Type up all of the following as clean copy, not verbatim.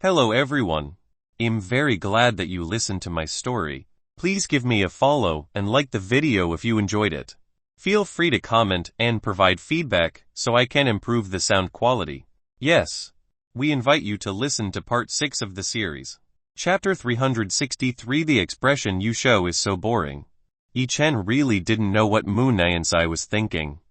Hello everyone. I'm very glad that you listened to my story. Please give me a follow and like the video if you enjoyed it. Feel free to comment and provide feedback so I can improve the sound quality. Yes, we invite you to listen to part 6 of the series. Chapter 363. The expression you show is so boring. Yi-Chen really didn't know what Mu Nansai was thinking.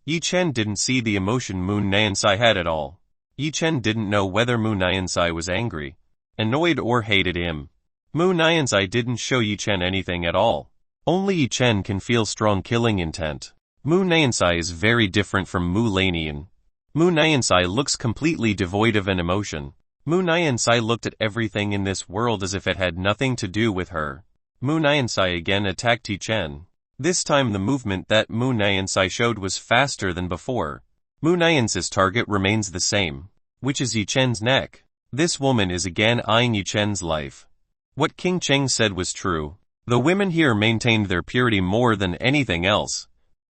Yi-Chen didn't see the emotion Mu Nansai had at all. Yi-Chen didn't know whether Mu Nansai was angry, annoyed or hated him. Mu Nansai didn't show Yi-Chen anything at all. Only Yi-Chen can feel strong killing intent. Mu Nansai is very different from Mu Lanian. Mu Nansai looks completely devoid of an emotion. Mu Nansai looked at everything in this world as if it had nothing to do with her. Mu Nansai again attacked Yi-Chen. This time the movement that Mu Nansai showed was faster than before. Mu Nansai's target remains the same, which is Yi-Chen's neck. This woman is again eyeing Yi-Chen's life. What King Cheng said was true. The women here maintained their purity more than anything else.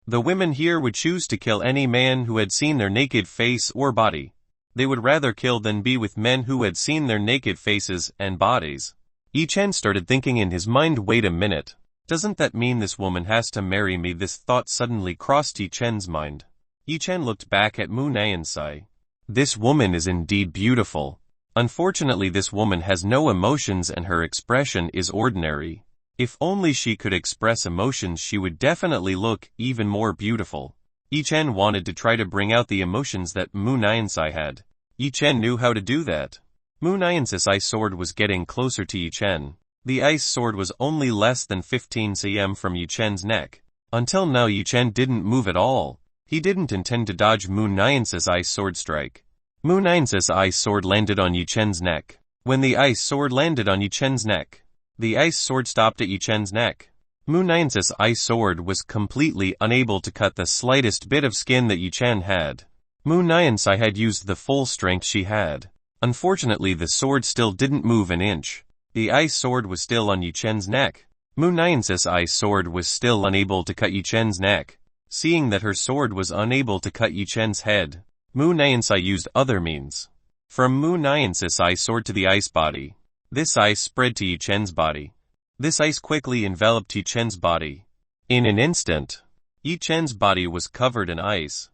The women here would choose to kill any man who had seen their naked face or body. They would rather kill than be with men who had seen their naked faces and bodies. Yi-Chen started thinking in his mind, wait a minute. Doesn't that mean this woman has to marry me? This thought suddenly crossed Yi-Chen's mind. Yi-Chen looked back at Mu Nansai. This woman is indeed beautiful. Unfortunately, this woman has no emotions and her expression is ordinary. If only she could express emotions, she would definitely look even more beautiful. Yi-Chen wanted to try to bring out the emotions that Mu Nansai had. Yi-Chen knew how to do that. Mu Nansai's ice sword was getting closer to Yi-Chen. The ice sword was only less than 15 cm from Yi-Chen's neck. Until now Yi-Chen didn't move at all. He didn't intend to dodge Mu Nansai's ice sword strike. Mu Nansai's ice sword landed on Yi-Chen's neck. When the ice sword landed on Yi-Chen's neck, the ice sword stopped at Yi-Chen's neck. Mu Nansai's ice sword was completely unable to cut the slightest bit of skin that Yi-Chen had. Mu Nansai had used the full strength she had. Unfortunately, the sword still didn't move an inch. The ice sword was still on Yi-Chen's neck. Mu Nansai's ice sword was still unable to cut Yi-Chen's neck. Seeing that her sword was unable to cut Yi-Chen's head, Mu Nansai used other means. From Mu Nansai's ice sword to the ice body. This ice spread to Yi-Chen's body. This ice quickly enveloped Yi-Chen's body. In an instant, Yi-Chen's body was covered in ice.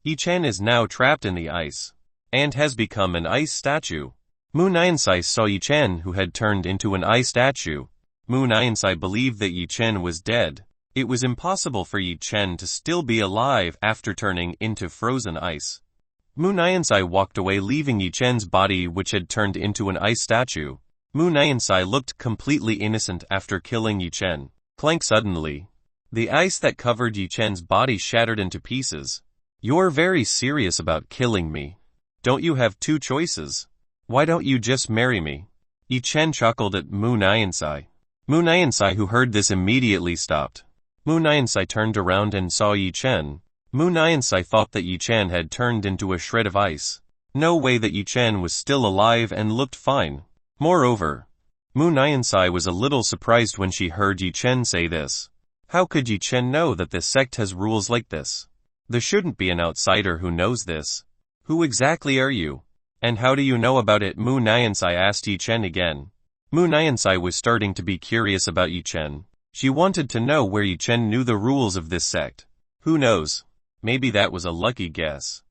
Yi-Chen is now trapped in the ice, and has become an ice statue. Mu Nansai saw Yi-Chen, who had turned into an ice statue. Mu Nansai believed that Yi-Chen was dead. It was impossible for Yi-Chen to still be alive after turning into frozen ice. Mu Nansai walked away, leaving Yi-Chen's body, which had turned into an ice statue. Mu Nansai looked completely innocent after killing Yi-Chen. Clank! Suddenly, the ice that covered Yi-Chen's body shattered into pieces. You're very serious about killing me. Don't you have two choices? Why don't you just marry me? Yi-Chen chuckled at Mu Nansai. Mu Nansai, who heard this, immediately stopped. Mu Nansai turned around and saw Yi-Chen. Mu Nansai thought that Yi-Chen had turned into a shred of ice. No way that Yi-Chen was still alive and looked fine. Moreover, Mu Nansai was a little surprised when she heard Yi-Chen say this. How could Yi-Chen know that this sect has rules like this? There shouldn't be an outsider who knows this. Who exactly are you? And how do you know about it? Mu Nansai asked Yi-Chen again. Mu Nansai was starting to be curious about Yi-Chen. She wanted to know where Yi-Chen knew the rules of this sect. Who knows? Maybe that was a lucky guess.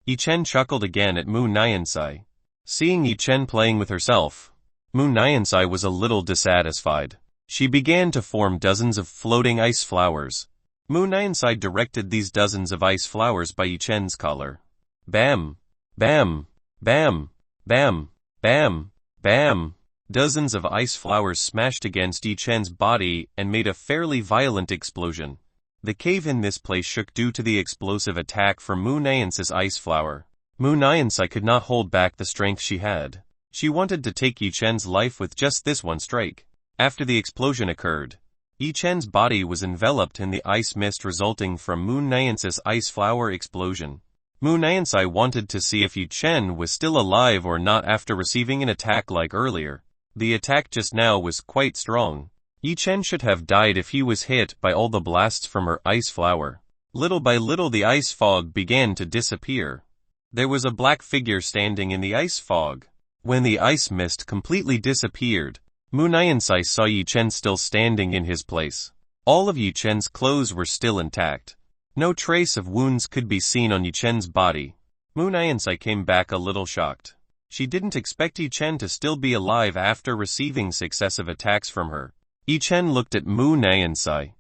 Yi-Chen chuckled again at Mu Nansai. Seeing Yi-Chen playing with herself, Mu Nansai was a little dissatisfied. She began to form dozens of floating ice flowers. Mu Nansai directed these dozens of ice flowers by Yi-Chen's color. Bam! Bam! Bam! Bam! Bam! Bam! Dozens of ice flowers smashed against Yi-Chen's body and made a fairly violent explosion. The cave in this place shook due to the explosive attack from Mu Nansai's ice flower. Mu Nansai could not hold back the strength she had. She wanted to take Yi-Chen's life with just this one strike. After the explosion occurred, Yi-Chen's body was enveloped in the ice mist resulting from Mu Nansai's ice flower explosion. Mu Nansai wanted to see if Yi-Chen was still alive or not after receiving an attack like earlier. The attack just now was quite strong. Yi-Chen should have died if he was hit by all the blasts from her ice flower. Little by little the ice fog began to disappear. There was a black figure standing in the ice fog. When the ice mist completely disappeared, Mu Niansai saw Yi Chen still standing in his place. All of Yi Chen's clothes were still intact. No trace of wounds could be seen on Yi Chen's body. Mu Niansai came back a little shocked. She didn't expect Yi Chen to still be alive after receiving successive attacks from her. Yi Chen looked at Mu Niansai.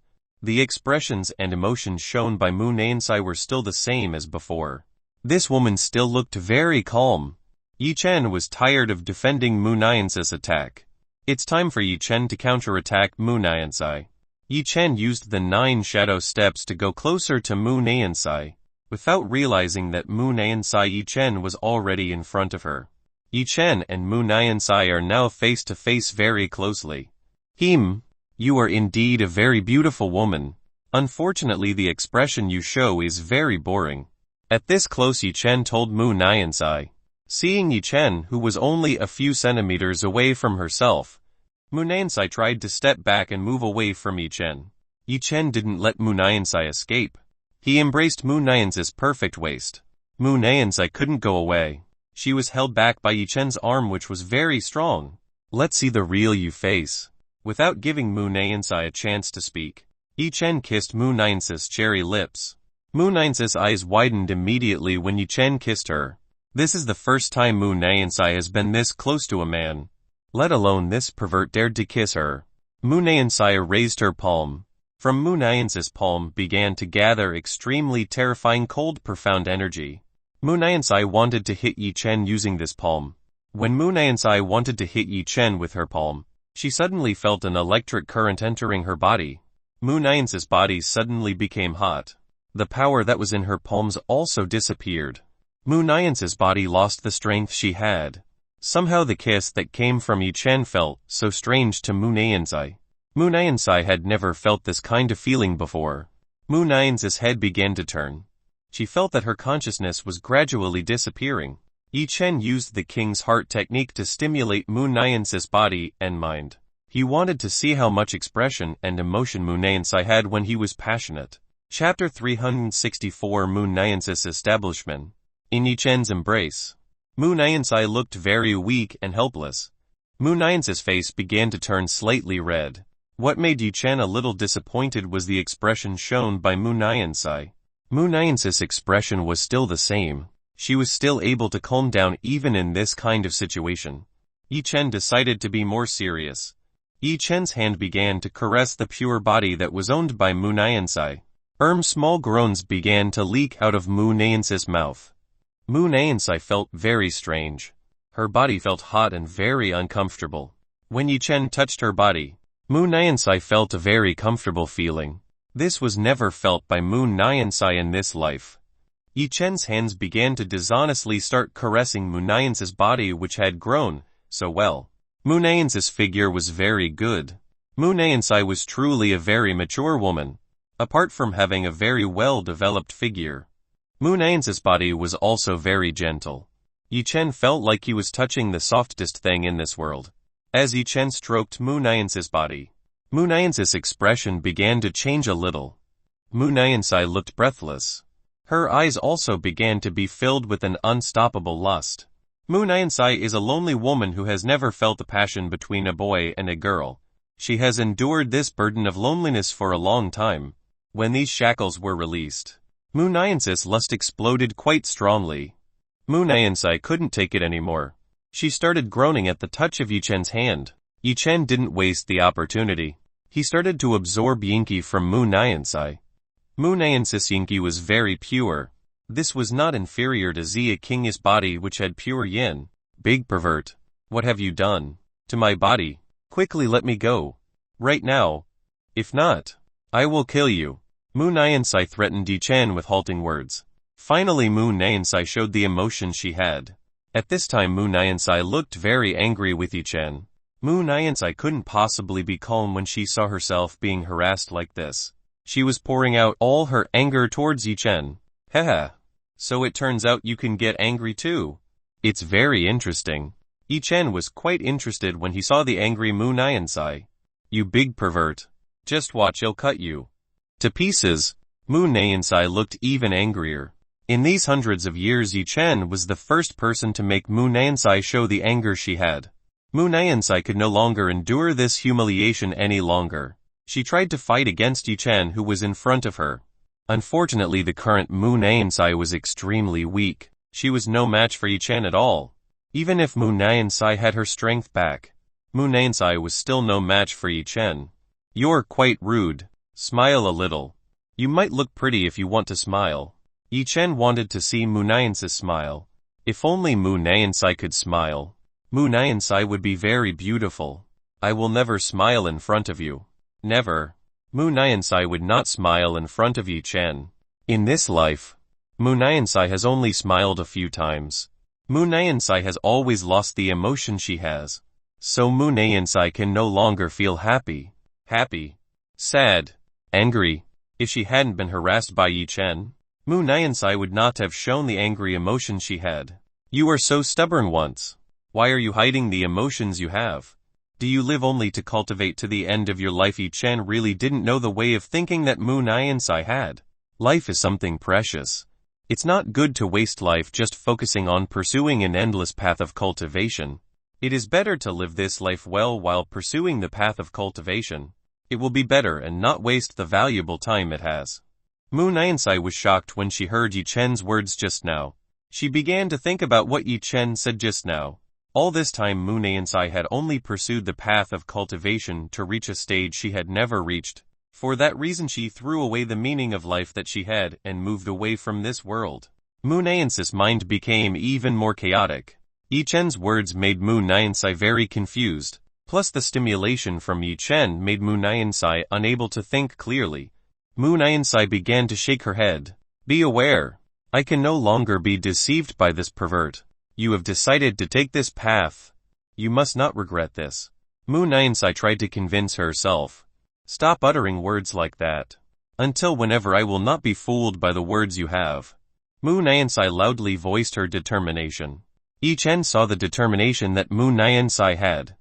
The expressions and emotions shown by Mu Niansai were still the same as before. This woman still looked very calm. Yi Chen was tired of defending Mu Niansai's attack. It's time for Yi Chen to counterattack Mu Niansai. Yi Chen used the 9 shadow steps to go closer to Mu Niansai. Without realizing that Mu Niansai, Yi Chen was already in front of her. Yi Chen and Mu Niansai are now face to face very closely. You are indeed a very beautiful woman. Unfortunately, the expression you show is very boring. At this close, Yi Chen told Mu Niansai. Seeing Yi Chen, who was only a few centimeters away from herself, Mu Niansai tried to step back and move away from Yi Chen. Yi Chen didn't let Mu Niansai escape. He embraced Mu Niansai's perfect waist. Mu Niansai couldn't go away. She was held back by Yi Chen's arm, which was very strong. Let's see the real you face. Without giving Mu Niansai a chance to speak, Yi Chen kissed Mu Niansai's cherry lips. Mu Niansai's eyes widened immediately when Yi Chen kissed her. This is the first time Mu Niansai has been this close to a man. Let alone this pervert dared to kiss her. Mu Niansai raised her palm. From Mu Niansai's palm began to gather extremely terrifying cold profound energy. Mu Niansai wanted to hit Yi Chen using this palm. When Mu Niansai wanted to hit Yi Chen with her palm, she suddenly felt an electric current entering her body. Mu Niansai's body suddenly became hot. The power that was in her palms also disappeared. Mu Niansai's body lost the strength she had. Somehow the kiss that came from Yi Chen felt so strange to Mu Niansai. Mu Niansai had never felt this kind of feeling before. Mu Niansai's head began to turn. She felt that her consciousness was gradually disappearing. Yi Chen used the King's Heart technique to stimulate Mu Niansai's body and mind. He wanted to see how much expression and emotion Mu Niansai had when he was passionate. Chapter 364, Mu Niansai's establishment. In Yi Chen's embrace, Mu Niansai looked very weak and helpless. Mu Niansai's face began to turn slightly red. What made Yi Chen a little disappointed was the expression shown by Mu Niansai. Mu Niansai's expression was still the same. She was still able to calm down even in this kind of situation. Yi Chen decided to be more serious. Yi Chen's hand began to caress the pure body that was owned by Mu Niansai. Small groans began to leak out of Mu Niansai's mouth. Mu Niansai felt very strange. Her body felt hot and very uncomfortable. When Yi Chen touched her body, Mu Niansai felt a very comfortable feeling. This was never felt by Mu Niansai in this life. Yi Chen's hands began to dishonestly start caressing Mu Niansai's body, which had grown so well. Mu Niansai's figure was very good. Mu Niansai was truly a very mature woman. Apart from having a very well-developed figure, Mu Niansai's body was also very gentle. Yi Chen felt like he was touching the softest thing in this world. As Yi Chen stroked Mu Niansai's body, Mu Niansai's expression began to change a little. Mu Niansai looked breathless. Her eyes also began to be filled with an unstoppable lust. Mu Niansai is a lonely woman who has never felt the passion between a boy and a girl. She has endured this burden of loneliness for a long time. When these shackles were released, Mu Niansai's lust exploded quite strongly. Mu Niansai couldn't take it anymore. She started groaning at the touch of Yi Chen's hand. Yi Chen didn't waste the opportunity. He started to absorb Yinki from Mu Niansai. Mu Niansai's Yinki was very pure. This was not inferior to Xia King's body, which had pure yin. Big pervert. What have you done to my body? Quickly let me go. Right now. If not, I will kill you. Mu Niansai threatened Yi Chen with halting words. Finally Mu Niansai showed the emotion she had. At this time Mu Niansai looked very angry with Yi Chen. Mu Niansai couldn't possibly be calm when she saw herself being harassed like this. She was pouring out all her anger towards Yi Chen. Haha. So it turns out you can get angry too. It's very interesting. Yi Chen was quite interested when he saw the angry Mu Niansai. You big pervert. Just watch, I'll cut you to pieces. Mu Niansai looked even angrier. In these hundreds of years, Yi Chen was the first person to make Mu Nansai show the anger she had. Mu Nansai could no longer endure this humiliation any longer. She tried to fight against Yi Chen, who was in front of her. Unfortunately, the current Mu Nansai was extremely weak. She was no match for Yi Chen at all. Even if Mu Nansai had her strength back, Mu Nansai was still no match for Yi Chen. "You're quite rude. Smile a little. You might look pretty if you want to smile." Yi Chen wanted to see Mu Nansai smile. If only Mu Nansai could smile. Mu Nansai would be very beautiful. "I will never smile in front of you." Never. Mu Nansai would not smile in front of Yi Chen. In this life, Mu Nansai has only smiled a few times. Mu Nansai has always lost the emotion she has. So Mu Nansai can no longer feel happy, sad, angry. If she hadn't been harassed by Yi Chen, Mu Nansai would not have shown the angry emotion she had. "You were so stubborn once. Why are you hiding the emotions you have? Do you live only to cultivate to the end of your life?" Yi Chen really didn't know the way of thinking that Mu Nansai had. Life is something precious. It's not good to waste life just focusing on pursuing an endless path of cultivation. It is better to live this life well while pursuing the path of cultivation. It will be better and not waste the valuable time it has. Mu Nansai was shocked when she heard Yi Chen's words just now. She began to think about what Yi Chen said just now. All this time Mu Nansai had only pursued the path of cultivation to reach a stage she had never reached. For that reason she threw away the meaning of life that she had and moved away from this world. Mu Nansai's mind became even more chaotic. Yi Chen's words made Mu Nansai very confused. Plus the stimulation from Yi Chen made Mu Nansai unable to think clearly. Mu Nansai began to shake her head. "Be aware. I can no longer be deceived by this pervert. You have decided to take this path. You must not regret this." Mu Nansai tried to convince herself. "Stop uttering words like that. Until whenever I will not be fooled by the words you have." Mu Nansai loudly voiced her determination. Yi Chen saw the determination that Mu Nansai had.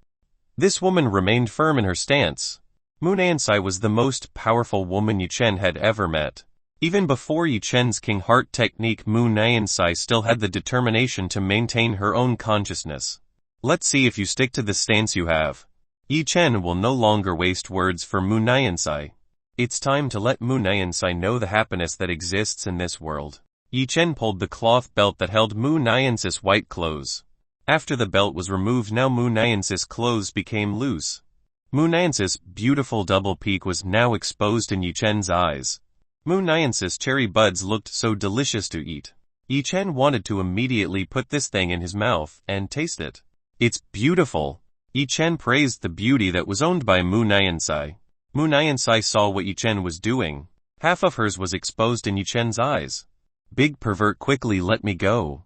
This woman remained firm in her stance. Mu Nansai was the most powerful woman Yi Chen had ever met. Even before Yi Chen's King Heart technique, Mu Nansai still had the determination to maintain her own consciousness. "Let's see if you stick to the stance you have." Yi Chen will no longer waste words for Mu Nansai. It's time to let Mu Nansai know the happiness that exists in this world. Yi Chen pulled the cloth belt that held Mu Nansai's white clothes. After the belt was removed, now Mu Nansai's clothes became loose. Mu Nansai's beautiful double peak was now exposed in Yi Chen's eyes. Mu Nansai's cherry buds looked so delicious to eat. Yi Chen wanted to immediately put this thing in his mouth and taste it. "It's beautiful." Yi Chen praised the beauty that was owned by Mu Nansai. Mu Nansai saw what Yi Chen was doing. Half of hers was exposed in Yi Chen's eyes. "Big pervert, quickly let me go.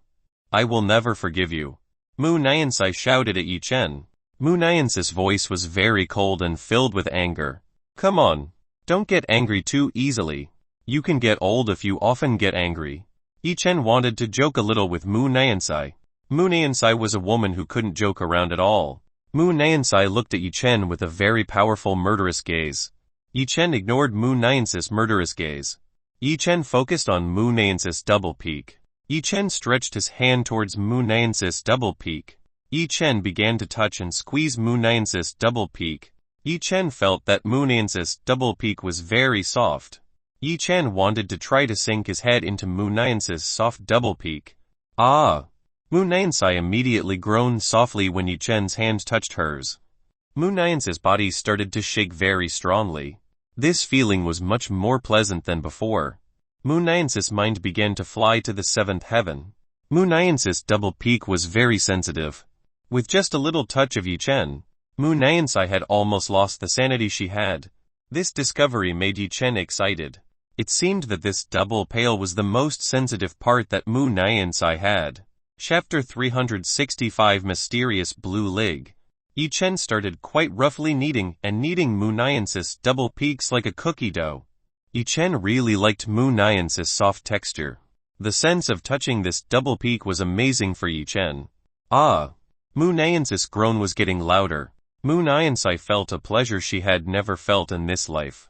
I will never forgive you." Mu Nansai shouted at Yi Chen. Mu Nansai's voice was very cold and filled with anger. "Come on. Don't get angry too easily. You can get old if you often get angry." Yi Chen wanted to joke a little with Mu Nansai. Mu Nansai was a woman who couldn't joke around at all. Mu Nansai looked at Yi Chen with a very powerful murderous gaze. Yi Chen ignored Mu Nansai's murderous gaze. Yi Chen focused on Mu Nansai's double peak. Yi Chen stretched his hand towards Mu Nansai's double peak. Yi Chen began to touch and squeeze Mu Nansai's double peak. Yi Chen felt that Mu Nansai's double peak was very soft. Yi Chen wanted to try to sink his head into Mu Nansai's soft double peak. "Ah!" Mu Nansai immediately groaned softly when Yi Chen's hand touched hers. Mu Nansai's body started to shake very strongly. This feeling was much more pleasant than before. Mu Nansai's mind began to fly to the seventh heaven. Mu Nansai's double peak was very sensitive. With just a little touch of Yi Chen, Mu Nansai had almost lost the sanity she had. This discovery made Yi Chen excited. It seemed that this double pail was the most sensitive part that Mu Nansai had. Chapter 365 Mysterious Blue Lig. Yi Chen started quite roughly kneading Mu Nansai's double peaks like a cookie dough. Yi Chen really liked Mu Nansai's soft texture. The sense of touching this double peak was amazing for Yi Chen. "Ah!" Mu Nansai's groan was getting louder. Mu Nansai felt a pleasure she had never felt in this life.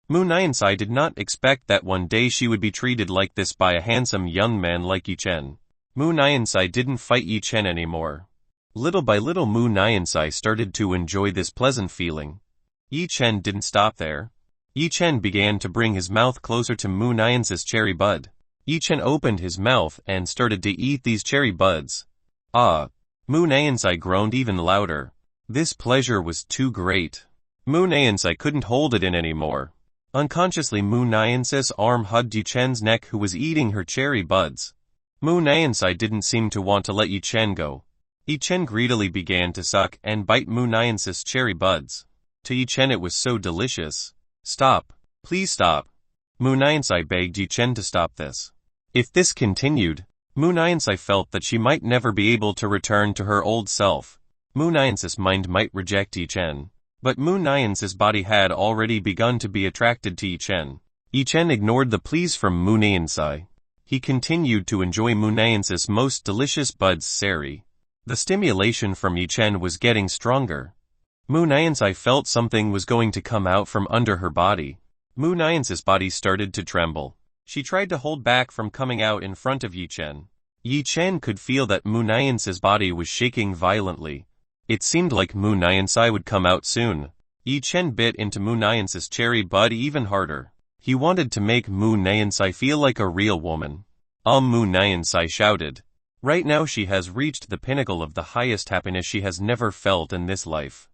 Mu Niansai did not expect that one day she would be treated like this by a handsome young man like Yi Chen. Mu Niansai didn't fight Yi Chen anymore. Little by little Mu Niansai started to enjoy this pleasant feeling. Yi Chen didn't stop there. Yi Chen began to bring his mouth closer to Mu Niansai's cherry bud. Yi Chen opened his mouth and started to eat these cherry buds. Ah! Mu Niansai groaned even louder. This pleasure was too great. Mu Niansai couldn't hold it in anymore. Unconsciously Mu Niansai's arm hugged Yi Chen's neck, who was eating her cherry buds. Mu Niansai didn't seem to want to let Yi Chen go. Yi Chen greedily began to suck and bite Mu Niansai's cherry buds. To Yi Chen it was so delicious. Stop. Please stop. Mu Niansai begged Yi Chen to stop this. If this continued, Mu Niansai felt that she might never be able to return to her old self. Mu Niansai's mind might reject Yi Chen, but Mu Niansai's body had already begun to be attracted to Yi Chen. Yi Chen ignored the pleas from Mu Niansai. He continued to enjoy Mu Niansai's most delicious buds sari. The stimulation from Yi Chen was getting stronger. Mu Niansai felt something was going to come out from under her body. Mu Niansai's body started to tremble. She tried to hold back from coming out in front of Yi Chen. Yi Chen could feel that Mu Niansai's body was shaking violently. It seemed like Mu Niansai would come out soon. Yi Chen bit into Mu Niansai's cherry bud even harder. He wanted to make Mu Niansai feel like a real woman. Mu Niansai shouted. Right now she has reached the pinnacle of the highest happiness she has never felt in this life.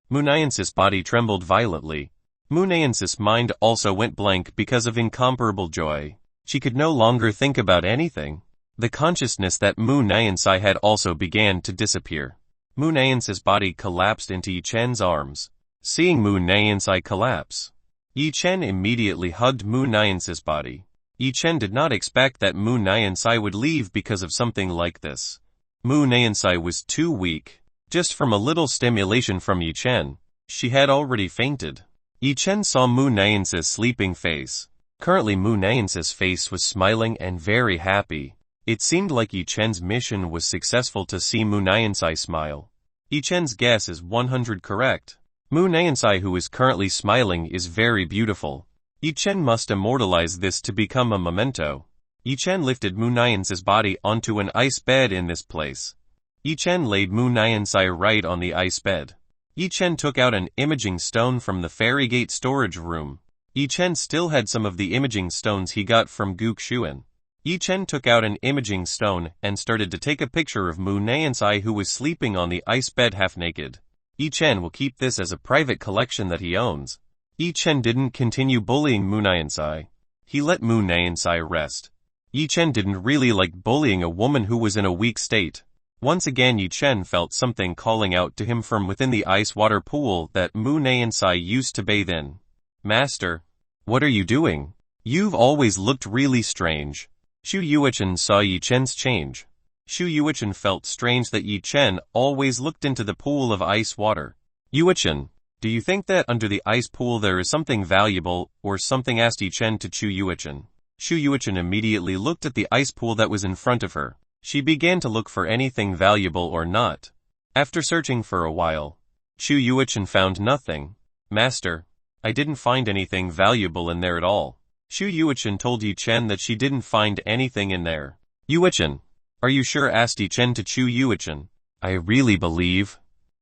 Mu Niansai's body trembled violently. Mu Niansai's mind also went blank because of incomparable joy. She could no longer think about anything. The consciousness that Mu Niansai had also began to disappear. Mu Niansai's body collapsed into Yi Chen's arms. Seeing Mu Niansai collapse, Yi Chen immediately hugged Mu Niansai's body. Yi Chen did not expect that Mu Niansai would leave because of something like this. Mu Niansai was too weak. Just from a little stimulation from Yi Chen, she had already fainted. Yi Chen saw Mu Niansai's sleeping face. Currently Mu Niansai's face was smiling and very happy. It seemed like Yi Chen's mission was successful to see Mu Niansai smile. Yi Chen's guess is 100 correct. Mu Niansai, who is currently smiling, is very beautiful. Yi Chen must immortalize this to become a memento. Yi Chen lifted Mu Niansai's body onto an ice bed in this place. Yi Chen laid Mu Niansai right on the ice bed. Yi Chen took out an imaging stone from the fairy gate storage room. Yi Chen still had some of the imaging stones he got from Guk Shuan. Yi Chen took out an imaging stone and started to take a picture of Mu Niansai, who was sleeping on the ice bed half naked. Yi Chen will keep this as a private collection that he owns. Yi Chen didn't continue bullying Mu Niansai. He let Mu Niansai rest. Yi Chen didn't really like bullying a woman who was in a weak state. Once again Yi Chen felt something calling out to him from within the ice water pool that Mu Niansai used to bathe in. Master, what are you doing? You've always looked really strange. Shu Yuichen saw Yi Chen's change. Shu Yuichen felt strange that Yi Chen always looked into the pool of ice water. Yuichen, do you think that under the ice pool there is something valuable or something? Asked Yi Chen to Shu Yuichen. Shu Yuichen immediately looked at the ice pool that was in front of her. She began to look for anything valuable or not. After searching for a while, Shu Yuichen found nothing. Master, I didn't find anything valuable in there at all. Shu Yuichen told Yi Chen that she didn't find anything in there. Yuichen, are you sure? Asked Yi Chen to Shu Yuichen. I really believe.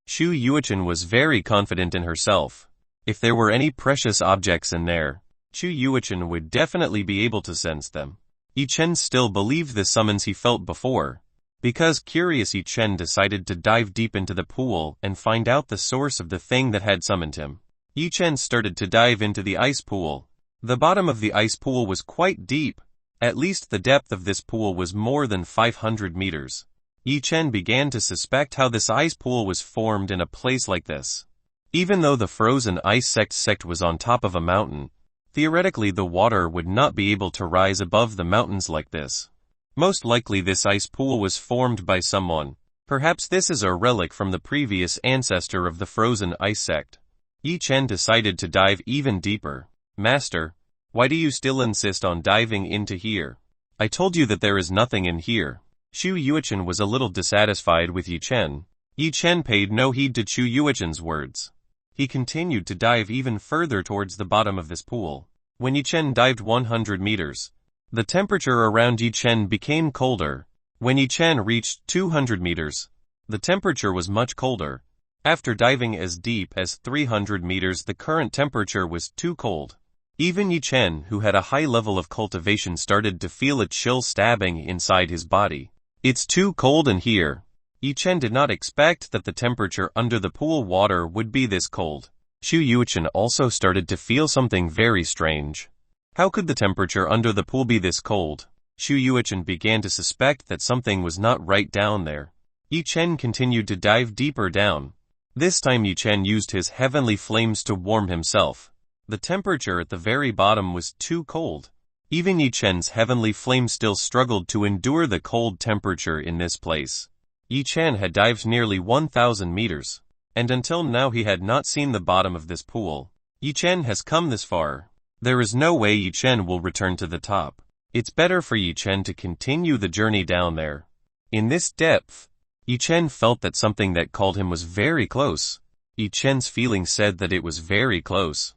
Shu Yuichen was very confident in herself. If there were any precious objects in there, Shu Yuichen would definitely be able to sense them. Yi Chen still believed the summons he felt before. Because curious, Yi Chen decided to dive deep into the pool and find out the source of the thing that had summoned him. Yi Chen started to dive into the ice pool. The bottom of the ice pool was quite deep. At least the depth of this pool was more than 500 meters. Yi Chen began to suspect how this ice pool was formed in a place like this. Even though the frozen ice sect was on top of a mountain, theoretically the water would not be able to rise above the mountains like this. Most likely this ice pool was formed by someone. Perhaps this is a relic from the previous ancestor of the frozen ice sect. Yi Chen decided to dive even deeper. Master, why do you still insist on diving into here? I told you that there is nothing in here. Shu Yuichen was a little dissatisfied with Yi Chen. Yi Chen paid no heed to Shu Yuichen's words. He continued to dive even further towards the bottom of this pool. When Yi Chen dived 100 meters, the temperature around Yi Chen became colder. When Yi Chen reached 200 meters, the temperature was much colder. After diving as deep as 300 meters, the current temperature was too cold. Even Yi Chen, who had a high level of cultivation, started to feel a chill stabbing inside his body. It's too cold in here. Yi Chen did not expect that the temperature under the pool water would be this cold. Xu Yuchen also started to feel something very strange. How could the temperature under the pool be this cold? Xu Yuchen began to suspect that something was not right down there. Yi Chen continued to dive deeper down. This time Yi Chen used his heavenly flames to warm himself. The temperature at the very bottom was too cold. Even Yi Chen's heavenly flame still struggled to endure the cold temperature in this place. Yi Chen had dived nearly 1,000 meters, and until now he had not seen the bottom of this pool. Yi Chen has come this far. There is no way Yi Chen will return to the top. It's better for Yi Chen to continue the journey down there. In this depth, Yi Chen felt that something that called him was very close. Yi Chen's feeling said that it was very close.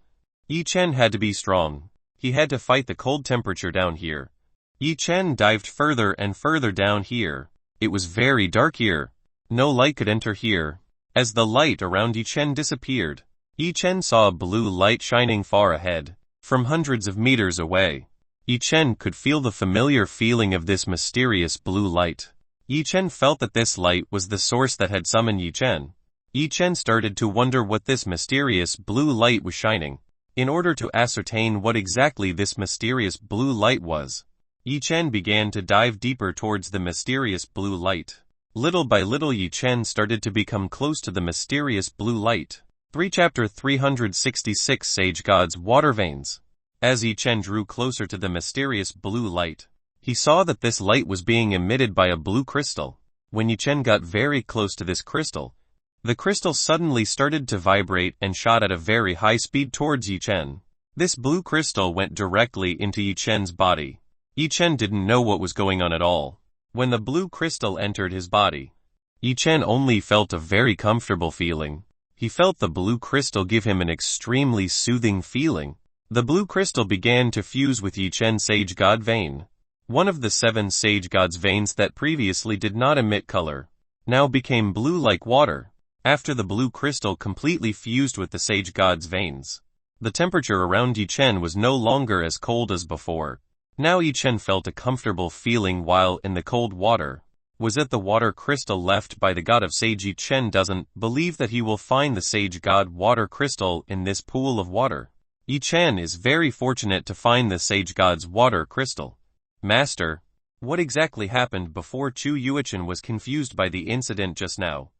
Yi Chen had to be strong. He had to fight the cold temperature down here. Yi Chen dived further and further down here. It was very dark here. No light could enter here. As the light around Yi Chen disappeared, Yi Chen saw a blue light shining far ahead. From hundreds of meters away, Yi Chen could feel the familiar feeling of this mysterious blue light. Yi Chen felt that this light was the source that had summoned Yi Chen. Yi Chen started to wonder what this mysterious blue light was shining. In order to ascertain what exactly this mysterious blue light was, Yi Chen began to dive deeper towards the mysterious blue light. Little by little Yi Chen started to become close to the mysterious blue light. Chapter 366 Sage God's Water Veins. As Yi Chen drew closer to the mysterious blue light, he saw that this light was being emitted by a blue crystal. When Yi Chen got very close to this crystal, the crystal suddenly started to vibrate and shot at a very high speed towards Yi Chen. This blue crystal went directly into Yi Chen's body. Yi Chen didn't know what was going on at all. When the blue crystal entered his body, Yi Chen only felt a very comfortable feeling. He felt the blue crystal give him an extremely soothing feeling. The blue crystal began to fuse with Yi Chen's Sage God vein. One of the 7 Sage God's veins that previously did not emit color, now became blue like water. After the blue crystal completely fused with the Sage God's veins, the temperature around Yi Chen was no longer as cold as before. Now Yi Chen felt a comfortable feeling while in the cold water. Was it the water crystal left by the god of sage? Yi Chen doesn't believe that he will find the sage god water crystal in this pool of water. Yi Chen is very fortunate to find the sage god's water crystal. Master, what exactly happened before Xu Yuchen was confused by the incident just now?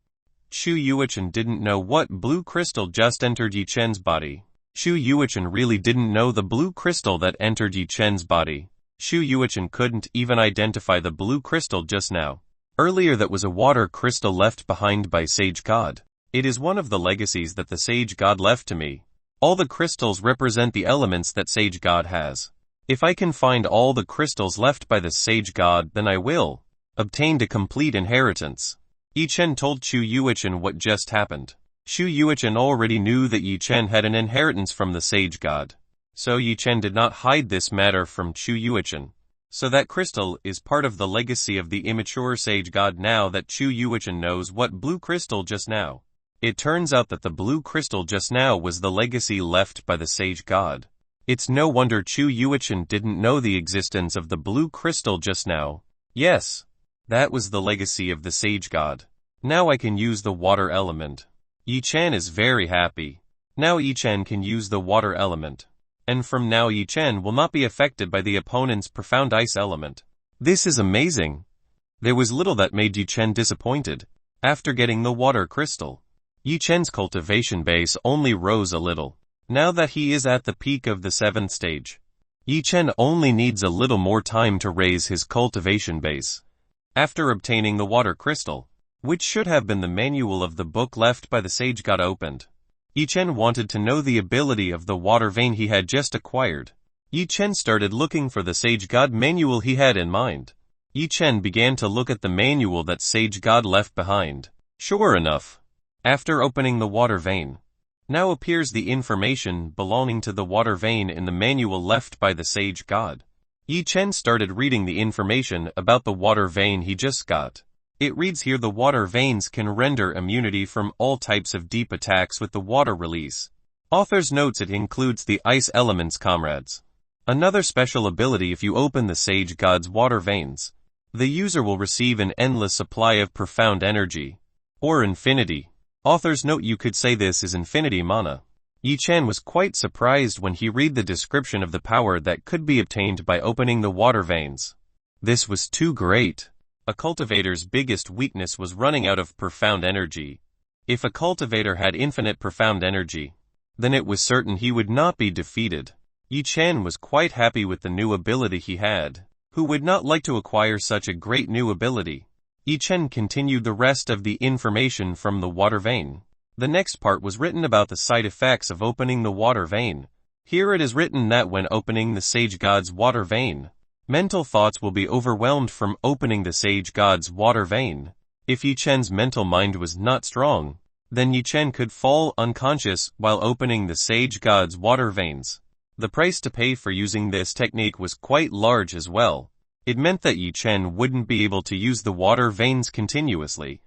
Xu Yuchen didn't know what blue crystal just entered Yi Chen's body. Xu Yuchen really didn't know the blue crystal that entered Yi Chen's body. Xu Yuchen couldn't even identify the blue crystal just now. Earlier that was a water crystal left behind by Sage God. It is one of the legacies that the Sage God left to me. All the crystals represent the elements that Sage God has. If I can find all the crystals left by the Sage God, then I will obtain a complete inheritance. Yi Chen told Xu Yuchen what just happened. Xu Yuchen already knew that Yi Chen had an inheritance from the Sage God. So Yi Chen did not hide this matter from Xu Yuchen. So that crystal is part of the legacy of the immature Sage God. Now that Xu Yuchen knows what blue crystal just now, it turns out that the blue crystal just now was the legacy left by the Sage God. It's no wonder Xu Yuchen didn't know the existence of the blue crystal just now. Yes, that was the legacy of the Sage God. Now I can use the water element. Yi Chen is very happy. Now Yi Chen can use the water element. And from now Yi Chen will not be affected by the opponent's profound ice element. This is amazing. There was little that made Yi Chen disappointed. After getting the water crystal, Yi Chen's cultivation base only rose a little. Now that he is at the peak of the 7th stage, Yi Chen only needs a little more time to raise his cultivation base. After obtaining the water crystal, which should have been the manual of the book left by the Sage God opened, Yi Chen wanted to know the ability of the water vein he had just acquired. Yi Chen started looking for the Sage God manual he had in mind. Yi Chen began to look at the manual that Sage God left behind. Sure enough, after opening the water vein, Now appears the information belonging to the water vein in the manual left by the sage god. Yi Chen started reading the information about the water vein he just got. It reads here the water veins can render immunity from all types of deep attacks with the water release. Author's notes it includes the ice elements comrades. Another special ability if you open the sage god's water veins. The user will receive an endless supply of profound energy. Or infinity. Author's note you could say this is infinity mana. Yi Chen was quite surprised when he read the description of the power that could be obtained by opening the water veins. This was too great. A cultivator's biggest weakness was running out of profound energy. If a cultivator had infinite profound energy, then it was certain he would not be defeated. Yi Chen was quite happy with the new ability he had. Who would not like to acquire such a great new ability? Yi Chen continued the rest of the information from the water vein. The next part was written about the side effects of opening the water vein. Here it is written that when opening the sage god's water vein, mental thoughts will be overwhelmed from opening the sage god's water vein. If Yi Chen's mental mind was not strong, then Yi Chen could fall unconscious while opening the sage god's water veins. The price to pay for using this technique was quite large as well. It meant that Yi Chen wouldn't be able to use the water veins continuously.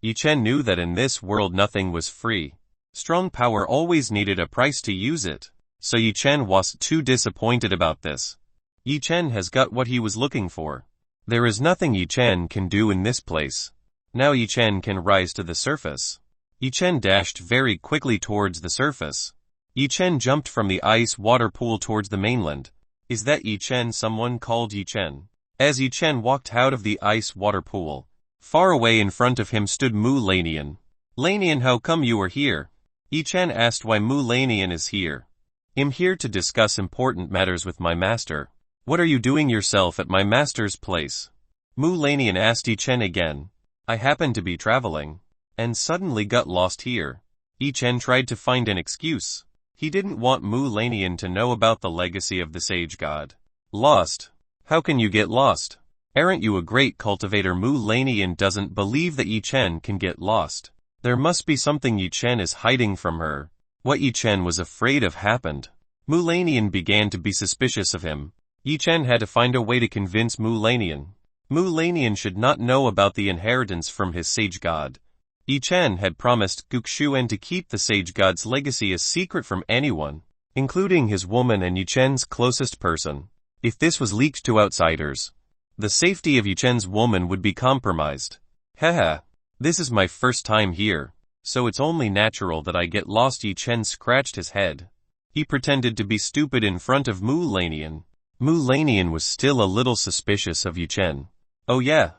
Yi Chen knew that in this world nothing was free. Strong power always needed a price to use it. So Yi Chen was too disappointed about this. Yi Chen has got what he was looking for. There is nothing Yi Chen can do in this place. Now Yi Chen can rise to the surface. Yi Chen dashed very quickly towards the surface. Yi Chen jumped from the ice water pool towards the mainland. Is that Yi Chen? Someone called Yi Chen. As Yi Chen walked out of the ice water pool, far away in front of him stood Mu Lanian. Lanian, how come you are here? Yi Chen asked why Mu Lanian is here. I'm here to discuss important matters with my master. What are you doing yourself at my master's place? Mu Lanian asked Yi Chen again. I happened to be traveling, and suddenly got lost here. Yi Chen tried to find an excuse. He didn't want Mu Lanian to know about the legacy of the sage god. Lost? How can you get lost? Aren't you a great cultivator? Mu Lanian doesn't believe that Yi Chen can get lost. There must be something Yi Chen is hiding from her. What Yi Chen was afraid of happened. Mu Lanian began to be suspicious of him. Yi Chen had to find a way to convince Mu Lanian. Mu Lanian should not know about the inheritance from his sage god. Yi Chen had promised Guxuan to keep the sage god's legacy a secret from anyone, including his woman and Yi Chen's closest person. If this was leaked to outsiders, the safety of Yi Chen's woman would be compromised. Haha, this is my first time here, so it's only natural that I get lost. Yi Chen scratched his head. He pretended to be stupid in front of Mu Lanian. Mu Lanian was still a little suspicious of Yi Chen. Oh yeah,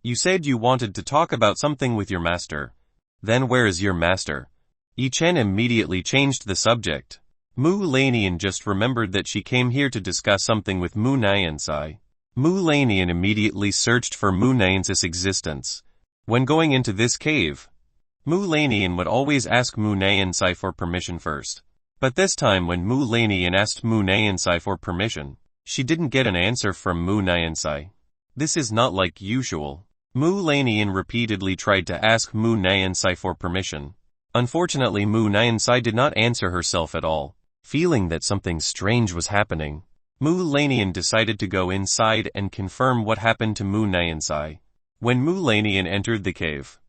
you said you wanted to talk about something with your master. Then where is your master? Yi Chen immediately changed the subject. Mu Lanian just remembered that she came here to discuss something with Mu Niansai. Mu Lanian immediately searched for Mu Niansai's existence. When going into this cave, Mu Lanian would always ask Mu Niansai for permission first. But this time when Mu Lanian asked Mu Niansai for permission, she didn't get an answer from Mu Niansai. This is not like usual. Mu Lanian repeatedly tried to ask Mu Niansai for permission. Unfortunately, Mu Niansai did not answer herself at all. Feeling that something strange was happening, Mu Lanian decided to go inside and confirm what happened to Mu Niansai. When Mu Lanian entered the cave,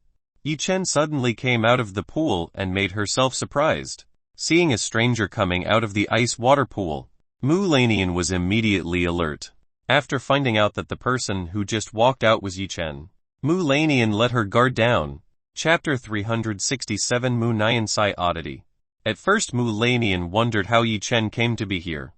Yi Chen suddenly came out of the pool and made herself surprised. Seeing a stranger coming out of the ice water pool, Mu Lanian was immediately alert. After finding out that the person who just walked out was Yi Chen, Mu Lanian let her guard down. Chapter 367 Mu Niansai Oddity. At first Mu Lanian wondered how Yi Chen came to be here.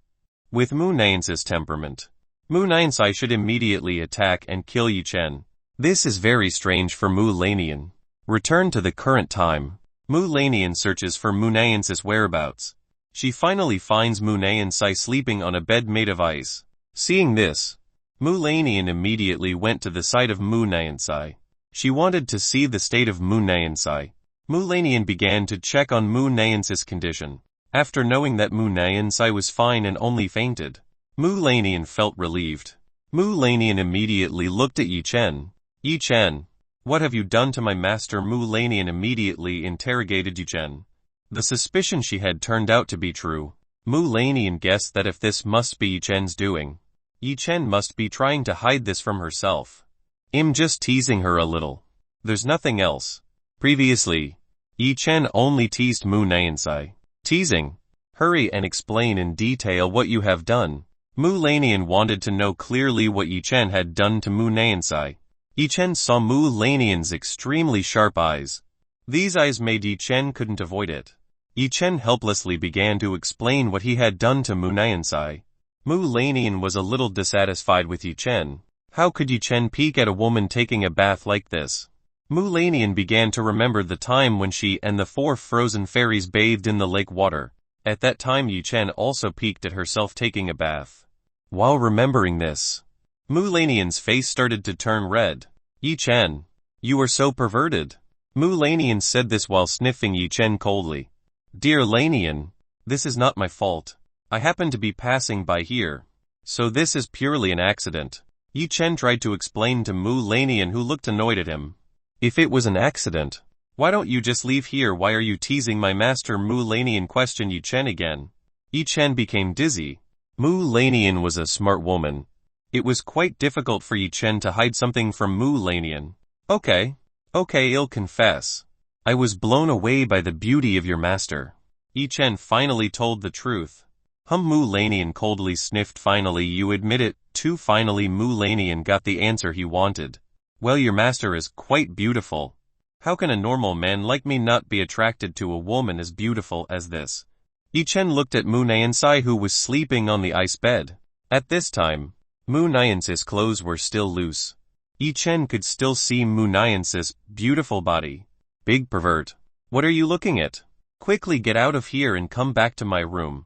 With Mu Niansai's temperament, Mu Niansai should immediately attack and kill Yi Chen. This is very strange for Mu Lanian. Return to the current time. Mu Lanian searches for Mu Niansai's whereabouts. She finally finds Mu Niansai sleeping on a bed made of ice. Seeing this, Mu Lanian immediately went to the side of Mu Niansai. She wanted to see the state of Mu Niansai. Mu Lanian began to check on Mu Niansai's condition. After knowing that Mu Niansai was fine and only fainted, Mu Lanian felt relieved. Mu Lanian immediately looked at Yi Chen. Yi Chen, what have you done to my master? Mu Lanian immediately interrogated Yi Chen. The suspicion she had turned out to be true. Mu Lanian guessed that if this must be Yi Chen's doing, Yi Chen must be trying to hide this from herself. I'm just teasing her a little. There's nothing else. Previously, Yi Chen only teased Mu Nansai. Teasing. Hurry and explain in detail what you have done. Mu Lanian wanted to know clearly what Yi Chen had done to Mu Nansai. Yi Chen saw Mu Lanian's extremely sharp eyes. These eyes made Yi Chen couldn't avoid it. Yi Chen helplessly began to explain what he had done to Mu Nansai. Mu Lanian was a little dissatisfied with Yi Chen. How could Yi Chen peek at a woman taking a bath like this? Mu Lanian began to remember the time when she and the 4 frozen fairies bathed in the lake water. At that time Yi Chen also peeked at herself taking a bath. While remembering this, Mu Lanian's face started to turn red. Yi Chen, you are so perverted. Mu Lanian said this while sniffing Yi Chen coldly. Dear Lanian, this is not my fault. I happened to be passing by here. So this is purely an accident. Yi Chen tried to explain to Mu Lanian, who looked annoyed at him. If it was an accident, why don't you just leave here? Why are you teasing my master? Mu Lanian questioned Yi Chen again. Yi Chen became dizzy. Mu Lanian was a smart woman. It was quite difficult for Yi Chen to hide something from Mu Lanian. Okay, I'll confess. I was blown away by the beauty of your master. Yi Chen finally told the truth. Mu Lanian coldly sniffed. Finally you admit it, too. Finally Mu Lanian got the answer he wanted. Well, your master is quite beautiful. How can a normal man like me not be attracted to a woman as beautiful as this? Yi Chen looked at Mu Nansai, who was sleeping on the ice bed. At this time, Mu Nansai's clothes were still loose. Yi Chen could still see Mu Nansai's beautiful body. Big pervert. What are you looking at? Quickly get out of here and come back to my room.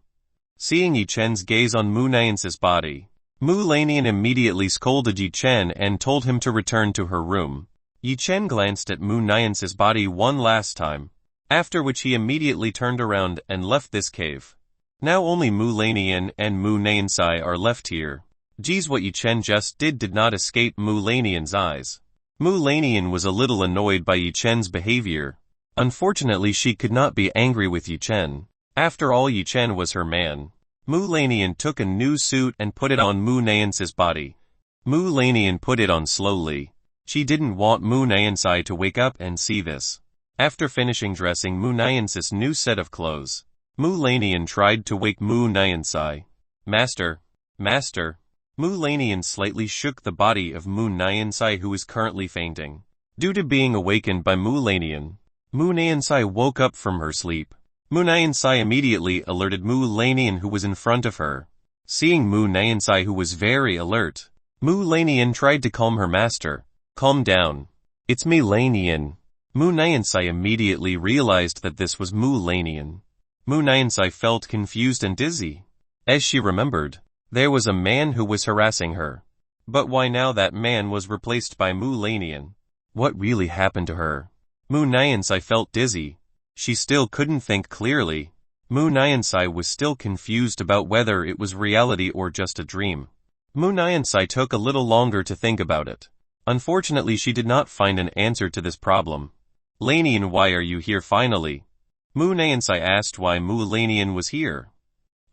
Seeing Yi Chen's gaze on Mu Nansai's body, Mu Lanian immediately scolded Yi Chen and told him to return to her room. Yi Chen glanced at Mu Nansai's body one last time, after which he immediately turned around and left this cave. Now only Mu Lanian and Mu Nansai are left here. Geez, what Yi Chen just did not escape Mu Lanian's eyes. Mu Lanian was a little annoyed by Yi Chen's behavior. Unfortunately she could not be angry with Yi Chen. After all, Yi Chen was her man. Mu Lanian took a new suit and put it on Mu Nansai's body. Mu Lanian put it on slowly. She didn't want Mu Nansai to wake up and see this. After finishing dressing Mu Nansai's new set of clothes, Mu Lanian tried to wake Mu Nansai. Master. Mu Lanian slightly shook the body of Mu Nansai, who is currently fainting. Due to being awakened by Mu Lanian, Mu Nansai woke up from her sleep. Mu Nansai immediately alerted Mu Lanian, who was in front of her. Seeing Mu Nansai, who was very alert, Mu Lanian tried to calm her master. Calm down. It's me, Lanian. Mu Nansai immediately realized that this was Mu Lanian. Mu Nansai felt confused and dizzy. As she remembered, there was a man who was harassing her. But why now that man was replaced by Mu Lanian? What really happened to her? Mu Nansai felt dizzy. She still couldn't think clearly. Mu Nansai was still confused about whether it was reality or just a dream. Mu Nansai took a little longer to think about it. Unfortunately, she did not find an answer to this problem. Lanian, why are you here finally? Mu Nansai asked why Mu Lanian was here.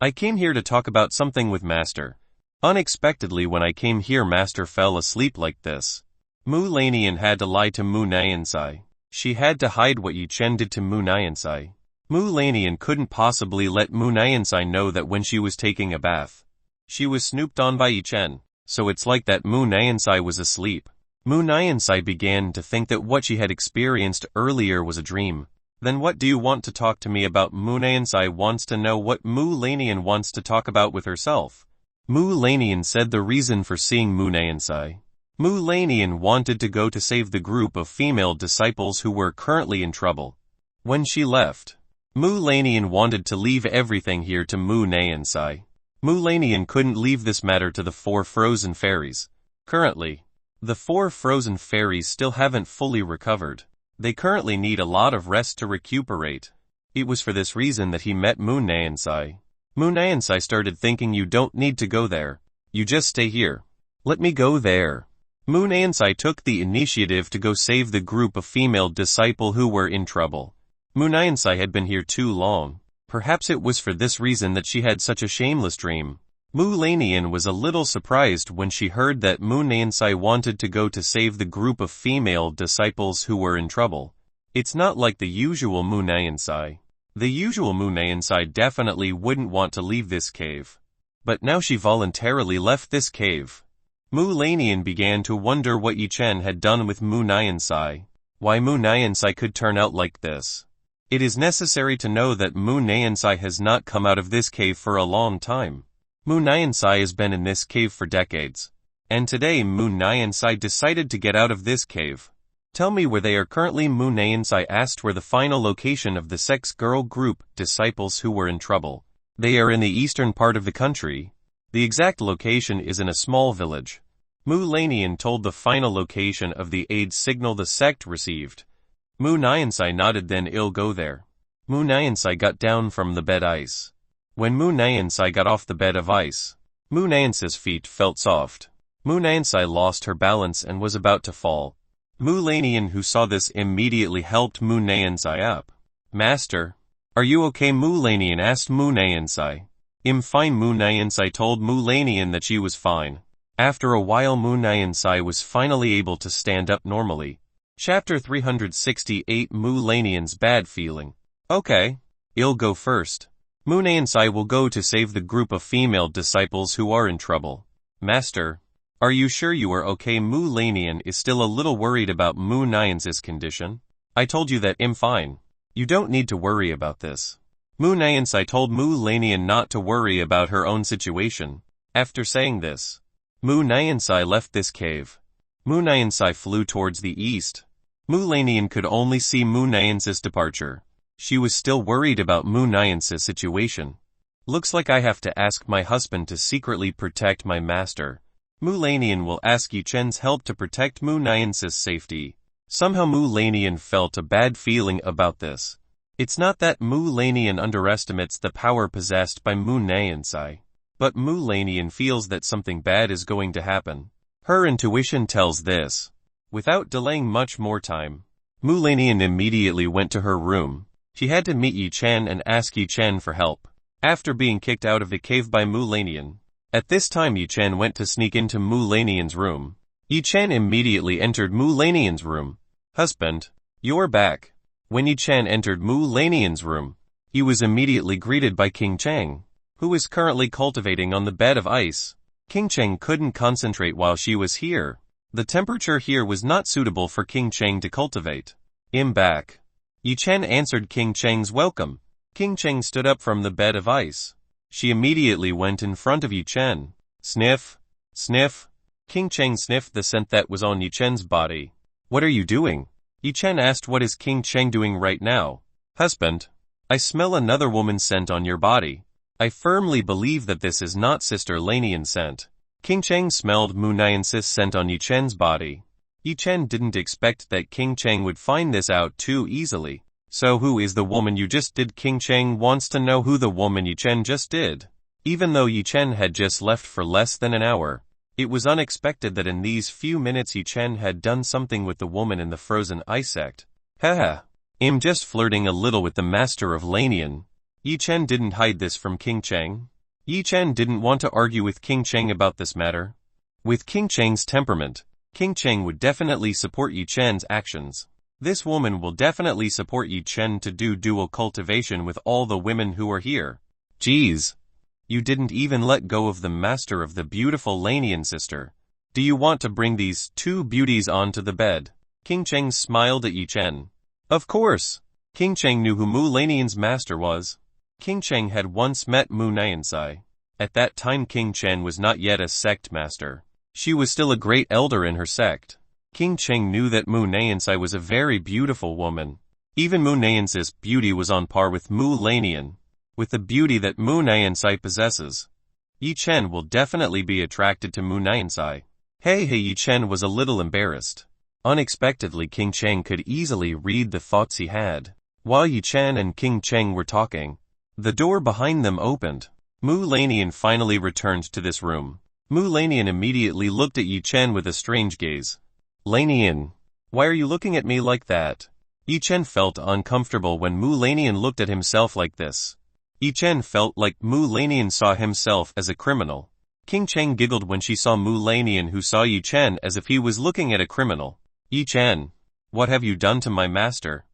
I came here to talk about something with Master. Unexpectedly, when I came here, Master fell asleep like this. Mu Lanian had to lie to Mu Nansai. She had to hide what Yi Chen did to Mu Nansai. Mu Lanian couldn't possibly let Mu Nansai know that when she was taking a bath, she was snooped on by Yi Chen, so it's like that Mu Nansai was asleep. Mu Nansai began to think that what she had experienced earlier was a dream. Then what do you want to talk to me about? Mu Nansai wants to know what Mu Lanian wants to talk about with herself. Mu Lanian said the reason for seeing Mu Nansai. Mu Lanian wanted to go to save the group of female disciples who were currently in trouble. When she left, Mu Lanian wanted to leave everything here to Mu Nansai. Mu Lanian couldn't leave this matter to the 4 frozen fairies. Currently, the 4 frozen fairies still haven't fully recovered. They currently need a lot of rest to recuperate. It was for this reason that he met Mu Nansai. Mu Nansai started thinking, you don't need to go there. You just stay here. Let me go there. Mu Nansai took the initiative to go save the group of female disciples who were in trouble. Mu Niansai had been here too long. Perhaps it was for this reason that she had such a shameless dream. Mu Lanian was a little surprised when she heard that Mu Niansai wanted to go to save the group of female disciples who were in trouble. It's not like the usual Mu Niansai. The usual Mu Niansai definitely wouldn't want to leave this cave. But now she voluntarily left this cave. Mu Lanian began to wonder what Yi Chen had done with Mu Niansai. Why Mu Niansai could turn out like this. It is necessary to know that Mu Niansai has not come out of this cave for a long time. Mu Niansai has been in this cave for decades. And today Mu Niansai decided to get out of this cave. Tell me where they are currently. Mu Niansai asked where the final location of the sex girl group disciples who were in trouble. They are in the eastern part of the country. The exact location is in a small village. Mu Lanian told the final location of the aid signal the sect received. Mu Niansai nodded. Then I'll go there. Mu Niansai got down from the bed ice. When Mu Niansai got off the bed of ice, Mu Niansai's feet felt soft. Mu Niansai lost her balance and was about to fall. Mu Lanian, who saw this, immediately helped Mu Niansai up. Master, are you okay? Mu Lanian asked Mu Niansai. I'm fine. Mu Niansai told Mu Lanian that she was fine. After a while Mu Niansai was finally able to stand up normally. Chapter 368 Mu Lanian's bad feeling. Okay, I'll go first. Mu Niansai will go to save the group of female disciples who are in trouble. Master, are you sure you are okay? Mu Lanian is still a little worried about Mu Niansai's condition. I told you that I'm fine. You don't need to worry about this. Mu Niansai told Mu Lanian not to worry about her own situation. After saying this, Mu Niansai left this cave. Mu Niansai flew towards the east. Mu Lanian could only see Mu Niansai's departure. She was still worried about Mu Niansai's situation. Looks like I have to ask my husband to secretly protect my master. Mu Lanian will ask Yi Chen's help to protect Mu Niansai's safety. Somehow Mu Lanian felt a bad feeling about this. It's not that Mu Lanian underestimates the power possessed by Mu Niansai, but Mu Lanian feels that something bad is going to happen. Her intuition tells this. Without delaying much more time, Mu Lanian immediately went to her room. She had to meet Yi Chen and ask Yi Chen for help. After being kicked out of the cave by Mu Lanian, at this time Yi Chen went to sneak into Mu Lanian's room. Yi Chen immediately entered Mu Lanian's room. Husband, you're back. When Yi Chen entered Mu Lanian's room, he was immediately greeted by King Cheng, who is currently cultivating on the bed of ice. King Cheng couldn't concentrate while she was here. The temperature here was not suitable for King Cheng to cultivate. I'm back. Yi Chen answered King Cheng's welcome. King Cheng stood up from the bed of ice. She immediately went in front of Yi Chen. Sniff, sniff. King Cheng sniffed the scent that was on Yi Chen's body. What are you doing? Yi Chen asked. What is King Cheng doing right now? Husband, I smell another woman's scent on your body. I firmly believe that this is not Sister Lanian's scent. King Cheng smelled Mu Niansai's scent on Yi Chen's body. Yi Chen didn't expect that King Cheng would find this out too easily. So who is the woman you just did? King Cheng wants to know who the woman Yi Chen just did. Even though Yi Chen had just left for less than an hour, it was unexpected that in these few minutes Yi Chen had done something with the woman in the frozen ice sect. Haha. I'm just flirting a little with the master of Lanian. Yi Chen didn't hide this from King Cheng. Yi Chen didn't want to argue with King Cheng about this matter. With King Cheng's temperament, King Cheng would definitely support Yi Chen's actions. This woman will definitely support Yi Chen to do dual cultivation with all the women who are here. Geez. You didn't even let go of the master of the beautiful Lanian sister. Do you want to bring these two beauties onto the bed? King Cheng smiled at Yi Chen. Of course. King Cheng knew who Mu Lanian's master was. King Cheng had once met Mu Niansai. At that time King Cheng was not yet a sect master. She was still a great elder in her sect. King Cheng knew that Mu Niansai was a very beautiful woman. Even Mu Niansai's beauty was on par with Mu Lanian. With the beauty that Mu Niansai possesses, Yi Chen will definitely be attracted to Mu Niansai. Hey, Yi Chen was a little embarrassed. Unexpectedly King Cheng could easily read the thoughts he had. While Yi Chen and King Cheng were talking, the door behind them opened. Mu Lanian finally returned to this room. Mu Lanian immediately looked at Yi Chen with a strange gaze. Lanian, why are you looking at me like that? Yi Chen felt uncomfortable when Mu Lanian looked at himself like this. Yi Chen felt like Mu Lanian saw himself as a criminal. King Cheng giggled when she saw Mu Lanian, who saw Yi Chen as if he was looking at a criminal. Yi Chen, what have you done to my master?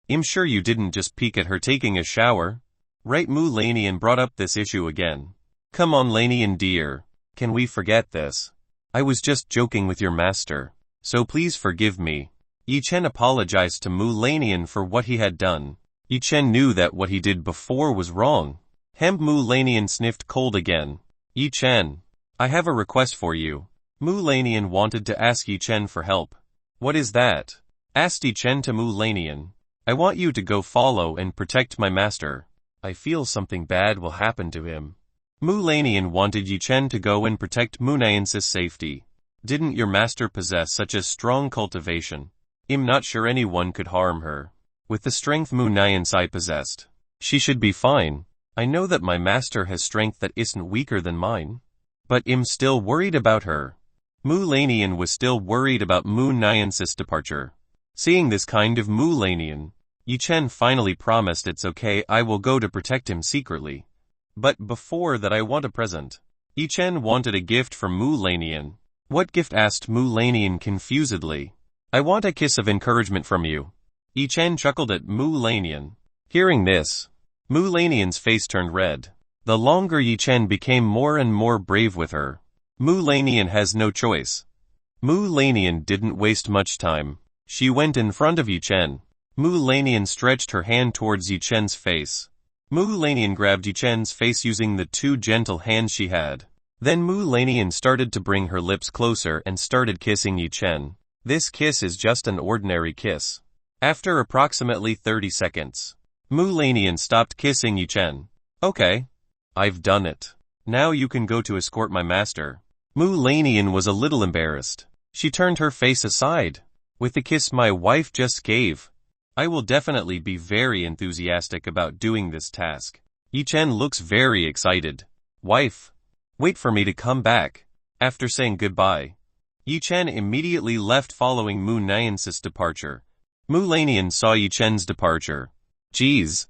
I'm sure you didn't just peek at her taking a shower. Right? Mu Lanian brought up this issue again. Come on Lanian dear, can we forget this? I was just joking with your master, so please forgive me. Yi Chen apologized to Mu Lanian for what he had done. Yi Chen knew that what he did before was wrong. Mu Lanian sniffed cold again. Yi Chen, I have a request for you. Mu Lanian wanted to ask Yi Chen for help. What is that? Asked Yi Chen to Mu Lanian. I want you to go follow and protect my master. I feel something bad will happen to him. Mu Lanian wanted Yi Chen to go and protect Mu Nian's safety. Didn't your master possess such a strong cultivation? I'm not sure anyone could harm her. With the strength Mu Nian possessed, she should be fine. I know that my master has strength that isn't weaker than mine. But I'm still worried about her. Mu Lanian was still worried about Mu Nian's departure. Seeing this kind of Mu Lanian, Yi Chen finally promised, it's okay, I will go to protect him secretly. But before that I want a present. Yi Chen wanted a gift from Mu Lanian. What gift? Asked Mu Lanian confusedly. I want a kiss of encouragement from you. Yi Chen chuckled at Mu Lanian. Hearing this, Mu Lanian's face turned red. The longer Yi Chen became more and more brave with her. Mu Lanian has no choice. Mu Lanian didn't waste much time. She went in front of Yi Chen. Mu Lanian stretched her hand towards Yi Chen's face. Mu Lanian grabbed Yi Chen's face using the two gentle hands she had. Then Mu Lanian started to bring her lips closer and started kissing Yi Chen. This kiss is just an ordinary kiss. After approximately 30 seconds, Mu Lanian stopped kissing Yi Chen. Okay. I've done it. Now you can go to escort my master. Mu Lanian was a little embarrassed. She turned her face aside. With the kiss my wife just gave, I will definitely be very enthusiastic about doing this task. Yi Chen looks very excited. Wife, wait for me to come back. After saying goodbye, Yi Chen immediately left following Mu Nian's departure. Mu Lanian saw Yi Chen's departure. Geez,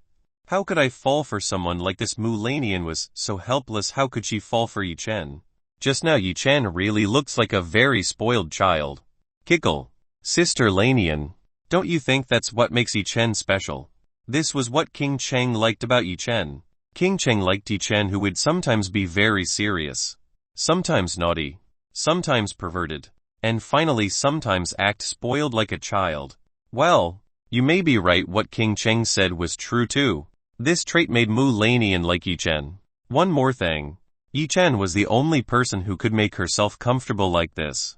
how could I fall for someone like this? Mu Lanian was so helpless. How could she fall for Yi Chen? Just now Yi Chen really looks like a very spoiled child. Kickle. Sister Lanian, don't you think that's what makes Yi Chen special? This was what King Cheng liked about Yi Chen. King Cheng liked Yi Chen, who would sometimes be very serious, sometimes naughty, sometimes perverted, and finally sometimes act spoiled like a child. Well, you may be right, what King Cheng said was true too. This trait made Mu Lanian like Yi Chen. One more thing. Yi Chen was the only person who could make herself comfortable like this.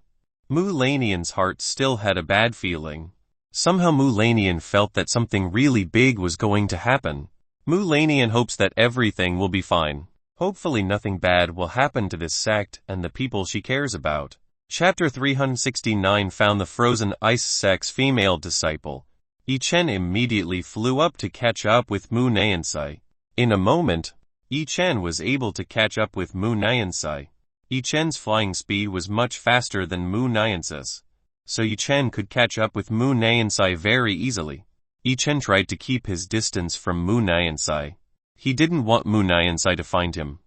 Mu Lanian's heart still had a bad feeling. Somehow Mu Lanian felt that something really big was going to happen. Mu Lanian hopes that everything will be fine. Hopefully nothing bad will happen to this sect and the people she cares about. Chapter 369 found the frozen ice sect's female disciple. Yi Chen immediately flew up to catch up with Mu Niansai. In a moment, Yi Chen was able to catch up with Mu Niansai. Yi Chen's flying speed was much faster than Mu Nian's, so Yi Chen could catch up with Mu Niansai very easily. Yi Chen tried to keep his distance from Mu Niansai. He didn't want Mu Niansai to find him.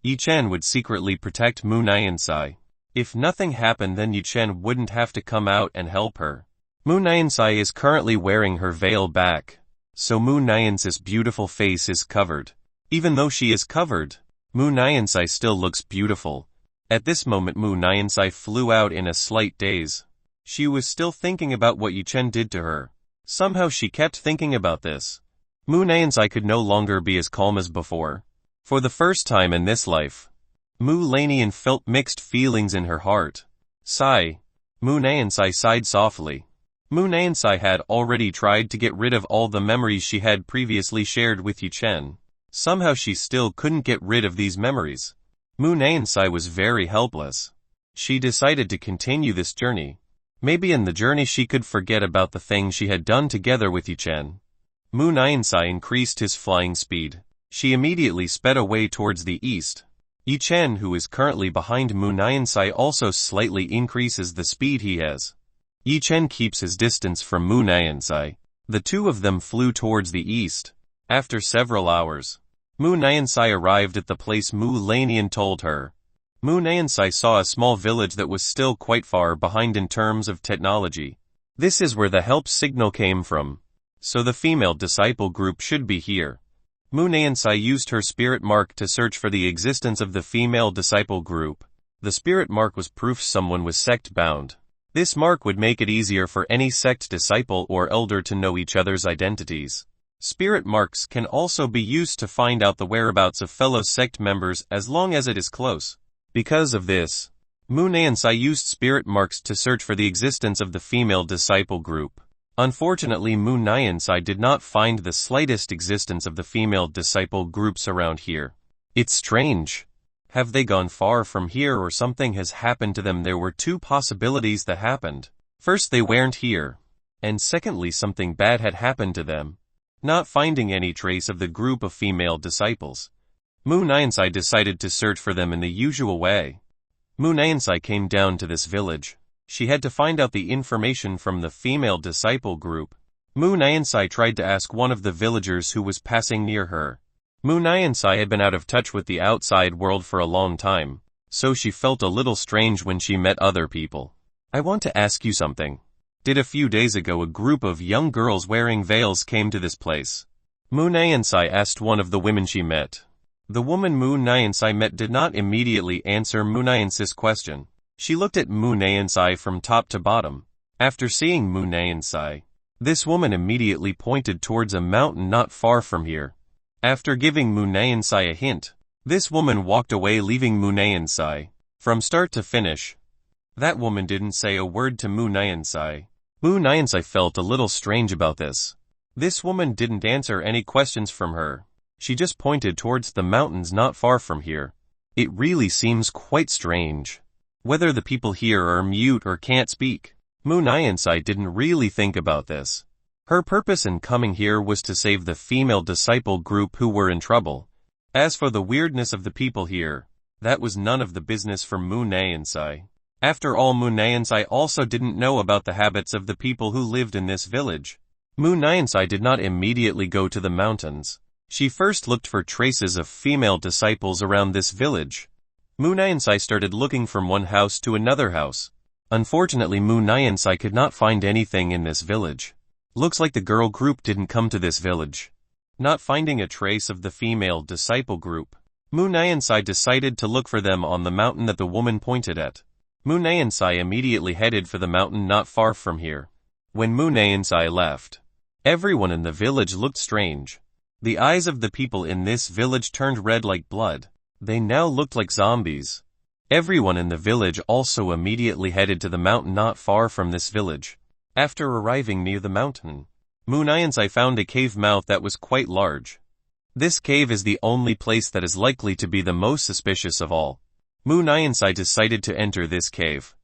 Yi Chen would secretly protect Mu Niansai. If nothing happened, then Yi Chen wouldn't have to come out and help her. Mu Niansai is currently wearing her veil back, so Mu Nian's beautiful face is covered. Even though she is covered, Mu Niansai still looks beautiful. At this moment Mu Niansai flew out in a slight daze. She was still thinking about what Yi Chen did to her. Somehow she kept thinking about this. Mu Niansai could no longer be as calm as before. For the first time in this life, Mu Lanian felt mixed feelings in her heart. Sigh. Mu Niansai sighed softly. Mu Niansai had already tried to get rid of all the memories she had previously shared with Yi Chen. Somehow she still couldn't get rid of these memories. Mu Niansai was very helpless. She decided to continue this journey. Maybe in the journey she could forget about the things she had done together with Yi Chen. Mu Niansai increased his flying speed. She immediately sped away towards the east. Yi Chen, who is currently behind Mu Niansai, also slightly increases the speed he has. Yi Chen keeps his distance from Mu Niansai. The two of them flew towards the east. After several hours, Mu Nayansai arrived at the place Mu Lanian told her. Mu Nayansai saw a small village that was still quite far behind in terms of technology. This is where the help signal came from. So the female disciple group should be here. Mu Nayansai used her spirit mark to search for the existence of the female disciple group. The spirit mark was proof someone was sect-bound. This mark would make it easier for any sect disciple or elder to know each other's identities. Spirit marks can also be used to find out the whereabouts of fellow sect members as long as it is close. Because of this, Mu Nayansai used spirit marks to search for the existence of the female disciple group. Unfortunately, Mu Nayansai did not find the slightest existence of the female disciple groups around here. It's strange. Have they gone far from here or something has happened to them? There were two possibilities that happened. First, they weren't here. And secondly, something bad had happened to them. Not finding any trace of the group of female disciples, Mu Nayansai decided to search for them in the usual way. Mu Nayansai came down to this village. She had to find out the information from the female disciple group. Mu Nayansai tried to ask one of the villagers who was passing near her. Mu Nayansai had been out of touch with the outside world for a long time, so she felt a little strange when she met other people. I want to ask you something. Did a few days ago a group of young girls wearing veils came to this place? Mu Nayansai asked one of the women she met. The woman Mu Nayansai met did not immediately answer Mu Nayansai's question. She looked at Mu Nayansai from top to bottom. After seeing Mu Nayansai, this woman immediately pointed towards a mountain not far from here. After giving Mu Nayansai a hint, this woman walked away, leaving Mu Nayansai. From start to finish, that woman didn't say a word to Mu Nayansai. Mu Nayansai felt a little strange about this. This woman didn't answer any questions from her. She just pointed towards the mountains not far from here. It really seems quite strange. Whether the people here are mute or can't speak, Mu Nayansai didn't really think about this. Her purpose in coming here was to save the female disciple group who were in trouble. As for the weirdness of the people here, that was none of the business for Mu Nayansai. After all, Mu Nayansai also didn't know about the habits of the people who lived in this village. Mu Nayansai did not immediately go to the mountains. She first looked for traces of female disciples around this village. Mu Nayansai started looking from one house to another house. Unfortunately, Mu Nayansai could not find anything in this village. Looks like the girl group didn't come to this village. Not finding a trace of the female disciple group, Mu Nayansai decided to look for them on the mountain that the woman pointed at. Mu Nayansai immediately headed for the mountain not far from here. When Mu Nayansai left, everyone in the village looked strange. The eyes of the people in this village turned red like blood. They now looked like zombies. Everyone in the village also immediately headed to the mountain not far from this village. After arriving near the mountain, Mu Nayansai found a cave mouth that was quite large. This cave is the only place that is likely to be the most suspicious of all. Mu Nayansai decided to enter this cave.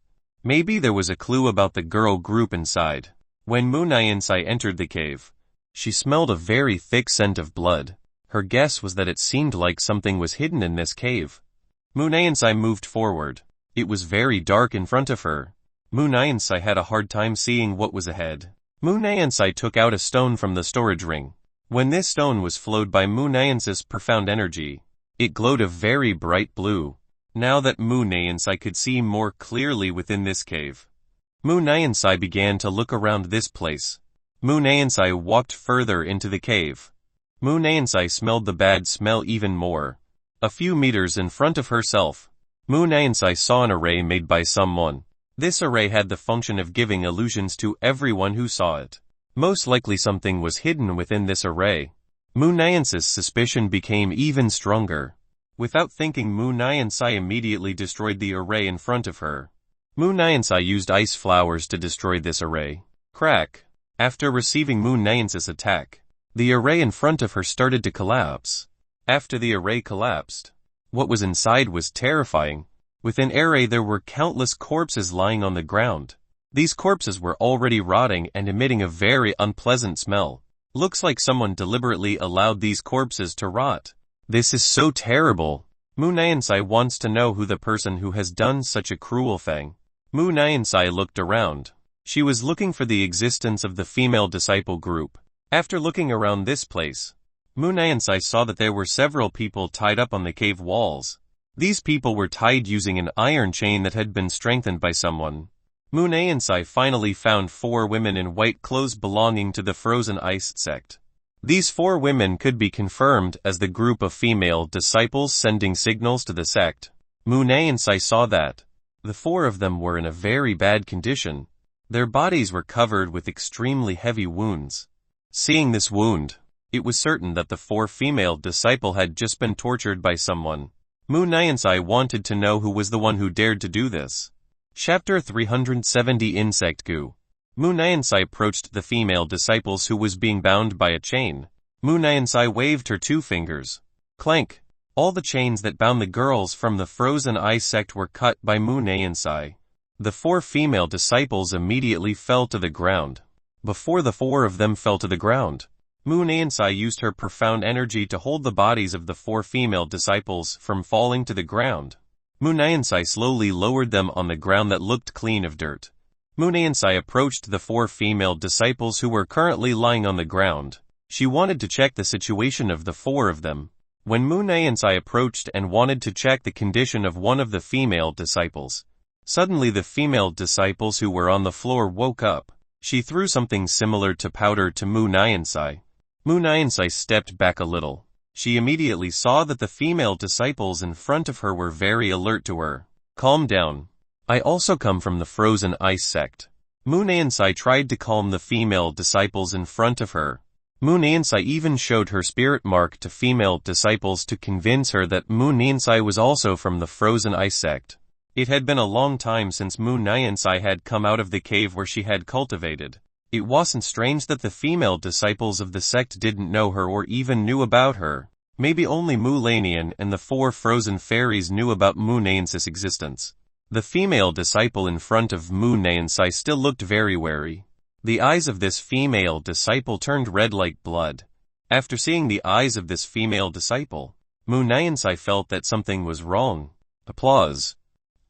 Maybe there was a clue about the girl group inside. When Mu Nayansai entered the cave, she smelled a very thick scent of blood. Her guess was that it seemed like something was hidden in this cave. Mu Nayansai moved forward. It was very dark in front of her. Mu Nayansai had a hard time seeing what was ahead. Mu Nayansai took out a stone from the storage ring. When this stone was flowed by Mu Nayansai's profound energy, it glowed a very bright blue. Now that Mu Nayansai could see more clearly within this cave, Mu Nayansai began to look around this place. Mu Nayansai walked further into the cave. Mu Nayansai smelled the bad smell even more. A few meters in front of herself, Mu Nayansai saw an array made by someone. This array had the function of giving illusions to everyone who saw it. Most likely something was hidden within this array. Mu Nayansai's suspicion became even stronger. Without thinking, Mu Nayansai immediately destroyed the array in front of her. Mu Nayansai used ice flowers to destroy this array. Crack! After receiving Mu Nayansai's attack, the array in front of her started to collapse. After the array collapsed, what was inside was terrifying. Within array there were countless corpses lying on the ground. These corpses were already rotting and emitting a very unpleasant smell. Looks like someone deliberately allowed these corpses to rot. This is so terrible. Mu Nayansai wants to know who the person who has done such a cruel thing. Mu Nayansai looked around. She was looking for the existence of the female disciple group. After looking around this place, Mu Nansai saw that there were several people tied up on the cave walls. These people were tied using an iron chain that had been strengthened by someone. Mu Nansai finally found 4 women in white clothes belonging to the Frozen Ice sect. These 4 women could be confirmed as the group of female disciples sending signals to the sect. Mu Nansai saw that the 4 of them were in a very bad condition. Their bodies were covered with extremely heavy wounds. Seeing this wound, it was certain that the 4 female disciple had just been tortured by someone. Mu Nansai wanted to know who was the one who dared to do this. Chapter 370 Insect Goo. Mu Nansai approached the female disciples who was being bound by a chain. Mu Nansai waved her 2 fingers. Clank! All the chains that bound the girls from the Frozen Ice sect were cut by Mu Nansai. The 4 female disciples immediately fell to the ground. Before the 4 of them fell to the ground, Mu Nansai used her profound energy to hold the bodies of the 4 female disciples from falling to the ground. Mu Nansai slowly lowered them on the ground that looked clean of dirt. Mu Nansai approached the 4 female disciples who were currently lying on the ground. She wanted to check the situation of the 4 of them. When Mu Nansai approached and wanted to check the condition of one of the female disciples, suddenly the female disciples who were on the floor woke up. She threw something similar to powder to Mu Nansai. Mu Nansai stepped back a little. She immediately saw that the female disciples in front of her were very alert to her. Calm down. I also come from the Frozen Ice sect. Mu Nansai tried to calm the female disciples in front of her. Mu Nansai even showed her spirit mark to female disciples to convince her that Mu Nansai was also from the Frozen Ice sect. It had been a long time since Mu Nansai had come out of the cave where she had cultivated. It wasn't strange that the female disciples of the sect didn't know her or even knew about her. Maybe only Mu Lanian and the 4 frozen fairies knew about Mu Nansai's existence. The female disciple in front of Mu Nansai still looked very wary. The eyes of this female disciple turned red like blood. After seeing the eyes of this female disciple, Mu Nansai felt that something was wrong. Applause.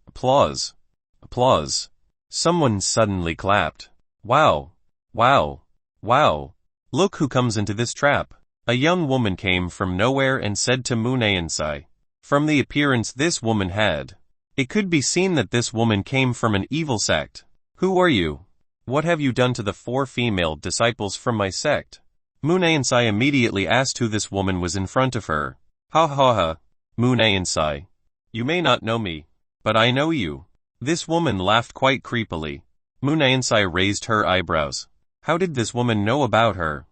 Applause. Applause. Someone suddenly clapped. Wow. Wow. Wow. Look who comes into this trap. A young woman came from nowhere and said to Mu Nansai. From the appearance this woman had, it could be seen that this woman came from an evil sect. Who are you? What have you done to the 4 female disciples from my sect? Mu Nansai immediately asked who this woman was in front of her. Ha ha ha. Mu Nansai. You may not know me, but I know you. This woman laughed quite creepily. Mu Nansai raised her eyebrows. How did this woman know about her?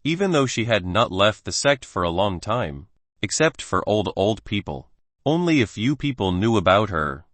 Even though she had not left the sect for a long time, except for old people, only a few people knew about her.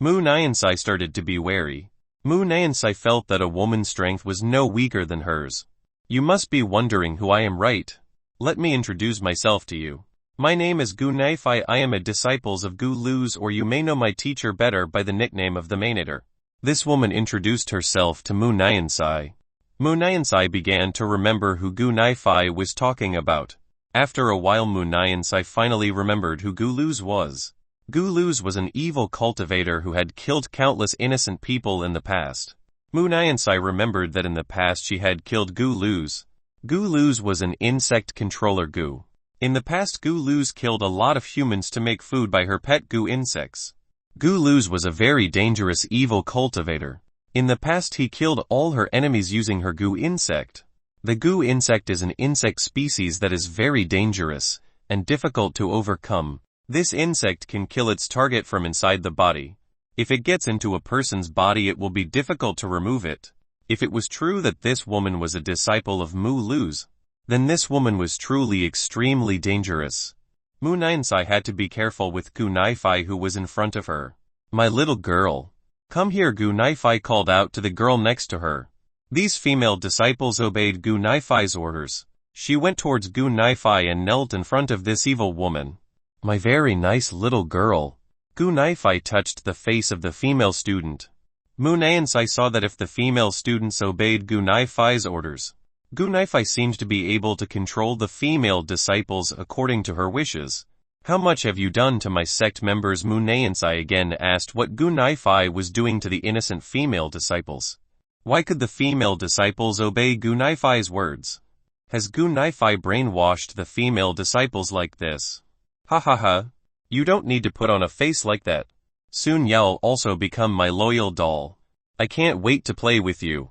Mu Nansai started to be wary. Mu Nansai felt that a woman's strength was no weaker than hers. You must be wondering who I am, right? Let me introduce myself to you. My name is Gu Naifai. I am a disciple of Gu Luz, or you may know my teacher better by the nickname of the Mainator. This woman introduced herself to Mu Nansai. Mu Nansai began to remember who Gu Naifai was talking about. After a while Mu Nansai finally remembered who Gu Luz was. Gu Luz was an evil cultivator who had killed countless innocent people in the past. Mu Nansai remembered that in the past she had killed Gu Luz. Gu Luz was an insect controller Gu. In the past Gu Luz killed a lot of humans to make food by her pet Gu insects. Gu Luz was a very dangerous evil cultivator. In the past he killed all her enemies using her Gu insect. The Gu insect is an insect species that is very dangerous and difficult to overcome. This insect can kill its target from inside the body. If it gets into a person's body it will be difficult to remove it. If it was true that this woman was a disciple of Mu Luz, then this woman was truly extremely dangerous. Mu Nansai had to be careful with Gu Naifai who was in front of her. My little girl. Come here, Gu Naifai called out to the girl next to her. These female disciples obeyed Gu Naifai's orders. She went towards Gu Naifai and knelt in front of this evil woman. My very nice little girl. Gu Naifai touched the face of the female student. Mu Nansai saw that if the female students obeyed Gu Naifai's orders, Gu Naifai seemed to be able to control the female disciples according to her wishes. How much have you done to my sect members? Mu Nansai again asked what Gu Naifai was doing to the innocent female disciples. Why could the female disciples obey Gu Naifai's words? Has Gu Naifai brainwashed the female disciples like this? Ha ha ha. You don't need to put on a face like that. Soon you'll also become my loyal doll. I can't wait to play with you.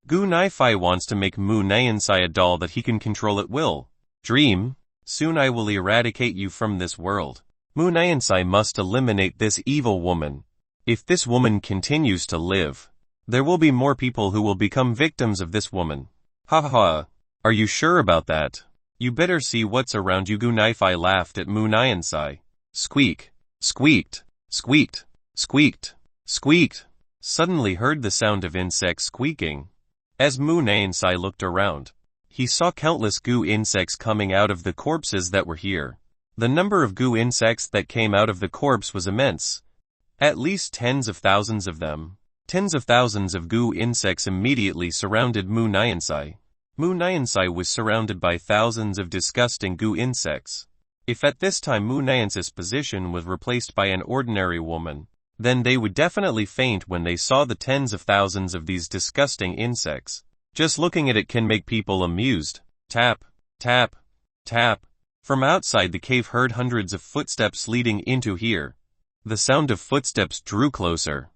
Gu Naifai wants to make Mu Nansai a doll that he can control at will. Dream. Soon I will eradicate you from this world. Mu Nansai must eliminate this evil woman. If this woman continues to live, there will be more people who will become victims of this woman. Ha ha ha. Are you sure about that? You better see what's around you. Gu Naifai laughed at Mu Nansai. Squeak. Squeaked. Squeaked. Squeaked. Squeaked. Suddenly heard the sound of insects squeaking. As Mu Nansai looked around, he saw countless goo insects coming out of the corpses that were here. The number of goo insects that came out of the corpse was immense. At least tens of thousands of them. Tens of thousands of goo insects immediately surrounded Mu Nansai. Mu Nansai was surrounded by thousands of disgusting goo insects. If at this time Mu Nansai's position was replaced by an ordinary woman, then they would definitely faint when they saw the tens of thousands of these disgusting insects. Just looking at it can make people amused. Tap, tap, tap. From outside the cave heard hundreds of footsteps leading into here. The sound of footsteps drew closer.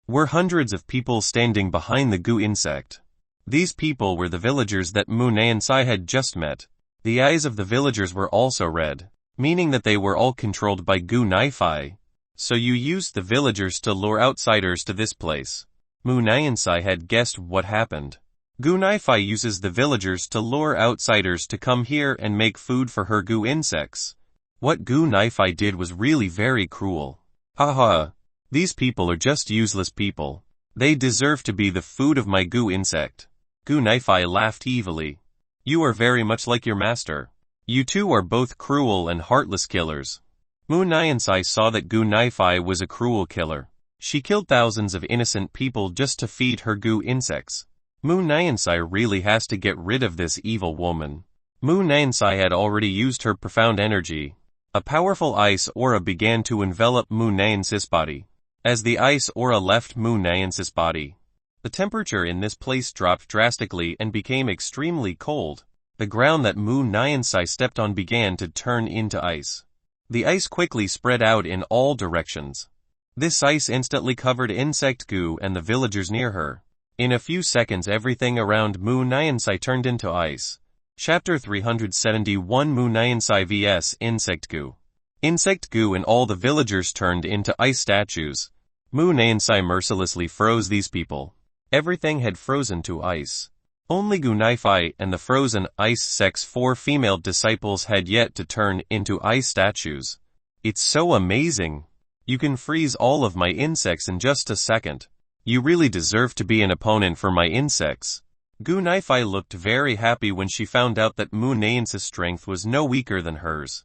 Were hundreds of people standing behind the goo insect. These people were the villagers that Mu Nansai had just met. The eyes of the villagers were also red, meaning that they were all controlled by Gu Naifai. So you used the villagers to lure outsiders to this place. Mu Nansai had guessed what happened. Gu Naifai uses the villagers to lure outsiders to come here and make food for her goo insects. What Gu Naifai did was really very cruel. Haha. These people are just useless people. They deserve to be the food of my goo insect. Gu Naifai laughed evilly. You are very much like your master. You two are both cruel and heartless killers. Mu Nansai saw that Gu Naifai was a cruel killer. She killed thousands of innocent people just to feed her goo insects. Mu Nansai really has to get rid of this evil woman. Mu Nansai had already used her profound energy. A powerful ice aura began to envelop Mu Nansai's body. As the ice aura left Mu Nansai's body, the temperature in this place dropped drastically and became extremely cold. The ground that Mu Nansai stepped on began to turn into ice. The ice quickly spread out in all directions. This ice instantly covered insect goo and the villagers near her. In a few seconds everything around Mu Nansai turned into ice. Chapter 371 Mu Nansai vs Insect Goo. Insect goo and all the villagers turned into ice statues. Mu Nansai mercilessly froze these people. Everything had frozen to ice. Only Gu Naifai and the frozen ice sex 4 female disciples had yet to turn into ice statues. It's so amazing. You can freeze all of my insects in just a second. You really deserve to be an opponent for my insects. Gu Naifai looked very happy when she found out that Mu Nansai's strength was no weaker than hers.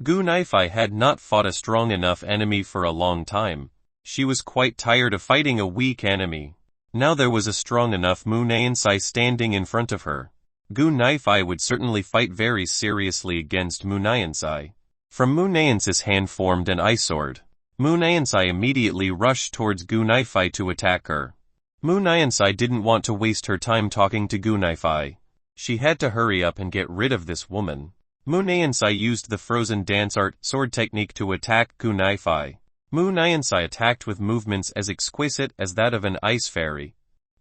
Gu Naifai had not fought a strong enough enemy for a long time. She was quite tired of fighting a weak enemy. Now there was a strong enough Mu Nansai standing in front of her. Gu Naifai would certainly fight very seriously against Mu Nansai. From Mu Nansai's hand formed an ice sword. Mu Nansai immediately rushed towards Gu Naifai to attack her. Mu Nansai didn't want to waste her time talking to Gu Naifai. She had to hurry up and get rid of this woman. Mu Nansai used the frozen dance art sword technique to attack Gu Naifai. Mu Nansai attacked with movements as exquisite as that of an ice fairy.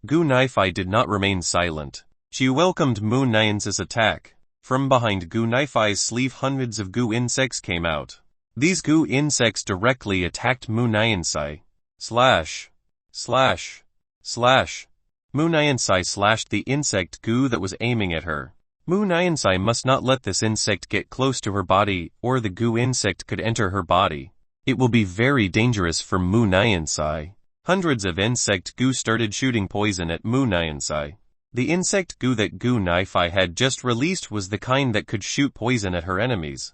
Gu Naifai did not remain silent. She welcomed Mu Nansai's attack. From behind Gu Naifai's sleeve hundreds of goo insects came out. These goo insects directly attacked Mu Nansai. Slash. Slash. Slash. Mu Nansai slashed the insect goo that was aiming at her. Mu Nansai must not let this insect get close to her body, or the goo insect could enter her body. It will be very dangerous for Mu Nansai. Hundreds of insect goo started shooting poison at Mu Nansai. The insect goo that Gu Naifai had just released was the kind that could shoot poison at her enemies.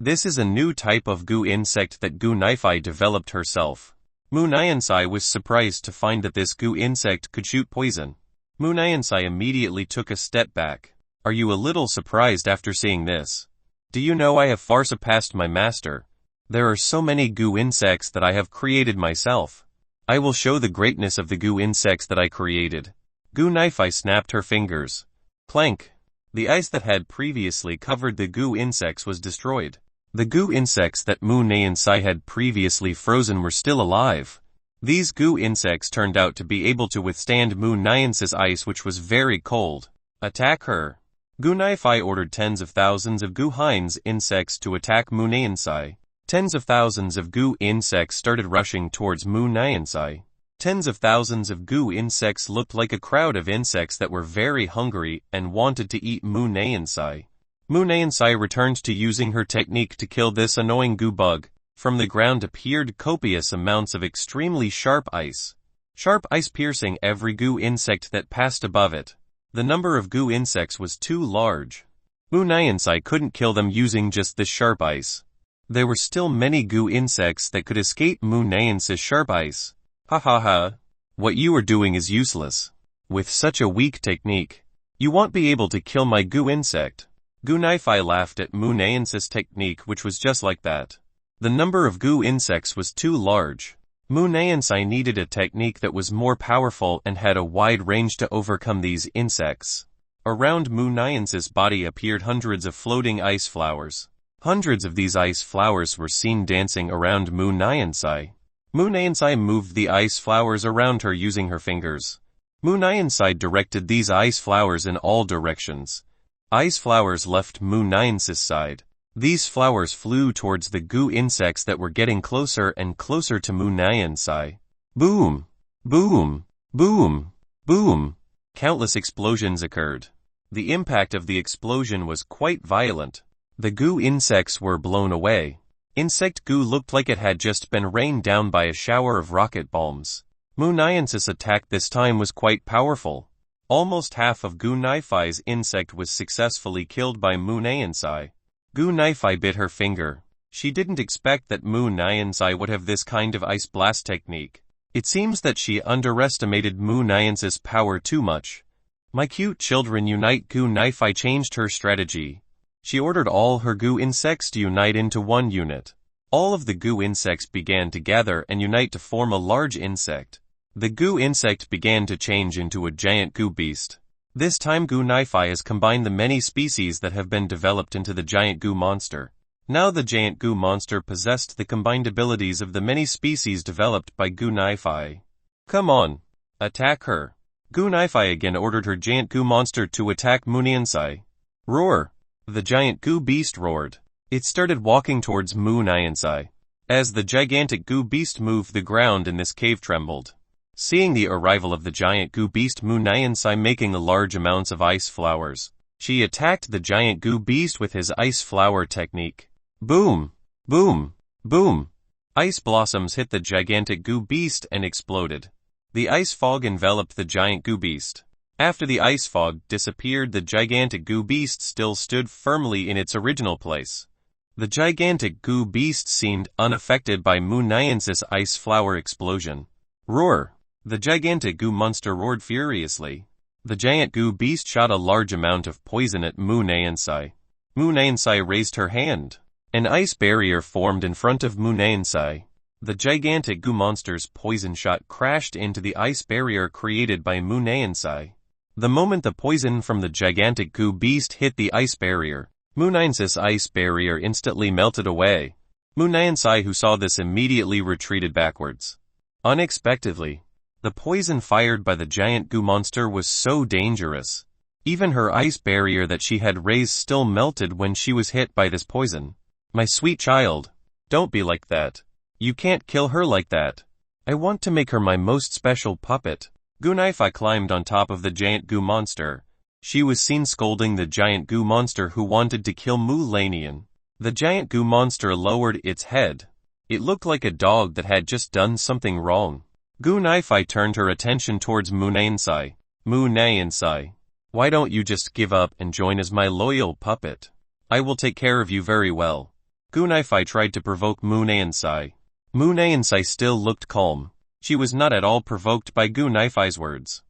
This is a new type of goo insect that Gu Naifai developed herself. Mu Nansai was surprised to find that this goo insect could shoot poison. Mu Nansai immediately took a step back. Are you a little surprised after seeing this? Do you know I have far surpassed my master? There are so many goo insects that I have created myself. I will show the greatness of the goo insects that I created. Gu Naifai snapped her fingers. Clank. The ice that had previously covered the goo insects was destroyed. The goo insects that Mu Nansai had previously frozen were still alive. These goo insects turned out to be able to withstand Mu Nansai's ice, which was very cold. Attack her. Gu Naifai ordered tens of thousands of goo hinds insects to attack Mu Nansai. Tens of thousands of goo insects started rushing towards Mu Nansai. Tens of thousands of goo insects looked like a crowd of insects that were very hungry and wanted to eat Mu Nansai. Mu Nansai returned to using her technique to kill this annoying goo bug. From the ground appeared copious amounts of extremely sharp ice. Sharp ice piercing every goo insect that passed above it. The number of goo insects was too large. Mu Nansai couldn't kill them using just this sharp ice. There were still many goo insects that could escape Mu Nansai's sharp ice. Ha ha ha. What you are doing is useless. With such a weak technique, you won't be able to kill my goo insect. Gu Naifai laughed at Mu Nansai's technique, which was just like that. The number of goo insects was too large. Mu Nansai needed a technique that was more powerful and had a wide range to overcome these insects. Around Mu Nansai's body appeared hundreds of floating ice flowers. Hundreds of these ice flowers were seen dancing around Mu Nansai. Mu Nansai moved the ice flowers around her using her fingers. Mu Nansai directed these ice flowers in all directions. Ice flowers left Mu Nansai's side. These flowers flew towards the goo insects that were getting closer and closer to Mu Nansai. Boom! Boom! Boom! Boom! Countless explosions occurred. The impact of the explosion was quite violent. The goo insects were blown away. Insect goo looked like it had just been rained down by a shower of rocket bombs. Mu Nansai's attack this time was quite powerful. Almost half of Gu Naifai's insect was successfully killed by Mu Nansai. Gu Naifai bit her finger. She didn't expect that Mu Nansai would have this kind of ice blast technique. It seems that she underestimated Mu Nansai's power too much. My cute children unite. Gu Naifai changed her strategy. She ordered all her goo insects to unite into one unit. All of the goo insects began to gather and unite to form a large insect. The goo insect began to change into a giant goo beast. This time Gu Naifai has combined the many species that have been developed into the giant goo monster. Now the giant goo monster possessed the combined abilities of the many species developed by Gu Naifai. Come on. Attack her. Gu Naifai again ordered her giant goo monster to attack Mu Nansai. Roar. The giant goo beast roared. It started walking towards Mu Nansai. As the gigantic goo beast moved, the ground in this cave trembled. Seeing the arrival of the giant goo beast, Mu Nansai making large amounts of ice flowers, she attacked the giant goo beast with his ice flower technique. Boom! Boom! Boom! Ice blossoms hit the gigantic goo beast and exploded. The ice fog enveloped the giant goo beast. After the ice fog disappeared, the gigantic goo beast still stood firmly in its original place. The gigantic goo beast seemed unaffected by Mu Nansai's ice flower explosion. Roar! The gigantic goo monster roared furiously. The giant goo beast shot a large amount of poison at Mu Nansai. Mu Nansai raised her hand. An ice barrier formed in front of Mu Nansai. The gigantic goo monster's poison shot crashed into the ice barrier created by Mu Nansai. The moment the poison from the gigantic goo beast hit the ice barrier, Mu Nansai's ice barrier instantly melted away. Mu Nansai, who saw this, immediately retreated backwards. Unexpectedly, the poison fired by the giant goo monster was so dangerous. Even her ice barrier that she had raised still melted when she was hit by this poison. My sweet child, don't be like that. You can't kill her like that. I want to make her my most special puppet. Gu Naifai climbed on top of the giant goo monster. She was seen scolding the giant goo monster who wanted to kill Mu Lanian. The giant goo monster lowered its head. It looked like a dog that had just done something wrong. Gu Naifai turned her attention towards Mu Nansai. Mu Nansai, why don't you just give up and join as my loyal puppet? I will take care of you very well. Gu Naifai tried to provoke Mu Nansai. Mu Nansai still looked calm. She was not at all provoked by Gu Naifai's words.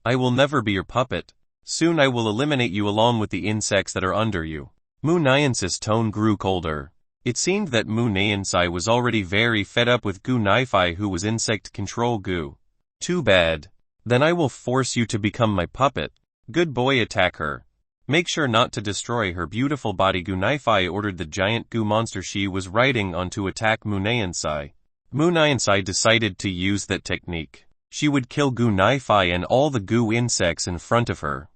I will never be your puppet. Soon I will eliminate you along with the insects that are under you. Mu Nansai's tone grew colder. It seemed that Mu Nansai was already very fed up with Gu Naifai, who was insect control goo. Too bad. Then I will force you to become my puppet. Good boy, attack her. Make sure not to destroy her beautiful body. Gunai ordered the giant goo monster she was riding on to attack Munayansai. Munayansai decided to use that technique. She would kill Gunai and all the goo insects in front of her.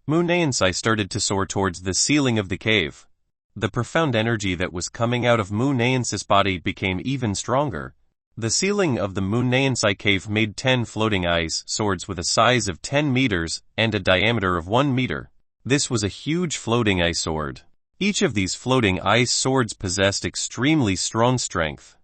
Munayansai started to soar towards the ceiling of the cave. The profound energy that was coming out of Munayansai's body became even stronger. The ceiling of the Munayansai cave made 10 floating ice swords with a size of 10 meters and a diameter of 1 meter. This was a huge floating ice sword. Each of these floating ice swords possessed extremely strong strength.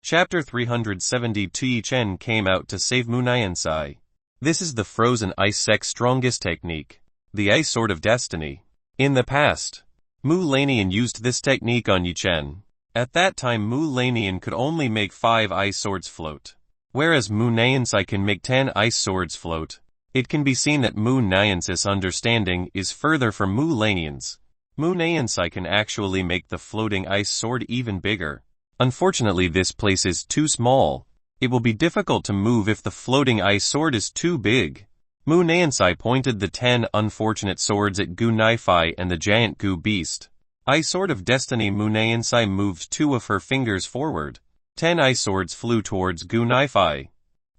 Chapter 372. Chen came out to save Munayansai. This is the frozen ice sect's strongest technique, the Ice Sword of Destiny. In the past, Mu Lanian used this technique on Yichen. At that time Mu Lanian could only make 5 ice swords float, whereas Munayansai can make 10 ice swords float. It can be seen that Munayansai's understanding is further from Mu Lanian's. Munayansai can actually make the floating ice sword even bigger. Unfortunately, this place is too small. It will be difficult to move if the floating ice sword is too big. Munayansai pointed the 10 unfortunate swords at Gunai and the giant goo beast. Ice Sword of Destiny. Munayansai moved 2 of her fingers forward. 10 ice swords flew towards Gunai.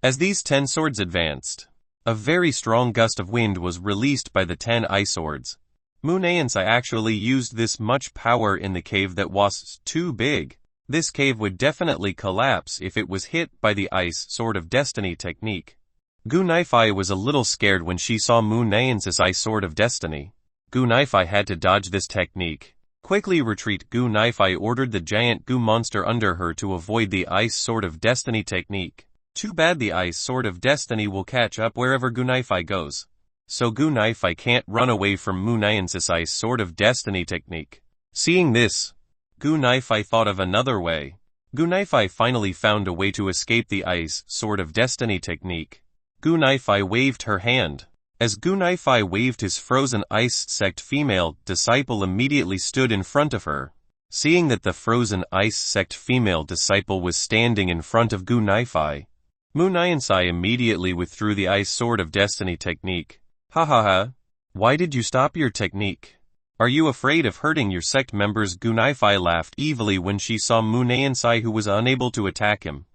As these 10 swords advanced, a very strong gust of wind was released by the 10 ice swords. Munayansai actually used this much power in the cave that was too big. This cave would definitely collapse if it was hit by the Ice Sword of Destiny technique. Gunai was a little scared when she saw Munayansai's Ice Sword of Destiny. Gunai had to dodge this technique. Quickly retreat. Gunai ordered the giant goo monster under her to avoid the Ice Sword of Destiny technique. Too bad the Ice Sword of Destiny will catch up wherever Gunai goes. So Gunai can't run away from Munayansai's Ice Sword of Destiny technique. Seeing this, Gunai thought of another way. Gunai finally found a way to escape the Ice Sword of Destiny technique. Gunai waved her hand. As Gunai waved, his frozen ice sect female disciple immediately stood in front of her. Seeing that the frozen ice sect female disciple was standing in front of Gunai, Munayansai immediately withdrew the Ice Sword of Destiny technique. Ha ha ha. Why did you stop your technique? Are you afraid of hurting your sect members? Gunai laughed evilly when she saw Munayansai, who was unable to attack him.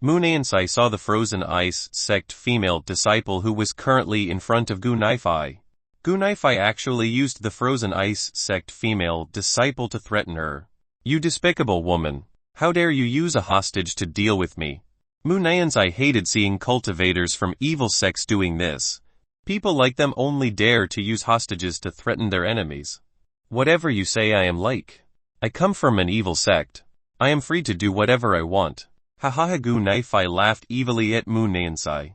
Munayansai saw the frozen ice sect female disciple who was currently in front of Gunai. Gunai actually used the frozen ice sect female disciple to threaten her. You despicable woman. How dare you use a hostage to deal with me? Munayansai hated seeing cultivators from evil sects doing this. People like them only dare to use hostages to threaten their enemies. Whatever you say, I am like. I come from an evil sect. I am free to do whatever I want. Hahaha. Gunai laughed evilly at Munayansai.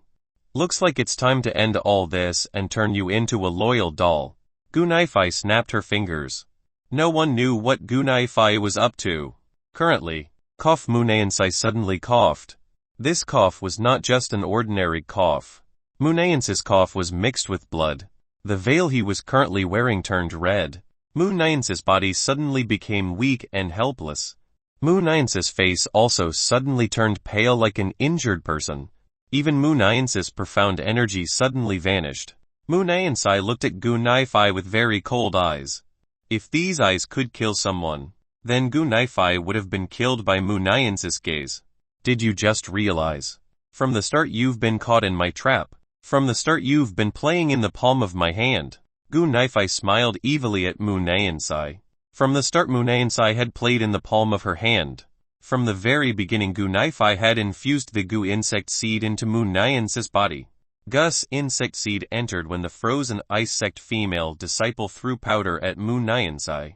Looks like it's time to end all this and turn you into a loyal doll. Gunai snapped her fingers. No one knew what Gunai was up to. Currently, cough. Munayansai suddenly coughed. This cough was not just an ordinary cough. Munayansai's cough was mixed with blood. The veil he was currently wearing turned red. Munayansai's body suddenly became weak and helpless. Munayansai's face also suddenly turned pale like an injured person. Even Munayansai's profound energy suddenly vanished. Munayansai looked at Gunai with very cold eyes. If these eyes could kill someone, then Gunai would have been killed by Munayansai's gaze. Did you just realize? From the start you've been caught in my trap. From the start you've been playing in the palm of my hand. Gunai smiled evilly at Munayansai. From the start Munayansai had played in the palm of her hand. From the very beginning Gunai had infused the goo insect seed into Munayansai's body. Gus insect seed entered when the frozen ice sect female disciple threw powder at Munayansai.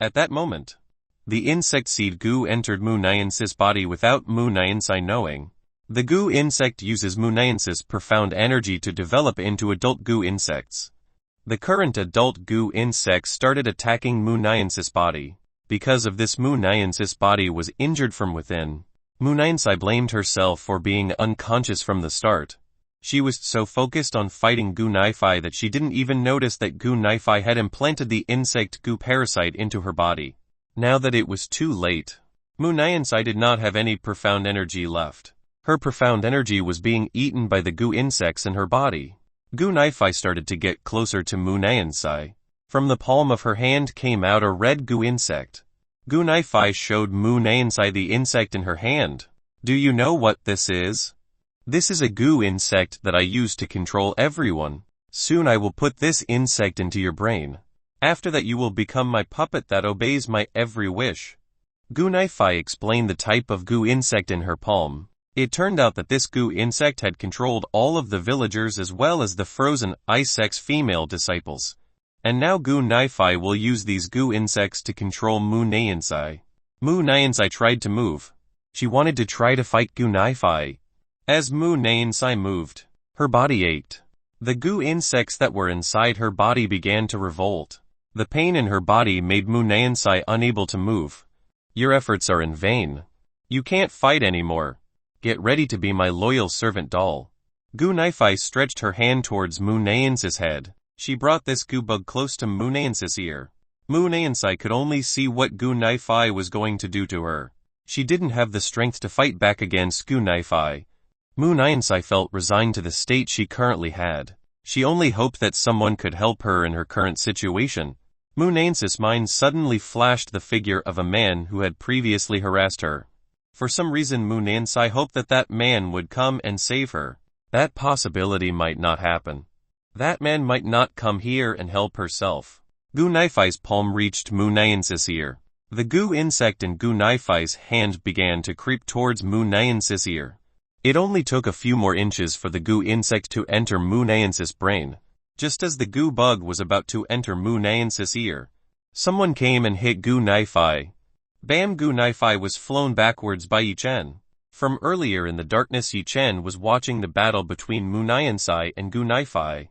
At that moment, the insect seed goo entered Munayansai's body without Munayansai knowing. The goo insect uses Munayansai's profound energy to develop into adult goo insects. The current adult goo insects started attacking Munayansai's body. Because of this Munayansai's body was injured from within. Munayansai blamed herself for being unconscious from the start. She was so focused on fighting Gunai that she didn't even notice that Gunai had implanted the insect goo parasite into her body. Now that it was too late, Munayansai did not have any profound energy left. Her profound energy was being eaten by the goo insects in her body. Goo Naifai started to get closer to Mu Nansai. From the palm of her hand came out a red goo insect. Goo Naifai showed Mu Nansai the insect in her hand. Do you know what this is? This is a goo insect that I use to control everyone. Soon I will put this insect into your brain. After that you will become my puppet that obeys my every wish. Goo Naifai explained the type of goo insect in her palm. It turned out that this goo insect had controlled all of the villagers as well as the frozen ice-sex female disciples. And now Goo Naifai will use these goo insects to control Mu Nansai. Mu Nansai tried to move. She wanted to try to fight Goo Naifai. As Mu Nansai moved, her body ached. The goo insects that were inside her body began to revolt. The pain in her body made Mu Nansai unable to move. Your efforts are in vain. You can't fight anymore. Get ready to be my loyal servant doll. Goo Naifai stretched her hand towards Mu Nansai's head. She brought this goo bug close to Mu Nansai's ear. Mu Nansai could only see what Goo Naifai was going to do to her. She didn't have the strength to fight back against Goo Naifai. Mu Nansai felt resigned to the state she currently had. She only hoped that someone could help her in her current situation. Mu Nansai's mind suddenly flashed the figure of a man who had previously harassed her. For some reason Mu Nansai hoped that that man would come and save her. That possibility might not happen. That man might not come here and help herself. Goo Naifai's palm reached Mu Nansai's ear. The goo insect in Goo Naifai's hand began to creep towards Mu Nansai's ear. It only took a few more inches for the goo insect to enter Mu Nansai's brain. Just as the goo bug was about to enter Mu Nansai's ear, someone came and hit Goo Naifai. Bam! Goo Naifai was flown backwards by Yi Chen. From earlier in the darkness Yi Chen was watching the battle between Mu Nansai and Goo Naifai.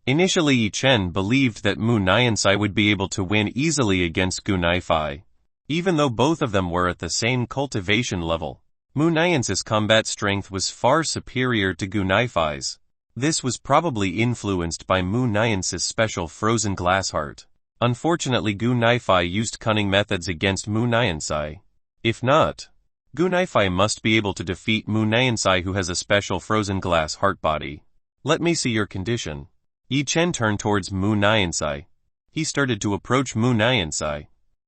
Initially Yi Chen believed that Mu Nansai would be able to win easily against Goo Naifai. Even though both of them were at the same cultivation level, Mu Nansai's combat strength was far superior to Goo Naifai's. This was probably influenced by Mu Nansai's special frozen glass heart. Unfortunately Goo Naifai used cunning methods against Mu Nansai. If not, Goo Naifai must be able to defeat Mu Nansai who has a special frozen glass heart body. Let me see your condition. Yi Chen turned towards Mu Nansai. He started to approach Mu Nansai.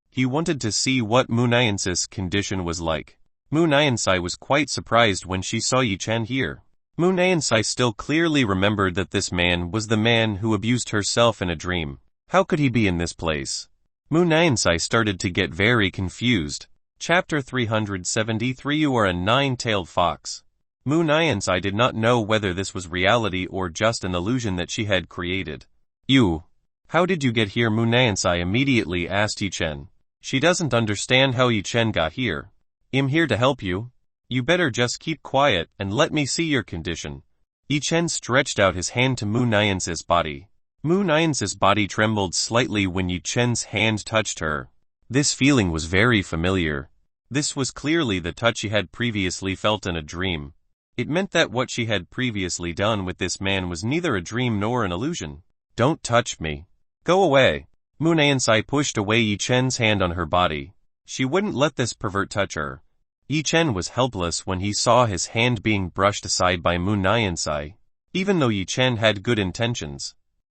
He wanted to see what Mu Nansai's condition was like. Mu Nansai was quite surprised when she saw Yi Chen here. Mu Nansai still clearly remembered that this man was the man who abused herself in a dream. How could he be in this place? Mu Nansai started to get very confused. Chapter 373 You are a nine-tailed fox. Mu Nansai did not know whether this was reality or just an illusion that she had created. You. How did you get here? Mu Nansai immediately asked Yi Chen. She doesn't understand how Yi Chen got here. I'm here to help you. You better just keep quiet and let me see your condition. Yi Chen stretched out his hand to Mu Nansai's body. Mu Nansai's body trembled slightly when Yi Chen's hand touched her. This feeling was very familiar. This was clearly the touch she had previously felt in a dream. It meant that what she had previously done with this man was neither a dream nor an illusion. Don't touch me. Go away. Mu Nansai pushed away Yi Chen's hand on her body. She wouldn't let this pervert touch her. Yi Chen was helpless when he saw his hand being brushed aside by Mu Nansai. Even though Yi Chen had good intentions,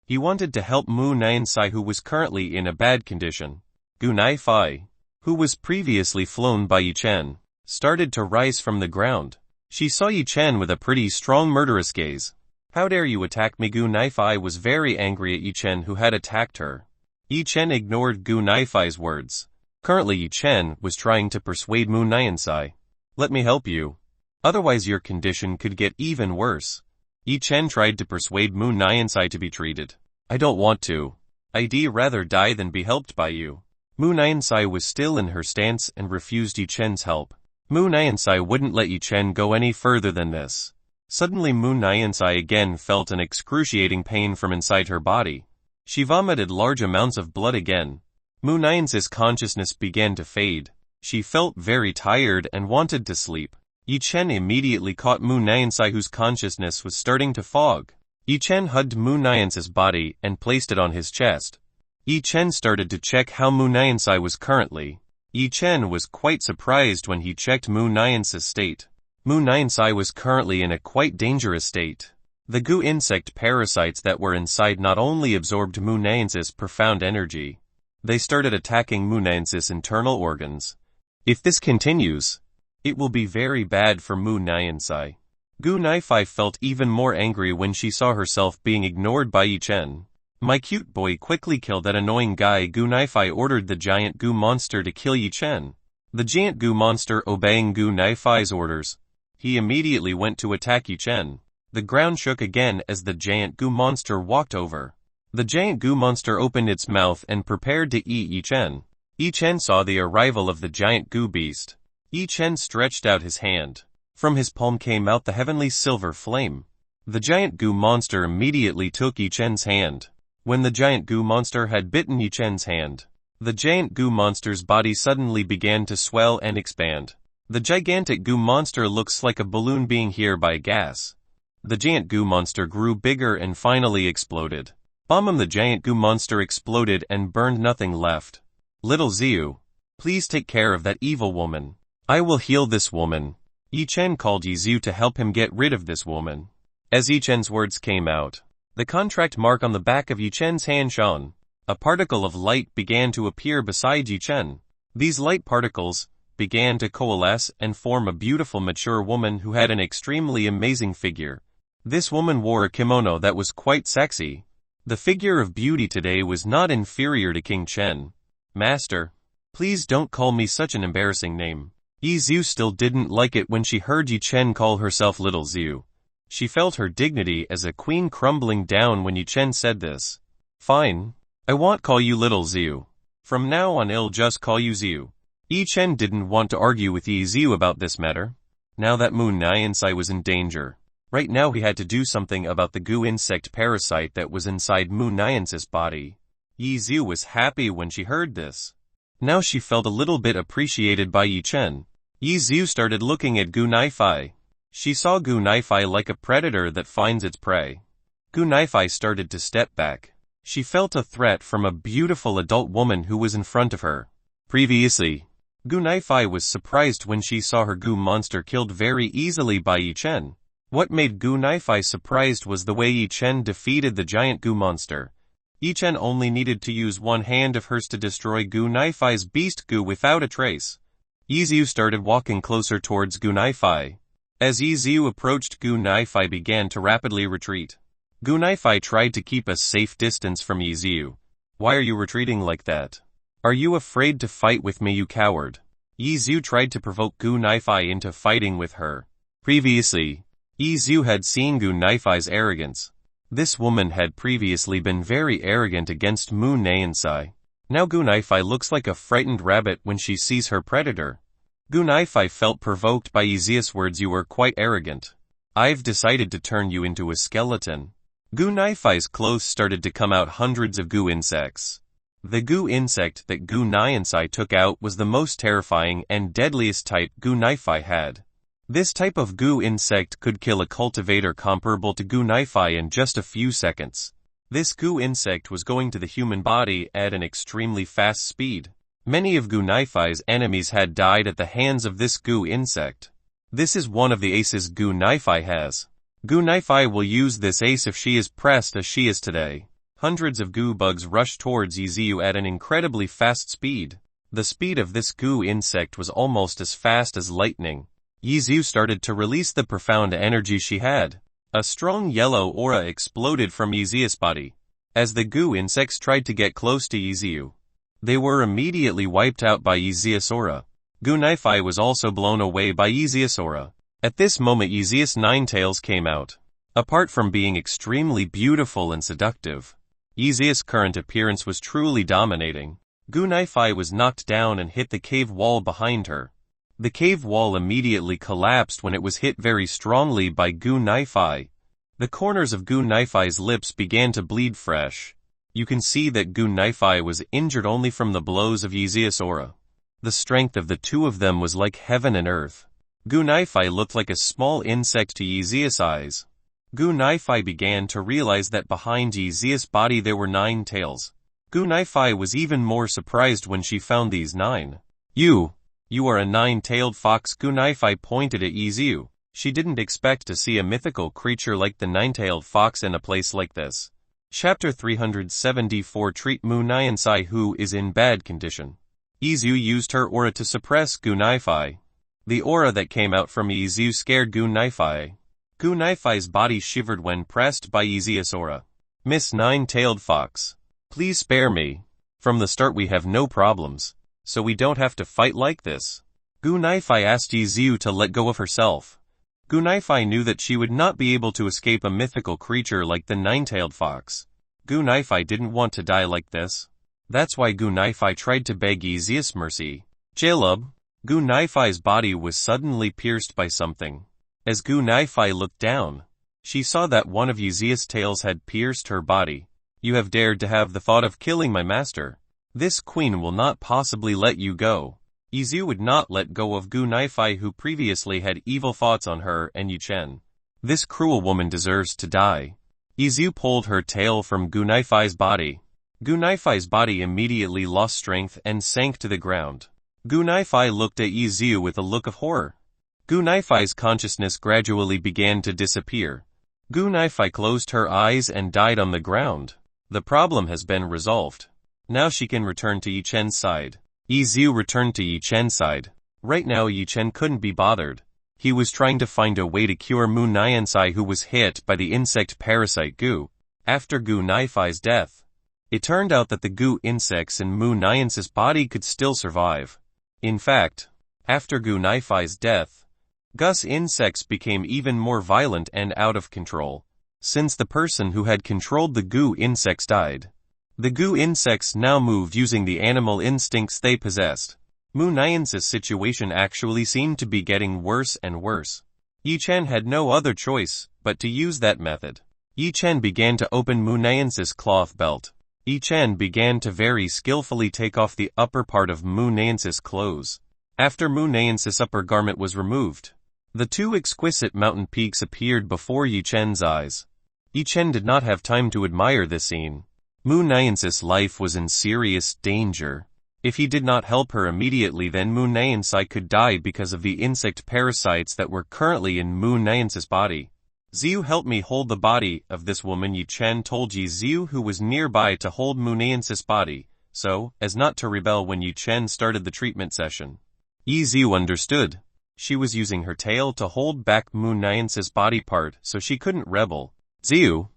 he wanted to help Mu Nansai who was currently in a bad condition. Goo Naifai, who was previously flown by Yi Chen, started to rise from the ground. She saw Yi Chen with a pretty strong murderous gaze. How dare you attack me? Goo Naifai was very angry at Yi Chen who had attacked her. Yi Chen ignored Goo Naifai's words. Currently Yi Chen was trying to persuade Mu Nansai. Let me help you. Otherwise your condition could get even worse. Yi Chen tried to persuade Mu Nansai to be treated. I don't want to. I'd rather die than be helped by you. Mu Nansai was still in her stance and refused Yi Chen's help. Mu Nansai wouldn't let Yi Chen go any further than this. Suddenly Mu Nansai again felt an excruciating pain from inside her body. She vomited large amounts of blood again. Mu Nansai's consciousness began to fade. She felt very tired and wanted to sleep. Yi Chen immediately caught Mu Nansai whose consciousness was starting to fog. Yi Chen hugged Mu Nansai's body and placed it on his chest. Yi Chen started to check how Mu Nansai was currently. Yi Chen was quite surprised when he checked Mu Nansai's state. Mu Niansai was currently in a quite dangerous state. The goo insect parasites that were inside not only absorbed Mu Niansai's profound energy, they started attacking Mu Niansai's internal organs. If this continues, it will be very bad for Mu Niansai. Gu Naifai felt even more angry when she saw herself being ignored by Yi Chen. My cute boy, quickly kill that annoying guy. Gu Naifai ordered the giant goo monster to kill Yi Chen. The giant goo monster, obeying Gu Naifai's orders, he immediately went to attack Yi Chen. The ground shook again as the giant goo monster walked over. The giant goo monster opened its mouth and prepared to eat Yi Chen. Yi Chen saw the arrival of the giant goo beast. Yi Chen stretched out his hand. From his palm came out the heavenly silver flame. The giant goo monster immediately took Yi Chen's hand. When the giant goo monster had bitten Yi Chen's hand, the giant goo monster's body suddenly began to swell and expand. The gigantic goo monster looks like a balloon being hit by gas. The giant goo monster grew bigger and finally exploded. Boom! The giant goo monster exploded and burned nothing left. Little Ziu, please take care of that evil woman. I will heal this woman. Yi Chen called Yi Ziu to help him get rid of this woman. As Yi Chen's words came out, the contract mark on the back of Yi Chen's hand shone. A particle of light began to appear beside Yi Chen. These light particles began to coalesce and form a beautiful mature woman who had an extremely amazing figure. This woman wore a kimono that was quite sexy. The figure of beauty today was not inferior to King Chen. Master, please don't call me such an embarrassing name. Yi Ziu still didn't like it when she heard Yi Chen call herself Little Ziu. She felt her dignity as a queen crumbling down when Yi Chen said this. Fine. I won't call you Little Ziu. From now on I'll just call you Ziu. Yi Chen didn't want to argue with Yi Ziu about this matter. Now that Mu Niansai was in danger, right now he had to do something about the goo insect parasite that was inside Mu Niansai's body. Yi Ziu was happy when she heard this. Now she felt a little bit appreciated by Yi Chen. Yi Ziu started looking at Gu Naifai. She saw Gu Naifai like a predator that finds its prey. Gu Naifai started to step back. She felt a threat from a beautiful adult woman who was in front of her. Previously, Gu Naifai was surprised when she saw her goo monster killed very easily by Yi Chen. What made Gu Naifai surprised was the way Yi Chen defeated the giant goo monster. Yi Chen only needed to use one hand of hers to destroy Gu Naifai's beast goo without a trace. Yi Ziu started walking closer towards Gu Naifai. As Yi Ziu approached, Gu Naifai began to rapidly retreat. Gu Naifai tried to keep a safe distance from Yi Ziu. Why are you retreating like that? Are you afraid to fight with me, you coward? Yi Ziu tried to provoke Gu Naifai into fighting with her. Previously, Yi Ziu had seen Gu Naifai's arrogance. This woman had previously been very arrogant against Mu Niansai. Now Gu Naifai looks like a frightened rabbit when she sees her predator. Gu Naifai felt provoked by Yi Ziu's words. You are quite arrogant. I've decided to turn you into a skeleton. Gu Naifai's clothes started to come out hundreds of goo insects. The goo insect that Gu Niansai took out was the most terrifying and deadliest type Gu Naifai had. This type of goo insect could kill a cultivator comparable to Gu Naifai in just a few seconds. This goo insect was going to the human body at an extremely fast speed. Many of Gu Naifai's enemies had died at the hands of this goo insect. This is one of the aces Gu Naifai has. Gu Naifai will use this ace if she is pressed as she is today. Hundreds of goo bugs rushed towards Yi Ziu at an incredibly fast speed. The speed of this goo insect was almost as fast as lightning. Yi Ziu started to release the profound energy she had. A strong yellow aura exploded from Yi Ziu's body. As the goo insects tried to get close to Yi Ziu, they were immediately wiped out by Yi Ziu's aura. Gu Naifai was also blown away by Yi Ziu's aura. At this moment Yi Ziu's 9 tails came out. Apart from being extremely beautiful and seductive, Yi Ziu's current appearance was truly dominating. Gu Naifai was knocked down and hit the cave wall behind her. The cave wall immediately collapsed when it was hit very strongly by Gu Naifai. The corners of Gu Naifai's lips began to bleed fresh. You can see that Gu Naifai was injured only from the blows of Yi Ziu's aura. The strength of the two of them was like heaven and earth. Gu Naifai looked like a small insect to Yi Ziu's eyes. Gu Naifai began to realize that behind Yi Ziu's body there were 9 tails. Gu Naifai was even more surprised when she found these 9. You are a 9-tailed fox. Gu Naifai pointed at Yi Ziu. She didn't expect to see a mythical creature like the nine-tailed fox in a place like this. Chapter 374. Treat Mu Nyansai, who is in bad condition. Izu used her aura to suppress Gu Naifai. The aura that came out from Izu scared Gu Naifai. Gu Naifai's body shivered when pressed by Izu's aura. Miss Nine-Tailed Fox, please spare me. From the start we have no problems, so we don't have to fight like this. Gu Naifai asked Izu to let go of herself. Gu Naifai knew that she would not be able to escape a mythical creature like the nine-tailed fox. Gu Naifai didn't want to die like this. That's why Gu Naifai tried to beg Izu's mercy. Jalub, Gu Naifai's body was suddenly pierced by something. As Gu Naifai looked down, she saw that one of Izu's tails had pierced her body. You have dared to have the thought of killing my master. This queen will not possibly let you go. Izu would not let go of Gu Naifai, who previously had evil thoughts on her and Yu Chen. This cruel woman deserves to die. Izu pulled her tail from Gu Naifai's body. Gu Naifai's body immediately lost strength and sank to the ground. Gu Naifai looked at Izu with a look of horror. Gu Naifai's consciousness gradually began to disappear. Gu Naifai closed her eyes and died on the ground. The problem has been resolved. Now she can return to Yu Chen's side. Izu returned to Yu Chen's side. Right now Yu Chen couldn't be bothered. He was trying to find a way to cure Mu Nyansai, who was hit by the insect parasite Gu. After Gu Naifai's death, it turned out that the Gu insects in Mu Nyansai's body could still survive. In fact, after Gu Naifai's death, Gus insects became even more violent and out of control. Since the person who had controlled the Gu insects died, the Gu insects now moved using the animal instincts they possessed. Mu Nyansai's situation actually seemed to be getting worse and worse. Yu Chen had no other choice but to use that method. Yu Chen began to open Mu Nyansai's cloth belt. Yu Chen began to very skillfully take off the upper part of Mu Nyansai's clothes. After Mu Nyansai's upper garment was removed, the two exquisite mountain peaks appeared before Yu Chen's eyes. Yu Chen did not have time to admire this scene. Mu Nyansai's life was in serious danger. If he did not help her immediately, then Mu Nyansai could die because of the insect parasites that were currently in Mu Nyansai's body. Ziu, help me hold the body of this woman. Yu Chen told Yi Ziu, who was nearby, to hold Mu Nyansai's body, so as not to rebel when Yu Chen started the treatment session. Yi Ziu understood. She was using her tail to hold back Mu Nyansai's body part so she couldn't rebel. Ziu,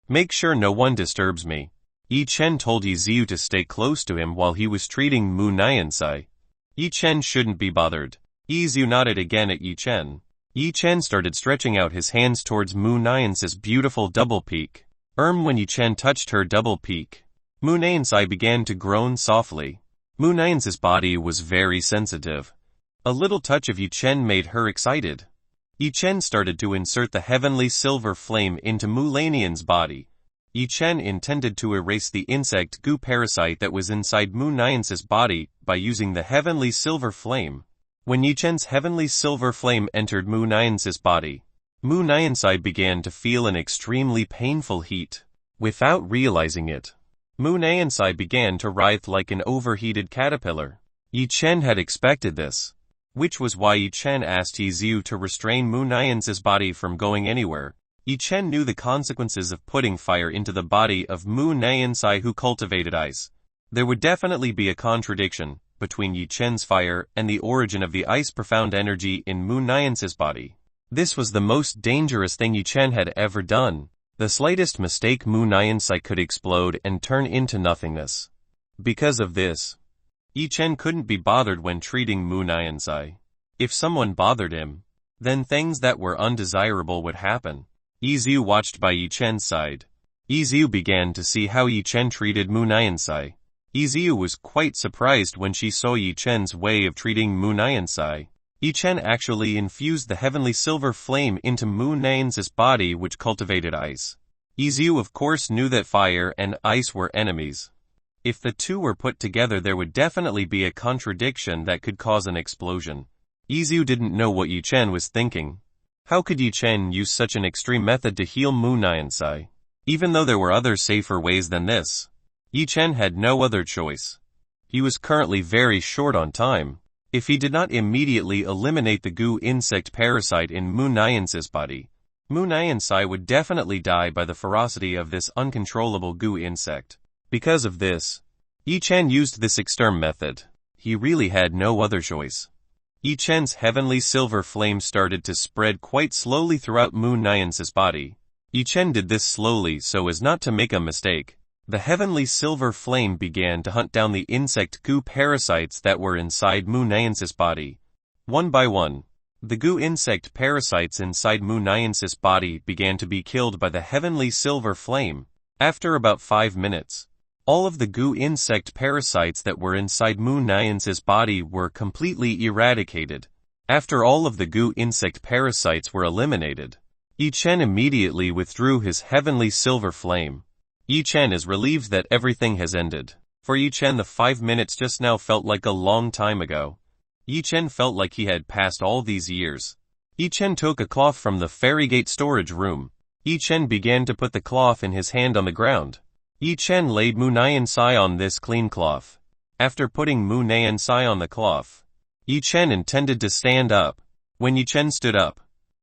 make sure no one disturbs me. Yi Chen told Yi Ziu to stay close to him while he was treating Mu Nyansai. Yi Chen shouldn't be bothered. Yi Ziu nodded again at Yi Chen. Yi Chen started stretching out his hands towards Mu Nyansai's beautiful double peak. When Yi Chen touched her double peak, Mu Nyansai began to groan softly. Mu Nyansai's body was very sensitive. A little touch of Yu Chen made her excited. Yu Chen started to insert the heavenly silver flame into Mu Lanian's body. Yu Chen intended to erase the insect Gu parasite that was inside Mu Nyansai's body by using the heavenly silver flame. When Yu Chen's heavenly silver flame entered Mu Nyansai's body, Mu Nyansai began to feel an extremely painful heat. Without realizing it, Mu Nyansai began to writhe like an overheated caterpillar. Yu Chen had expected this, which was why Yu Chen asked Yi Ziu to restrain Mu Nyansai's body from going anywhere. Yu Chen knew the consequences of putting fire into the body of Mu Nyansai, who cultivated ice. There would definitely be a contradiction between Yu Chen's fire and the origin of the ice profound energy in Mu Nyansai's body. This was the most dangerous thing Yu Chen had ever done. The slightest mistake, Mu Nyansai could explode and turn into nothingness. Because of this, Yu Chen couldn't be bothered when treating Mu Nyansai. If someone bothered him, then things that were undesirable would happen. Yi Ziu watched by Yu Chen's side. Yi Ziu began to see how Yu Chen treated Mu Nyansai. Yi Ziu was quite surprised when she saw Yu Chen's way of treating Mu Nyansai. Yu Chen actually infused the heavenly silver flame into Mu Nyansai's body, which cultivated ice. Yi Ziu of course knew that fire and ice were enemies. If the two were put together, there would definitely be a contradiction that could cause an explosion. Yi Ziu didn't know what Yu Chen was thinking. How could Yu Chen use such an extreme method to heal Mu Nyansai? Even though there were other safer ways than this, Yu Chen had no other choice. He was currently very short on time. If he did not immediately eliminate the goo insect parasite in Mu Nyan's body, Mu Nyan would definitely die by the ferocity of this uncontrollable goo insect. Because of this, Yi Chen used this exterm method. He really had no other choice. Yi Chen's heavenly silver flame started to spread quite slowly throughout Mu Nyan's body. Yi Chen did this slowly so as not to make a mistake. The heavenly silver flame began to hunt down the insect goo parasites that were inside Mu Nyan's body. One by one, the goo insect parasites inside Mu Nyan's body began to be killed by the heavenly silver flame. After about 5 minutes, all of the goo insect parasites that were inside Mu Nyan's body were completely eradicated. After all of the goo insect parasites were eliminated, Yi Chen immediately withdrew his heavenly silver flame. Yi Chen is relieved that everything has ended. For Yi Chen, the 5 minutes just now felt like a long time ago. Yi Chen felt like he had passed all these years. Yi Chen took a cloth from the fairy gate storage room. Yi Chen began to put the cloth in his hand on the ground. Yi Chen laid Mu Nyan on this clean cloth. After putting Mu Nyan on the cloth, Yi Chen intended to stand up. When Yi Chen stood up,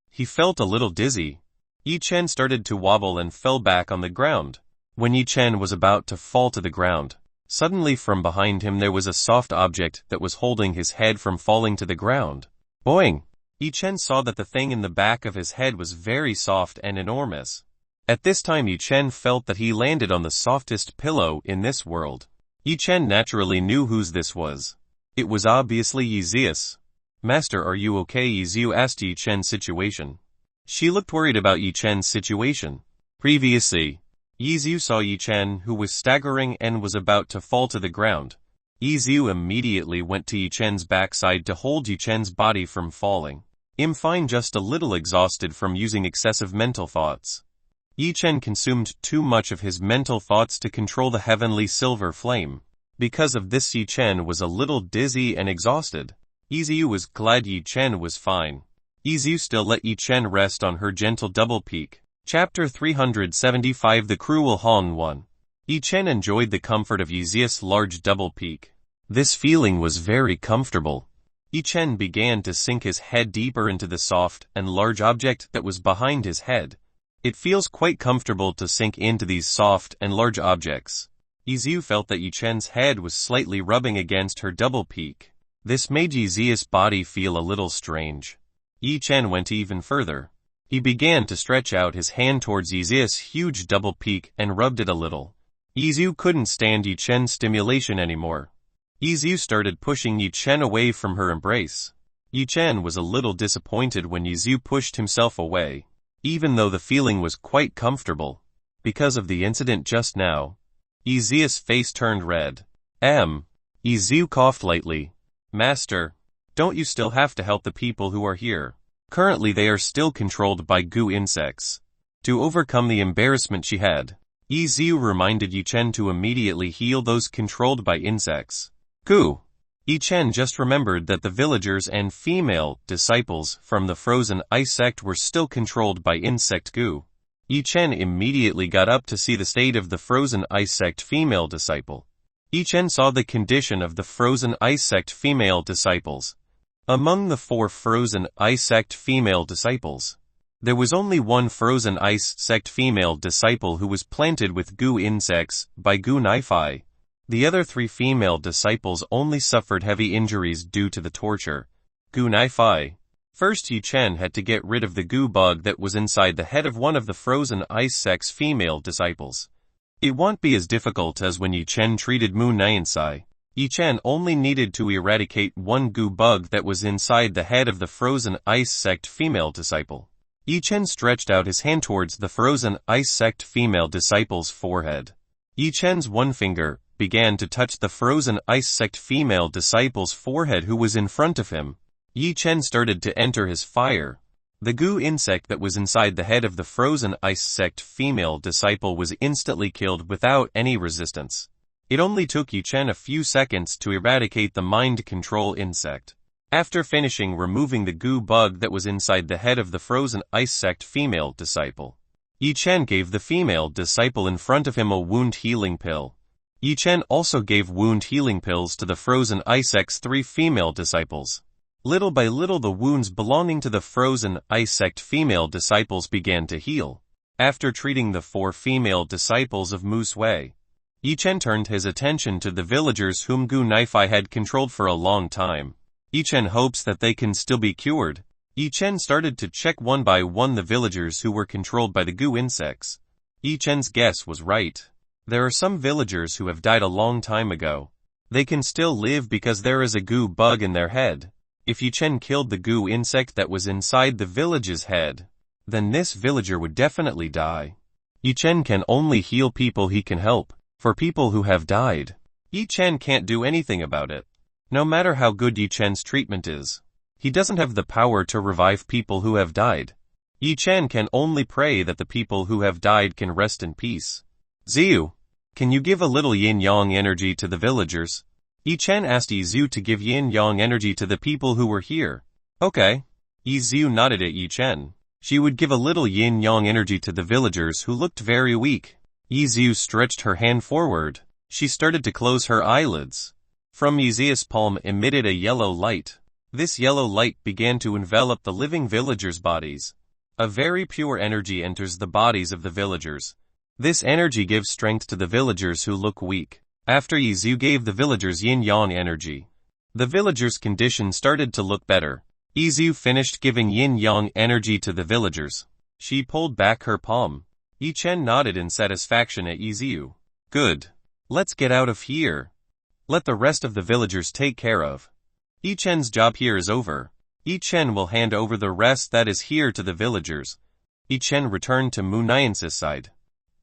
he felt a little dizzy. Yi Chen started to wobble and fell back on the ground. When Yi Chen was about to fall to the ground, suddenly from behind him there was a soft object that was holding his head from falling to the ground. Boing! Yi Chen saw that the thing in the back of his head was very soft and enormous. At this time Yi Chen felt that he landed on the softest pillow in this world. Yi Chen naturally knew whose this was. It was obviously Yi Zeus. Master, are you okay? Yi Zhu asked Yi Chen's situation. She looked worried about Yi Chen's situation. Previously, Yi Zhu saw Yi Chen, who was staggering and was about to fall to the ground. Yi Zhu immediately went to Yi Chen's backside to hold Yi Chen's body from falling. I'm fine, just a little exhausted from using excessive mental thoughts. Yi Chen consumed too much of his mental thoughts to control the heavenly silver flame. Because of this, Yi Chen was a little dizzy and exhausted. Yi Zhu was glad Yi Chen was fine. Yi Zhu still let Yi Chen rest on her gentle double peak. Chapter 375, The Cruel Han 1. Yi Chen enjoyed the comfort of Yi Zeus' large double peak. This feeling was very comfortable. Yi Chen began to sink his head deeper into the soft and large object that was behind his head. It feels quite comfortable to sink into these soft and large objects. Yi Zhu felt that Yi Chen's head was slightly rubbing against her double peak. This made Yi Zeus' body feel a little strange. Yi Chen went even further. He began to stretch out his hand towards Yi Zeus' huge double peak and rubbed it a little. Yi Zhu couldn't stand Yi Chen's stimulation anymore. Yi Zhu started pushing Yi Chen away from her embrace. Yi Chen was a little disappointed when Yi Zhu pushed himself away, even though the feeling was quite comfortable. Because of the incident just now, Yi Zeus' face turned red. Yi Zhu coughed lightly. Master, don't you still have to help the people who are here? Currently they are still controlled by goo insects. To overcome the embarrassment she had, Yi Zhu reminded Yi Chen to immediately heal those controlled by insects. Goo! Yi Chen just remembered that the villagers and female disciples from the frozen ice sect were still controlled by insect goo. Yi Chen immediately got up to see the state of the frozen ice sect female disciple. Yi Chen saw the condition of the frozen ice sect female disciples. Among the 4 frozen ice sect female disciples, there was only one frozen ice sect female disciple who was planted with goo insects by goo Nai. The other 3 female disciples only suffered heavy injuries due to the torture. Goo Nai. First, Yi Chen had to get rid of the goo bug that was inside the head of one of the frozen ice sect's female disciples. It won't be as difficult as when Yi Chen treated Mu Nyan. Yi Chen only needed to eradicate one goo bug that was inside the head of the frozen ice sect female disciple. Yi Chen stretched out his hand towards the frozen ice sect female disciple's forehead. Yi Chen's one finger began to touch the frozen ice sect female disciple's forehead who was in front of him. Yi Chen started to enter his fire. The goo insect that was inside the head of the frozen ice sect female disciple was instantly killed without any resistance. It only took Yi Chen a few seconds to eradicate the mind control insect. After finishing removing the goo bug that was inside the head of the frozen ice sect female disciple, Yi Chen gave the female disciple in front of him a wound healing pill. Yi Chen also gave wound healing pills to the frozen ice sect 3 female disciples. Little by little the wounds belonging to the frozen ice sect female disciples began to heal. After treating the 4 female disciples of Moose Wei, Yi Chen turned his attention to the villagers whom Gu Naifai had controlled for a long time. Yi Chen hopes that they can still be cured. Yi Chen started to check one by one the villagers who were controlled by the Gu insects. Yi Chen's guess was right. There are some villagers who have died a long time ago. They can still live because there is a Gu bug in their head. If Yi Chen killed the Gu insect that was inside the village's head, then this villager would definitely die. Yi Chen can only heal people he can help. For people who have died, Yi Chen can't do anything about it. No matter how good Yi Chen's treatment is, he doesn't have the power to revive people who have died. Yi Chen can only pray that the people who have died can rest in peace. Ziyu, can you give a little yin-yang energy to the villagers? Yi Chen asked Yi Zhu to give yin-yang energy to the people who were here. Okay. Yi Zhu nodded at Yi Chen. She would give a little yin-yang energy to the villagers who looked very weak. Yi Zhu stretched her hand forward. She started to close her eyelids. From Yi Zhu's palm emitted a yellow light. This yellow light began to envelop the living villagers' bodies. A very pure energy enters the bodies of the villagers. This energy gives strength to the villagers who look weak. After Yi Zhu gave the villagers yin-yang energy, the villagers' condition started to look better. Yi Zhu finished giving yin-yang energy to the villagers. She pulled back her palm. Yi Chen nodded in satisfaction at Yi Zhu. Good. Let's get out of here. Let the rest of the villagers take care of. Yi Chen's job here is over. Yi Chen will hand over the rest that is here to the villagers. Yi Chen returned to Mu Niance's side.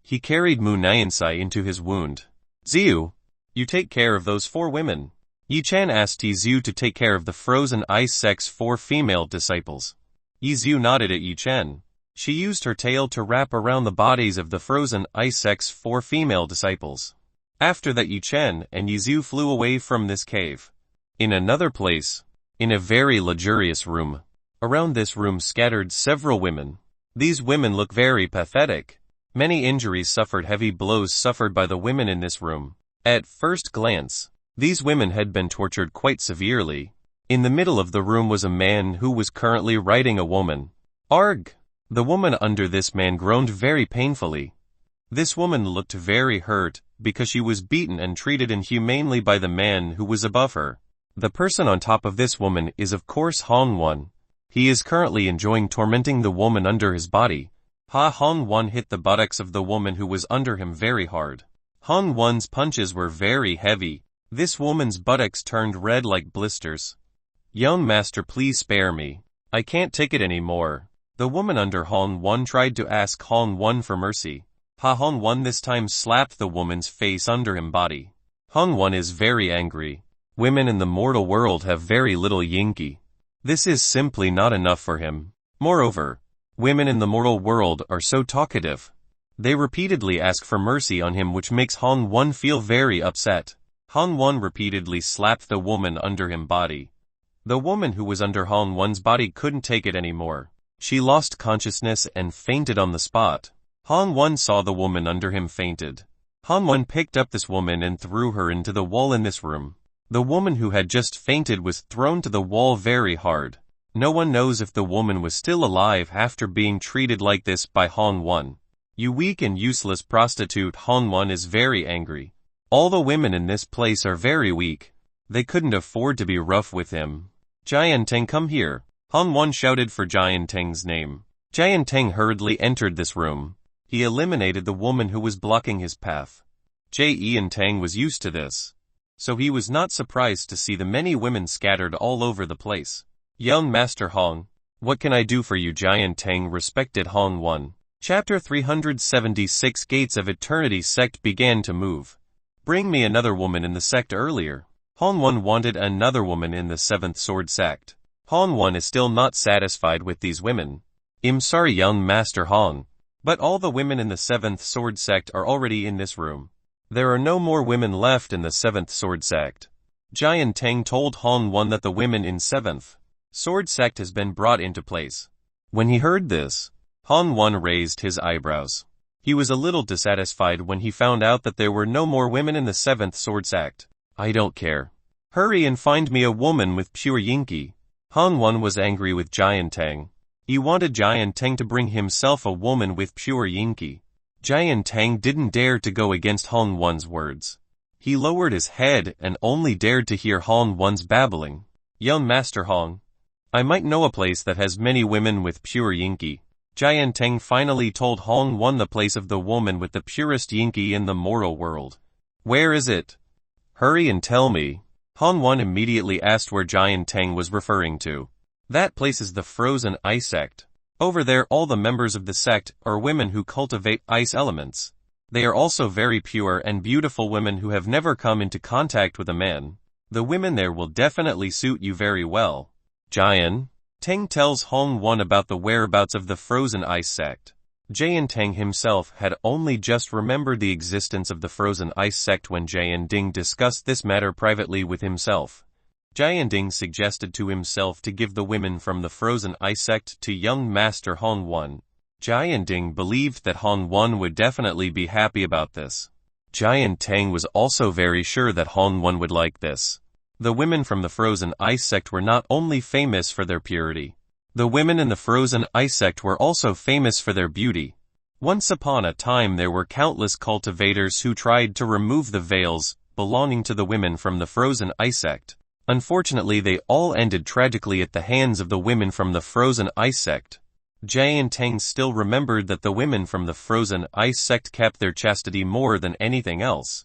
He carried Mu Niance into his wound. Ziyu, you take care of those 4 women. Yi Chen asked Yi Zhu to take care of the frozen ice sect's 4 female disciples. Yi Zhu nodded at Yi Chen. She used her tail to wrap around the bodies of the frozen ice sect's 4 female disciples. After that Yi Chen and Yi Zhu flew away from this cave. In another place, in a very luxurious room, around this room scattered several women. These women look very pathetic. Many injuries suffered, heavy blows suffered by the women in this room. At first glance, these women had been tortured quite severely. In the middle of the room was a man who was currently riding a woman. Arg! The woman under this man groaned very painfully. This woman looked very hurt because she was beaten and treated inhumanely by the man who was above her. The person on top of this woman is of course Hong Wan. He is currently enjoying tormenting the woman under his body. Hong Wan hit the buttocks of the woman who was under him very hard. Hong Wan's punches were very heavy. This woman's buttocks turned red like blisters. Young master, please spare me. I can't take it anymore. The woman under Hong Wan tried to ask Hong Wan for mercy. Hong Wan this time slapped the woman's face under him body. Hong Wan is very angry. Women in the mortal world have very little yinki. This is simply not enough for him. Moreover, women in the mortal world are so talkative. They repeatedly ask for mercy on him, which makes Hong Wan feel very upset. Hong Wan repeatedly slapped the woman under him body. The woman who was under Hong Wan's body couldn't take it anymore. She lost consciousness and fainted on the spot. Hong Wan saw the woman under him fainted. Hong Wan picked up this woman and threw her into the wall in this room. The woman who had just fainted was thrown to the wall very hard. No one knows if the woman was still alive after being treated like this by Hong Wan. You weak and useless prostitute! Hong Wan is very angry. All the women in this place are very weak. They couldn't afford to be rough with him. Jianteng, come here. Hong Wan shouted for Jianteng's name. Jianteng hurriedly entered this room. He eliminated the woman who was blocking his path. Jianteng was used to this, so he was not surprised to see the many women scattered all over the place. Young Master Hong, what can I do for you? Jianteng respected Hong Wan. Chapter 376 Gates of Eternity sect began to move. Bring me another woman in the sect earlier. Hong Wan wanted another woman in the 7th Sword sect. Hong Wan is still not satisfied with these women. I'm sorry, young Master Hong, but all the women in the 7th Sword sect are already in this room. There are no more women left in the 7th Sword sect. Jianteng told Hong Wan that the women in 7th Sword sect has been brought into place. When he heard this, Hong Wan raised his eyebrows. He was a little dissatisfied when he found out that there were no more women in the 7th sword sect. I don't care. Hurry and find me a woman with pure Yinki. Han Wen was angry with Jian Tang. He wanted Jian Tang to bring himself a woman with pure Yinki. Jian Tang didn't dare to go against Han Wen's words. He lowered his head and only dared to hear Han Wen's babbling. Young Master Hong, I might know a place that has many women with pure Yinki. Jian Tang finally told Han Wen the place of the woman with the purest Yinki in the mortal world. Where is it? Hurry and tell me. Han Wen immediately asked where Jian Tang was referring to. That place is the Frozen Ice Sect. Over there all the members of the sect are women who cultivate ice elements. They are also very pure and beautiful women who have never come into contact with a man. The women there will definitely suit you very well. Jian Tang tells Han Wen about the whereabouts of the Frozen Ice Sect. Jian Tang himself had only just remembered the existence of the Frozen Ice Sect when Jian Ding discussed this matter privately with himself. Jian Ding suggested to himself to give the women from the Frozen Ice Sect to young Master Han Wen. Jian Ding believed that Han Wen would definitely be happy about this. Jian Tang was also very sure that Han Wen would like this. The women from the Frozen Ice Sect were not only famous for their purity. The women in the Frozen Ice Sect were also famous for their beauty. Once upon a time there were countless cultivators who tried to remove the veils belonging to the women from the Frozen Ice Sect. Unfortunately they all ended tragically at the hands of the women from the Frozen Ice Sect. Jian Tang still remembered that the women from the Frozen Ice Sect kept their chastity more than anything else.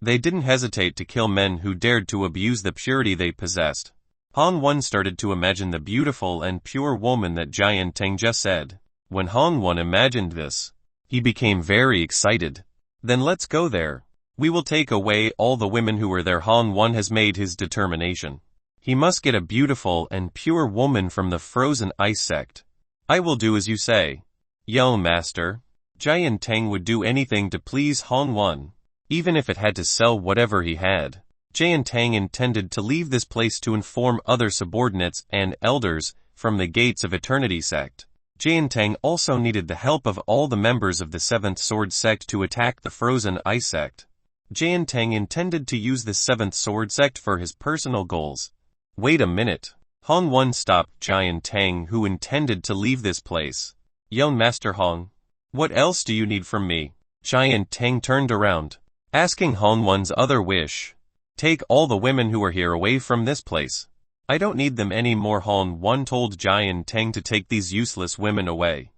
They didn't hesitate to kill men who dared to abuse the purity they possessed. Han Wen started to imagine the beautiful and pure woman that Jian Tang just said. When Han Wen imagined this, he became very excited. Then let's go there. We will take away all the women who were there. Han Wen has made his determination. He must get a beautiful and pure woman from the Frozen Ice Sect. I will do as you say. Young Master. Jian Tang would do anything to please Han Wen, even if it had to sell whatever he had. Jian Tang intended to leave this place to inform other subordinates and elders from the Gates of Eternity sect. Jian Tang also needed the help of all the members of the 7th Sword sect to attack the Frozen Ice sect. Jian Tang intended to use the 7th Sword sect for his personal goals. Wait a minute. Han Wen stopped Jian Tang, who intended to leave this place. Young Master Hong, what else do you need from me? Jian Tang turned around, asking Han Wen's other wish. Take all the women who are here away from this place. I don't need them anymore. Han Wen told Jian Tang to take these useless women away.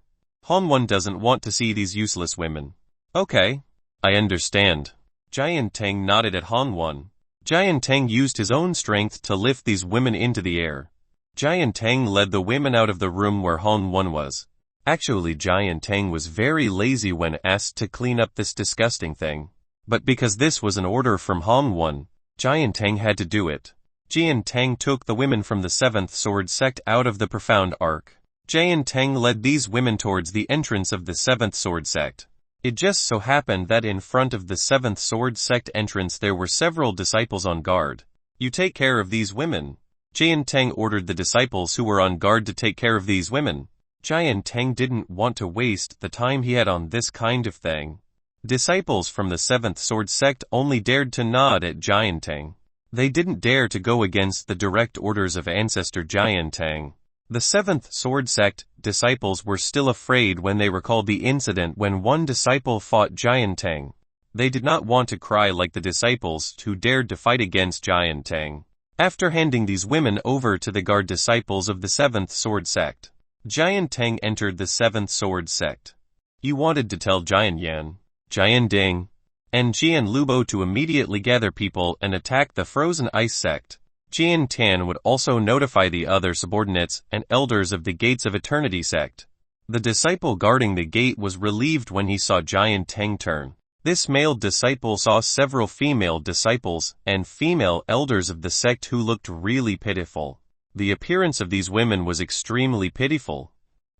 Han Wen doesn't want to see these useless women. Okay. I understand. Jian Tang nodded at Han Wen. Jian Tang used his own strength to lift these women into the air. Jian Tang led the women out of the room where Han Wen was. Actually, Jian Tang was very lazy when asked to clean up this disgusting thing. But because this was an order from Han Wen, Jian Tang had to do it. Jian Tang took the women from the 7th Sword sect out of the profound arc. Jian Tang led these women towards the entrance of the 7th Sword sect. It just so happened that in front of the 7th Sword sect entrance there were several disciples on guard. You take care of these women. Jian Tang ordered the disciples who were on guard to take care of these women. Jian Tang didn't want to waste the time he had on this kind of thing. Disciples from the 7th Sword sect only dared to nod at Jian Tang. They didn't dare to go against the direct orders of Ancestor Jian Tang. The 7th Sword sect disciples were still afraid when they recalled the incident when one disciple fought Jian Tang. They did not want to cry like the disciples who dared to fight against Jian Tang. After handing these women over to the guard disciples of the 7th Sword sect, Jian Tang entered the 7th Sword sect. He wanted to tell Jian Yan, Jian Ding, and Jian Lubo to immediately gather people and attack the Frozen Ice sect. Jian Tan would also notify the other subordinates and elders of the Gates of Eternity sect. The disciple guarding the gate was relieved when he saw Jian Tang turn. This male disciple saw several female disciples and female elders of the sect who looked really pitiful. The appearance of these women was extremely pitiful.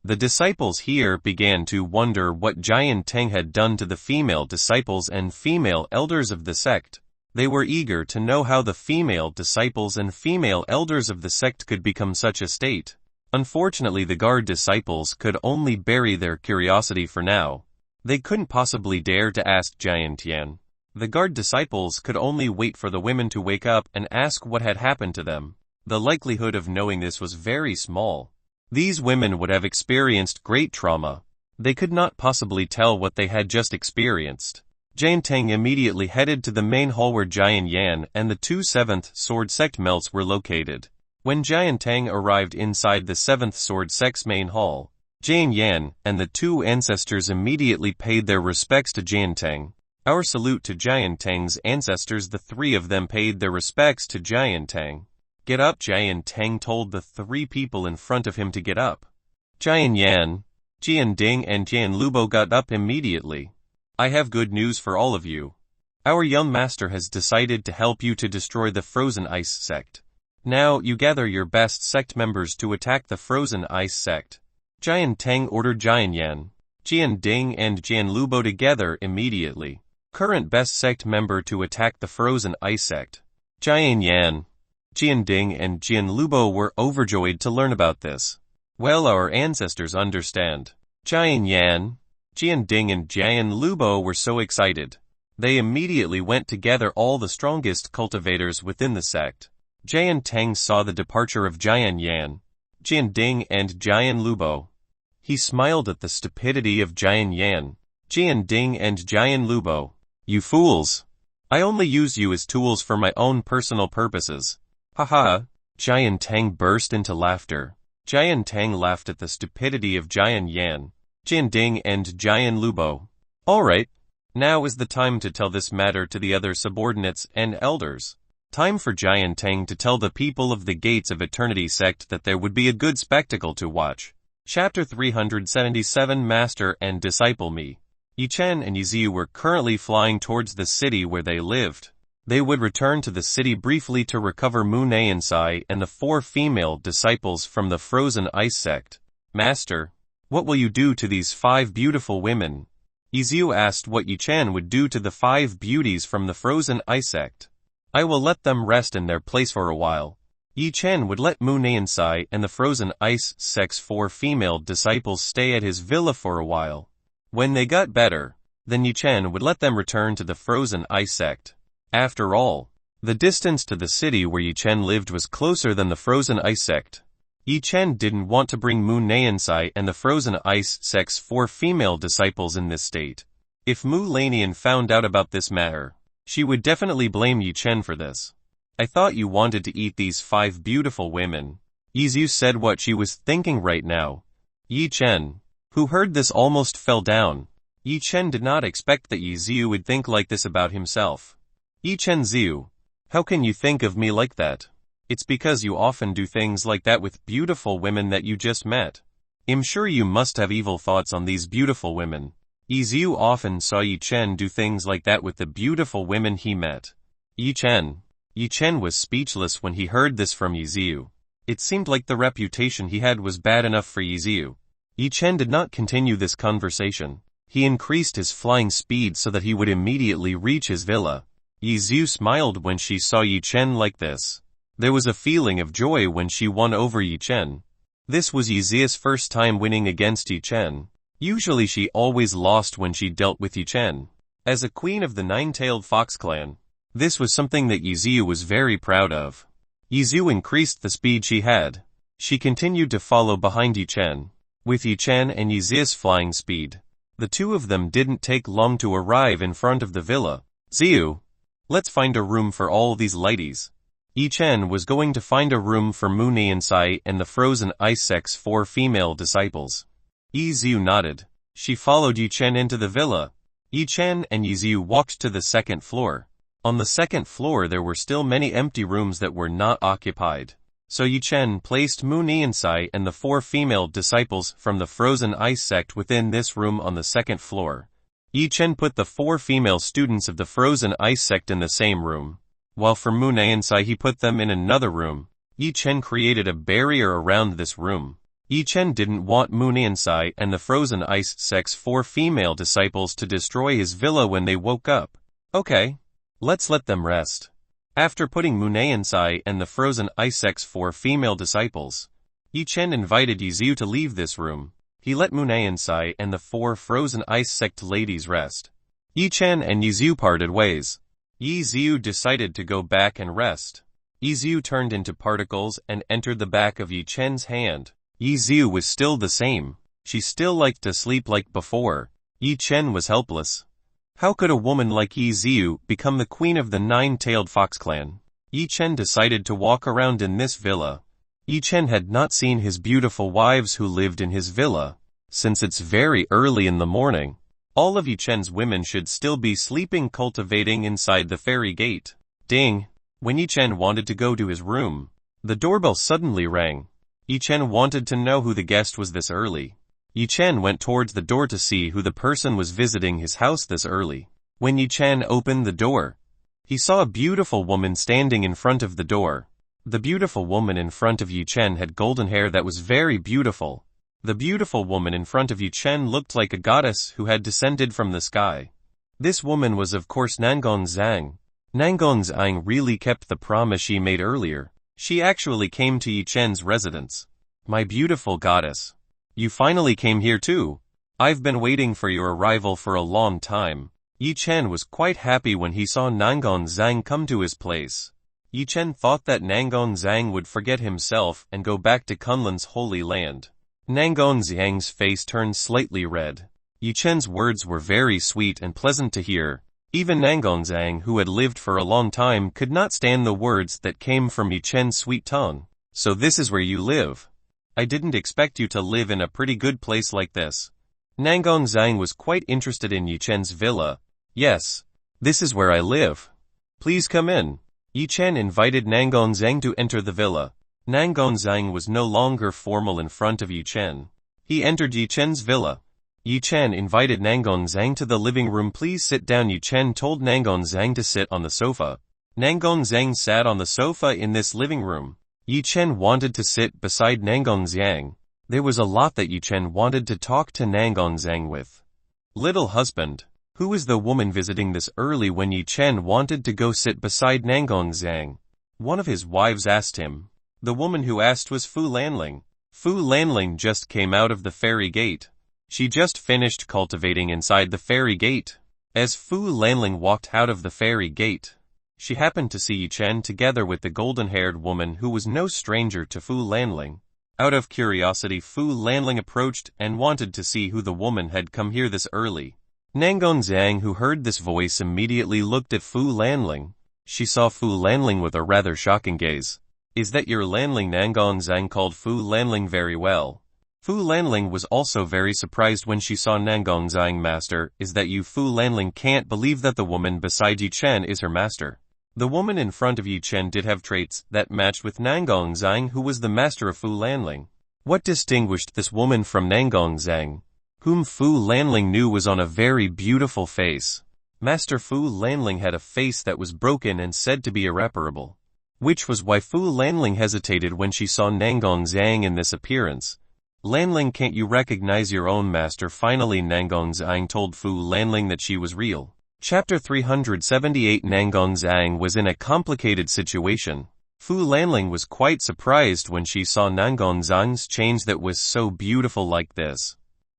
The disciples here began to wonder what Jian Tang had done to the female disciples and female elders of the sect. They were eager to know how the female disciples and female elders of the sect could become such a state. Unfortunately, the guard disciples could only bury their curiosity for now. They couldn't possibly dare to ask Jian Tian. The guard disciples could only wait for the women to wake up and ask what had happened to them. The likelihood of knowing this was very small. These women would have experienced great trauma. They could not possibly tell what they had just experienced. Jian Tang immediately headed to the main hall where Jian Yan and the two 7th Sword Sect melts were located. When Jian Tang arrived inside the 7th Sword Sect's main hall, Jian Yan and the two ancestors immediately paid their respects to Jian Tang. Our salute to Jian Tang's ancestors. The three of them paid their respects to Jian Tang. Get up, Jian Tang told the three people in front of him to get up. Jian Yan, Jian Ding and Jian Lubo got up immediately. I have good news for all of you. Our young master has decided to help you to destroy the Frozen Ice Sect. Now you gather your best sect members to attack the Frozen Ice Sect. Jian Tang ordered Jian Yan, Jian Ding and Jian Lubo together immediately. Current best sect member to attack the Frozen Ice Sect. Jian Yan, Jian Ding and Jian Lubo were overjoyed to learn about this. Well, our ancestors understand. Jian Yan, Jian Ding and Jian Lubo were so excited. They immediately went to gather all the strongest cultivators within the sect. Jian Tang saw the departure of Jian Yan, Jian Ding and Jian Lubo. He smiled at the stupidity of Jian Yan, Jian Ding and Jian Lubo. You fools! I only use you as tools for my own personal purposes. Haha! Jian Tang burst into laughter. Jian Tang laughed at the stupidity of Jian Yan, Jian Ding and Jian Lubo. Alright, now is the time to tell this matter to the other subordinates and elders. Time for Jian Tang to tell the people of the Gates of Eternity sect that there would be a good spectacle to watch. Chapter 377 Master and Disciple Me. Yi Chen and Yi Ziyu were currently flying towards the city where they lived. They would return to the city briefly to recover Mu Nansai and the 4 female disciples from the Frozen Ice Sect. Master, what will you do to these 5 beautiful women? Yi Ziyu asked what Yi Chen would do to the 5 beauties from the Frozen Ice Sect. I will let them rest in their place for a while. Yi Chen would let Mu Nansai and the Frozen Ice Sect's 4 female disciples stay at his villa for a while. When they got better, then Yi Chen would let them return to the Frozen Ice Sect. After all, the distance to the city where Yi Chen lived was closer than the Frozen Ice Sect. Yi Chen didn't want to bring Mu Nansai and the Frozen Ice Sect's 4 female disciples in this state. If Mu Lanian found out about this matter, she would definitely blame Yi Chen for this. I thought you wanted to eat these 5 beautiful women. Yi Ziyu said what she was thinking right now. Yi Chen, who heard this, almost fell down. Yi Chen did not expect that Yi Ziyu would think like this about himself. Yi Chen Ziyu, how can you think of me like that? It's because you often do things like that with beautiful women that you just met. I'm sure you must have evil thoughts on these beautiful women. Yi Ziyu often saw Yi Chen do things like that with the beautiful women he met. Yi Chen was speechless when he heard this from Yi Ziyu. It seemed like the reputation he had was bad enough for Yi Ziyu. Yi Chen did not continue this conversation. He increased his flying speed so that he would immediately reach his villa. Yi Ziyu smiled when she saw Yi Chen like this. There was a feeling of joy when she won over Yi Chen. This was Yi Ziyu's first time winning against Yi Chen. Usually she always lost when she dealt with Yi Chen. As a queen of the 9-tailed fox clan, this was something that Yi Ziyu was very proud of. Yi Ziyu increased the speed she had. She continued to follow behind Yi Chen. With Yi Chen and Yi Ziyu's flying speed, the two of them didn't take long to arrive in front of the villa. Ziyu, let's find a room for all these ladies. Yi Chen was going to find a room for Mu Nansai and the Frozen Ice Sect's 4 female disciples. Yi Ziyu nodded. She followed Yi Chen into the villa. Yi Chen and Yi Ziyu walked to the 2nd floor. On the 2nd floor there were still many empty rooms that were not occupied. So Yi Chen placed Mu Nansai and the 4 female disciples from the Frozen Ice Sect within this room on the 2nd floor. Yi Chen put the 4 female students of the Frozen Ice Sect in the same room, while for Mu Nansai he put them in another room. Yi Chen created a barrier around this room. Yi Chen didn't want Mu Nansai and the Frozen Ice Sect's 4 female disciples to destroy his villa when they woke up. Okay, let's let them rest. After putting Mu Nansai and the Frozen Ice Sect's 4 female disciples, Yi Chen invited Yi Ziyu to leave this room. He let Munayansai and the 4 frozen ice sect ladies rest. Yi Chen and Yi Xiu parted ways. Yi Xiu decided to go back and rest. Yi Xiu turned into particles and entered the back of Yi Chen's hand. Yi Xiu was still the same. She still liked to sleep like before. Yi Chen was helpless. How could a woman like Yi Xiu become the queen of the 9-tailed fox clan? Yi Chen decided to walk around in this villa. Yi Chen had not seen his beautiful wives who lived in his villa. Since it's very early in the morning, all of Yi Chen's women should still be sleeping cultivating inside the fairy gate. Ding! When Yi Chen wanted to go to his room, the doorbell suddenly rang. Yi Chen wanted to know who the guest was this early. Yi Chen went towards the door to see who the person was visiting his house this early. When Yi Chen opened the door, he saw a beautiful woman standing in front of the door. The beautiful woman in front of Yi Chen had golden hair that was very beautiful. The beautiful woman in front of Yi Chen looked like a goddess who had descended from the sky. This woman was of course Nangon Zhang. Nangon Zhang really kept the promise she made earlier. She actually came to Yi Chen's residence. My beautiful goddess. You finally came here too. I've been waiting for your arrival for a long time. Yi Chen was quite happy when he saw Nangon Zhang come to his place. Yi Chen thought that Nangon Zhang would forget himself and go back to Kunlun's holy land. Nangon Zhang's face turned slightly red. Yi Chen's words were very sweet and pleasant to hear. Even Nangon Zhang, who had lived for a long time, could not stand the words that came from Yi Chen's sweet tongue. So this is where you live? I didn't expect you to live in a pretty good place like this. Nangon Zhang was quite interested in Yi Chen's villa. Yes, this is where I live. Please come in. Yi Chen invited Nangon Zhang to enter the villa. Nangon Zhang was no longer formal in front of Yi Chen. He entered Yi Chen's villa. Yi Chen invited Nangon Zhang to the living room. Please sit down. Yi Chen told Nangon Zhang to sit on the sofa. Nangon Zhang sat on the sofa in this living room. Yi Chen wanted to sit beside Nangon Zhang. There was a lot that Yi Chen wanted to talk to Nangon Zhang with. Little husband, who is the woman visiting this early? When Yi Chen wanted to go sit beside Nangon Zhang, one of his wives asked him. The woman who asked was Fu Lanling. Fu Lanling just came out of the fairy gate. She just finished cultivating inside the fairy gate. As Fu Lanling walked out of the fairy gate, she happened to see Yi Chen together with the golden-haired woman who was no stranger to Fu Lanling. Out of curiosity, Fu Lanling approached and wanted to see who the woman had come here this early. Nangon Zhang, who heard this voice, immediately looked at Fu Lanling. She saw Fu Lanling with a rather shocking gaze. Is that your Lanling? Nangon Zhang called Fu Lanling very well. Fu Lanling was also very surprised when she saw Nangon Zhang. Master, is that you? Fu Lanling can't believe that the woman beside Yi Chen is her master. The woman in front of Yi Chen did have traits that matched with Nangon Zhang, who was the master of Fu Lanling. What distinguished this woman from Nangon Zhang, whom Fu Lanling knew was on a very beautiful face? Master Fu Lanling had a face that was broken and said to be irreparable, which was why Fu Lanling hesitated when she saw Nangon Zhang in this appearance. Lanling, can't you recognize your own master? Finally Nangon Zhang told Fu Lanling that she was real. Chapter 378. Nangon Zhang was in a complicated situation. Fu Lanling was quite surprised when she saw Nangon Zhang's change that was so beautiful like this.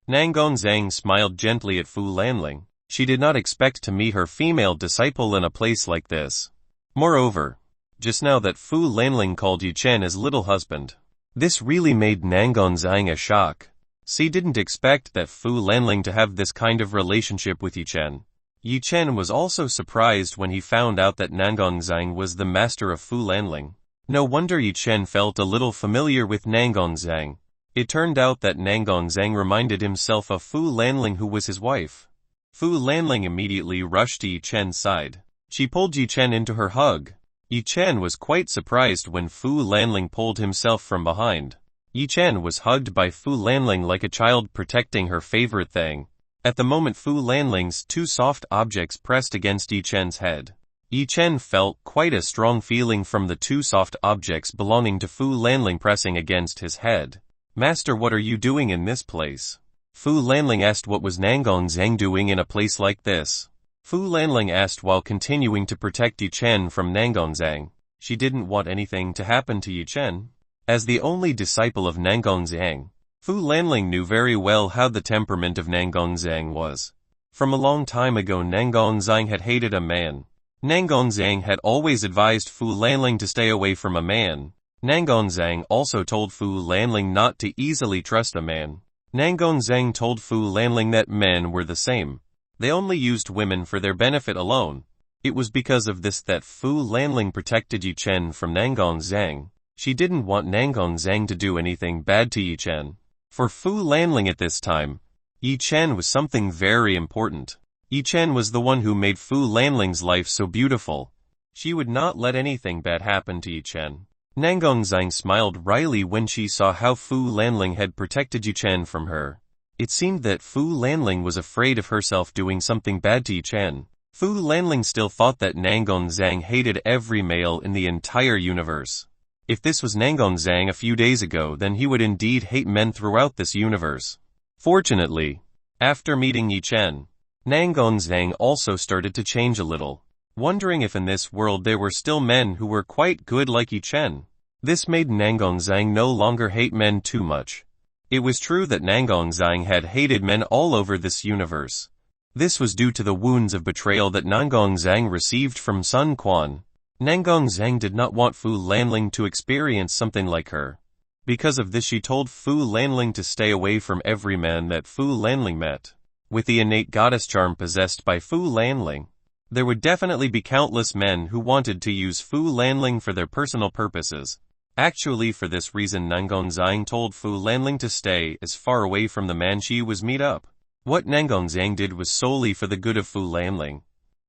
Nangon Zhang smiled gently at Fu Lanling. She did not expect to meet her female disciple in a place like this. Moreover, just now that Fu Lanling called Yi Chen as little husband, this really made Nangon Zhang a shock. She didn't expect that Fu Lanling to have this kind of relationship with Yi Chen. Yi Chen was also surprised when he found out that Nangon Zhang was the master of Fu Lanling. No wonder Yi Chen felt a little familiar with Nangon Zhang. It turned out that Nangon Zhang reminded himself of Fu Lanling, who was his wife. Fu Lanling immediately rushed to Yi Chen's side. She pulled Yi Chen into her hug. Yi Chen was quite surprised when Fu Lanling pulled himself from behind. Yi Chen was hugged by Fu Lanling like a child protecting her favorite thing. At the moment, Fu Lanling's 2 soft objects pressed against Yi Chen's head. Yi Chen felt quite a strong feeling from the 2 soft objects belonging to Fu Lanling pressing against his head. Master, what are you doing in this place? Fu Lanling asked. What was Nangon Zhang doing in a place like this? Fu Lanling asked while continuing to protect Yi Chen from Nangon Zhang. She didn't want anything to happen to Yi Chen. As the only disciple of Nangon Zhang, Fu Lanling knew very well how the temperament of Nangongzang was. From a long time ago Nangongzang had hated a man. Nangongzang had always advised Fu Lanling to stay away from a man. Nangongzang also told Fu Lanling not to easily trust a man. Nangongzang told Fu Lanling that men were the same. They only used women for their benefit alone. It was because of this that Fu Lanling protected Yi Chen from Nangongzang. She didn't want Nangongzang to do anything bad to Yi Chen. For Fu Lanling at this time, Yi Chen was something very important. Yi Chen was the one who made Fu Lanling's life so beautiful. She would not let anything bad happen to Yi Chen. Nangongzang smiled wryly when she saw how Fu Lanling had protected Yi Chen from her. It seemed that Fu Lanling was afraid of herself doing something bad to Yi Chen. Fu Lanling still thought that Nangongzang hated every male in the entire universe. If this was Nangongzang a few days ago, then he would indeed hate men throughout this universe. Fortunately, after meeting Yi Chen, Nangongzang also started to change a little, wondering if in this world there were still men who were quite good like Yi Chen. This made Nangongzang no longer hate men too much. It was true that Nangongzang had hated men all over this universe. This was due to the wounds of betrayal that Nangongzang received from Sun Quan. Nangongzang did not want Fu Lanling to experience something like her. Because of this she told Fu Lanling to stay away from every man that Fu Lanling met. With the innate goddess charm possessed by Fu Lanling, there would definitely be countless men who wanted to use Fu Lanling for their personal purposes. Actually, for this reason Nangongzang told Fu Lanling to stay as far away from the man she was meet up. What Nangongzang did was solely for the good of Fu Lanling.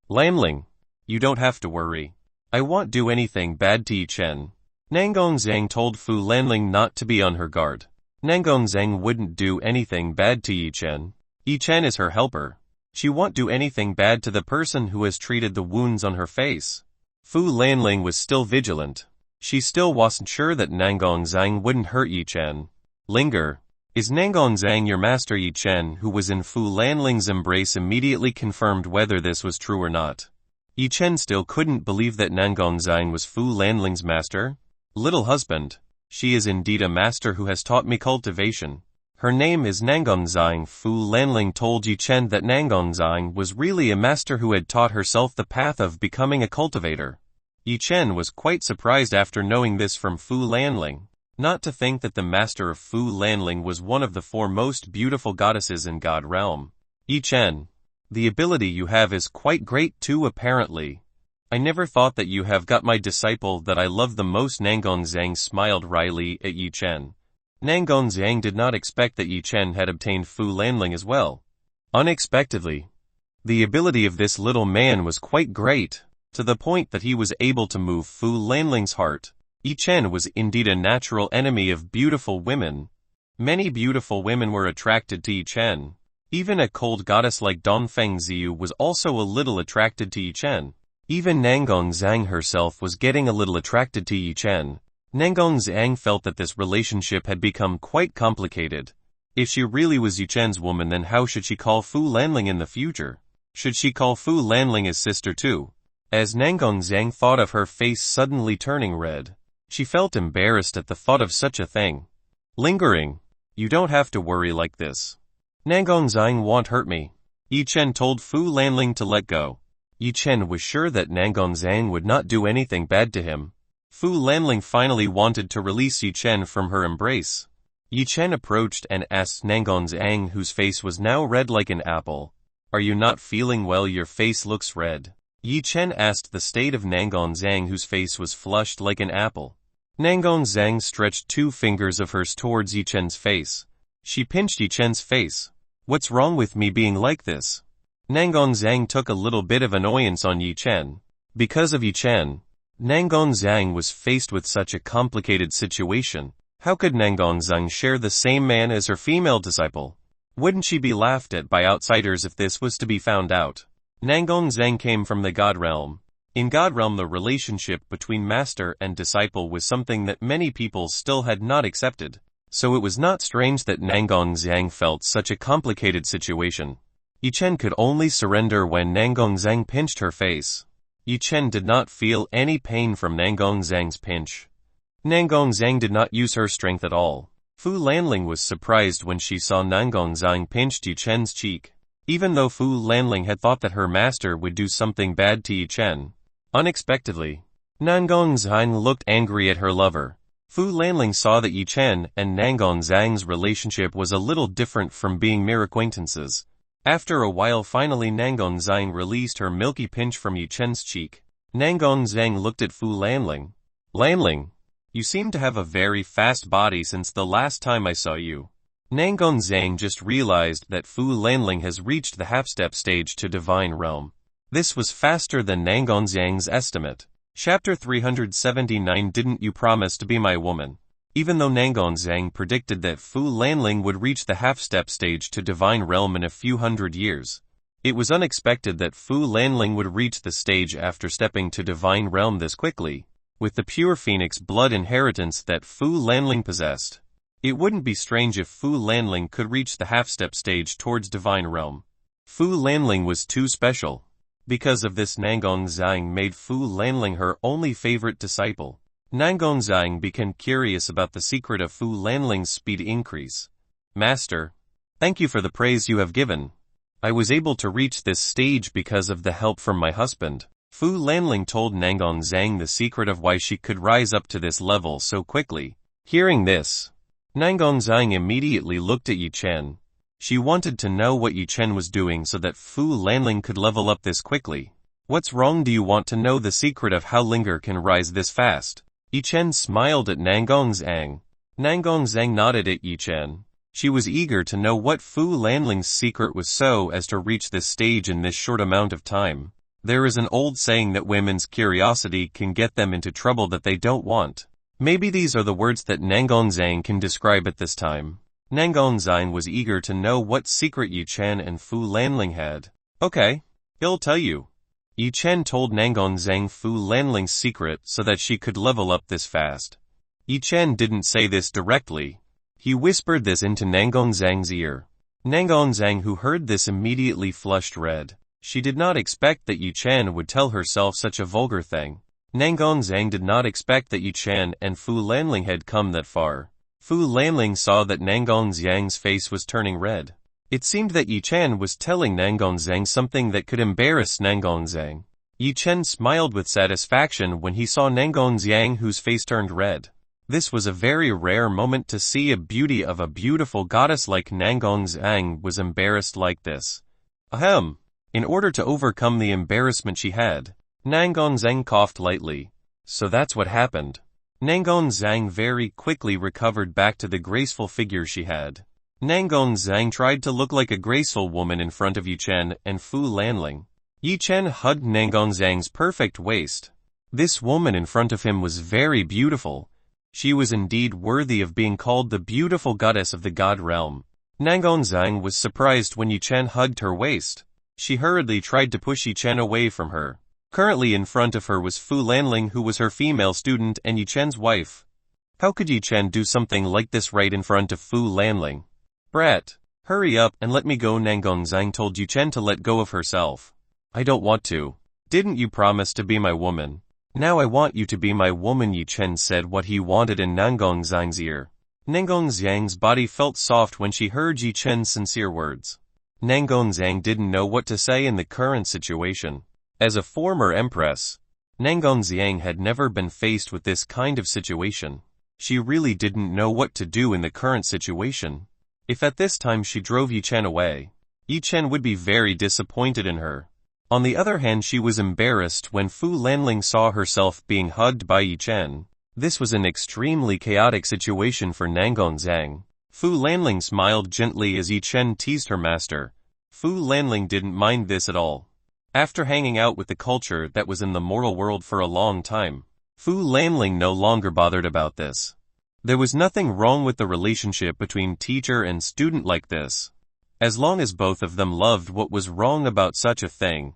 Lanling, you don't have to worry. I won't do anything bad to Yi Chen. Nangongzang told Fu Lanling not to be on her guard. Nangongzang wouldn't do anything bad to Yi Chen. Yi Chen is her helper. She won't do anything bad to the person who has treated the wounds on her face. Fu Lanling was still vigilant. She still wasn't sure that Nangongzang wouldn't hurt Yi Chen. Linger. Is Nangongzang your master? Yi Chen, who was in Fu Lanling's embrace, immediately confirmed whether this was true or not. Yi Chen still couldn't believe that Nangongzang was Fu Lanling's master. Little husband, she is indeed a master who has taught me cultivation. Her name is Nangongzang. Fu Lanling told Yi Chen that Nangongzang was really a master who had taught herself the path of becoming a cultivator. Yi Chen was quite surprised after knowing this from Fu Lanling. Not to think that the master of Fu Lanling was one of the 4 most beautiful goddesses in God realm. Yi Chen, the ability you have is quite great too apparently. I never thought that you have got my disciple that I love the most. Nangongzang smiled wryly at Yi Chen. Nangongzang did not expect that Yi Chen had obtained Fu Lanling as well. Unexpectedly, the ability of this little man was quite great, to the point that he was able to move Fu Lanling's heart. Yi Chen was indeed a natural enemy of beautiful women. Many beautiful women were attracted to Yi Chen. Even a cold goddess like Dongfeng Ziyu was also a little attracted to Yi Chen. Even Nangongzang herself was getting a little attracted to Yi Chen. Nangongzang felt that this relationship had become quite complicated. If she really was Yi Chen's woman, then how should she call Fu Lanling in the future? Should she call Fu Lanling his sister too? As Nangongzang thought of, her face suddenly turning red. She felt embarrassed at the thought of such a thing. Lingering. You don't have to worry like this. Nangongzang won't hurt me. Yi Chen told Fu Lanling to let go. Yi Chen was sure that Nangongzang would not do anything bad to him. Fu Lanling finally wanted to release Yi Chen from her embrace. Yi Chen approached and asked Nangongzang, whose face was now red like an apple. Are you not feeling well? Your face looks red. Yi Chen asked the state of Nangongzang, whose face was flushed like an apple. Nangongzang stretched 2 fingers of hers towards Yi Chen's face. She pinched Yi Chen's face. What's wrong with me being like this? Nangongzang took a little bit of annoyance on Yi Chen. Because of Yi Chen, Nangongzang was faced with such a complicated situation. How could Nangongzang share the same man as her female disciple? Wouldn't she be laughed at by outsiders if this was to be found out? Nangongzang came from the God realm. In God realm, the relationship between master and disciple was something that many people still had not accepted. So it was not strange that Nangongzang felt such a complicated situation. Yi Chen could only surrender when Nangongzang pinched her face. Yi Chen did not feel any pain from Nangongzang's pinch. Nangongzang did not use her strength at all. Fu Lanling was surprised when she saw Nangongzang pinch Yi Chen's cheek. Even though Fu Lanling had thought that her master would do something bad to Yi Chen, unexpectedly, Nangongzang looked angry at her lover. Fu Lanling saw that Yi Chen and Nangongzang's relationship was a little different from being mere acquaintances. After a while, finally Nangongzang released her milky pinch from Yi Chen's cheek. Nangongzang looked at Fu Lanling. Lanling, you seem to have a very fast body since the last time I saw you. Nangongzang just realized that Fu Lanling has reached the half-step stage to divine realm. This was faster than Nangongzang's estimate. Chapter 379. Didn't you promise to be my woman? Even though Nangongzang predicted that Fu Lanling would reach the half-step stage to divine realm in a few hundred years, it was unexpected that Fu Lanling would reach the stage after stepping to divine realm this quickly. With the pure phoenix blood inheritance that Fu Lanling possessed, it wouldn't be strange if Fu Lanling could reach the half-step stage towards divine realm. Fu Lanling was too special. Because of this, Nangongzang made Fu Lanling her only favorite disciple. Nangongzang became curious about the secret of Fu Lanling's speed increase. Master, thank you for the praise you have given. I was able to reach this stage because of the help from my husband. Fu Lanling told Nangongzang the secret of why she could rise up to this level so quickly. Hearing this, Nangongzang immediately looked at Yi Chen. She wanted to know what Yi Chen was doing so that Fu Lanling could level up this quickly. What's wrong? Do you want to know the secret of how Linger can rise this fast? Yi Chen smiled at Nangongzang. Nangongzang nodded at Yi Chen. She was eager to know what Fu Lanling's secret was so as to reach this stage in this short amount of time. There is an old saying that women's curiosity can get them into trouble that they don't want. Maybe these are the words that Nangongzang can describe at this time. Nangongzang was eager to know what secret Yi Chen and Fu Lanling had. Okay, he'll tell you. Yi Chen told Nangongzang Fu Lanling's secret so that she could level up this fast. Yi Chen didn't say this directly. He whispered this into Nangongzang's ear. Nangongzang, who heard this, immediately flushed red. She did not expect that Yi Chen would tell herself such a vulgar thing. Nangongzang did not expect that Yi Chen and Fu Lanling had come that far. Fu Lanling saw that Nangongzang's face was turning red. It seemed that Yi Chen was telling Nangongzang something that could embarrass Nangongzang. Yi Chen smiled with satisfaction when he saw Nangongzang, whose face turned red. This was a very rare moment to see a beauty of a beautiful goddess like Nangongzang was embarrassed like this. Ahem. In order to overcome the embarrassment she had, Nangongzang coughed lightly. So that's what happened. Nangongzang very quickly recovered back to the graceful figure she had. Nangongzang tried to look like a graceful woman in front of Yi Chen and Fu Lanling. Yi Chen hugged Nangongzang's perfect waist. This woman in front of him was very beautiful. She was indeed worthy of being called the beautiful goddess of the god realm. Nangongzang was surprised when Yi Chen hugged her waist. She hurriedly tried to push Yi Chen away from her. Currently in front of her was Fu Lanling, who was her female student and Yi Chen's wife. How could Yi Chen do something like this right in front of Fu Lanling? Brat, hurry up and let me go. Nangongzang told Yi Chen to let go of herself. I don't want to. Didn't you promise to be my woman? Now I want you to be my woman. Yi Chen said what he wanted in Nangongzang's ear. Nangongzang's body felt soft when she heard Yi Chen's sincere words. Nangongzang didn't know what to say in the current situation. As a former empress, Nangongzang had never been faced with this kind of situation. She really didn't know what to do in the current situation. If at this time she drove Yi Chen away, Yi Chen would be very disappointed in her. On the other hand, she was embarrassed when Fu Lanling saw herself being hugged by Yi Chen. This was an extremely chaotic situation for Nangongzang. Fu Lanling smiled gently as Yi Chen teased her master. Fu Lanling didn't mind this at all. After hanging out with the culture that was in the moral world for a long time, Fu Lanling no longer bothered about this. There was nothing wrong with the relationship between teacher and student like this. As long as both of them loved, what was wrong about such a thing?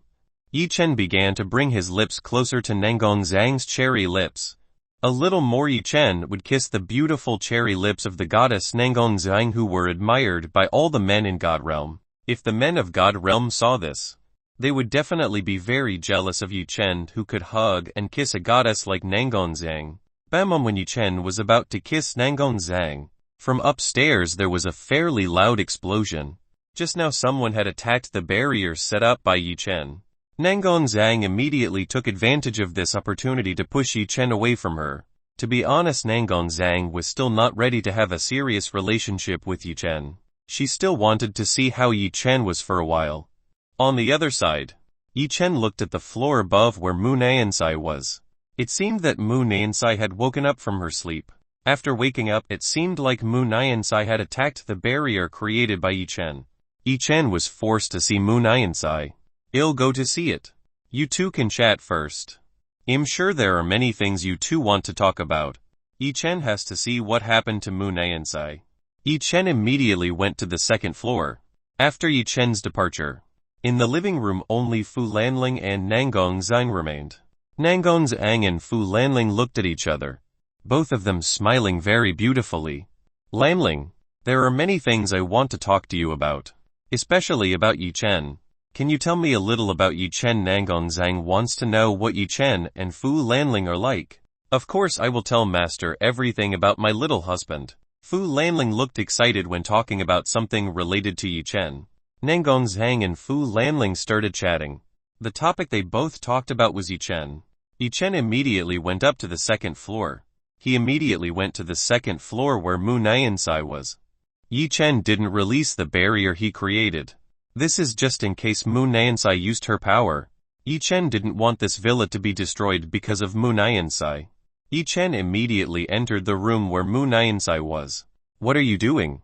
Yi Chen began to bring his lips closer to Nangongzang's cherry lips. A little more, Yi Chen would kiss the beautiful cherry lips of the goddess Nangongzang, who were admired by all the men in God Realm. If the men of God Realm saw this, they would definitely be very jealous of Yi Chen, who could hug and kiss a goddess like Nangongzang. Bam! When Yi Chen was about to kiss Nangongzang, From upstairs there was a fairly loud explosion. Just now someone had attacked the barrier set up by Yi Chen. Nangong Zhang immediately took advantage of this opportunity to push Yi Chen away from her. To be honest, Nangong Zhang was still not ready to have a serious relationship with Yi Chen. She still wanted to see how Yi Chen was for a while. On the other side, Yi Chen looked at the floor above where Mu Nansai was. It seemed that Mu Nansai had woken up from her sleep. After waking up, it seemed like Mu Nansai had attacked the barrier created by Yi Chen. Yi Chen was forced to see Mu Nansai. "I'll go to see it. You two can chat first. I'm sure there are many things you two want to talk about." Yi Chen has to see what happened to Mu Nansai. Yi Chen immediately went to the second floor. After Yi Chen's departure, in the living room only Fu Lanling and Nangong Zhang remained. Nangong Zhang and Fu Lanling looked at each other, both of them smiling very beautifully. "Lanling, there are many things I want to talk to you about, especially about Yi Chen. Can you tell me a little about Yi Chen?" Nangong Zhang wants to know what Yi Chen and Fu Lanling are like. "Of course I will tell Master everything about my little husband." Fu Lanling looked excited when talking about something related to Yi Chen. Nangong Zhang and Fu Lanling started chatting. The topic they both talked about was Yi Chen. Yi Chen immediately went up to the second floor. He immediately went to the second floor where Mu Nansai was. Yi Chen didn't release the barrier he created. This is just in case Mu Nansai used her power. Yi Chen didn't want this villa to be destroyed because of Mu Nansai. Yi Chen immediately entered the room where Mu Nansai was. "What are you doing?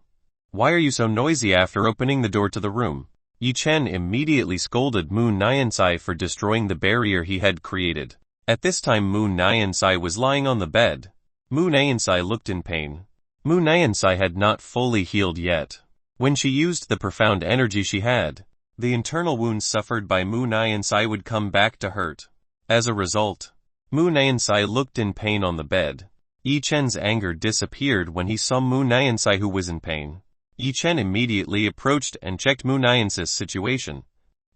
Why are you so noisy?" After opening the door to the room, Yi Chen immediately scolded Mu Nansai for destroying the barrier he had created. At this time Mu Nansai was lying on the bed. Mu Nansai looked in pain. Mu Nansai had not fully healed yet. When she used the profound energy she had, the internal wounds suffered by Mu Nansai would come back to hurt. As a result, Mu Nansai looked in pain on the bed. Yi Chen's anger disappeared when he saw Mu Nansai who was in pain. Yi Chen immediately approached and checked Mu Nansai's situation.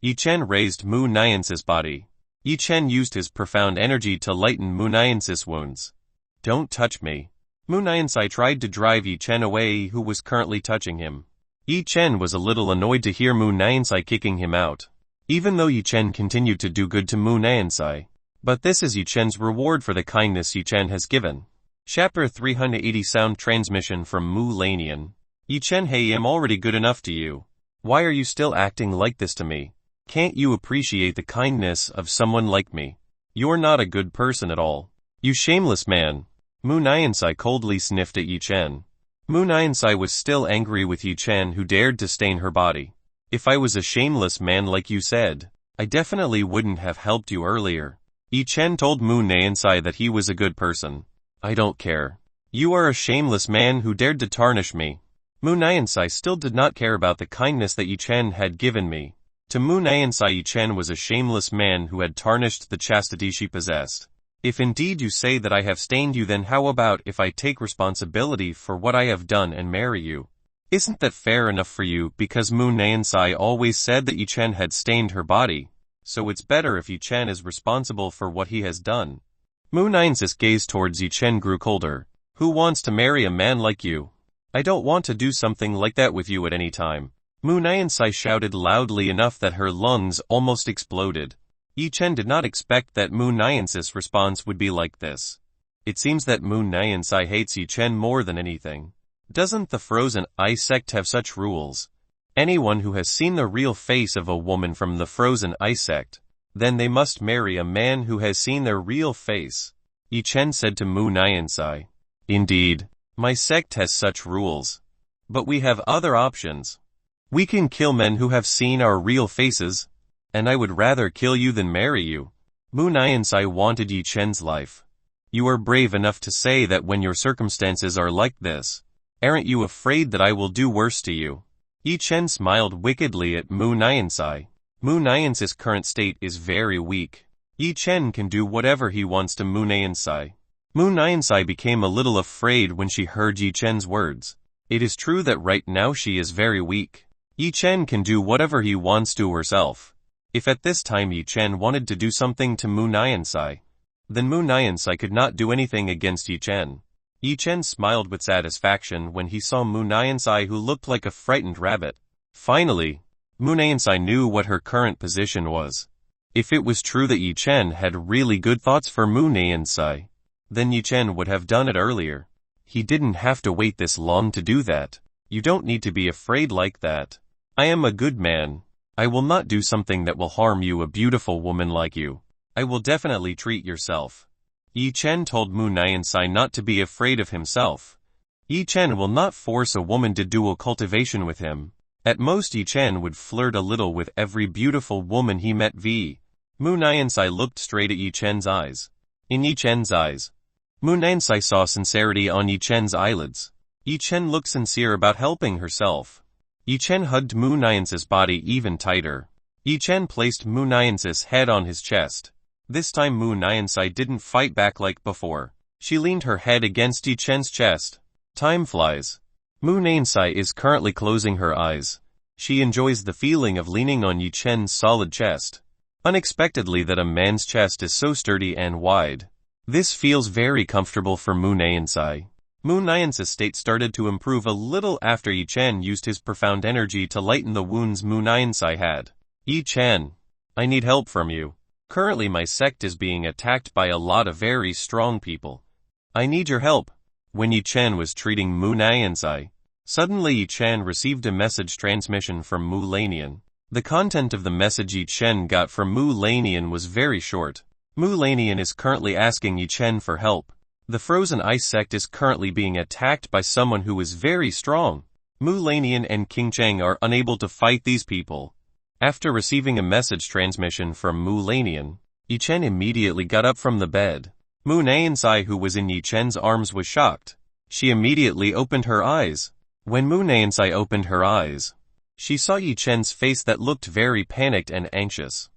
Yi Chen raised Mu Nansai's body. Yi Chen used his profound energy to lighten Mu Nansai's wounds. "Don't touch me." Mu Nansai tried to drive Yi Chen away, who was currently touching him. Yi Chen was a little annoyed to hear Mu Nansai kicking him out, even though Yi Chen continued to do good to Mu Nansai. But this is Yi Chen's reward for the kindness Yi Chen has given. Chapter 380 Sound transmission from Mu Lanian. "Yi Chen, hey, I'm already good enough to you. Why are you still acting like this to me? Can't you appreciate the kindness of someone like me? You're not a good person at all. You shameless man." Mu Nansai coldly sniffed at Yi Chen. Mu Nansai was still angry with Yi Chen, who dared to stain her body. "If I was a shameless man like you said, I definitely wouldn't have helped you earlier." Yi Chen told Mu Nansai that he was a good person. "I don't care. You are a shameless man who dared to tarnish me." Mu Nansai still did not care about the kindness that Yi Chen had given me. To Mu Nansai, Yi Chen was a shameless man who had tarnished the chastity she possessed. "If indeed you say that I have stained you, then how about if I take responsibility for what I have done and marry you? Isn't that fair enough for you?" Because Mu Nansai always said that Yi Chen had stained her body, so it's better if Yi Chen is responsible for what he has done. Mu Nansai's gaze towards Yi Chen grew colder. "Who wants to marry a man like you? I don't want to do something like that with you at any time." Mu Nansai shouted loudly enough that her lungs almost exploded. Yi Chen did not expect that Mu Nansai's response would be like this. It seems that Mu Nansai hates Yi Chen more than anything. Doesn't the Frozen Ice sect have such rules? Anyone who has seen the real face of a woman from the Frozen Ice sect, then they must marry a man who has seen their real face. Yi Chen said to Mu Nansai. "Indeed, my sect has such rules. But we have other options. We can kill men who have seen our real faces, and I would rather kill you than marry you." Mu Nansai wanted Yi Chen's life. "You are brave enough to say that when your circumstances are like this. Aren't you afraid that I will do worse to you?" Yi Chen smiled wickedly at Mu Nansai. Mu Nansai's current state is very weak. Yi Chen can do whatever he wants to Mu Nansai. Mu Nansai became a little afraid when she heard Yi Chen's words. It is true that right now she is very weak. Yi Chen can do whatever he wants to herself. If at this time Yi Chen wanted to do something to Mu Nansai, then Mu Nansai could not do anything against Yi Chen. Yi Chen smiled with satisfaction when he saw Mu Niansai, who looked like a frightened rabbit. Finally, Mu Niansai knew what her current position was. If it was true that Yi Chen had really good thoughts for Mu Niansai, then Yi Chen would have done it earlier. He didn't have to wait this long to do that. You don't need to be afraid like that. I am a good man. I will not do something that will harm you, a beautiful woman like you. I will definitely treat yourself. Yi Chen told Mu Niansai not to be afraid of himself. Yi Chen will not force a woman to dual cultivation with him. At most Yi Chen would flirt a little with every beautiful woman he met. Mu Niansai looked straight at Yi Chen's eyes. In Yi Chen's eyes, Mu Niansai saw sincerity on Yi Chen's eyelids. Yi Chen looked sincere about helping herself. Yi Chen hugged Mu Niansai's body even tighter. Yi Chen placed Mu Niansai's head on his chest. This time Mu Niansai didn't fight back like before. She leaned her head against Yi Chen's chest. Time flies. Mu Niansai is currently closing her eyes. She enjoys the feeling of leaning on Yi Chen's solid chest. Unexpectedly that a man's chest is so sturdy and wide. This feels very comfortable for Mu Niansai. Mu Niansai's state started to improve a little after Yi Chen used his profound energy to lighten the wounds Mu Niansai had. Yi Chen, I need help from you. Currently my sect is being attacked by a lot of very strong people. I need your help. When Yi Chen was treating Mu Niansai, suddenly Yi Chen received a message transmission from Mu Lanian. The content of the message Yi Chen got from Mu Lanian was very short. Mu Lanian is currently asking Yi Chen for help. The Frozen Ice sect is currently being attacked by someone who is very strong. Mu Lanian and King Cheng are unable to fight these people. After receiving a message transmission from Mu Lanian, Yi Chen immediately got up from the bed. Mu Niansai, who was in Yi Chen's arms, was shocked. She immediately opened her eyes. When Mu Niansai opened her eyes, she saw Yi Chen's face that looked very panicked and anxious.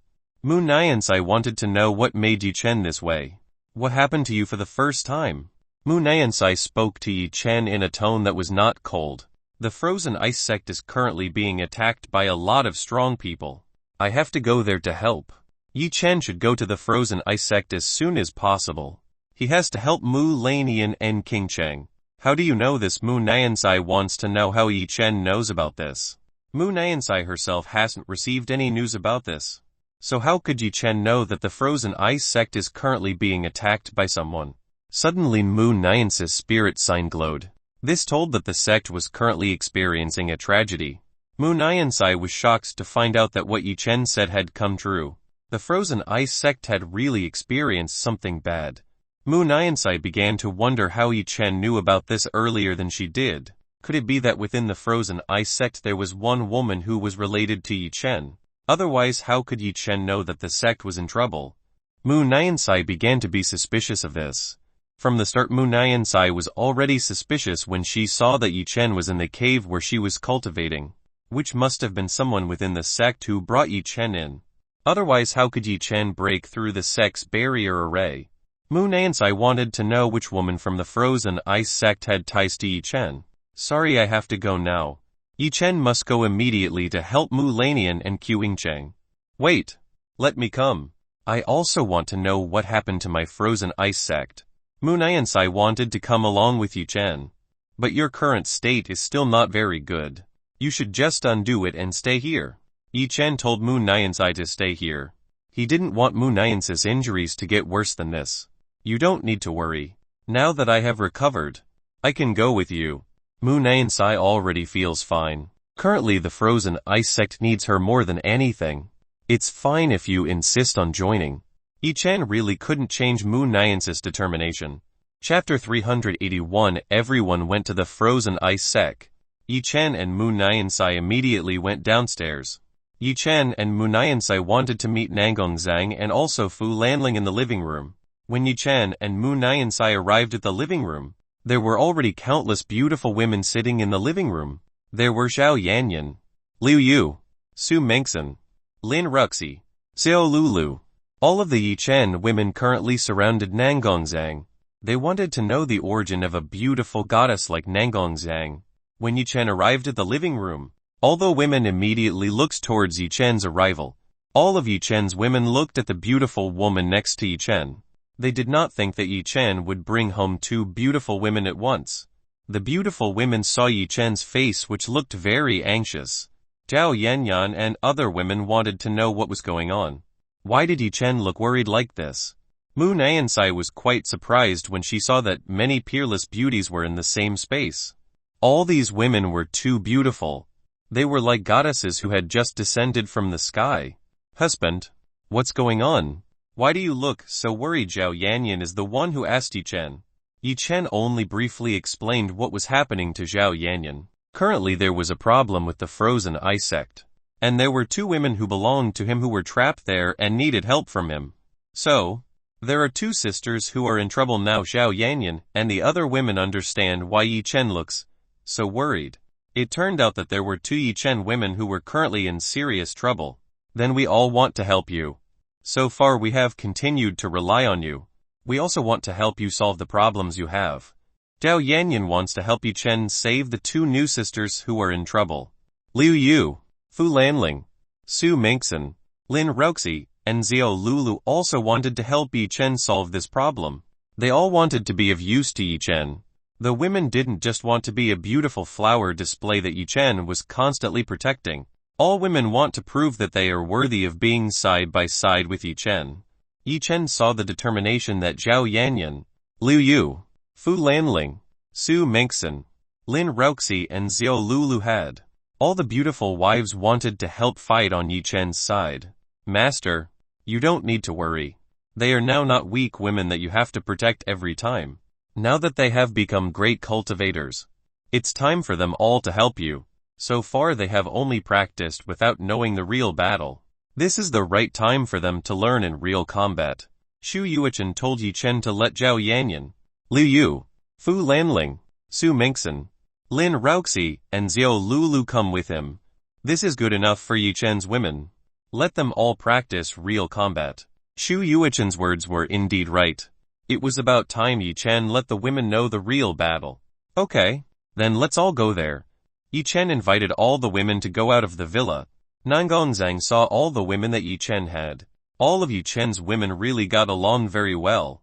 Mu Niansai wanted to know what made Yi Chen this way. What happened to you for the first time? Mu Niansai spoke to Yi Chen in a tone that was not cold. The Frozen Ice sect is currently being attacked by a lot of strong people. I have to go there to help. Yi Chen should go to the Frozen Ice sect as soon as possible. He has to help Mu Lanian and King Cheng. How do you know this? Mu Niansai wants to know how Yi Chen knows about this. Mu Niansai herself hasn't received any news about this. So how could Yi Chen know that the Frozen Ice sect is currently being attacked by someone? Suddenly Mu Niansai's spirit sign glowed. This told that the sect was currently experiencing a tragedy. Mu Niansai was shocked to find out that what Yi Chen said had come true. The Frozen Ice sect had really experienced something bad. Mu Niansai began to wonder how Yi Chen knew about this earlier than she did. Could it be that within the Frozen Ice sect there was one woman who was related to Yi Chen? Otherwise, how could Yi Chen know that the sect was in trouble? Mu Niansai began to be suspicious of this. From the start, Mu Niansai was already suspicious when she saw that Yi Chen was in the cave where she was cultivating, which must have been someone within the sect who brought Yi Chen in. Otherwise, how could Yi Chen break through the sect's barrier array? Mu Niansai wanted to know which woman from the Frozen Ice sect had ties to Yi Chen. Sorry, I have to go now. Yi Chen must go immediately to help Mu Lanian and King Cheng. Wait. Let me come. I also want to know what happened to my Frozen Ice sect. Mu Niansai wanted to come along with Yi Chen. But your current state is still not very good. You should just undo it and stay here. Yi Chen told Mu Niansai to stay here. He didn't want Mu Niansai's injuries to get worse than this. You don't need to worry. Now that I have recovered, I can go with you. Mu Niansai already feels fine. Currently the Frozen Ice sect needs her more than anything. It's fine if you insist on joining. Yi Chen really couldn't change Mu Niansai's determination. Chapter 381. Everyone went to the Frozen Ice sect. Yi Chen and Mu Niansai immediately went downstairs. Yi Chen and Mu Niansai wanted to meet Nangong Zhang and also Fu Lanling in the living room. When Yi Chen and Mu Niansai arrived at the living room, there were already countless beautiful women sitting in the living room. There were Xiao Yanyan, Liu Yu, Su Mengxin, Lin Ruxi, Xiao Lulu. All of the Yi Chen women currently surrounded Nangong Zhang. They wanted to know the origin of a beautiful goddess like Nangong Zhang. When Yi Chen arrived at the living room, all the women immediately looked towards Yi Chen's arrival. All of Yi Chen's women looked at the beautiful woman next to Yi Chen. They did not think that Yi Chen would bring home two beautiful women at once. The beautiful women saw Yi Chen's face, which looked very anxious. Zhao Yanyan and other women wanted to know what was going on. Why did Yi Chen look worried like this? Mu Nansai was quite surprised when she saw that many peerless beauties were in the same space. All these women were too beautiful. They were like goddesses who had just descended from the sky. Husband, what's going on? Why do you look so worried? Zhao Yanyan is the one who asked Yi Chen. Yi Chen only briefly explained what was happening to Zhao Yanyan. Currently there was a problem with the frozen ice sect. And there were two women who belonged to him who were trapped there and needed help from him. So, there are two sisters who are in trouble now. Zhao Yanyan and the other women understand why Yi Chen looks so worried. It turned out that there were two Yi Chen women who were currently in serious trouble. Then we all want to help you. So far we have continued to rely on you. We also want to help you solve the problems you have. Zhao Yanyan wants to help Yi Chen save the two new sisters who are in trouble. Liu Yu, Fu Lanling, Su Mingxin, Lin Roxi, and Xiao Lulu also wanted to help Yi Chen solve this problem. They all wanted to be of use to Yi Chen. The women didn't just want to be a beautiful flower display that Yi Chen was constantly protecting. All women want to prove that they are worthy of being side by side with Yi Chen. Yi Chen saw the determination that Zhao Yanyan, Liu Yu, Fu Lanling, Su Mingxin, Lin Roxi and Xiao Lulu had. All the beautiful wives wanted to help fight on Yi Chen's side. Master, you don't need to worry. They are now not weak women that you have to protect every time. Now that they have become great cultivators, it's time for them all to help you. So far they have only practiced without knowing the real battle. This is the right time for them to learn in real combat. Xu Yuichen told Yi Chen to let Zhao Yanyan, Liu Yu, Fu Lanling, Su Mingxin, Lin Roxi, and Xiao Lulu come with him. This is good enough for Yi Chen's women. Let them all practice real combat. Xu Yuichen's words were indeed right. It was about time Yi Chen let the women know the real battle. Okay, then let's all go there. Yi Chen invited all the women to go out of the villa. Nangonzang saw all the women that Yi Chen had. All of Yi Chen's women really got along very well.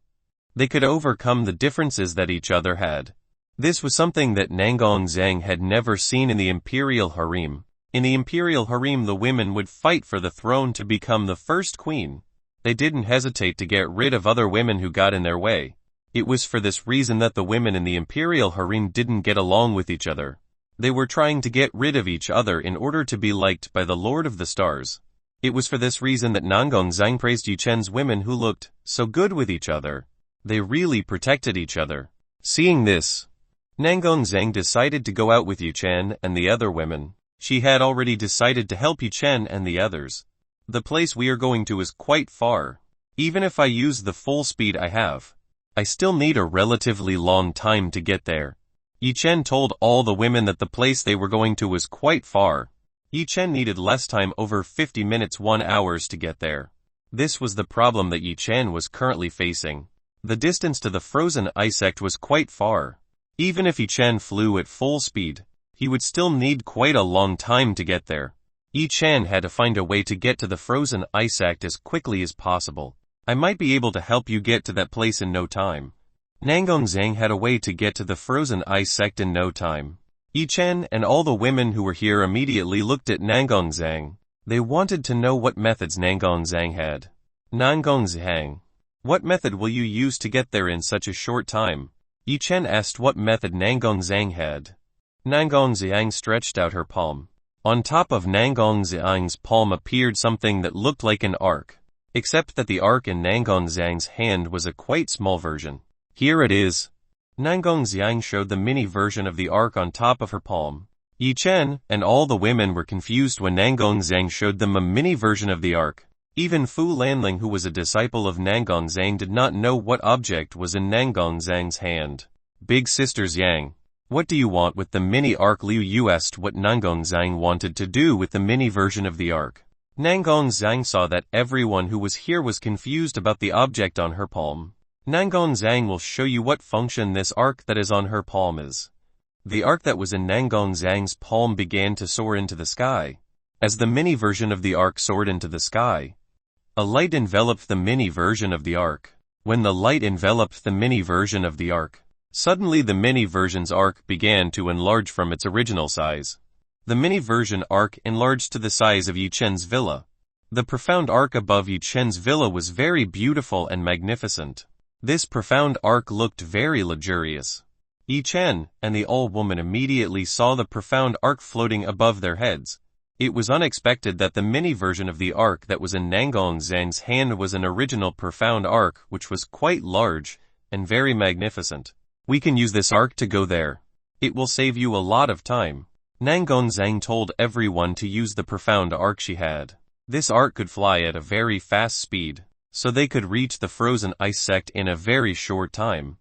They could overcome the differences that each other had. This was something that Nangonzang had never seen in the imperial harem. In the imperial harem the women would fight for the throne to become the first queen. They didn't hesitate to get rid of other women who got in their way. It was for this reason that the women in the imperial harem didn't get along with each other. They were trying to get rid of each other in order to be liked by the Lord of the Stars. It was for this reason that Nangonzang praised Yi Chen's women who looked so good with each other. They really protected each other. Seeing this, Nangonzang decided to go out with Yi Chen and the other women. She had already decided to help Yi Chen and the others. The place we are going to is quite far. Even if I use the full speed I have, I still need a relatively long time to get there. Yi Chen told all the women that the place they were going to was quite far. Yi Chen needed less time, over 50 minutes 1 hour to get there. This was the problem that Yi Chen was currently facing. The distance to the frozen ice sect was quite far. Even if Yi Chen flew at full speed, he would still need quite a long time to get there. Yi Chen had to find a way to get to the frozen ice sect as quickly as possible. I might be able to help you get to that place in no time. Nangonzang had a way to get to the frozen ice sect in no time. Yi Chen and all the women who were here immediately looked at Nangonzang. They wanted to know what methods Nangonzang had. Nangonzang, what method will you use to get there in such a short time? Yi Chen asked what method Nangonzang had. Nangonzang stretched out her palm. On top of Nangonzang's palm appeared something that looked like an arc, except that the arc in Nangonzang's hand was a quite small version. Here it is. Nangonzang showed the mini version of the arc on top of her palm. Yi Chen and all the women were confused when Nangonzang showed them a mini version of the arc. Even Fu Lanling, who was a disciple of Nangonzang, did not know what object was in Nangonzang's hand. Big Sisters Yang, what do you want with the mini arc? Liu Yu asked what Nangonzang wanted to do with the mini version of the arc. Nangonzang saw that everyone who was here was confused about the object on her palm. Nangonzang will show you what function this arc that is on her palm is. The arc that was in Nangonzang's palm began to soar into the sky. As the mini version of the arc soared into the sky, a light enveloped the mini version of the arc. When the light enveloped the mini version of the ark, suddenly the mini version's ark began to enlarge from its original size. The mini version ark enlarged to the size of Yi Chen's villa. The profound ark above Yi Chen's villa was very beautiful and magnificent. This profound ark looked very luxurious. Yi Chen and the old woman immediately saw the profound ark floating above their heads. It was unexpected that the mini version of the ark that was in Nangong Zhang's hand was an original profound ark which was quite large and very magnificent. We can use this ark to go there. It will save you a lot of time. Nangong Zhang told everyone to use the profound ark she had. This ark could fly at a very fast speed, so they could reach the frozen ice sect in a very short time.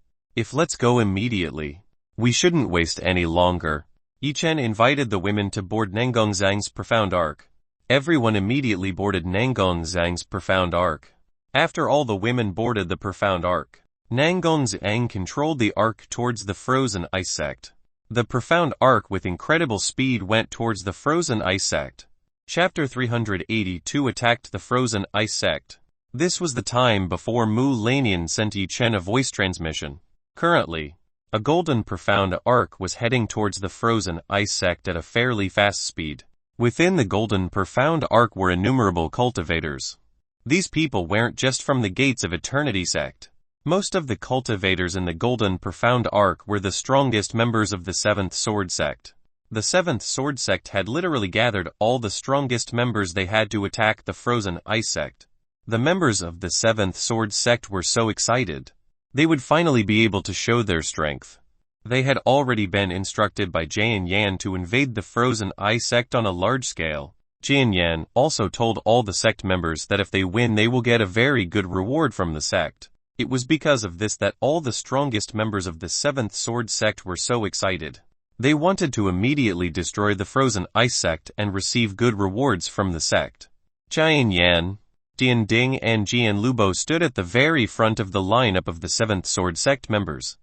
Let's go immediately. We shouldn't waste any longer. Yi Chen invited the women to board Nangong Zhang's profound ark. Everyone immediately boarded Nangong Zhang's profound ark. After all the women boarded the profound ark, Nangong Zhang controlled the ark towards the frozen ice sect. The profound ark with incredible speed went towards the frozen ice sect. Chapter 382 attacked the frozen ice sect. This was the time before Mu Lanian sent Yi Chen a voice transmission. Currently, a golden profound ark was heading towards the frozen ice sect at a fairly fast speed. Within the golden profound ark were innumerable cultivators. These people weren't just from the gates of eternity sect. Most of the cultivators in the golden profound ark were the strongest members of the seventh sword sect. The seventh sword sect had literally gathered all the strongest members they had to attack the frozen ice sect. The members of the seventh sword sect were so excited. They would finally be able to show their strength. They had already been instructed by Jian Yan to invade the frozen ice sect on a large scale. Jian Yan also told all the sect members that if they win they will get a very good reward from the sect. It was because of this that all the strongest members of the seventh sword sect were so excited. They wanted to immediately destroy the frozen ice sect and receive good rewards from the sect. Jian Yan, Dian Ding and Jian Lubo stood at the very front of the lineup of the seventh sword sect members.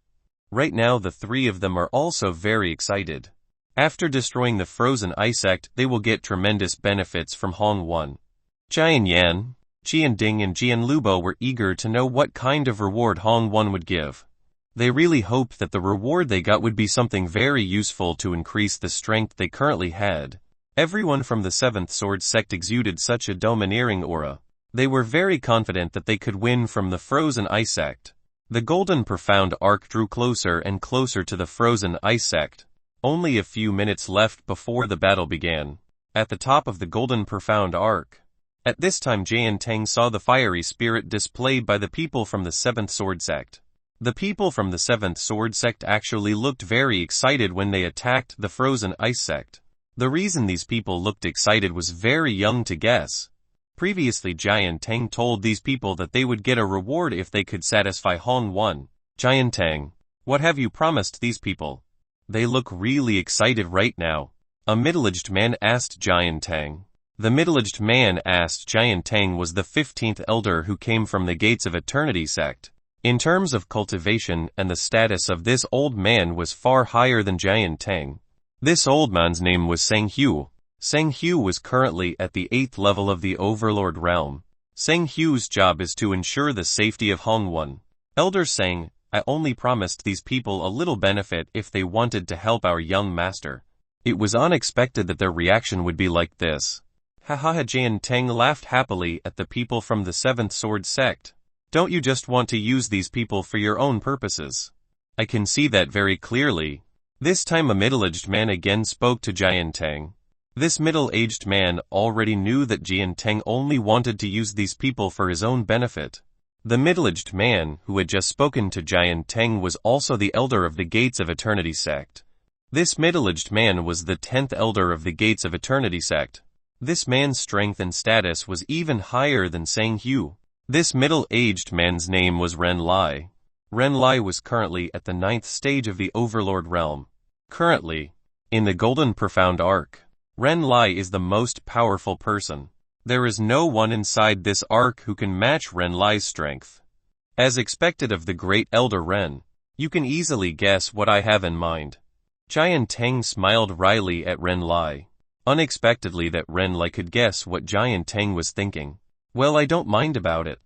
Right now the three of them are also very excited. After destroying the frozen ice sect they will get tremendous benefits from Hong 1. Jian Yan, Jian Ding and Jian Lubo were eager to know what kind of reward Hong 1 would give. They really hoped that the reward they got would be something very useful to increase the strength they currently had. Everyone from the seventh sword sect exuded such a domineering aura. They were very confident that they could win from the frozen ice sect. The golden profound arc drew closer and closer to the frozen ice sect. Only a few minutes left before the battle began. At the top of the golden profound arc. At this time Jian Tang saw the fiery spirit displayed by the people from the seventh sword sect. The people from the seventh sword sect actually looked very excited when they attacked the frozen ice sect. The reason these people looked excited was very young to guess. Previously Jian Tang told these people that they would get a reward if they could satisfy Hong 1. Jian Tang, what have you promised these people? They look really excited right now. A middle-aged man asked Jian Tang. The middle-aged man asked Jian Tang was the 15th elder who came from the gates of eternity sect. In terms of cultivation and the status of this old man was far higher than Jian Tang. This old man's name was Sang Hu. Sang Hu was currently at the 8th level of the Overlord realm. Sang Hu's job is to ensure the safety of Hong 1. Elder Sang, I only promised these people a little benefit if they wanted to help our young master. It was unexpected that their reaction would be like this. Haha, Jian Tang laughed happily at the people from the seventh sword sect. Don't you just want to use these people for your own purposes? I can see that very clearly. This time a middle-aged man again spoke to Jian Tang. This middle-aged man already knew that Jian Tang only wanted to use these people for his own benefit. The middle-aged man who had just spoken to Jian Tang was also the elder of the Gates of Eternity sect. This middle-aged man was the 10th elder of the Gates of Eternity sect. This man's strength and status was even higher than Sang Hu. This middle-aged man's name was Ren Lai. Ren Lai was currently at the 9th stage of the Overlord realm. Currently, in the Golden Profound Arc, Ren Lai is the most powerful person. There is no one inside this arc who can match Ren Lai's strength. As expected of the great elder Ren, you can easily guess what I have in mind. Jian Tang smiled wryly at Ren Lai. Unexpectedly that Ren Lai could guess what Jian Tang was thinking. Well, I don't mind about it.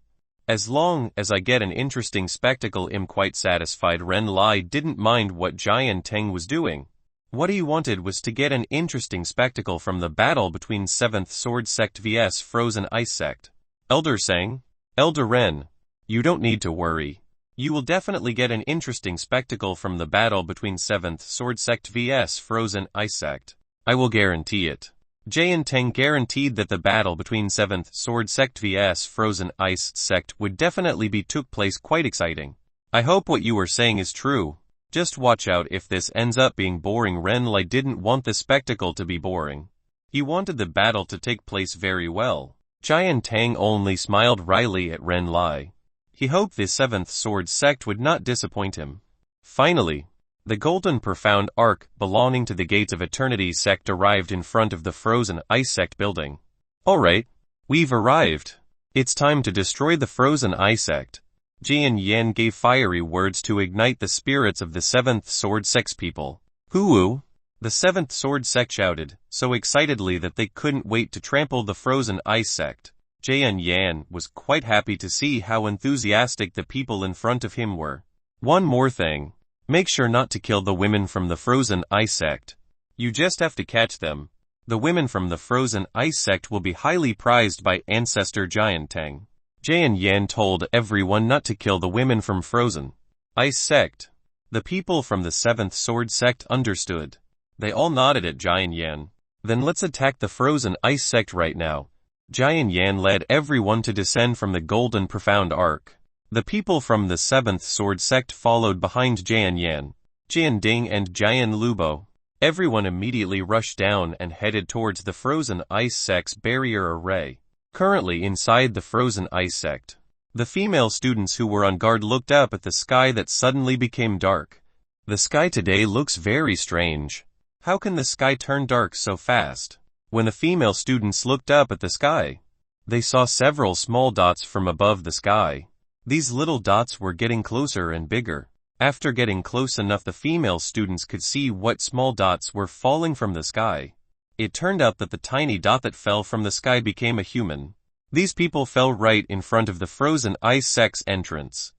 As long as I get an interesting spectacle, I'm quite satisfied. Ren Lai didn't mind what Jian Teng was doing. What he wanted was to get an interesting spectacle from the battle between 7th Sword Sect vs Frozen Ice Sect. Elder sang, Elder Ren, you don't need to worry. You will definitely get an interesting spectacle from the battle between 7th Sword Sect vs Frozen Ice Sect. I will guarantee it. Jian Teng guaranteed that the battle between 7th Sword Sect vs Frozen Ice Sect would definitely be took place quite exciting. I hope what you are saying is true. Just watch out if this ends up being boring. Ren Lai didn't want the spectacle to be boring. He wanted the battle to take place very well. Jian Teng only smiled wryly at Ren Lai. He hoped the 7th Sword Sect would not disappoint him. Finally, the Golden Profound Arc belonging to the Gates of Eternity sect arrived in front of the Frozen Ice Sect building. Alright, we've arrived. It's time to destroy the Frozen Ice Sect. Jian Yan gave fiery words to ignite the spirits of the 7th Sword Sect's people. Hoo-woo! The 7th Sword Sect shouted, so excitedly that they couldn't wait to trample the Frozen Ice Sect. Jian Yan was quite happy to see how enthusiastic the people in front of him were. One more thing. Make sure not to kill the women from the Frozen Ice Sect. You just have to catch them. The women from the Frozen Ice Sect will be highly prized by Ancestor Jian Teng. Jian Yan told everyone not to kill the women from Frozen Ice Sect. The people from the 7th Sword Sect understood. They all nodded at Jian Yan. Then let's attack the Frozen Ice Sect right now. Jian Yan led everyone to descend from the Golden Profound Arc. The people from the 7th Sword Sect followed behind Jian Yan, Jian Ding and Jian Lubo. Everyone immediately rushed down and headed towards the Frozen Ice Sect's barrier array. Currently inside the Frozen Ice Sect, the female students who were on guard looked up at the sky that suddenly became dark. The sky today looks very strange. How can the sky turn dark so fast? When the female students looked up at the sky, they saw several small dots from above the sky. These little dots were getting closer and bigger. After getting close enough, the female students could see what small dots were falling from the sky. It turned out that the tiny dot that fell from the sky became a human. These people fell right in front of the Frozen Ice Sect's entrance.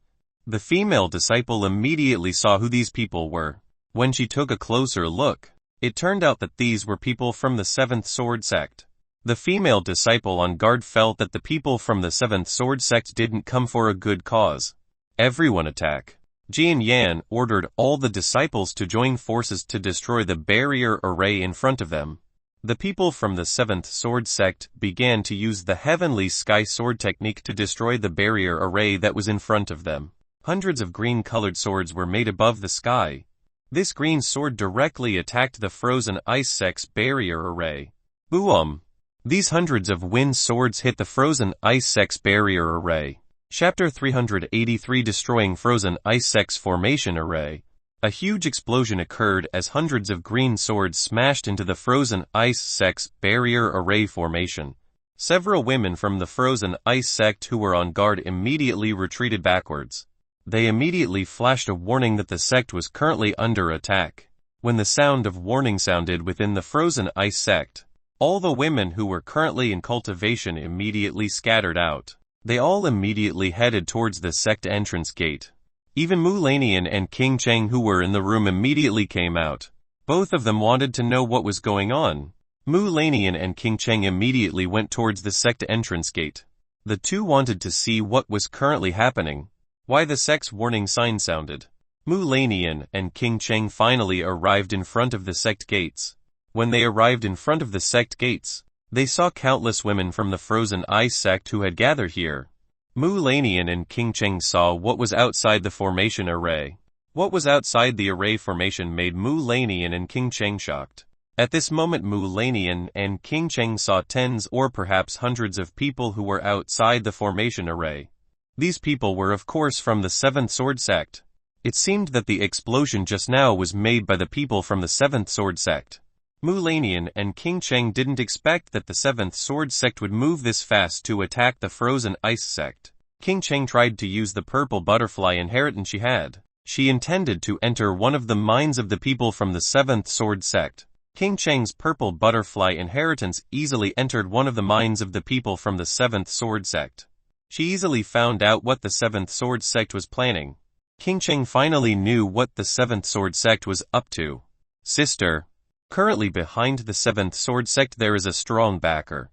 The female disciple immediately saw who these people were. When she took a closer look, it turned out that these were people from the 7th Sword Sect. The female disciple on guard felt that the people from the 7th Sword Sect didn't come for a good cause. Everyone attack. Jian Yan ordered all the disciples to join forces to destroy the barrier array in front of them. The people from the 7th Sword Sect began to use the Heavenly Sky Sword technique to destroy the barrier array that was in front of them. Hundreds of green-colored swords were made above the sky. This green sword directly attacked the Frozen Ice Sect's barrier array. Boom! These hundreds of wind swords hit the Frozen Ice Sect's barrier array. Chapter 383 Destroying Frozen Ice Sect's Formation Array. A huge explosion occurred as hundreds of green swords smashed into the Frozen Ice Sect's barrier array formation. Several women from the Frozen Ice Sect who were on guard immediately retreated backwards. They immediately flashed a warning that the sect was currently under attack. When the sound of warning sounded within the Frozen Ice Sect, all the women who were currently in cultivation immediately scattered out. They all immediately headed towards the sect entrance gate. Even Mu Lanian and King Cheng who were in the room immediately came out. Both of them wanted to know what was going on. Mu Lanian and King Cheng immediately went towards the sect entrance gate. The two wanted to see what was currently happening. Why the sect's warning sign sounded. Mu Lanian and King Cheng finally arrived in front of the sect gates. When they arrived in front of the sect gates, they saw countless women from the Frozen Ice Sect who had gathered here. Mu Lanian and King Cheng saw what was outside the formation array. What was outside the array formation made Mu Lanian and King Cheng shocked. At this moment Mu Lanian and King Cheng saw tens or perhaps hundreds of people who were outside the formation array. These people were of course from the 7th Sword Sect. It seemed that the explosion just now was made by the people from the 7th Sword Sect. Mu Lanian and King Cheng didn't expect that the 7th Sword Sect would move this fast to attack the Frozen Ice Sect. King Cheng tried to use the purple butterfly inheritance she had. She intended to enter one of the minds of the people from the 7th Sword Sect. King Cheng's purple butterfly inheritance easily entered one of the minds of the people from the 7th Sword Sect. She easily found out what the Seventh Sword Sect was planning. King Cheng finally knew what the Seventh Sword Sect was up to. Sister. Currently behind the Seventh Sword Sect there is a strong backer.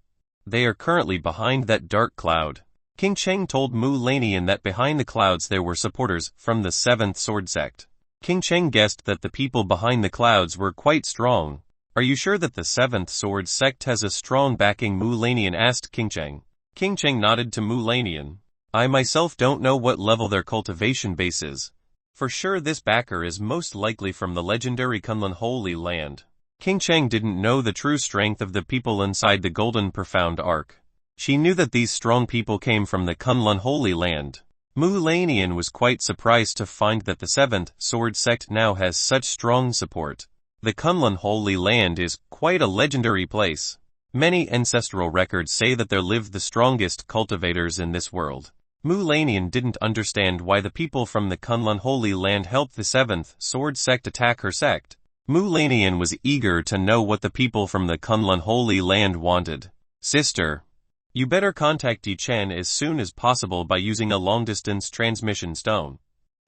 They are currently behind that dark cloud. King Cheng told Mu Lanian that behind the clouds there were supporters from the Seventh Sword Sect. King Cheng guessed that the people behind the clouds were quite strong. Are you sure that the Seventh Sword Sect has a strong backing? Mu Lanian asked King Cheng. King Cheng nodded to Mu Lanian. I myself don't know what level their cultivation base is. For sure this backer is most likely from the legendary Kunlun Holy Land. King Cheng didn't know the true strength of the people inside the Golden Profound Ark. She knew that these strong people came from the Kunlun Holy Land. Mu Lanian was quite surprised to find that the Seventh Sword Sect now has such strong support. The Kunlun Holy Land is quite a legendary place. Many ancestral records say that there live the strongest cultivators in this world. Mu Lanian didn't understand why the people from the Kunlun Holy Land helped the Seventh Sword Sect attack her sect. Mu Lanian was eager to know what the people from the Kunlun Holy Land wanted. Sister. You better contact Yi Chen as soon as possible by using a long-distance transmission stone.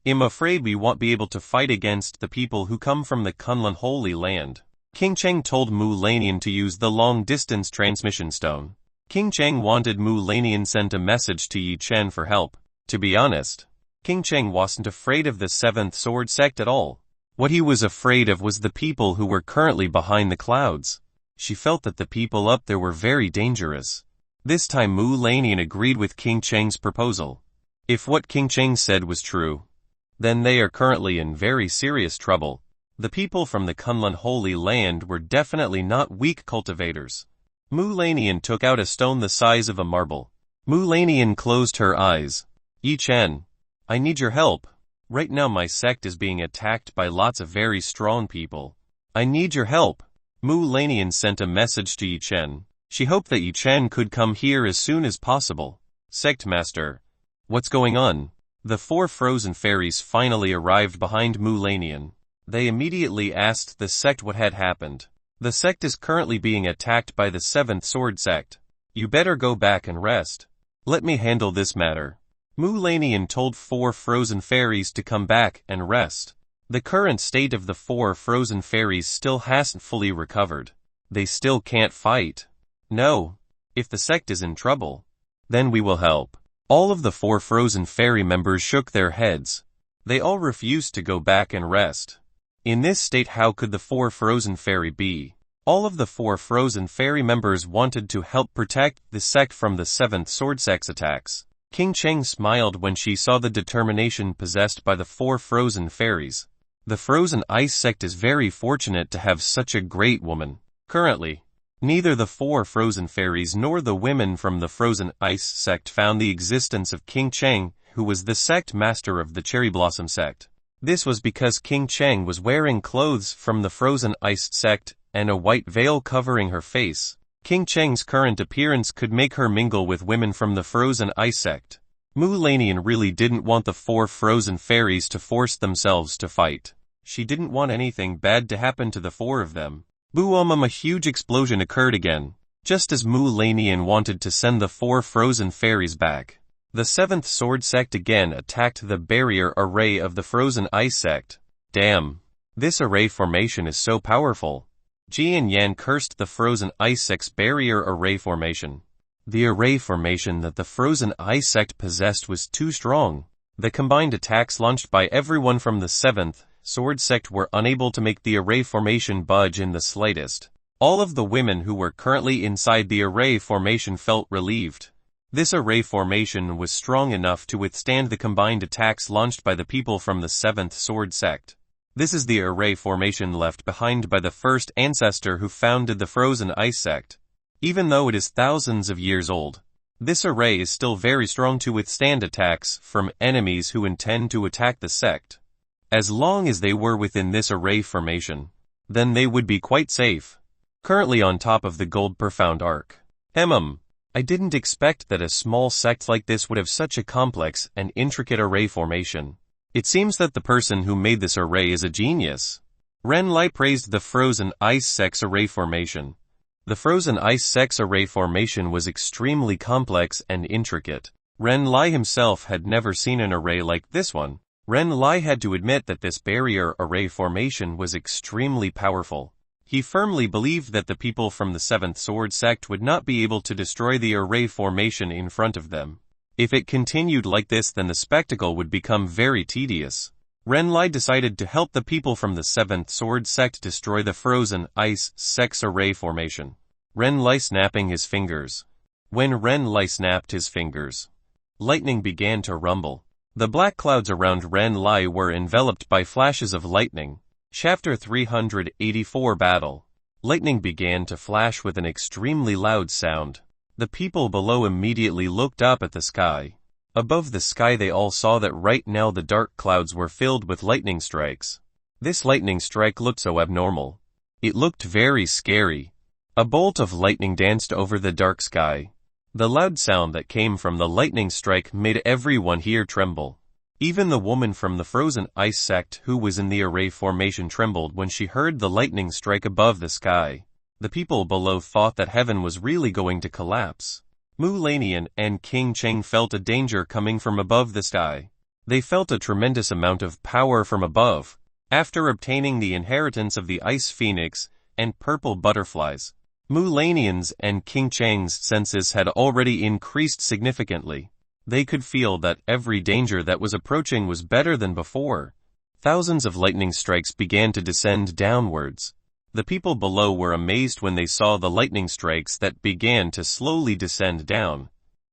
I'm afraid we won't be able to fight against the people who come from the Kunlun Holy Land. King Cheng told Mu Lanian to use the long-distance transmission stone. King Cheng wanted Mu Lanian sent a message to Yi Chen for help. To be honest, King Cheng wasn't afraid of the Seventh Sword Sect at all. What he was afraid of was the people who were currently behind the clouds. She felt that the people up there were very dangerous. This time Mu Lanian agreed with King Cheng's proposal. If what King Cheng said was true, then they are currently in very serious trouble. The people from the Kunlun Holy Land were definitely not weak cultivators. Mu Lanian took out a stone the size of a marble. Mu Lanian closed her eyes. Yi Chen, I need your help. Right now my sect is being attacked by lots of very strong people. I need your help. Mu Lanian sent a message to Yi Chen. She hoped that Yi Chen could come here as soon as possible. Sect Master. What's going on? The four frozen fairies finally arrived behind Mu Lanian. They immediately asked the sect what had happened. The sect is currently being attacked by the Seventh Sword Sect. You better go back and rest. Let me handle this matter. Mu Lanian told four frozen fairies to come back and rest. The current state of the four frozen fairies still hasn't fully recovered. They still can't fight. No. If the sect is in trouble, then we will help. All of the four frozen fairy members shook their heads. They all refused to go back and rest. In this state how could the four frozen fairy be? All of the four frozen fairy members wanted to help protect the sect from the Seventh Sword Sect's attacks. King Cheng smiled when she saw the determination possessed by the four frozen fairies. The frozen ice sect is very fortunate to have such a great woman. Currently, neither the four frozen fairies nor the women from the frozen ice sect found the existence of King Cheng, who was the sect master of the Cherry Blossom sect. This was because King Cheng was wearing clothes from the frozen ice sect and a white veil covering her face. King Cheng's current appearance could make her mingle with women from the frozen ice sect. Mu Lanian really didn't want the four frozen fairies to force themselves to fight. She didn't want anything bad to happen to the four of them. Boom! A huge explosion occurred again. Just as Mu Lanian wanted to send the four frozen fairies back, the Seventh Sword Sect again attacked the barrier array of the frozen ice sect. Damn! This array formation is so powerful. Jian Yan cursed the frozen ice sect's barrier array formation. The array formation that the frozen ice sect possessed was too strong. The combined attacks launched by everyone from the Seventh Sword Sect were unable to make the array formation budge in the slightest. All of the women who were currently inside the array formation felt relieved. This array formation was strong enough to withstand the combined attacks launched by the people from the Seventh Sword Sect. This is the array formation left behind by the first ancestor who founded the Frozen Ice Sect. Even though it is thousands of years old, this array is still very strong to withstand attacks from enemies who intend to attack the sect. As long as they were within this array formation, then they would be quite safe. Currently on top of the Gold Profound Ark. I didn't expect that a small sect like this would have such a complex and intricate array formation. It seems that the person who made this array is a genius. Ren Lai praised the Frozen Ice Sect's array formation. The Frozen Ice Sect's array formation was extremely complex and intricate. Ren Lai himself had never seen an array like this one. Ren Lai had to admit that this barrier array formation was extremely powerful. He firmly believed that the people from the Seventh Sword sect would not be able to destroy the array formation in front of them. If it continued like this, then the spectacle would become very tedious. Ren Lai decided to help the people from the Seventh Sword sect destroy the frozen ice sex array formation. Ren Lai snapping his fingers. When Ren Lai snapped his fingers, lightning began to rumble. The black clouds around Ren Lai were enveloped by flashes of lightning. Chapter 384 Battle. Lightning began to flash with an extremely loud sound. The people below immediately looked up at the sky. Above the sky they all saw that right now the dark clouds were filled with lightning strikes. This lightning strike looked so abnormal. It looked very scary. A bolt of lightning danced over the dark sky. The loud sound that came from the lightning strike made everyone here tremble. Even the woman from the frozen ice sect who was in the array formation trembled when she heard the lightning strike above the sky. The people below thought that heaven was really going to collapse. Mu Lanian and King Cheng felt a danger coming from above the sky. They felt a tremendous amount of power from above. After obtaining the inheritance of the Ice Phoenix and purple butterflies, Mu Lanian's and King Cheng's senses had already increased significantly. They could feel that every danger that was approaching was better than before. Thousands of lightning strikes began to descend downwards. The people below were amazed when they saw the lightning strikes that began to slowly descend down.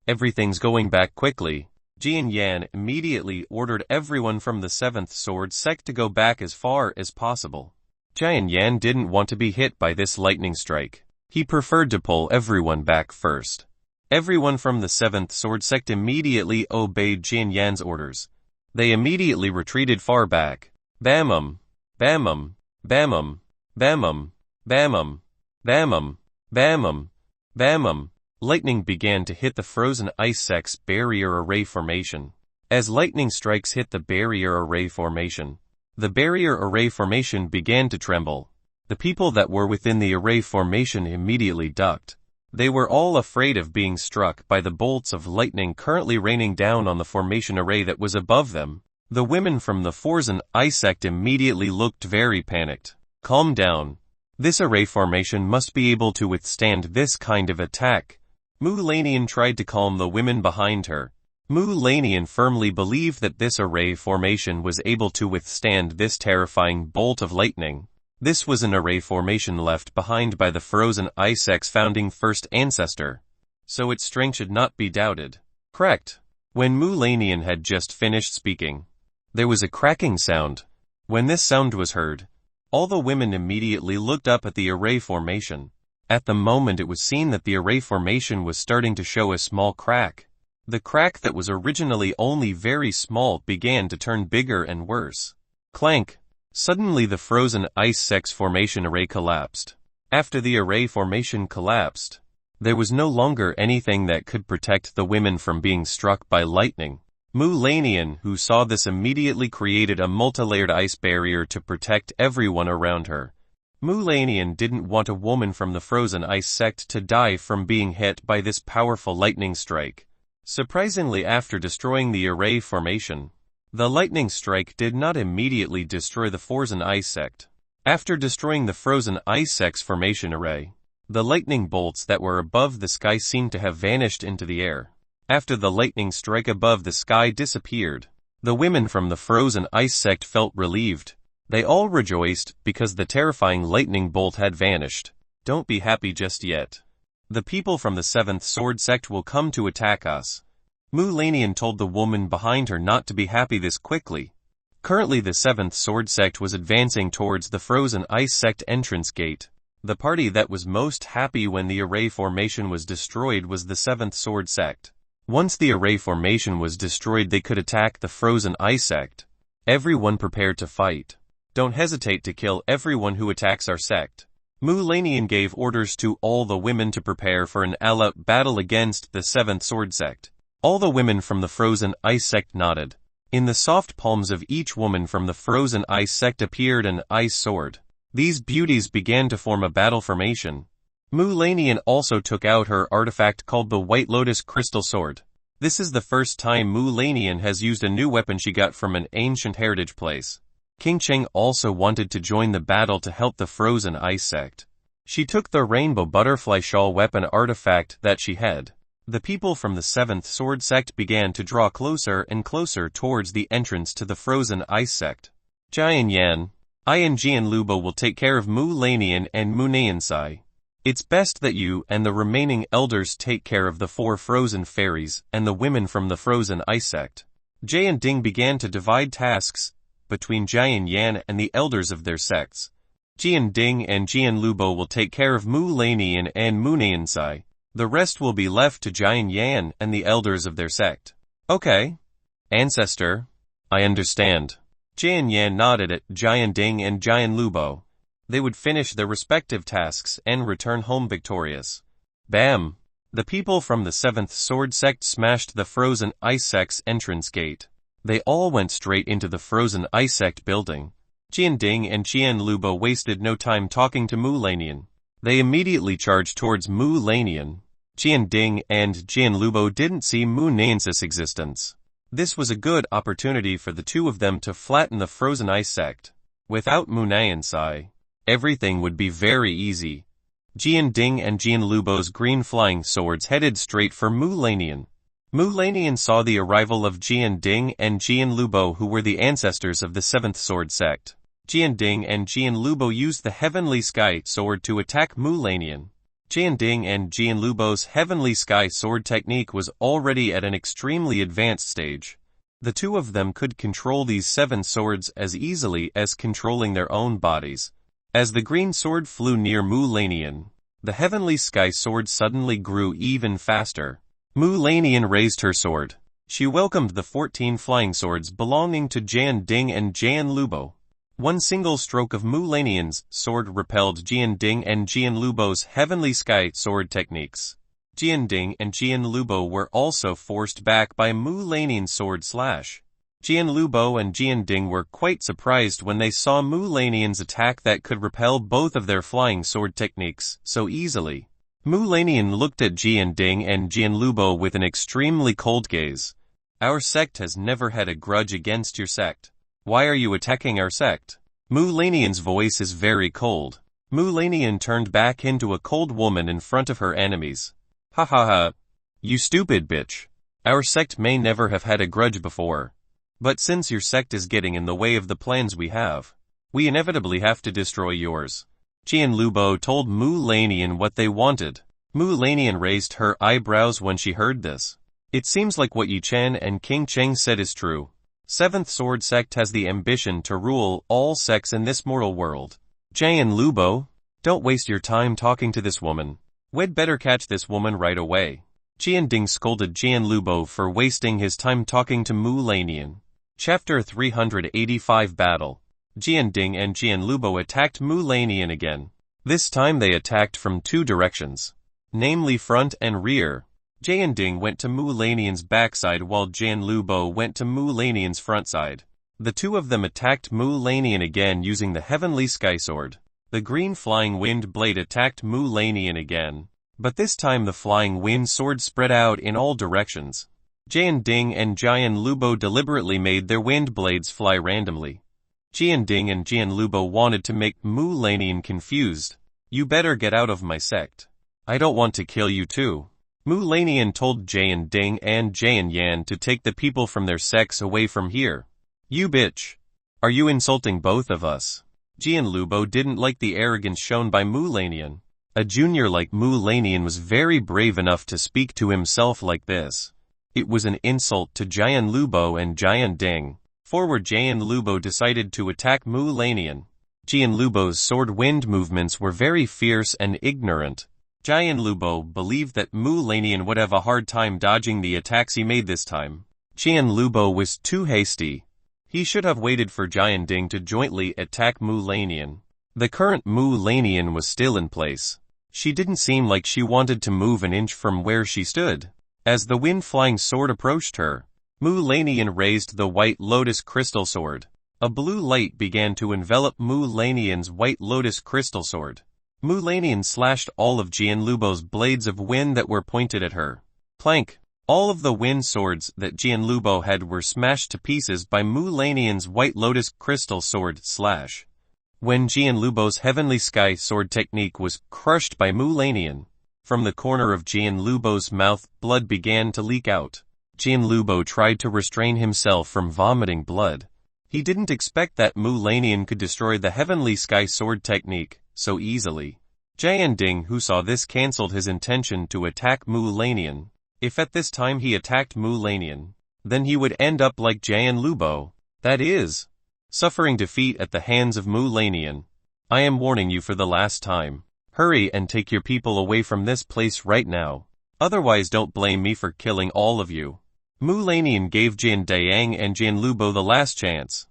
Everything's going back quickly. Jian Yan immediately ordered everyone from the Seventh Sword sect to go back as far as possible. Jian Yan didn't want to be hit by this lightning strike. He preferred to pull everyone back first. Everyone from the Seventh Sword sect immediately obeyed Jian Yan's orders. They immediately retreated far back. Bamum, bamum, bamum, bamum, bamum, bamum, bamum, bamum. Lightning began to hit the frozen ice sect's barrier array formation. As lightning strikes hit the barrier array formation, the barrier array formation began to tremble. The people that were within the array formation immediately ducked. They were all afraid of being struck by the bolts of lightning currently raining down on the formation array that was above them. The women from the frozen ice sect immediately looked very panicked. Calm down. This array formation must be able to withstand this kind of attack. Mu Lanian tried to calm the women behind her. Mu Lanian firmly believed that this array formation was able to withstand this terrifying bolt of lightning. This was an array formation left behind by the frozen ice sect's founding first ancestor, so its strength should not be doubted. Correct. When Mu Lanian had just finished speaking, there was a cracking sound. When this sound was heard, all the women immediately looked up at the array formation. At the moment it was seen that the array formation was starting to show a small crack. The crack that was originally only very small began to turn bigger and worse. Clank. Suddenly the frozen ice sect's formation array collapsed. After the array formation collapsed, there was no longer anything that could protect the women from being struck by lightning. Mu Lanian, who saw this, immediately created a multi-layered ice barrier to protect everyone around her. Mu Lanian didn't want a woman from the frozen ice sect to die from being hit by this powerful lightning strike. Surprisingly, after destroying the array formation, the lightning strike did not immediately destroy the frozen ice sect. After destroying the frozen ice sect's formation array, the lightning bolts that were above the sky seemed to have vanished into the air. After the lightning strike above the sky disappeared, the women from the frozen ice sect felt relieved. They all rejoiced because the terrifying lightning bolt had vanished. Don't be happy just yet. The people from the Seventh Sword sect will come to attack us. Mu Lanian told the woman behind her not to be happy this quickly. Currently the Seventh Sword sect was advancing towards the frozen ice sect entrance gate. The party that was most happy when the array formation was destroyed was the Seventh Sword sect. Once the array formation was destroyed, they could attack the frozen ice sect. Everyone prepared to fight. Don't hesitate to kill everyone who attacks our sect. Mu Lanian gave orders to all the women to prepare for an all-out battle against the Seventh Sword sect. All the women from the frozen ice sect nodded. In the soft palms of each woman from the frozen ice sect appeared an ice sword. These beauties began to form a battle formation. Mu Lanian also took out her artifact called the White Lotus Crystal Sword. This is the first time Mu Lanian has used a new weapon she got from an ancient heritage place. King Cheng also wanted to join the battle to help the Frozen Ice sect. She took the rainbow butterfly shawl weapon artifact that she had. The people from the 7th Sword sect began to draw closer and closer towards the entrance to the Frozen Ice sect. Jian Yan, I and Jian Lubo will take care of Mu Lanian and Mu Nayansai. It's best that you and the remaining elders take care of the 4 frozen fairies and the women from the Frozen Ice sect. Jian Ding began to divide tasks between Jian Yan and the elders of their sects. Jian Ding and Jian Lubo will take care of Mu Lanian and Mu Nayansai. The rest will be left to Jian Yan and the elders of their sect. Okay. Ancestor. I understand. Jian Yan nodded at Jian Ding and Jian Lubo. They would finish their respective tasks and return home victorious. Bam! The people from the 7th Sword sect smashed the Frozen Ice sect's entrance gate. They all went straight into the Frozen Ice sect building. Jian Ding and Jian Lubo wasted no time talking to Mu Lanian. They immediately charged towards Mu Lanian. Jian Ding and Jian Lubo didn't see Mu Nayansai's existence. This was a good opportunity for the two of them to flatten the Frozen Ice sect. Without Mu Nayansai, everything would be very easy. Jian Ding and Jian Lubo's green flying swords headed straight for Mu Lanian. Mu Lanian saw the arrival of Jian Ding and Jian Lubo, who were the ancestors of the 7th Sword sect. Jian Ding and Jian Lubo used the Heavenly Sky Sword to attack Mu Lanian. Jian Ding and Jian Lubo's Heavenly Sky Sword technique was already at an extremely advanced stage. The two of them could control these 7 swords as easily as controlling their own bodies. As the green sword flew near Mu Lanian, the Heavenly Sky Sword suddenly grew even faster. Mu Lanian raised her sword. She welcomed the 14 flying swords belonging to Jian Ding and Jian Lubo. One single stroke of Mu Lanian's sword repelled Jian Ding and Jian Lubo's Heavenly Sky Sword techniques. Jian Ding and Jian Lubo were also forced back by Mu Lanian's sword slash. Jian Lubo and Jian Ding were quite surprised when they saw Mu Lanian's attack that could repel both of their flying sword techniques so easily. Mu Lanian looked at Jian Ding and Jian Lubo with an extremely cold gaze. Our sect has never had a grudge against your sect. Why are you attacking our sect? Mu Lanian's voice is very cold. Mu Lanian turned back into a cold woman in front of her enemies. Ha ha ha. You stupid bitch. Our sect may never have had a grudge before. But since your sect is getting in the way of the plans we have, we inevitably have to destroy yours. Jian Lubo told Mu Lanian what they wanted. Mu Lanian raised her eyebrows when she heard this. It seems like what Yi Chen and King Cheng said is true. 7th Sword sect has the ambition to rule all sects in this mortal world. Jian Lubo, don't waste your time talking to this woman. We'd better catch this woman right away. Jian Ding scolded Jian Lubo for wasting his time talking to Mu Lanian. Chapter 385 Battle. Jian Ding and Jian Lubo attacked Mu Lanian again. This time they attacked from 2 directions, namely front and rear. Jian Ding went to Mu Lanian's backside while Jian Lubo went to Mu Lanian's front side. The two of them attacked Mu Lanian again using the Heavenly Sky Sword. The green flying wind blade attacked Mu Lanian again, but this time the flying wind sword spread out in all directions. Jian Ding and Jian Lubo deliberately made their wind blades fly randomly. Jian Ding and Jian Lubo wanted to make Mu Lanian confused. You better get out of my sect. I don't want to kill you too. Mu Lanian told Jian Ding and Jian Yan to take the people from their sects away from here. You bitch. Are you insulting both of us? Jian Lubo didn't like the arrogance shown by Mu Lanian. A junior like Mu Lanian was very brave enough to speak to himself like this. It was an insult to Jian Lubo and Jian Ding. Forward Jian Lubo decided to attack Mu Lanian. Jian Lubo's sword wind movements were very fierce and ignorant. Jian Lubo believed that Mu Lanian would have a hard time dodging the attacks he made this time. Jian Lubo was too hasty. He should have waited for Jian Ding to jointly attack Mu Lanian. The current Mu Lanian was still in place. She didn't seem like she wanted to move an inch from where she stood. As the wind-flying sword approached her, Mu Lanian raised the White Lotus Crystal Sword. A blue light began to envelop Mu Lanian's White Lotus Crystal Sword. Mu Lanian slashed all of Jian Lubo's blades of wind that were pointed at her. Plank. All of the wind swords that Jianlubo had were smashed to pieces by Mu Lanian's White Lotus crystal sword slash. When Jianlubo's Heavenly Sky sword technique was crushed by Mu Lanian, from the corner of Jianlubo's mouth blood began to leak out. Jianlubo tried to restrain himself from vomiting blood. He didn't expect that Mu Lanian could destroy the Heavenly Sky sword technique so easily. Jianding, who saw this, cancelled his intention to attack Mu Lanian. If at this time he attacked Mu Lanian, then he would end up like Jianlubo, that is, suffering defeat at the hands of Mu Lanian. I am warning you for the last time. Hurry and take your people away from this place right now. Otherwise don't blame me for killing all of you. Mu Lanian gave Jianding and Jianlubo the last chance.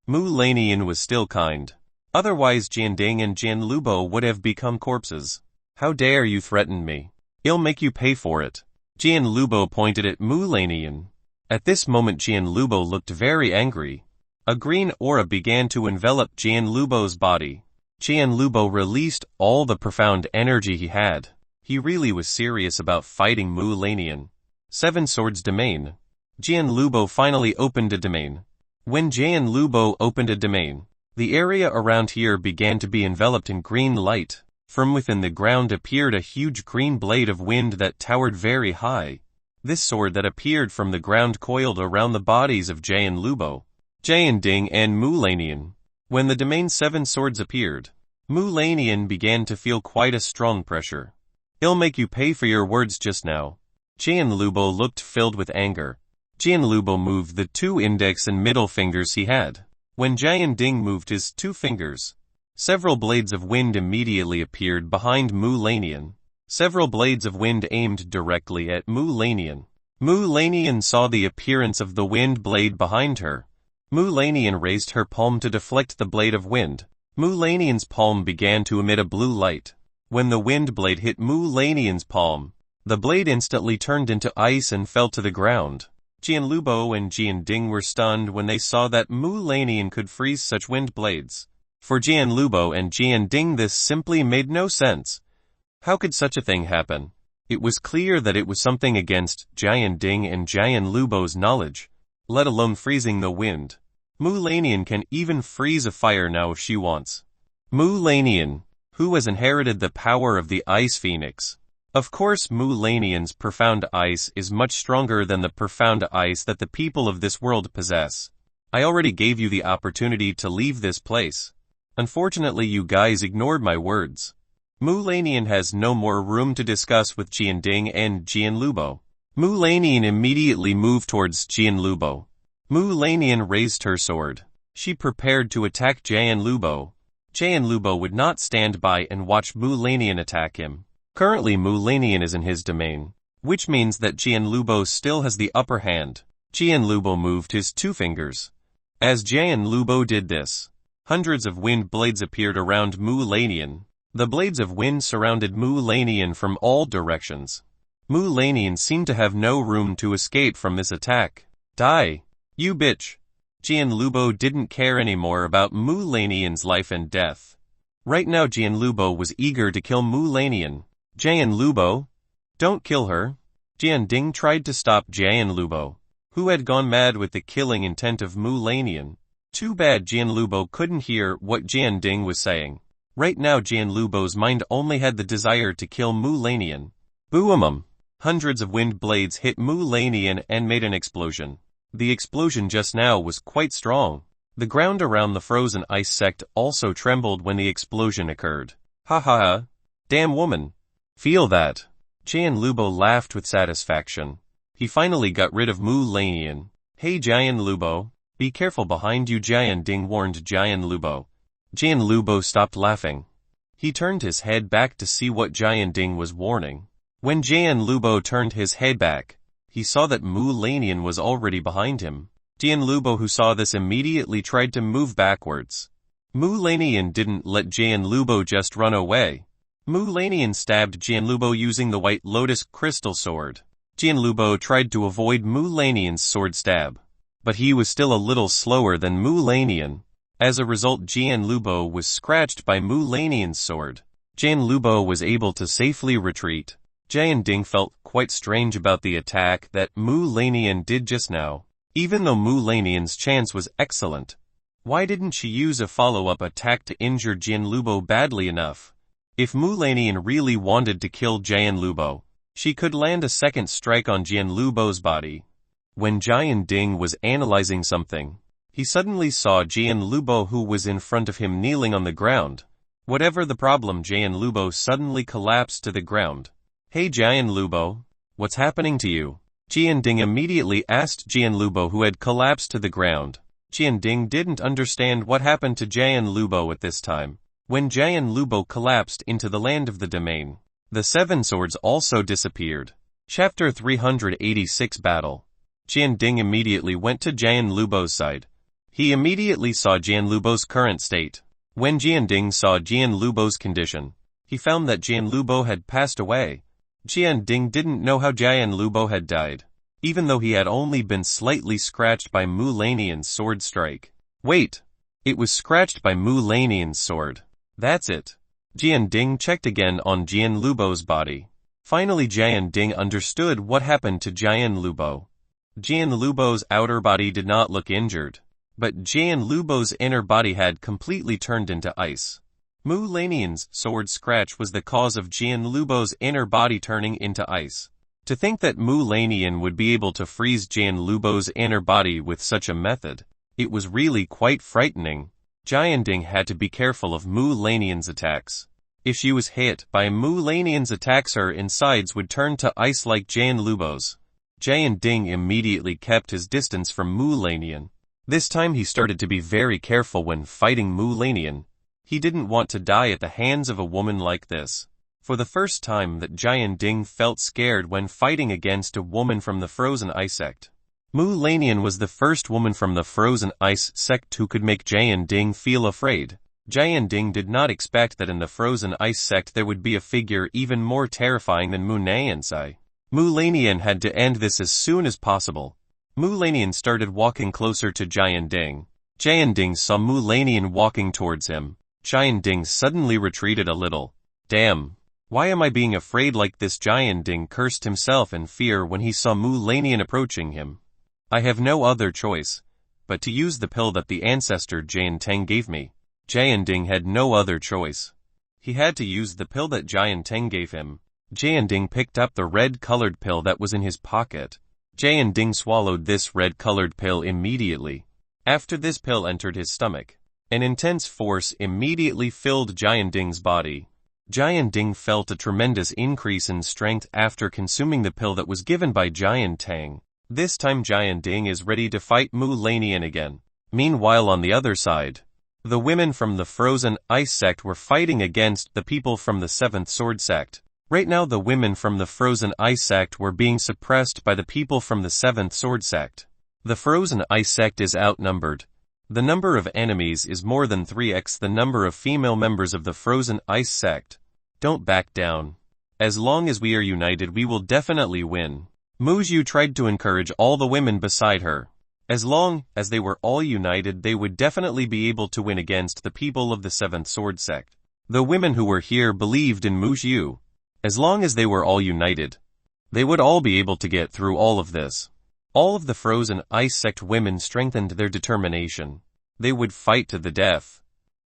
Mu Lanian was still kind. Otherwise Jianding and Jianlubo would have become corpses. How dare you threaten me? I'll make you pay for it. Jianlubo pointed at Mu Lanian. At this moment Jianlubo looked very angry. A green aura began to envelop Jianlubo's body. Jianlubo released all the profound energy he had. He really was serious about fighting Mu Lanian. 7 Swords Domain. Jianlubo finally opened a domain. When Jianlubo opened a domain, the area around here began to be enveloped in green light. From within the ground appeared a huge green blade of wind that towered very high. This sword that appeared from the ground coiled around the bodies of Jianlubo, Jianding and Mu Lanian. When the domain's 7 swords appeared, Mu Lanian began to feel quite a strong pressure. I'll make you pay for your words just now. Jianlubo looked filled with anger. Jianlubo moved the 2 index and middle fingers he had. When Jianding moved his 2 fingers, several blades of wind immediately appeared behind Mu Lanian. Several blades of wind aimed directly at Mu Lanian. Mu Lanian saw the appearance of the wind blade behind her. Mu Lanian raised her palm to deflect the blade of wind. Mu Lanian's palm began to emit a blue light. When the wind blade hit Mu Lanian's palm, the blade instantly turned into ice and fell to the ground. Jianlubo and Jianding were stunned when they saw that Mu Lanian could freeze such wind blades. For Jianlubo and Jianding this simply made no sense. How could such a thing happen? It was clear that it was something against Jianding and Jianlubo's knowledge, let alone freezing the wind. Mu Lanian can even freeze a fire now if she wants. Mu Lanian, who has inherited the power of the Ice Phoenix. Of course Mu Lanian's profound ice is much stronger than the profound ice that the people of this world possess. I already gave you the opportunity to leave this place. Unfortunately you guys ignored my words. Mu Lanian has no more room to discuss with Jianding and Jianlubo. Mu Lanian immediately moved towards Jianlubo. Mu Lanian raised her sword. She prepared to attack Jianlubo. Jianlubo would not stand by and watch Mu Lanian attack him. Currently Mu Lanian is in his domain, which means that Jianlubo still has the upper hand. Jianlubo moved his 2 fingers. As Jianlubo did this, hundreds of wind blades appeared around Mu Lanian. The blades of wind surrounded Mu Lanian from all directions. Mu Lanian seemed to have no room to escape from this attack. Die, you bitch. Jianlubo didn't care anymore about Mu Lanian's life and death. Right now Jianlubo was eager to kill Mu Lanian. Jianlubo, don't kill her. Jianding tried to stop Jianlubo, who had gone mad with the killing intent of Mu Lanian. Too bad Jianlubo couldn't hear what Jianding was saying. Right now Jianlubo's mind only had the desire to kill Mu Lanian. Boom! Hundreds of wind blades hit Mu Lanian and made an explosion. The explosion just now was quite strong. The ground around the frozen ice sect also trembled when the explosion occurred. Ha ha ha. Damn woman. Feel that. Jianlubo laughed with satisfaction. He finally got rid of Mu Lanian. Hey Jianlubo, be careful behind you, Jianding warned Jianlubo. Jianlubo stopped laughing. He turned his head back to see what Jianding was warning. When Jianlubo turned his head back, he saw that Mu Lanian was already behind him. Jianlubo, who saw this, immediately tried to move backwards. Mu Lanian didn't let Jianlubo just run away. Mu Lanian stabbed Jianlubo using the White Lotus crystal sword. Jianlubo tried to avoid Mu Lanian's sword stab, but he was still a little slower than Mu Lanian. As a result, Jianlubo was scratched by Mu Lanian's sword. Jianlubo was able to safely retreat. Jian Ding felt quite strange about the attack that Mu Lanian did just now. Even though Mu Lanian's chance was excellent, why didn't she use a follow-up attack to injure Jian Lubo badly enough? If Mu Lanian really wanted to kill Jian Lubo, she could land a second strike on Jian Lubo's body. When Jian Ding was analyzing something, he suddenly saw Jian Lubo, who was in front of him, kneeling on the ground. Whatever the problem, Jian Lubo suddenly collapsed to the ground. "Hey Jian Lubo, what's happening to you?" Jian Ding immediately asked Jian Lubo, who had collapsed to the ground. Jian Ding didn't understand what happened to Jian Lubo at this time. When Jian Lubo collapsed into the land of the domain, the seven swords also disappeared. Chapter 386 Battle. Jian Ding immediately went to Jian Lubo's side. He immediately saw Jian Lubo's current state. When Jian Ding saw Jian Lubo's condition, he found that Jian Lubo had passed away. Jian Ding didn't know how Jian Lubo had died, even though he had only been slightly scratched by Mu Lanian's sword strike. Wait, it was scratched by Mu Lanian's sword. That's it. Jian Ding checked again on Jian Lubo's body. Finally Jian Ding understood what happened to Jian Lubo. Jian Lubo's outer body did not look injured, but Jian Lubo's inner body had completely turned into ice. Mu Lanian's sword scratch was the cause of Jian Lubo's inner body turning into ice. To think that Mu Lanian would be able to freeze Jian Lubo's inner body with such a method, it was really quite frightening. Jian Ding had to be careful of Mu Lanian's attacks. If she was hit by Mu Lanian's attacks, her insides would turn to ice like Jian Lubo's. Jian Ding immediately kept his distance from Mu Lanian. This time he started to be very careful when fighting Mu Lanian. He didn't want to die at the hands of a woman like this. For the first time that Jian Ding felt scared when fighting against a woman from the Frozen Ice sect. Mu Lanian was the first woman from the Frozen Ice sect who could make Jian Ding feel afraid. Jian Ding did not expect that in the Frozen Ice sect there would be a figure even more terrifying than Mu Lanian. Mu Lanian had to end this as soon as possible. Mu Lanian started walking closer to Jian Ding. Jian Ding saw Mu Lanian walking towards him. Jian Ding suddenly retreated a little. Damn. Why am I being afraid like this? Jian Ding cursed himself in fear when he saw Mu Lanian approaching him. I have no other choice but to use the pill that the ancestor Jian Teng gave me. Jian Ding had no other choice. He had to use the pill that Jian Teng gave him. Jian Ding picked up the red-colored pill that was in his pocket. Jian Ding swallowed this red-colored pill immediately. After this pill entered his stomach, an intense force immediately filled Jian Ding's body. Jian Ding felt a tremendous increase in strength after consuming the pill that was given by Jian Teng. This time Jian Ding is ready to fight Mu Lanian again. Meanwhile on the other side, the women from the Frozen Ice sect were fighting against the people from the Seventh Sword sect. Right now the women from the Frozen Ice sect were being suppressed by the people from the Seventh Sword sect. The Frozen Ice sect is outnumbered. The number of enemies is more than 3x the number of female members of the Frozen Ice sect. Don't back down. As long as we are united we will definitely win. Mu Zhu tried to encourage all the women beside her. As long as they were all united they would definitely be able to win against the people of the Seventh Sword sect. The women who were here believed in Mu Zhu. As long as they were all united, they would all be able to get through all of this. All of the Frozen Ice sect women strengthened their determination. They would fight to the death.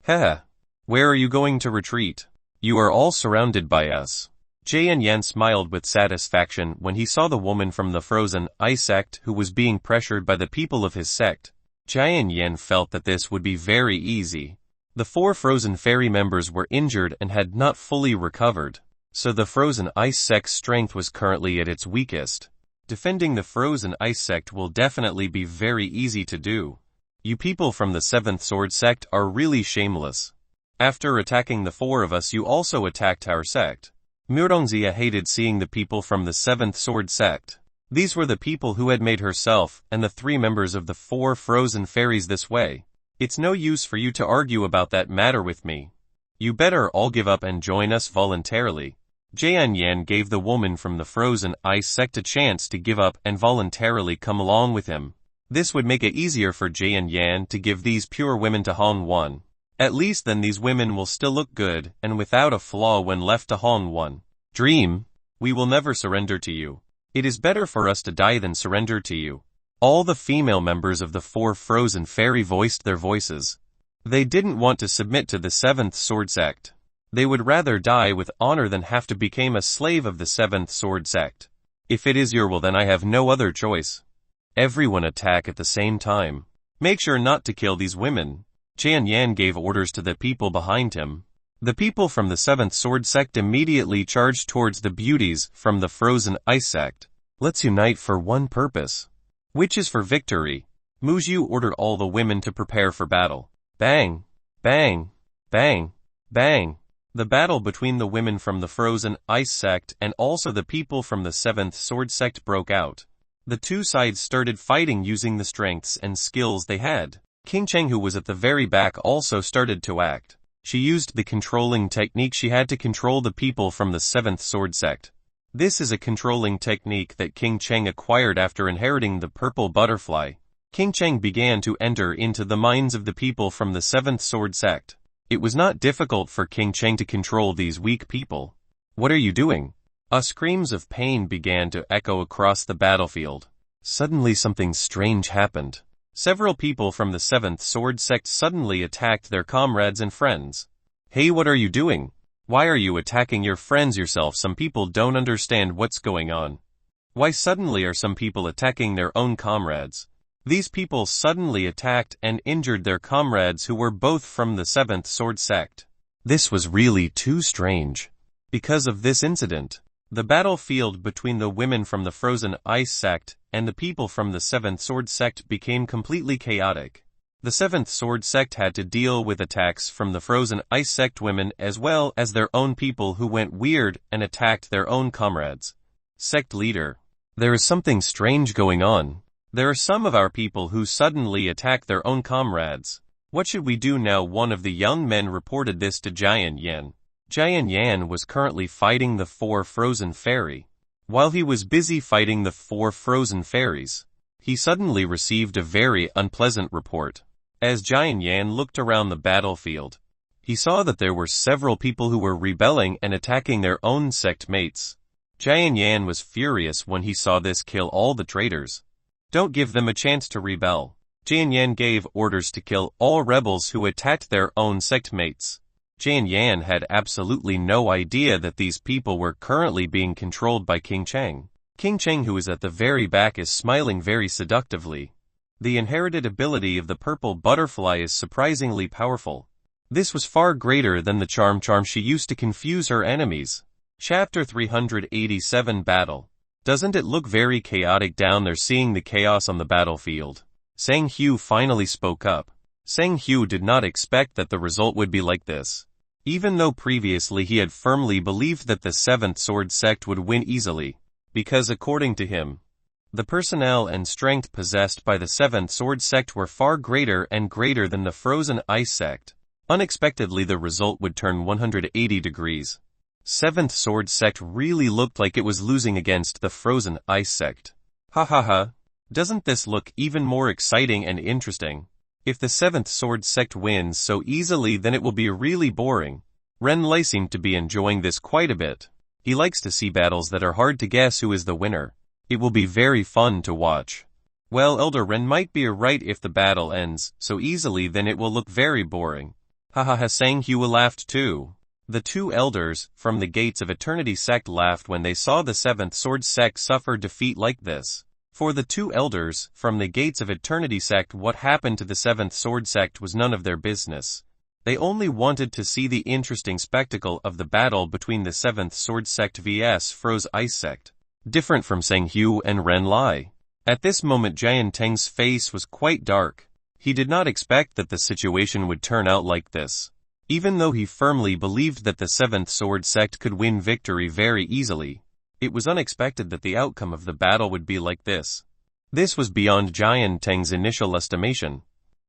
Heh. Where are you going to retreat? You are all surrounded by us. Jian Yan smiled with satisfaction when he saw the woman from the Frozen Ice sect who was being pressured by the people of his sect. Jian Yan felt that this would be very easy. The 4 Frozen Fairy members were injured and had not fully recovered. So the Frozen Ice sect's strength was currently at its weakest. Defending the Frozen Ice sect will definitely be very easy to do. You people from the Seventh Sword sect are really shameless. After attacking the 4 of us you also attacked our sect. Murongzia hated seeing the people from the Seventh Sword sect. These were the people who had made herself and the 3 members of the 4 Frozen Fairies this way. It's no use for you to argue about that matter with me. You better all give up and join us voluntarily. Jian Yan gave the woman from the Frozen Ice sect a chance to give up and voluntarily come along with him. This would make it easier for Jian Yan to give these pure women to Han Wan. At least then these women will still look good and without a flaw when left to Han Wan. Dream. We will never surrender to you. It is better for us to die than surrender to you. All the female members of the four frozen fairy voiced their voices. They didn't want to submit to the seventh sword sect. They would rather die with honor than have to become a slave of the seventh sword sect. If it is your will, then I have no other choice. Everyone attack at the same time. Make sure not to kill these women. Jian Yan gave orders to the people behind him. The people from the seventh sword sect immediately charged towards the beauties from the frozen ice sect. Let's unite for one purpose, which is for victory. Muju ordered all the women to prepare for battle. Bang! Bang! Bang! Bang! The battle between the women from the frozen ice sect and also the people from the seventh sword sect broke out. The two sides started fighting using the strengths and skills they had. King Cheng, who was at the very back, also started to act. She used the controlling technique. She had to control the people from the seventh sword sect. This is a controlling technique that King Cheng acquired after inheriting the purple butterfly. King Cheng began to enter into the minds of the people from the seventh sword sect. It was not difficult for King Cheng to control these weak people. What are you doing? Screams of pain began to echo across the battlefield. Suddenly something strange happened. Several people from the seventh sword sect suddenly attacked their comrades and friends. Hey, what are you doing? Why are you attacking your friends yourself? Some people don't understand what's going on. Why suddenly are some people attacking their own comrades? These people suddenly attacked and injured their comrades who were both from the seventh sword sect. This was really too strange. Because of this incident, the battlefield between the women from the frozen ice sect and the people from the seventh sword sect became completely chaotic. The seventh sword sect had to deal with attacks from the frozen ice sect women as well as their own people who went weird and attacked their own comrades. Sect leader. There is something strange going on. There are some of our people who suddenly attack their own comrades. What should we do now? One of the young men reported this to Jian Yan. Jian Yan was currently fighting the four frozen fairy. While he was busy fighting the four frozen fairies, he suddenly received a very unpleasant report. As Jian Yan looked around the battlefield, he saw that there were several people who were rebelling and attacking their own sect mates. Jian Yan was furious when he saw this. Kill all the traitors. Don't give them a chance to rebel. Jian Yan gave orders to kill all rebels who attacked their own sect mates. Jian Yan had absolutely no idea that these people were currently being controlled by King Cheng. King Cheng, who is at the very back, is smiling very seductively. The inherited ability of the purple butterfly is surprisingly powerful. This was far greater than the charm she used to confuse her enemies. Chapter 387 Battle. Doesn't it look very chaotic down there? Seeing the chaos on the battlefield, Sang Hu finally spoke up. Sang Hu did not expect that the result would be like this. Even though previously he had firmly believed that the seventh sword sect would win easily, because according to him, the personnel and strength possessed by the seventh sword sect were far greater and greater than the frozen ice sect. Unexpectedly the result would turn 180 degrees. Seventh sword sect really looked like it was losing against the frozen ice sect. Ha ha ha. Doesn't this look even more exciting and interesting? If the seventh sword sect wins so easily, then it will be really boring. Ren Lei seemed to be enjoying this quite a bit. He likes to see battles that are hard to guess who is the winner. It will be very fun to watch. Well, Elder Ren might be right. If the battle ends so easily, then it will look very boring. Ha ha ha. Sang Hu laughed too. The two elders from the Gates of Eternity sect laughed when they saw the seventh sword sect suffer defeat like this. For the two elders from the Gates of Eternity sect, what happened to the seventh sword sect was none of their business. They only wanted to see the interesting spectacle of the battle between the seventh sword sect vs Froze Ice sect. Different from Sang Hu and Ren Lai. At this moment Jian Teng's face was quite dark. He did not expect that the situation would turn out like this. Even though he firmly believed that the seventh sword sect could win victory very easily, it was unexpected that the outcome of the battle would be like this. This was beyond Jian Teng's initial estimation.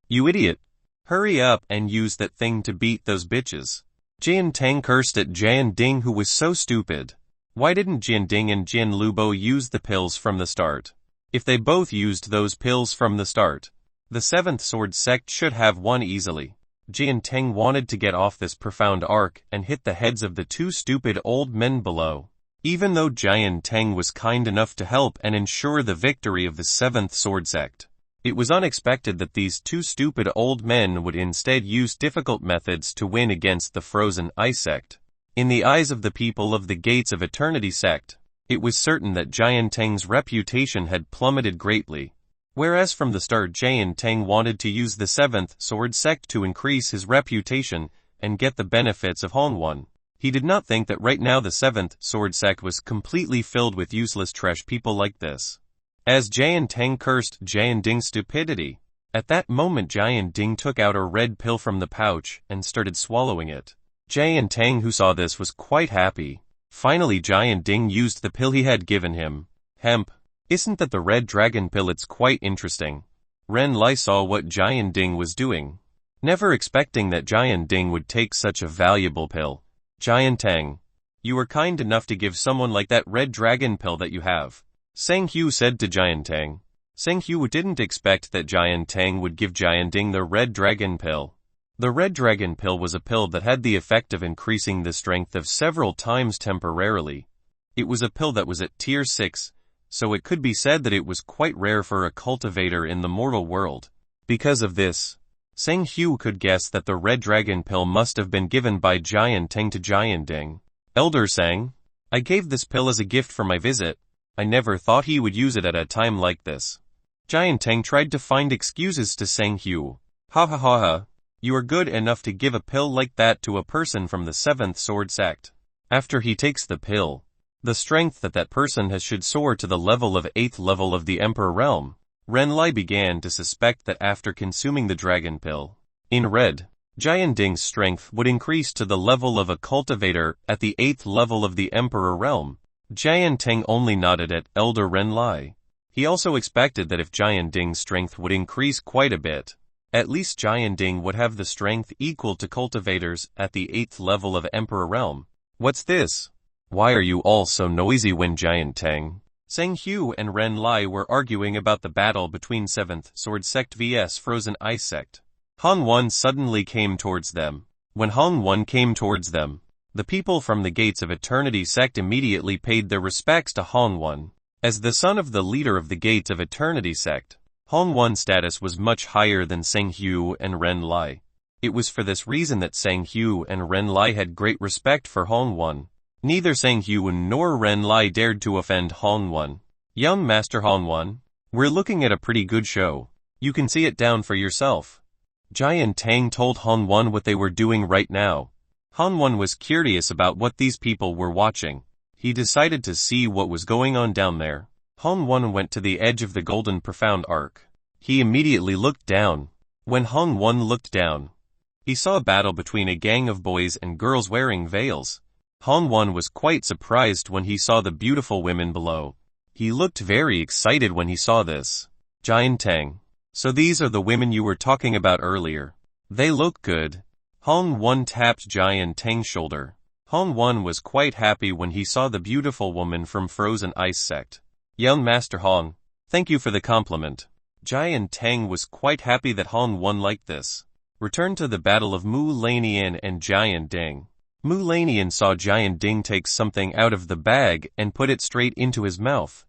You idiot! Hurry up and use that thing to beat those bitches. Jian Teng cursed at Jian Ding, who was so stupid. Why didn't Jian Ding and Jian Lubo use the pills from the start? If they both used those pills from the start, the seventh sword sect should have won easily. Jian Teng wanted to get off this profound arc and hit the heads of the two stupid old men below. even though Jian Teng was kind enough to help and ensure the victory of the 7th Sword Sect. It was unexpected that these two stupid old men would instead use difficult methods to win against the Frozen Ice Sect. In the eyes of the people of the Gates of Eternity sect, it was certain that Jian Teng's reputation had plummeted greatly. Whereas from the start Jian Teng wanted to use the 7th Sword Sect to increase his reputation and get the benefits of Hongwon. He did not think that right now the 7th Sword Sect was completely filled with useless trash people like this. As Jian Teng cursed Jian Ding's stupidity, at that moment Jian Ding took out a red pill from the pouch and started swallowing it. Jian Teng, who saw this, was quite happy. Finally Jian Ding used the pill he had given him. Hemp. Isn't that the red dragon pill? It's quite interesting. Ren Lai saw what Jian Ding was doing, never expecting that Jian Ding would take such a valuable pill. Jian Teng, you were kind enough to give someone like that red dragon pill that you have, Sang Hu said to Jian Teng. Sang Hu didn't expect that Jian Teng would give Jian Ding the red dragon pill. The red dragon pill was a pill that had the effect of increasing the strength of several times temporarily. It was a pill that was at tier 6, so it could be said that it was quite rare for a cultivator in the mortal world. Because of this, Sang Hu could guess that the red dragon pill must have been given by Jian Teng to Jian Ding. Elder Sang, I gave this pill as a gift for my visit. I never thought he would use it at a time like this. Jian Teng tried to find excuses to Sang Hu. Ha ha ha ha. You are good enough to give a pill like that to a person from the 7th Sword Sect. After he takes the pill, the strength that person has should soar to the level of 8th level of the Emperor Realm. Ren Lai began to suspect that after consuming the dragon pill, in red, Jian Ding's strength would increase to the level of a cultivator at the 8th level of the Emperor Realm. Jian Teng only nodded at Elder Ren Lai. He also expected that if Jian Ding's strength would increase quite a bit, at least Jian Ding would have the strength equal to cultivators at the 8th level of Emperor Realm. What's this? Why are you all so noisy? When Jian Teng, Sang Hu and Ren Lai were arguing about the battle between 7th Sword Sect vs Frozen Ice Sect, Hongwon suddenly came towards them. When Hongwon came towards them, the people from the Gates of Eternity sect immediately paid their respects to Hongwon. As the son of the leader of the Gates of Eternity sect, Hongwon's status was much higher than Sang Hu and Ren Lai. It was for this reason that Sang Hu and Ren Lai had great respect for Hongwon. Neither Sang Hu nor Ren Lai dared to offend Hongwon. Young Master Hongwon, we're looking at a pretty good show. You can see it down for yourself. Jian Teng told Hongwon what they were doing right now. Hongwon was curious about what these people were watching. He decided to see what was going on down there. Hongwon went to the edge of the golden profound arc. He immediately looked down. When Hongwon looked down, he saw a battle between a gang of boys and girls wearing veils. Hongwon was quite surprised when he saw the beautiful women below. He looked very excited when he saw this. Jian Teng, so these are the women you were talking about earlier. They look good. Hongwon tapped Jian Teng's shoulder. Hongwon was quite happy when he saw the beautiful woman from Frozen Ice Sect. Young Master Hong, thank you for the compliment. Jian Teng was quite happy that Hongwon liked this. Return to the battle of Mu Lanian and Jian Ding. Mu Lanian saw Jian Ding take something out of the bag and put it straight into his mouth.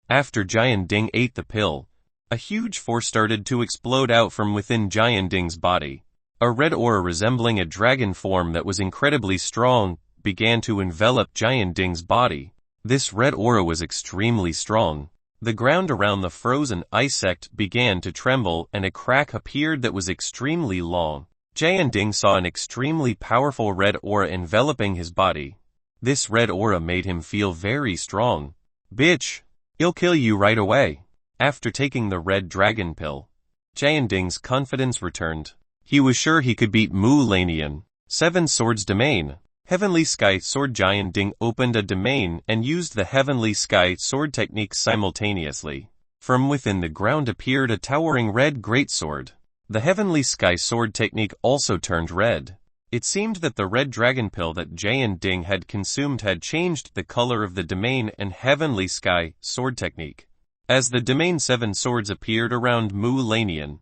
After Jian Ding ate the pill, a huge force started to explode out from within Jian Ding's body. A red aura resembling a dragon form that was incredibly strong began to envelop Jian Ding's body. This red aura was extremely strong. The ground around the Frozen Ice Sect began to tremble and a crack appeared that was extremely long. Jian Ding saw an extremely powerful red aura enveloping his body. This red aura made him feel very strong. Bitch, I'll kill you right away. After taking the red dragon pill, Jian Ding's confidence returned. He was sure he could beat Mu Lanian. 7 Swords Domain. Heavenly Sky Sword. Jian Ding opened a domain and used the Heavenly Sky Sword technique simultaneously. From within the ground appeared a towering red greatsword. The Heavenly Sky Sword technique also turned red. It seemed that the red dragon pill that Jian Ding had consumed had changed the color of the domain and Heavenly Sky Sword technique. As the domain 7 swords appeared around Mu Lanian,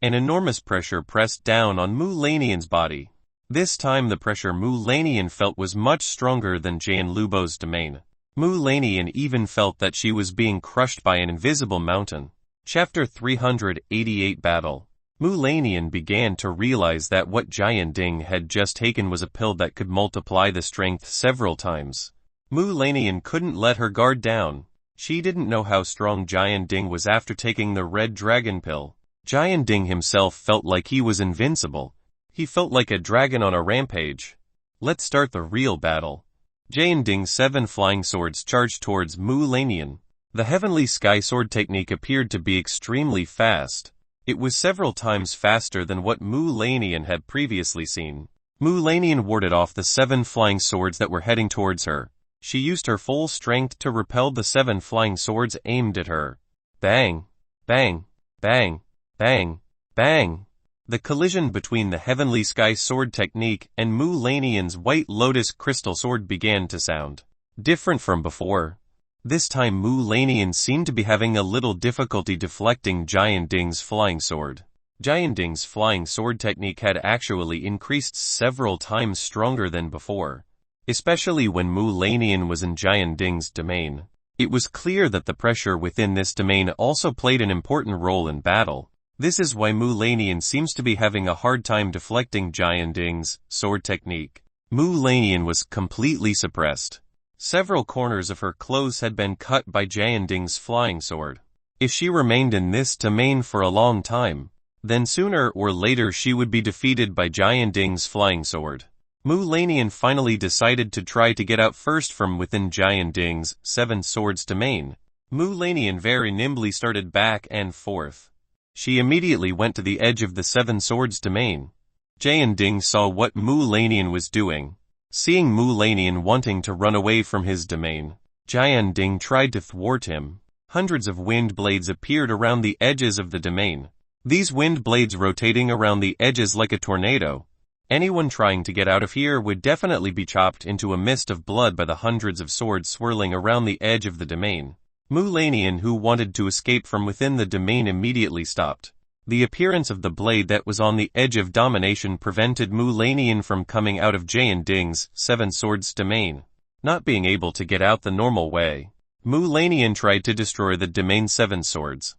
an enormous pressure pressed down on Mu Lanian's body. This time the pressure Mu Lanian felt was much stronger than Jian Lubo's domain. Mu-Lanian even felt that she was being crushed by an invisible mountain. Chapter 388 Battle. Mu-Lanian began to realize that what Jian Ding had just taken was a pill that could multiply the strength several times. Mu-Lanian couldn't let her guard down. She didn't know how strong Jian Ding was after taking the red dragon pill. Jian Ding himself felt like he was invincible. He felt like a dragon on a rampage. Let's start the real battle. Jian Ding's 7 flying swords charged towards Mu-Lanian. The heavenly sky sword technique appeared to be extremely fast. It was several times faster than what Mu-Lanian had previously seen. Mu-Lanian warded off the 7 flying swords that were heading towards her. She used her full strength to repel the 7 flying swords aimed at her. Bang! Bang! Bang! Bang! Bang! The collision between the heavenly sky sword technique and Mu-Lanian's white lotus crystal sword began to sound different from before. This time Mu-Lanian seemed to be having a little difficulty deflecting Jian Ding's flying sword. Jian Ding's flying sword technique had actually increased several times stronger than before, especially when Mu-Lanian was in Jian Ding's domain. It was clear that the pressure within this domain also played an important role in battle. This is why Mu-Lanian seems to be having a hard time deflecting Jian Ding's sword technique. Mu-Lanian was completely suppressed. Several corners of her clothes had been cut by Jian Ding's flying sword. If she remained in this domain for a long time, then sooner or later she would be defeated by Jian Ding's flying sword. Mu-Lanian finally decided to try to get out first from within Jian Ding's 7 swords domain. Mu-Lanian very nimbly started back and forth. She immediately went to the edge of the 7 swords domain. Jian Ding saw what Mu-Lanian was doing. Seeing Mu-Lanian wanting to run away from his domain, Jian Ding tried to thwart him. Hundreds of wind blades appeared around the edges of the domain. These wind blades rotating around the edges like a tornado. Anyone trying to get out of here would definitely be chopped into a mist of blood by the hundreds of swords swirling around the edge of the domain. Mu-Lanian, who wanted to escape from within the domain, immediately stopped. The appearance of the blade that was on the edge of domination prevented Mu-Lanian from coming out of Jian Ding's 7 swords domain. Not being able to get out the normal way, Mu-Lanian tried to destroy the domain's 7 swords.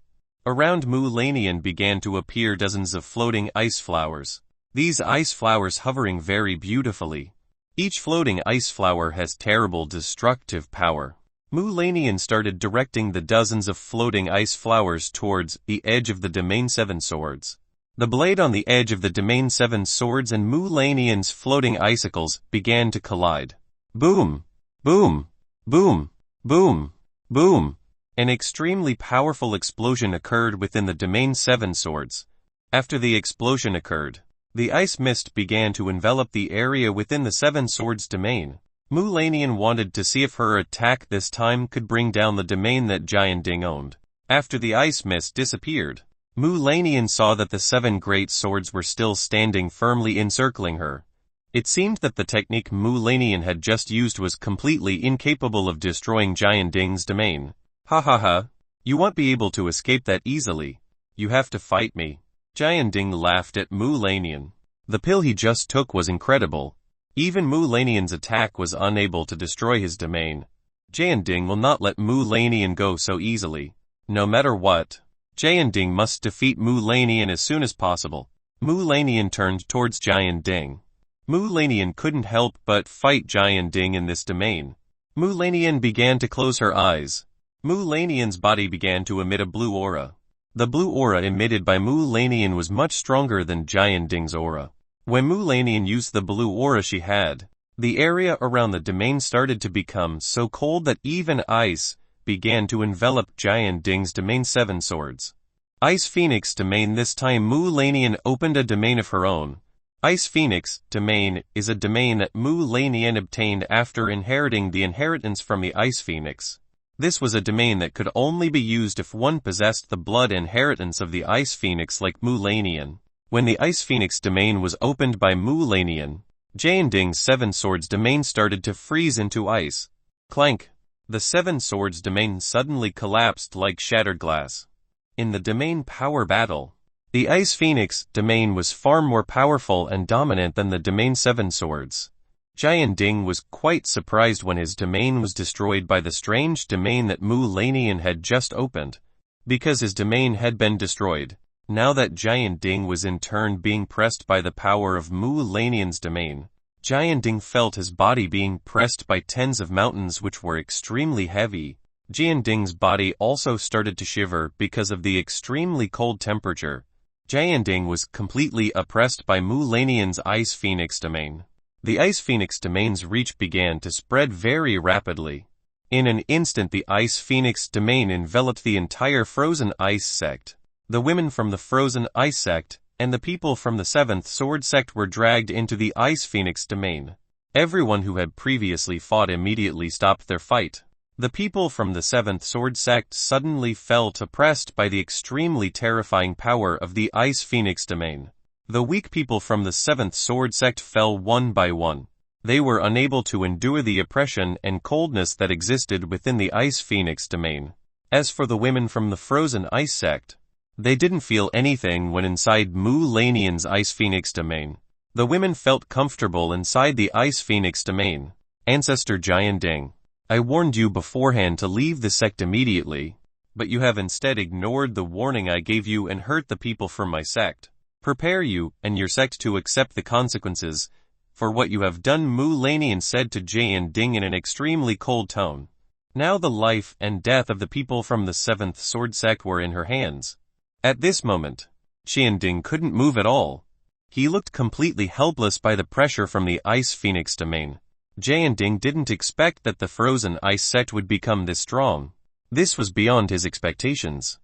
Around Mu-Lanian began to appear dozens of floating ice flowers. These ice flowers hovering very beautifully. Each floating ice flower has terrible destructive power. Mu-Lanian started directing the dozens of floating ice flowers towards the edge of the domain 7 swords. The blade on the edge of the domain 7 swords and Mu-Lanian's floating icicles began to collide. Boom! Boom! Boom! Boom! Boom! An extremely powerful explosion occurred within the domain 7 swords. After the explosion occurred, the ice mist began to envelop the area within the 7 swords domain. Mu-Lanian wanted to see if her attack this time could bring down the domain that Jian Ding owned. After the ice mist disappeared, Mu-Lanian saw that the 7 great swords were still standing firmly encircling her. It seemed that the technique Mu-Lanian had just used was completely incapable of destroying Jian Ding's domain. Ha ha ha, you won't be able to escape that easily. You have to fight me. Jian Ding laughed at Mu-Lanian. The pill he just took was incredible. Even Mu-Lanian's attack was unable to destroy his domain. Jian Ding will not let Mu-Lanian go so easily. No matter what, Jian Ding must defeat Mu-Lanian as soon as possible. Mu-Lanian turned towards Jian Ding. Mu-Lanian couldn't help but fight Jian Ding in this domain. Mu-Lanian began to close her eyes. Mu-Lanian's body began to emit a blue aura. The blue aura emitted by Mu-Lanian was much stronger than Jian Ding's aura. When Mu-Lanian used the blue aura she had, the area around the domain started to become so cold that even ice began to envelop Jian Ding's domain 7 swords. Ice Phoenix domain. This time Mu-Lanian opened a domain of her own. Ice Phoenix domain is a domain that Mu-Lanian obtained after inheriting the inheritance from the Ice Phoenix. This was a domain that could only be used if one possessed the blood inheritance of the Ice Phoenix like Mu-Lanian. When the Ice Phoenix domain was opened by Mu-Lanian, Jian Ding's 7 swords domain started to freeze into ice. Clank! The 7 swords domain suddenly collapsed like shattered glass. In the domain power battle, the Ice Phoenix domain was far more powerful and dominant than the domain 7 swords. Jianding was quite surprised when his domain was destroyed by the strange domain that Mu Lanian had just opened, because his domain had been destroyed. Now that Jianding was in turn being pressed by the power of Mu Lanian's domain, Jianding felt his body being pressed by tens of mountains which were extremely heavy. Jianding's body also started to shiver because of the extremely cold temperature. Jianding was completely oppressed by Mu Lanian's Ice Phoenix domain. The Ice Phoenix domain's reach began to spread very rapidly. In an instant the Ice Phoenix domain enveloped the entire Frozen Ice sect. The women from the Frozen Ice sect and the people from the Seventh Sword sect were dragged into the Ice Phoenix domain. Everyone who had previously fought immediately stopped their fight. The people from the Seventh Sword sect suddenly felt oppressed by the extremely terrifying power of the Ice Phoenix domain. The weak people from the Seventh Sword sect fell one by one. They were unable to endure the oppression and coldness that existed within the Ice Phoenix domain. As for the women from the Frozen Ice sect, they didn't feel anything when inside Mu Lanian's Ice Phoenix domain. The women felt comfortable inside the Ice Phoenix domain. Ancestor Jianding, I warned you beforehand to leave the sect immediately, but you have instead ignored the warning I gave you and hurt the people from my sect. Prepare you and your sect to accept the consequences for what you have done, Mu Lanian said to Jianding in an extremely cold tone. Now the life and death of the people from the Seventh Sword sect were in her hands. At this moment, Jianding couldn't move at all. He looked completely helpless by the pressure from the Ice Phoenix domain. Jianding didn't expect that the Frozen Ice sect would become this strong. This was beyond his expectations.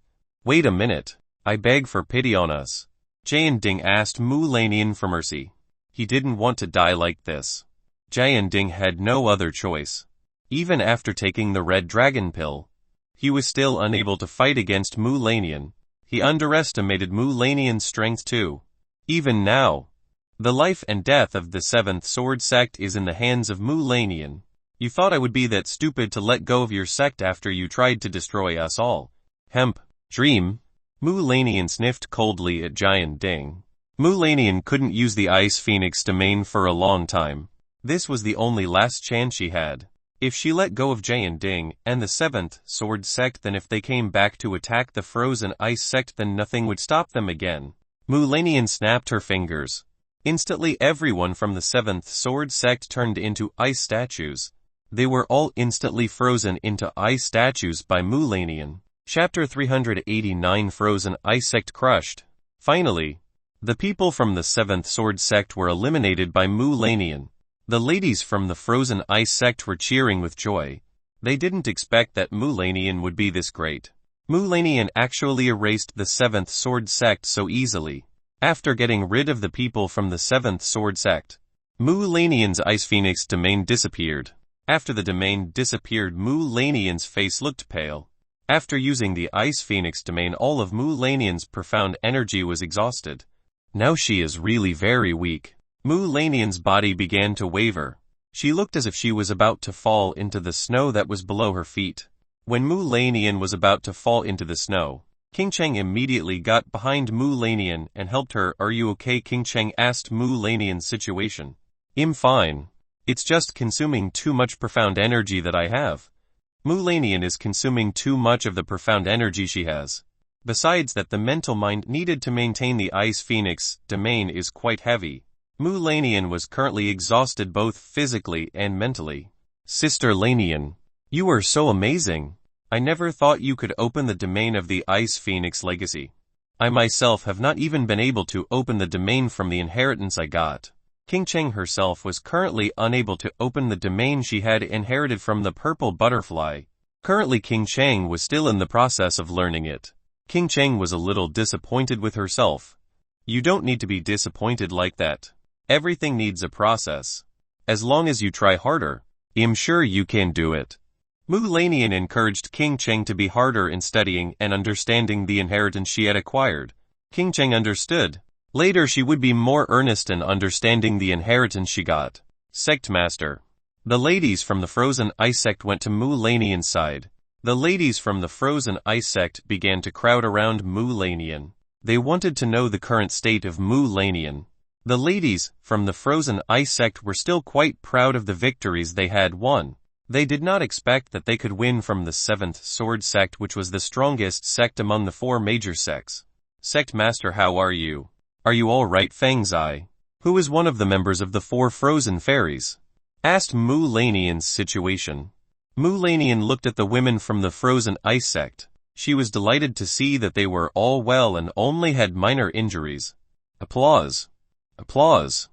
Wait a minute, I beg for pity on us. Jianding asked Mu Lanian for mercy. He didn't want to die like this. Jianding had no other choice. Even after taking the Red Dragon Pill, he was still unable to fight against Mu Lanian. He underestimated Mu Lanian's strength too. Even now, the life and death of the Seventh Sword sect is in the hands of Mu Lanian. You thought I would be that stupid to let go of your sect after you tried to destroy us all. Hemp, dream. Mu Lanian sniffed coldly at Jianding. Mu Lanian couldn't use the Ice Phoenix domain for a long time. This was the only last chance she had. If she let go of Jianding and the Seventh Sword sect, then if they came back to attack the Frozen Ice sect, then nothing would stop them again. Mu Lanian snapped her fingers. Instantly everyone from the Seventh Sword sect turned into ice statues. They were all instantly frozen into ice statues by Mu Lanian. Chapter 389 Frozen Ice Sect Crushed. Finally, the people from the Seventh Sword sect were eliminated by Mu Lanian. The ladies from the Frozen Ice sect were cheering with joy. They didn't expect that Mu Lanian would be this great. Mu Lanian actually erased the Seventh Sword sect so easily. After getting rid of the people from the Seventh Sword sect, Mu Lanian's Ice Phoenix domain disappeared. After the domain disappeared, Mu Lanian's face looked pale. After using the Ice Phoenix domain, all of Mu Lanian's profound energy was exhausted. Now she is really very weak. Mu Lanian's body began to waver. She looked as if she was about to fall into the snow that was below her feet. When Mu Lanian was about to fall into the snow, King Cheng immediately got behind Mu Lanian and helped her. Are you okay? King Cheng asked Mu Lanian's situation. I'm fine. It's just consuming too much profound energy that I have. Mu Lanian is consuming too much of the profound energy she has. Besides that, the mental mind needed to maintain the Ice Phoenix domain is quite heavy. Mu Lanian was currently exhausted both physically and mentally. Sister Lanian, you are so amazing. I never thought you could open the domain of the Ice Phoenix legacy. I myself have not even been able to open the domain from the inheritance I got. King Cheng herself was currently unable to open the domain she had inherited from the purple butterfly. Currently King Cheng was still in the process of learning it. King Cheng was a little disappointed with herself. You don't need to be disappointed like that. Everything needs a process. As long as you try harder, I'm sure you can do it. Mu Lanian encouraged King Cheng to be harder in studying and understanding the inheritance she had acquired. King Cheng understood. Later she would be more earnest in understanding the inheritance she got. Sect Master. The ladies from the Frozen Ice sect went to Mu Lanian's side. The ladies from the Frozen Ice sect began to crowd around Mu Lanian. They wanted to know the current state of Mu Lanian. The ladies from the frozen ice sect were still quite proud of the victories they had won. They did not expect that they could win from the seventh sword sect, which was the strongest sect among the four major sects. Sect Master, how are you? Are you all right, Fangzai? Who is one of the members of the four frozen fairies? Asked Mu Lanian's situation. Mu Lanian looked at the women from the frozen ice sect. She was delighted to see that they were all well and only had minor injuries. Applause. Applause.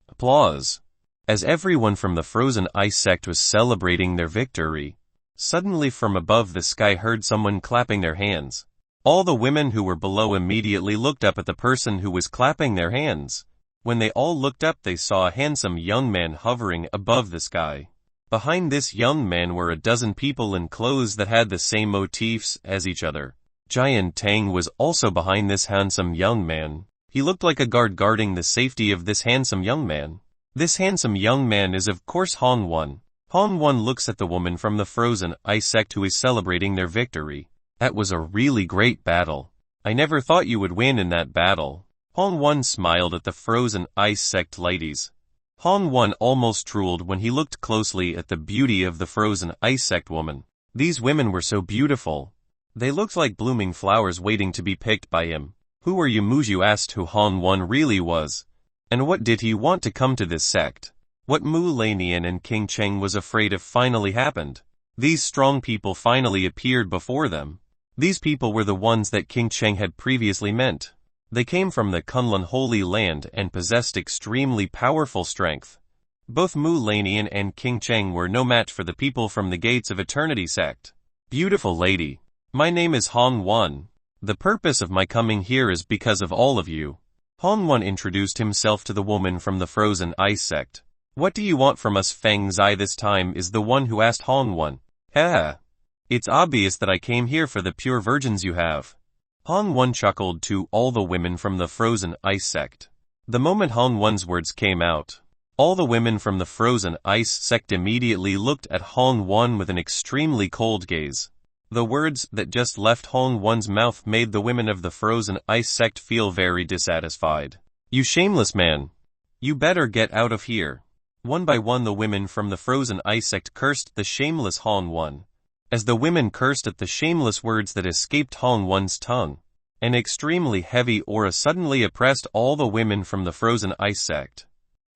Applause. As everyone from the frozen ice sect was celebrating their victory, suddenly from above the sky heard someone clapping their hands. All the women who were below immediately looked up at the person who was clapping their hands. When they all looked up, they saw a handsome young man hovering above the sky. Behind this young man were a dozen people in clothes that had the same motifs as each other. Giant Tang was also behind this handsome young man. He looked like a guard guarding the safety of this handsome young man. This handsome young man is of course Hong Wan. Hong Wan looks at the woman from the frozen ice sect who is celebrating their victory. That was a really great battle. I never thought you would win in that battle. Hong Wan smiled at the frozen ice sect ladies. Hong Wan almost drooled when he looked closely at the beauty of the frozen ice sect woman. These women were so beautiful. They looked like blooming flowers waiting to be picked by him. Who are you? Muju asked who Hong Wan really was. And what did he want to come to this sect? What Mu Lanian and King Cheng was afraid of finally happened. These strong people finally appeared before them. These people were the ones that King Cheng had previously met. They came from the Kunlun Holy Land and possessed extremely powerful strength. Both Mu Lanian and King Cheng were no match for the people from the Gates of Eternity sect. Beautiful lady. My name is Hong Wan. The purpose of my coming here is because of all of you. Hong Wan introduced himself to the woman from the frozen ice sect. What do you want from us? Feng Zai this time is the one who asked Hong Wan. It's obvious that I came here for the pure virgins you have. Hong Wan chuckled to all the women from the frozen ice sect. The moment Hong Wan's words came out, all the women from the frozen ice sect immediately looked at Hong Wan with an extremely cold gaze. The words that just left Hong Wan's mouth made the women of the frozen ice sect feel very dissatisfied. You shameless man! You better get out of here. One by one the women from the frozen ice sect cursed the shameless Hong Wan. As the women cursed at the shameless words that escaped Hong Wan's tongue, an extremely heavy aura suddenly oppressed all the women from the frozen ice sect.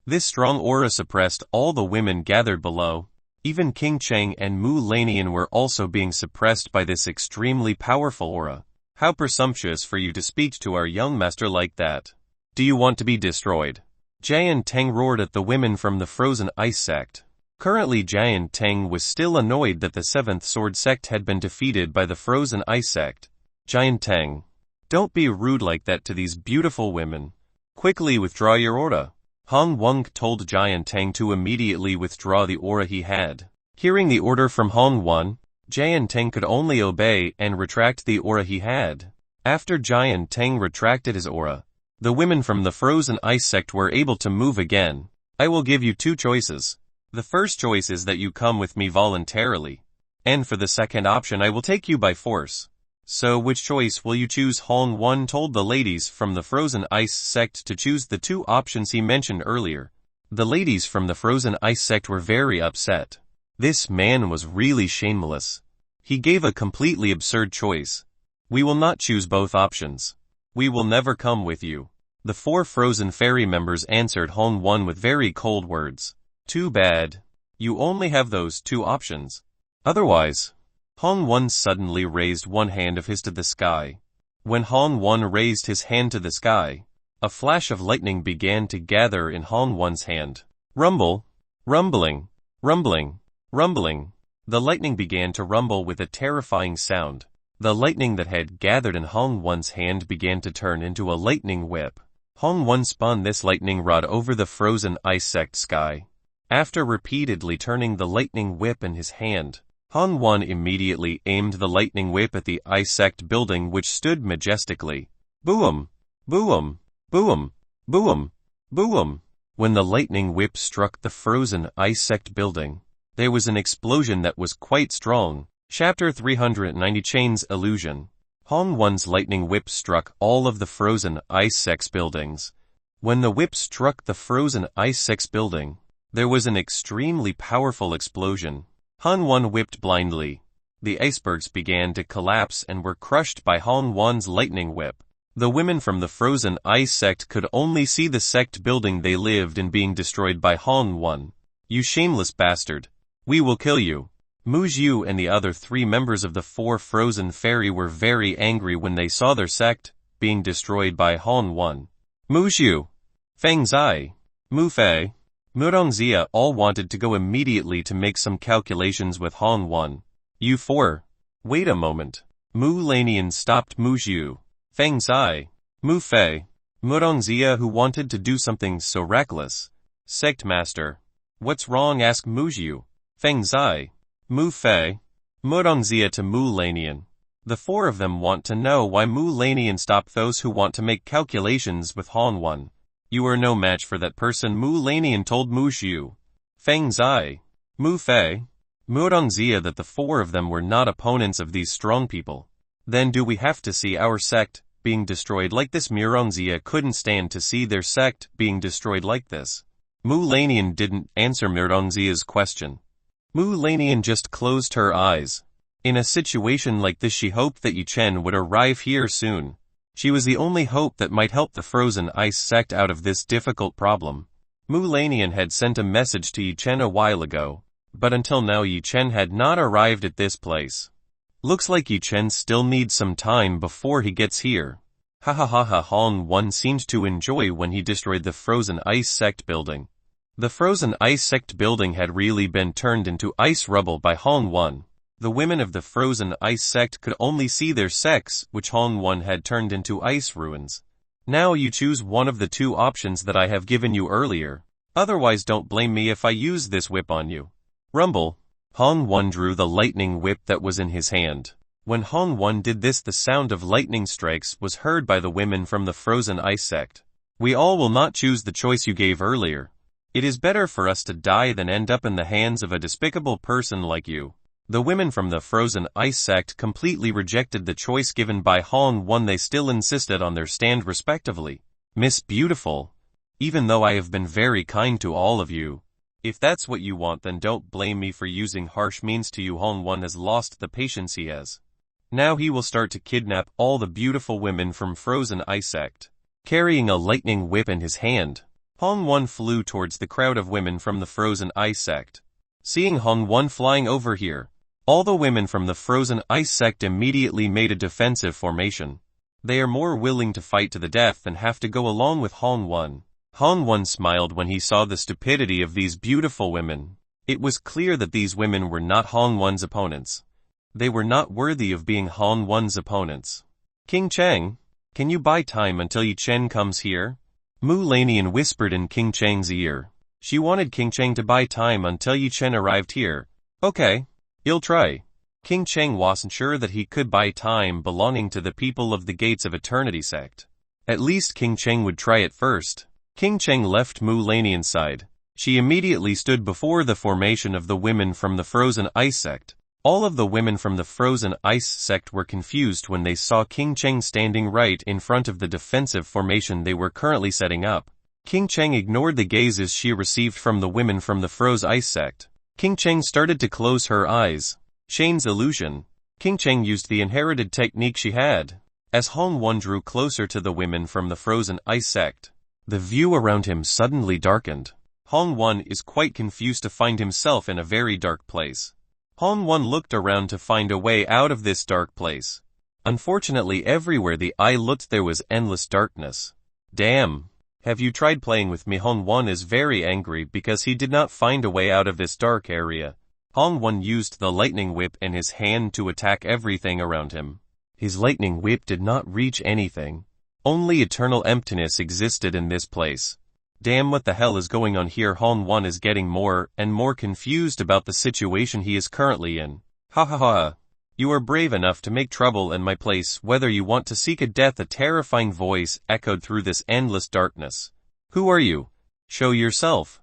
This strong aura suppressed all the women gathered below. Even King Cheng and Mu Lanian were also being suppressed by this extremely powerful aura. How presumptuous for you to speak to our young master like that. Do you want to be destroyed? Jian Teng roared at the women from the frozen ice sect. Currently Jian Teng was still annoyed that the seventh sword sect had been defeated by the frozen ice sect. Jian Teng, don't be rude like that to these beautiful women. Quickly withdraw your aura. Hong Wang told Jian Teng to immediately withdraw the aura he had. Hearing the order from Hong Wan, Jian Teng could only obey and retract the aura he had. After Jian Teng retracted his aura, the women from the frozen ice sect were able to move again. I will give you two choices. The first choice is that you come with me voluntarily. And for the second option I will take you by force. So which choice will you choose? Hong Wan told the ladies from the frozen ice sect to choose the two options he mentioned earlier. The ladies from the frozen ice sect were very upset. This man was really shameless. He gave a completely absurd choice. We will not choose both options. We will never come with you. The four frozen fairy members answered Hong Wan with very cold words. Too bad. You only have those two options. Otherwise, Hong Wan suddenly raised one hand of his to the sky. When Hong Wan raised his hand to the sky, a flash of lightning began to gather in Hong Wan's hand. Rumble, rumbling, rumbling, rumbling. The lightning began to rumble with a terrifying sound. The lightning that had gathered in Hong Wan's hand began to turn into a lightning whip. Hong Wan spun this lightning rod over the frozen ice sect sky. After repeatedly turning the lightning whip in his hand, Hong Wan immediately aimed the lightning whip at the ice sect building which stood majestically. Boom! Boom! Boom! Boom! Boom! When the lightning whip struck the frozen ice sect building, there was an explosion that was quite strong. Chapter 390 Chain's Illusion. Hong Wan's lightning whip struck all of the frozen ice sect buildings. When the whip struck the frozen ice sect building, there was an extremely powerful explosion. Han Wan whipped blindly. The icebergs began to collapse and were crushed by Han Wan's lightning whip. The women from the frozen ice sect could only see the sect building they lived in being destroyed by Han Wan. "You shameless bastard. We will kill you." Mu Zhu and the other 3 members of the 4 frozen fairy were very angry when they saw their sect being destroyed by Han Wan. Mu Zhu, Feng Zai, Mu Fei, Murongzia all wanted to go immediately to make some calculations with Han Wan. "You 4. Wait a moment." Mu Lanian stopped Mu Zhu, Feng Zai, Mu Fei, Murongzia who wanted to do something so reckless. "Sect Master. What's wrong?" asked Mu Zhu, Feng Zai, Mu Fei, Murongzia to Mu Lanian. The 4 of them want to know why Mu Lanian stopped those who want to make calculations with Han Wan. "You are no match for that person," Mu Lanian told Mu Zhu, Feng Zai, Mu Fei, Murongzia that the 4 of them were not opponents of these strong people. "Then do we have to see our sect being destroyed like this?" Murongzia couldn't stand to see their sect being destroyed like this. Mu Lanian didn't answer Murongzia's question. Mu Lanian just closed her eyes. In a situation like this she hoped that Yi Chen would arrive here soon. She was the only hope that might help the frozen ice sect out of this difficult problem. Mu Lanian had sent a message to Yi Chen a while ago, but until now Yi Chen had not arrived at this place. Looks like Yi Chen still needs some time before he gets here. Ha ha ha ha. Han Wan seemed to enjoy when he destroyed the frozen ice sect building. The frozen ice sect building had really been turned into ice rubble by Han Wan. The women of the frozen ice sect could only see their sects, which Han Wan had turned into ice ruins. "Now you choose one of the 2 options that I have given you earlier. Otherwise don't blame me if I use this whip on you." Rumble. Han Wan drew the lightning whip that was in his hand. When Han Wan did this, the sound of lightning strikes was heard by the women from the frozen ice sect. "We all will not choose the choice you gave earlier. It is better for us to die than end up in the hands of a despicable person like you." The women from the frozen ice sect completely rejected the choice given by Han Wan. They still insisted on their stand respectively. "Miss Beautiful, even though I have been very kind to all of you, if that's what you want, then don't blame me for using harsh means to you." Han Wan has lost the patience he has. Now he will start to kidnap all the beautiful women from frozen ice sect. Carrying a lightning whip in his hand, Han Wan flew towards the crowd of women from the frozen ice sect. Seeing Han Wan flying over here, all the women from the frozen ice sect immediately made a defensive formation. They are more willing to fight to the death than have to go along with Han Wan. Han Wan smiled when he saw the stupidity of these beautiful women. It was clear that these women were not Han Wan's opponents. They were not worthy of being Han Wan's opponents. "King Cheng, can you buy time until Yi Chen comes here?" Mu Lanian whispered in King Cheng's ear. She wanted King Cheng to buy time until Yi Chen arrived here. "Okay. He'll try." King Cheng wasn't sure that he could buy time belonging to the people of the Gates of Eternity sect. At least King Cheng would try it first. King Cheng left Mu Lanian's side. She immediately stood before the formation of the women from the frozen ice sect. All of the women from the frozen ice sect were confused when they saw King Cheng standing right in front of the defensive formation they were currently setting up. King Cheng ignored the gazes she received from the women from the frozen ice sect. King Cheng started to close her eyes. Shane's illusion. King Cheng used the inherited technique she had. As Han Wan drew closer to the women from the frozen ice sect, the view around him suddenly darkened. Han Wan is quite confused to find himself in a very dark place. Han Wan looked around to find a way out of this dark place. Unfortunately, everywhere the eye looked there was endless darkness. "Damn. Have you tried playing with me?" Han Wan is very angry because he did not find a way out of this dark area. Han Wan used the lightning whip in his hand to attack everything around him. His lightning whip did not reach anything. Only eternal emptiness existed in this place. Damn, what the hell is going on here? Han Wan is getting more and more confused about the situation he is currently in. "Ha ha ha. You are brave enough to make trouble in my place, whether you want to seek a death." A terrifying voice echoed through this endless darkness. "Who are you? Show yourself.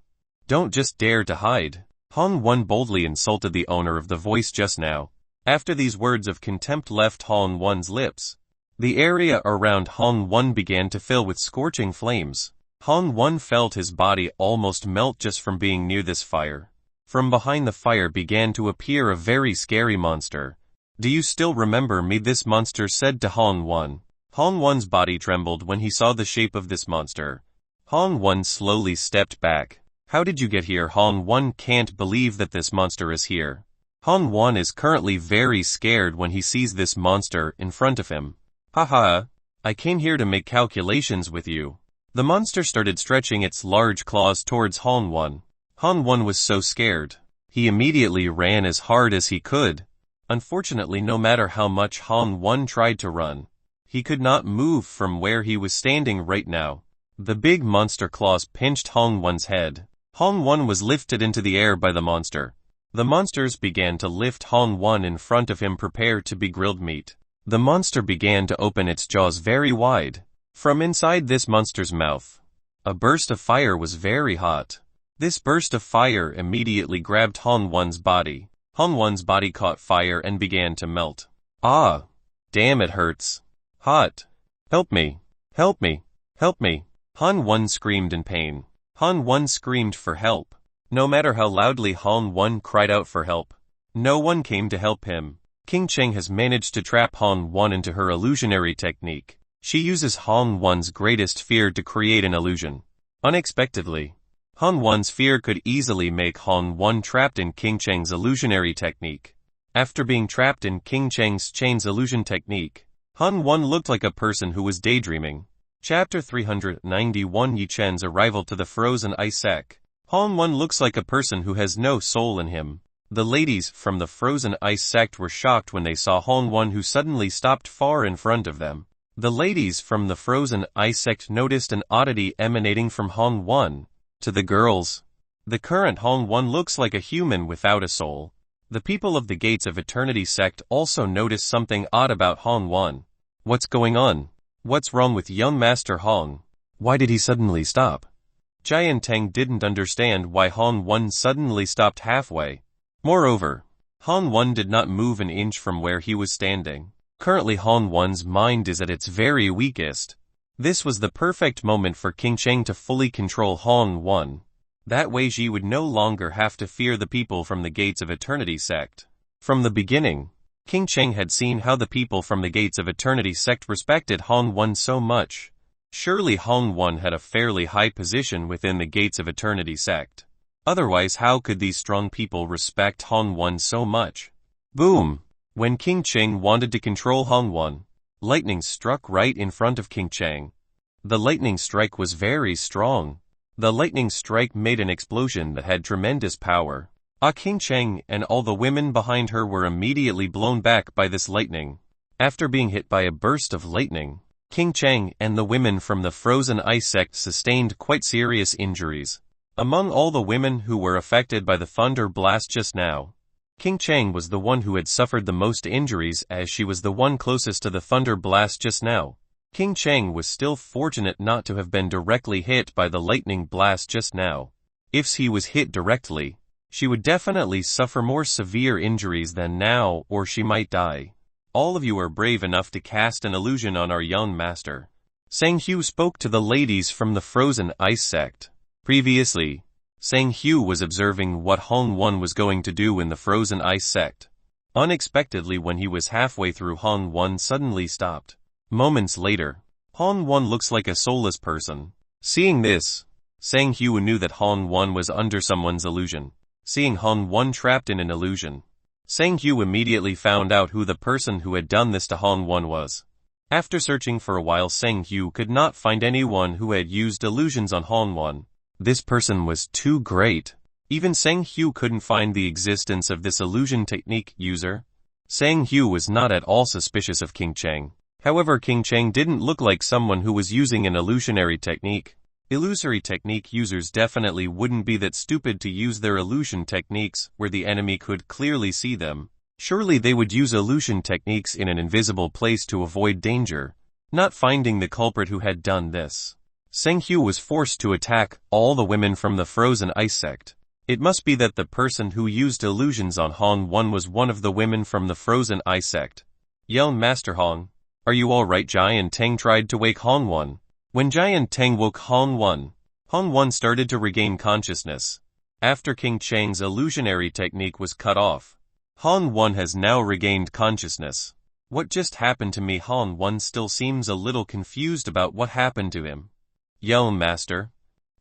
Don't just dare to hide." Han Wan boldly insulted the owner of the voice just now. After these words of contempt left Han Wan's lips, the area around Han Wan began to fill with scorching flames. Han Wen felt his body almost melt just from being near this fire. From behind the fire began to appear a very scary monster. "Do you still remember me?" this monster said to Han Wen. Han Wen's body trembled when he saw the shape of this monster. Han Wen slowly stepped back. "How did you get here?" Han Wen can't believe that this monster is here. Han Wen is currently very scared when he sees this monster in front of him. "Haha, I came here to make calculations with you." The monster started stretching its large claws towards Han Wen. Han Wen was so scared. He immediately ran as hard as he could. Unfortunately, no matter how much Han Wen tried to run, he could not move from where he was standing right now. The big monster claws pinched Han Wen's head. Han Wen was lifted into the air by the monster. The monsters began to lift Han Wen in front of him, prepared to be grilled meat. The monster began to open its jaws very wide. From inside this monster's mouth, a burst of fire was very hot. This burst of fire immediately grabbed Han Wen's body. Han Wen's body caught fire and began to melt. "Ah! Damn, it hurts. Hot. Help me. Help me. Help me." Han Wen screamed in pain. Han Wen screamed for help. No matter how loudly Han Wen cried out for help, no one came to help him. King Cheng has managed to trap Han Wen into her illusionary technique. She uses Han Wen's greatest fear to create an illusion. Unexpectedly, Han Wen's fear could easily make Han Wen trapped in King Cheng's illusionary technique. After being trapped in King Cheng's chain's illusion technique, Han Wen looked like a person who was daydreaming. Chapter 391 Yi Chen's arrival to the frozen ice sect. Han Wen looks like a person who has no soul in him. The ladies from the frozen ice sect were shocked when they saw Han Wen, who suddenly stopped far in front of them. The ladies from the frozen ice sect noticed an oddity emanating from Han Wen. To the girls, the current Han Wen looks like a human without a soul. The people of the Gates of Eternity sect also noticed something odd about Han Wen. "What's going on? What's wrong with young Master Hong? Why did he suddenly stop?" Jian Teng didn't understand why Han Wen suddenly stopped halfway. Moreover, Han Wen did not move an inch from where he was standing. Currently Han Wen's mind is at its very weakest. This was the perfect moment for King Cheng to fully control Han Wen. That way she would no longer have to fear the people from the Gates of Eternity sect. From the beginning, King Cheng had seen how the people from the Gates of Eternity sect respected Han Wen so much. Surely Han Wen had a fairly high position within the Gates of Eternity sect. Otherwise, how could these strong people respect Han Wen so much? Boom! When King Cheng wanted to control Han Wen, lightning struck right in front of King Cheng. The lightning strike was very strong. The lightning strike made an explosion that had tremendous power. King Cheng and all the women behind her were immediately blown back by this lightning. After being hit by a burst of lightning, King Cheng and the women from the frozen ice sect sustained quite serious injuries. Among all the women who were affected by the thunder blast just now, King Cheng was the one who had suffered the most injuries, as she was the one closest to the thunder blast just now. King Cheng was still fortunate not to have been directly hit by the lightning blast just now. If he was hit directly, she would definitely suffer more severe injuries than now, or she might die. "All of you are brave enough to cast an illusion on our young master." Sang Hu spoke to the ladies from the frozen ice sect. Previously, Sang Hu was observing what Han Wen was going to do in the frozen ice sect. Unexpectedly, when he was halfway through, Han Wen suddenly stopped. Moments later, Han Wen looks like a soulless person. Seeing this, Sang Hu knew that Han Wen was under someone's illusion. Seeing Han Wen trapped in an illusion, Sang Hu immediately found out who the person who had done this to Han Wen was. After searching for a while, Sang Hu could not find anyone who had used illusions on Han Wen. This person was too great. Even Sang Hu couldn't find the existence of this illusion technique user. Sang Hu was not at all suspicious of King Cheng. However, King Cheng didn't look like someone who was using an illusionary technique. Illusory technique users definitely wouldn't be that stupid to use their illusion techniques where the enemy could clearly see them. Surely they would use illusion techniques in an invisible place to avoid danger. Not finding the culprit who had done this, Sang Hu was forced to attack all the women from the frozen ice sect. It must be that the person who used illusions on Han Wen was one of the women from the frozen ice sect. "Young Master Hong, are you alright?" Jian Teng tried to wake Han Wen. When Jian Teng woke Han Wan started to regain consciousness. After King Cheng's illusionary technique was cut off, Han Wan has now regained consciousness. What just happened to me? Han Wan still seems a little confused about what happened to him. Yo, master.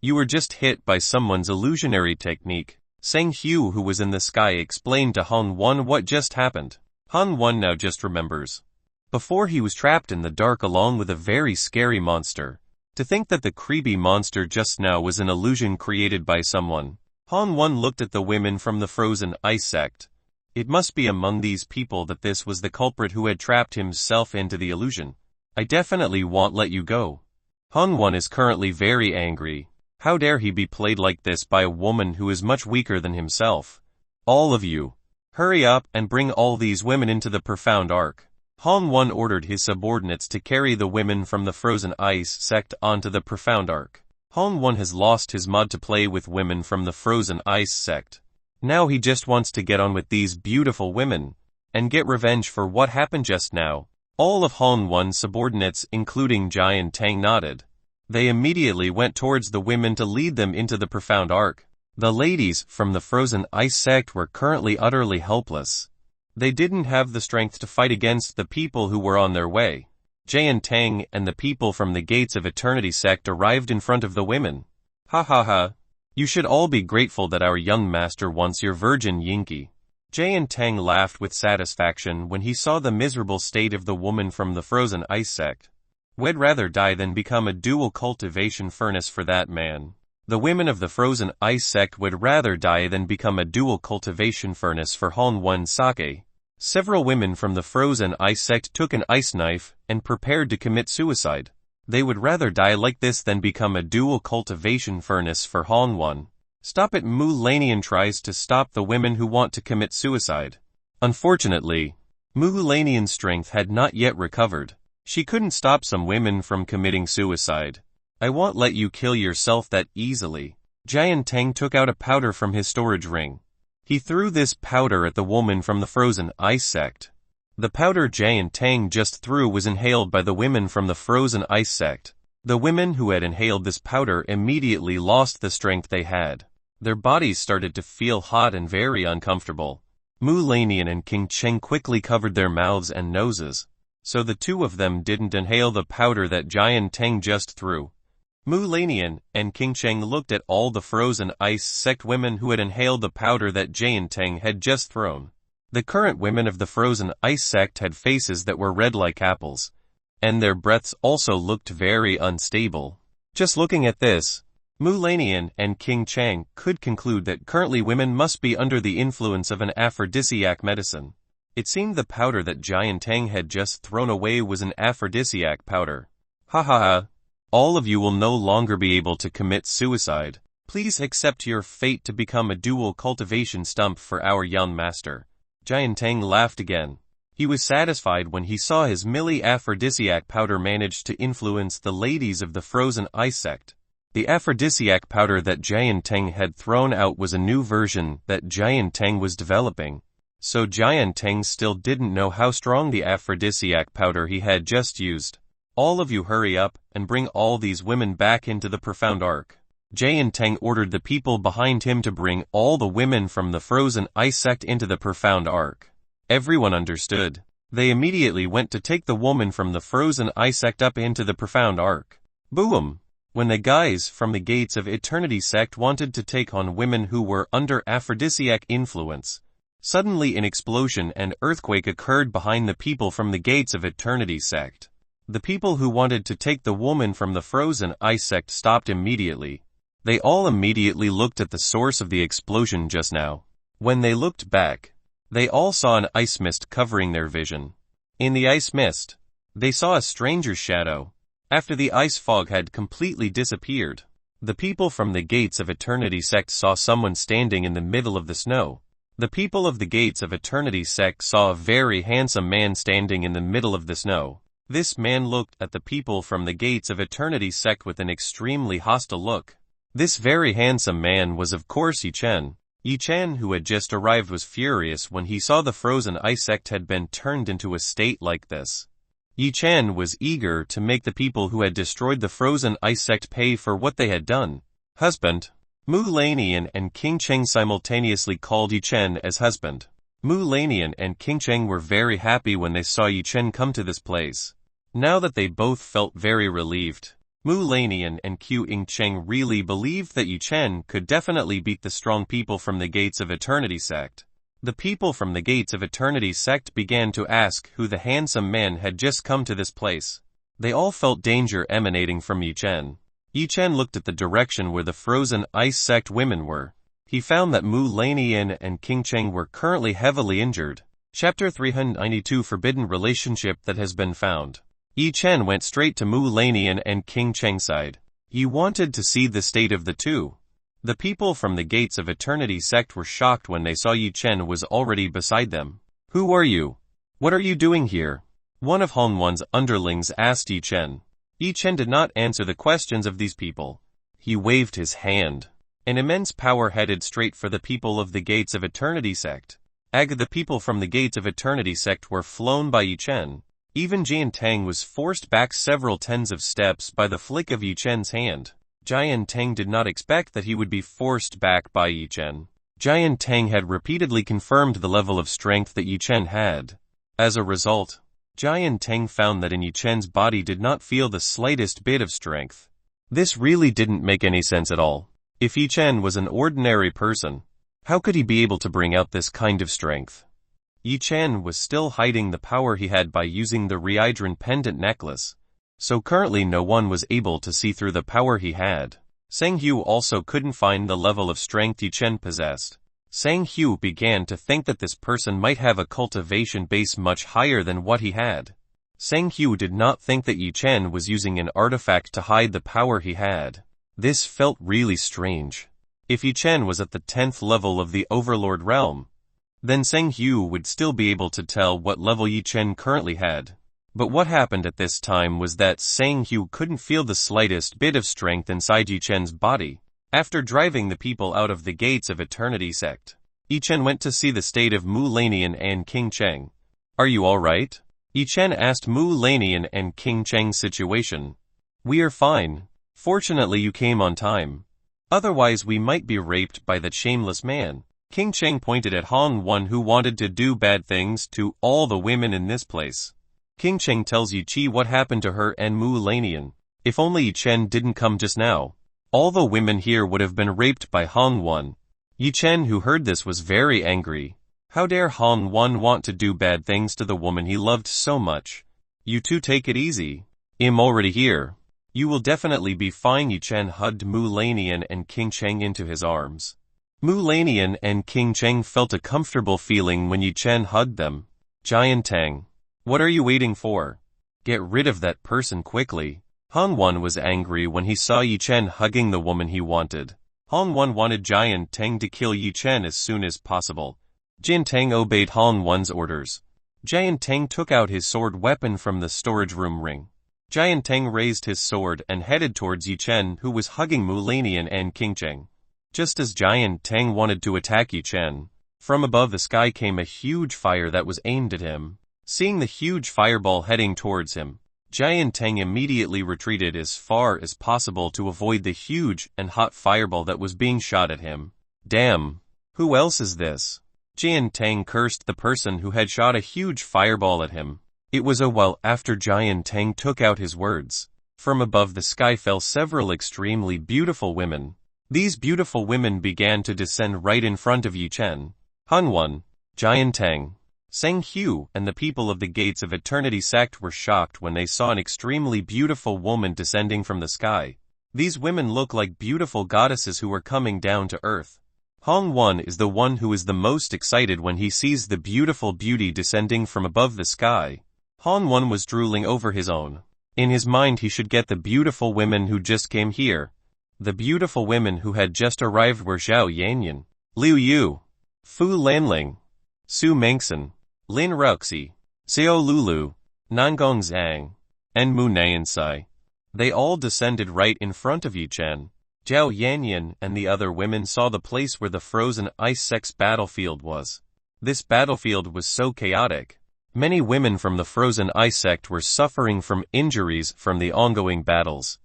You were just hit by someone's illusionary technique. Sang Hu, who was in the sky, explained to Han Wan what just happened. Han Wan now just remembers. Before he was trapped in the dark along with a very scary monster. To think that the creepy monster just now was an illusion created by someone. Han Wan looked at the women from the frozen ice sect. It must be among these people that this was the culprit who had trapped himself into the illusion. I definitely won't let you go. Han Wan is currently very angry. How dare he be played like this by a woman who is much weaker than himself? All of you, hurry up and bring all these women into the profound ark. Han Wan ordered his subordinates to carry the women from the frozen ice sect onto the profound ark. Han Wan has lost his mod to play with women from the frozen ice sect. Now he just wants to get on with these beautiful women, and get revenge for what happened just now. All of Han Wan's subordinates, including Jian Tang, nodded. They immediately went towards the women to lead them into the profound ark. The ladies from the frozen ice sect were currently utterly helpless. They didn't have the strength to fight against the people who were on their way. Jian Tang and the people from the Gates of Eternity sect arrived in front of the women. Ha ha ha. You should all be grateful that our young master wants your virgin Yinky. Jian Tang laughed with satisfaction when he saw the miserable state of the woman from the frozen ice sect. We'd rather die than become a dual cultivation furnace for that man. The women of the frozen ice sect would rather die than become a dual cultivation furnace for Han Wan Sake. Several women from the frozen ice sect took an ice knife and prepared to commit suicide. They would rather die like this than become a dual cultivation furnace for Han Wan. Stop it! Mu Lanian tries to stop the women who want to commit suicide. Unfortunately, Mu Lanian's strength had not yet recovered. She couldn't stop some women from committing suicide. I won't let you kill yourself that easily. Jian Tang took out a powder from his storage ring. He threw this powder at the woman from the frozen ice sect. The powder Jian Tang just threw was inhaled by the women from the frozen ice sect. The women who had inhaled this powder immediately lost the strength they had. Their bodies started to feel hot and very uncomfortable. Mu Lanian and King Cheng quickly covered their mouths and noses, so the two of them didn't inhale the powder that Jian Tang just threw. Mu Lanian and King Cheng looked at all the frozen ice sect women who had inhaled the powder that Jian Tang had just thrown. The current women of the frozen ice sect had faces that were red like apples, and their breaths also looked very unstable. Just looking at this, Mu Lanian and King Cheng could conclude that currently women must be under the influence of an aphrodisiac medicine. It seemed the powder that Jian Tang had just thrown away was an aphrodisiac powder. Ha ha ha. All of you will no longer be able to commit suicide. Please accept your fate to become a dual cultivation stump for our young master. Jian Tang laughed again. He was satisfied when he saw his Millie aphrodisiac powder managed to influence the ladies of the frozen ice sect. The aphrodisiac powder that Jian Tang had thrown out was a new version that Jian Tang was developing. So Jian Tang still didn't know how strong the aphrodisiac powder he had just used. All of you hurry up and bring all these women back into the profound ark. Jian Tang ordered the people behind him to bring all the women from the frozen ice sect into the profound ark. Everyone understood. They immediately went to take the woman from the frozen ice sect up into the profound ark. Boom! When the guys from the Gates of Eternity sect wanted to take on women who were under aphrodisiac influence, suddenly an explosion and earthquake occurred behind the people from the Gates of Eternity sect. The people who wanted to take the woman from the frozen ice sect stopped immediately. They all immediately looked at the source of the explosion just now. When they looked back, they all saw an ice mist covering their vision. In the ice mist, they saw a stranger's shadow. After the ice fog had completely disappeared, the people from the Gates of Eternity sect saw someone standing in the middle of the snow. The people of the Gates of Eternity sect saw a very handsome man standing in the middle of the snow. This man looked at the people from the Gates of Eternity sect with an extremely hostile look. This very handsome man was of course Yi Chen. Yi Chen, who had just arrived, was furious when he saw the frozen ice sect had been turned into a state like this. Yi Chen was eager to make the people who had destroyed the frozen ice sect pay for what they had done. Husband. Mu Lanian and King Cheng simultaneously called Yi Chen as husband. Mu Lanian and King Cheng were very happy when they saw Yi Chen come to this place. Now that they both felt very relieved, Mu Lanian and Q Cheng really believed that Yi Chen could definitely beat the strong people from the Gates of Eternity sect. The people from the Gates of Eternity sect began to ask who the handsome man had just come to this place. They all felt danger emanating from Yi Chen. Yi Chen looked at the direction where the frozen ice sect women were. He found that Mu Lanian and King Cheng were currently heavily injured. Chapter 392 Forbidden Relationship that has been found. Yi Chen went straight to Mu Lanian and King Cheng's side. He wanted to see the state of the two. The people from the Gates of Eternity sect were shocked when they saw Yi Chen was already beside them. Who are you? What are you doing here? One of Han Wan's underlings asked Yi Chen. Yi Chen did not answer the questions of these people. He waved his hand. An immense power headed straight for the people of the Gates of Eternity sect. The people from the Gates of Eternity sect were flown by Yi Chen. Even Jian Tang was forced back several tens of steps by the flick of Yi Chen's hand. Jian Tang did not expect that he would be forced back by Yi Chen. Jian Tang had repeatedly confirmed the level of strength that Yi Chen had. As a result, Jian Tang found that in Yi Chen's body did not feel the slightest bit of strength. This really didn't make any sense at all. If Yi Chen was an ordinary person, how could he be able to bring out this kind of strength? Yi Chen was still hiding the power he had by using the Reidran pendant necklace, so currently no one was able to see through the power he had. Sang Hu also couldn't find the level of strength Yi Chen possessed. Sang Hu began to think that this person might have a cultivation base much higher than what he had. Sang Hu did not think that Yi Chen was using an artifact to hide the power he had. This felt really strange. If Yi Chen was at the 10th level of the Overlord realm, then Sang Hu would still be able to tell what level Yi Chen currently had. But what happened at this time was that Sang Hu couldn't feel the slightest bit of strength inside Yi Chen's body. After driving the people out of the Gates of Eternity sect, Yi Chen went to see the state of Mu Lanian and King Cheng. Are you alright? Yi Chen asked Mu Lanian and King Cheng's situation. We are fine. Fortunately you came on time. Otherwise we might be raped by that shameless man. King Cheng pointed at Han Wan, who wanted to do bad things to all the women in this place. King Cheng tells Yi Chi what happened to her and Mu Lanian. If only Yi Chen didn't come just now, all the women here would have been raped by Han Wan. Yi Chen, who heard this, was very angry. How dare Han Wan want to do bad things to the woman he loved so much? You two take it easy. I'm already here. You will definitely be fine. Yi Chen hugged Mu Lanian and King Cheng into his arms. Mu Lanian and King Cheng felt a comfortable feeling when Yi Chen hugged them. Jian Tang. What are you waiting for? Get rid of that person quickly. Han Wan was angry when he saw Yi Chen hugging the woman he wanted. Han Wan wanted Jian Tang to kill Yi Chen as soon as possible. Jian Tang obeyed Han Wan's orders. Jian Tang took out his sword weapon from the storage room ring. Jian Tang raised his sword and headed towards Yi Chen, who was hugging Mu Lanian and King Cheng. Just as Jian Tang wanted to attack Yi Chen, from above the sky came a huge fire that was aimed at him. Seeing the huge fireball heading towards him, Jian Tang immediately retreated as far as possible to avoid the huge and hot fireball that was being shot at him. Damn! Who else is this? Jian Tang cursed the person who had shot a huge fireball at him. It was a while after Jian Tang took out his words. From above the sky fell several extremely beautiful women. These beautiful women began to descend right in front of Yi Chen. Han Wan, Jian Tang, Sang Hu, and the people of the Gates of Eternity sect were shocked when they saw an extremely beautiful woman descending from the sky. These women look like beautiful goddesses who are coming down to earth. Han Wan is the one who is the most excited when he sees the beautiful beauty descending from above the sky. Han Wan was drooling over his own. In his mind he should get the beautiful women who just came here. The beautiful women who had just arrived were Zhao Yanyan, Liu Yu, Fu Lanling, Su Mengxin, Lin Ruxi, Xiao Lulu, Nangong Zhang, and Mu Nayansai. They all descended right in front of Yi Chen. Zhao Yanyan and the other women saw the place where the frozen ice sex battlefield was. This battlefield was so chaotic. Many women from the frozen ice sect were suffering from injuries from the ongoing battles.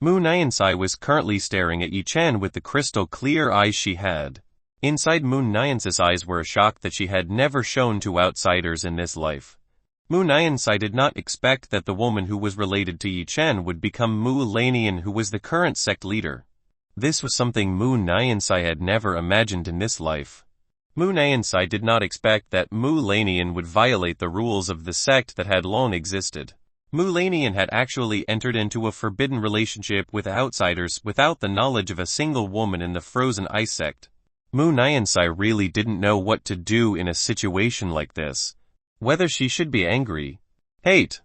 Mu Nyansai was currently staring at Yi-Chen with the crystal clear eyes she had. Inside Mu Nyansai's eyes were a shock that she had never shown to outsiders in this life. Mu Nyansai did not expect that the woman who was related to Yi-Chen would become Mu Lanian, who was the current sect leader. This was something Mu Nyansai had never imagined in this life. Mu Nyansai did not expect that Mu Lanian would violate the rules of the sect that had long existed. Mu Lanian had actually entered into a forbidden relationship with outsiders without the knowledge of a single woman in the frozen ice sect. Mu Nyansai really didn't know what to do in a situation like this. Whether she should be angry, hate,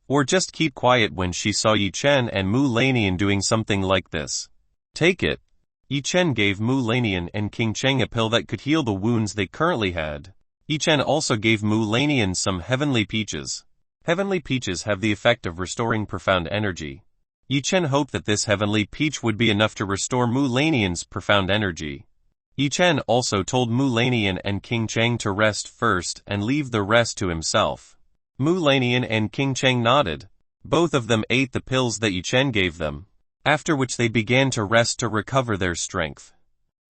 or just keep quiet when she saw Yi-Chen and Mu Lanian doing something like this. Take it. Yi-Chen gave Mu Lanian and King Cheng a pill that could heal the wounds they currently had. Yi-Chen also gave Mu Lanian some heavenly peaches. Heavenly peaches have the effect of restoring profound energy. Yi-Chen hoped that this heavenly peach would be enough to restore Mu Lanian's profound energy. Yi-Chen also told Mu Lanian and King Cheng to rest first and leave the rest to himself. Mu Lanian and King Cheng nodded. Both of them ate the pills that Yi-Chen gave them, after which they began to rest to recover their strength.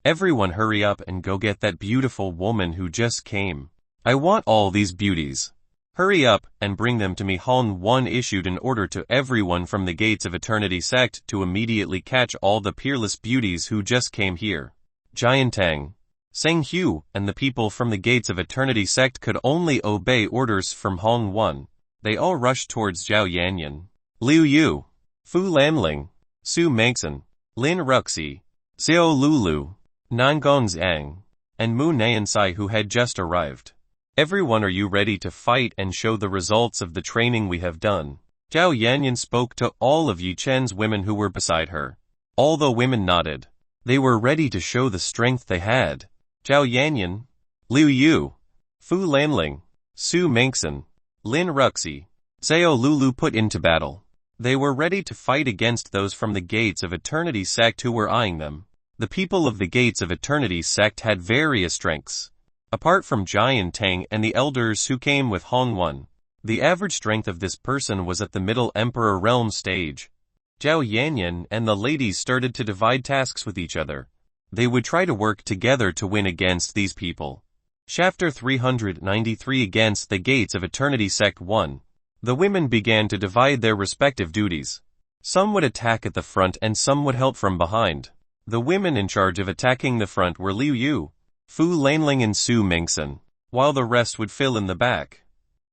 Everyone hurry up and go get that beautiful woman who just came. I want all these beauties. Hurry up and bring them to me. Han 1 issued an order to everyone from the Gates of Eternity sect to immediately catch all the peerless beauties who just came here. Jian Tang, Seng Hu, and the people from the Gates of Eternity sect could only obey orders from Hong 1. They all rushed towards Zhao Yanyan, Liu Yu, Fu Lanling, Su Mengxin, Lin Ruxi, Xiao Lulu, Nangong Zhang, and Mu Nyansai, who had just arrived. Everyone, are you ready to fight and show the results of the training we have done? Zhao Yanyan spoke to all of Yi-Chen's women who were beside her. All the women nodded. They were ready to show the strength they had. Zhao Yanyan, Liu Yu, Fu Lanling, Su Mengxin, Lin Ruxi, Xiao Lulu put into battle. They were ready to fight against those from the Gates of Eternity sect who were eyeing them. The people of the Gates of Eternity sect had various strengths. Apart from Jian Tang and the elders who came with Hong 1, the average strength of this person was at the Middle Emperor realm stage. Zhao Yanyan and the ladies started to divide tasks with each other. They would try to work together to win against these people. Chapter 393 Against the Gates of Eternity Sect 1. The women began to divide their respective duties. Some would attack at the front and some would help from behind. The women in charge of attacking the front were Liu Yu, Fu Lanling and Su Mengxin, while the rest would fill in the back.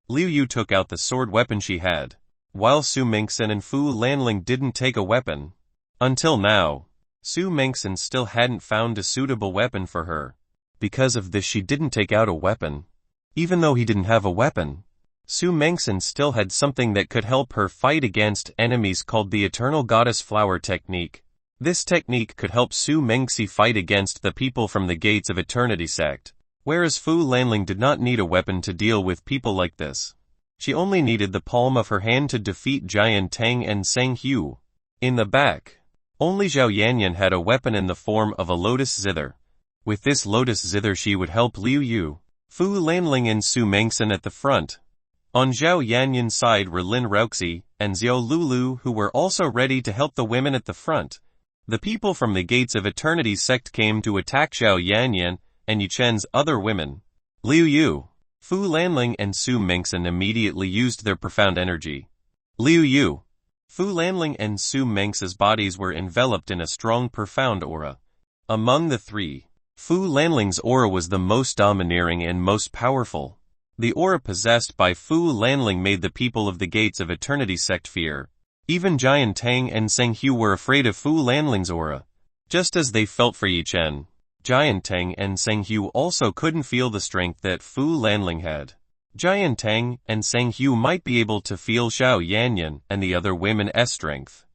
Liu Yu took out the sword weapon she had, while Su Mengxin and Fu Lanling didn't take a weapon. Until now, Su Mengxin still hadn't found a suitable weapon for her. Because of this, she didn't take out a weapon. Even though he didn't have a weapon, Su Mengxin still had something that could help her fight against enemies called the Eternal Goddess Flower Technique. This technique could help Su Mengxi fight against the people from the Gates of Eternity sect, whereas Fu Lanling did not need a weapon to deal with people like this. She only needed the palm of her hand to defeat Jian Tang and Seng Hu. In the back, only Zhao Yanyan had a weapon in the form of a lotus zither. With this lotus zither she would help Liu Yu, Fu Lanling and Su Mengxin at the front. On Zhao Yanyan's side were Lin Ruxi and Xiao Lulu, who were also ready to help the women at the front. The people from the Gates of Eternity sect came to attack Zhao Yanyan and Yi-Chen's other women. Liu Yu, Fu Lanling and Su Mengxin immediately used their profound energy. Liu Yu, Fu Lanling and Su Mengxi's bodies were enveloped in a strong profound aura. Among the three, Fu Lanling's aura was the most domineering and most powerful. The aura possessed by Fu Lanling made the people of the Gates of Eternity sect fear. Even Jian Tang and Seng Hu were afraid of Fu Lanling's aura. Just as they felt for Yi-Chen, Jian Tang and Seng Hu also couldn't feel the strength that Fu Lanling had. Jian Tang and Seng Hu might be able to feel Zhao Yanyan and the other women's strength,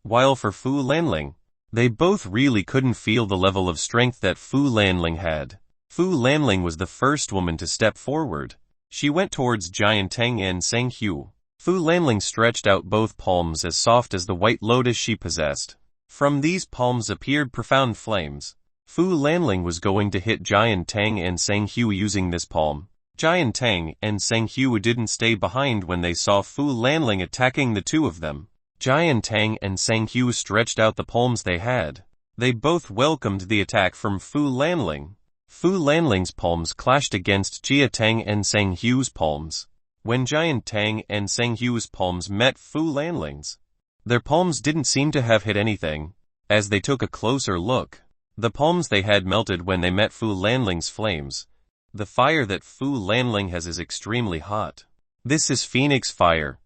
while for Fu Lanling, they both really couldn't feel the level of strength that Fu Lanling had. Fu Lanling was the first woman to step forward. She went towards Jian Tang and Seng Hu. Fu Lanling stretched out both palms as soft as the white lotus she possessed. From these palms appeared profound flames. Fu Lanling was going to hit Jian Tang and Seng Hu using this palm. Jian Tang and Seng Hu didn't stay behind when they saw Fu Lanling attacking the two of them. Jian Tang and Seng Hu stretched out the palms they had. They both welcomed the attack from Fu Lanling. Fu Lanling's palms clashed against Jia Tang and Seng Hu's palms. When Jian Tang and Seng Hu's palms met Fu Lanling's, their palms didn't seem to have hit anything. As they took a closer look, the palms they had melted when they met Fu Lanling's flames. The fire that Fu Lanling has is extremely hot. This is Phoenix fire.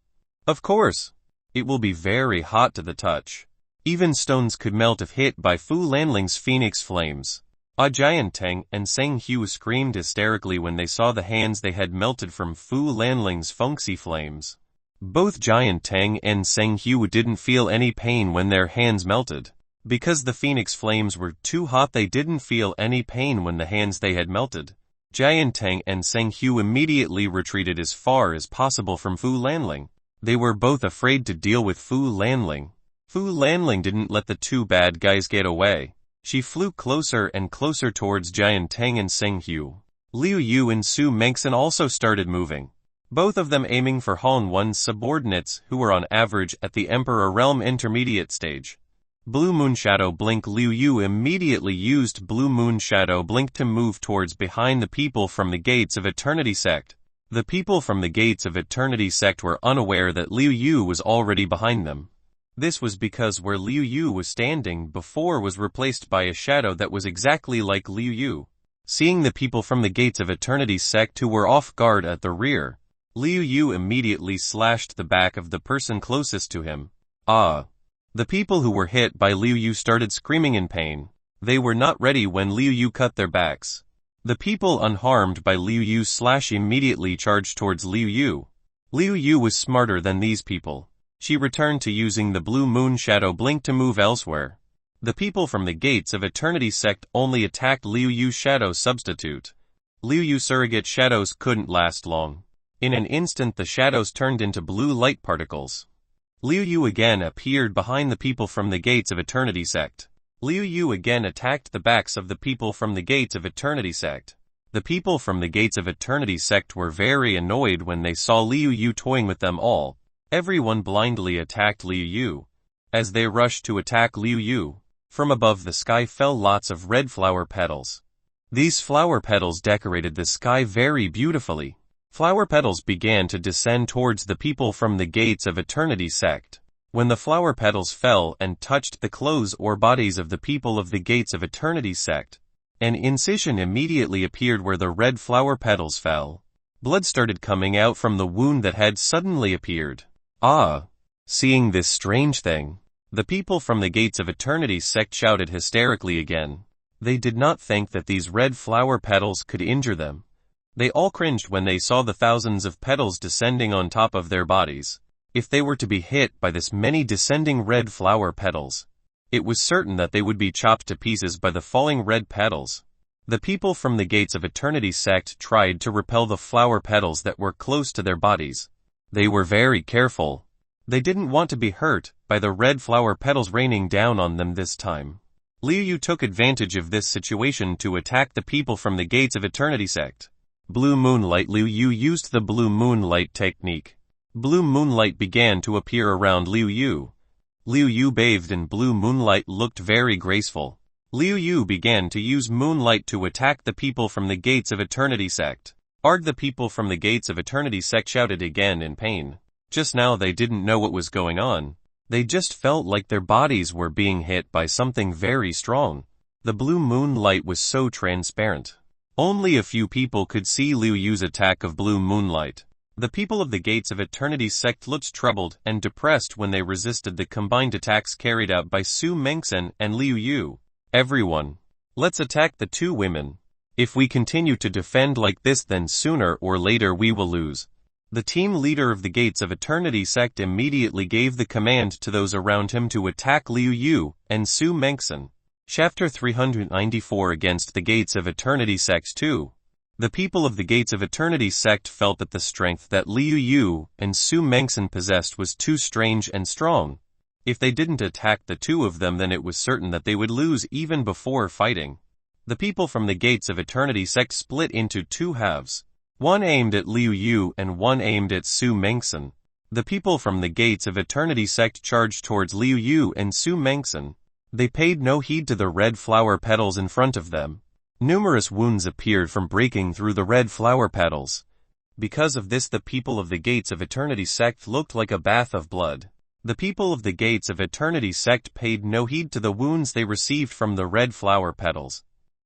Of course, it will be very hot to the touch. Even stones could melt if hit by Fu Lanling's Phoenix flames. Jian Tang and Seng Hu screamed hysterically when they saw the hands they had melted from Fu Lanling's Funxi flames. Both Jian Tang and Seng Hu didn't feel any pain when their hands melted. Because the Phoenix flames were too hot, they didn't feel any pain when the hands they had melted. Jian Tang and Seng Hu immediately retreated as far as possible from Fu Lanling. They were both afraid to deal with Fu Lanling. Fu Lanling didn't let the two bad guys get away. She flew closer and closer towards Jian Tang and Seng Hu. Liu Yu and Su Mengxin also started moving, both of them aiming for Han Wen's subordinates who were on average at the Emperor Realm intermediate stage. Blue Moon Shadow Blink. Liu Yu immediately used Blue Moon Shadow Blink to move towards behind the people from the Gates of Eternity sect. The people from the Gates of Eternity sect were unaware that Liu Yu was already behind them. This was because where Liu Yu was standing before was replaced by a shadow that was exactly like Liu Yu. Seeing the people from the Gates of Eternity sect who were off guard at the rear, Liu Yu immediately slashed the back of the person closest to him. The people who were hit by Liu Yu started screaming in pain. They were not ready when Liu Yu cut their backs. The people unharmed by Liu Yu's slash immediately charged towards Liu Yu. Liu Yu was smarter than these people. She returned to using the Blue Moon Shadow Blink to move elsewhere. The people from the Gates of Eternity sect only attacked Liu Yu's shadow substitute. Liu Yu's surrogate shadows couldn't last long. In an instant the shadows turned into blue light particles. Liu Yu again appeared behind the people from the Gates of Eternity sect. Liu Yu again attacked the backs of the people from the Gates of Eternity sect. The people from the Gates of Eternity sect were very annoyed when they saw Liu Yu toying with them all. Everyone blindly attacked Liu Yu. As they rushed to attack Liu Yu, from above the sky fell lots of red flower petals. These flower petals decorated the sky very beautifully. Flower petals began to descend towards the people from the Gates of Eternity sect. When the flower petals fell and touched the clothes or bodies of the people of the Gates of Eternity sect, an incision immediately appeared where the red flower petals fell. Blood started coming out from the wound that had suddenly appeared. Seeing this strange thing, the people from the Gates of Eternity sect shouted hysterically again. They did not think that these red flower petals could injure them. They all cringed when they saw the thousands of petals descending on top of their bodies. If they were to be hit by this many descending red flower petals, it was certain that they would be chopped to pieces by the falling red petals. The people from the Gates of Eternity sect tried to repel the flower petals that were close to their bodies. They were very careful. They didn't want to be hurt by the red flower petals raining down on them this time. Liu Yu took advantage of this situation to attack the people from the Gates of Eternity sect. Blue Moonlight. Liu Yu used the Blue Moonlight technique. Blue moonlight began to appear around Liu Yu. Liu Yu bathed in blue moonlight looked very graceful. Liu Yu began to use moonlight to attack the people from the Gates of Eternity sect. The people from the Gates of Eternity sect shouted again in pain. Just now they didn't know what was going on. They just felt like their bodies were being hit by something very strong. The blue moonlight was so transparent. Only a few people could see Liu Yu's attack of blue moonlight. The people of the Gates of Eternity sect looked troubled and depressed when they resisted the combined attacks carried out by Su Mengxin and Liu Yu. Everyone, let's attack the two women. If we continue to defend like this, then sooner or later we will lose. The team leader of the Gates of Eternity sect immediately gave the command to those around him to attack Liu Yu and Su Mengxin. Chapter 394 Against the Gates of Eternity sect 2. The people of the Gates of Eternity sect felt that the strength that Liu Yu and Su Mengxin possessed was too strange and strong. If they didn't attack the two of them, then it was certain that they would lose even before fighting. The people from the Gates of Eternity sect split into two halves. One aimed at Liu Yu and one aimed at Su Mengsen. The people from the Gates of Eternity sect charged towards Liu Yu and Su Mengsen. They paid no heed to the red flower petals in front of them. Numerous wounds appeared from breaking through the red flower petals. Because of this, the people of the Gates of Eternity sect looked like a bath of blood. The people of the Gates of Eternity sect paid no heed to the wounds they received from the red flower petals.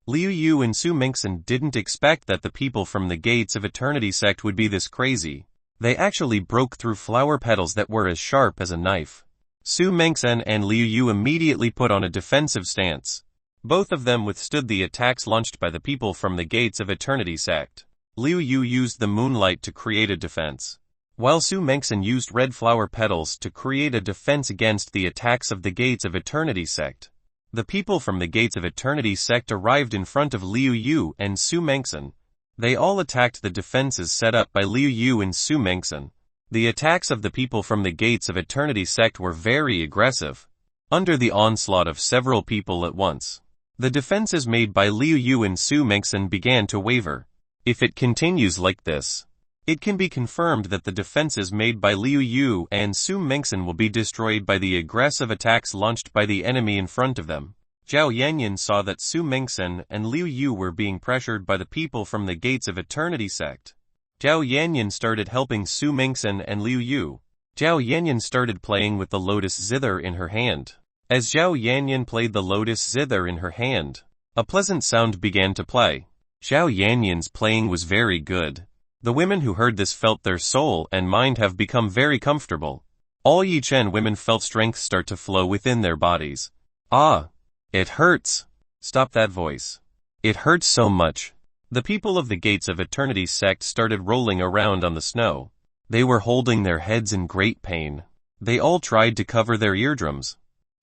Liu Yu and Su Mengsen didn't expect that the people from the Gates of Eternity sect would be this crazy. They actually broke through flower petals that were as sharp as a knife. Su Mengsen and Liu Yu immediately put on a defensive stance. Both of them withstood the attacks launched by the people from the Gates of Eternity sect. Liu Yu used the moonlight to create a defense, while Su Mengsen used red flower petals to create a defense against the attacks of the Gates of Eternity sect. The people from the Gates of Eternity sect arrived in front of Liu Yu and Su Mengsen. They all attacked the defenses set up by Liu Yu and Su Mengsen. The attacks of the people from the Gates of Eternity sect were very aggressive. Under the onslaught of several people at once, the defenses made by Liu Yu and Su Mengsen began to waver. If it continues like this, it can be confirmed that the defenses made by Liu Yu and Su Mengsen will be destroyed by the aggressive attacks launched by the enemy in front of them. Zhao Yanyan saw that Su Mengsen and Liu Yu were being pressured by the people from the Gates of Eternity sect. Zhao Yanyan started helping Su Mengsen and Liu Yu. Zhao Yanyan started playing with the lotus zither in her hand. As Zhao Yanyan played the lotus zither in her hand, a pleasant sound began to play. Zhao Yanyan's playing was very good. The women who heard this felt their soul and mind have become very comfortable. All Yi Chen women felt strength start to flow within their bodies. Ah! It hurts! Stop that voice. It hurts so much. The people of the Gates of Eternity sect started rolling around on the snow. They were holding their heads in great pain. They all tried to cover their eardrums.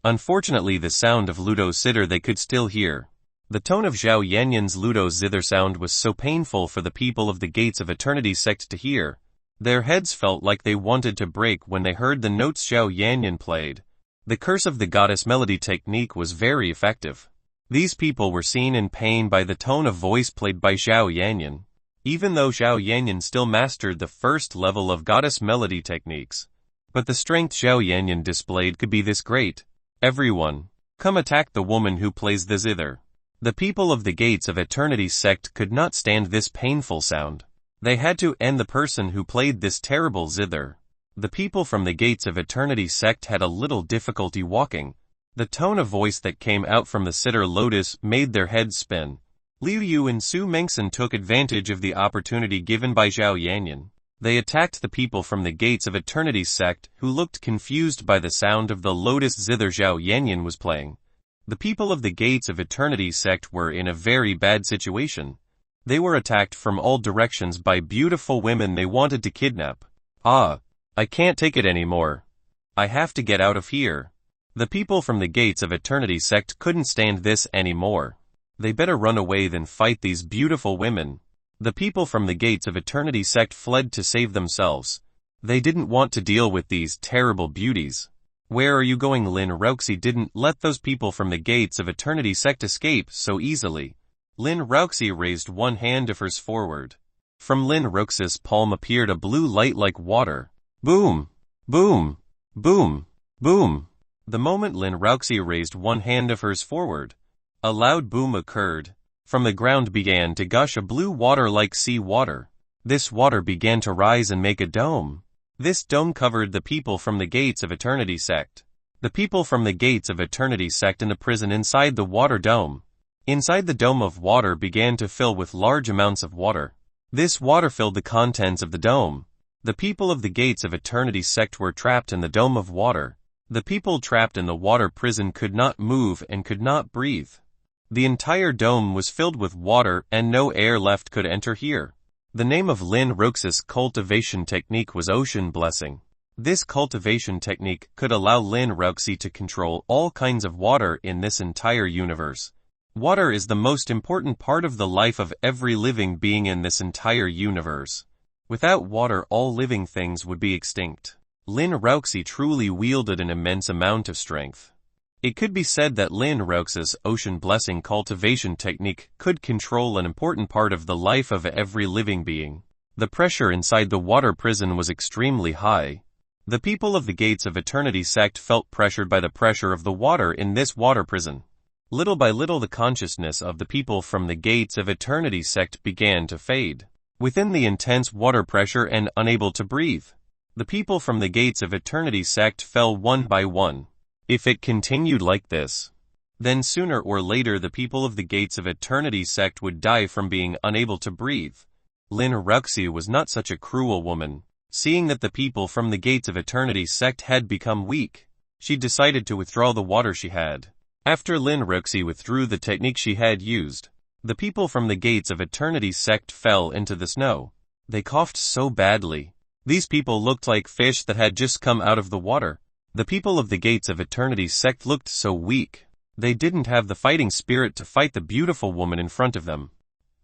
Unfortunately, the sound of Ludo's zither they could still hear. The tone of Zhao Yanyan's Ludo's zither sound was so painful for the people of the Gates of Eternity sect to hear. Their heads felt like they wanted to break when they heard the notes Zhao Yanyan played. The curse of the goddess melody technique was very effective. These people were seen in pain by the tone of voice played by Zhao Yanyan. Even though Zhao Yanyan still mastered the first level of goddess melody techniques, but the strength Zhao Yanyan displayed could be this great. Everyone, come attack the woman who plays the zither. The people of the Gates of Eternity sect could not stand this painful sound. They had to end the person who played this terrible zither. The people from the Gates of Eternity sect had a little difficulty walking. The tone of voice that came out from the zither lotus made their heads spin. Liu Yu and Su Mengsen took advantage of the opportunity given by Zhao Yanyan. They attacked the people from the Gates of Eternity sect who looked confused by the sound of the lotus zither Zhao Yanyan was playing. The people of the Gates of Eternity sect were in a very bad situation. They were attacked from all directions by beautiful women they wanted to kidnap. Ah! I can't take it anymore. I have to get out of here. The people from the Gates of Eternity sect couldn't stand this anymore. They better run away than fight these beautiful women. The people from the Gates of Eternity sect fled to save themselves. They didn't want to deal with these terrible beauties. Where are you going? Lin Roxy didn't let those people from the Gates of Eternity sect escape so easily. Lin Roxy raised one hand of hers forward. From Lin Roxy's palm appeared a blue light like water. Boom! Boom! Boom! Boom! The moment Lin Roxy raised one hand of hers forward, a loud boom occurred. From the ground began to gush a blue water like sea water. This water began to rise and make a dome. This dome covered the people from the Gates of Eternity sect. The people from the Gates of Eternity sect in the prison inside the water dome. Inside the dome of water began to fill with large amounts of water. This water filled the contents of the dome. The people of the Gates of Eternity sect were trapped in the dome of water. The people trapped in the water prison could not move and could not breathe. The entire dome was filled with water and no air left could enter here. The name of Lin Rox's cultivation technique was Ocean Blessing. This cultivation technique could allow Lin Roxy to control all kinds of water in this entire universe. Water is the most important part of the life of every living being in this entire universe. Without water, all living things would be extinct. Lin Roxy truly wielded an immense amount of strength. It could be said that Lin Rox's Ocean Blessing cultivation technique could control an important part of the life of every living being. The pressure inside the water prison was extremely high. The people of the Gates of Eternity sect felt pressured by the pressure of the water in this water prison. Little by little the consciousness of the people from the Gates of Eternity sect began to fade. Within the intense water pressure and unable to breathe, the people from the Gates of Eternity sect fell one by one. If it continued like this, then sooner or later the people of the Gates of Eternity sect would die from being unable to breathe. Lin Ruxi was not such a cruel woman. Seeing that the people from the Gates of Eternity sect had become weak, she decided to withdraw the water she had. After Lin Ruxi withdrew the technique she had used, the people from the Gates of Eternity sect fell into the snow. They coughed so badly. These people looked like fish that had just come out of the water. The people of the Gates of Eternity sect looked so weak. They didn't have the fighting spirit to fight the beautiful woman in front of them.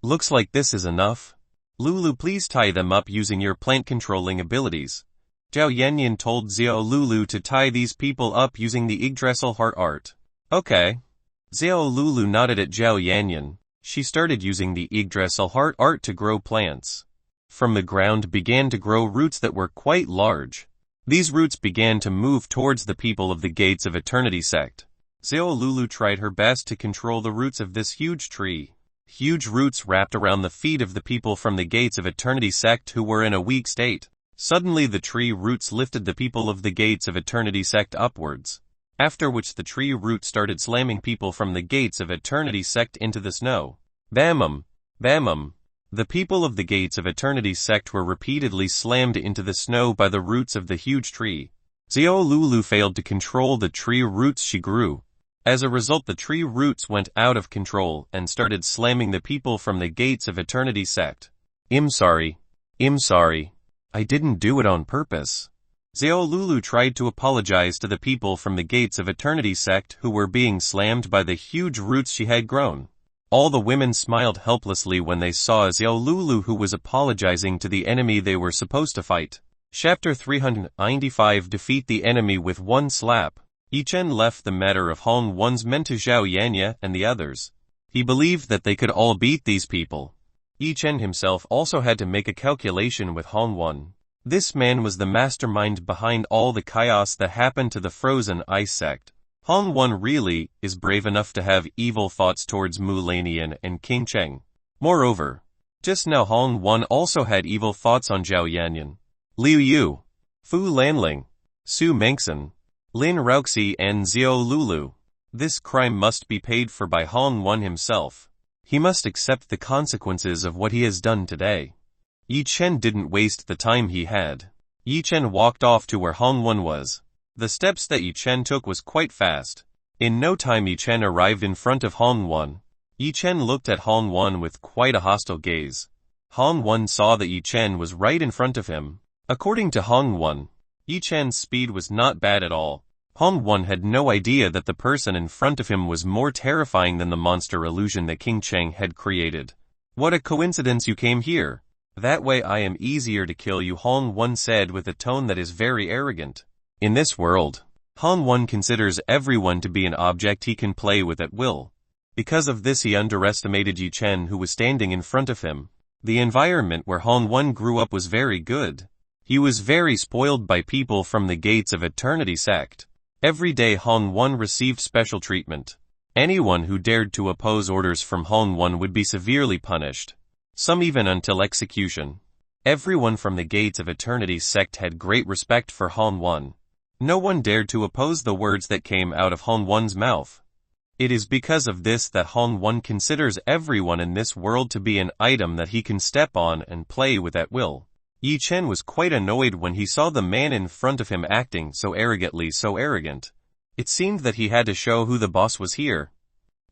Looks like this is enough. Lulu, please tie them up using your plant controlling abilities. Zhao Yanyan told Xiao Lulu to tie these people up using the Yggdrasil heart art. Okay. Xiao Lulu nodded at Zhao Yanyan. She started using the Yggdrasil heart art to grow plants. From the ground began to grow roots that were quite large. These roots began to move towards the people of the Gates of Eternity sect. Xiao Lulu tried her best to control the roots of this huge tree. Huge roots wrapped around the feet of the people from the Gates of Eternity sect who were in a weak state. Suddenly the tree roots lifted the people of the Gates of Eternity sect upwards, after which the tree roots started slamming people from the Gates of Eternity sect into the snow. Bam-um, bam-um. The people of the Gates of Eternity sect were repeatedly slammed into the snow by the roots of the huge tree. Xiao Lulu failed to control the tree roots she grew. As a result, the tree roots went out of control and started slamming the people from the Gates of Eternity sect. I'm sorry. I didn't do it on purpose. Xiao Lulu tried to apologize to the people from the Gates of Eternity sect who were being slammed by the huge roots she had grown. All the women smiled helplessly when they saw Xiao Lulu, who was apologizing to the enemy they were supposed to fight. Chapter 395. Defeat the enemy with one slap. Yi Chen left the matter of Hong Wan's men to Zhao Yanya and the others. He believed that they could all beat these people. Yi Chen himself also had to make a calculation with Hong Wan. This man was the mastermind behind all the chaos that happened to the Frozen Ice sect. Hong Wan really is brave enough to have evil thoughts towards Mu Lanian and King Cheng. Moreover, just now Hong Wan also had evil thoughts on Zhao Yanyan, Liu Yu, Fu Lanling, Su Mengxin, Lin Ruxi and Xiao Lulu. This crime must be paid for by Hong Wan himself. He must accept the consequences of what he has done today. Yi Chen didn't waste the time he had. Yi Chen walked off to where Hong Wan was. The steps that Yi Chen took was quite fast. In no time Yi Chen arrived in front of Hong Wan. Yi Chen looked at Hong Wan with quite a hostile gaze. Hong Wan saw that Yi Chen was right in front of him. According to Hong Wan, Yi Chen's speed was not bad at all. Hong Wan had no idea that the person in front of him was more terrifying than the monster illusion that King Cheng had created. What a coincidence you came here. That way I am easier to kill you, Hong Wan said with a tone that is very arrogant. In this world, Hong Wan considers everyone to be an object he can play with at will. Because of this he underestimated Yi Chen, who was standing in front of him. The environment where Hong Wan grew up was very good. He was very spoiled by people from the Gates of Eternity sect. Every day Hong Wan received special treatment. Anyone who dared to oppose orders from Hong Wan would be severely punished. Some even until execution. Everyone from the Gates of Eternity sect had great respect for Hong Wan. No one dared to oppose the words that came out of Hong Wan's mouth. It is because of this that Hong Wan considers everyone in this world to be an item that he can step on and play with at will. Yi Chen was quite annoyed when he saw the man in front of him acting so arrogantly, so arrogant. It seemed that he had to show who the boss was here.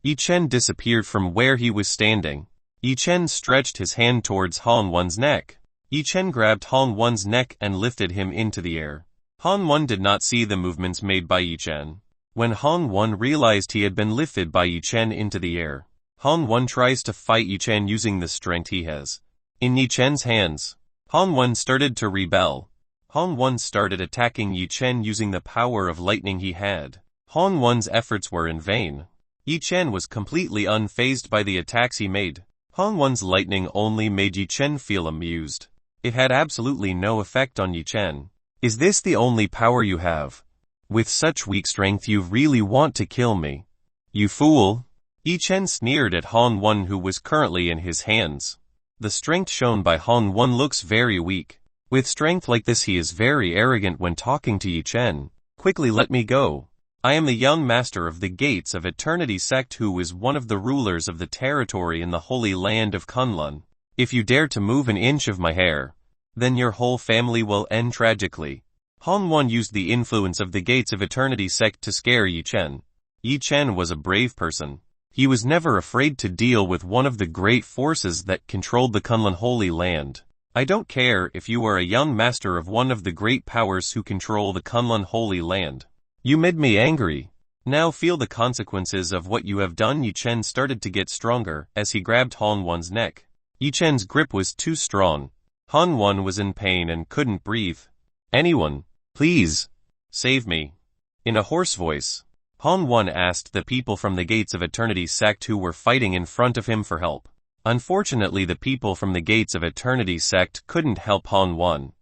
Yi Chen disappeared from where he was standing. Yi Chen stretched his hand towards Hong Wan's neck. Yi Chen grabbed Hong Wan's neck and lifted him into the air. Hong Wan did not see the movements made by Yi Chen. When Hong Wan realized he had been lifted by Yi Chen into the air, Hong Wan tries to fight Yi Chen using the strength he has. In Yi Chen's hands, Hong Wan started to rebel. Hong Wan started attacking Yi Chen using the power of lightning he had. Hong Wan's efforts were in vain. Yi Chen was completely unfazed by the attacks he made. Hong Wan's lightning only made Yi Chen feel amused. It had absolutely no effect on Yi Chen. Is this the only power you have? With such weak strength you really want to kill me? You fool! Yi Chen sneered at Han Wen, who was currently in his hands. The strength shown by Han Wen looks very weak. With strength like this he is very arrogant when talking to Yi Chen. Quickly let me go. I am the young master of the Gates of Eternity sect who is one of the rulers of the territory in the holy land of Kunlun. If you dare to move an inch of my hair, then your whole family will end tragically. Han Wen used the influence of the Gates of Eternity sect to scare Yi Chen. Yi Chen was a brave person. He was never afraid to deal with one of the great forces that controlled the Kunlun Holy Land. I don't care if you are a young master of one of the great powers who control the Kunlun Holy Land. You made me angry. Now feel the consequences of what you have done. Yi Chen started to get stronger as he grabbed Han Wen's neck. Yi Chen's grip was too strong. Han Wen was in pain and couldn't breathe. Anyone, please, save me. In a hoarse voice, Han Wen asked the people from the Gates of Eternity sect who were fighting in front of him for help. Unfortunately, the people from the Gates of Eternity sect couldn't help Han Wen.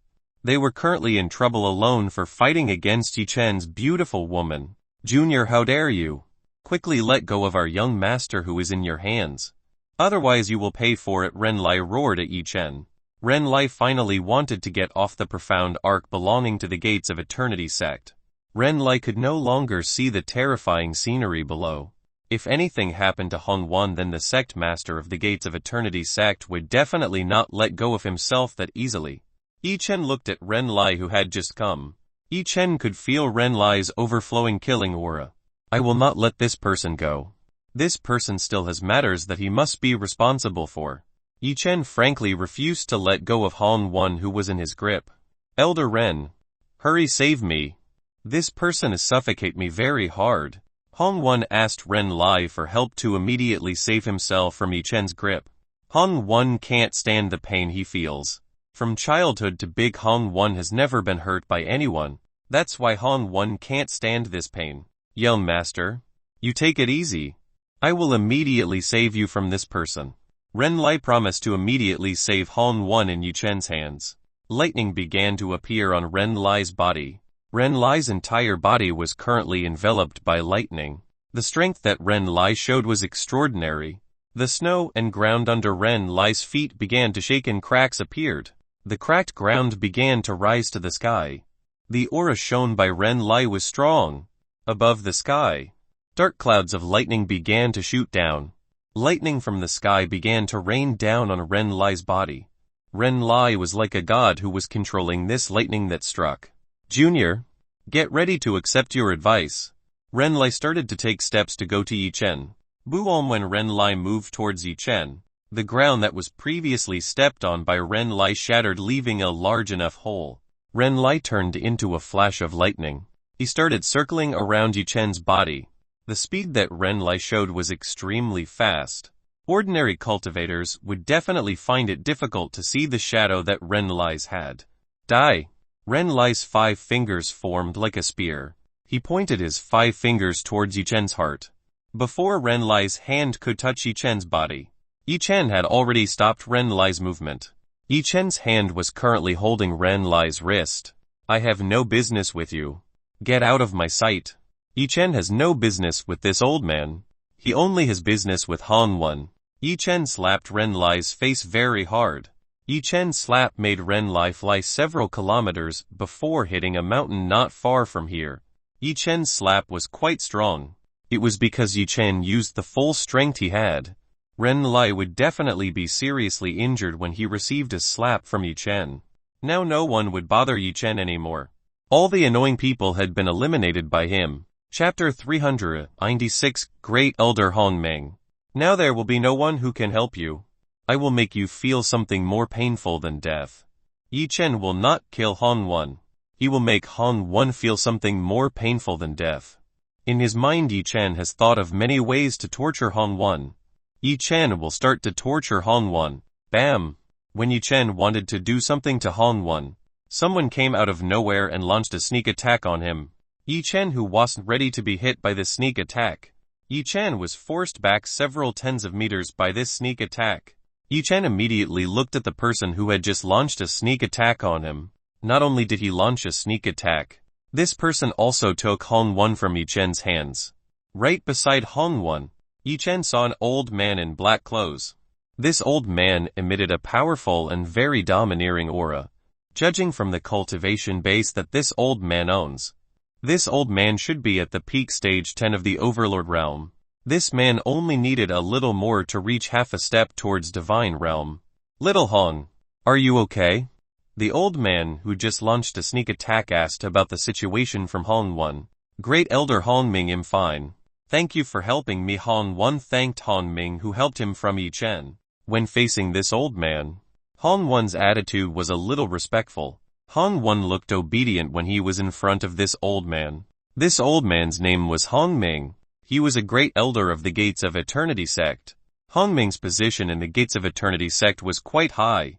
They were currently in trouble alone for fighting against Yi Chen's beautiful woman. Junior, how dare you? Quickly let go of our young master who is in your hands. Otherwise you will pay for it. Ren Lai roared at Yi Chen. Ren Lai finally wanted to get off the profound arc belonging to the Gates of Eternity sect. Ren Lai could no longer see the terrifying scenery below. If anything happened to Han Wen, then the sect master of the Gates of Eternity sect would definitely not let go of himself that easily. Yi Chen looked at Ren Lai who had just come. Yi Chen could feel Ren Lai's overflowing killing aura. I will not let this person go. This person still has matters that he must be responsible for. Yi Chen frankly refused to let go of Han Wen who was in his grip. Elder Ren, hurry, save me. This person is suffocate me very hard. Han Wen asked Ren Lai for help to immediately save himself from Yi Chen's grip. Han Wen can't stand the pain he feels. From childhood to big, Han Wen has never been hurt by anyone. That's why Han Wen can't stand this pain. Young master, you take it easy. I will immediately save you from this person. Ren Lai promised to immediately save Han Wen in Yi Chen's hands. Lightning began to appear on Ren Lai's body. Ren Lai's entire body was currently enveloped by lightning. The strength that Ren Lai showed was extraordinary. The snow and ground under Ren Lai's feet began to shake and cracks appeared. The cracked ground began to rise to the sky. The aura shown by Ren Lai was strong. Above the sky, dark clouds of lightning began to shoot down. Lightning from the sky began to rain down on Ren Lai's body. Ren Lai was like a god who was controlling this lightning that struck. Junior, get ready to accept your advice. Ren Lai started to take steps to go to Yi Chen. When Ren Lai moved towards Yi Chen, the ground that was previously stepped on by Ren Lai shattered, leaving a large enough hole. Ren Lai turned into a flash of lightning. He started circling around Yi Chen's body. The speed that Ren Lai showed was extremely fast. Ordinary cultivators would definitely find it difficult to see the shadow that Ren Lai's had. Die! Ren Lai's 5 fingers formed like a spear. He pointed his 5 fingers towards Yi Chen's heart. Before Ren Lai's hand could touch Yi Chen's body, Yi Chen had already stopped Ren Lai's movement. Yi Chen's hand was currently holding Ren Lai's wrist. I have no business with you. Get out of my sight. Yi Chen has no business with this old man. He only has business with Han Wen. Yi Chen slapped Ren Lai's face very hard. Yi Chen's slap made Ren Lai fly several kilometers before hitting a mountain not far from here. Yi Chen's slap was quite strong. It was because Yi Chen used the full strength he had. Ren Lai would definitely be seriously injured when he received a slap from Yi Chen. Now no one would bother Yi Chen anymore. All the annoying people had been eliminated by him. Chapter 396, Great Elder Han Meng. Now there will be no one who can help you. I will make you feel something more painful than death. Yi Chen will not kill Han Wen. He will make Han Wen feel something more painful than death. In his mind, Yi Chen has thought of many ways to torture Han Wen. Yi Chen will start to torture Han Wen. Bam! When Yi Chen wanted to do something to Han Wen, someone came out of nowhere and launched a sneak attack on him. Yi Chen, who wasn't ready to be hit by this sneak attack. Yi Chen was forced back several tens of meters by this sneak attack. Yi Chen immediately looked at the person who had just launched a sneak attack on him. Not only did he launch a sneak attack, this person also took Hong Wen from Yi Chen's hands. Right beside Hong Wen, Yi Chen saw an old man in black clothes. This old man emitted a powerful and very domineering aura. Judging from the cultivation base that this old man owns, this old man should be at the peak stage 10 of the Overlord realm. This man only needed a little more to reach half a step towards divine realm. Little Hong, are you okay? The old man who just launched a sneak attack asked about the situation from Hong Wen. Great Elder Hong Ming, I'm fine. Thank you for helping me. Hong Wen thanked Hong Ming, who helped him from Yi Chen. When facing this old man, Hong Wen's attitude was a little respectful. Hong Wen looked obedient when he was in front of this old man. This old man's name was Hong Ming. He was a great elder of the Gates of Eternity sect. Hong Ming's position in the Gates of Eternity sect was quite high.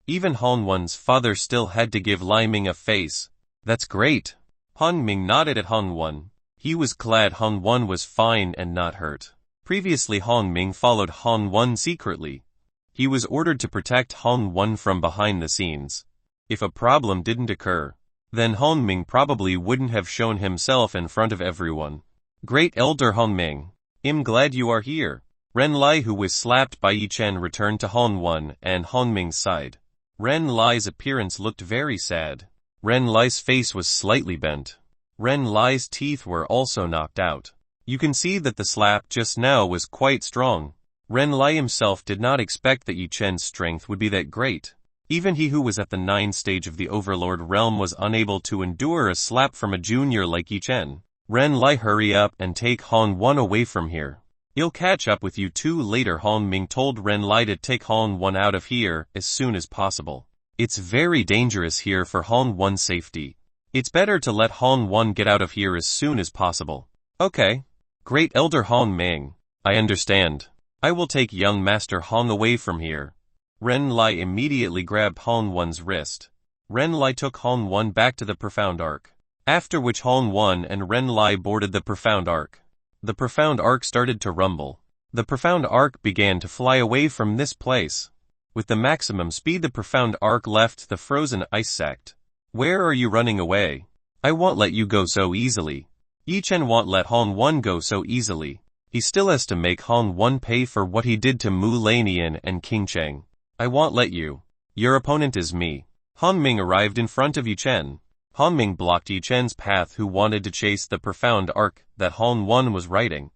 Even Hong Wen's father still had to give Lai Ming a face. That's great. Hong Ming nodded at Hong Wen. He was glad Hong Wen was fine and not hurt. Previously Hong Ming followed Hong Wen secretly. He was ordered to protect Hong Wen from behind the scenes. If a problem didn't occur, then Hong Ming probably wouldn't have shown himself in front of everyone. Great Elder Hong Ming, I'm glad you are here. Ren Lai, who was slapped by Yi Chen, returned to Hong Wen and Hong Ming's side. Ren Lai's appearance looked very sad. Ren Lai's face was slightly bent. Ren Lai's teeth were also knocked out. You can see that the slap just now was quite strong. Ren Lai himself did not expect that Yi Chen's strength would be that great. Even he who was at the 9th stage of the Overlord realm was unable to endure a slap from a junior like Yi Chen. Ren Lai, hurry up and take Hong Wen away from here. He'll catch up with you two later. Hong Ming told Ren Lai to take Hong Wen out of here as soon as possible. It's very dangerous here for Hong Wen's safety. It's better to let Hong Wen get out of here as soon as possible. Okay. Great Elder Hong Ming, I understand. I will take young Master Hong away from here. Ren Lai immediately grabbed Hong Wen's wrist. Ren Lai took Hong Wen back to the Profound Arc. After which Hong Wen and Ren Lai boarded the Profound Arc. The Profound Arc started to rumble. The Profound Arc began to fly away from this place. With the maximum speed, the Profound Arc left the frozen ice sect. Where are you running away? I won't let you go so easily. Yi Chen won't let Hong Wen go so easily. He still has to make Hong Wen pay for what he did to Mu Lanian and King Cheng. I won't let you. Your opponent is me. Hong Ming arrived in front of Yi Chen. Hong Ming blocked Yi Chen's path, who wanted to chase the Profound Arc that Hong Wen was riding.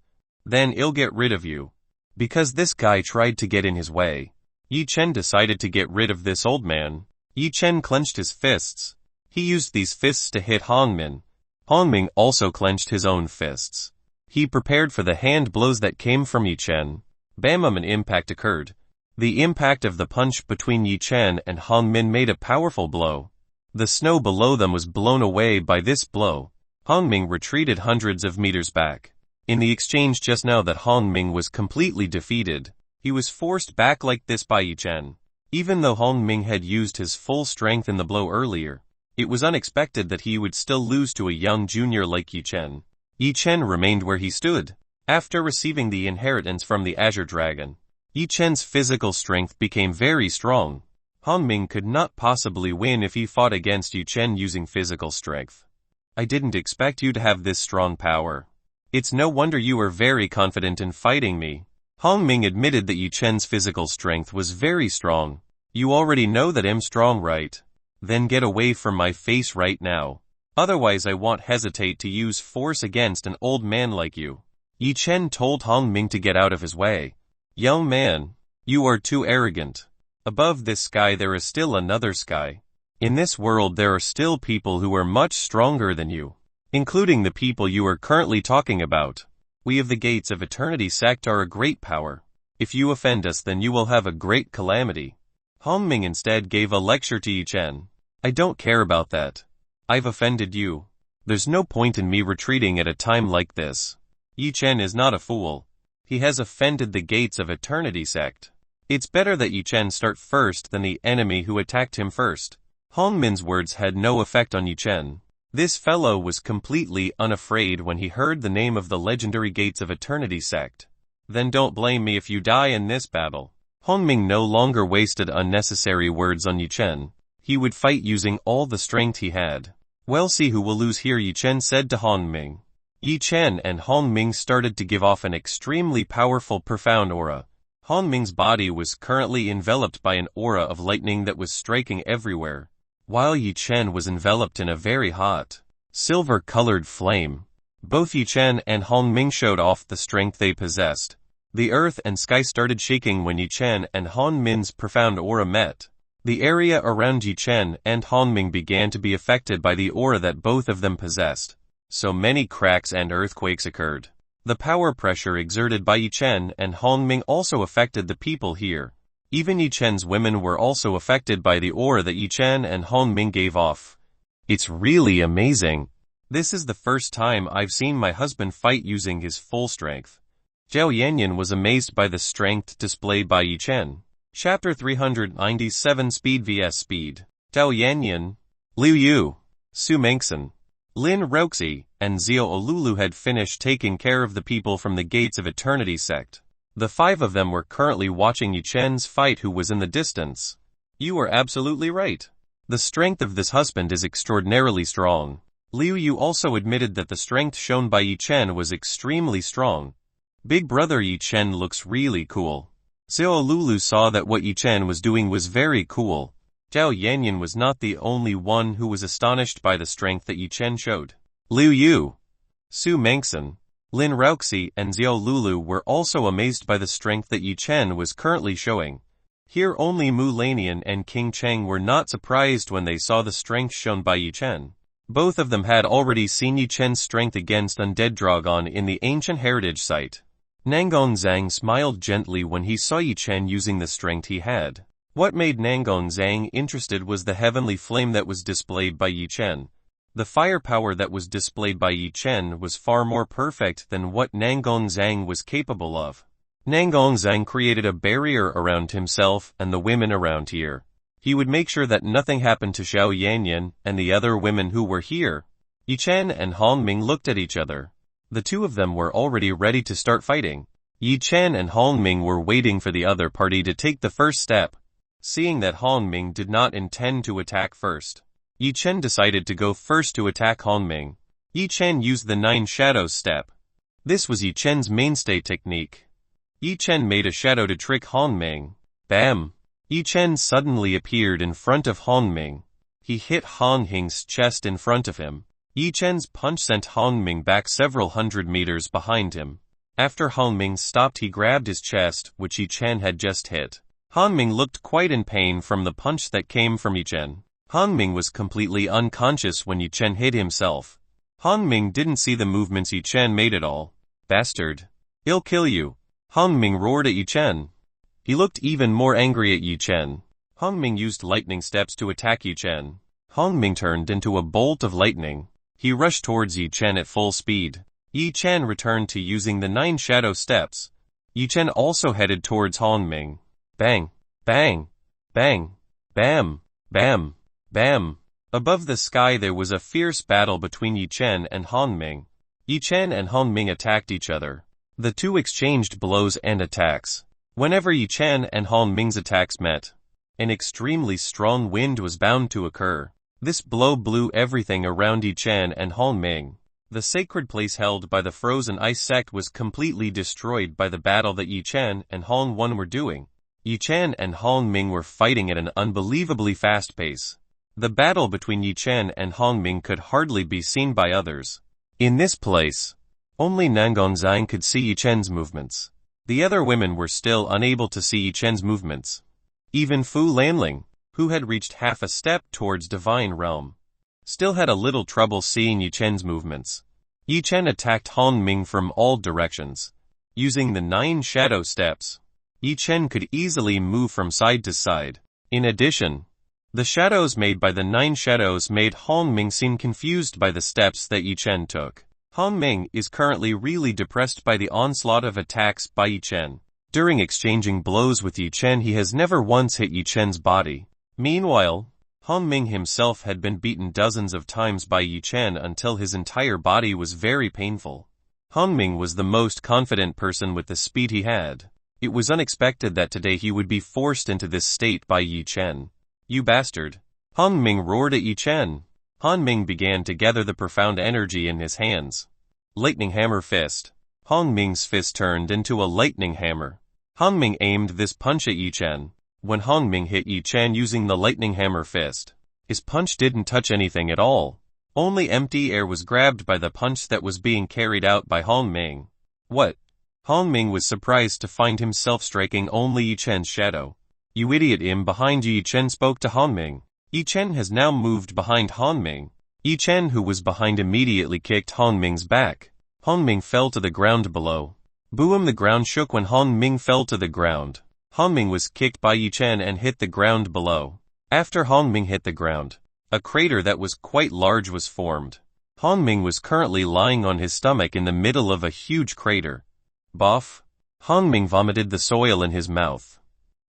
Then I'll get rid of you. Because this guy tried to get in his way. Yi Chen decided to get rid of this old man. Yi Chen clenched his fists. He used these fists to hit Hong Ming. Hong Ming also clenched his own fists. He prepared for the hand blows that came from Yi Chen. Bam! An impact occurred. The impact of the punch between Yi Chen and Hong Ming made a powerful blow. The snow below them was blown away by this blow. Hong Ming retreated hundreds of meters back. In the exchange just now that Hong Ming was completely defeated, he was forced back like this by Yi Chen. Even though Hong Ming had used his full strength in the blow earlier, it was unexpected that he would still lose to a young junior like Yi Chen. Yi Chen remained where he stood. After receiving the inheritance from the Azure Dragon, Yi Chen's physical strength became very strong. Hong Ming could not possibly win if he fought against Yi Chen using physical strength. I didn't expect you to have this strong power. It's no wonder you are very confident in fighting me. Hong Ming admitted that Yi Chen's physical strength was very strong. You already know that I'm strong, right? Then get away from my face right now. Otherwise I won't hesitate to use force against an old man like you. Yi Chen told Hong Ming to get out of his way. Young man, you are too arrogant. Above this sky there is still another sky. In this world there are still people who are much stronger than you, including the people you are currently talking about. We of the Gates of Eternity sect are a great power. If you offend us, then you will have a great calamity. Hong Ming instead gave a lecture to Yi Chen. I don't care about that. I've offended you. There's no point in me retreating at a time like this. Yi Chen is not a fool. He has offended the Gates of Eternity sect. It's better that Yi Chen start first than the enemy who attacked him first. Hong Ming's words had no effect on Yi Chen. This fellow was completely unafraid when he heard the name of the legendary Gates of Eternity sect. Then don't blame me if you die in this battle. Hongming no longer wasted unnecessary words on Yichen. He would fight using all the strength he had. We'll see who will lose here, Yichen said to Hongming. Yichen and Hongming started to give off an extremely powerful, profound aura. Hongming's body was currently enveloped by an aura of lightning that was striking everywhere, while Yichen was enveloped in a very hot, silver-colored flame. Both Yichen and Hongming showed off the strength they possessed. The earth and sky started shaking when Yichen and Hongming's profound aura met. The area around Yichen and Hongming began to be affected by the aura that both of them possessed. So many cracks and earthquakes occurred. The power pressure exerted by Yichen and Hongming also affected the people here. Even Yichen's women were also affected by the aura that Yichen and Hongming gave off. It's really amazing. This is the first time I've seen my husband fight using his full strength. Zhao Yanyan was amazed by the strength displayed by Yichen. Chapter 397 Speed vs Speed. Zhao Yanyan, Liu Yu, Su Mengxin, Lin Roxi, and Xiao Olulu had finished taking care of the people from the Gates of Eternity sect. The five of them were currently watching Yichen's fight, who was in the distance. You are absolutely right. The strength of this husband is extraordinarily strong. Liu Yu also admitted that the strength shown by Yichen was extremely strong. Big brother Yichen looks really cool. Xiao Olulu saw that what Yichen was doing was very cool. Zhao Yanyan was not the only one who was astonished by the strength that Yichen showed. Liu Yu, Su Mengxin, Lin Roxi, and Xiao Lulu were also amazed by the strength that Yichen was currently showing. Here only Mu Lanian and King Cheng were not surprised when they saw the strength shown by Yichen. Both of them had already seen Yichen's strength against Undead Dragon in the ancient heritage site. Nangon Zhang smiled gently when he saw Yichen using the strength he had. What made Nangon Zhang interested was the heavenly flame that was displayed by Yichen. The firepower that was displayed by Yichen was far more perfect than what Nangon Zhang was capable of. Nangon Zhang created a barrier around himself and the women around here. He would make sure that nothing happened to Zhao Yanyan and the other women who were here. Yichen and Hongming looked at each other. The two of them were already ready to start fighting. Yichen and Hongming were waiting for the other party to take the first step. Seeing that Hongming did not intend to attack first, Yichen decided to go first to attack Hongming. Yichen used the 9 shadows step. This was Yichen's mainstay technique. Yichen made a shadow to trick Hongming. Bam! Yichen suddenly appeared in front of Hongming. He hit Hongming's chest in front of him. Yichen's punch sent Hongming back several hundred meters behind him. After Hongming stopped, he grabbed his chest, which Yichen had just hit. Hongming looked quite in pain from the punch that came from Yichen. Hongming was completely unconscious when Yichen hit himself. Hongming didn't see the movements Yichen made at all. Bastard! He'll kill you! Hongming roared at Yichen. He looked even more angry at Yichen. Hongming used lightning steps to attack Yichen. Hongming turned into a bolt of lightning. He rushed towards Yichen at full speed. Yichen returned to using the 9 shadow steps. Yichen also headed towards Hongming. Bang! Bang! Bang! Bam! Bam! Bam! Above the sky there was a fierce battle between Yichen and Hongming. Yichen and Hongming attacked each other. The two exchanged blows and attacks. Whenever Yichen and Hongming's attacks met, an extremely strong wind was bound to occur. This blow blew everything around Yichen and Hongming. The sacred place held by the frozen ice sect was completely destroyed by the battle that Yichen and Hongwen were doing. Yichen and Hongming were fighting at an unbelievably fast pace. The battle between Yichen and Hongming could hardly be seen by others. In this place, only Nangon Zhang could see Yichen's movements. The other women were still unable to see Yichen's movements. Even Fu Lanling, who had reached half a step towards Divine Realm, still had a little trouble seeing Yichen's movements. Yichen attacked Hongming from all directions. Using the 9 shadow steps, Yichen could easily move from side to side. In addition, the shadows made by the 9 shadows made Hongming seem confused by the steps that Yichen took. Hongming is currently really depressed by the onslaught of attacks by Yichen. During exchanging blows with Yichen, he has never once hit Yichen's body. Meanwhile, Hongming himself had been beaten dozens of times by Yichen until his entire body was very painful. Hongming was the most confident person with the speed he had. It was unexpected that today he would be forced into this state by Yi Chen. You bastard! Han Ming roared at Yi Chen. Han Ming began to gather the profound energy in his hands. Lightning hammer fist. Han Ming's fist turned into a lightning hammer. Han Ming aimed this punch at Yi Chen. When Han Ming hit Yi Chen using the lightning hammer fist, his punch didn't touch anything at all. Only empty air was grabbed by the punch that was being carried out by Han Ming. What? Han Ming was surprised to find himself striking only Yi Chen's shadow. You idiot! Behind you, Yi Chen spoke to Han Ming. Yi Chen has now moved behind Han Ming. Yi Chen, who was behind, immediately kicked Han Ming's back. Han Ming fell to the ground below. Boom! The ground shook when Han Ming fell to the ground. Han Ming was kicked by Yi Chen and hit the ground below. After Han Ming hit the ground, a crater that was quite large was formed. Han Ming was currently lying on his stomach in the middle of a huge crater. Boff! Han Ming vomited the soil in his mouth.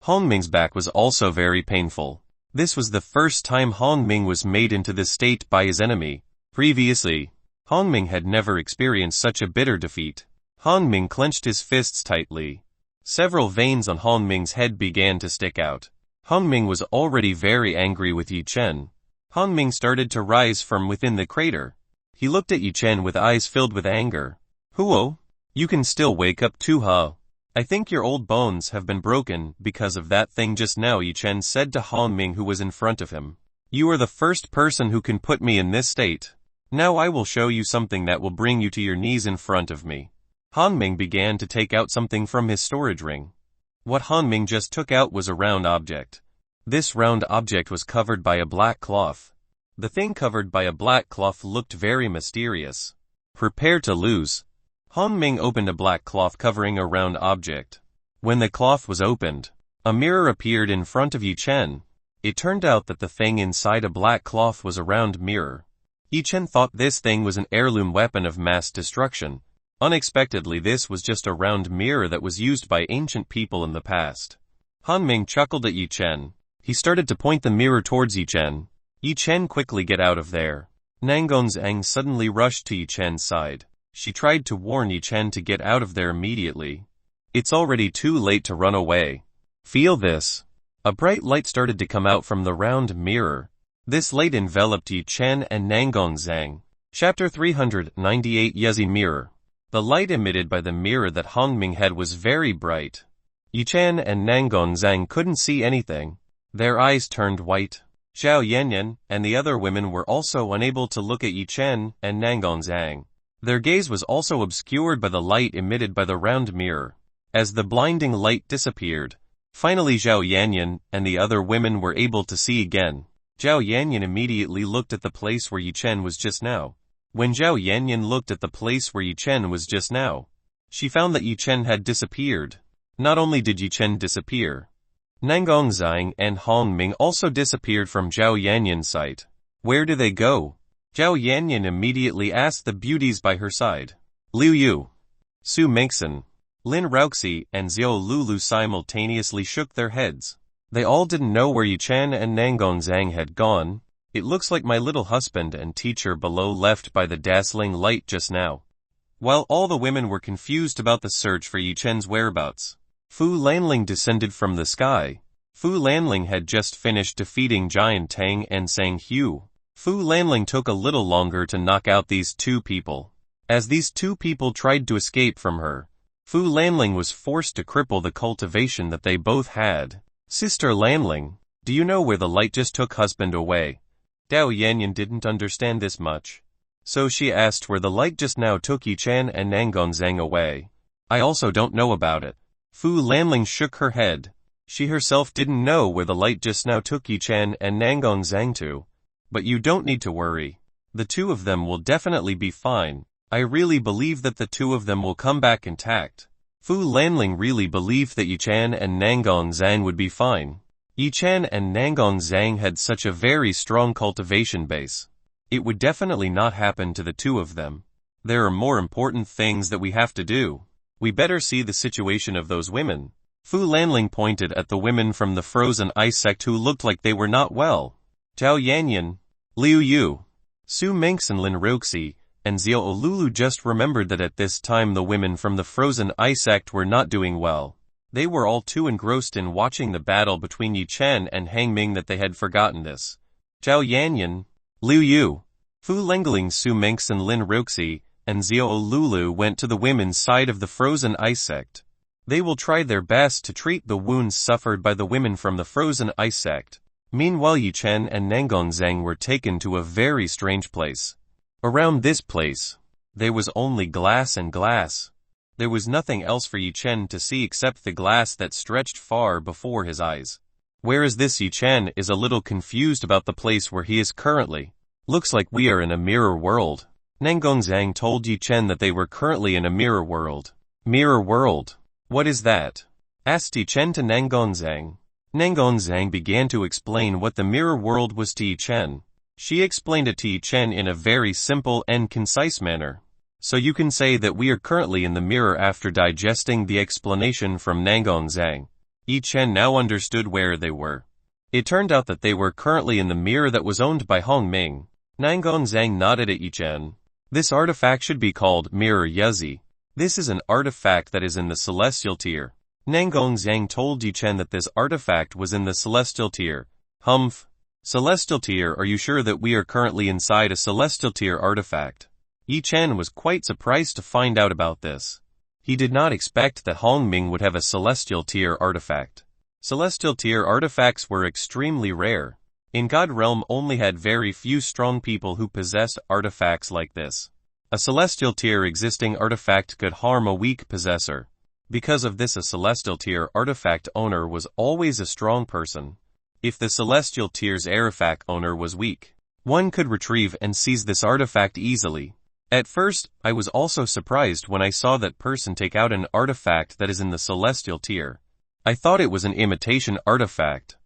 Han Ming's back was also very painful. This was the first time Han Ming was made into this state by his enemy. Previously, Han Ming had never experienced such a bitter defeat. Han Ming clenched his fists tightly. Several veins on Han Ming's head began to stick out. Han Ming was already very angry with Yi Chen. Han Ming started to rise from within the crater. He looked at Yi Chen with eyes filled with anger. Huo, you can still wake up too, huh? I think your old bones have been broken because of that thing just now, Yi Chen said to Han Ming, who was in front of him. You are the first person who can put me in this state. Now I will show you something that will bring you to your knees in front of me. Han Ming began to take out something from his storage ring. What Han Ming just took out was a round object. This round object was covered by a black cloth. The thing covered by a black cloth looked very mysterious. Prepare to lose. Han Ming opened a black cloth covering a round object. When the cloth was opened, a mirror appeared in front of Yi Chen. It turned out that the thing inside a black cloth was a round mirror. Yi Chen thought this thing was an heirloom weapon of mass destruction. Unexpectedly, this was just a round mirror that was used by ancient people in the past. Han Ming chuckled at Yi Chen. He started to point the mirror towards Yi Chen. Yi Chen, quickly get out of there. Nangon Zhang suddenly rushed to Yi Chen's side. She tried to warn Yi Chen to get out of there immediately. It's already too late to run away. Feel this. A bright light started to come out from the round mirror. This light enveloped Yi Chen and Nangon Zhang. Chapter 398 Yezi Mirror. The light emitted by the mirror that Han Ming had was very bright. Yi Chen and Nangon Zhang couldn't see anything. Their eyes turned white. Zhao Yanyan and the other women were also unable to look at Yi Chen and Nangon Zhang. Their gaze was also obscured by the light emitted by the round mirror. As the blinding light disappeared, finally Zhao Yanyan and the other women were able to see again. Zhao Yanyan immediately looked at the place where Yi Chen was just now. When Zhao Yanyan looked at the place where Yi Chen was just now, she found that Yi Chen had disappeared. Not only did Yi Chen disappear, Nangon Zhang and Han Ming also disappeared from Zhao Yanyan's sight. Where do they go? Zhao Yanyan immediately asked the beauties by her side. Liu Yu, Su Mengxin, Lin Raoxi and Xiao Lulu simultaneously shook their heads. They all didn't know where Yi Chen and Nangon Zhang had gone. It looks like my little husband and teacher below left by the dazzling light just now. While all the women were confused about the search for Yi Chen's whereabouts, Fu Lanling descended from the sky. Fu Lanling had just finished defeating Giant Tang and Sang Hu. Fu Lanling took a little longer to knock out these two people. As these two people tried to escape from her, Fu Lanling was forced to cripple the cultivation that they both had. Sister Lanling, do you know where the light just took husband away? Dao Yanyan didn't understand this much, so she asked where the light just now took Yi Chen and Nangon Zhang away. I also don't know about it. Fu Lanling shook her head. She herself didn't know where the light just now took Yi Chen and Nangon Zhang to. But you don't need to worry. The two of them will definitely be fine. I really believe that the two of them will come back intact. Fu Lanling really believed that Yi Chen and Nangon Zhang would be fine. Yi Chen and Nangon Zhang had such a very strong cultivation base. It would definitely not happen to the two of them. There are more important things that we have to do. We better see the situation of those women. Fu Lanling pointed at the women from the frozen ice sect who looked like they were not well. Zhao Yanyan, Liu Yu, Su Mengxin, Lin Roxi, and Xiao Lulu just remembered that at this time the women from the frozen ice sect were not doing well. They were all too engrossed in watching the battle between Yi Chen and Han Ming that they had forgotten this. Zhao Yanyan, Liu Yu, Fu Lengling, Su Mengxin, Lin Roxi, and Xiao Lulu went to the women's side of the frozen ice sect. They will try their best to treat the wounds suffered by the women from the frozen ice sect. Meanwhile, Yi Chen and Nangongzhang were taken to a very strange place. Around this place, there was only glass and glass. There was nothing else for Yi Chen to see except the glass that stretched far before his eyes. Whereas this Yi Chen is a little confused about the place where he is currently. Looks like we are in a mirror world. Nangongzhang told Yi Chen that they were currently in a mirror world. Mirror world? What is that? Asked Yi Chen to Nangongzhang. Nangongzhang began to explain what the mirror world was to Yi Chen. She explained it to Yi Chen in a very simple and concise manner. So you can say that we are currently in the mirror. After digesting the explanation from Nangongzhang, Yi Chen now understood where they were. It turned out that they were currently in the mirror that was owned by Han Ming. Nangongzhang nodded at Yi Chen. This artifact should be called Mirror Yezi. This is an artifact that is in the celestial tier. Nangongzhang told Yi Chen that this artifact was in the celestial tier. Humph. Celestial tier? Are you sure that we are currently inside a celestial tier artifact? Yi Chen was quite surprised to find out about this. He did not expect that Han Ming would have a celestial tier artifact. Celestial tier artifacts were extremely rare. In God Realm only had very few strong people who possessed artifacts like this. A celestial tier existing artifact could harm a weak possessor. Because of this, a celestial tier artifact owner was always a strong person. If the celestial tier's artifact owner was weak, one could retrieve and seize this artifact easily. At first, I was also surprised when I saw that person take out an artifact that is in the celestial tier. I thought it was an imitation artifact.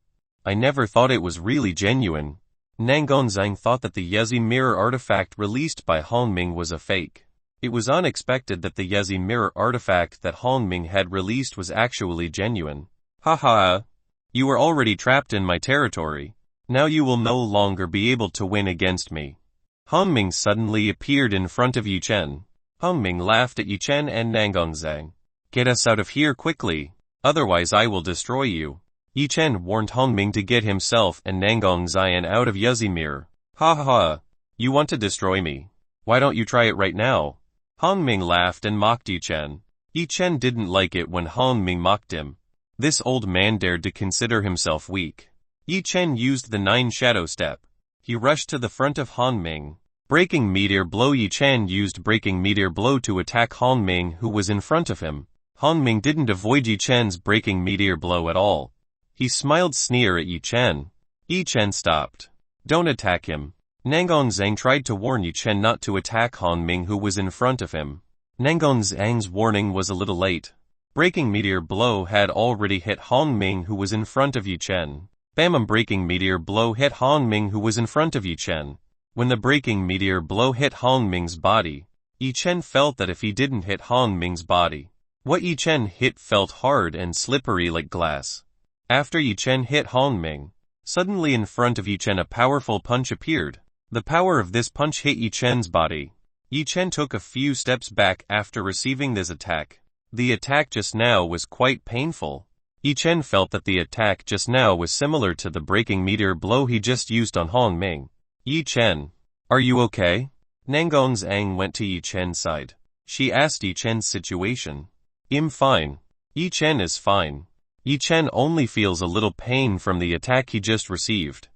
I never thought it was really genuine. Nangongzhang thought that the Yezi mirror artifact released by Han Ming was a fake. It was unexpected that the Yezi mirror artifact that Han Ming had released was actually genuine. Haha. You are already trapped in my territory. Now you will no longer be able to win against me. Han Ming suddenly appeared in front of Yi Chen. Han Ming laughed at Yi Chen and Nangongzhang. Get us out of here quickly, otherwise I will destroy you. Yi Chen warned Han Ming to get himself and Nangongzhang out of Yezi mirror. Ha ha ha. You want to destroy me? Why don't you try it right now? Han Ming laughed and mocked Yi Chen. Yi Chen didn't like it when Han Ming mocked him. This old man dared to consider himself weak. Yi Chen used the 9 shadow step. He rushed to the front of Han Ming. Breaking meteor blow. Yi Chen used breaking meteor blow to attack Han Ming, who was in front of him. Han Ming didn't avoid Yi Chen's breaking meteor blow at all. He smiled sneer at Yi Chen. Yi Chen stopped. Don't attack him. Nangongzhang tried to warn Yi Chen not to attack Han Ming, who was in front of him. Nangongzhang's warning was a little late. Breaking meteor blow had already hit Han Ming, who was in front of Yi Chen. Bam! Breaking meteor blow hit Han Ming, who was in front of Yi Chen. When the breaking meteor blow hit Han Ming's body, Yi Chen felt that if he didn't hit Han Ming's body, what Yi Chen hit felt hard and slippery like glass. After Yi Chen hit Han Ming, suddenly in front of Yi Chen a powerful punch appeared. The power of this punch hit Yi Chen's body. Yi Chen took a few steps back after receiving this attack. The attack just now was quite painful. Yi Chen felt that the attack just now was similar to the breaking meteor blow he just used on Han Ming. Yi Chen, are you okay? Nangongzhang went to Yi Chen's side. She asked Yi Chen's situation. I'm fine. Yi Chen is fine. Yi Chen only feels a little pain from the attack he just received.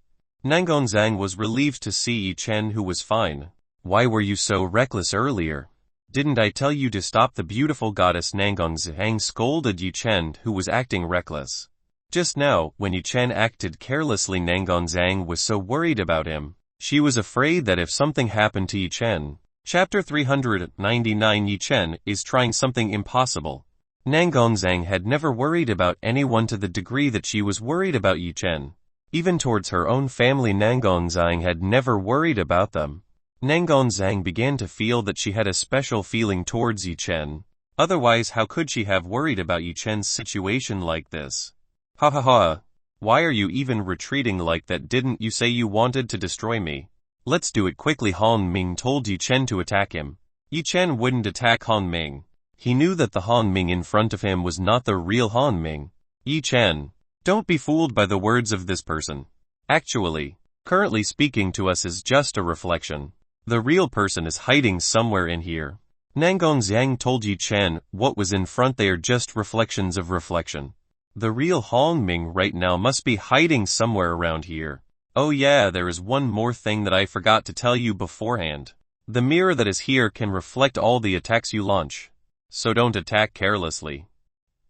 Nangongzhang was relieved to see Yi Chen, who was fine. Why were you so reckless earlier? Didn't I tell you to stop the beautiful goddess? Nangongzhang scolded Yi Chen, who was acting reckless. Just now, when Yi Chen acted carelessly, Nangongzhang was so worried about him. She was afraid that if something happened to Yi Chen. Chapter 399. Yi Chen is trying something impossible. Nangongzhang had never worried about anyone to the degree that she was worried about Yi Chen. Even towards her own family, Nangongzhang had never worried about them. Nangongzhang began to feel that she had a special feeling towards Yi Chen. Otherwise, how could she have worried about Yi Chen's situation like this? Ha ha ha. Why are you even retreating like that? Didn't you say you wanted to destroy me? Let's do it quickly. Han Ming told Yi Chen to attack him. Yi Chen wouldn't attack Han Ming. He knew that the Han Ming in front of him was not the real Han Ming. Yi Chen, don't be fooled by the words of this person. Actually, currently speaking to us is just a reflection. The real person is hiding somewhere in here. Nangong Zhang told Yi Chen what was in front they are just reflections of reflection. The real Han Ming right now must be hiding somewhere around here. Oh yeah, there is one more thing that I forgot to tell you beforehand. The mirror that is here can reflect all the attacks you launch. So don't attack carelessly.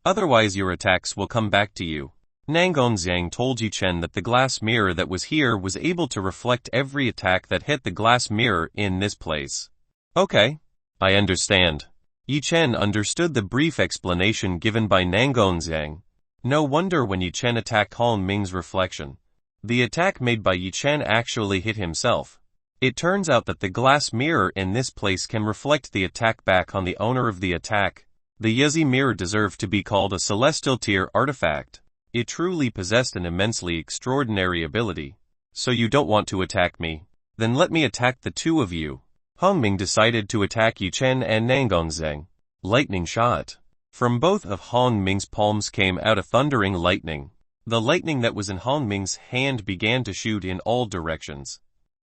Otherwise your attacks will come back to you. Nangong Zhang told Yi Chen that the glass mirror that was here was able to reflect every attack that hit the glass mirror in this place. Okay. I understand. Yi Chen understood the brief explanation given by Nangong Zhang. No wonder when Yi Chen attacked Han Ming's reflection, the attack made by Yi Chen actually hit himself. It turns out that the glass mirror in this place can reflect the attack back on the owner of the attack. The Yezi mirror deserved to be called a celestial tier artifact. It truly possessed an immensely extraordinary ability. So you don't want to attack me? Then let me attack the two of you. Han Ming decided to attack Yi Chen and Nangong Zhang. Lightning shot. From both of Han Ming's palms came out a thundering lightning. The lightning that was in Han Ming's hand began to shoot in all directions.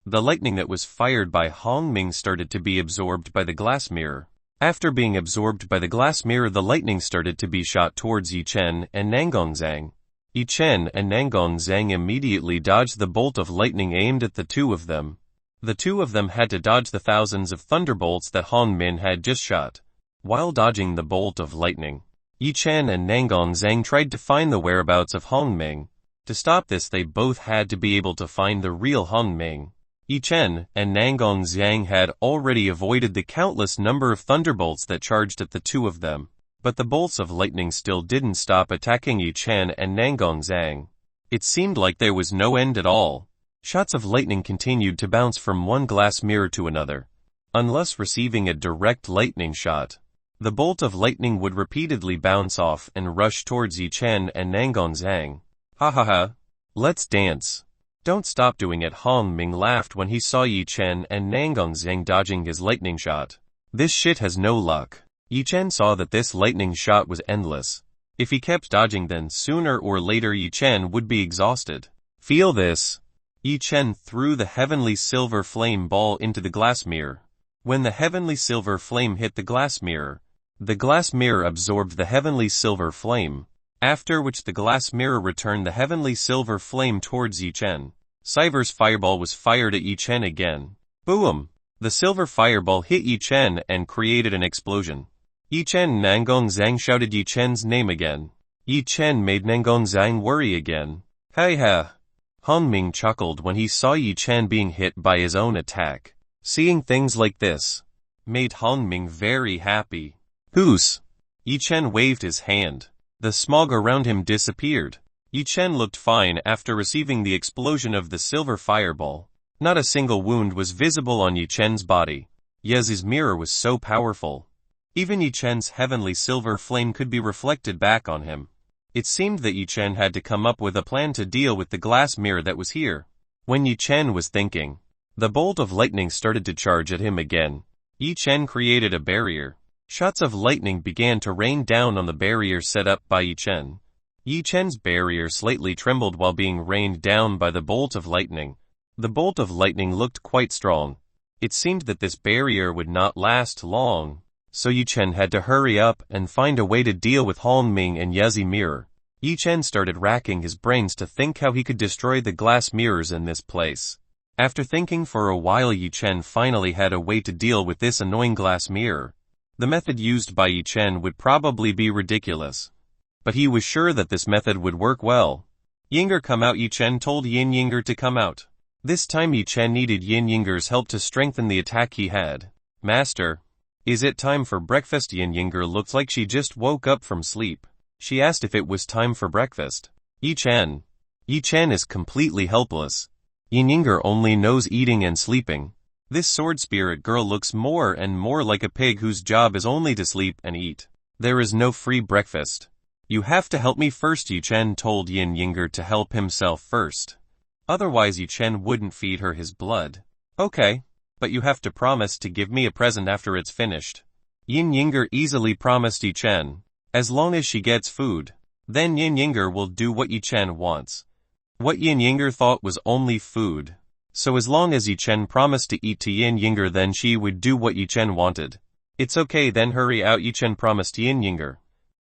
The lightning that was fired by Han Ming started to be absorbed by the glass mirror. After being absorbed by the glass mirror, the lightning started to be shot towards Yi Chen and Nangong Zhang. Yi Chen and Nangong Zhang immediately dodged the bolt of lightning aimed at the two of them. The two of them had to dodge the thousands of thunderbolts that Han Ming had just shot. While dodging the bolt of lightning, Yi Chen and Nangong Zhang tried to find the whereabouts of Han Ming. To stop this, they both had to be able to find the real Han Ming. Yi Chen and Nangong Zhang had already avoided the countless number of thunderbolts that charged at the two of them. But the bolts of lightning still didn't stop attacking Yi Chen and Nangong Zhang. It seemed like there was no end at all. Shots of lightning continued to bounce from one glass mirror to another. Unless receiving a direct lightning shot, the bolt of lightning would repeatedly bounce off and rush towards Yi Chen and Nangong Zhang. Ha ha ha. Let's dance. Don't stop doing it. Han Ming laughed when he saw Yi Chen and Nangong Zhang dodging his lightning shot. This shit has no luck. Yi Chen saw that this lightning shot was endless. If he kept dodging, then sooner or later Yi Chen would be exhausted. Feel this. Yi Chen threw the heavenly silver flame ball into the glass mirror. When the heavenly silver flame hit the glass mirror absorbed the heavenly silver flame, after which the glass mirror returned the heavenly silver flame towards Yi Chen. Silver's fireball was fired at Yi Chen again. Boom! The silver fireball hit Yi Chen and created an explosion. Yi Chen and Nangong Zhang shouted Yi Chen's name again. Yi Chen made Nangong Zhang worry again. Hey ha! Han Ming chuckled when he saw Yi Chen being hit by his own attack. Seeing things like this made Han Ming very happy. Who's? Yi Chen waved his hand. The smog around him disappeared. Yi Chen looked fine after receiving the explosion of the silver fireball. Not a single wound was visible on Yi Chen's body. Yezi's mirror was so powerful. Even Yi Chen's heavenly silver flame could be reflected back on him. It seemed that Yi Chen had to come up with a plan to deal with the glass mirror that was here. When Yi Chen was thinking, the bolt of lightning started to charge at him again. Yi Chen created a barrier. Shots of lightning began to rain down on the barrier set up by Yi Chen. Yi Chen's barrier slightly trembled while being rained down by the bolt of lightning. The bolt of lightning looked quite strong. It seemed that this barrier would not last long. So Yi Chen had to hurry up and find a way to deal with Han Ming and Yezi mirror. Yi Chen started racking his brains to think how he could destroy the glass mirrors in this place. After thinking for a while, Yi Chen finally had a way to deal with this annoying glass mirror. The method used by Yi Chen would probably be ridiculous, but he was sure that this method would work well. Yinger, come out. Yi Chen told Yin Yinger to come out. This time Yi Chen needed Yin Yinger's help to strengthen the attack he had. Master, is it time for breakfast? Yin Yinger looked like she just woke up from sleep. She asked if it was time for breakfast. Yi Chen is completely helpless. Yin Yinger only knows eating and sleeping. This sword spirit girl looks more and more like a pig whose job is only to sleep and eat. There is no free breakfast. You have to help me first. Yi Chen told Yin Yinger to help himself first. Otherwise Yi Chen wouldn't feed her his blood. Okay. But you have to promise to give me a present after it's finished. Yin Yinger easily promised Yi Chen, as long as she gets food, then Yin Yinger will do what Yi Chen wants. What Yin Yinger thought was only food. So as long as Yi Chen promised to eat to Yin Yinger, then she would do what Yi Chen wanted. It's okay, then hurry out, Yi Chen promised Yin Yinger.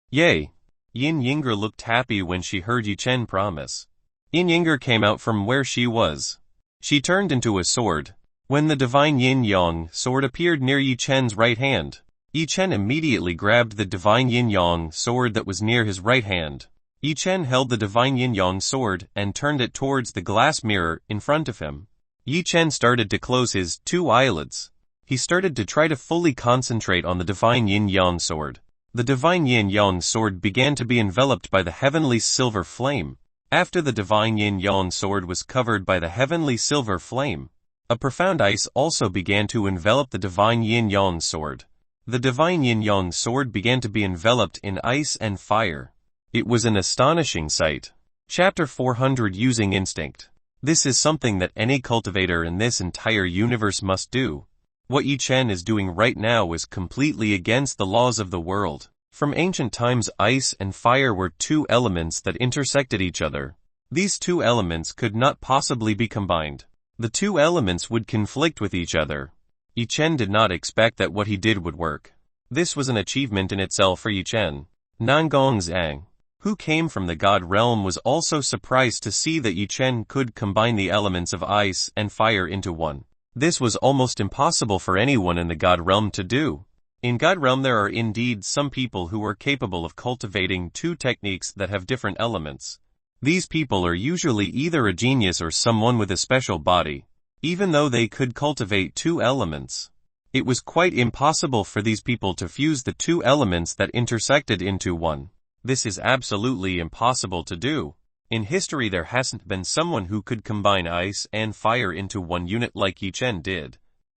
Yay! Yin Yinger looked happy when she heard Yi Chen promise. Yin Yinger came out from where she was. She turned into a sword. When the divine Yin Yang sword appeared near Yi Chen's right hand, Yi Chen immediately grabbed the divine Yin Yang sword that was near his right hand. Yi Chen held the divine Yin Yang sword and turned it towards the glass mirror in front of him. Yi Chen started to close his 2 eyelids. He started to try to fully concentrate on the divine Yin Yang sword. The divine Yin Yang sword began to be enveloped by the heavenly silver flame. After the divine Yin Yang sword was covered by the heavenly silver flame, a profound ice also began to envelop the divine Yin Yang sword. The divine Yin Yang sword began to be enveloped in ice and fire. It was an astonishing sight. Chapter 400, Using Instinct. This is something that any cultivator in this entire universe must do. What Yi Chen is doing right now is completely against the laws of the world. From ancient times, ice and fire were 2 elements that intersected each other. These 2 elements could not possibly be combined. The 2 elements would conflict with each other. Yi Chen did not expect that what he did would work. This was an achievement in itself for Yi Chen. Nangong Zhang, who came from the God realm, was also surprised to see that Yi Chen could combine the elements of ice and fire into one. This was almost impossible for anyone in the God realm to do. In God realm there are indeed some people who are capable of cultivating 2 techniques that have different elements. These people are usually either a genius or someone with a special body. Even though they could cultivate 2 elements, it was quite impossible for these people to fuse the 2 elements that intersected into one. This is absolutely impossible to do. In history there hasn't been someone who could combine ice and fire into one unit like Yi Chen did.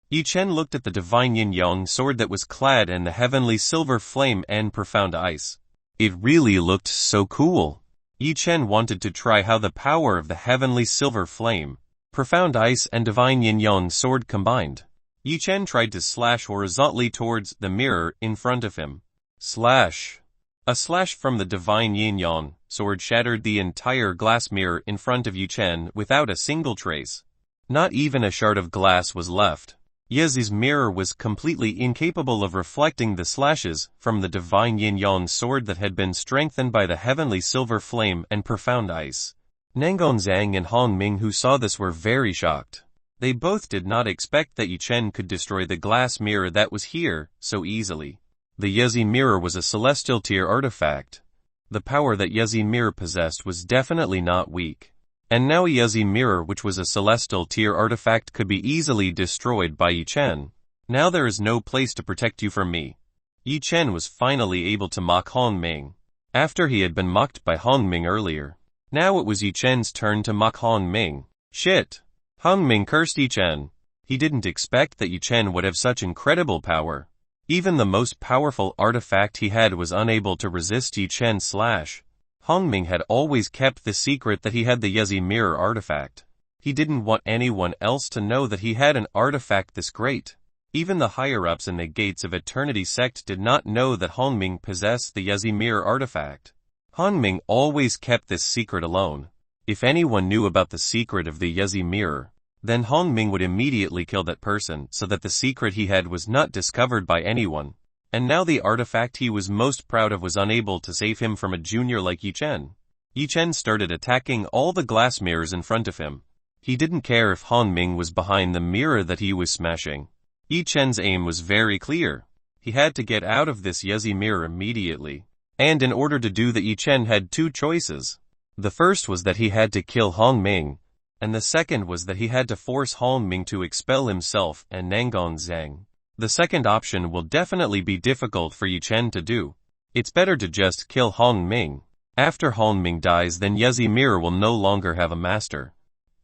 Yi Chen looked at the divine Yin Yang sword that was clad in the heavenly silver flame and profound ice. It really looked so cool. Yi Chen wanted to try how the power of the heavenly silver flame, profound ice and divine Yin Yang sword combined. Yi Chen tried to slash horizontally towards the mirror in front of him. Slash. A slash from the divine Yin Yang sword shattered the entire glass mirror in front of Yi Chen without a single trace. Not even a shard of glass was left. Yezi's mirror was completely incapable of reflecting the slashes from the divine Yin Yang sword that had been strengthened by the heavenly silver flame and profound ice. Nangon Zhang and Hong Ming, who saw this, were very shocked. They both did not expect that Yi Chen could destroy the glass mirror that was here so easily. The Yezi mirror was a celestial tier artifact. The power that Yezi mirror possessed was definitely not weak. And now a Yezi mirror, which was a celestial tier artifact, could be easily destroyed by Yi Chen. Now there is no place to protect you from me. Yi Chen was finally able to mock Hong Ming. After he had been mocked by Hong Ming earlier, now it was Yi Chen's turn to mock Hong Ming. Shit! Hong Ming cursed Yi Chen. He didn't expect that Yi Chen would have such incredible power. Even the most powerful artifact he had was unable to resist Yi Chen's slash. Hong Ming had always kept the secret that he had the Yezi mirror artifact. He didn't want anyone else to know that he had an artifact this great. Even the higher-ups in the Gates of Eternity sect did not know that Hong Ming possessed the Yezi mirror artifact. Hong Ming always kept this secret alone. If anyone knew about the secret of the Yezi mirror, then Hong Ming would immediately kill that person so that the secret he had was not discovered by anyone. And now the artifact he was most proud of was unable to save him from a junior like Yi Chen. Yi Chen started attacking all the glass mirrors in front of him. He didn't care if Hong Ming was behind the mirror that he was smashing. Yi Chen's aim was very clear. He had to get out of this Yezi mirror immediately. And in order to do that, Yi Chen had 2 choices. The first was that he had to kill Hong Ming, and the second was that he had to force Hong Ming to expel himself and Nangon Zhang. The second option will definitely be difficult for Yi Chen to do. It's better to just kill Hong Ming. After Hong Ming dies, then Yezi mirror will no longer have a master.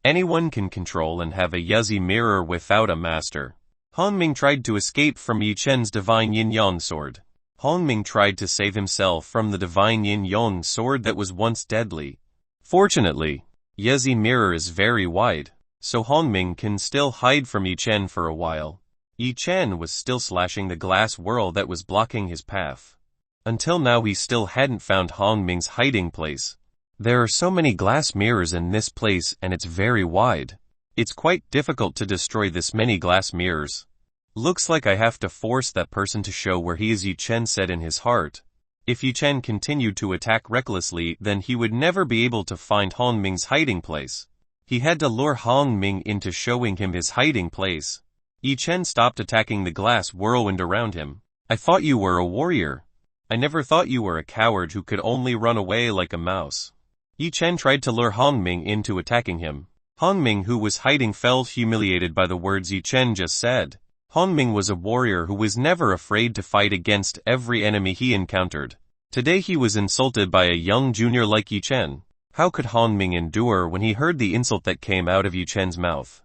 Anyone can control and have a Yezi mirror without a master. Hong Ming tried to escape from Yi Chen's divine Yin Yang sword. Hong Ming tried to save himself from the divine Yin Yang sword that was once deadly. Fortunately, Yezi mirror is very wide, so Hong Ming can still hide from Yi Chen for a while. Yi Chen was still slashing the glass wall that was blocking his path. Until now he still hadn't found Hong Ming's hiding place. There are so many glass mirrors in this place and it's very wide. It's quite difficult to destroy this many glass mirrors. Looks like I have to force that person to show where he is, Yi Chen said in his heart. If Yi Chen continued to attack recklessly, then he would never be able to find Hong Ming's hiding place. He had to lure Hong Ming into showing him his hiding place. Yi Chen stopped attacking the glass whirlwind around him. I thought you were a warrior. I never thought you were a coward who could only run away like a mouse. Yi Chen tried to lure Hong Ming into attacking him. Hong Ming, who was hiding, felt humiliated by the words Yi Chen just said. Hong Ming was a warrior who was never afraid to fight against every enemy he encountered. Today he was insulted by a young junior like Yi Chen. How could Hong Ming endure when he heard the insult that came out of Yi Chen's mouth?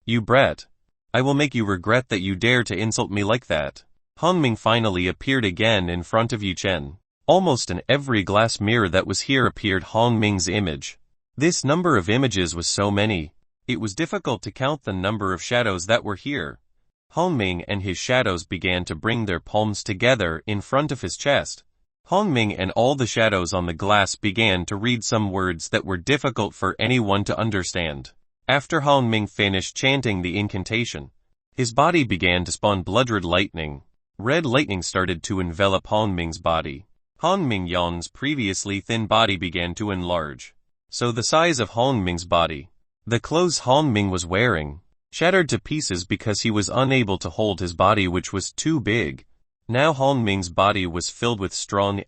You brat. I will make you regret that you dare to insult me like that. Hong Ming finally appeared again in front of Yi Chen. Almost in every glass mirror that was here appeared Hong Ming's image. This number of images was so many. It was difficult to count the number of shadows that were here. Hong Ming and his shadows began to bring their palms together in front of his chest. Hong Ming and all the shadows on the glass began to read some words that were difficult for anyone to understand. After Hong Ming finished chanting the incantation, his body began to spawn blood-red lightning. Red lightning started to envelop Hong Ming's body. Hong Ming Yang's previously thin body began to enlarge. So the size of Hong Ming's body. The clothes Hong Ming was wearing shattered to pieces because he was unable to hold his body, which was too big. Now Hong Ming's body was filled with strong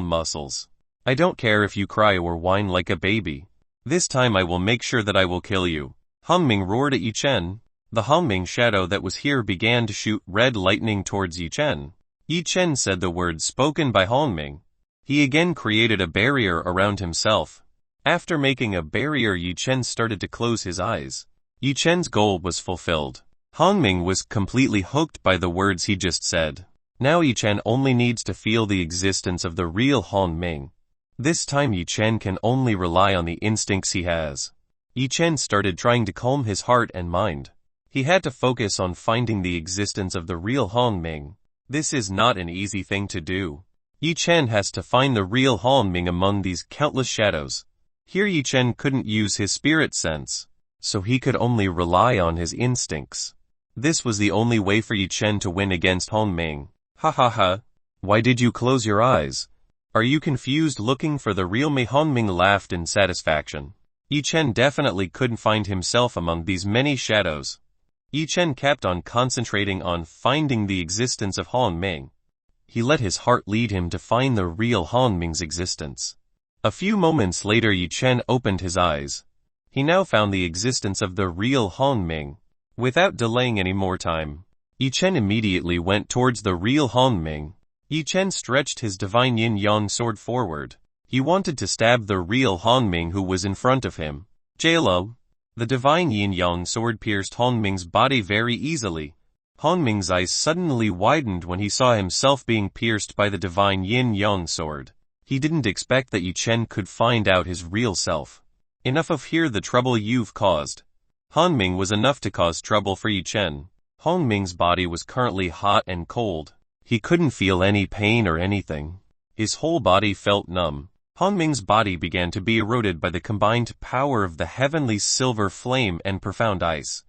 muscles. I don't care if you cry or whine like a baby. This time I will make sure that I will kill you. Hong Ming roared at Yi Chen. The Hong Ming shadow that was here began to shoot red lightning towards Yi Chen. Yi Chen said the words spoken by Hong Ming. He again created a barrier around himself. After making a barrier, Yi Chen started to close his eyes. Yi Chen's goal was fulfilled. Hong Ming was completely hooked by the words he just said. Now Yi Chen only needs to feel the existence of the real Hong Ming. This time Yi Chen can only rely on the instincts he has. Yi Chen started trying to calm his heart and mind. He had to focus on finding the existence of the real Hong Ming. This is not an easy thing to do. Yi Chen has to find the real Hong Ming among these countless shadows. Here Yi Chen couldn't use his spirit sense, so he could only rely on his instincts. This was the only way for Yi Chen to win against Hong Ming. Ha ha ha. Why did you close your eyes? Are you confused looking for the real me? Hong Ming laughed in satisfaction. Yi Chen definitely couldn't find himself among these many shadows. Yi Chen kept on concentrating on finding the existence of Hong Ming. He let his heart lead him to find the real Hong Ming's existence. A few moments later Yi Chen opened his eyes. He now found the existence of the real Hong Ming. Without delaying any more time, Yi Chen immediately went towards the real Hong Ming. Yi Chen stretched his divine yin-yang sword forward. He wanted to stab the real Hong Ming who was in front of him. Jalo. The divine yin-yang sword pierced Hong Ming's body very easily. Hong Ming's eyes suddenly widened when he saw himself being pierced by the divine yin-yang sword. He didn't expect that Yi Chen could find out his real self. Enough of here the trouble you've caused. Hong Ming was enough to cause trouble for Yi Chen. Hong Ming's body was currently hot and cold. He couldn't feel any pain or anything. His whole body felt numb. Hong Ming's body began to be eroded by the combined power of the heavenly silver flame and profound ice.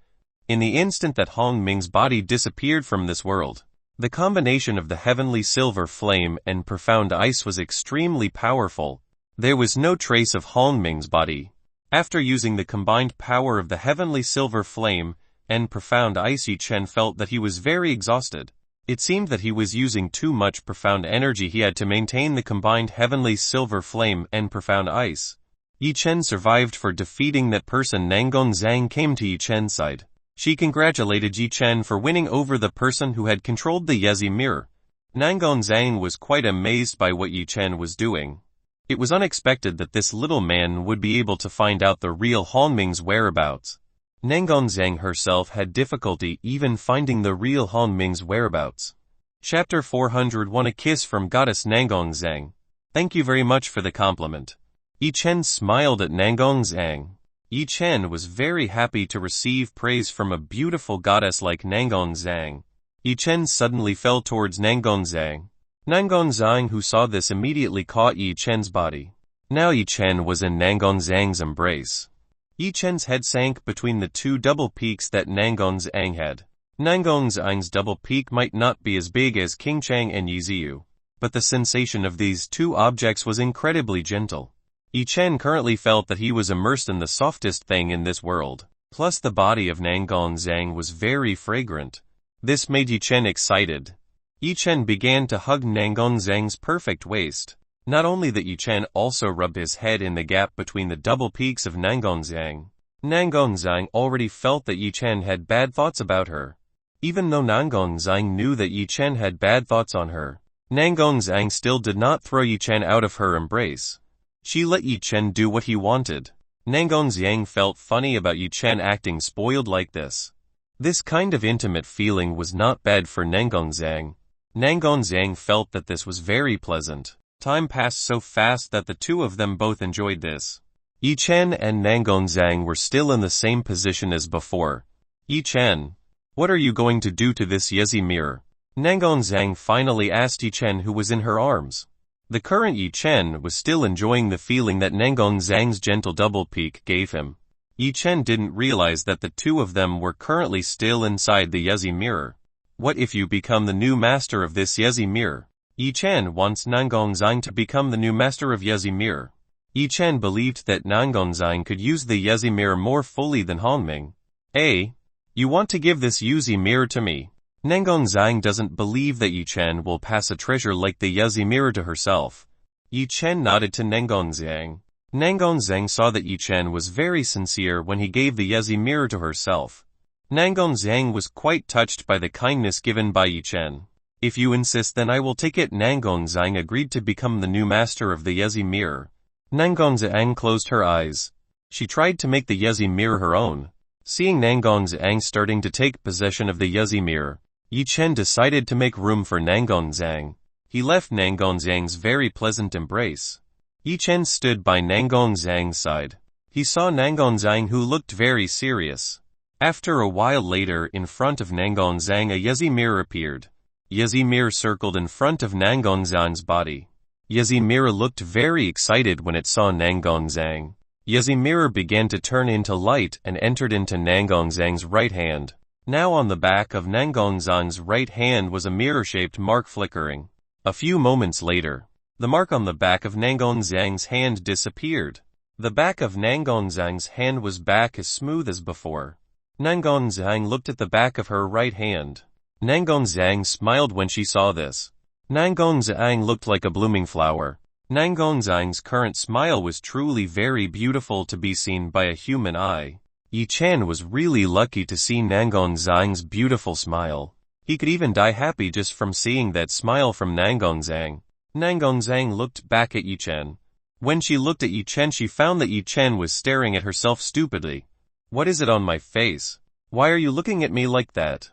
In the instant that Hong Ming's body disappeared from this world, the combination of the heavenly silver flame and profound ice was extremely powerful. There was no trace of Hong Ming's body. After using the combined power of the heavenly silver flame and profound ice, Yi Chen felt that he was very exhausted. It seemed that he was using too much profound energy he had to maintain the combined heavenly silver flame and profound ice. Yi Chen survived for defeating that person. Nangong Zhang came to Yi Chen's side. She congratulated Yi Chen for winning over the person who had controlled the Yezi mirror. Nangong Zhang was quite amazed by what Yi Chen was doing. It was unexpected that this little man would be able to find out the real Hong Ming's whereabouts. Nangong Zhang herself had difficulty even finding the real Hong Ming's whereabouts. Chapter 401. A kiss from Goddess Nangong Zhang. Thank you very much for the compliment. Yi Chen smiled at Nangong Zhang. Yi Chen was very happy to receive praise from a beautiful goddess like Nangong Zhang. Yi Chen suddenly fell towards Nangonzang. Nangonzang, who saw this, immediately caught Yi Chen's body. Now Yi Chen was in Nangonzang's embrace. Yi Chen's head sank between the two double peaks that Nangonzang had. Nangonzang's double peak might not be as big as King Chang and Yi Ziyu, but the sensation of these two objects was incredibly gentle. Yi Chen currently felt that he was immersed in the softest thing in this world. Plus the body of Nangonzang was very fragrant. This made Yi Chen excited. Yi Chen began to hug Nangonzang's perfect waist. Not only that, Yi Chen also rubbed his head in the gap between the double peaks of Nangonzang. Nangonzang already felt that Yi Chen had bad thoughts about her. Even though Nangonzang knew that Yi Chen had bad thoughts on her, Nangonzang still did not throw Yi Chen out of her embrace. She let Yi Chen do what he wanted. Nangonzang felt funny about Yi Chen acting spoiled like this. This kind of intimate feeling was not bad for Nangonzang. Nangonzang felt that this was very pleasant. Time passed so fast that the two of them both enjoyed this. Yi Chen and Nangonzang were still in the same position as before. Yi Chen, what are you going to do to this Yezi mirror? Nangonzang finally asked Yi Chen, who was in her arms. The current Yi Chen was still enjoying the feeling that Nangonzang's gentle double peak gave him. Yi Chen didn't realize that the two of them were currently still inside the Yezi mirror. What if you become the new master of this Yezi mirror? Yi Chen wants Nangonzang to become the new master of Yezi mirror. Yi Chen believed that Nangonzang could use the Yezi mirror more fully than Hongming. Hey, you want to give this Yezi mirror to me? Nangonzang doesn't believe that Yi Chen will pass a treasure like the Yezi mirror to herself. Yi Chen nodded to Nangonzang. Nangonzang saw that Yi Chen was very sincere when he gave the Yezi mirror to herself. Nangonzang was quite touched by the kindness given by Yi Chen. If you insist, then I will take it. Nangonzang agreed to become the new master of the Yezi mirror. Nangonzang closed her eyes. She tried to make the Yezi mirror her own. Seeing Nangonzang starting to take possession of the Yezi mirror, Yi Chen decided to make room for Nangonzang. He left Nangonzang's very pleasant embrace. Yi Chen stood by Nangonzang's side. He saw Nangonzang, who looked very serious. After a while later, in front of Nangonzang, a Yezi mirror appeared. Yezi mirror circled in front of Nangonzang's body. Yezi mirror looked very excited when it saw Nangonzang. Yezi mirror began to turn into light and entered into Nangonzang's right hand. Now on the back of Nangonzang's right hand was a mirror-shaped mark flickering. A few moments later, the mark on the back of Nangonzang's hand disappeared. The back of Nangonzang's hand was back as smooth as before. Nangonzang looked at the back of her right hand. Nangonzang smiled when she saw this. Nangonzang looked like a blooming flower. Nangonzang's current smile was truly very beautiful to be seen by a human eye. Yi Chen was really lucky to see Nangonzang's beautiful smile. He could even die happy just from seeing that smile from Nangonzang. Nangonzang looked back at Yi Chen. When she looked at Yi Chen, she found that Yi Chen was staring at herself stupidly. What is it on my face? Why are you looking at me like that?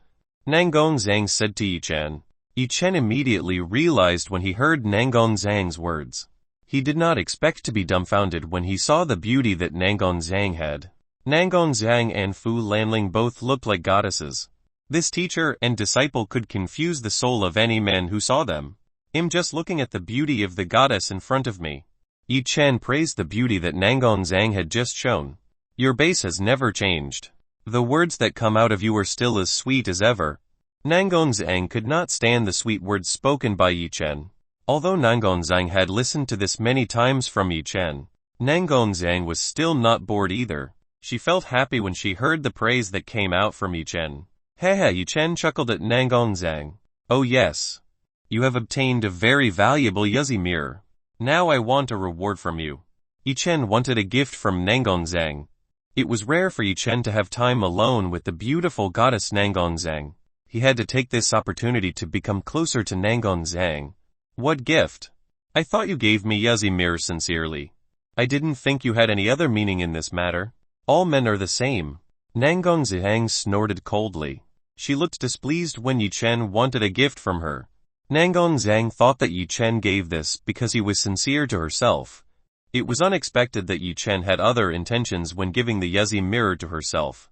Nangonzang said to Yi Chen. Yi Chen immediately realized when he heard Nangonzang's words. He did not expect to be dumbfounded when he saw the beauty that Nangonzang had. Nangonzang and Fu Lanling both looked like goddesses. This teacher and disciple could confuse the soul of any man who saw them. I'm just looking at the beauty of the goddess in front of me. Yi Chen praised the beauty that Nangonzang had just shown. Your base has never changed. The words that come out of you are still as sweet as ever. Nangonzang could not stand the sweet words spoken by Yi Chen. Although Nangonzang had listened to this many times from Yi Chen, Nangonzang was still not bored either. She felt happy when she heard the praise that came out from Yi Chen. Hehe, Yi Chen chuckled at Nangonzang. Oh yes. You have obtained a very valuable Yezi mirror. Now I want a reward from you. Yi Chen wanted a gift from Nangonzang. It was rare for Yi Chen to have time alone with the beautiful goddess Nangonzang. He had to take this opportunity to become closer to Nangonzang. What gift? I thought you gave me Yezi mirror sincerely. I didn't think you had any other meaning in this matter. All men are the same. Nangonzang snorted coldly. She looked displeased when Yi Chen wanted a gift from her. Nangonzang thought that Yi Chen gave this because he was sincere to herself. It was unexpected that Yi Chen had other intentions when giving the Yezi mirror to herself.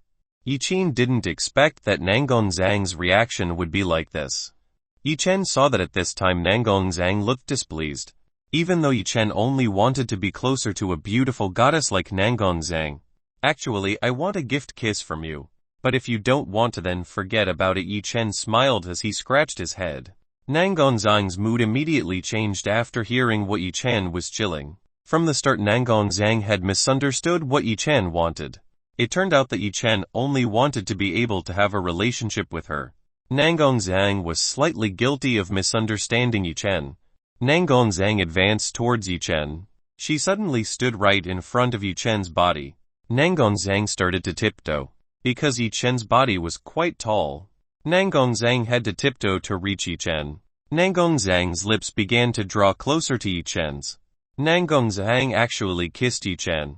Chen didn't expect that Zhang's reaction would be like this. Chen saw that at this time Zhang looked displeased. Even though Chen only wanted to be closer to a beautiful goddess like Zhang. Actually, I want a gift kiss from you. But if you don't want to, then forget about it. Chen smiled as he scratched his head. Zhang's mood immediately changed after hearing what Chen was chilling. From the start, Zhang had misunderstood what Chen wanted. It turned out that Chen only wanted to be able to have a relationship with her. Zhang was slightly guilty of misunderstanding Chen. Zhang advanced towards Chen. She suddenly stood right in front of Chen's body. Zhang started to tiptoe. Because Chen's body was quite tall, Zhang had to tiptoe to reach Chen. Zhang's lips began to draw closer to Chen's. Zhang actually kissed Chen.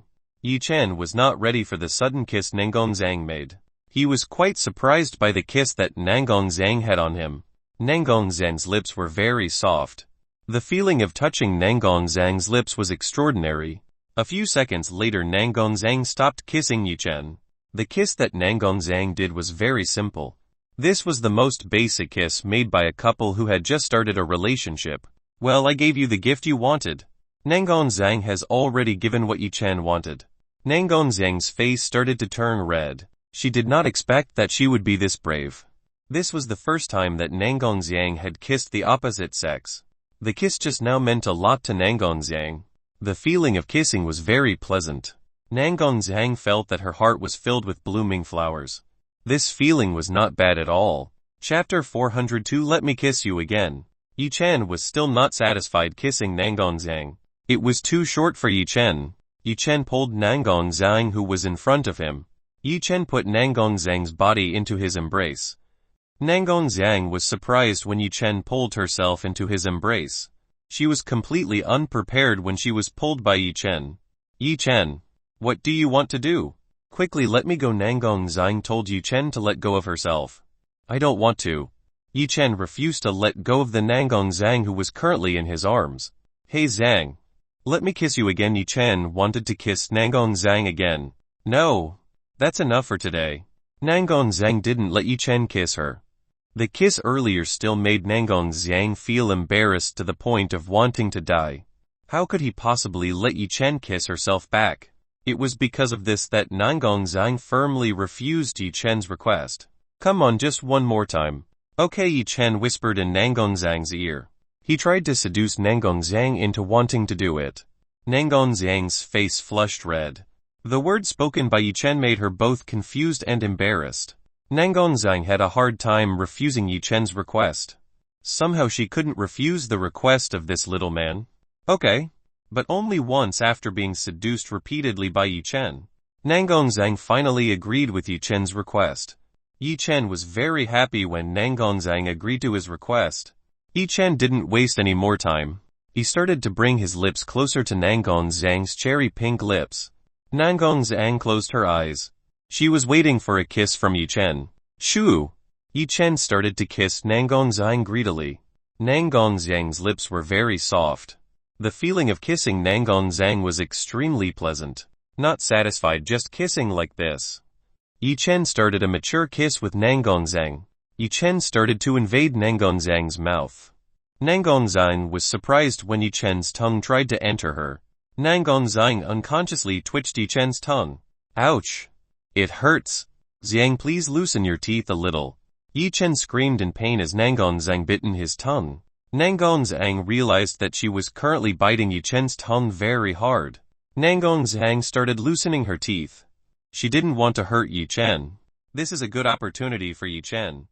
Chen was not ready for the sudden kiss Zhang made. He was quite surprised by the kiss that Zhang had on him. Zhang's lips were very soft. The feeling of touching Zhang's lips was extraordinary. A few seconds later, Zhang stopped kissing Chen. The kiss that Zhang did was very simple. This was the most basic kiss made by a couple who had just started a relationship. Well, I gave you the gift you wanted. Zhang has already given what Chen wanted. Zhang's face started to turn red. She did not expect that she would be this brave. This was the first time that Zhang had kissed the opposite sex. The kiss just now meant a lot to Zhang. The feeling of kissing was very pleasant. Zhang felt that her heart was filled with blooming flowers. This feeling was not bad at all. Chapter 402. Let me kiss you again. Chen was still not satisfied kissing Zhang. It was too short for Chen. Chen pulled Zhang, who was in front of him. Chen put Zhang's body into his embrace. Zhang was surprised when Chen pulled herself into his embrace. She was completely unprepared when she was pulled by Chen. Chen, what do you want to do? Quickly let me go. Zhang told Chen to let go of herself. I don't want to. Chen refused to let go of the Zhang, who was currently in his arms. Hey Zhang. Let me kiss you again. Chen wanted to kiss Zhang again. No. That's enough for today. Zhang didn't let Chen kiss her. The kiss earlier still made Zhang feel embarrassed to the point of wanting to die. How could he possibly let Chen kiss herself back? It was because of this that Zhang firmly refused Chen's request. Come on, just one more time. Okay, Chen whispered in Zhang's ear. He tried to seduce Zhang into wanting to do it. Zhang's face flushed red. The words spoken by Chen made her both confused and embarrassed. Zhang had a hard time refusing Chen's request. Somehow she couldn't refuse the request of this little man. Okay. But only once after being seduced repeatedly by Chen. Zhang finally agreed with Chen's request. Chen was very happy when Zhang agreed to his request. Chen didn't waste any more time. He started to bring his lips closer to Zhang's cherry pink lips. Zhang closed her eyes. She was waiting for a kiss from Chen. Shoo! Chen started to kiss Zhang greedily. Zhang's lips were very soft. The feeling of kissing Zhang was extremely pleasant. Not satisfied just kissing like this. Chen started a mature kiss with Zhang. Chen started to invade Zhang's mouth. Zhang was surprised when Chen's tongue tried to enter her. Zhang unconsciously twitched Chen's tongue. Ouch! It hurts. Zhang, please loosen your teeth a little. Chen screamed in pain as Zhang bit in his tongue. Zhang realized that she was currently biting Chen's tongue very hard. Zhang started loosening her teeth. She didn't want to hurt Chen. This is a good opportunity for Chen.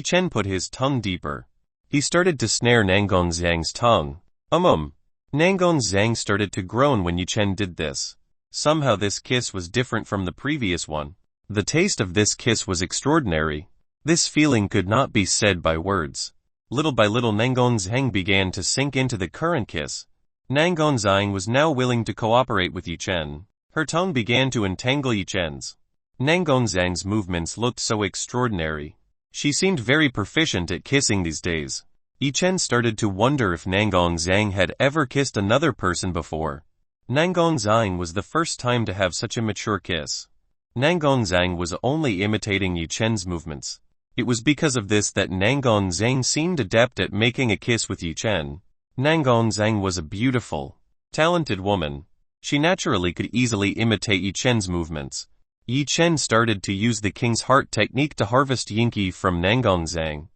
Chen put his tongue deeper. He started to snare Zhang's tongue. Zhang started to groan when Chen did this. Somehow this kiss was different from the previous one. The taste of this kiss was extraordinary. This feeling could not be said by words. Little by little Zhang began to sink into the current kiss. Zhang was now willing to cooperate with Chen. Her tongue began to entangle Chen's. Zhang's movements looked so extraordinary. She seemed very proficient at kissing these days. Chen started to wonder if Zhang had ever kissed another person before. Zhang was the first time to have such a mature kiss. Nangonzang was only imitating Yi Chen's movements. It was because of this that Nangonzang seemed adept at making a kiss with Yi Chen. Nangonzang was a beautiful, talented woman. She naturally could easily imitate Yi Chen's movements. Yi Chen started to use the King's Heart technique to harvest Yinki from Nangonzang.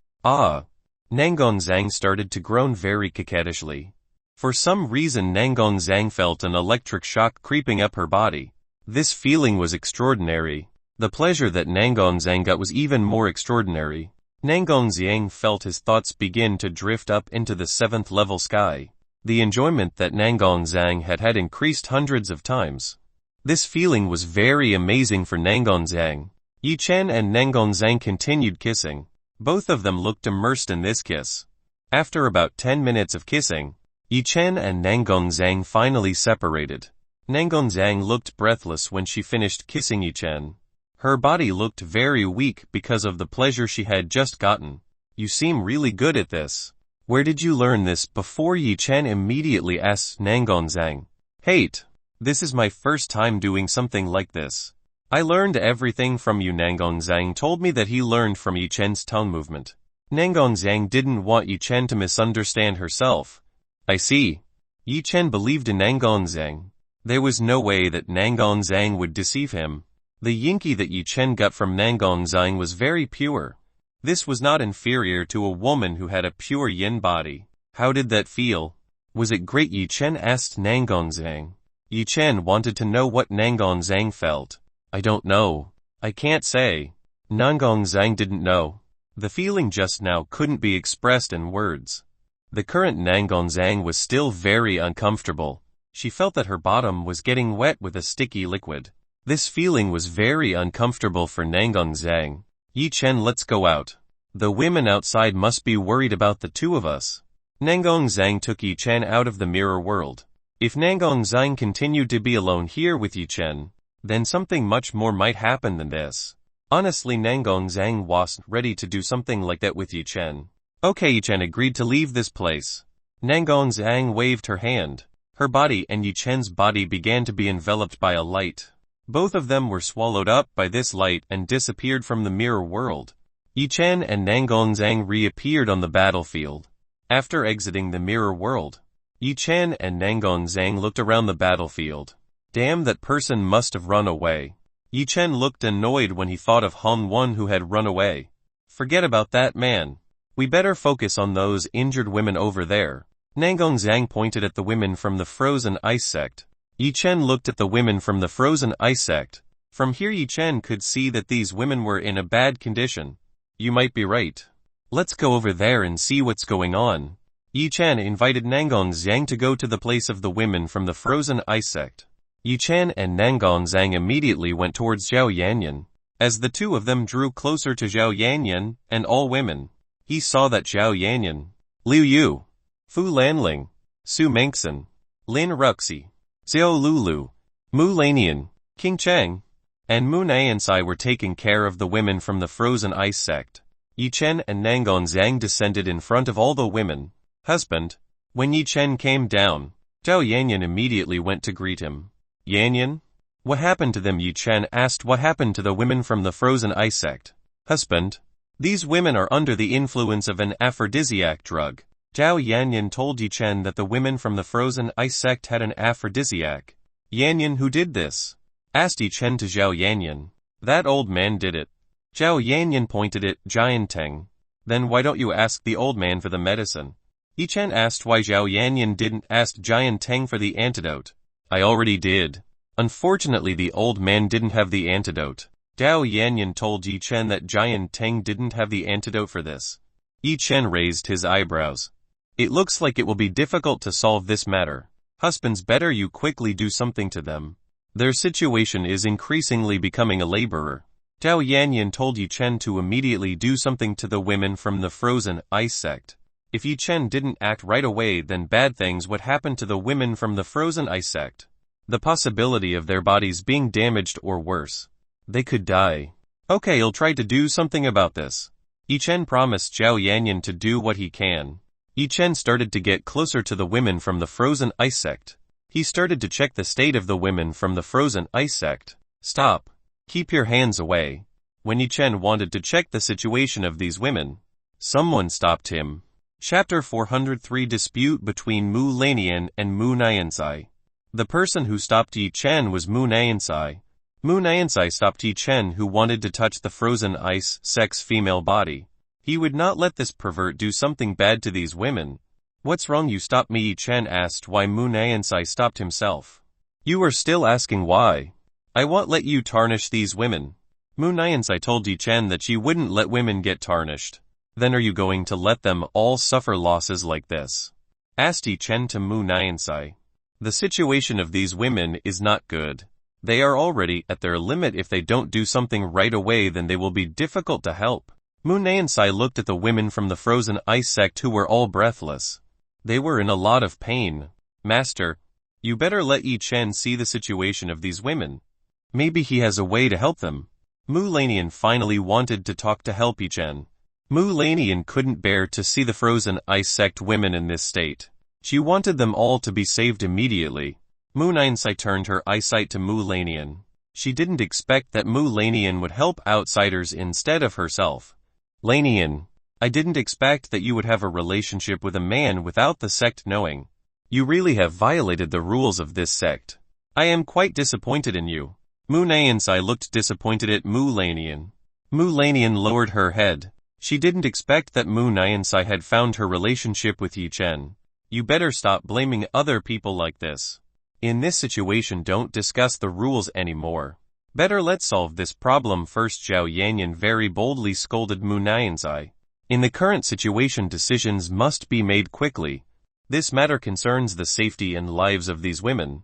Nangonzang started to groan very coquettishly. For some reason Nangonzang felt an electric shock creeping up her body. This feeling was extraordinary. The pleasure that Nangonzang got was even more extraordinary. Nangonzang felt his thoughts begin to drift up into the 7th level sky. The enjoyment that Nangonzang had increased hundreds of times. This feeling was very amazing for Nangonzang. Yi Chen and Nangonzang continued kissing. Both of them looked immersed in this kiss. After about 10 minutes of kissing, Yi Chen and Nangonzang finally separated. Nangonzang looked breathless when she finished kissing Yi Chen. Her body looked very weak because of the pleasure she had just gotten. You seem really good at this. Where did you learn this? Before Yi Chen immediately asked Nangonzang. Hate. This is my first time doing something like this. I learned everything from you. Nangonzang told me that he learned from Yi Chen's tongue movement. Nangonzang didn't want Yi Chen to misunderstand herself. I see. Yi Chen believed in Nangonzang. There was no way that Nangonzang would deceive him. The Yinki that Yi Chen got from Nangonzang was very pure. This was not inferior to a woman who had a pure yin body. How did that feel? Was it great? Yi Chen asked Nangonzang. Yi Chen wanted to know what Nangonzang felt. I don't know. I can't say. Nangonzang didn't know. The feeling just now couldn't be expressed in words. The current Nangonzang was still very uncomfortable. She felt that her bottom was getting wet with a sticky liquid. This feeling was very uncomfortable for Nangonzang. Yi Chen, let's go out. The women outside must be worried about the two of us. Nangonzang took Yi Chen out of the mirror world. If Nangonzang continued to be alone here with Yi Chen, then something much more might happen than this. Honestly, Nangonzang wasn't ready to do something like that with Yi Chen. Okay, Yi Chen agreed to leave this place. Nangonzang waved her hand. Her body and Yi Chen's body began to be enveloped by a light. Both of them were swallowed up by this light and disappeared from the mirror world. Yi Chen and Nangonzang reappeared on the battlefield. After exiting the mirror world, Yi Chen and Nangonzang looked around the battlefield. Damn, that person must have run away. Yi Chen looked annoyed when he thought of Han Wen who had run away. Forget about that man. We better focus on those injured women over there. Nangonzang pointed at the women from the frozen ice sect. Yi Chen looked at the women from the frozen ice sect. From here Yi Chen could see that these women were in a bad condition. You might be right. Let's go over there and see what's going on. Yi Chen invited Nangonzang to go to the place of the women from the frozen ice sect. Yi Chen and Nangonzang immediately went towards Zhao Yanyan. As the two of them drew closer to Zhao Yanyan and all women, he saw that Zhao Yanyan, Liu Yu, Fu Lanling, Su Mengxin, Lin Ruxi, Xiao Lulu, Mu Lanian, King Cheng, and Mu Nansai were taking care of the women from the frozen ice sect. Yi Chen and Nangonzang descended in front of all the women. Husband. When Yi Chen came down, Zhao Yanyan immediately went to greet him. Yanyan? What happened to them? Yi Chen asked. What happened to the women from the frozen ice sect? Husband. These women are under the influence of an aphrodisiac drug. Zhao Yanyan told Yi Chen that the women from the frozen ice sect had an aphrodisiac. Yanyan, who did this? Asked Yi Chen to Zhao Yanyan. That old man did it. Zhao Yanyan pointed at Jian Teng. Then why don't you ask the old man for the medicine? Yi Chen asked why Zhao Yanyan didn't ask Jian Teng for the antidote. I already did. Unfortunately the old man didn't have the antidote. Zhao Yanyan told Yi Chen that Jian Teng didn't have the antidote for this. Yi Chen raised his eyebrows. It looks like it will be difficult to solve this matter. Husbands, better you quickly do something to them. Their situation is increasingly becoming a laborer. Zhao Yanyan told Yi Chen to immediately do something to the women from the frozen ice sect. If Yi Chen didn't act right away, then bad things would happen to the women from the frozen ice sect. The possibility of their bodies being damaged or worse. They could die. Okay, I'll try to do something about this. Yi Chen promised Zhao Yanyan to do what he can. Yi Chen started to get closer to the women from the frozen ice sect. He started to check the state of the women from the frozen ice sect. Stop. Keep your hands away. When Yi Chen wanted to check the situation of these women, someone stopped him. Chapter 403 Dispute between Mu Lanian and Mu Niansai. The person who stopped Yi Chen was Mu Niansai. Mu Niansai stopped Yi Chen, who wanted to touch the frozen ice sex female body. He would not let this pervert do something bad to these women. What's wrong? You stopped me? Yi Chen asked why Mu Niansai stopped himself. You are still asking why? I won't let you tarnish these women. Mu Niansai told Yi Chen that she wouldn't let women get tarnished. Then are you going to let them all suffer losses like this? Asked Yi Chen to Mu Niansai. The situation of these women is not good. They are already at their limit. If they don't do something right away, then they will be difficult to help. Mu Niansai looked at the women from the frozen ice sect who were all breathless. They were in a lot of pain. Master, you better let Yi Chen see the situation of these women. Maybe he has a way to help them. Mu Lanian finally wanted to talk to help Yi Chen. Mu Lanian couldn't bear to see the frozen ice sect women in this state. She wanted them all to be saved immediately. Mu Niansai turned her eyesight to Mu Lanian. She didn't expect that Mu Lanian would help outsiders instead of herself. Lanian, I didn't expect that you would have a relationship with a man without the sect knowing. You really have violated the rules of this sect. I am quite disappointed in you. Mu Niansai looked disappointed at Mu Lanian. Mu Lanian lowered her head. She didn't expect that Mu Niansai had found her relationship with Yi Chen. You better stop blaming other people like this. In this situation, don't discuss the rules anymore. Better let's solve this problem first. Zhao Yanyan very boldly scolded Mu Niansai. In the current situation, decisions must be made quickly. This matter concerns the safety and lives of these women.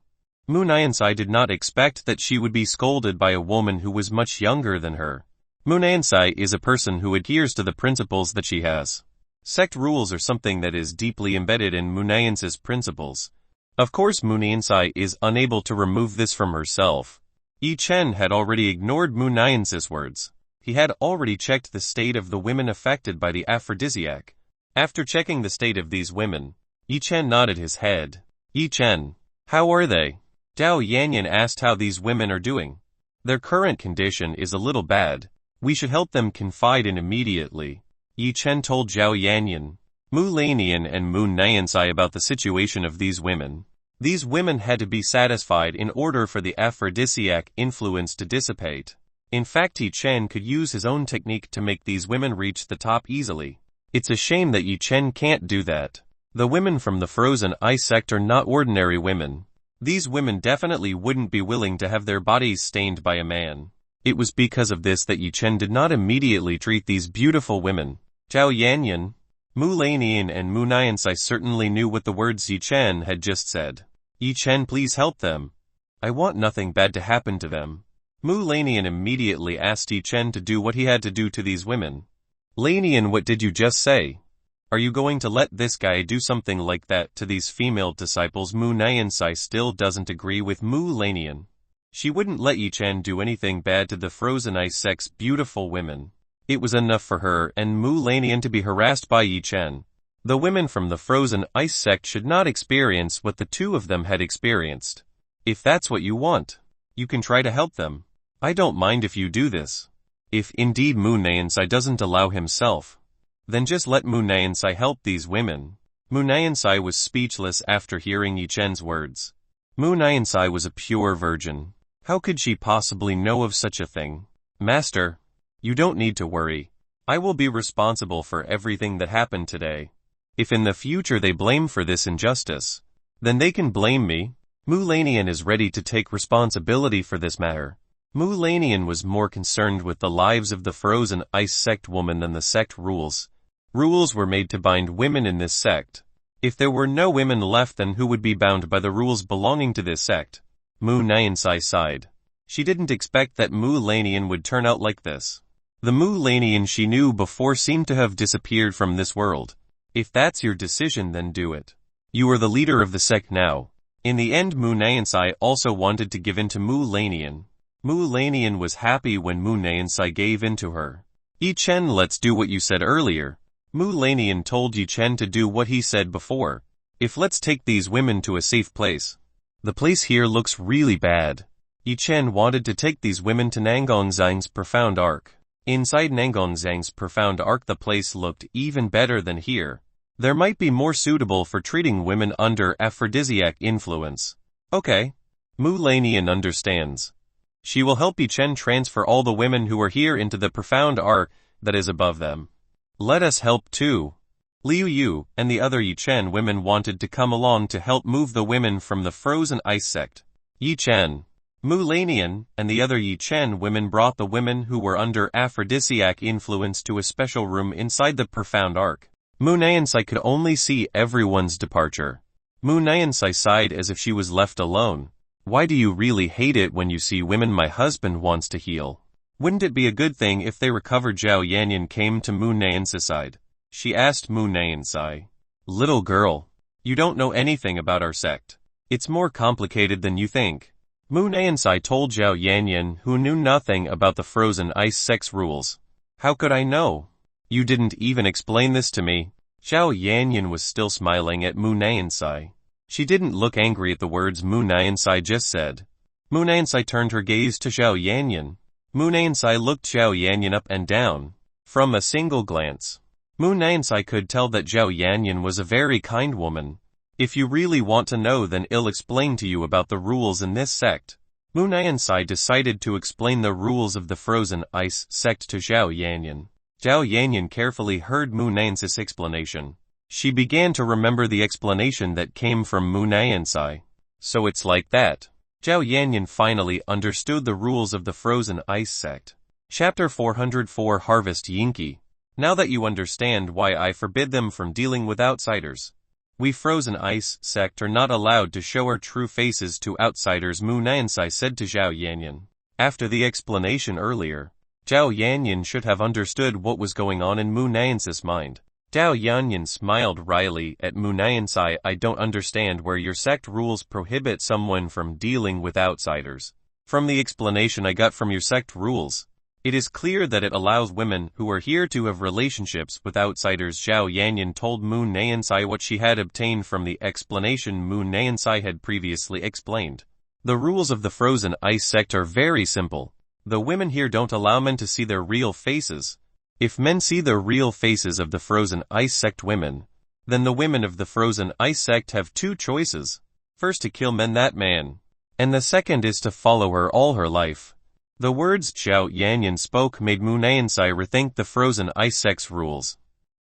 Mu Niansai did not expect that she would be scolded by a woman who was much younger than her. Mu Niansai is a person who adheres to the principles that she has. Sect rules are something that is deeply embedded in Mu Niansai's principles. Of course, Mu Niansai is unable to remove this from herself. Yi Chen had already ignored Mu Niansai's words. He had already checked the state of the women affected by the aphrodisiac. After checking the state of these women, Yi Chen nodded his head. Yi Chen, how are they? Zhao Yanyan asked how these women are doing. Their current condition is a little bad. We should help them. Confide in immediately. Yi Chen told Zhao Yanyan, Mu Lanian and Mu Niansai about the situation of these women. These women had to be satisfied in order for the aphrodisiac influence to dissipate. In fact, Yi Chen could use his own technique to make these women reach the top easily. It's a shame that Yi Chen can't do that. The women from the frozen ice sect are not ordinary women. These women definitely wouldn't be willing to have their bodies stained by a man. It was because of this that Yi Chen did not immediately treat these beautiful women. Zhao Yanyan, Mu Lanian and Mu Niansai certainly knew what the words Yi Chen had just said. Yi Chen, please help them. I want nothing bad to happen to them. Mu Lanian immediately asked Yi Chen to do what he had to do to these women. Lanian, what did you just say? Are you going to let this guy do something like that to these female disciples? Mu Niansai still doesn't agree with Mu Lanian. She wouldn't let Yi Chen do anything bad to the frozen ice sect's beautiful women. It was enough for her and Mu Lanian to be harassed by Yi Chen. The women from the frozen ice sect should not experience what the two of them had experienced. If that's what you want, you can try to help them. I don't mind if you do this. If indeed Mu Niansai doesn't allow himself, then just let Mu Niansai help these women. Mu Niansai was speechless after hearing Yi Chen's words. Mu Niansai was a pure virgin. How could she possibly know of such a thing? Master, you don't need to worry. I will be responsible for everything that happened today. If in the future they blame for this injustice, then they can blame me. Mu Lanian is ready to take responsibility for this matter. Mu Lanian was more concerned with the lives of the frozen ice sect woman than the sect rules. Rules were made to bind women in this sect. If there were no women left, then who would be bound by the rules belonging to this sect? Mu Niansai sighed. She didn't expect that Mu Lanian would turn out like this. The Mu Lanian she knew before seemed to have disappeared from this world. If that's your decision, then do it. You are the leader of the sect now. In the end, Mu Niansai also wanted to give in to Mu Lanian. Mu Lanian was happy when Mu Niansai gave in to her. Yi Chen, let's do what you said earlier. Mu Lanian told Yi Chen to do what he said before. Let's take these women to a safe place. The place here looks really bad. Yi Chen wanted to take these women to Nangongzhang's profound arc. Inside Nangongzhang's profound arc the place looked even better than here. There might be more suitable for treating women under aphrodisiac influence. Okay. Mu Lanian understands. She will help Yi Chen transfer all the women who are here into the profound arc that is above them. Let us help too. Liu Yu and the other Yi Chen women wanted to come along to help move the women from the frozen ice sect. Yi Chen, Mu Lanian, and the other Yi Chen women brought the women who were under aphrodisiac influence to a special room inside the profound arc. Mu Nansai could only see everyone's departure. Mu Nansai sighed as if she was left alone. Why do you really hate it when you see women my husband wants to heal? Wouldn't it be a good thing if they recovered? Zhao Yanyan came to Mu Nansai's side. She asked Mu Nansai, "Little girl, you don't know anything about our sect. It's more complicated than you think." Mu Nansai told Zhao Yanyan, who knew nothing about the frozen ice sect's rules. How could I know? You didn't even explain this to me. Zhao Yanyan was still smiling at Mu Nansai. She didn't look angry at the words Mu Nansai just said. Mu Nansai turned her gaze to Zhao Yanyan. Mu Nansai looked Zhao Yanyan up and down. From a single glance, Mu Nansai could tell that Zhao Yanyan was a very kind woman. If you really want to know, then I'll explain to you about the rules in this sect. Mu Nansai decided to explain the rules of the frozen ice sect to Zhao Yanyan. Zhao Yanyan carefully heard Mu Nansai's explanation. She began to remember the explanation that came from Mu Nansai. So it's like that. Zhao Yanyan finally understood the rules of the frozen ice sect. Chapter 404 Harvest Yinki. Now that you understand why I forbid them from dealing with outsiders. We frozen ice sect are not allowed to show our true faces to outsiders, Mu Nansai said to Zhao Yanyan. After the explanation earlier, Zhao Yanyan should have understood what was going on in Mu Nansai's mind. Zhao Yanyan smiled wryly at Mu Nansai. I don't understand where your sect rules prohibit someone from dealing with outsiders. From the explanation I got from your sect rules, it is clear that it allows women who are here to have relationships with outsiders. Zhao Yanyan told Mu Nansai what she had obtained from the explanation Mu Nansai had previously explained. The rules of the frozen ice sect are very simple. The women here don't allow men to see their real faces. If men see the real faces of the frozen ice sect women, then the women of the frozen ice sect have two choices. First, to kill that man, and the second is to follow her all her life. The words Zhao Yanyan spoke made Mu Nansai rethink the frozen ice sect's rules.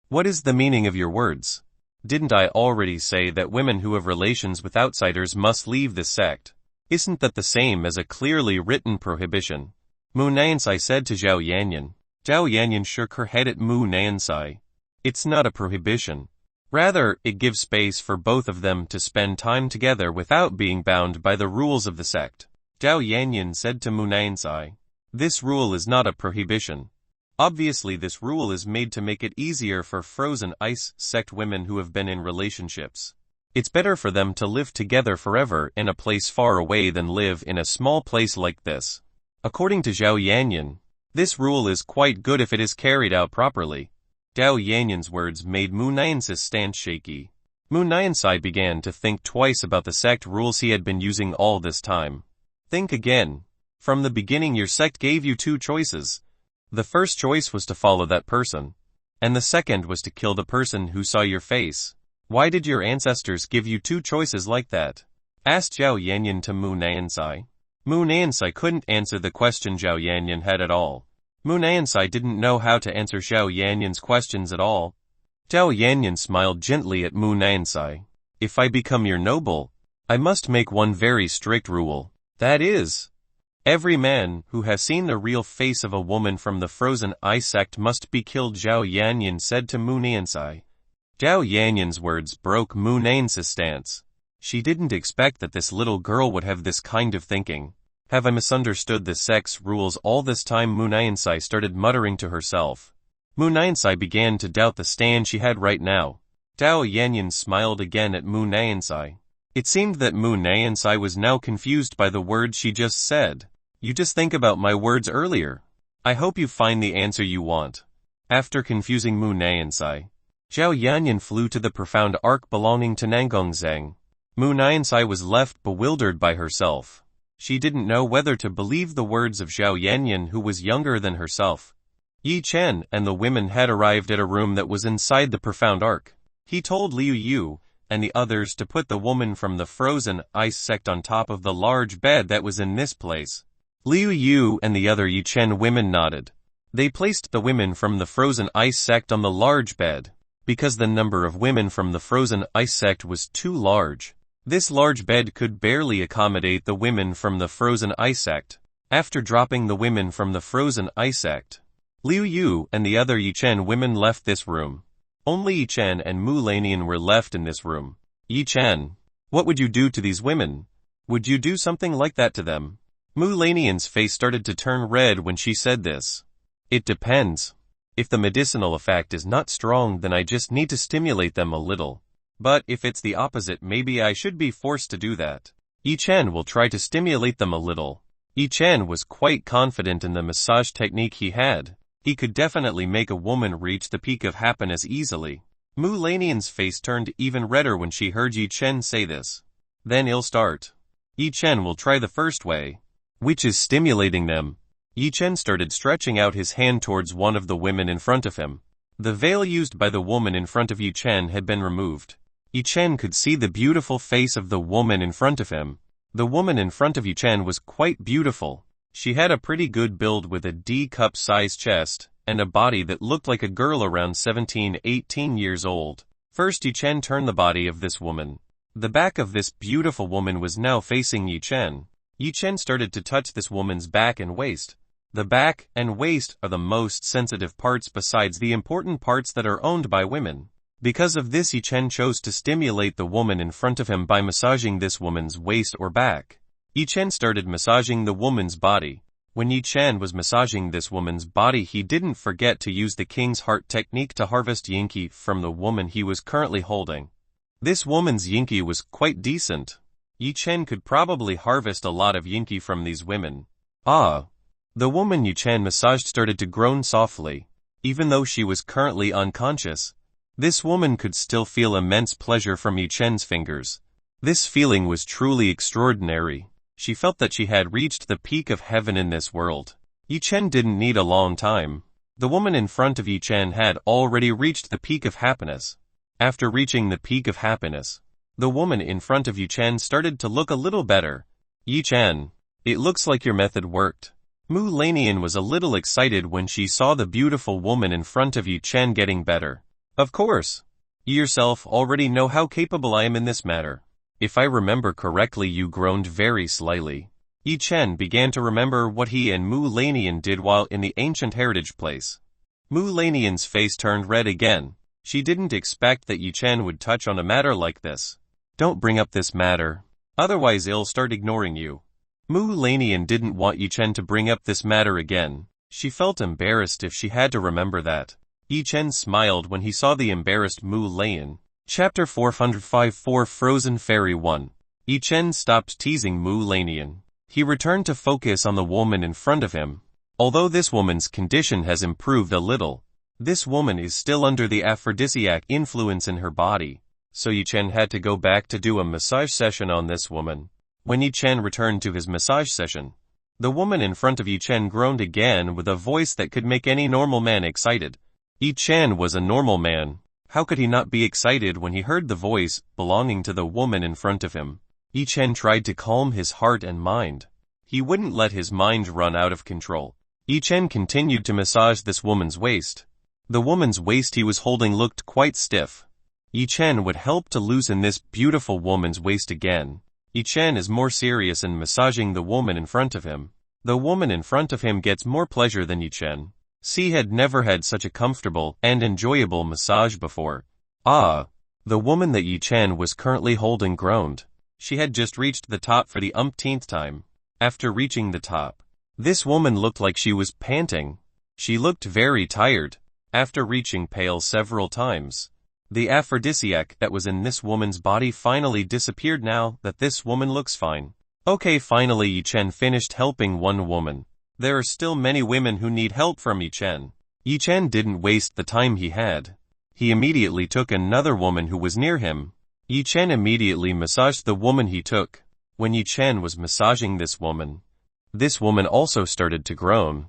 What is the meaning of your words? Didn't I already say that women who have relations with outsiders must leave the sect? Isn't that the same as a clearly written prohibition? Mu Nansai said to Zhao Yanyan. Zhao Yanyan shook her head at Mu Nansai. It's not a prohibition. Rather, it gives space for both of them to spend time together without being bound by the rules of the sect. Zhao Yanyan said to Mu Nansai. This rule is not a prohibition. Obviously this rule is made to make it easier for frozen ice sect women who have been in relationships. It's better for them to live together forever in a place far away than live in a small place like this. According to Zhao Yanyan, this rule is quite good if it is carried out properly. Zhao Yanyan's words made Mu Nansai's stance shaky. Mu Nansai began to think twice about the sect rules he had been using all this time. Think again. From the beginning your sect gave you two choices. The first choice was to follow that person, and the second was to kill the person who saw your face. Why did your ancestors give you two choices like that? Asked Zhao Yanyan to Mu Nansai. Mu Nansai couldn't answer the question Zhao Yanyan had at all. Mu Nansai didn't know how to answer Zhao Yanyan's questions at all. Zhao Yanyan smiled gently at Mu Nansai. If I become your noble, I must make one very strict rule. That is, every man who has seen the real face of a woman from the frozen ice sect must be killed, Zhao Yanyan said to Mu Nansai. Zhao Yanyan's words broke Mu Nansai's stance. She didn't expect that this little girl would have this kind of thinking. Have I misunderstood the sect's rules all this time? Mu Nansai started muttering to herself. Mu Nansai began to doubt the stand she had right now. Zhao Yanyan smiled again at Mu Nansai. It seemed that Mu Nansai was now confused by the words she just said. You just think about my words earlier. I hope you find the answer you want. After confusing Mu Nansai, Zhao Yanyan flew to the profound arc belonging to Nangongzhang. Mu Nansai was left bewildered by herself. She didn't know whether to believe the words of Zhao Yanyan, who was younger than herself. Yi Chen and the women had arrived at a room that was inside the profound arc. He told Liu Yu and the others to put the woman from the frozen ice sect on top of the large bed that was in this place. Liu Yu and the other Yi Chen women nodded. They placed the women from the frozen ice sect on the large bed. Because the number of women from the frozen ice sect was too large, this large bed could barely accommodate the women from the frozen ice sect. After dropping the women from the frozen ice sect, Liu Yu and the other Yi Chen women left this room. Only Yi Chen and Mu Lanian were left in this room. Yi Chen, what would you do to these women? Would you do something like that to them? Mu Lanian's face started to turn red when she said this. It depends. If the medicinal effect is not strong, then I just need to stimulate them a little. But if it's the opposite, maybe I should be forced to do that. Yi Chen will try to stimulate them a little. Yi Chen was quite confident in the massage technique he had. He could definitely make a woman reach the peak of happiness easily. Mu Lanian's face turned even redder when she heard Yi Chen say this. Then he'll start. Yi Chen will try the first way, which is stimulating them. Yi Chen started stretching out his hand towards one of the women in front of him. The veil used by the woman in front of Yi Chen had been removed. Yi Chen could see the beautiful face of the woman in front of him. The woman in front of Yi Chen was quite beautiful. She had a pretty good build with a D-cup size chest, and a body that looked like a girl around 17-18 years old. First Yi Chen turned the body of this woman. The back of this beautiful woman was now facing Yi Chen. Yi Chen started to touch this woman's back and waist. The back and waist are the most sensitive parts besides the important parts that are owned by women. Because of this, Yi Chen chose to stimulate the woman in front of him by massaging this woman's waist or back. Yi Chen started massaging the woman's body. When Yi Chen was massaging this woman's body, he didn't forget to use the King's Heart technique to harvest yin qi from the woman he was currently holding. This woman's yin qi was quite decent. Yi Chen could probably harvest a lot of yin qi from these women. The woman Yi Chen massaged started to groan softly. Even though she was currently unconscious, this woman could still feel immense pleasure from Yi Chen's fingers. This feeling was truly extraordinary. She felt that she had reached the peak of heaven in this world. Yi Chen didn't need a long time. The woman in front of Yi Chen had already reached the peak of happiness. After reaching the peak of happiness, the woman in front of Yi Chen started to look a little better. Yi Chen, it looks like your method worked. Mu Lanian was a little excited when she saw the beautiful woman in front of Yi Chen getting better. Of course. You yourself already know how capable I am in this matter. If I remember correctly, you groaned very slightly. Yi Chen began to remember what he and Mu Lanian did while in the ancient heritage place. Mu Lanian's face turned red again. She didn't expect that Yi Chen would touch on a matter like this. Don't bring up this matter. Otherwise I'll start ignoring you. Mu Lanian didn't want Yi Chen to bring up this matter again. She felt embarrassed if she had to remember that. Yi Chen smiled when he saw the embarrassed Mu Lanian. Chapter 454 Frozen Fairy 1. Yi Chen stopped teasing Mu Lanian. He returned to focus on the woman in front of him. Although this woman's condition has improved a little, this woman is still under the aphrodisiac influence in her body, so Yi Chen had to go back to do a massage session on this woman. When Yi Chen returned to his massage session, the woman in front of Yi Chen groaned again with a voice that could make any normal man excited. Yi Chen was a normal man. How could he not be excited when he heard the voice belonging to the woman in front of him? Yi Chen tried to calm his heart and mind. He wouldn't let his mind run out of control. Yi Chen continued to massage this woman's waist. The woman's waist he was holding looked quite stiff. Yi Chen would help to loosen this beautiful woman's waist again. Yi Chen is more serious in massaging the woman in front of him. The woman in front of him gets more pleasure than Yi Chen. She had never had such a comfortable and enjoyable massage before. The woman that Yi Chen was currently holding groaned. She had just reached the top for the umpteenth time. After reaching the top, this woman looked like she was panting. She looked very tired. After reaching pale several times, the aphrodisiac that was in this woman's body finally disappeared. Now that this woman looks fine. Okay, finally Yi Chen finished helping one woman. There are still many women who need help from Yi Chen. Yi Chen didn't waste the time he had. He immediately took another woman who was near him. Yi Chen immediately massaged the woman he took. When Yi Chen was massaging this woman also started to groan.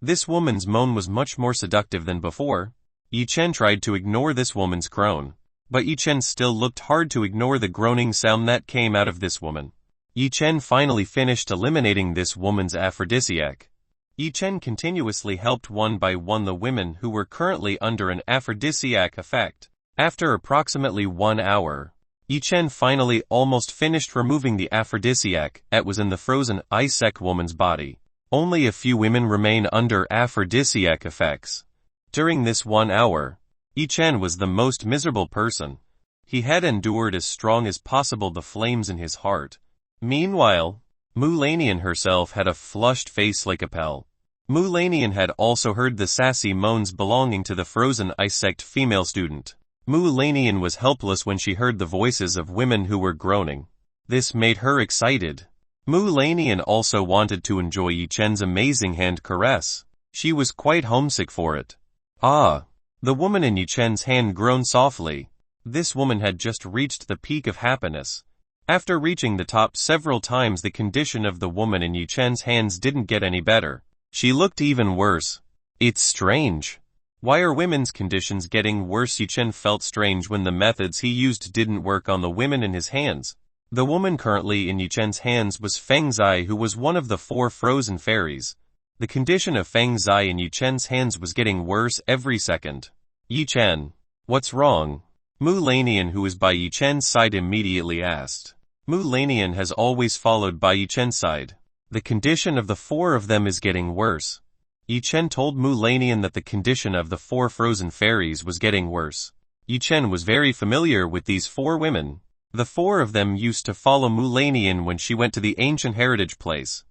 This woman's moan was much more seductive than before. Yi Chen tried to ignore this woman's groan, but Yi Chen still looked hard to ignore the groaning sound that came out of this woman. Yi Chen finally finished eliminating this woman's aphrodisiac. Yi Chen continuously helped one by one the women who were currently under an aphrodisiac effect. After approximately 1 hour, Yi Chen finally almost finished removing the aphrodisiac that was in the frozen ice-sec woman's body. Only a few women remain under aphrodisiac effects. During this 1 hour, Yi Chen was the most miserable person. He had endured as strong as possible the flames in his heart. Meanwhile, Mu Lanian herself had a flushed face like a pell. Mu Lanian had also heard the sassy moans belonging to the frozen ice-sect female student. Mu Lanian was helpless when she heard the voices of women who were groaning. This made her excited. Mu Lanian also wanted to enjoy Yi Chen's amazing hand caress. She was quite homesick for it. Ah! The woman in Yi Chen's hand groaned softly. This woman had just reached the peak of happiness. After reaching the top several times, the condition of the woman in Yi Chen's hands didn't get any better. She looked even worse. It's strange. Why are women's conditions getting worse? Yi Chen felt strange when the methods he used didn't work on the women in his hands. The woman currently in Yi Chen's hands was Feng Zai, who was one of the 4 frozen fairies. The condition of Feng Zai in Yi Chen's hands was getting worse every second. Yi Chen, what's wrong? Mu Lanian, who was by Yi Chen's side, immediately asked. Mu Lanian has always followed by Yi Chen's side. The condition of the 4 of them is getting worse. Yi Chen told Mu Lanian that the condition of the 4 frozen fairies was getting worse. Yi Chen was very familiar with these 4 women. The 4 of them used to follow Mu Lanian when she went to the ancient heritage place.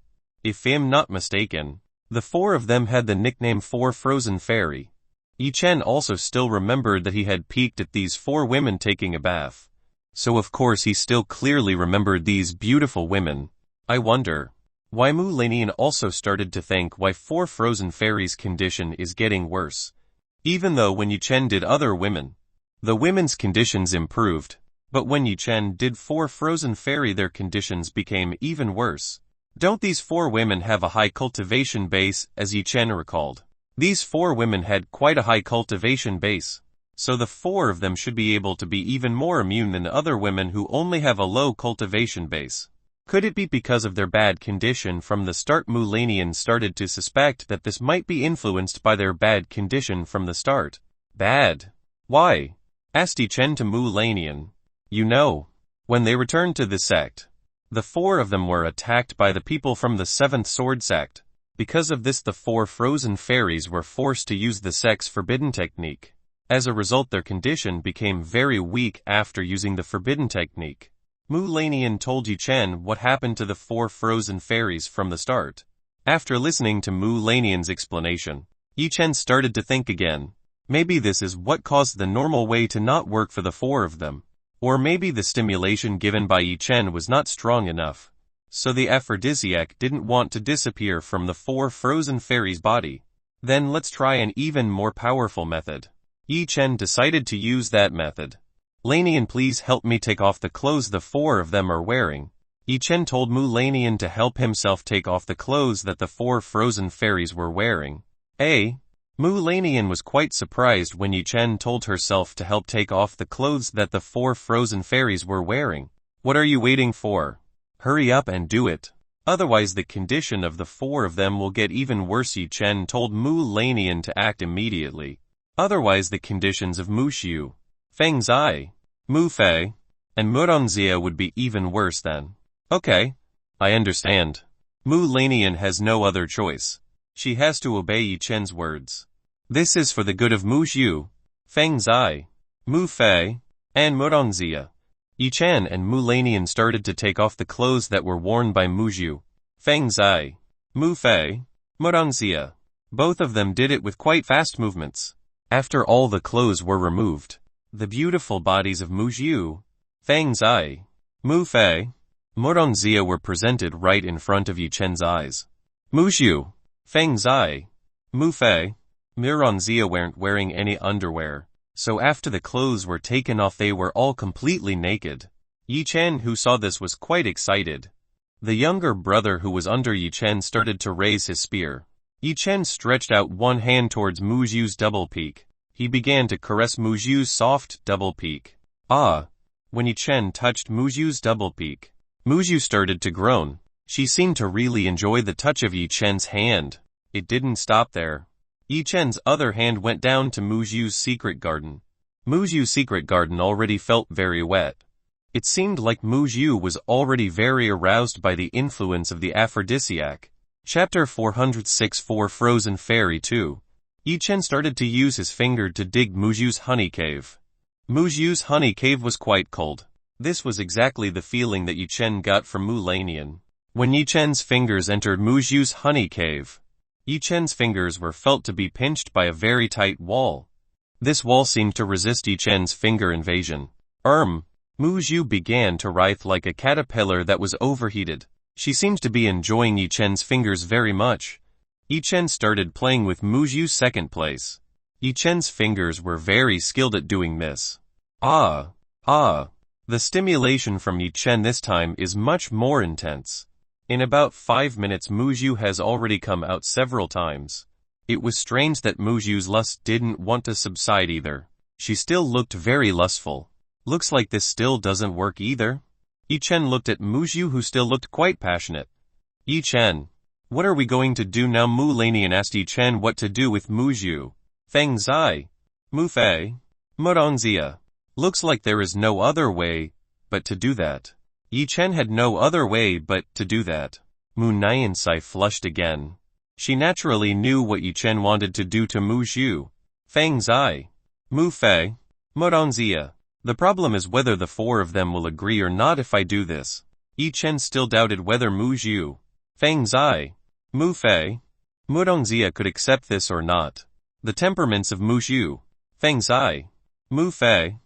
If I'm not mistaken, the 4 of them had the nickname 4 Frozen Fairy. Yi Chen also still remembered that he had peeked at these 4 women taking a bath. So of course he still clearly remembered these beautiful women. I wonder why Mu Lanian also started to think why 4 frozen fairies' condition is getting worse. Even though when Yi Chen did other women, the women's conditions improved, but when Yi Chen did 4 frozen fairy, their conditions became even worse. Don't these 4 women have a high cultivation base? As Yi Chen recalled, these 4 women had quite a high cultivation base, so the 4 of them should be able to be even more immune than other women who only have a low cultivation base. Could it be because of their bad condition from the start? Mu Lanian started to suspect that this might be influenced by their bad condition from the start. Bad? Why? Asked Yi Chen to Mu Lanian. You know, when they returned to the sect, the 4 of them were attacked by the people from the 7th Sword Sect. Because of this, the 4 frozen fairies were forced to use the sect's forbidden technique. As a result, their condition became very weak after using the forbidden technique. Mu Lanian told Yi Chen what happened to the 4 frozen fairies from the start. After listening to Mu Lanian's explanation, Yi Chen started to think again. Maybe this is what caused the normal way to not work for the 4 of them. Or maybe the stimulation given by Yi Chen was not strong enough, so the aphrodisiac didn't want to disappear from the 4 frozen fairies' body. Then let's try an even more powerful method. Yi Chen decided to use that method. Lanian, please help me take off the clothes the 4 of them are wearing. Yi Chen told Mu Lanian to help himself take off the clothes that the 4 frozen fairies were wearing. Mu Lanian was quite surprised when Yi Chen told herself to help take off the clothes that the 4 frozen fairies were wearing. What are you waiting for? Hurry up and do it. Otherwise the condition of the 4 of them will get even worse. Yi Chen told Mu Lanian to act immediately. Otherwise the conditions of Mu Xiu, Feng Zai, Mu Fei, and Muronzia would be even worse then. Okay, I understand. Mu Lanian has no other choice. She has to obey Yi Chen's words. This is for the good of Mu Xiu, Feng Zai, Mu Fei, and Muronzia. Yi Chen and Mu Lanian started to take off the clothes that were worn by Mu Xiu, Feng Zai, Mu Fei, Muronzia. Both of them did it with quite fast movements. After all the clothes were removed, the beautiful bodies of Mu Xiu, Feng Zai, Mu Fei, Muronzia were presented right in front of Yi Chen's eyes. Mu Xiu, Feng Zai, Mu Fei, Muronzia weren't wearing any underwear, so after the clothes were taken off they were all completely naked. Yi Chen, who saw this, was quite excited. The younger brother who was under Yi Chen started to raise his spear. Yi Chen stretched out one hand towards Mu Zhu's double peak. He began to caress Mu Zhu's soft double peak. Ah! When Yi Chen touched Mu Zhu's double peak, Mu Zhu started to groan. She seemed to really enjoy the touch of Yi Chen's hand. It didn't stop there. Yi Chen's other hand went down to Mu Zhu's secret garden. Mu Zhu's secret garden already felt very wet. It seemed like Mu Zhu was already very aroused by the influence of the aphrodisiac. Chapter 406 For Frozen Fairy 2. Yi Chen started to use his finger to dig Mu Zhu's honey cave. Mu Zhu's honey cave was quite cold. This was exactly the feeling that Yi Chen got from Mu Lanian. When Yi Chen's fingers entered Mu Zhu's honey cave, Yi Chen's fingers were felt to be pinched by a very tight wall. This wall seemed to resist Yi Chen's finger invasion. Mu Zhu began to writhe like a caterpillar that was overheated. She seemed to be enjoying Yi Chen's fingers very much. Yi Chen started playing with Mu Zhu's second place. Yi Chen's fingers were very skilled at doing this. Ah! The stimulation from Yi Chen this time is much more intense. In about 5 minutes Mu Zhu has already come out several times. It was strange that Mu Zhu's lust didn't want to subside either. She still looked very lustful. Looks like this still doesn't work either. Yi Chen looked at Mu Zhu who still looked quite passionate. Yi Chen, what are we going to do now? Mu Lanian asked Yi Chen what to do with Mu Zhu. Feng Zai, Mu Fei, Murongzia. Looks like there is no other way but to do that. Yi Chen had no other way but to do that. Mu Niansai flushed again. She naturally knew what Yi Chen wanted to do to Mu Zhu. Feng Zai, Mu Fei, Murongzia. The problem is whether the four of them will agree or not if I do this. Yi Chen still doubted whether Mu Zhu, Feng Zai, Mu Fei, Murongzia could accept this or not. The temperaments of Mu Zhu, Feng Zai, Mu Fei,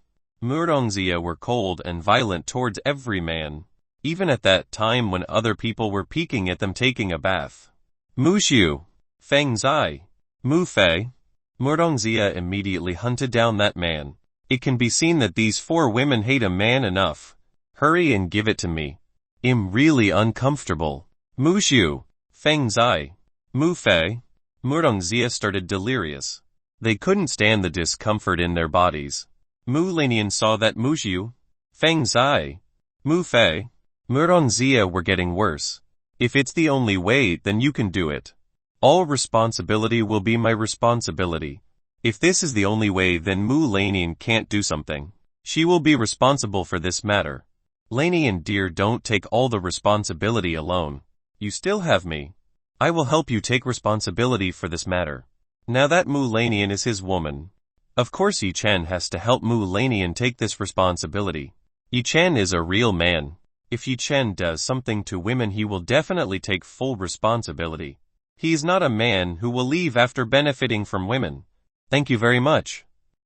Murongzia were cold and violent towards every man, even at that time when other people were peeking at them taking a bath. Mu Zhu, Feng Zai, Mu Fei, Murongzia immediately hunted down that man. It can be seen that these four women hate a man enough. Hurry and give it to me. I'm really uncomfortable. Mu Zhu, Feng Zai, Mu Fei, Murongzia started delirious. They couldn't stand the discomfort in their bodies. Mu Lanian saw that Mu Zhu, Feng Zai, Mu Fei, Murongzia were getting worse. If it's the only way, then you can do it. All responsibility will be my responsibility. If this is the only way, then Mu Lanian can't do something. She will be responsible for this matter. Lanian dear, don't take all the responsibility alone. You still have me. I will help you take responsibility for this matter. Now that Mu Lanian is his woman, of course Yi Chen has to help Mu Lanian take this responsibility. Yi Chen is a real man. If Yi Chen does something to women, he will definitely take full responsibility. He is not a man who will leave after benefiting from women. Thank you very much.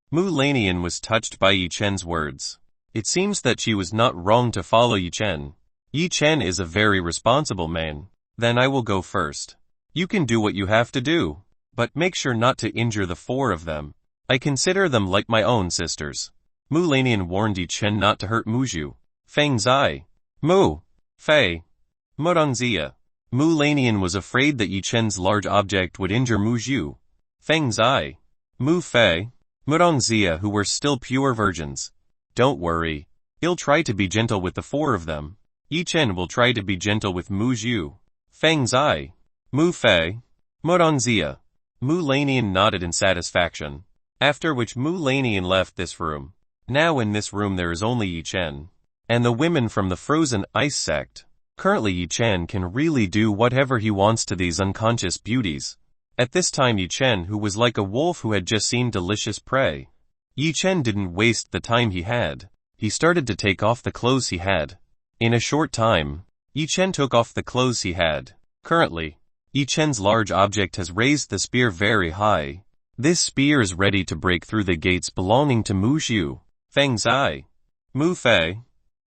Mu Lanian was touched by Yi Chen's words. It seems that she was not wrong to follow Yi Chen. Yi Chen is a very responsible man. Then I will go first. You can do what you have to do, but make sure not to injure the four of them. I consider them like my own sisters. Mu Lanian warned Yi Chen not to hurt Mu Zhu, Feng Zai, Mu Fei, Murongzia. Mu Lanian was afraid that Yi Chen's large object would injure Mu Zhu, Feng Zai, Mu Fei, Murongzia, who were still pure virgins. Don't worry. He'll try to be gentle with the four of them. Yi Chen will try to be gentle with Mu Zhu, Feng Zai, Mu Fei, Murongzia. Mu Lanian nodded in satisfaction. After which Mu Lanian left this room. Now in this room there is only Yi Chen and the women from the frozen ice sect. Currently Yi Chen can really do whatever he wants to these unconscious beauties. At this time Yi Chen, who was like a wolf who had just seen delicious prey. Yi Chen didn't waste the time he had. He started to take off the clothes he had. In a short time, Yi Chen took off the clothes he had. Currently, Yi Chen's large object has raised the spear very high. This spear is ready to break through the gates belonging to Mu Zhu, Feng Zai, Mu Fei,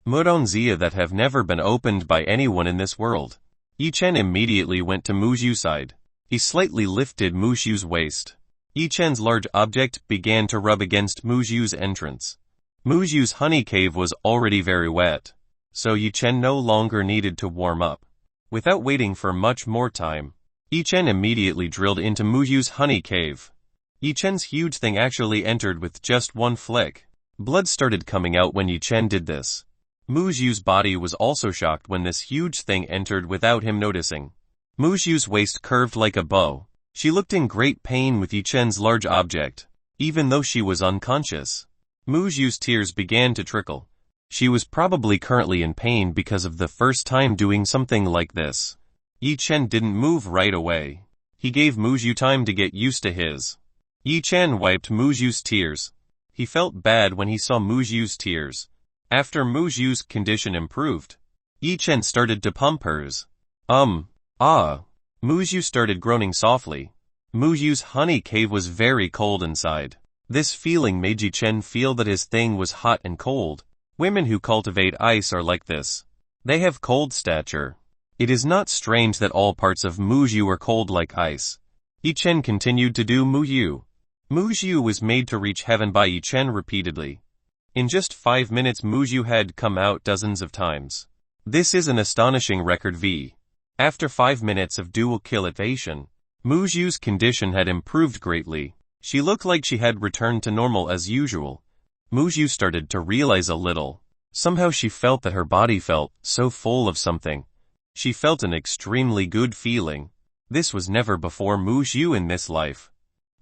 Murongzia that have never been opened by anyone in this world. Yi Chen immediately went to Mu Zhu's side. He slightly lifted Mu Zhu's waist. Yi Chen's large object began to rub against Mu Zhu's entrance. Mu Zhu's honey cave was already very wet, so Yi Chen no longer needed to warm up. Without waiting for much more time, Yi-Chen immediately drilled into Muyu's honey cave. Yi-Chen's huge thing actually entered with just one flick. Blood started coming out when Yi-Chen did this. Muyu's body was also shocked when this huge thing entered without him noticing. Muyu's waist curved like a bow. She looked in great pain with Yi-Chen's large object, even though she was unconscious. Muyu's tears began to trickle. She was probably currently in pain because of the first time doing something like this. Yi-Chen didn't move right away. He gave Muyu time to get used to his. Yi-Chen wiped Muyu's tears. He felt bad when he saw Muyu's tears. After Muyu's condition improved, Yi-Chen started to pump hers. Muyu started groaning softly. Muyu's honey cave was very cold inside. This feeling made Yi-Chen feel that his thing was hot and cold. Women who cultivate ice are like this. They have cold stature. It is not strange that all parts of Muyu are cold like ice. Yi-Chen continued to do Muyu. Muyu was made to reach heaven by Yi-Chen repeatedly. In just 5 minutes Muyu had come out dozens of times. This is an astonishing record v. After 5 minutes of dual cultivation, Muyu's condition had improved greatly. She looked like she had returned to normal as usual. Muyu started to realize a little. Somehow she felt that her body felt so full of something. She felt an extremely good feeling. This was never before Muyu in this life.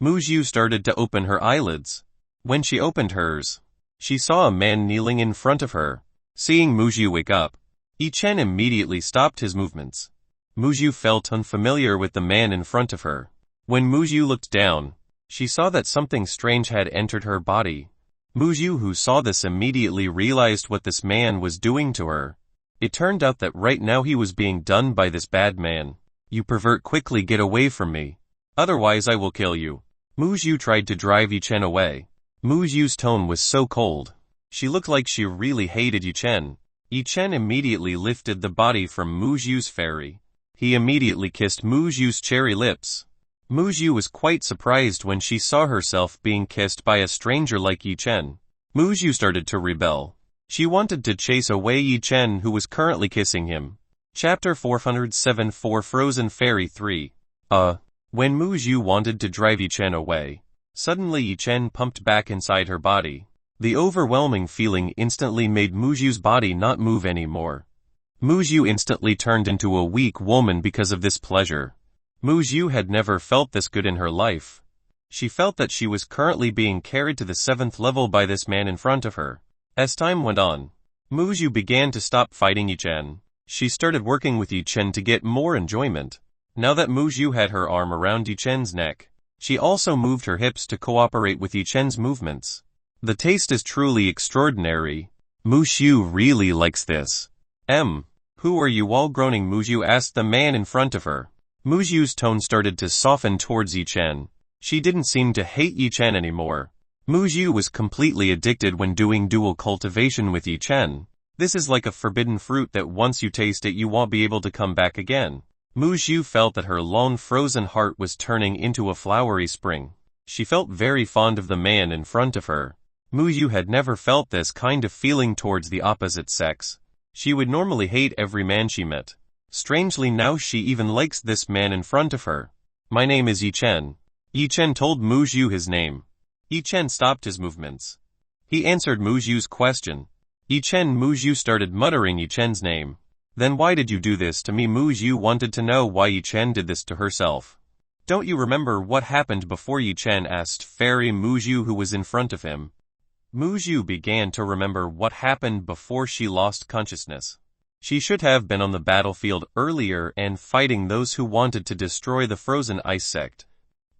Muyu started to open her eyelids. When she opened hers, she saw a man kneeling in front of her. Seeing Muyu wake up, Yi-Chen immediately stopped his movements. Muyu felt unfamiliar with the man in front of her. When Muyu looked down, she saw that something strange had entered her body. Muyu, who saw this, immediately realized what this man was doing to her. It turned out that right now he was being done by this bad man. You pervert, quickly get away from me. Otherwise I will kill you. Muyu tried to drive Yi-Chen away. Muyu's tone was so cold. She looked like she really hated Yi-Chen. Yi-Chen immediately lifted the body from Muyu's fairy. He immediately kissed Muyu's cherry lips. Muyu was quite surprised when she saw herself being kissed by a stranger like Yi-Chen. Muyu started to rebel. She wanted to chase away Yi-Chen, who was currently kissing him. Chapter 407 for Frozen Fairy 3. When Muyu wanted to drive Yi-Chen away, suddenly Yi-Chen pumped back inside her body. The overwhelming feeling instantly made Muyu's body not move anymore. Muyu instantly turned into a weak woman because of this pleasure. Muyu had never felt this good in her life. She felt that she was currently being carried to the 7th level by this man in front of her. As time went on, Muyu began to stop fighting Yi-Chen. She started working with Yi-Chen to get more enjoyment. Now that Muyu had her arm around Yi-Chen's neck, she also moved her hips to cooperate with Yi-Chen's movements. The taste is truly extraordinary. Muyu really likes this. Who are you all groaning? Muyu asked the man in front of her. Muyu's tone started to soften towards Yi-Chen. She didn't seem to hate Yi-Chen anymore. Muyu was completely addicted when doing dual cultivation with Yi-Chen. This is like a forbidden fruit that once you taste it you won't be able to come back again. Muyu felt that her long frozen heart was turning into a flowery spring. She felt very fond of the man in front of her. Muyu had never felt this kind of feeling towards the opposite sex. She would normally hate every man she met. Strangely, now she even likes this man in front of her. My name is Yi-Chen. Yi-Chen told Muyu his name. Yi-Chen stopped his movements. He answered Muyu's question. Muyu started muttering Yi-Chen's name. Then why did you do this to me? Muyu wanted to know why Yi-Chen did this to herself. Don't you remember what happened before? Yi-Chen asked Fairy Muyu, who was in front of him. Muyu began to remember what happened before she lost consciousness. She should have been on the battlefield earlier and fighting those who wanted to destroy the Frozen Ice sect.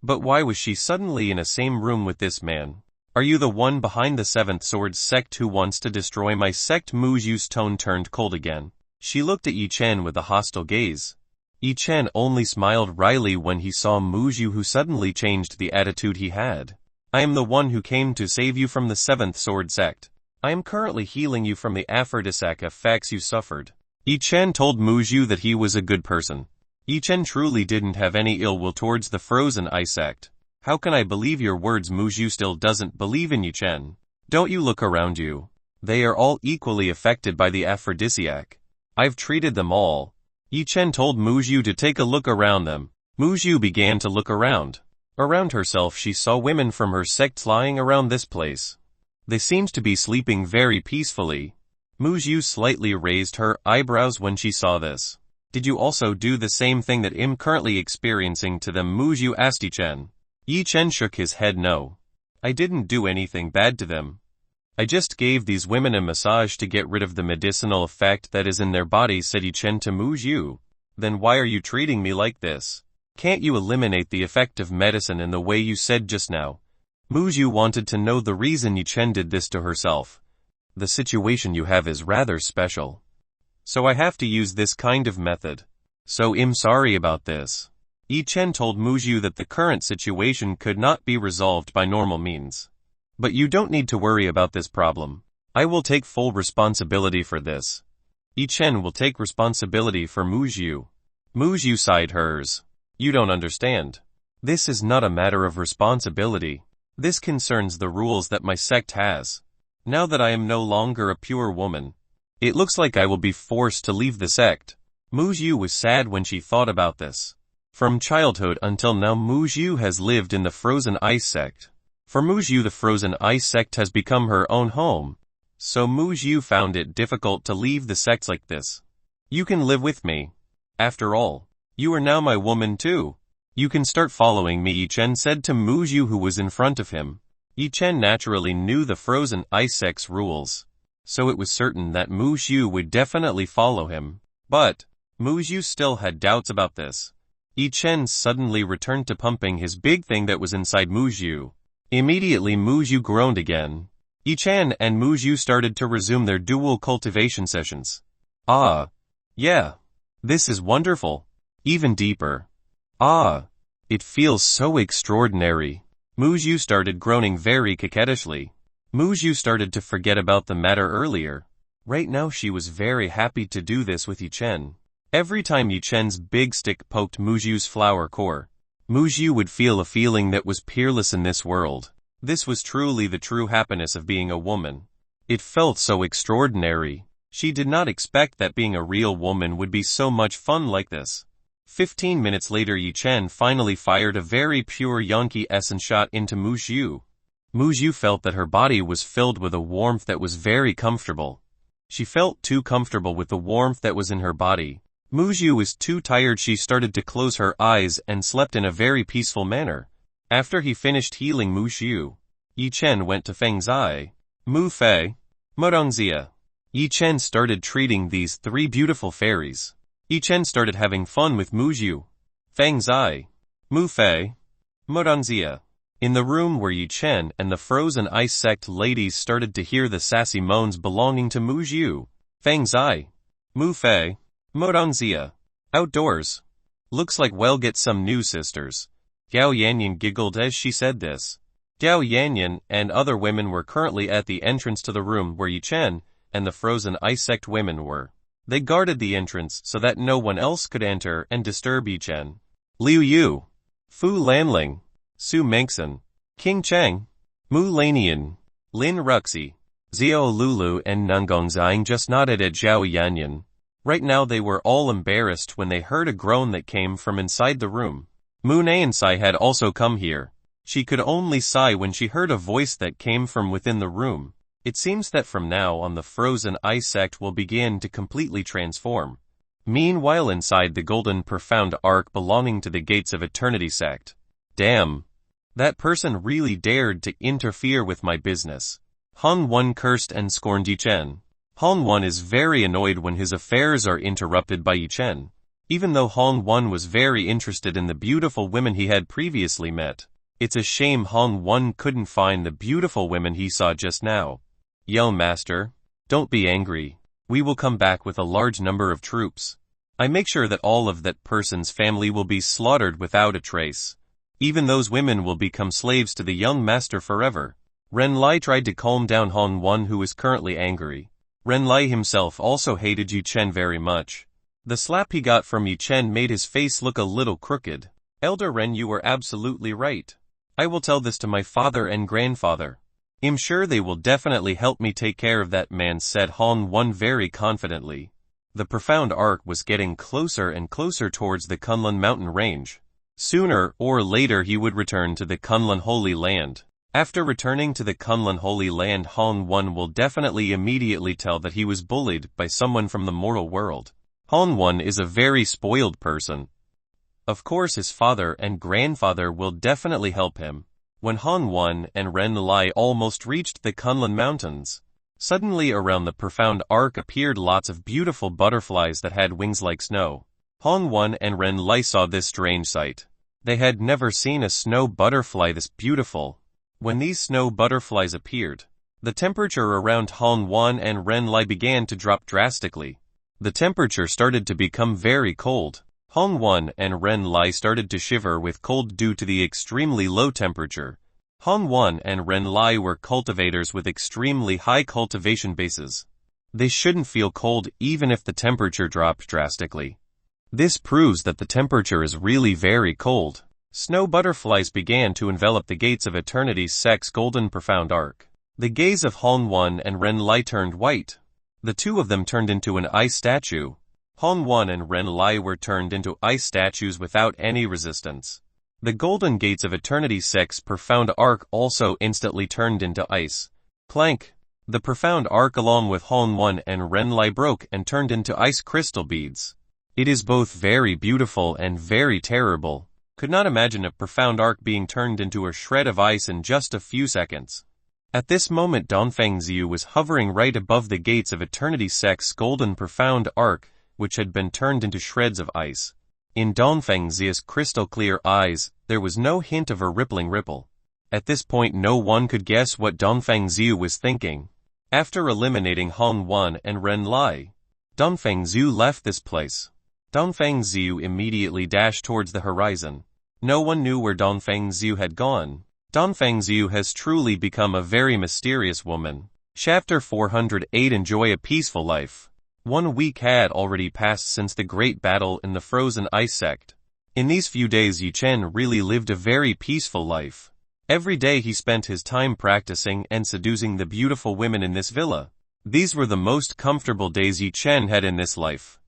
But why was she suddenly in a same room with this man? Are you the one behind the 7th Sword sect who wants to destroy my sect? Muyu's tone turned cold again. She looked at Yi-Chen with a hostile gaze. Yi-Chen only smiled wryly when he saw Muyu, who suddenly changed the attitude he had. I am the one who came to save you from the 7th Sword sect. I am currently healing you from the aphrodisiac effects you suffered. Yi-Chen told Muyu that he was a good person. Yi-Chen truly didn't have any ill will towards the Frozen Ice sect. How can I believe your words? Muyu still doesn't believe in Yi-Chen. Don't you look around you? They are all equally affected by the aphrodisiac. I've treated them all. Yi Chen told Mu Zhu to take a look around them. Mu Zhu began to look around. Around herself she saw women from her sect lying around this place. They seemed to be sleeping very peacefully. Mu Zhu slightly raised her eyebrows when she saw this. Did you also do the same thing that I'm currently experiencing to them? Mu Zhu asked Yi Chen. Yi Chen shook his head. No. I didn't do anything bad to them. I just gave these women a massage to get rid of the medicinal effect that is in their bodies, said Yi Chen to Mu Zhu. Then why are you treating me like this? Can't you eliminate the effect of medicine in the way you said just now? Mu Zhu wanted to know the reason Yi Chen did this to herself. The situation you have is rather special. So I have to use this kind of method. So I'm sorry about this. Yi Chen told Mu Zhu that the current situation could not be resolved by normal means. But you don't need to worry about this problem. I will take full responsibility for this. Yi Chen will take responsibility for Mu Zhu. Mu Zhu sighed hers. You don't understand. This is not a matter of responsibility. This concerns the rules that my sect has. Now that I am no longer a pure woman, it looks like I will be forced to leave the sect. Mu Zhu was sad when she thought about this. From childhood until now, Mu Zhu has lived in the Frozen Ice sect. For Mu Zhu, the Frozen Ice sect has become her own home. So Mu Zhu found it difficult to leave the sect like this. You can live with me. After all, you are now my woman too. You can start following me, Yi Chen said to Mu Zhu, who was in front of him. Yi Chen naturally knew the Frozen Ice sect's rules, so it was certain that Mu Zhu would definitely follow him. But Mu Zhu still had doubts about this. Yi Chen suddenly returned to pumping his big thing that was inside Mu Zhu. Immediately Mu Zhu groaned again. Yi Chen and Mu Zhu started to resume their dual cultivation sessions. Ah. Yeah. This is wonderful. Even deeper. Ah. It feels so extraordinary. Mu Zhu started groaning very coquettishly. Mu Zhu started to forget about the matter earlier. Right now she was very happy to do this with Yi Chen. Every time Yi Chen's big stick poked Mu Zhu's flower core, Mu Zhu would feel a feeling that was peerless in this world. This was truly the true happiness of being a woman. It felt so extraordinary. She did not expect that being a real woman would be so much fun like this. 15 minutes later, Yi Chen finally fired a very pure Yonki essence shot into Mu Zhu. Mu Zhu felt that her body was filled with a warmth that was very comfortable. She felt too comfortable with the warmth that was in her body. Mu Zhu was too tired. She started to close her eyes and slept in a very peaceful manner. After he finished healing Mu Zhu, Yi Chen went to Feng Zai, Mu Fei, Modongzia. Yi Chen started treating these three beautiful fairies. Yi Chen started having fun with Mu Zhu, Feng Zai, Mu Fei, Modongzia. In the room where Yi Chen and the Frozen Ice sect ladies started to hear the sassy moans belonging to Mu Zhu, Feng Zai, Mu Fei, Modongzia. Outdoors. Looks like we'll get some new sisters. Gao Yanyan giggled as she said this. Gao Yanyan and other women were currently at the entrance to the room where Yi Chen and the Frozen Ice sect women were. They guarded the entrance so that no one else could enter and disturb Yi Chen. Liu Yu, Fu Lanling, Su Mengxin, King Cheng, Mu Lanian, Lin Ruxi, Xiao Lulu and Nungongzing just nodded at Zhao Yanyan. Right now they were all embarrassed when they heard a groan that came from inside the room. Mu Nansai had also come here. She could only sigh when she heard a voice that came from within the room. It seems that from now on the Frozen Ice sect will begin to completely transform. Meanwhile, inside the Golden Profound Arc belonging to the Gates of Eternity sect. Damn. That person really dared to interfere with my business. Hong Wen cursed and scorned Yi Chen. Hong Wen is very annoyed when his affairs are interrupted by Yi Chen. Even though Hong Wen was very interested in the beautiful women he had previously met, it's a shame Hong Wen couldn't find the beautiful women he saw just now. Yo, master, don't be angry. We will come back with a large number of troops. I make sure that all of that person's family will be slaughtered without a trace. Even those women will become slaves to the young master forever. Ren Lai tried to calm down Hong Wen, who is currently angry. Ren Lai himself also hated Yi Chen very much. The slap he got from Yi Chen made his face look a little crooked. Elder Ren, you were absolutely right. I will tell this to my father and grandfather. I'm sure they will definitely help me take care of that man, said Hong Wen very confidently. The profound arc was getting closer and closer towards the Kunlun mountain range. Sooner or later he would return to the Kunlun Holy Land. After returning to the Kunlun Holy Land, Hong Won will definitely immediately tell that he was bullied by someone from the mortal world. Hong Won is a very spoiled person. Of course his father and grandfather will definitely help him. When Hong Won and Ren Lai almost reached the Kunlun Mountains, suddenly around the profound arc appeared lots of beautiful butterflies that had wings like snow. Hong Won and Ren Lai saw this strange sight. They had never seen a snow butterfly this beautiful. When these snow butterflies appeared, the temperature around Hong Won and Ren Lai began to drop drastically. The temperature started to become very cold. Hong Won and Ren Lai started to shiver with cold due to the extremely low temperature. Hong Won and Ren Lai were cultivators with extremely high cultivation bases. They shouldn't feel cold even if the temperature dropped drastically. This proves that the temperature is really very cold. Snow butterflies began to envelop the gates of eternity's sex golden profound arc. The gaze of Hong Won and Ren Lai turned white. The two of them turned into an ice statue. Hong Won and Ren Lai were turned into ice statues without any resistance. The golden gates of eternity's sex profound arc also instantly turned into ice. Clank! The profound arc along with Hong Won and Ren Lai broke and turned into ice crystal beads. It is both very beautiful and very terrible. Could not imagine a profound arc being turned into a shred of ice in just a few seconds. At this moment Dongfeng Xiu was hovering right above the gates of eternity's sex golden profound arc, which had been turned into shreds of ice. In Dongfeng Xiu's crystal clear eyes, there was no hint of a rippling ripple. At this point no one could guess what Dongfeng Xiu was thinking. After eliminating Hong Won and Ren Lai, Dongfeng Xiu left this place. Dongfeng Xiu immediately dashed towards the horizon. No one knew where Dongfeng Xiu had gone. Dongfeng Xiu has truly become a very mysterious woman. Chapter 408 Enjoy a peaceful life. 1 week had already passed since the great battle in the frozen ice sect. In these few days Yi Chen really lived a very peaceful life. Every day he spent his time practicing and seducing the beautiful women in this villa. These were the most comfortable days Yi Chen had in this life.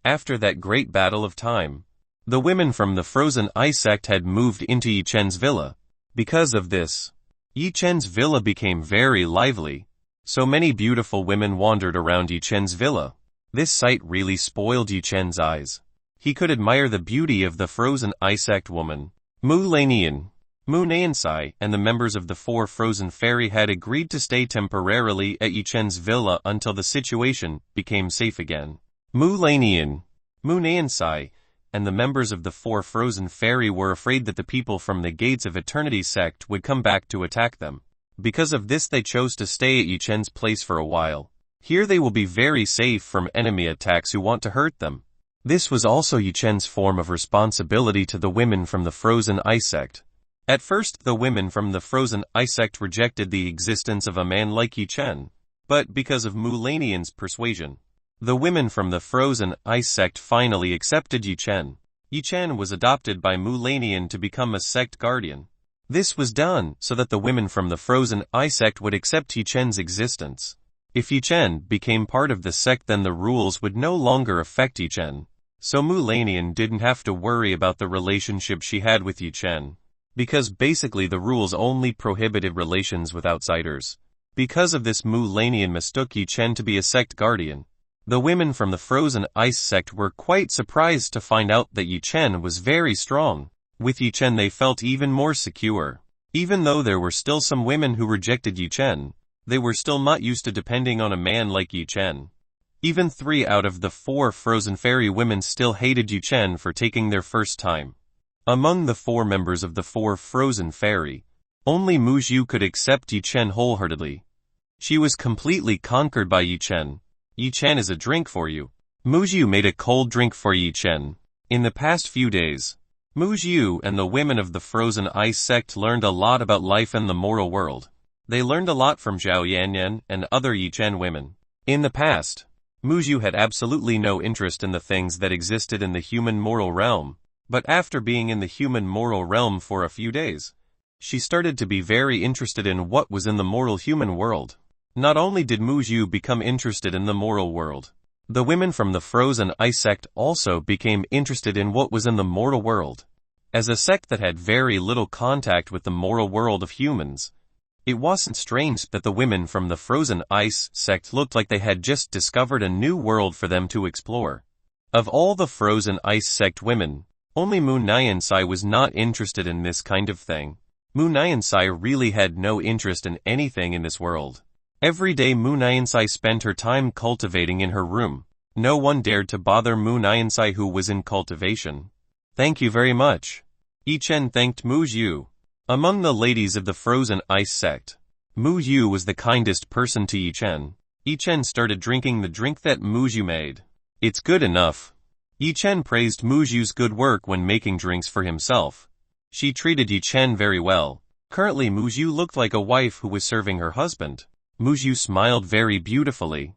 After that great battle of time, the women from the frozen ice sect had moved into Yi Chen's villa. Because of this, Yi Chen's villa became very lively. So many beautiful women wandered around Yi Chen's villa. This sight really spoiled Yi Chen's eyes. He could admire the beauty of the frozen ice sect woman. Mu Lanian, Mu Nansai, and the members of the 4 frozen fairy had agreed to stay temporarily at Yi Chen's villa until the situation became safe again. Mu Lanian, Mu Nansai, and the members of the 4 frozen fairy were afraid that the people from the gates of eternity sect would come back to attack them. Because of this they chose to stay at Yi Chen's place for a while. Here they will be very safe from enemy attacks who want to hurt them. This was also Yi Chen's form of responsibility to the women from the frozen ice sect. At first the women from the frozen ice sect rejected the existence of a man like Yi Chen. But because of Mu Lanian's persuasion, the women from the frozen ice sect finally accepted Yi Chen. Yi Chen was adopted by Mu Lanian to become a sect guardian. This was done so that the women from the frozen ice sect would accept Yi Chen's existence. If Yi Chen became part of the sect, then the rules would no longer affect Yi Chen. So Mu Lanian didn't have to worry about the relationship she had with Yi Chen. Because basically the rules only prohibited relations with outsiders. Because of this Mu Lanian mistook Yi Chen to be a sect guardian. The women from the frozen ice sect were quite surprised to find out that Yi Chen was very strong. With Yi Chen they felt even more secure. Even though there were still some women who rejected Yi Chen, they were still not used to depending on a man like Yi Chen. Even 3 out of the 4 frozen fairy women still hated Yi Chen for taking their first time. Among the 4 members of the 4 frozen fairy, only Mu Xiu could accept Yi Chen wholeheartedly. She was completely conquered by Yi Chen. Yi Chen is a drink for you. Mu Xiu made a cold drink for Yi Chen. In the past few days, Mu Xiu and the women of the frozen ice sect learned a lot about life in the moral world. They learned a lot from Zhao Yanyan and other Yi Chen women. In the past, Mu Xiu had absolutely no interest in the things that existed in the human moral realm. But after being in the human moral realm for a few days, she started to be very interested in what was in the moral human world. Not only did Mu Xiu become interested in the moral world, The women from the frozen ice sect also became interested in what was in the mortal world. As a sect that had very little contact with the mortal world of humans, it wasn't strange that the women from the frozen ice sect looked like they had just discovered a new world for them to explore. Of all the frozen ice sect women, only Mu Nyansai was not interested in this kind of thing. Mu Nyansai really had no interest in anything in this world. Every day Mu Nyansai spent her time cultivating in her room. No one dared to bother Mu Nyansai, who was in cultivation. Thank you very much. Yi Chen thanked Mu Yu. Among the ladies of the frozen ice sect, Mu Yu was the kindest person to Yi Chen. Yi Chen started drinking the drink that Mu Yu made. It's good enough. Yi Chen praised Mu Yu's good work when making drinks for himself. She treated Yi Chen very well. Currently Mu Yu looked like a wife who was serving her husband. Mu Yu smiled very beautifully.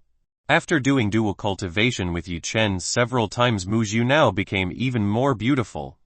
After doing dual cultivation with Yi Chen several times, Mu Yu now became even more beautiful.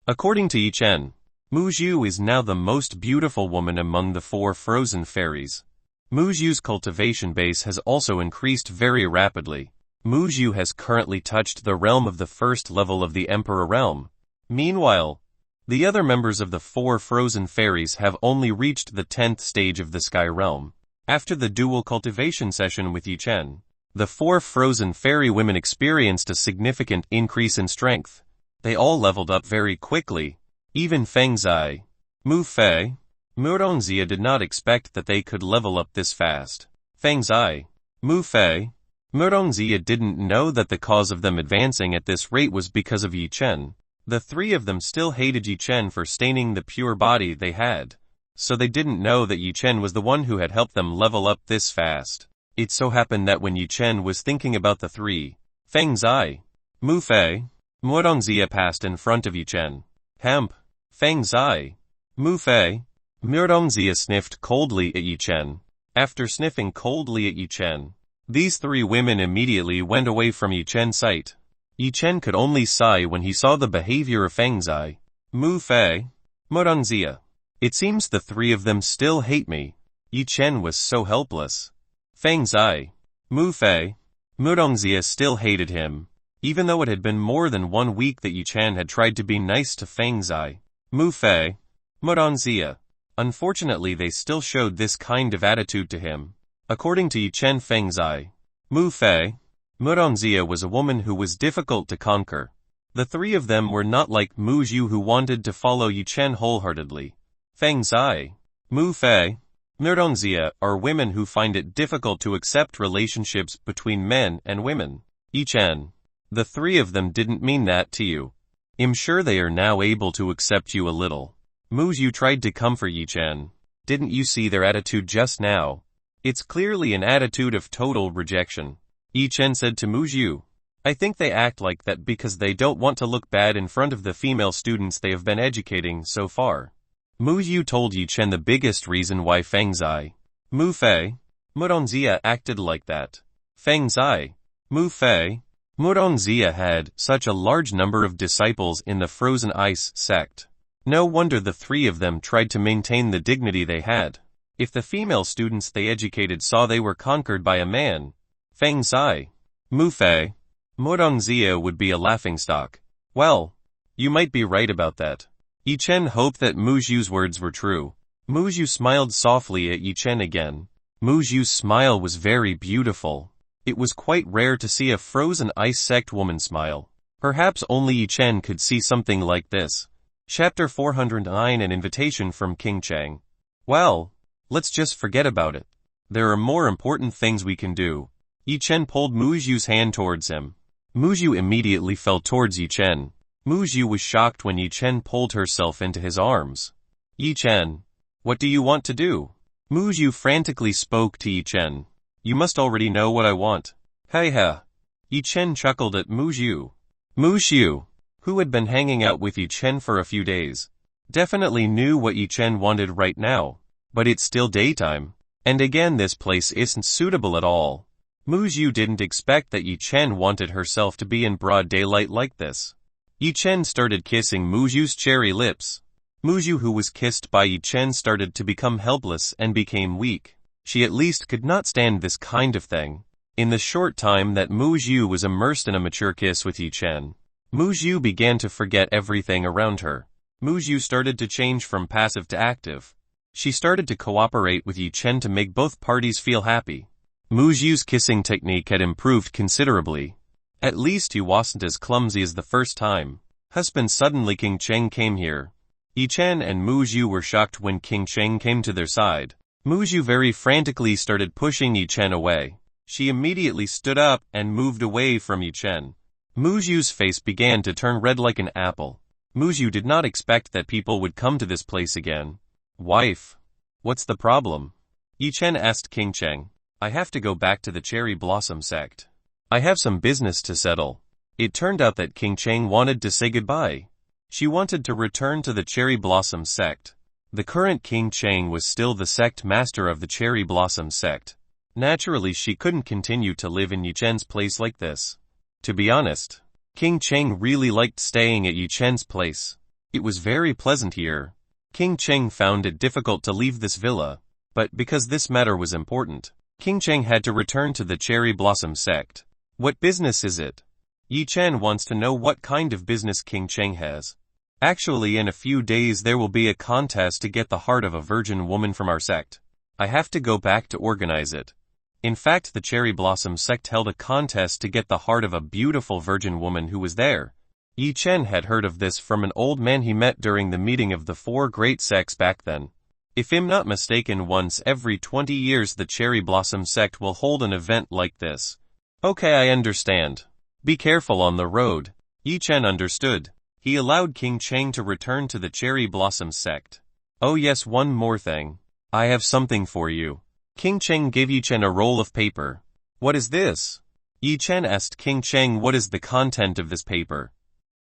According to Yi Chen, Mu Yu is now the most beautiful woman among the 4 frozen fairies. Mu Yu's cultivation base has also increased very rapidly. Mu Yu has currently touched the realm of the 1st level of the Emperor realm. Meanwhile, the other members of the 4 frozen fairies have only reached the 10th stage of the Sky realm. After the dual cultivation session with Yi Chen, the 4 frozen fairy women experienced a significant increase in strength. They all leveled up very quickly. Even Feng Zai, Mu Fei, Murongzia did not expect that they could level up this fast. Feng Zai, Mu Fei, Murongzia didn't know that the cause of them advancing at this rate was because of Yi Chen. The 3 of them still hated Yi Chen for staining the pure body they had, so they didn't know that Yi Chen was the one who had helped them level up this fast. It so happened that when Yi Chen was thinking about the 3, Feng Zai, Mu Fei, Murongzia passed in front of Yi Chen. Hemp, Feng Zai, Mu Fei, Murongzia sniffed coldly at Yi Chen. After sniffing coldly at Yi Chen, these 3 women immediately went away from Yi Chen's sight. Yi Chen could only sigh when he saw the behavior of Feng Zai, Mu Fei, Murongzia. It seems the 3 of them still hate me. Yi Chen was so helpless. Feng Zai, Mu Fei, Murongzia still hated him. Even though it had been more than 1 week that Yi Chen had tried to be nice to Feng Zai, Mu Fei, Murongzia. Unfortunately, they still showed this kind of attitude to him. According to Yi Chen, Feng Zai, Mu Fei, Murongzia was a woman who was difficult to conquer. The 3 of them were not like Mu Yu, who wanted to follow Yi Chen wholeheartedly. Feng Zai, Mu Fei, Murongzia are women who find it difficult to accept relationships between men and women. Yi Chen, the 3 of them didn't mean that to you. I'm sure they are now able to accept you a little. Mu Yu tried to comfort Yi Chen. Didn't you see their attitude just now? It's clearly an attitude of total rejection. Yi Chen said to Mu Yu, I think they act like that because they don't want to look bad in front of the female students they have been educating so far. Mu Yu told Yi Chen the biggest reason why Feng Zai, Mu Fei, Murongzia acted like that. Feng Zai, Mu Fei, Murongzia had such a large number of disciples in the Frozen Ice sect. No wonder the 3 of them tried to maintain the dignity they had. If the female students they educated saw they were conquered by a man, Feng Zai, Mu Fei, Murongzia would be a laughingstock. Well, you might be right about that. Yi Chen hoped that Mu Yu's words were true. Mu Yu smiled softly at Yi Chen again. Mu Yu's smile was very beautiful. It was quite rare to see a frozen ice sect woman smile. Perhaps only Yi Chen could see something like this. Chapter 409, An Invitation from King Chang. Well, let's just forget about it. There are more important things we can do. Yi Chen pulled Mu Yu's hand towards him. Mu Yu immediately fell towards Yi Chen. Mu Yu was shocked when Yi Chen pulled herself into his arms. Yi Chen, what do you want to do? Mu Yu frantically spoke to Yi Chen. You must already know what I want. Hey ha. Yi Chen chuckled at Mu Yu. Mu Yu, who had been hanging out with Yi Chen for a few days, definitely knew what Yi Chen wanted right now. But it's still daytime. And again, this place isn't suitable at all. Mu Yu didn't expect that Yi Chen wanted herself to be in broad daylight like this. Yi Chen started kissing Mu Yu's cherry lips. Mu Yu, who was kissed by Yi Chen, started to become helpless and became weak. She at least could not stand this kind of thing. In the short time that Mu Zhu was immersed in a mature kiss with Yi Chen, Mu Zhu began to forget everything around her. Mu Zhu started to change from passive to active. She started to cooperate with Yi Chen to make both parties feel happy. Mu Zhu's kissing technique had improved considerably. At least he wasn't as clumsy as the first time. Husband, suddenly King Cheng came here. Yi Chen and Mu Zhu were shocked when King Cheng came to their side. Mu Zhu very frantically started pushing Yi Chen away. She immediately stood up and moved away from Yi Chen. Mu Zhu's face began to turn red like an apple. Mu Zhu did not expect that people would come to this place again. Wife, what's the problem? Yi Chen asked King Cheng. I have to go back to the Cherry Blossom sect. I have some business to settle. It turned out that King Cheng wanted to say goodbye. She wanted to return to the Cherry Blossom sect. The current King Cheng was still the sect master of the Cherry Blossom sect. Naturally, she couldn't continue to live in Yi Chen's place like this. To be honest, King Cheng really liked staying at Yi Chen's place. It was very pleasant here. King Cheng found it difficult to leave this villa, but because this matter was important, King Cheng had to return to the Cherry Blossom sect. What business is it? Yi Chen wants to know what kind of business King Cheng has. Actually, in a few days there will be a contest to get the heart of a virgin woman from our sect. I have to go back to organize it. In fact, the Cherry Blossom sect held a contest to get the heart of a beautiful virgin woman who was there. Yi Chen had heard of this from an old man he met during the meeting of the 4 great sects back then. If I'm not mistaken, once every 20 years the Cherry Blossom sect will hold an event like this. Okay, I understand. Be careful on the road. Yi Chen understood. He allowed King Cheng to return to the Cherry Blossom sect. Oh yes, one more thing. I have something for you. King Cheng gave Yi Chen a roll of paper. What is this? Yi Chen asked King Cheng what is the content of this paper.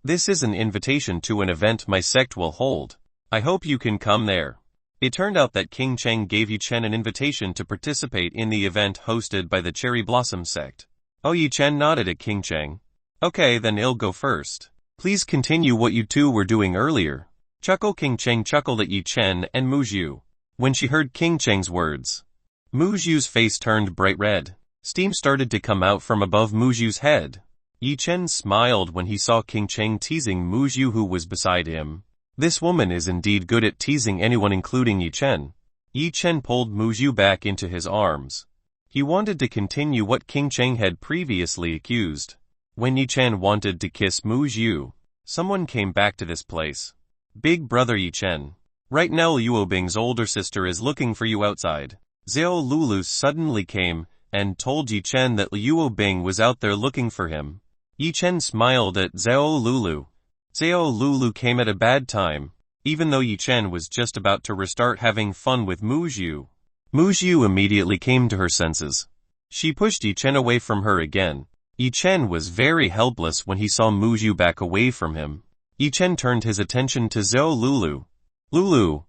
This is an invitation to an event my sect will hold. I hope you can come there. It turned out that King Cheng gave Yi Chen an invitation to participate in the event hosted by the Cherry Blossom sect. Oh, Yi Chen nodded at King Cheng. Okay, then I'll go first. Please continue what you two were doing earlier. Chuckle. King Cheng chuckled at Yi Chen and Mu Zhu. When she heard King Cheng's words, Mu Zhu's face turned bright red. Steam started to come out from above Mu Zhu's head. Yi Chen smiled when he saw King Cheng teasing Mu Zhu, who was beside him. This woman is indeed good at teasing anyone, including Yi Chen. Yi Chen pulled Mu Zhu back into his arms. He wanted to continue what King Cheng had previously accused. When Yi Chen wanted to kiss Mu Zhu, someone came back to this place. Big brother Yi Chen. Right now Liu Bing's older sister is looking for you outside. Xiao Lulu suddenly came and told Yi Chen that Liu Bing was out there looking for him. Yi Chen smiled at Xiao Lulu. Xiao Lulu came at a bad time, even though Yi Chen was just about to restart having fun with Mu Zhu. Mu Zhu immediately came to her senses. She pushed Yi Chen away from her again. Yi Chen was very helpless when he saw Mu Zhu back away from him. Yi Chen turned his attention to Xiao Lulu. Lulu,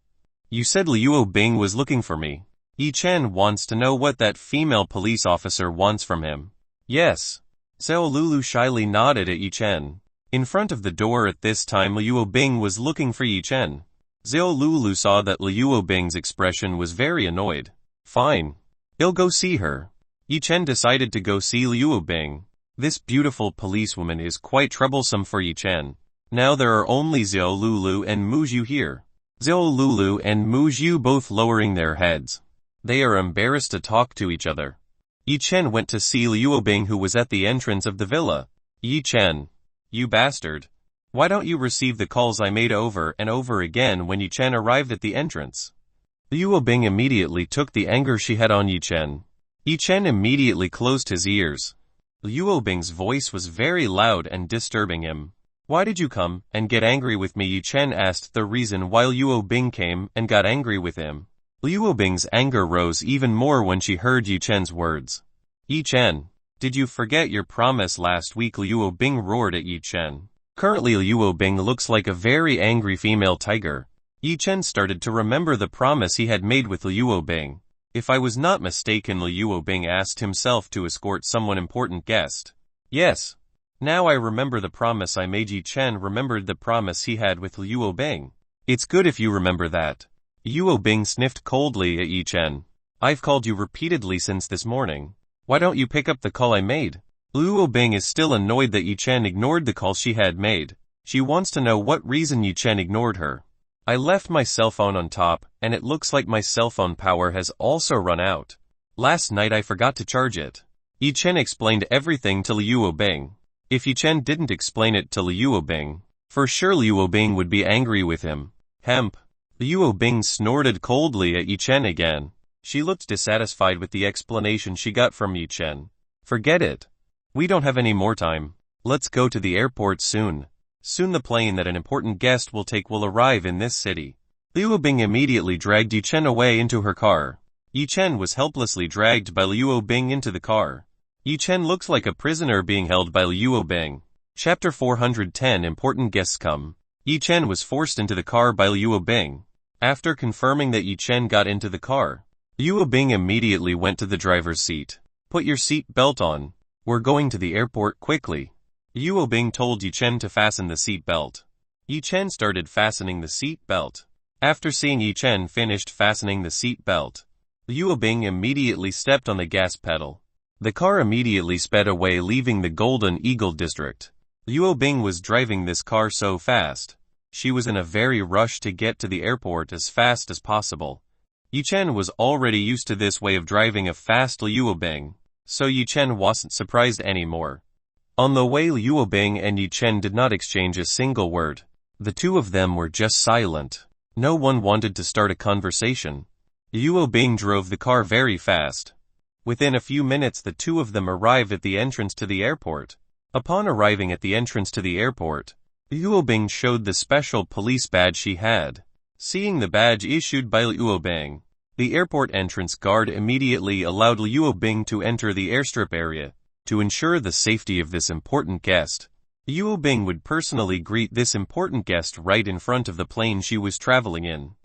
you said Liu Bing was looking for me. Yi Chen wants to know what that female police officer wants from him. Yes. Xiao Lulu shyly nodded at Yi Chen. In front of the door at this time, Liu Bing was looking for Yi Chen. Xiao Lulu saw that Liu Bing's expression was very annoyed. Fine. I'll go see her. Yi Chen decided to go see Liu Bing. This beautiful policewoman is quite troublesome for Yi Chen. Now there are only Xiao Lulu and Mu Zhu here. Xiao Lulu and Mu Zhu both lowering their heads. They are embarrassed to talk to each other. Yi Chen went to see Liu Bing, who was at the entrance of the villa. Yi Chen. You bastard. Why don't you receive the calls I made over and over again when Yi Chen arrived at the entrance? Liu Bing immediately took the anger she had on Yi Chen. Yi Chen immediately closed his ears. Liu Bing's voice was very loud and disturbing him. Why did you come and get angry with me? Yi Chen asked the reason why Liu Bing came and got angry with him. Liu Bing's anger rose even more when she heard Yi Chen's words. Yi Chen, did you forget your promise last week? Liu Bing roared at Yi Chen. Currently Liu Bing looks like a very angry female tiger. Yi Chen started to remember the promise he had made with Liu Bing. If I was not mistaken, Liu Bing asked himself to escort someone important guest. Yes. Now I remember the promise I made. Yi Chen remembered the promise he had with Liu Bing. It's good if you remember that. Liu Bing sniffed coldly at Yi Chen. I've called you repeatedly since this morning. Why don't you pick up the call I made? Luo Bing is still annoyed that Yi Chen ignored the call she had made. She wants to know what reason Yi Chen ignored her. I left my cell phone on top, and it looks like my cell phone power has also run out. Last night I forgot to charge it. Yi Chen explained everything to Luo Bing. If Yi Chen didn't explain it to Luo Bing, for sure Luo Bing would be angry with him. Hemp. Luo Bing snorted coldly at Yi Chen again. She looked dissatisfied with the explanation she got from Yi Chen. Forget it. We don't have any more time. Let's go to the airport soon. Soon the plane that an important guest will take will arrive in this city. Luo Bing immediately dragged Yi Chen away into her car. Yi Chen was helplessly dragged by Luo Bing into the car. Yi Chen looks like a prisoner being held by Luo Bing. Chapter 410 Important Guests Come. Yi Chen was forced into the car by Luo Bing. After confirming that Yi Chen got into the car, Luo Bing immediately went to the driver's seat. Put your seat belt on. We're going to the airport quickly. Luo Bing told Yi Chen to fasten the seat belt. Yi Chen started fastening the seat belt. After seeing Yi Chen finished fastening the seat belt, Luo Bing immediately stepped on the gas pedal. The car immediately sped away, leaving the Golden Eagle district. Luo Bing was driving this car so fast. She was in a very rush to get to the airport as fast as possible. Yi Chen was already used to this way of driving a fast Luo Bing, so Yi Chen wasn't surprised anymore. On the way, Luo Bing and Yi Chen did not exchange a single word. The two of them were just silent. No one wanted to start a conversation. Luo Bing drove the car very fast. Within a few minutes the two of them arrived at the entrance to the airport. Upon arriving at the entrance to the airport, Luo Bing showed the special police badge she had. Seeing the badge issued by Luo Bing, the airport entrance guard immediately allowed Luo Bing to enter the airstrip area. To ensure the safety of this important guest, Luo Bing would personally greet this important guest right in front of the plane she was traveling in.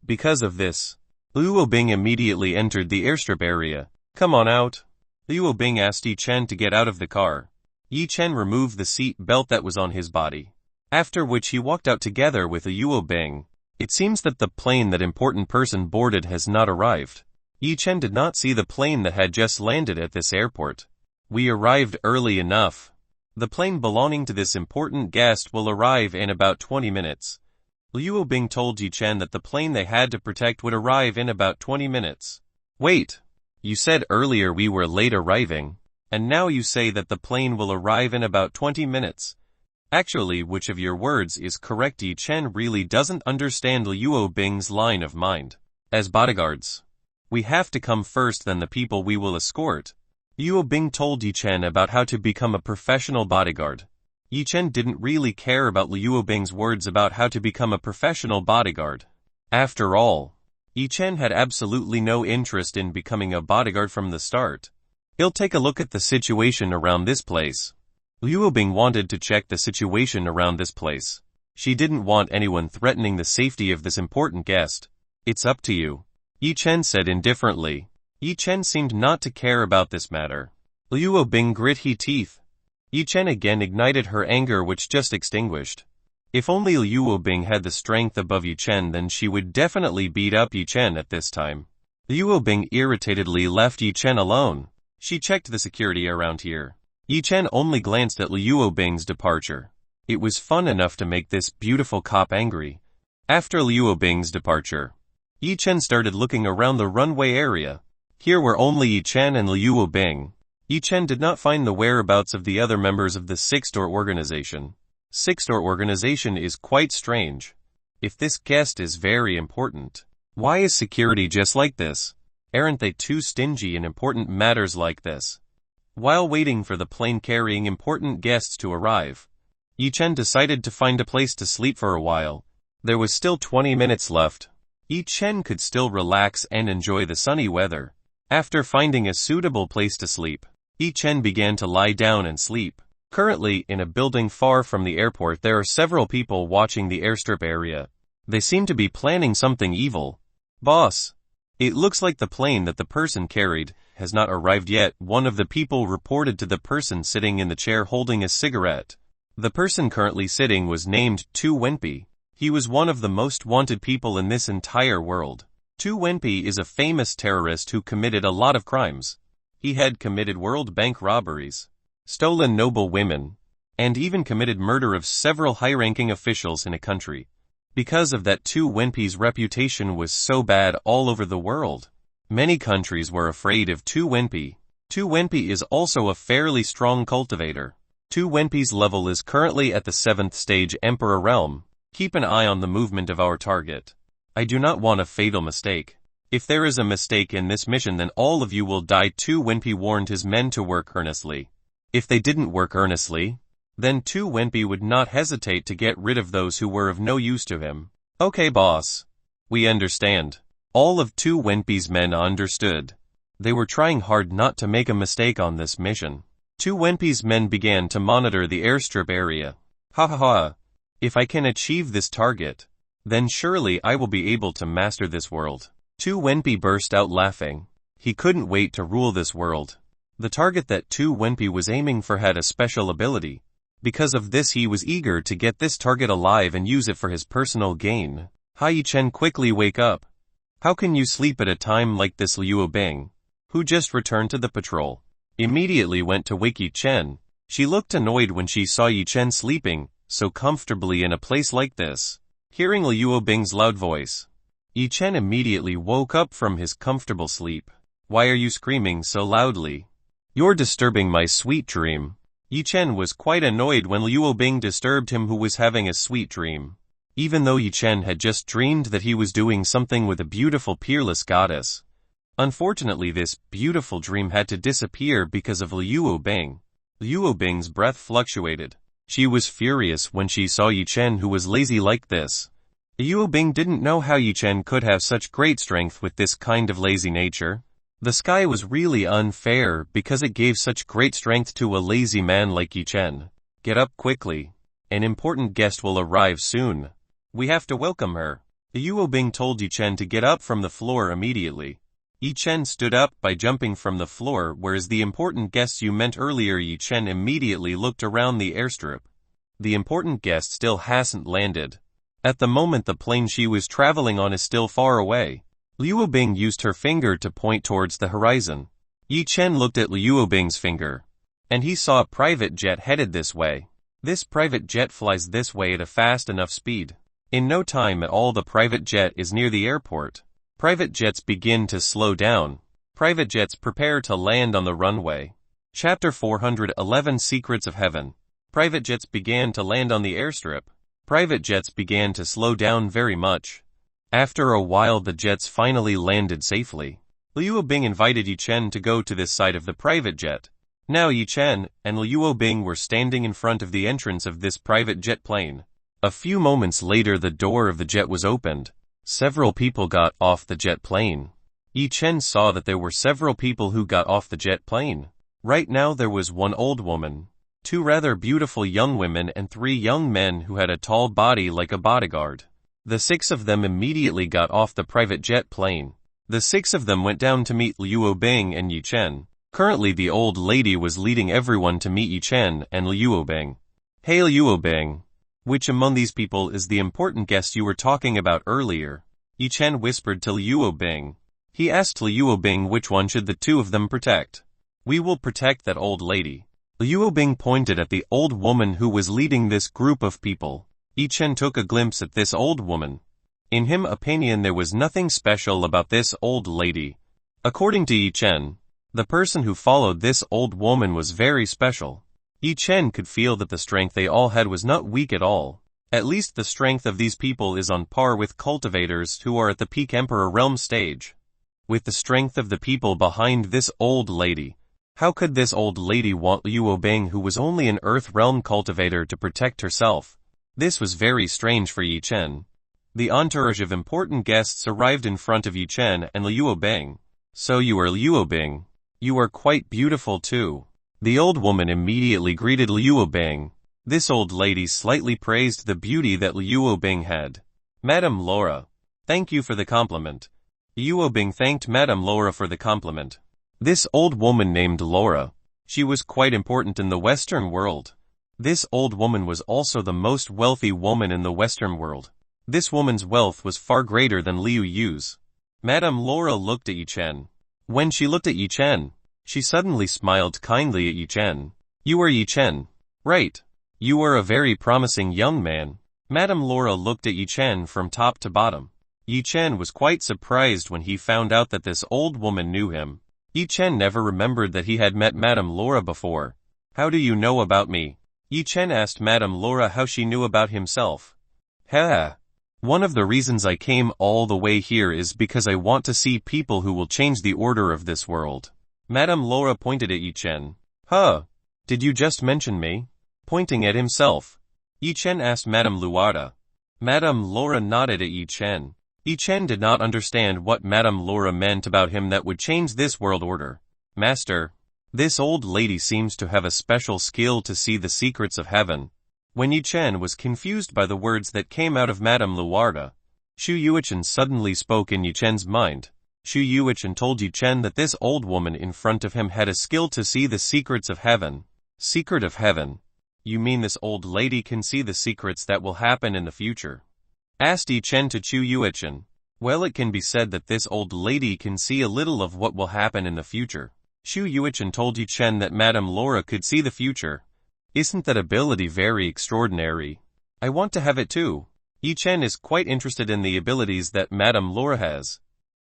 Because of this, Luo Bing immediately entered the airstrip area. Come on out. Luo Bing asked Yi Chen to get out of the car. Yi Chen removed the seat belt that was on his body. After which he walked out together with Luo Bing. It seems that the plane that important person boarded has not arrived. Yi Chen did not see the plane that had just landed at this airport. We arrived early enough. The plane belonging to this important guest will arrive in about 20 minutes. Luo Bing told Yi Chen that the plane they had to protect would arrive in about 20 minutes. Wait. You said earlier we were late arriving, and now you say that the plane will arrive in about 20 minutes. Actually, which of your words is correct? Yi Chen really doesn't understand Luo Bing's line of mind. As bodyguards, we have to come first, then the people we will escort. Luo Bing told Yi Chen about how to become a professional bodyguard. Yi Chen didn't really care about Luo Bing's words about how to become a professional bodyguard. After all, Yi Chen had absolutely no interest in becoming a bodyguard from the start. He'll take a look at the situation around this place. Luo Bing wanted to check the situation around this place. She didn't want anyone threatening the safety of this important guest. It's up to you, Yi Chen said indifferently. Yi Chen seemed not to care about this matter. Luo Bing grit his teeth. Yi Chen again ignited her anger, which just extinguished. If only Luo Bing had the strength above Yi Chen, then she would definitely beat up Yi Chen at this time. Luo Bing irritatedly left Yi Chen alone. She checked the security around here. Yi Chen only glanced at Luo Bing's departure. It was fun enough to make this beautiful cop angry. After Luo Bing's departure, Yi Chen started looking around the runway area. Here were only Yi Chen and Luo Bing. Yi Chen did not find the whereabouts of the other members of the Six-Door organization. Six-Door organization is quite strange. If this guest is very important, why is security just like this? Aren't they too stingy in important matters like this? While waiting for the plane carrying important guests to arrive, Yi Chen decided to find a place to sleep for a while. There was still 20 minutes left. Yi Chen could still relax and enjoy the sunny weather. After finding a suitable place to sleep, Yi Chen began to lie down and sleep. Currently, in a building far from the airport, there are several people watching the airstrip area. They seem to be planning something evil. Boss, it looks like the plane that the person carried has not arrived yet, one of the people reported to the person sitting in the chair holding a cigarette. The person currently sitting was named Tu Wenpei. He was one of the most wanted people in this entire world. Tu Wenpei is a famous terrorist who committed a lot of crimes. He had committed world bank robberies, stolen noble women, and even committed murder of several high-ranking officials in a country. Because of that, Tu Wenpei's reputation was so bad all over the world. Many countries were afraid of Tu Wenpei. Tu Wenpei is also a fairly strong cultivator. Tu Wenpei's level is currently at the 7th stage Emperor realm. Keep an eye on the movement of our target. I do not want a fatal mistake. If there is a mistake in this mission, then all of you will die. Tu Wenpei warned his men to work earnestly. If they didn't work earnestly, then Tu Wenpei would not hesitate to get rid of those who were of no use to him. Okay, boss. We understand. All of Tu Wenpei's men understood. They were trying hard not to make a mistake on this mission. Tu Wenpei's men began to monitor the airstrip area. Ha ha ha. If I can achieve this target, then surely I will be able to master this world. Tu Wenpei burst out laughing. He couldn't wait to rule this world. The target that Tu Wenpei was aiming for had a special ability. Because of this, he was eager to get this target alive and use it for his personal gain. Hai Chen, quickly wake up. How can you sleep at a time like this? Liu Bing, who just returned to the patrol, immediately went to wake Yi Chen. She looked annoyed when she saw Yi Chen sleeping so comfortably in a place like this. Hearing Liu Bing's loud voice, Yi Chen immediately woke up from his comfortable sleep. Why are you screaming so loudly? You're disturbing my sweet dream. Yi Chen was quite annoyed when Liu Bing disturbed him, who was having a sweet dream. Even though Yi Chen had just dreamed that he was doing something with a beautiful peerless goddess. Unfortunately, this beautiful dream had to disappear because of Liu Bing. Liu Bing's breath fluctuated. She was furious when she saw Yi Chen, who was lazy like this. Liu Bing didn't know how Yi Chen could have such great strength with this kind of lazy nature. The sky was really unfair because it gave such great strength to a lazy man like Yi Chen. Get up quickly. An important guest will arrive soon. We have to welcome her. Liu Bing told Yi Chen to get up from the floor immediately. Yi Chen stood up by jumping from the floor. Whereas the important guest you meant earlier? Yi Chen immediately looked around the airstrip. The important guest still hasn't landed. At the moment, the plane she was traveling on is still far away. Liu Bing used her finger to point towards the horizon. Yi Chen looked at Liu Bing's finger, and he saw a private jet headed this way. This private jet flies this way at a fast enough speed. In no time at all, the private jet is near the airport. Private jets begin to slow down. Private jets prepare to land on the runway. Chapter 411, Secrets of Heaven. Private jets began to land on the airstrip. Private jets began to slow down very much. After a while, the jets finally landed safely. Liu Bing invited Yi Chen to go to this side of the private jet. Now Yi Chen and Liu Bing were standing in front of the entrance of this private jet plane. A few moments later, the door of the jet was opened. Several people got off the jet plane. Yi Chen saw that there were several people who got off the jet plane. Right now there was one old woman, two rather beautiful young women, and three young men who had a tall body like a bodyguard. The six of them immediately got off the private jet plane. The six of them went down to meet Liu Bing and Yi Chen. Currently, the old lady was leading everyone to meet Yi Chen and Liu Bing. Hey Liu Bing, which among these people is the important guest you were talking about earlier? Yi Chen whispered to Liu Bing. He asked Liu Bing which one should the two of them protect. We will protect that old lady. Liu Bing pointed at the old woman who was leading this group of people. Yi Chen took a glimpse at this old woman. In his opinion, there was nothing special about this old lady. According to Yi Chen, the person who followed this old woman was very special. Yi Chen could feel that the strength they all had was not weak at all. At least the strength of these people is on par with cultivators who are at the peak Emperor realm stage. With the strength of the people behind this old lady, how could this old lady want Liu Bing, who was only an earth realm cultivator, to protect herself? This was very strange for Yi Chen. The entourage of important guests arrived in front of Yi Chen and Liu Bing. So you are Liu Bing. You are quite beautiful too. The old woman immediately greeted Liu Bing. This old lady slightly praised the beauty that Liu Bing had. Madame Laura, thank you for the compliment. Liu Bing thanked Madame Laura for the compliment. This old woman named Laura. She was quite important in the Western world. This old woman was also the most wealthy woman in the Western world. This woman's wealth was far greater than Liu Yu's. Madame Laura looked at Yi Chen. When she looked at Yi Chen, She suddenly smiled kindly at Yi Chen. You are Yi Chen. Right. You are a very promising young man. Madame Laura looked at Yi Chen from top to bottom. Yi Chen was quite surprised when he found out that this old woman knew him. Yi Chen never remembered that he had met Madame Laura before. How do you know about me? Yi Chen asked Madame Laura how she knew about himself. Ha! One of the reasons I came all the way here is because I want to see people who will change the order of this world. Madame Laura pointed at Yi Chen. Huh? Did you just mention me? Pointing at himself. Yi Chen asked Madame Luada. Madame Laura nodded at Yi Chen. Yi Chen did not understand what Madame Laura meant about him that would change this world order. Master, this old lady seems to have a special skill to see the secrets of heaven. When Yi Chen was confused by the words that came out of Madame Luarda, Shu Yuichen suddenly spoke in Yi Chen's mind. Shu Yuichen told Yi Chen that this old woman in front of him had a skill to see the secrets of heaven. Secret of heaven? You mean this old lady can see the secrets that will happen in the future? Asked Yi Chen to Shu Yuichen. Well, it can be said that this old lady can see a little of what will happen in the future. Shu Yuichen told Yi Chen that Madame Laura could see the future. Isn't that ability very extraordinary? I want to have it too. Yi Chen is quite interested in the abilities that Madame Laura has.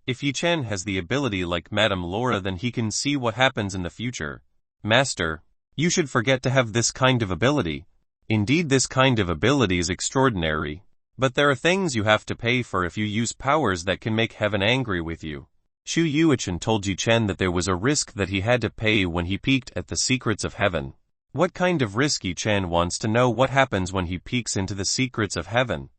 If Yi Chen has the ability like Madame Laura, then he can see what happens in the future. Master, you should forget to have this kind of ability. Indeed, this kind of ability is extraordinary. But there are things you have to pay for if you use powers that can make heaven angry with you. Shu Yuichen told Yi Chen that there was a risk that he had to pay when he peeked at the secrets of heaven. What kind of risk? Yi Chen wants to know what happens when he peeks into the secrets of heaven.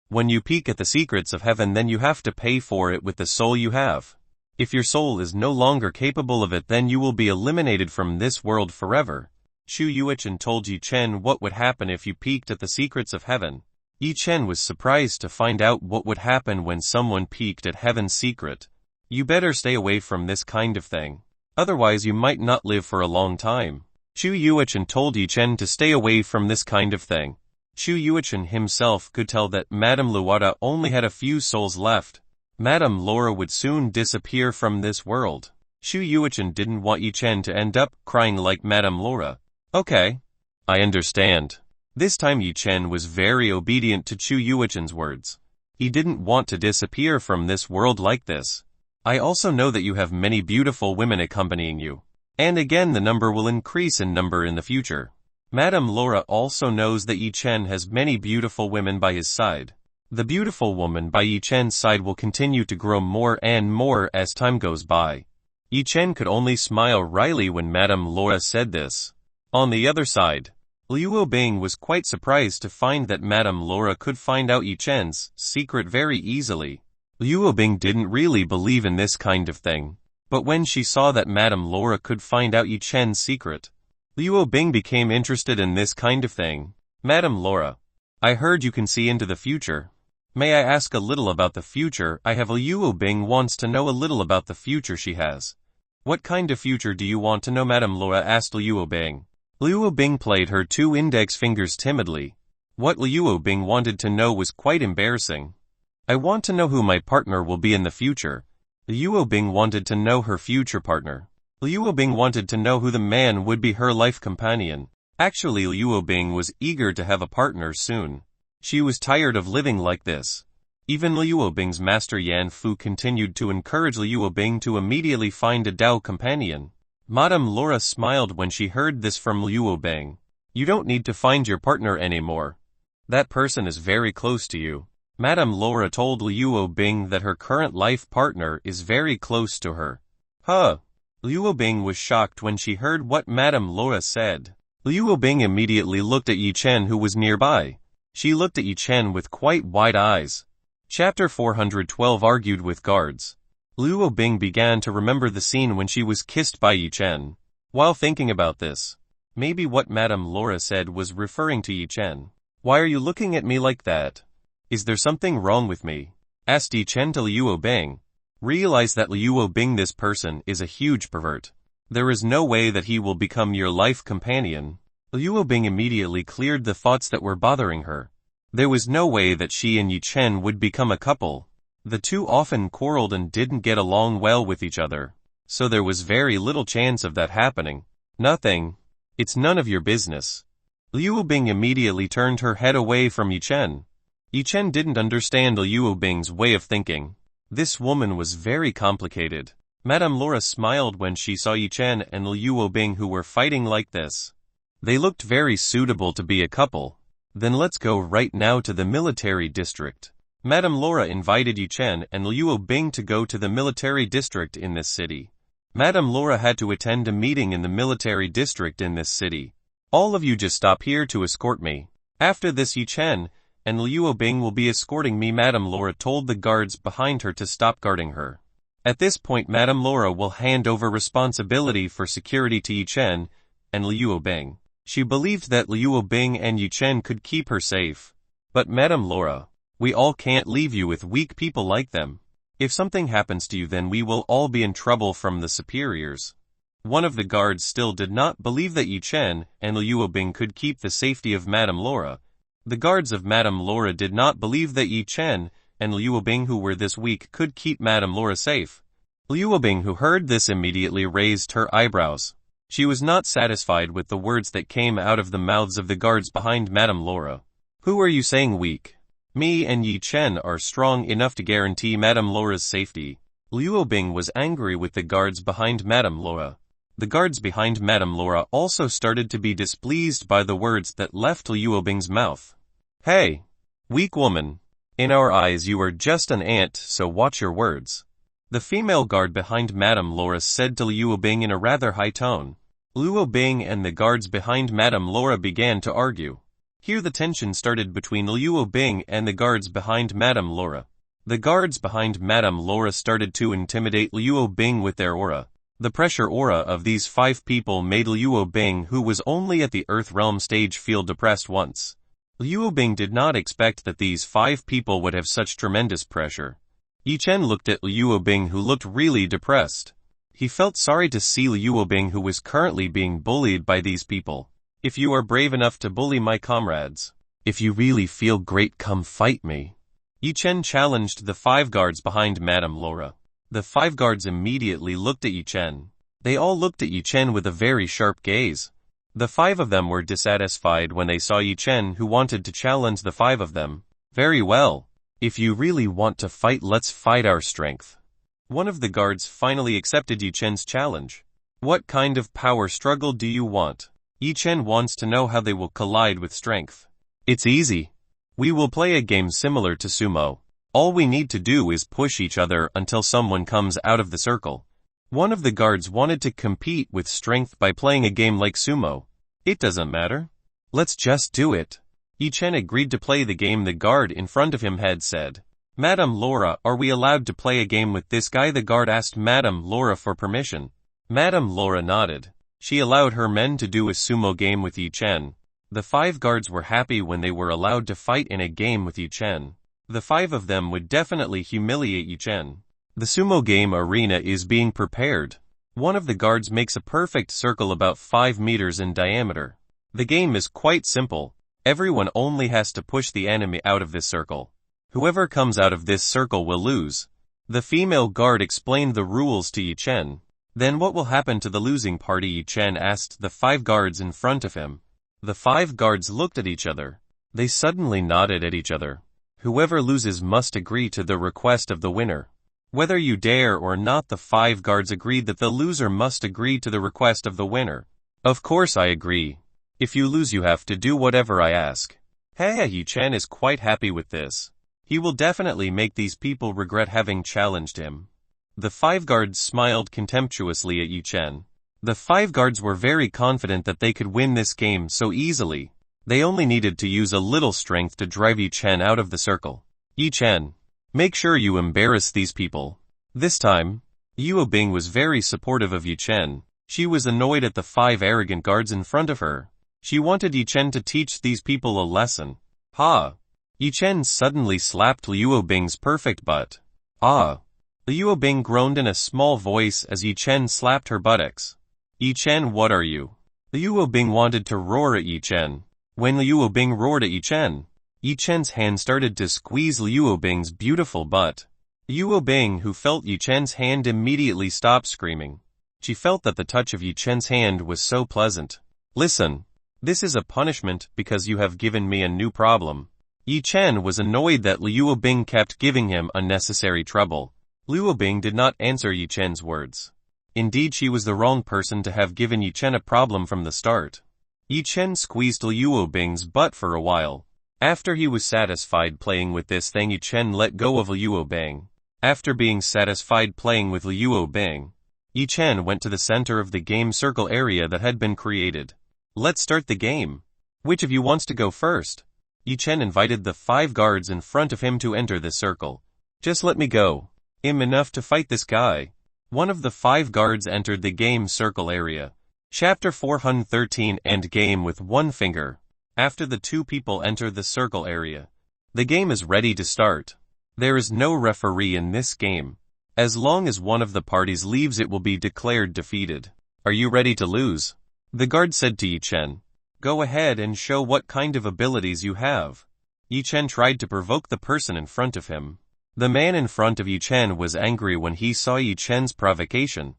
When you peek at the secrets of heaven, then you have to pay for it with the soul you have. If your soul is no longer capable of it, then you will be eliminated from this world forever. Shu Yuichen told Yi Chen what would happen if you peeked at the secrets of heaven. Yi Chen was surprised to find out what would happen when someone peeked at heaven's secret. You better stay away from this kind of thing. Otherwise you might not live for a long time. Shu Yuichen told Yi Chen to stay away from this kind of thing. Shu Yuichen himself could tell that Madame Luada only had a few souls left. Madame Laura would soon disappear from this world. Shu Yuichen didn't want Yi Chen to end up crying like Madame Laura. Okay. I understand. This time Yi Chen was very obedient to Shu Yuichen's words. He didn't want to disappear from this world like this. I also know that you have many beautiful women accompanying you. And again, the number will increase in number in the future. Madame Laura also knows that Yi Chen has many beautiful women by his side. The beautiful woman by Yi Chen's side will continue to grow more and more as time goes by. Yi Chen could only smile wryly when Madame Laura said this. On the other side, Liu Obing was quite surprised to find that Madame Laura could find out Yi Chen's secret very easily. Liu Obing didn't really believe in this kind of thing. But when she saw that Madame Laura could find out Yi Chen's secret, Liu Obing became interested in this kind of thing. Madame Laura, I heard you can see into the future. May I ask a little about the future? I have. Liu Obing wants to know a little about the future she has. What kind of future do you want to know? Madame Laura asked Liu Obing. Liu Obing played her two index fingers timidly. What Liu Obing wanted to know was quite embarrassing. I want to know who my partner will be in the future. Liu Obing wanted to know her future partner. Liu Obing wanted to know who the man would be her life companion. Actually, Liu Obing was eager to have a partner soon. She was tired of living like this. Even Liu Obing's master Yan Fu continued to encourage Liu Obing to immediately find a Dao companion. Madame Laura smiled when she heard this from Liu Obing. You don't need to find your partner anymore. That person is very close to you. Madame Laura told Liu Obing that her current life partner is very close to her. Huh? Liu Obing was shocked when she heard what Madame Laura said. Liu Obing immediately looked at Yi Chen, who was nearby. She looked at Yi Chen with quite wide eyes. Chapter 412 Argued with Guards. Liu Obing began to remember the scene when she was kissed by Yi Chen. While thinking about this, maybe what Madame Laura said was referring to Yi Chen. Why are you looking at me like that? Is there something wrong with me? Asked Yi Chen to Liu Obing. Realize that Liu Obing, this person, is a huge pervert. There is no way that he will become your life companion. Liu Obing immediately cleared the thoughts that were bothering her. There was no way that she and Yi Chen would become a couple. The two often quarreled and didn't get along well with each other. so there was very little chance of that happening. Nothing. It's none of your business. Liu Bing immediately turned her head away from Yi Chen. Yi Chen didn't understand Liu Bing's way of thinking. This woman was very complicated. Madame Laura smiled when she saw Yi Chen and Liu Bing who were fighting like this. They looked very suitable to be a couple. Then let's go right now to the military district. Madame Laura invited Yi Chen and Liu Bing to go to the military district in this city. Madame Laura had to attend a meeting in the military district in this city. All of you just stop here to escort me. After this, Yi Chen and Liu Bing will be escorting me. Madame Laura told the guards behind her to stop guarding her. At this point, Madame Laura will hand over responsibility for security to Yi Chen and Liu Bing. She believed that Liu Bing and Yi Chen could keep her safe. But Madame Laura, we all can't leave you with weak people like them. If something happens to you, then we will all be in trouble from the superiors. One of the guards still did not believe that Yi Chen and Liu Bing could keep the safety of Madame Laura. The guards of Madame Laura did not believe that Yi Chen and Liu Bing, who were this weak, could keep Madame Laura safe. Liu Bing, who heard this, immediately raised her eyebrows. She was not satisfied with the words that came out of the mouths of the guards behind Madame Laura. Who are you saying weak? Me and Yi Chen are strong enough to guarantee Madame Laura's safety. Liu Bing was angry with the guards behind Madame Laura. The guards behind Madame Laura also started to be displeased by the words that left Liu Bing's mouth. Hey, weak woman. In our eyes you are just an ant, so watch your words. The female guard behind Madame Laura said to Liu Bing in a rather high tone. Liu Bing and the guards behind Madame Laura began to argue. Here the tension started between Liu Bing and the guards behind Madame Laura. The guards behind Madame Laura started to intimidate Liu Bing with their aura. The pressure aura of these 5 people made Liu Bing, who was only at the Earth Realm stage, feel depressed once. Liu Bing did not expect that these 5 people would have such tremendous pressure. Yi Chen looked at Liu Bing, who looked really depressed. He felt sorry to see Liu Bing, who was currently being bullied by these people. If you are brave enough to bully my comrades, if you really feel great, come fight me. Yi Chen challenged the 5 guards behind Madame Laura. The 5 guards immediately looked at Yi Chen. They all looked at Yi Chen with a very sharp gaze. The 5 of them were dissatisfied when they saw Yi Chen, who wanted to challenge the 5 of them. Very well. If you really want to fight, let's fight our strength. One of the guards finally accepted Yi Chen's challenge. What kind of power struggle do you want? Yi Chen wants to know how they will collide with strength. It's easy. We will play a game similar to sumo. All we need to do is push each other until someone comes out of the circle. One of the guards wanted to compete with strength by playing a game like sumo. It doesn't matter. Let's just do it. Yi Chen agreed to play the game. The guard in front of him had said, Madame Laura, are we allowed to play a game with this guy? The guard asked Madame Laura for permission. Madame Laura nodded. She allowed her men to do a sumo game with Yi Chen. The 5 guards were happy when they were allowed to fight in a game with Yi Chen. The 5 of them would definitely humiliate Yi Chen. The sumo game arena is being prepared. One of the guards makes a perfect circle about 5 meters in diameter. The game is quite simple. Everyone only has to push the enemy out of this circle. Whoever comes out of this circle will lose. The female guard explained the rules to Yi Chen. Then what will happen to the losing party? Yi Chen asked the 5 guards in front of him. The 5 guards looked at each other. They suddenly nodded at each other. Whoever loses must agree to the request of the winner. Whether you dare or not, the 5 guards agreed that the loser must agree to the request of the winner. Of course I agree. If you lose, you have to do whatever I ask. Yi Chen is quite happy with this. He will definitely make these people regret having challenged him. The 5 guards smiled contemptuously at Yi Chen. The 5 guards were very confident that they could win this game so easily. They only needed to use a little strength to drive Yi Chen out of the circle. Yi Chen, make sure you embarrass these people. This time, Liu Bing was very supportive of Yi Chen. She was annoyed at the 5 arrogant guards in front of her. She wanted Yi Chen to teach these people a lesson. Ha! Yi Chen suddenly slapped Liu Bing's perfect butt. Ah! Liu Bing groaned in a small voice as Yi Chen slapped her buttocks. Yi Chen, what are you? Liu Bing wanted to roar at Yi Chen. When Liu Bing roared at Yi Chen's hand started to squeeze Liu Bing's beautiful butt. Yuo Bing, who felt Yi Chen's hand, immediately stopped screaming. She felt that the touch of Yi Chen's hand was so pleasant. Listen. This is a punishment because you have given me a new problem. Yi Chen was annoyed that Luo Bing kept giving him unnecessary trouble. Luo Bing did not answer Yi Chen's words. Indeed, she was the wrong person to have given Yi Chen a problem from the start. Yi Chen squeezed Luo Bing's butt for a while. After he was satisfied playing with this thing, Yi Chen let go of Luo Bing. After being satisfied playing with Luo Bing, Yi Chen went to the center of the game circle area that had been created. Let's start the game. Which of you wants to go first? Yi Chen invited the 5 guards in front of him to enter the circle. Just let me go. I'm enough to fight this guy. One of the 5 guards entered the game circle area. Chapter 413 End game with one finger. After the 2 people enter the circle area, the game is ready to start. There is no referee in this game. As long as one of the parties leaves, it will be declared defeated. Are you ready to lose? The guard said to Yi Chen. Go ahead and show what kind of abilities you have. Yi Chen tried to provoke the person in front of him. The man in front of Yi Chen was angry when he saw Yi Chen's provocation.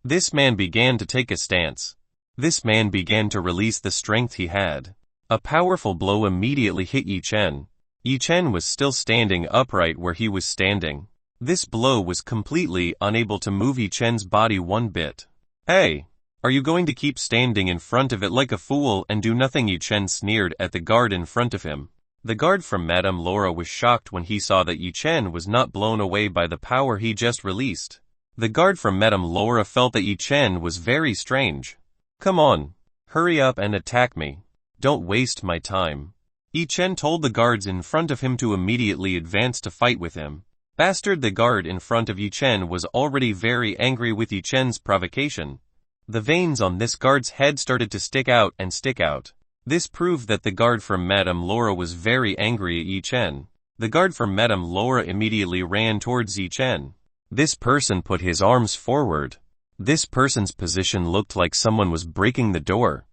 This man began to take a stance. This man began to release the strength he had. A powerful blow immediately hit Yi Chen. Yi Chen was still standing upright where he was standing. This blow was completely unable to move Yi Chen's body one bit. Hey! Are you going to keep standing in front of it like a fool and do nothing? Yi Chen sneered at the guard in front of him. The guard from Madame Laura was shocked when he saw that Yi Chen was not blown away by the power he just released. The guard from Madame Laura felt that Yi Chen was very strange. Come on. Hurry up and attack me. Don't waste my time. Yi Chen told the guards in front of him to immediately advance to fight with him. Bastard! The guard in front of Yi Chen was already very angry with Yi Chen's provocation. The veins on this guard's head started to stick out and stick out. This proved that the guard from Madame Laura was very angry at Yi Chen. The guard from Madame Laura immediately ran towards Yi Chen. This person put his arms forward. This person's position looked like someone was breaking the door.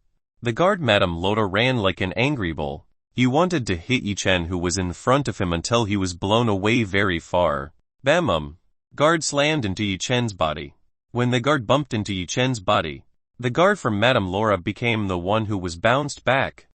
The guard Madame Laura ran like an angry bull. He wanted to hit Yi Chen, who was in front of him, until he was blown away very far. Bam! Guard slammed into Yi Chen's body. When the guard bumped into Yi Chen's body, the guard from Madame Laura became the one who was bounced back.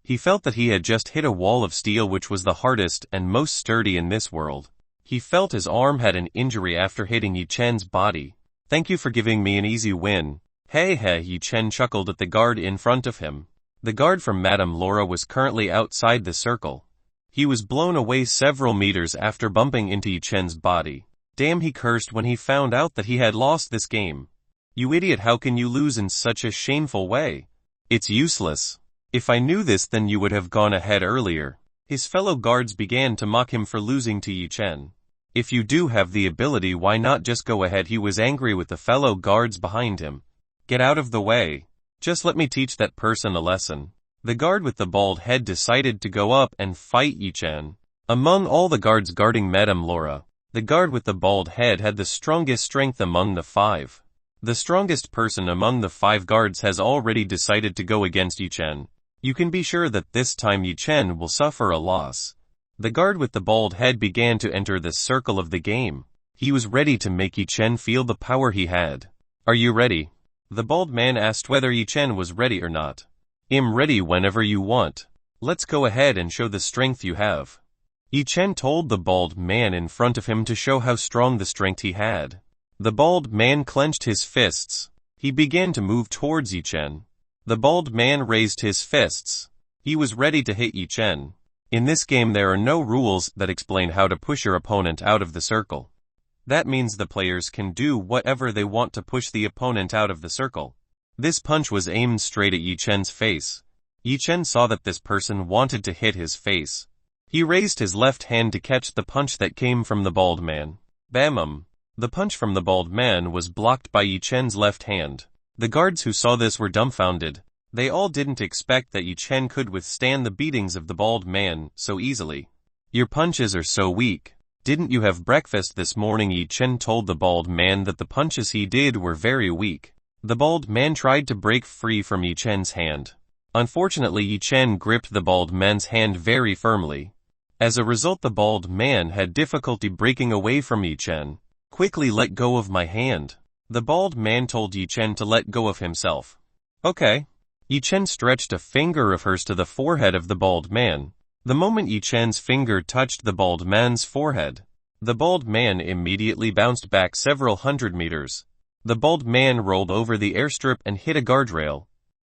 He felt that he had just hit a wall of steel, which was the hardest and most sturdy in this world. He felt his arm had an injury after hitting Yi Chen's body. Thank you for giving me an easy win. Hey, Yi Chen chuckled at the guard in front of him. The guard from Madame Laura was currently outside the circle. He was blown away several meters after bumping into Yi Chen's body. Damn, he cursed when he found out that he had lost this game. You idiot, how can you lose in such a shameful way? It's useless. If I knew this, then you would have gone ahead earlier. His fellow guards began to mock him for losing to Yi Chen. If you do have the ability, why not just go ahead? He was angry with the fellow guards behind him. Get out of the way. Just let me teach that person a lesson. The guard with the bald head decided to go up and fight Yi Chen. Among all the guards guarding Madame Laura, the guard with the bald head had the strongest strength among the 5. The strongest person among the 5 guards has already decided to go against Yi Chen. You can be sure that this time Yi Chen will suffer a loss. The guard with the bald head began to enter the circle of the game. He was ready to make Yi Chen feel the power he had. Are you ready? The bald man asked whether Yi Chen was ready or not. I'm ready whenever you want. Let's go ahead and show the strength you have. Yi Chen told the bald man in front of him to show how strong the strength he had. The bald man clenched his fists. He began to move towards Yi Chen. The bald man raised his fists. He was ready to hit Yi Chen. In this game, there are no rules that explain how to push your opponent out of the circle. That means the players can do whatever they want to push the opponent out of the circle. This punch was aimed straight at Yi Chen's face. Yi Chen saw that this person wanted to hit his face. He raised his left hand to catch the punch that came from the bald man. Bam! The punch from the bald man was blocked by Yi Chen's left hand. The guards who saw this were dumbfounded. They all didn't expect that Yi Chen could withstand the beatings of the bald man so easily. Your punches are so weak. Didn't you have breakfast this morning? Yi Chen told the bald man that the punches he did were very weak. The bald man tried to break free from Yi Chen's hand. Unfortunately, Yi Chen gripped the bald man's hand very firmly. As a result, the bald man had difficulty breaking away from Yi Chen. Quickly let go of my hand. The bald man told Yi Chen to let go of himself. Okay. Yi Chen stretched a finger of hers to the forehead of the bald man. The moment Yi Chen's finger touched the bald man's forehead, the bald man immediately bounced back several hundred meters. The bald man rolled over the airstrip and hit a guardrail.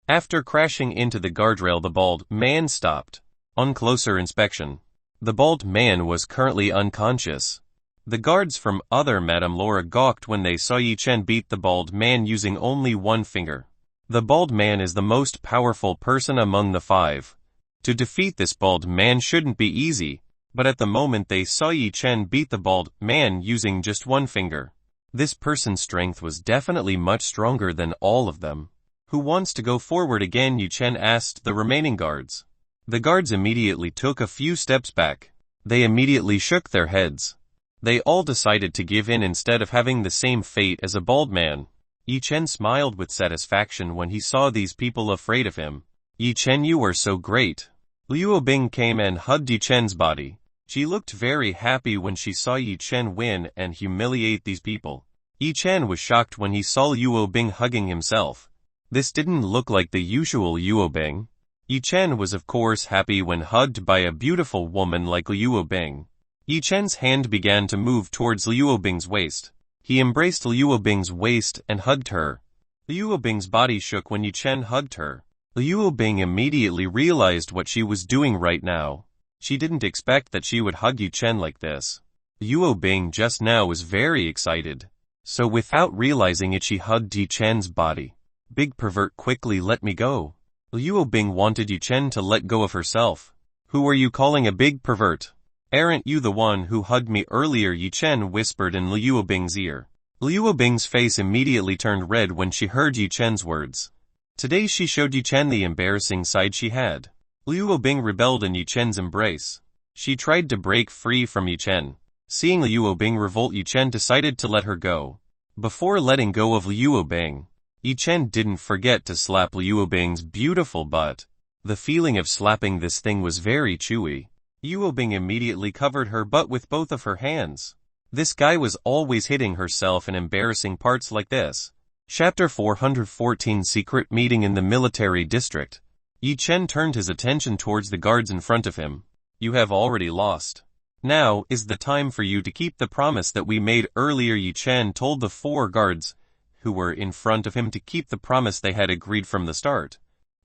After crashing into the guardrail, the bald man stopped. On closer inspection, the bald man was currently unconscious. The guards from other Madame Laura gawked when they saw Yi Chen beat the bald man using only one finger. The bald man is the most powerful person among the five. To defeat this bald man shouldn't be easy, but at the moment they saw Yi Chen beat the bald man using just one finger. This person's strength was definitely much stronger than all of them. Who wants to go forward again? Yi Chen asked the remaining guards. The guards immediately took a few steps back. They immediately shook their heads. They all decided to give in instead of having the same fate as a bald man. Yi Chen smiled with satisfaction when he saw these people afraid of him. Yi Chen, you are so great. Liu Bing came and hugged Yi Chen's body. She looked very happy when she saw Yi Chen win and humiliate these people. Yi Chen was shocked when he saw Liu Bing hugging himself. This didn't look like the usual Liu Bing. Yi Chen was of course happy when hugged by a beautiful woman like Liu Bing. Yi Chen's hand began to move towards Liu Bing's waist. He embraced Liu Bing's waist and hugged her. Liu Bing's body shook when Yi Chen hugged her. Liu Bing immediately realized what she was doing right now. She didn't expect that she would hug Yi Chen like this. Liu Bing just now was very excited. So without realizing it, she hugged Yi Chen's body. Big pervert, quickly let me go. Liu Bing wanted Yi Chen to let go of herself. Who are you calling a big pervert? Aren't you the one who hugged me earlier? Yi Chen whispered in Liu Bing's ear. Liu Bing's face immediately turned red when she heard Yi Chen's words. Today she showed Yi Chen the embarrassing side she had. Liu Bing rebelled in Yi Chen's embrace. She tried to break free from Yi Chen. Seeing Liu Bing revolt, Yi Chen decided to let her go. Before letting go of Liu Bing, Yi Chen didn't forget to slap Liu Bing's beautiful butt. The feeling of slapping this thing was very chewy. Liu Bing immediately covered her butt with both of her hands. This guy was always hitting herself in embarrassing parts like this. Chapter 414, Secret Meeting in the Military District. Yi Chen turned his attention towards the guards in front of him. You have already lost. Now is the time for you to keep the promise that we made earlier. Yi Chen told the 4 guards who were in front of him to keep the promise they had agreed from the start.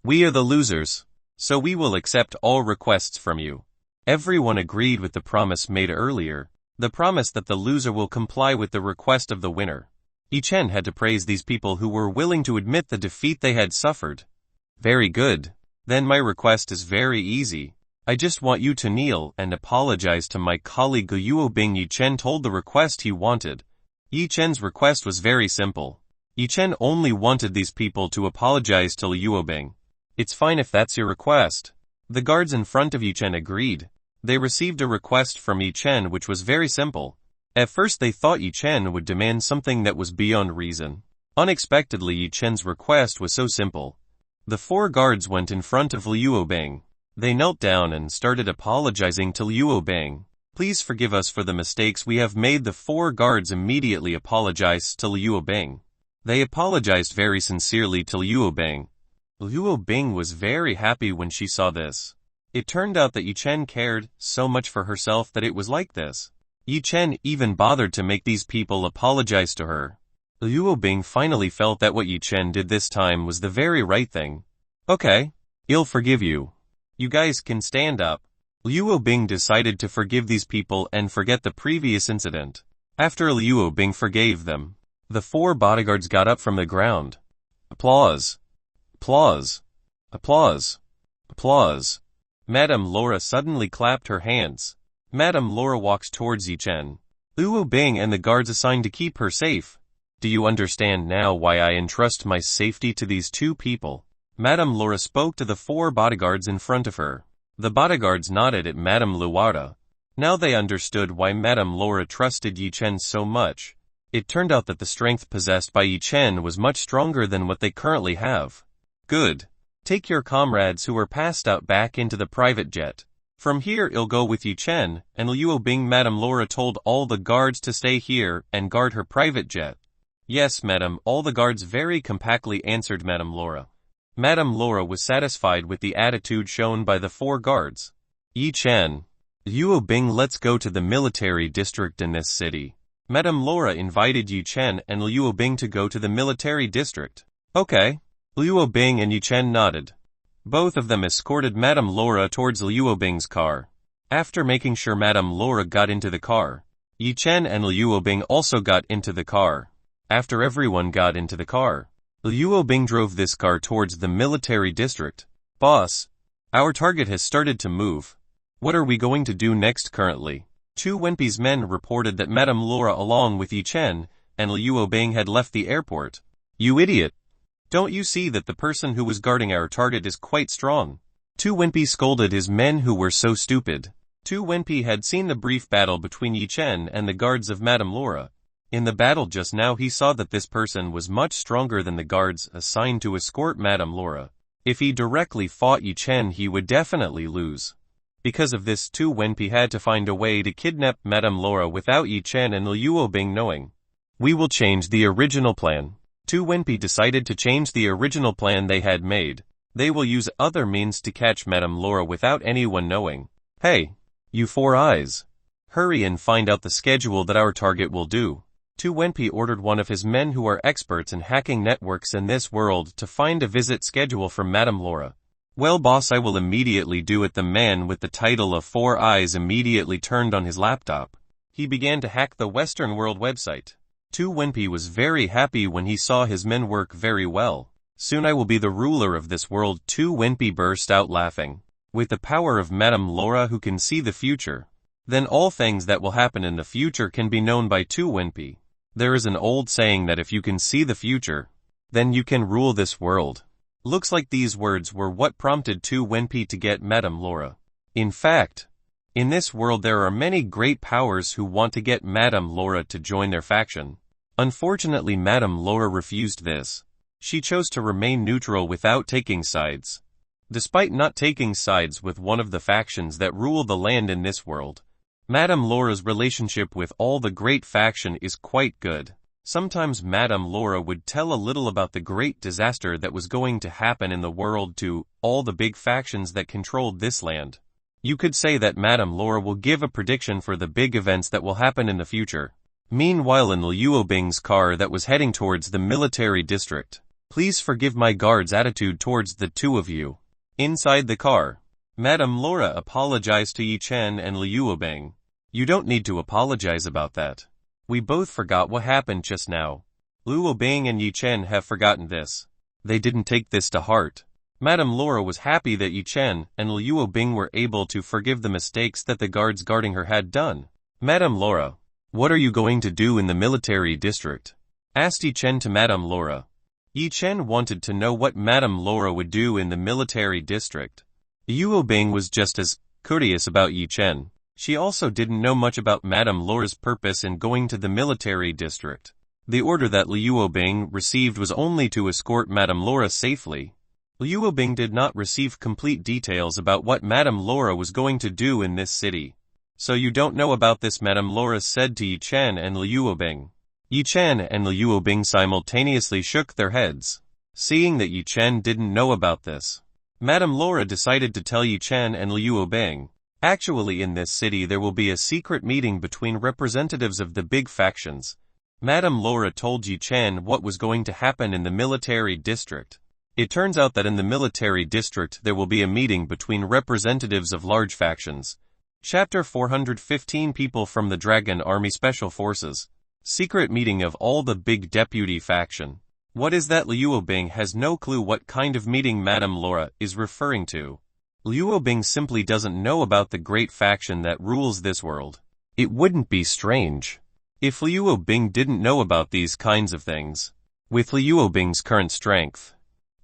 We are the losers, so we will accept all requests from you. Everyone agreed with the promise made earlier, the promise that the loser will comply with the request of the winner. Yi Chen had to praise these people who were willing to admit the defeat they had suffered. Very good. Then my request is very easy. I just want you to kneel and apologize to my colleague Liu Bing. Yi Chen told the request he wanted. Yi Chen's request was very simple. Yi Chen only wanted these people to apologize to Liu Bing. It's fine if that's your request. The guards in front of Yi Chen agreed. They received a request from Yi Chen which was very simple. At first they thought Yi Chen would demand something that was beyond reason. Unexpectedly, Yi Chen's request was so simple. The 4 guards went in front of Liu Bing. They knelt down and started apologizing to Liu Bing. Please forgive us for the mistakes we have made. The 4 guards immediately apologized to Liu Bing. They apologized very sincerely to Liu Bing. Liu Bing was very happy when she saw this. It turned out that Yi Chen cared so much for herself that it was like this. Yi Chen even bothered to make these people apologize to her. Liu Bing finally felt that what Yi Chen did this time was the very right thing. Okay, I'll forgive you. You guys can stand up. Liu Bing decided to forgive these people and forget the previous incident. After Liu Bing forgave them, the 4 bodyguards got up from the ground. Applause. Applause. Applause. Applause. Madame Laura suddenly clapped her hands. Madame Laura walks towards Yi Chen. Liu Bing and the guards assigned to keep her safe. Do you understand now why I entrust my safety to these 2 people? Madame Laura spoke to the 4 bodyguards in front of her. The bodyguards nodded at Madame Laura. Now they understood why Madame Laura trusted Yi Chen so much. It turned out that the strength possessed by Yi Chen was much stronger than what they currently have. Good. Take your comrades who were passed out back into the private jet. From here I'll go with Yi Chen, and Liu Bing. Madame Laura told all the guards to stay here and guard her private jet. Yes, madam, all the guards very compactly answered Madame Laura. Madame Laura was satisfied with the attitude shown by the 4 guards. Yi Chen, Liu Bing, let's go to the military district in this city. Madame Laura invited Yi Chen and Liu Bing to go to the military district. Okay. Liu Bing and Yi Chen nodded. Both of them escorted Madame Laura towards Liu Bing's car. After making sure Madame Laura got into the car, Yi Chen and Liu Bing also got into the car. After everyone got into the car, Liu Bing drove this car towards the military district. Boss, our target has started to move. What are we going to do next currently? Chu Wenpei's men reported that Madame Laura along with Yi Chen and Liu Bing had left the airport. You idiot! Don't you see that the person who was guarding our target is quite strong? Tu Wenpei scolded his men who were so stupid. Tu Wenpei had seen the brief battle between Yi Chen and the guards of Madame Laura. In the battle just now he saw that this person was much stronger than the guards assigned to escort Madame Laura. If he directly fought Yi Chen he would definitely lose. Because of this, Tu Wenpei had to find a way to kidnap Madame Laura without Yi Chen and Liu Bing knowing. We will change the original plan. Tu Wenpei decided to change the original plan they had made. They will use other means to catch Madame Laura without anyone knowing. Hey, you 4 eyes. Hurry and find out the schedule that our target will do. Tu Wenpei ordered one of his men who are experts in hacking networks in this world to find a visit schedule from Madame Laura. Well boss, I will immediately do it. The man with the title of 4 eyes immediately turned on his laptop. He began to hack the Western World website. Tu Wenpei was very happy when he saw his men work very well. Soon I will be the ruler of this world. Tu Wenpei burst out laughing. With the power of Madame Laura who can see the future, then all things that will happen in the future can be known by Tu Wenpei. There is an old saying that if you can see the future, then you can rule this world. Looks like these words were what prompted Tu Wenpei to get Madame Laura. In fact, in this world there are many great powers who want to get Madame Laura to join their faction. Unfortunately, Madame Laura refused this. She chose to remain neutral without taking sides. Despite not taking sides with one of the factions that rule the land in this world, Madame Laura's relationship with all the great faction is quite good. Sometimes Madame Laura would tell a little about the great disaster that was going to happen in the world to all the big factions that controlled this land. You could say that Madame Laura will give a prediction for the big events that will happen in the future. Meanwhile, in Liu Bing's car that was heading towards the military district. Please forgive my guard's attitude towards the 2 of you. Inside the car, Madame Laura apologized to Yi Chen and Liu Bing. You don't need to apologize about that. We both forgot what happened just now. Liu Bing and Yi Chen have forgotten this. They didn't take this to heart. Madame Laura was happy that Yi Chen and Liu Bing were able to forgive the mistakes that the guards guarding her had done. Madame Laura, what are you going to do in the military district? Asked Yi Chen to Madame Laura. Yi Chen wanted to know what Madame Laura would do in the military district. Liu Bing was just as curious about Yi Chen. She also didn't know much about Madame Laura's purpose in going to the military district. The order that Liu Bing received was only to escort Madame Laura safely. Liu Bing did not receive complete details about what Madame Laura was going to do in this city. So you don't know about this, Madame Laura said to Yi Chen and Liu Bing. Yi Chen and Liu Bing simultaneously shook their heads. Seeing that Yi Chen didn't know about this, Madame Laura decided to tell Yi Chen and Liu Bing. Actually, in this city there will be a secret meeting between representatives of the big factions. Madame Laura told Yi Chen what was going to happen in the military district. It turns out that in the military district there will be a meeting between representatives of large factions. Chapter 415, People from the Dragon Army Special Forces. Secret meeting of all the big deputy faction. What is that? Liu Bing has no clue what kind of meeting Madame Laura is referring to. Liu Bing simply doesn't know about the great faction that rules this world. It wouldn't be strange if Liu Bing didn't know about these kinds of things. With Liu Bing's current strength,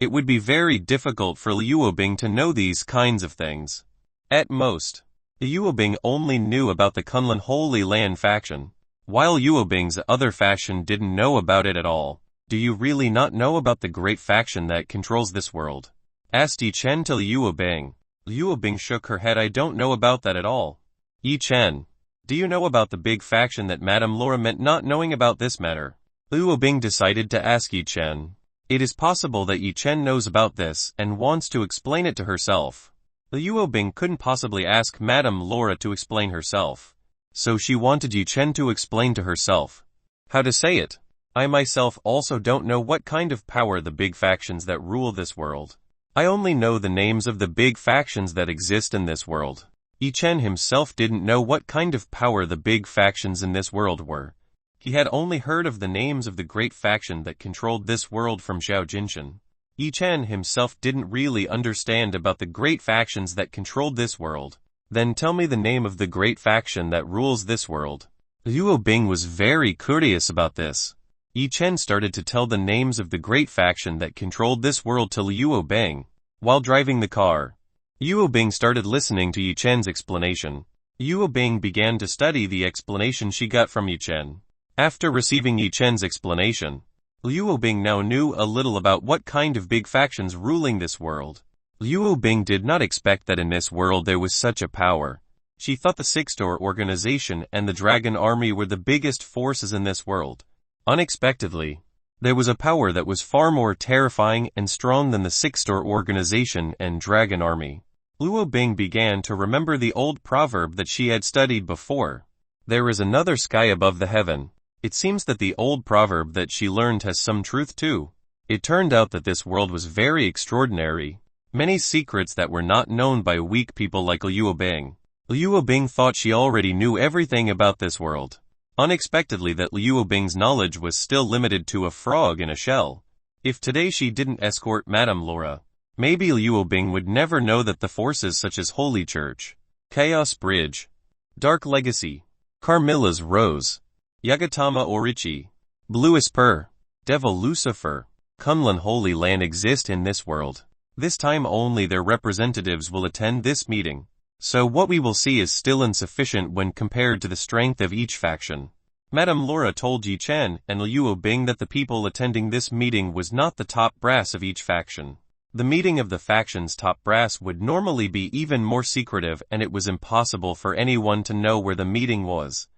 it would be very difficult for Liu Bing to know these kinds of things. At most, Liu Bing only knew about the Kunlun Holy Land faction, while Liu Bing's other faction didn't know about it at all. Do you really not know about the great faction that controls this world? Asked Yi Chen to Liu Bing. Liu Bing shook her head. I don't know about that at all. Yi Chen, do you know about the big faction that Madame Laura meant not knowing about this matter? Liu Bing decided to ask Yi Chen. It is possible that Yi Chen knows about this and wants to explain it to herself. Liu Bing couldn't possibly ask Madame Laura to explain herself. So she wanted Yi Chen to explain to herself. How to say it? I myself also don't know what kind of power the big factions that rule this world. I only know the names of the big factions that exist in this world. Yi Chen himself didn't know what kind of power the big factions in this world were. He had only heard of the names of the great faction that controlled this world from Zhao Jinshan. Yi Chen himself didn't really understand about the great factions that controlled this world. Then tell me the name of the great faction that rules this world. Liu Bing was very curious about this. Yi Chen started to tell the names of the great faction that controlled this world to Liu Bing. While driving the car, Liu Bing started listening to Yi Chen's explanation. Liu Bing began to study the explanation she got from Yi Chen. After receiving Yi Chen's explanation, Liu Bing now knew a little about what kind of big factions ruling this world. Liu Bing did not expect that in this world there was such a power. She thought the Six-Door organization and the Dragon Army were the biggest forces in this world. Unexpectedly, there was a power that was far more terrifying and strong than the Six-Door organization and Dragon Army. Liu Bing began to remember the old proverb that she had studied before. There is another sky above the heaven. It seems that the old proverb that she learned has some truth too. It turned out that this world was very extraordinary. Many secrets that were not known by weak people like Liu Bing. Liu Bing thought she already knew everything about this world. Unexpectedly that Liu Bing's knowledge was still limited to a frog in a shell. If today she didn't escort Madame Laura, maybe Liu Bing would never know that the forces such as Holy Church, Chaos Bridge, Dark Legacy, Carmilla's Rose, Yagatama Orichi, Blue Esper, Devil Lucifer, Kunlun Holy Land exist in this world. This time only their representatives will attend this meeting. So what we will see is still insufficient when compared to the strength of each faction. Madame Laura told Yi Chen and Liu Bing that the people attending this meeting was not the top brass of each faction. The meeting of the faction's top brass would normally be even more secretive and it was impossible for anyone to know where the meeting was.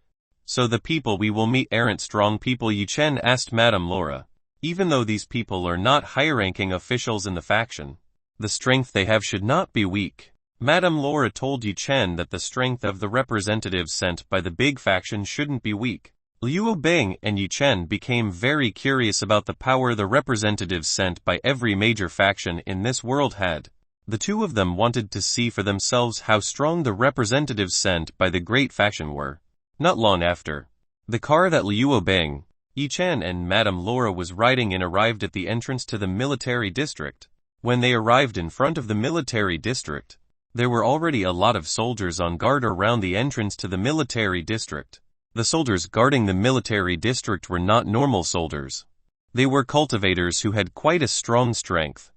So the people we will meet aren't strong people, Yi Chen asked Madame Laura. Even though these people are not high-ranking officials in the faction, the strength they have should not be weak. Madame Laura told Yi Chen that the strength of the representatives sent by the big faction shouldn't be weak. Liu Bing and Yi Chen became very curious about the power the representatives sent by every major faction in this world had. The two of them wanted to see for themselves how strong the representatives sent by the great faction were. Not long after, the car that Liu Bing, Yi Chen and Madame Laura was riding in arrived at the entrance to the military district. When they arrived in front of the military district, there were already a lot of soldiers on guard around the entrance to the military district. The soldiers guarding the military district were not normal soldiers. They were cultivators who had quite a strong strength.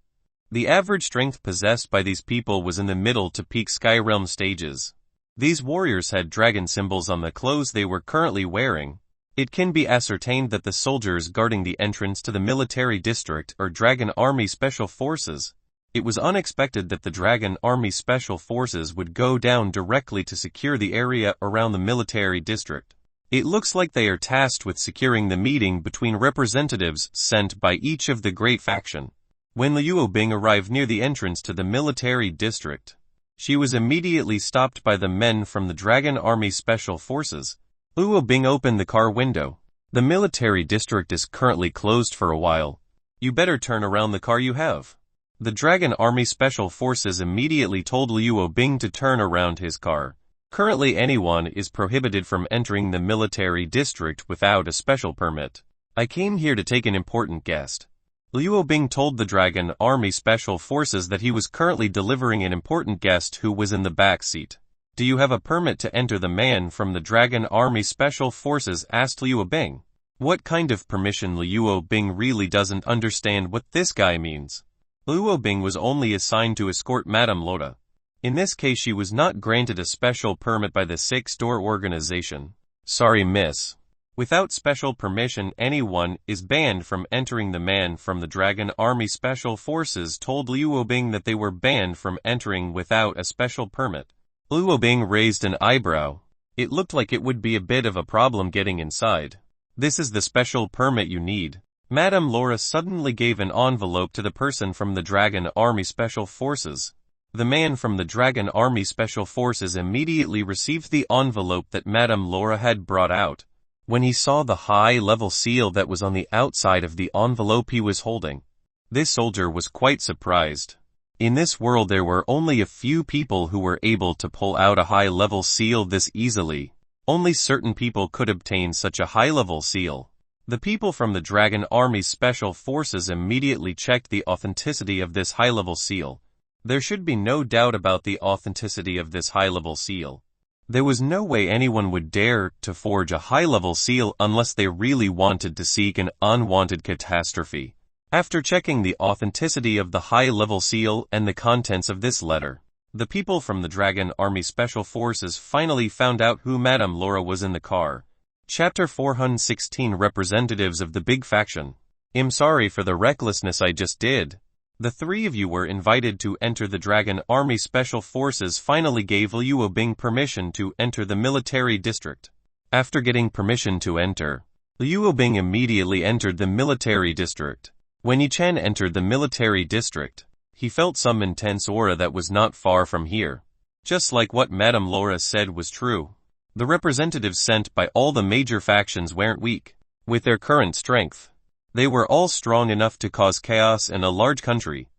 The average strength possessed by these people was in the middle to peak Skyrealm stages. These warriors had dragon symbols on the clothes they were currently wearing. It can be ascertained that the soldiers guarding the entrance to the military district are Dragon Army Special Forces. It was unexpected that the Dragon Army Special Forces would go down directly to secure the area around the military district. It looks like they are tasked with securing the meeting between representatives sent by each of the great faction. When Liu Bing arrived near the entrance to the military district, she was immediately stopped by the men from the Dragon Army Special Forces. Liu Bing opened the car window. The military district is currently closed for a while. You better turn around the car you have. The Dragon Army Special Forces immediately told Liu Bing to turn around his car. Currently anyone is prohibited from entering the military district without a special permit. I came here to take an important guest. Liu Bing told the Dragon Army Special Forces that he was currently delivering an important guest who was in the back seat. Do you have a permit to enter? The man from the Dragon Army Special Forces asked Liu Bing. What kind of permission? Liu Bing really doesn't understand what this guy means. Liu Bing was only assigned to escort Madame Laura. In this case she was not granted a special permit by the Six-Door organization. Sorry miss. Without special permission, anyone is banned from entering. The man from the Dragon Army Special Forces told Liu Bing that they were banned from entering without a special permit. Liu Bing raised an eyebrow. It looked like it would be a bit of a problem getting inside. This is the special permit you need. Madame Laura suddenly gave an envelope to the person from the Dragon Army Special Forces. The man from the Dragon Army Special Forces immediately received the envelope that Madame Laura had brought out. When he saw the high-level seal that was on the outside of the envelope he was holding, this soldier was quite surprised. In this world there were only a few people who were able to pull out a high-level seal this easily. Only certain people could obtain such a high-level seal. The people from the Dragon Army Special Forces immediately checked the authenticity of this high-level seal. There should be no doubt about the authenticity of this high-level seal. There was no way anyone would dare to forge a high-level seal unless they really wanted to seek an unwanted catastrophe. After checking the authenticity of the high-level seal and the contents of this letter, the people from the Dragon Army Special Forces finally found out who Madame Laura was in the car. Chapter 416 Representatives of the Big Faction. I'm sorry for the recklessness I just did. The three of you were invited to enter the Dragon Army Special Forces finally gave Liu Bing permission to enter the military district. After getting permission to enter, Liu Bing immediately entered the military district. When Yi Chen entered the military district, he felt some intense aura that was not far from here. Just like what Madame Laura said was true. The representatives sent by all the major factions weren't weak. With their current strength, they were all strong enough to cause chaos in a large country.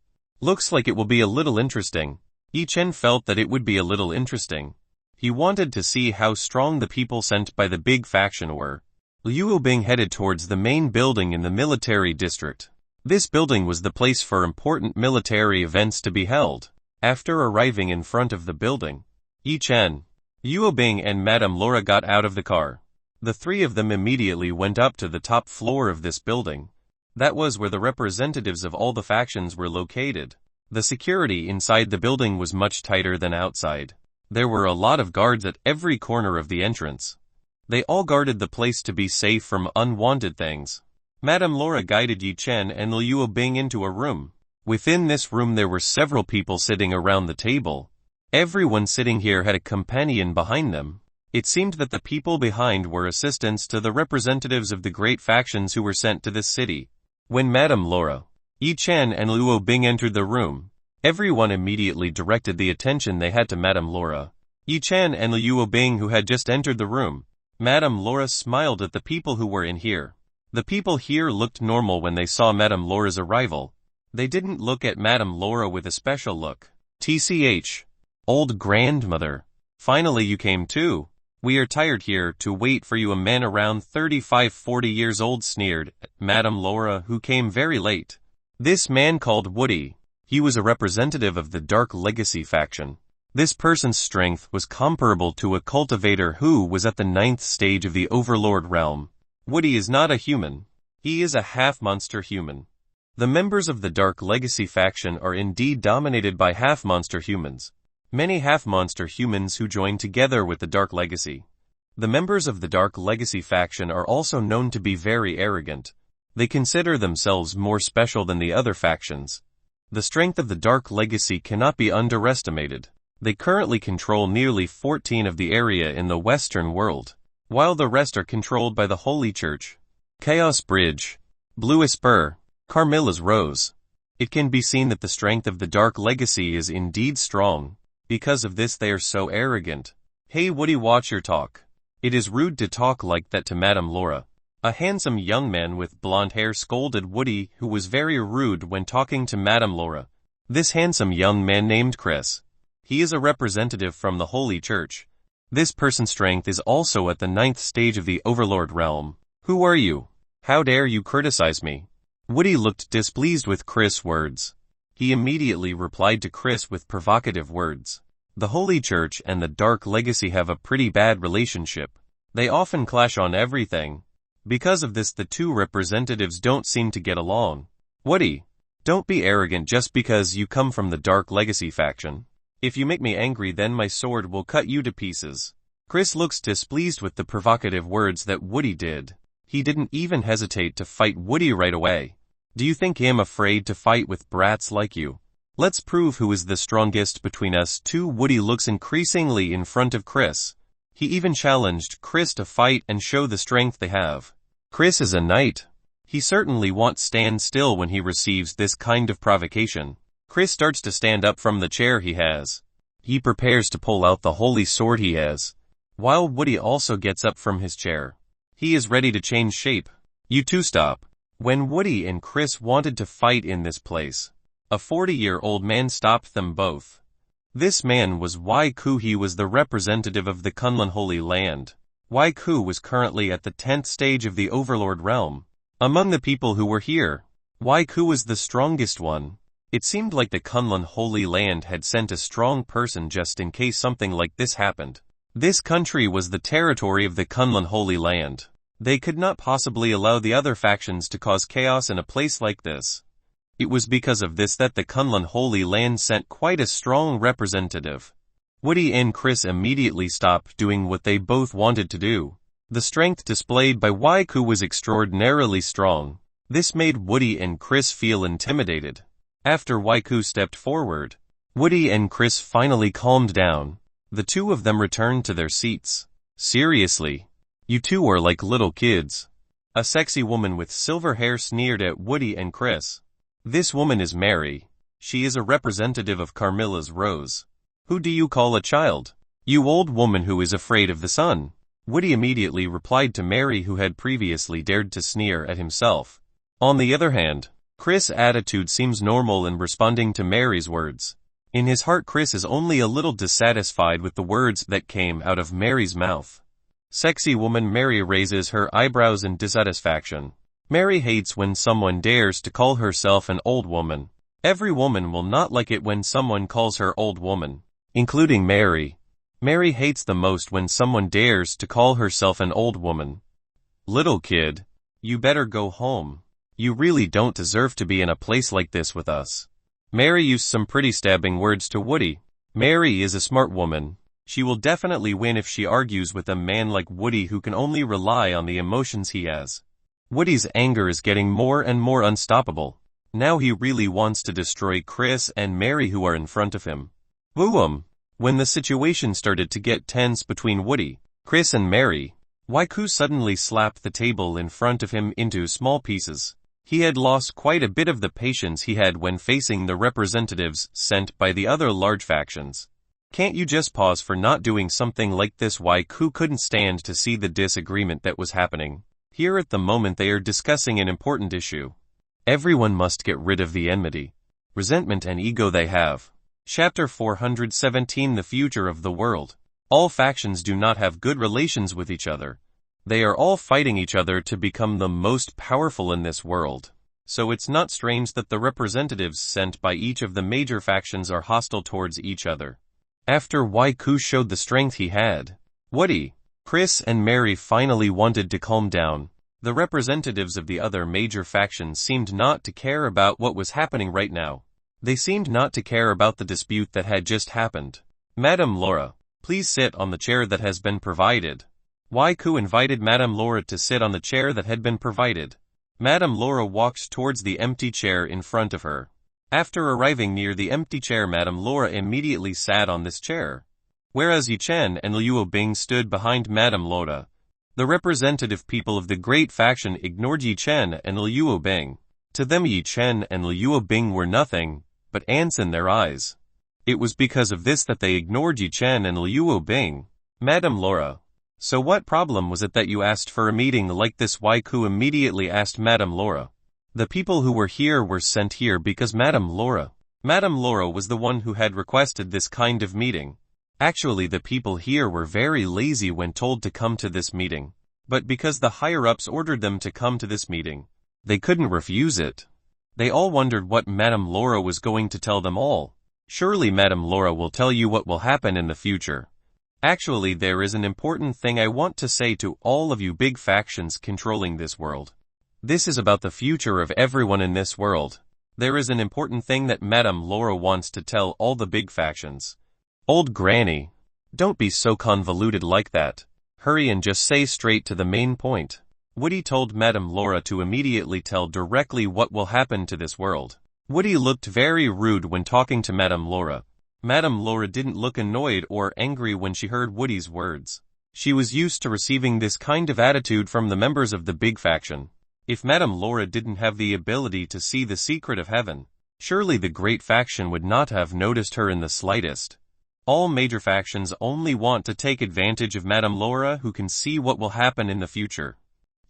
Looks like it will be a little interesting. Yi Chen felt that it would be a little interesting. He wanted to see how strong the people sent by the big faction were. Liu Bing headed towards the main building in the military district. This building was the place for important military events to be held. After arriving in front of the building, Yi Chen, Liu Bing and Madame Laura got out of the car. The three of them immediately went up to the top floor of this building. That was where the representatives of all the factions were located. The security inside the building was much tighter than outside. There were a lot of guards at every corner of the entrance. They all guarded the place to be safe from unwanted things. Madame Laura guided Yi Chen and Liu Bing into a room. Within this room there were several people sitting around the table. Everyone sitting here had a companion behind them. It seemed that the people behind were assistants to the representatives of the great factions who were sent to this city. When Madame Laura, Yi Chen and Liu Bing entered the room, everyone immediately directed the attention they had to Madame Laura, Yi Chen and Liu Bing who had just entered the room. Madame Laura smiled at the people who were in here. The people here looked normal when they saw Madame Laura's arrival. They didn't look at Madame Laura with a special look. TCH. Old grandmother. Finally you came too. We are tired here to wait for you. A man around 35-40 years old sneered at Madame Laura who came very late. This man called Woody. He was a representative of the Dark Legacy faction. This person's strength was comparable to a cultivator who was at the 9th stage of the Overlord realm. Woody is not a human. He is a half-monster human. The members of the Dark Legacy faction are indeed dominated by half-monster humans. Many half-monster humans who join together with the Dark Legacy. The members of the Dark Legacy faction are also known to be very arrogant. They consider themselves more special than the other factions. The strength of the Dark Legacy cannot be underestimated. They currently control nearly 14 of the area in the Western world, while the rest are controlled by the Holy Church. Chaos Bridge, Blue Esper, Carmilla's Rose. It can be seen that the strength of the Dark Legacy is indeed strong. Because of this they are so arrogant. Hey Woody, watch your talk. It is rude to talk like that to Madame Laura. A handsome young man with blonde hair scolded Woody, who was very rude when talking to Madame Laura. This handsome young man named Chris. He is a representative from the Holy Church. This person's strength is also at the 9th stage of the Overlord realm. Who are you? How dare you criticize me? Woody looked displeased with Chris' words. He immediately replied to Chris with provocative words. The Holy Church and the Dark Legacy have a pretty bad relationship. They often clash on everything. Because of this the two representatives don't seem to get along. Woody, don't be arrogant just because you come from the Dark Legacy faction. If you make me angry then my sword will cut you to pieces. Chris looks displeased with the provocative words that Woody did. He didn't even hesitate to fight Woody right away. Do you think I'm afraid to fight with brats like you? Let's prove who is the strongest between us two. Woody looks increasingly in front of Chris. He even challenged Chris to fight and show the strength they have. Chris is a knight. He certainly won't stand still when he receives this kind of provocation. Chris starts to stand up from the chair he has. He prepares to pull out the holy sword he has, while Woody also gets up from his chair. He is ready to change shape. You two stop. When Woody and Chris wanted to fight in this place, a 40-year-old man stopped them both. This man was Wai-Ku. He was the representative of the Kunlun Holy Land. Wai-Ku was currently at the 10th stage of the Overlord realm. Among the people who were here, Wai-Ku was the strongest one. It seemed like the Kunlun Holy Land had sent a strong person just in case something like this happened. This country was the territory of the Kunlun Holy Land. They could not possibly allow the other factions to cause chaos in a place like this. It was because of this that the Kunlun Holy Land sent quite a strong representative. Woody and Chris immediately stopped doing what they both wanted to do. The strength displayed by Wai-Ku was extraordinarily strong. This made Woody and Chris feel intimidated. After Wai-Ku stepped forward, Woody and Chris finally calmed down. The two of them returned to their seats. Seriously, you two are like little kids. A sexy woman with silver hair sneered at Woody and Chris. This woman is Mary. She is a representative of Carmilla's Rose. Who do you call a child? You old woman who is afraid of the sun. Woody immediately replied to Mary, who had previously dared to sneer at himself. On the other hand, Chris' attitude seems normal in responding to Mary's words. In his heart, Chris is only a little dissatisfied with the words that came out of Mary's mouth. Sexy woman Mary raises her eyebrows in dissatisfaction. Mary hates when someone dares to call herself an old woman. Every woman will not like it when someone calls her old woman, including Mary. Mary hates the most when someone dares to call herself an old woman. Little kid, you better go home. You really don't deserve to be in a place like this with us. Mary used some pretty stabbing words to Woody. Mary is a smart woman. She will definitely win if she argues with a man like Woody who can only rely on the emotions he has. Woody's anger is getting more and more unstoppable. Now he really wants to destroy Chris and Mary who are in front of him. Boom! When the situation started to get tense between Woody, Chris and Mary, Wai-Ku suddenly slapped the table in front of him into small pieces. He had lost quite a bit of the patience he had when facing the representatives sent by the other large factions. Can't you just pause for not doing something like this? Wai-Ku couldn't stand to see the disagreement that was happening. Here at the moment they are discussing an important issue. Everyone must get rid of the enmity, resentment and ego they have. Chapter 417 The Future of the World. All factions do not have good relations with each other. They are all fighting each other to become the most powerful in this world. So it's not strange that the representatives sent by each of the major factions are hostile towards each other. After Wai-Ku showed the strength he had, Woody, Chris and Mary finally wanted to calm down. The representatives of the other major factions seemed not to care about what was happening right now. They seemed not to care about the dispute that had just happened. Madame Laura, please sit on the chair that has been provided. Wai-Ku invited Madame Laura to sit on the chair that had been provided. Madame Laura walked towards the empty chair in front of her. After arriving near the empty chair, Madame Laura immediately sat on this chair. Whereas Yi Chen and Liu Bing stood behind Madame Laura. The representative people of the great faction ignored Yi Chen and Liu Bing. To them Yi Chen and Liu Bing were nothing but ants in their eyes. It was because of this that they ignored Yi Chen and Liu Bing. Madame Laura, so what problem was it that you asked for a meeting like this? Wai-Ku immediately asked Madame Laura. The people who were here were sent here because Madame Laura was the one who had requested this kind of meeting. Actually, the people here were very lazy when told to come to this meeting. But because the higher-ups ordered them to come to this meeting, they couldn't refuse it. They all wondered what Madame Laura was going to tell them all. Surely Madame Laura will tell you what will happen in the future. Actually, there is an important thing I want to say to all of you big factions controlling this world. This is about the future of everyone in this world. There is an important thing that Madame Laura wants to tell all the big factions. Old Granny, Don't be so convoluted like that. Hurry and just say straight to the main point. Woody told Madame Laura to immediately tell directly what will happen to this world. Woody looked very rude when talking to Madame Laura. Madame Laura didn't look annoyed or angry when she heard Woody's words. She was used to receiving this kind of attitude from the members of the big faction. If Madame Laura didn't have the ability to see the secret of heaven, surely the great faction would not have noticed her in the slightest. All major factions only want to take advantage of Madame Laura, who can see what will happen in the future.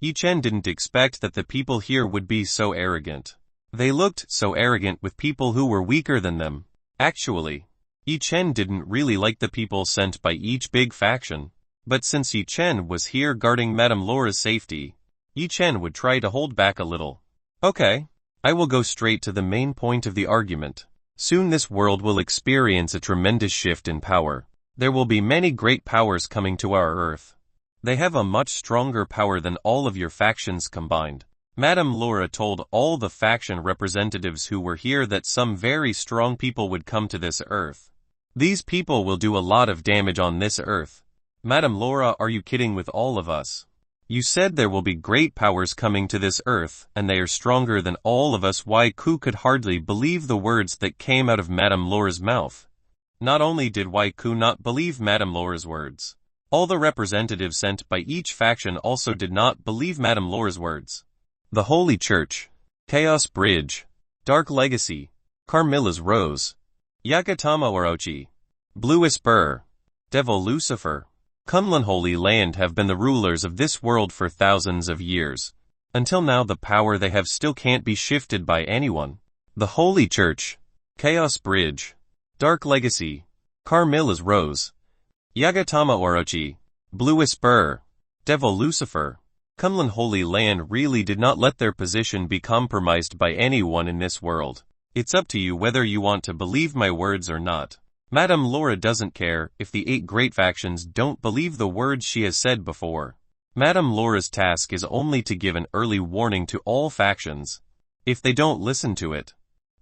Yi Chen didn't expect that the people here would be so arrogant. They looked so arrogant with people who were weaker than them. Actually, Yi Chen didn't really like the people sent by each big faction. But since Yi Chen was here guarding Madame Laura's safety, Yi Chen would try to hold back a little. Okay, I will go straight to the main point of the argument. Soon this world will experience a tremendous shift in power. There will be many great powers coming to our Earth. They have a much stronger power than all of your factions combined. Madame Laura told all the faction representatives who were here that some very strong people would come to this Earth. These people will do a lot of damage on this Earth. Madame Laura, are you kidding with all of us? You said there will be great powers coming to this Earth, and they are stronger than all of us. Wai Ku could hardly believe the words that came out of Madame Laura's mouth. Not only did Wai Ku not believe Madame Laura's words, all the representatives sent by each faction also did not believe Madame Laura's words. The Holy Church, Chaos Bridge, Dark Legacy, Carmilla's Rose, Yagatama Orochi, Blue Esper, Devil Lucifer, Kunlun Holy Land have been the rulers of this world for thousands of years. Until now the power they have still can't be shifted by anyone. The Holy Church, Chaos Bridge, Dark Legacy, Carmilla's Rose, Yagatama Orochi, Blue Esper, Devil Lucifer, Kunlun Holy Land really did not let their position be compromised by anyone in this world. It's up to you whether you want to believe my words or not. Madame Laura doesn't care if the 8 great factions don't believe the words she has said before. Madame Laura's task is only to give an early warning to all factions. If they don't listen to it,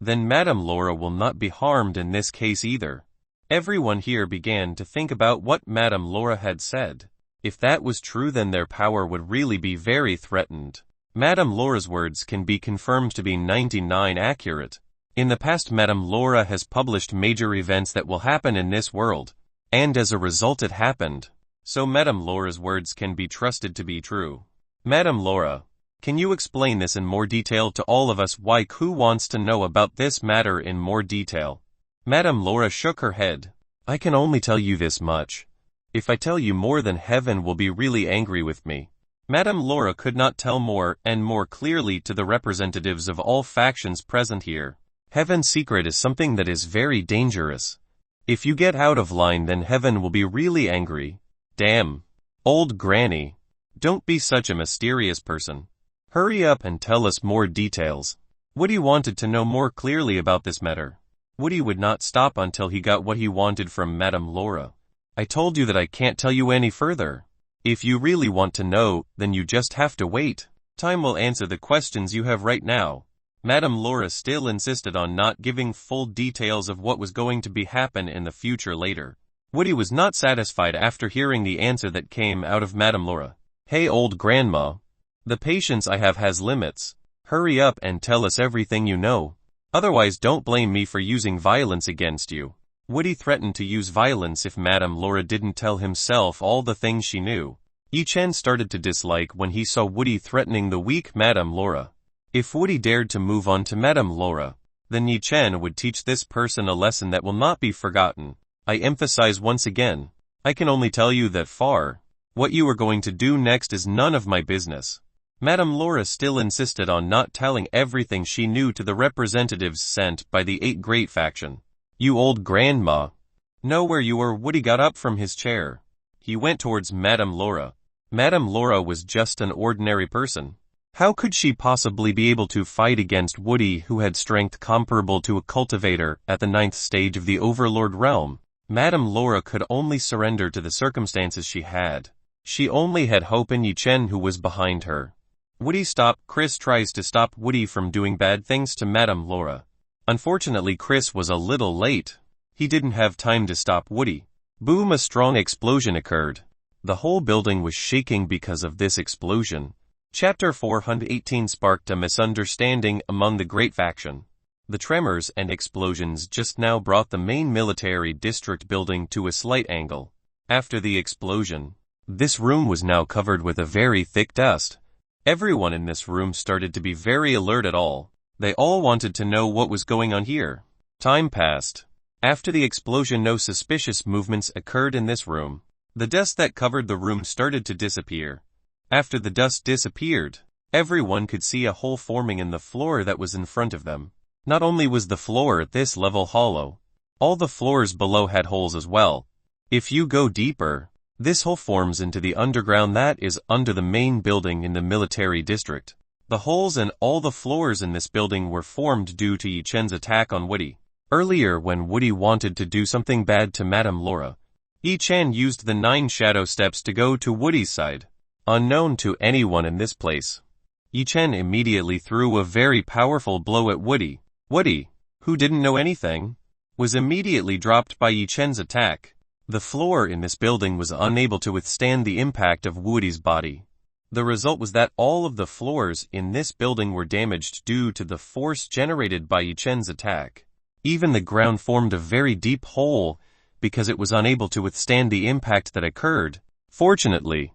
then Madame Laura will not be harmed in this case either. Everyone here began to think about what Madame Laura had said. If that was true, then their power would really be very threatened. Madame Laura's words can be confirmed to be 99% accurate. In the past, Madame Laura has published major events that will happen in this world, and as a result it happened. So Madame Laura's words can be trusted to be true. Madame Laura, can you explain this in more detail to all of us? Wai Ku wants to know about this matter in more detail. Madame Laura shook her head. I can only tell you this much. If I tell you more, then heaven will be really angry with me. Madame Laura could not tell more and more clearly to the representatives of all factions present here. Heaven's secret is something that is very dangerous. If you get out of line, then heaven will be really angry. Damn. Old granny. Don't be such a mysterious person. Hurry up and tell us more details. Woody wanted to know more clearly about this matter. Woody would not stop until he got what he wanted from Madame Laura. I told you that I can't tell you any further. If you really want to know, then you just have to wait. Time will answer the questions you have right now. Madame Laura still insisted on not giving full details of what was going to happen in the future later. Woody was not satisfied after hearing the answer that came out of Madame Laura. Hey old grandma. The patience I have has limits. Hurry up and tell us everything you know. Otherwise don't blame me for using violence against you. Woody threatened to use violence if Madame Laura didn't tell himself all the things she knew. Yi Chen started to dislike when he saw Woody threatening the weak Madame Laura. If Woody dared to move on to Madame Laura, then Yi Chen would teach this person a lesson that will not be forgotten. I emphasize once again, I can only tell you that far. What you are going to do next is none of my business. Madame Laura still insisted on not telling everything she knew to the representatives sent by the 8 great faction. You old grandma. Know where you are. Woody got up from his chair. He went towards Madame Laura. Madame Laura was just an ordinary person. How could she possibly be able to fight against Woody, who had strength comparable to a cultivator at the 9th stage of the Overlord realm? Madame Laura could only surrender to the circumstances she had. She only had hope in Yi Chen, who was behind her. Woody stop. Chris tries to stop Woody from doing bad things to Madame Laura. Unfortunately, Chris was a little late. He didn't have time to stop Woody. Boom! A strong explosion occurred. The whole building was shaking because of this explosion. Chapter 418 sparked a misunderstanding among the great faction. The tremors and explosions just now brought the main military district building to a slight angle. After the explosion, this room was now covered with a very thick dust. Everyone in this room started to be very alert at all. They all wanted to know what was going on here. Time passed. After the explosion, no suspicious movements occurred in this room. The dust that covered the room started to disappear. After the dust disappeared, everyone could see a hole forming in the floor that was in front of them. Not only was the floor at this level hollow, all the floors below had holes as well. If you go deeper, this hole forms into the underground that is under the main building in the military district. The holes in all the floors in this building were formed due to Yi Chen's attack on Woody. Earlier, when Woody wanted to do something bad to Madame Laura, Yi Chen used the 9 shadow steps to go to Woody's side. Unknown to anyone in this place, Yi Chen immediately threw a very powerful blow at Woody. Woody, who didn't know anything, was immediately dropped by Yi Chen's attack. The floor in this building was unable to withstand the impact of Woody's body. The result was that all of the floors in this building were damaged due to the force generated by Yi Chen's attack. Even the ground formed a very deep hole because it was unable to withstand the impact that occurred. Fortunately,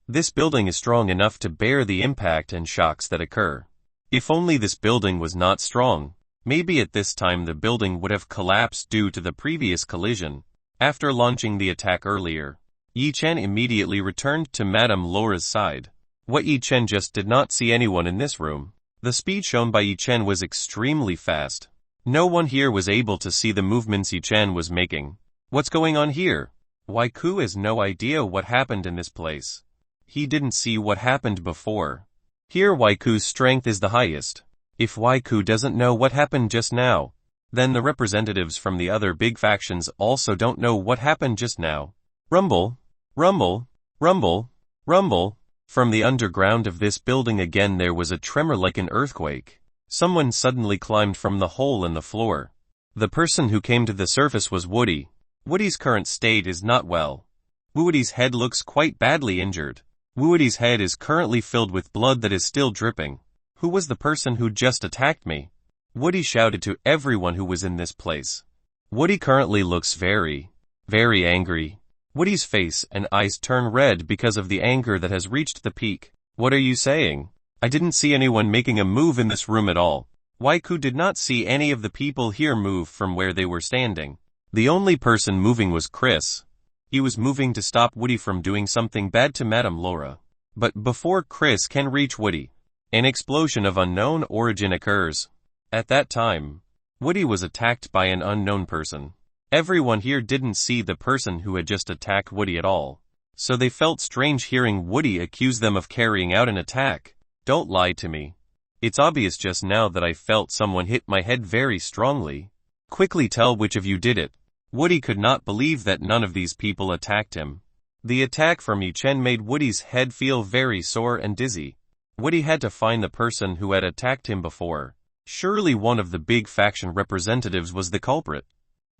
this building is strong enough to bear the impact and shocks that occur. If only this building was not strong, maybe at this time the building would have collapsed due to the previous collision. After launching the attack earlier, Yi Chen immediately returned to Madame Laura's side. What Yi Chen just did not see anyone in this room. The speed shown by Yi Chen was extremely fast. No one here was able to see the movements Yi Chen was making. What's going on here? Waiku has no idea what happened in this place. He didn't see what happened before. Here Waiku's strength is the highest. If Waiku doesn't know what happened just now, then the representatives from the other big factions also don't know what happened just now. Rumble, rumble, rumble, rumble. From the underground of this building again there was a tremor like an earthquake. Someone suddenly climbed from the hole in the floor. The person who came to the surface was Woody. Woody's current state is not well. Woody's head looks quite badly injured. Woody's head is currently filled with blood that is still dripping. Who was the person who just attacked me? Woody shouted to everyone who was in this place. Woody currently looks very, very angry. Woody's face and eyes turn red because of the anger that has reached the peak. What are you saying? I didn't see anyone making a move in this room at all. Waiku did not see any of the people here move from where they were standing. The only person moving was Chris. He was moving to stop Woody from doing something bad to Madame Laura. But before Chris can reach Woody, an explosion of unknown origin occurs. At that time, Woody was attacked by an unknown person. Everyone here didn't see the person who had just attacked Woody at all, so they felt strange hearing Woody accuse them of carrying out an attack. Don't lie to me. It's obvious just now that I felt someone hit my head very strongly. Quickly tell which of you did it. Woody could not believe that none of these people attacked him. The attack from Yi Chen made Woody's head feel very sore and dizzy. Woody had to find the person who had attacked him before. Surely one of the big faction representatives was the culprit.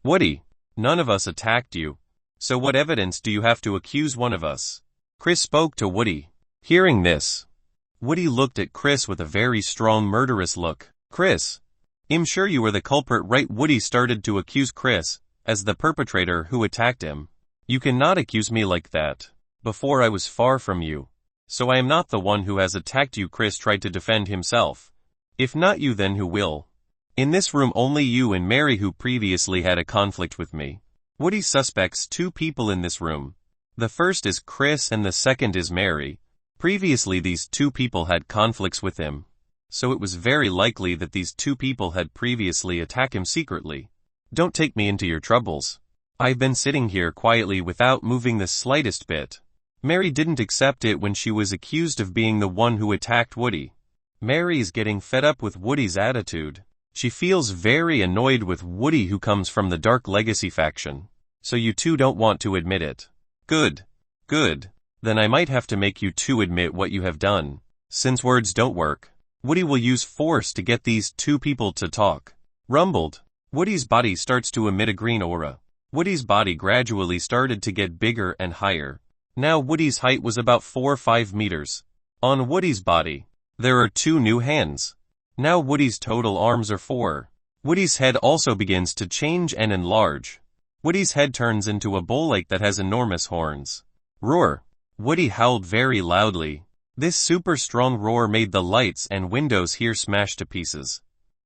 Woody, none of us attacked you. So what evidence do you have to accuse one of us? Chris spoke to Woody. Hearing this, Woody looked at Chris with a very strong murderous look. Chris, I'm sure you were the culprit, right? Woody started to accuse Chris as the perpetrator who attacked him. You cannot accuse me like that. Before I was far from you. So I am not the one who has attacked you. Chris tried to defend himself. If not you, then who will? In this room only you and Mary who previously had a conflict with me. Woody suspects 2 people in this room. The first is Chris and the second is Mary. Previously these 2 people had conflicts with him. So it was very likely that these 2 people had previously attacked him secretly. Don't take me into your troubles. I've been sitting here quietly without moving the slightest bit. Mary didn't accept it when she was accused of being the one who attacked Woody. Mary is getting fed up with Woody's attitude. She feels very annoyed with Woody who comes from the Dark Legacy faction. So you 2 don't want to admit it. Good. Good. Then I might have to make you 2 admit what you have done. Since words don't work, Woody will use force to get these 2 people to talk. Rumbled. Woody's body starts to emit a green aura. Woody's body gradually started to get bigger and higher. Now Woody's height was about 4 or 5 meters. On Woody's body, there are 2 new hands. Now Woody's total arms are 4. Woody's head also begins to change and enlarge. Woody's head turns into a bull lake that has enormous horns. Roar! Woody howled very loudly. This super strong roar made the lights and windows here smash to pieces.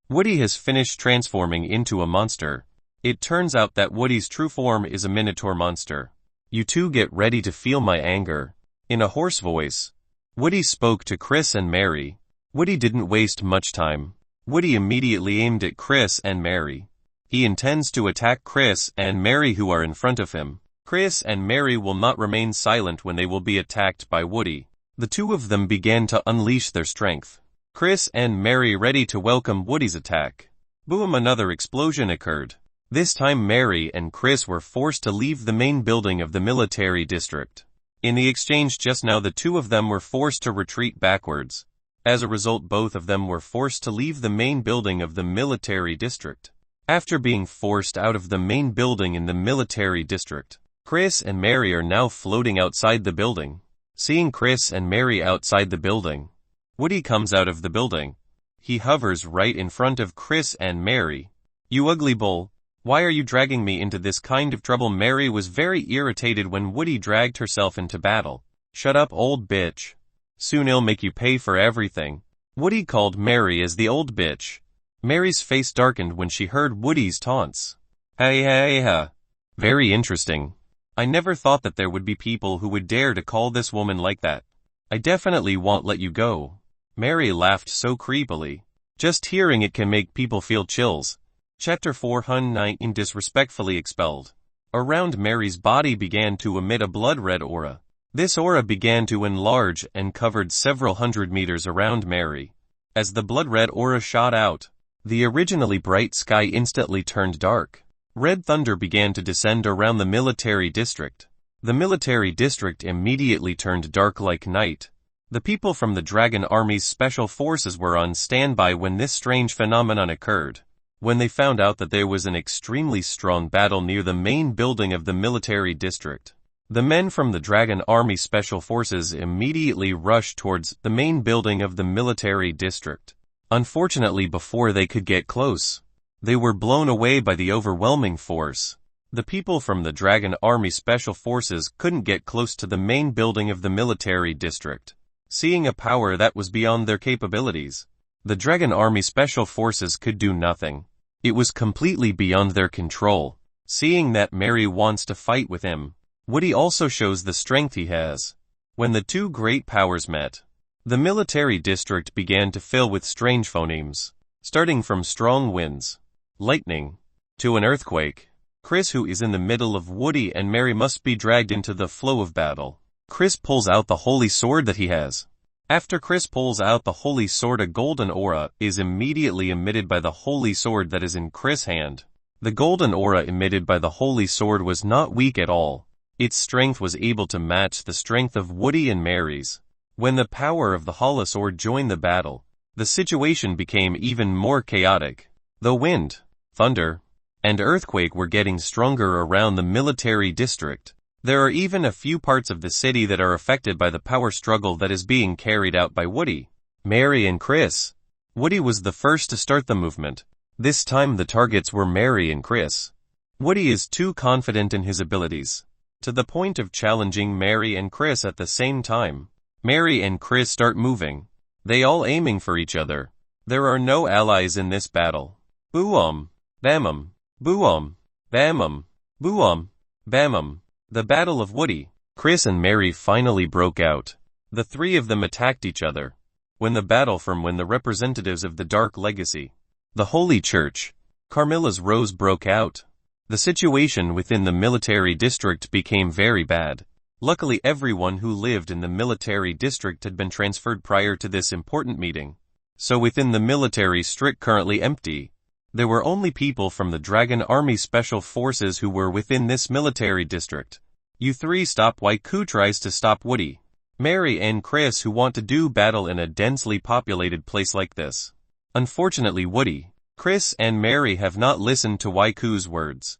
Woody has finished transforming into a monster. It turns out that Woody's true form is a minotaur monster. You two get ready to feel my anger. In a hoarse voice, Woody spoke to Chris and Mary. Woody didn't waste much time. Woody immediately aimed at Chris and Mary. He intends to attack Chris and Mary who are in front of him. Chris and Mary will not remain silent when they will be attacked by Woody. The two of them began to unleash their strength. Chris and Mary ready to welcome Woody's attack. Boom! Another explosion occurred. This time Mary and Chris were forced to leave the main building of the military district. In the exchange just now the two of them were forced to retreat backwards. As a result both of them were forced to leave the main building of the military district. After being forced out of the main building in the military district, Chris and Mary are now floating outside the building. Seeing Chris and Mary outside the building, Woody comes out of the building. He hovers right in front of Chris and Mary. You ugly bull, why are you dragging me into this kind of trouble? Mary was very irritated when Woody dragged herself into battle. Shut up, old bitch. Soon I'll make you pay for everything. Woody called Mary as the old bitch. Mary's face darkened when she heard Woody's taunts. Hey hey ha. Very interesting. I never thought that there would be people who would dare to call this woman like that. I definitely won't let you go. Mary laughed so creepily. Just hearing it can make people feel chills. Chapter 419 Disrespectfully Expelled. Around Mary's body began to emit a blood-red aura. This aura began to enlarge and covered several hundred meters around Mary. As the blood-red aura shot out, the originally bright sky instantly turned dark. Red thunder began to descend around the military district. The military district immediately turned dark like night. The people from the Dragon Army's special forces were on standby when this strange phenomenon occurred. When they found out that there was an extremely strong battle near the main building of the military district, the men from the Dragon Army Special Forces immediately rushed towards the main building of the military district. Unfortunately, before they could get close, they were blown away by the overwhelming force. The people from the Dragon Army Special Forces couldn't get close to the main building of the military district, seeing a power that was beyond their capabilities. The Dragon Army Special Forces could do nothing. It was completely beyond their control. Seeing that Mary wants to fight with him, Woody also shows the strength he has. When the two great powers met, the military district began to fill with strange phonemes, starting from strong winds, lightning, to an earthquake. Chris, who is in the middle of Woody and Mary, must be dragged into the flow of battle. Chris pulls out the holy sword that he has. After Chris pulls out the holy sword, a golden aura is immediately emitted by the holy sword that is in Chris' hand. The golden aura emitted by the holy sword was not weak at all. Its strength was able to match the strength of Woody and Mary's. When the power of the hollow sword joined the battle, the situation became even more chaotic. The wind, thunder, and earthquake were getting stronger around the military district. There are even a few parts of the city that are affected by the power struggle that is being carried out by Woody, Mary and Chris. Woody was the first to start the movement. This time the targets were Mary and Chris. Woody is too confident in his abilities, to the point of challenging Mary and Chris at the same time. Mary and Chris start moving, they all aiming for each other. There are no allies in this battle. Boom, bamum, boom, bamum, boom, bamum. The Battle of Woody, Chris and Mary finally broke out. The three of them attacked each other. When the representatives of the Dark Legacy, the Holy Church, Carmilla's Rose broke out. The situation within the military district became very bad. Luckily everyone who lived in the military district had been transferred prior to this important meeting. So within the military district currently empty, there were only people from the Dragon Army Special Forces who were within this military district. You three stop. Waiku tries to stop Woody, Mary and Chris, who want to do battle in a densely populated place like this. Unfortunately Woody, Chris and Mary have not listened to Waiku's words.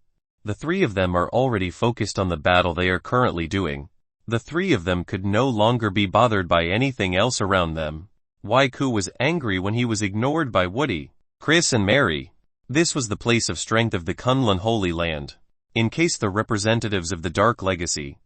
The three of them are already focused on the battle they are currently doing. The three of them could no longer be bothered by anything else around them. Waiku was angry when he was ignored by Woody, Chris and Mary. This was the place of strength of the Kunlun Holy Land. In case the representatives of the Dark Legacy,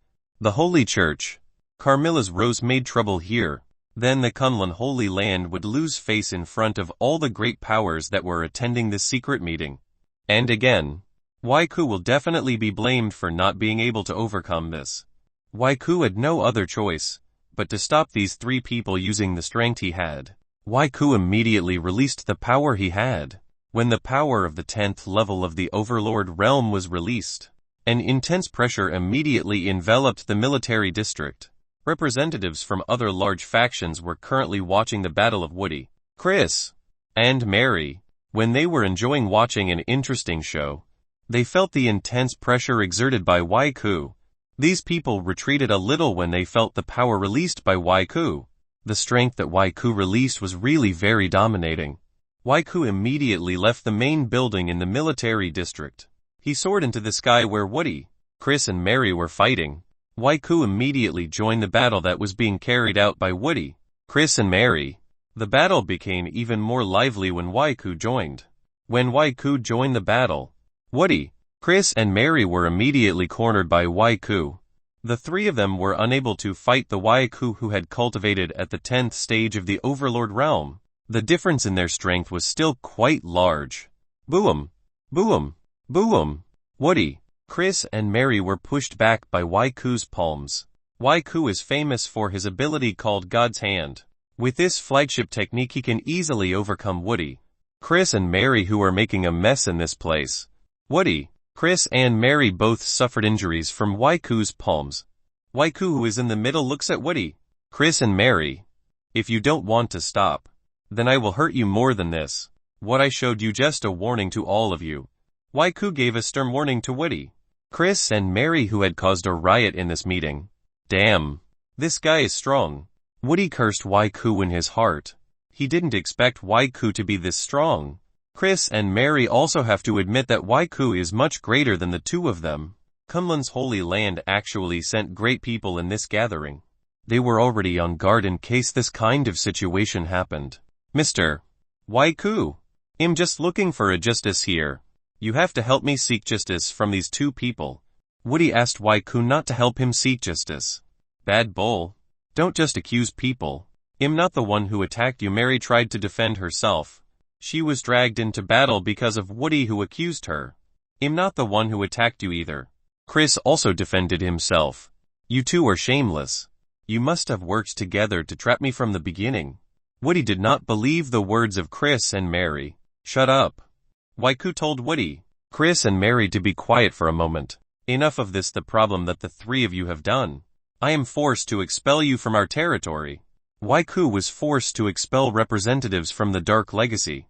the Holy Church, Carmilla's Rose made trouble here, then the Kunlun Holy Land would lose face in front of all the great powers that were attending this secret meeting. And again, Waiku will definitely be blamed for not being able to overcome this. Waiku had no other choice but to stop these three people using the strength he had. Waiku immediately released the power he had. When the power of the 10th level of the Overlord realm was released, an intense pressure immediately enveloped the military district. Representatives from other large factions were currently watching the battle of Woody, Chris, and Mary. When they were enjoying watching an interesting show, they felt the intense pressure exerted by Waiku. These people retreated a little when they felt the power released by Waiku. The strength that Waiku released was really very dominating. Waiku immediately left the main building in the military district. He soared into the sky where Woody, Chris and Mary were fighting. Waiku immediately joined the battle that was being carried out by Woody, Chris and Mary. The battle became even more lively when Waiku joined. When Waiku joined the battle, Woody, Chris and Mary were immediately cornered by Waiku. The three of them were unable to fight the Waiku who had cultivated at the 10th stage of the Overlord realm. The difference in their strength was still quite large. Boom! Boom! Boom! Woody, Chris and Mary were pushed back by Waiku's palms. Waiku is famous for his ability called God's Hand. With this flagship technique he can easily overcome Woody, Chris and Mary who are making a mess in this place. Woody, Chris and Mary both suffered injuries from Waiku's palms. Waiku who is in the middle looks at Woody, Chris and Mary. If you don't want to stop, then I will hurt you more than this. What I showed you just a warning to all of you. Waiku gave a stern warning to Woody, Chris and Mary who had caused a riot in this meeting. Damn. This guy is strong. Woody cursed Waiku in his heart. He didn't expect Waiku to be this strong. Chris and Mary also have to admit that Waiku is much greater than the two of them. Kunlun's Holy Land actually sent great people in this gathering. They were already on guard in case this kind of situation happened. Mr. Waiku, I'm just looking for a justice here. You have to help me seek justice from these two people. Woody asked Waiku not to help him seek justice. Bad bull. Don't just accuse people. I'm not the one who attacked you. Mary tried to defend herself. She was dragged into battle because of Woody who accused her. I'm not the one who attacked you either. Chris also defended himself. You two are shameless. You must have worked together to trap me from the beginning. Woody did not believe the words of Chris and Mary. Shut up. Waiku told Woody, Chris and Mary to be quiet for a moment. Enough of this, the problem that the three of you have done. I am forced to expel you from our territory. Waiku was forced to expel representatives from the Dark Legacy,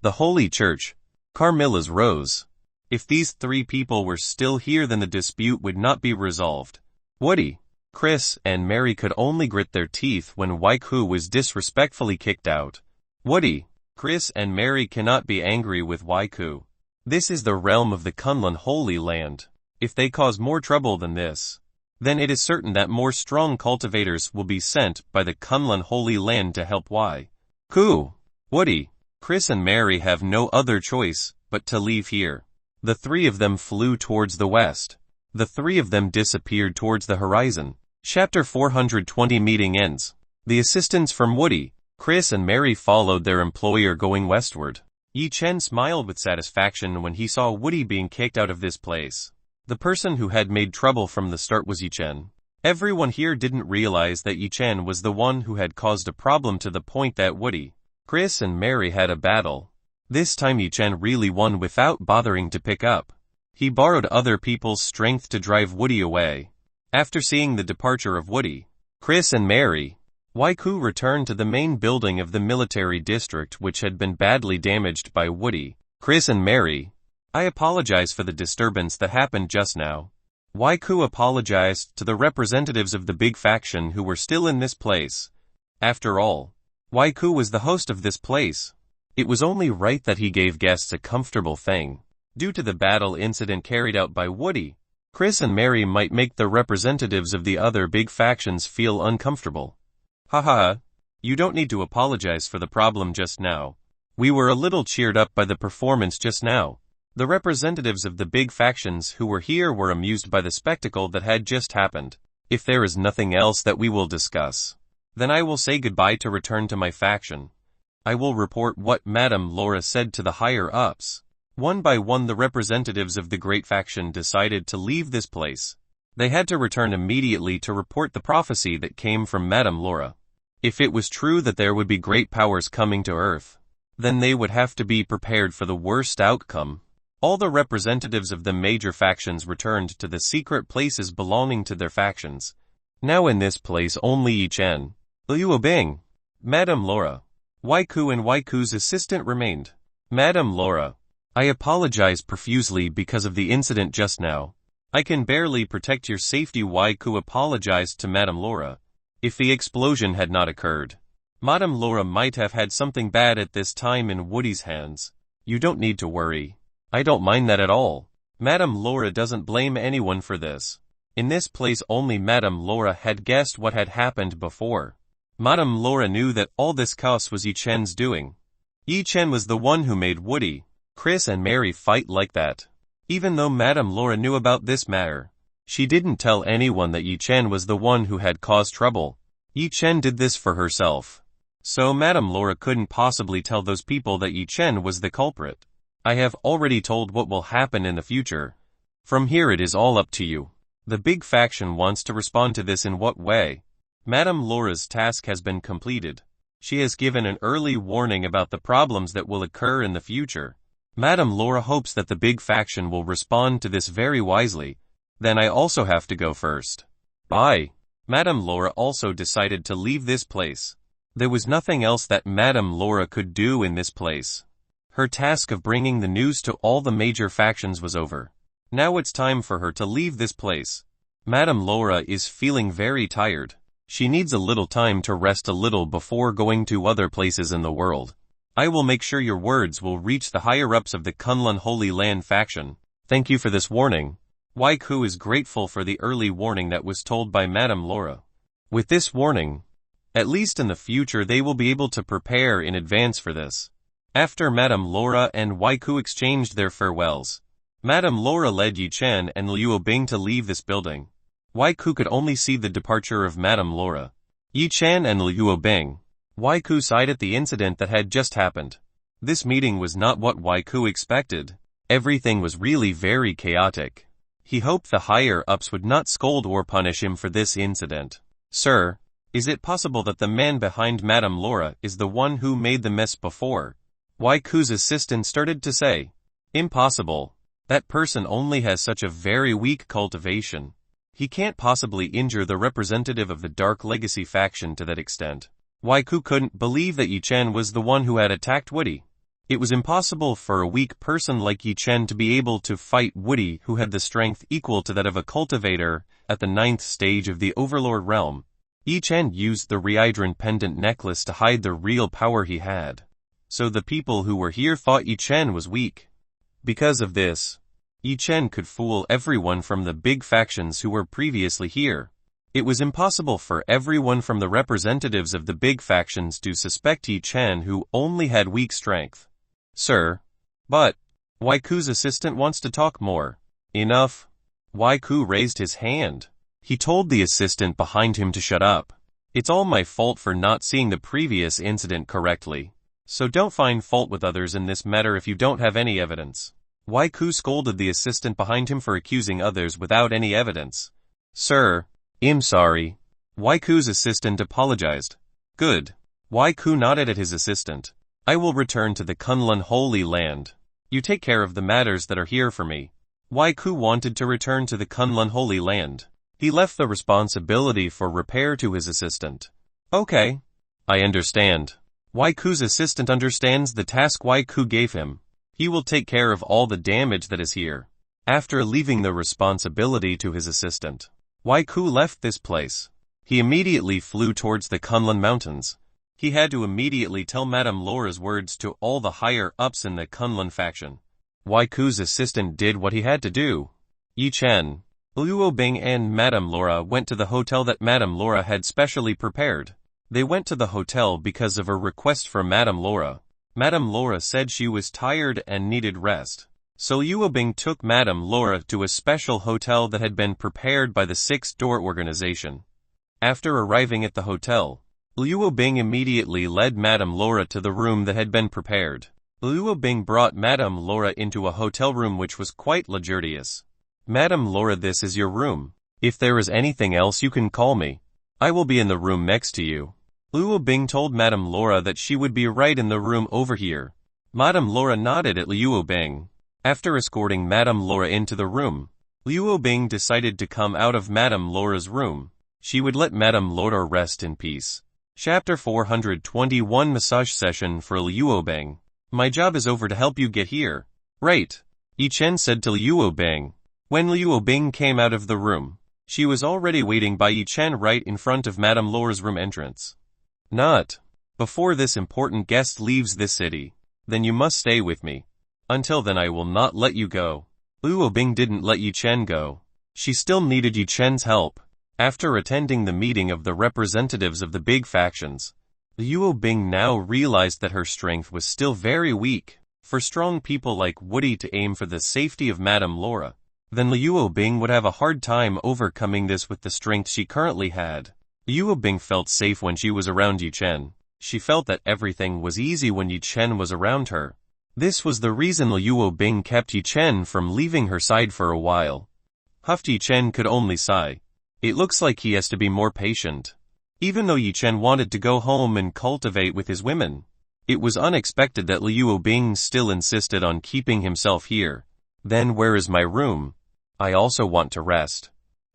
the Holy Church, Carmilla's Rose. If these three people were still here, then the dispute would not be resolved. Woody, Chris and Mary could only grit their teeth when Waiku was disrespectfully kicked out. Woody, Chris and Mary cannot be angry with Waiku. This is the realm of the Kunlun Holy Land. If they cause more trouble than this, then it is certain that more strong cultivators will be sent by the Kunlun Holy Land to help Waiku. Woody, Chris and Mary have no other choice but to leave here. The three of them flew towards the west. The three of them disappeared towards the horizon. Chapter 420 Meeting ends. The assistants from Woody, Chris and Mary followed their employer going westward. Yi Chen smiled with satisfaction when he saw Woody being kicked out of this place. The person who had made trouble from the start was Yi Chen. Everyone here didn't realize that Yi Chen was the one who had caused a problem to the point that Woody, Chris and Mary had a battle. This time Yi Chen really won without bothering to pick up. He borrowed other people's strength to drive Woody away. After seeing the departure of Woody, Chris and Mary, Waiku returned to the main building of the military district which had been badly damaged by Woody, Chris and Mary. I apologize for the disturbance that happened just now. Waiku apologized to the representatives of the big faction who were still in this place. After all, Waiku was the host of this place. It was only right that he gave guests a comfortable thing. Due to the battle incident carried out by Woody, Chris and Mary might make the representatives of the other big factions feel uncomfortable. Haha, you don't need to apologize for the problem just now. We were a little cheered up by the performance just now. The representatives of the big factions who were here were amused by the spectacle that had just happened. If there is nothing else that we will discuss, then I will say goodbye to return to my faction. I will report what Madame Laura said to the higher-ups. One by one the representatives of the great faction decided to leave this place. They had to return immediately to report the prophecy that came from Madame Laura. If it was true that there would be great powers coming to Earth, then they would have to be prepared for the worst outcome. All the representatives of the major factions returned to the secret places belonging to their factions. Now in this place only Yi Chen, Liu Bing, Madame Laura, Wai Ku and Wai Ku's assistant remained. Madame Laura, I apologize profusely because of the incident just now. I can barely protect your safety. Wai Ku apologized to Madame Laura. If the explosion had not occurred, Madame Laura might have had something bad at this time in Woody's hands. You don't need to worry. I don't mind that at all. Madame Laura doesn't blame anyone for this. In this place only Madame Laura had guessed what had happened before. Madame Laura knew that all this chaos was Yi Chen's doing. Yi Chen was the one who made Woody, Chris and Mary fight like that. Even though Madame Laura knew about this matter, she didn't tell anyone that Yi Chen was the one who had caused trouble. Yi Chen did this for herself. So Madame Laura couldn't possibly tell those people that Yi Chen was the culprit. I have already told what will happen in the future. From here it is all up to you. The big faction wants to respond to this in what way? Madame Laura's task has been completed. She has given an early warning about the problems that will occur in the future. Madame Laura hopes that the big faction will respond to this very wisely. Then I also have to go first. Bye. Madame Laura also decided to leave this place. There was nothing else that Madame Laura could do in this place. Her task of bringing the news to all the major factions was over. Now it's time for her to leave this place. Madame Laura is feeling very tired. She needs a little time to rest a little before going to other places in the world. I will make sure your words will reach the higher-ups of the Kunlun Holy Land faction. Thank you for this warning. Wai Ku is grateful for the early warning that was told by Madame Laura. With this warning, at least in the future they will be able to prepare in advance for this. After Madame Laura and Wai Ku exchanged their farewells, Madame Laura led Yi Chen and Liu Bing to leave this building. Wai Ku could only see the departure of Madame Laura. Yi Chen and Liu Bing. Wai Ku sighed at the incident that had just happened. This meeting was not what Wai Ku expected. Everything was really very chaotic. He hoped the higher-ups would not scold or punish him for this incident. Sir, is it possible that the man behind Madame Laura is the one who made the mess before? Wai Ku's assistant started to say. Impossible. That person only has such a very weak cultivation. He can't possibly injure the representative of the Dark Legacy faction to that extent. Wai Ku couldn't believe that Yi Chen was the one who had attacked Woody. It was impossible for a weak person like Yi Chen to be able to fight Woody, who had the strength equal to that of a cultivator at the 9th stage of the Overlord realm. Yi Chen used the Reidron pendant necklace to hide the real power he had. So the people who were here thought Yi Chen was weak. Because of this, Yi Chen could fool everyone from the big factions who were previously here. It was impossible for everyone from the representatives of the big factions to suspect Yi Chen, who only had weak strength. Sir. But, Wai Ku's assistant wants to talk more. Enough. Wai Ku raised his hand. He told the assistant behind him to shut up. It's all my fault for not seeing the previous incident correctly. So don't find fault with others in this matter if you don't have any evidence. Wai Ku scolded the assistant behind him for accusing others without any evidence. Sir, I'm sorry. Wai Ku's assistant apologized. Good. Wai Ku nodded at his assistant. I will return to the Kunlun Holy Land. You take care of the matters that are here for me. Wai Ku wanted to return to the Kunlun Holy Land. He left the responsibility for repair to his assistant. Okay. I understand. Wai Ku's assistant understands the task Wai Ku gave him. He will take care of all the damage that is here. After leaving the responsibility to his assistant, Wai Ku left this place. He immediately flew towards the Kunlun Mountains. He had to immediately tell Madame Laura's words to all the higher-ups in the Kunlun faction. Wai Ku's assistant did what he had to do. Yi Chen, Luo Bing and Madame Laura went to the hotel that Madame Laura had specially prepared. They went to the hotel because of a request from Madame Laura. Madame Laura said she was tired and needed rest. So Luo Bing took Madame Laura to a special hotel that had been prepared by the Six Door organization. After arriving at the hotel, Luo Bing immediately led Madame Laura to the room that had been prepared. Luo Bing brought Madame Laura into a hotel room which was quite luxurious. Madame Laura, this is your room. If there is anything else you can call me. I will be in the room next to you. Luo Bing told Madame Laura that she would be right in the room over here. Madame Laura nodded at Luo Bing. After escorting Madame Laura into the room, Luo Bing decided to come out of Madame Laura's room. She would let Madame Laura rest in peace. Chapter 421 Massage Session for Luo Bing. My job is over to help you get here. Right, Yi Chen said to Luo Bing. When Luo Bing came out of the room, she was already waiting by Yi Chen right in front of Madame Laura's room entrance. Not before this important guest leaves this city. Then you must stay with me. Until then I will not let you go. Luo Bing didn't let Yi Chen go. She still needed Yi Chen's help. After attending the meeting of the representatives of the big factions, Luo Bing now realized that her strength was still very weak. For strong people like Woody to aim for the safety of Madame Laura, then Luo Bing would have a hard time overcoming this with the strength she currently had. Luo Bing felt safe when she was around Yi Chen. She felt that everything was easy when Yi Chen was around her. This was the reason Luo Bing kept Yi Chen from leaving her side for a while. Huffed Yi Chen could only sigh. It looks like he has to be more patient. Even though Yi Chen wanted to go home and cultivate with his women, it was unexpected that Luo Bing still insisted on keeping himself here. Then where is my room? I also want to rest.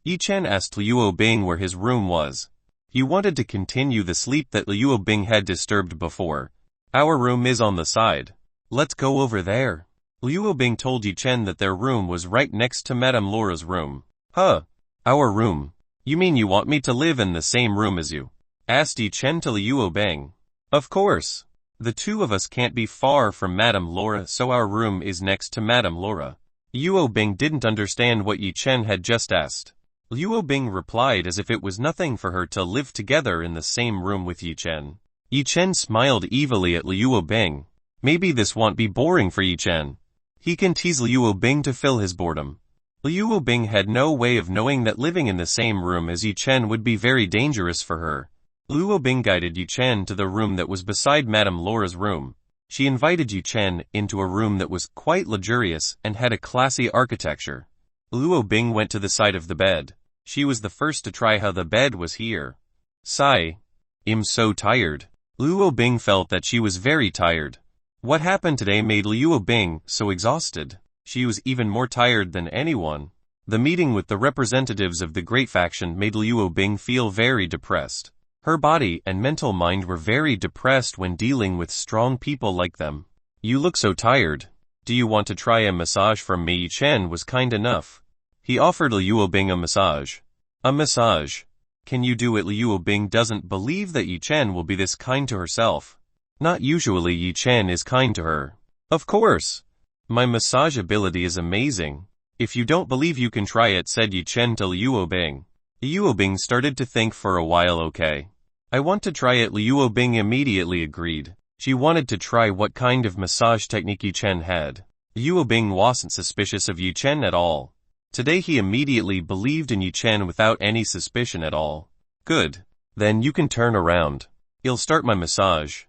Yi Chen asked Luo Bing where his room was. He wanted to continue the sleep that Luo Bing had disturbed before. Our room is on the side. Let's go over there. Luo Bing told Yi Chen that their room was right next to Madame Laura's room. Huh? Our room? You mean you want me to live in the same room as you? Asked Yi Chen to Luo Bing. Of course. The two of us can't be far from Madame Laura, so our room is next to Madame Laura. Luo Bing didn't understand what Yi Chen had just asked. Luo Bing replied as if it was nothing for her to live together in the same room with Yi Chen. Yi Chen smiled evilly at Luo Bing. Maybe this won't be boring for Yi Chen. He can tease Luo Bing to fill his boredom. Luo Bing had no way of knowing that living in the same room as Yi Chen would be very dangerous for her. Luo Bing guided Yi Chen to the room that was beside Madame Laura's room. She invited Yi Chen into a room that was quite luxurious and had a classy architecture. Luo Bing went to the side of the bed. She was the first to try how the bed was here. Sigh. I'm so tired. Luo Bing felt that she was very tired. What happened today made Luo Bing so exhausted. She was even more tired than anyone. The meeting with the representatives of the Great Faction made Luo Bing feel very depressed. Her body and mental mind were very depressed when dealing with strong people like them. You look so tired. Do you want to try a massage from me? Yi Chen was kind enough. He offered Luo Bing a massage. A massage? Can you do it? Luo Bing doesn't believe that Yi Chen will be this kind to herself. Not usually Yi Chen is kind to her. Of course. My massage ability is amazing. If you don't believe you can try it, said Yi Chen to Luo Bing. Luo Bing started to think for a while. Okay. I want to try it. Luo Bing immediately agreed. She wanted to try what kind of massage technique Yi Chen had. Luo Bing wasn't suspicious of Yi Chen at all. Today he immediately believed in Yi Chen without any suspicion at all. Good. Then you can turn around. I'll start my massage.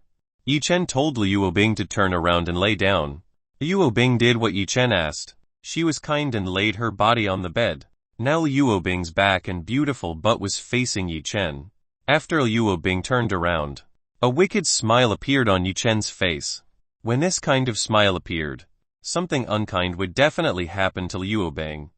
Yi Chen told Luo Bing to turn around and lay down. Luo Bing did what Yi Chen asked. She was kind and laid her body on the bed. Now Luo Bing's back and beautiful butt was facing Yi Chen. After Luo Bing turned around, a wicked smile appeared on Yi Chen's face. When this kind of smile appeared, something unkind would definitely happen to Luo Bing.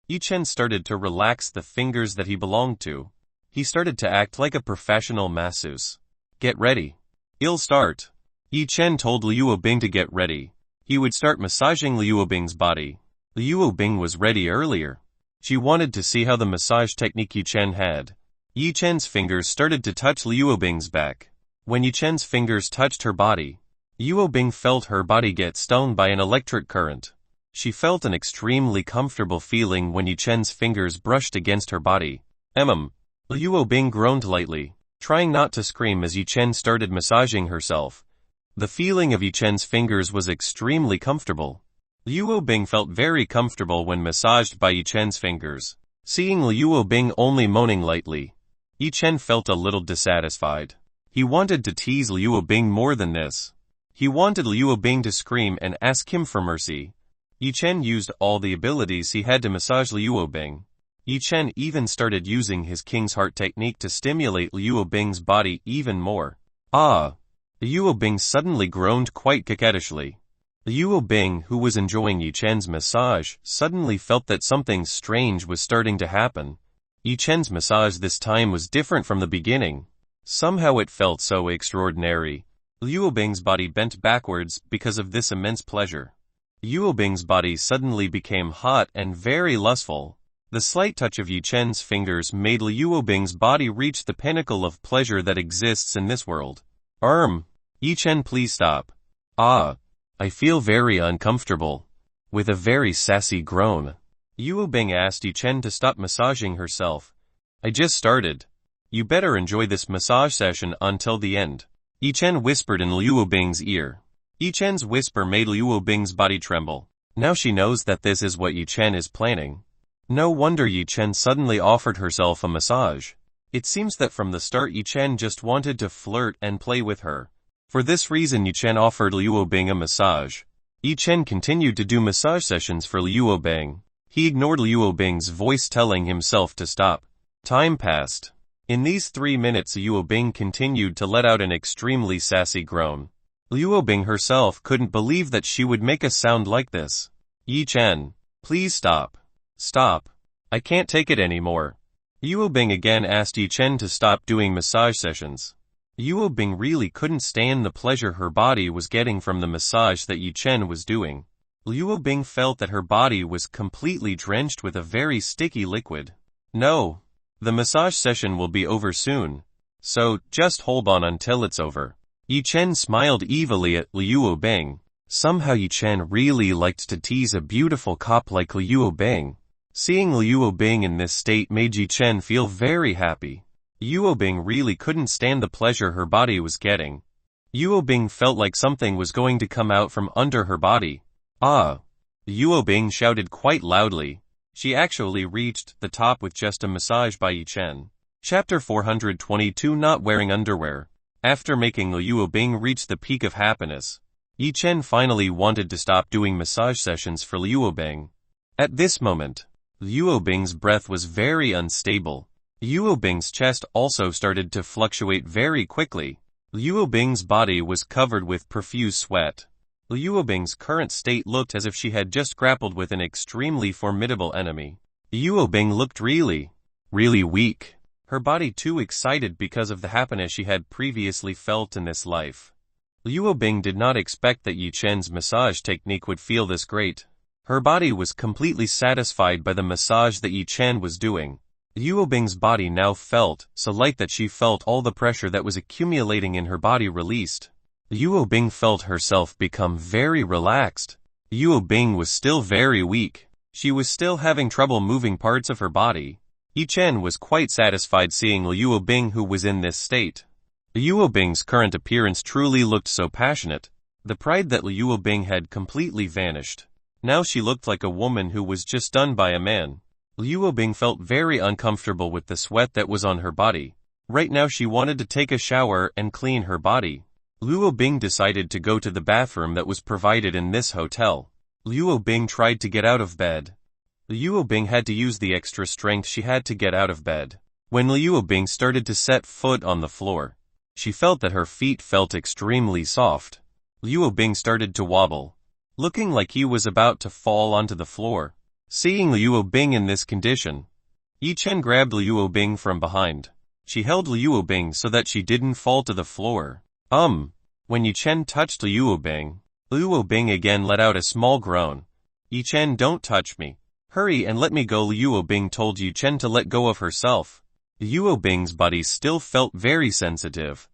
Yi Chen started to relax the fingers that he belonged to. He started to act like a professional masseuse. Get ready. I'll start. Yi Chen told Luo Bing to get ready. He would start massaging Luo Bing's body. Luo Bing was ready earlier. She wanted to see how the massage technique Yi Chen had. Yi Chen's fingers started to touch Luo Bing's back. When Yi Chen's fingers touched her body, Luo Bing felt her body get stung by an electric current. She felt an extremely comfortable feeling when Yi Chen's fingers brushed against her body. Liu Bing groaned lightly, trying not to scream as Yi Chen started massaging herself. The feeling of Yi Chen's fingers was extremely comfortable. Liu Bing felt very comfortable when massaged by Yi Chen's fingers. Seeing Liu Bing only moaning lightly, Yi Chen felt a little dissatisfied. He wanted to tease Liu Bing more than this. He wanted Liu Bing to scream and ask him for mercy. Yi Chen used all the abilities he had to massage Liu Bing. Yi Chen even started using his King's Heart technique to stimulate Liu Bing's body even more. Liu Bing suddenly groaned quite coquettishly. Liu Bing, who was enjoying Yi Chen's massage, suddenly felt that something strange was starting to happen. Yi Chen's massage this time was different from the beginning. Somehow it felt so extraordinary. Liu Bing's body bent backwards because of this immense pleasure. Liu Bing's body suddenly became hot and very lustful. The slight touch of Yi Chen's fingers made Liu Bing's body reach the pinnacle of pleasure that exists in this world. Yi Chen, please stop. I feel very uncomfortable. With a very sassy groan, Liu Bing asked Yi Chen to stop massaging herself. I just started. You better enjoy this massage session until the end. Yi Chen whispered in Liu Bing's ear. Yi Chen's whisper made Liu Bing's body tremble. Now she knows that this is what Yi Chen is planning. No wonder Yi Chen suddenly offered herself a massage. It seems that from the start Yi Chen just wanted to flirt and play with her. For this reason Yi Chen offered Liu Bing a massage. Yi Chen continued to do massage sessions for Liu Bing. He ignored Liu Bing's voice telling himself to stop. Time passed. In these 3 minutes Liu Bing continued to let out an extremely sassy groan. Liu Bing herself couldn't believe that she would make a sound like this. Yi Chen, please stop. Stop. I can't take it anymore. Liu Bing again asked Yi Chen to stop doing massage sessions. Liu Bing really couldn't stand the pleasure her body was getting from the massage that Yi Chen was doing. Liu Bing felt that her body was completely drenched with a very sticky liquid. No. The massage session will be over soon. So, just hold on until it's over. Yi Chen smiled evilly at Liu Bing. Somehow Yi Chen really liked to tease a beautiful cop like Liu Bing. Seeing Liu Bing in this state made Yi Chen feel very happy. Liu Bing really couldn't stand the pleasure her body was getting. Liu Bing felt like something was going to come out from under her body. Liu Bing shouted quite loudly. She actually reached the top with just a massage by Yi Chen. Chapter 422, Not Wearing Underwear. After making Liu Bing reach the peak of happiness, Yi Chen finally wanted to stop doing massage sessions for Liu Bing. At this moment, Liu Bing's breath was very unstable. Liu Bing's chest also started to fluctuate very quickly. Liu Bing's body was covered with profuse sweat. Liu Bing's current state looked as if she had just grappled with an extremely formidable enemy. Liu Bing looked really weak. Her body too excited because of the happiness she had previously felt in this life. Liu Bing did not expect that Yi Chen's massage technique would feel this great. Her body was completely satisfied by the massage that Yi Chen was doing. Liu Bing's body now felt so light that she felt all the pressure that was accumulating in her body released. Liu Bing felt herself become very relaxed. Liu Bing was still very weak. She was still having trouble moving parts of her body. Yi Chen was quite satisfied seeing Liu Bing who was in this state. Liu Bing's current appearance truly looked so passionate. The pride that Liu Bing had completely vanished. Now she looked like a woman who was just done by a man. Liu Bing felt very uncomfortable with the sweat that was on her body. Right now she wanted to take a shower and clean her body. Liu Bing decided to go to the bathroom that was provided in this hotel. Liu Bing tried to get out of bed. Liu Bing had to use the extra strength she had to get out of bed. When Liu Bing started to set foot on the floor, she felt that her feet felt extremely soft. Liu Bing started to wobble, looking like he was about to fall onto the floor. Seeing Liu Bing in this condition, Yi Chen grabbed Liu Bing from behind. She held Liu Bing so that she didn't fall to the floor. When Yi Chen touched Liu Bing again let out a small groan. Yi Chen, don't touch me. Hurry and let me go. Liu Bing told Yi Chen to let go of herself. Liu Bing's body still felt very sensitive.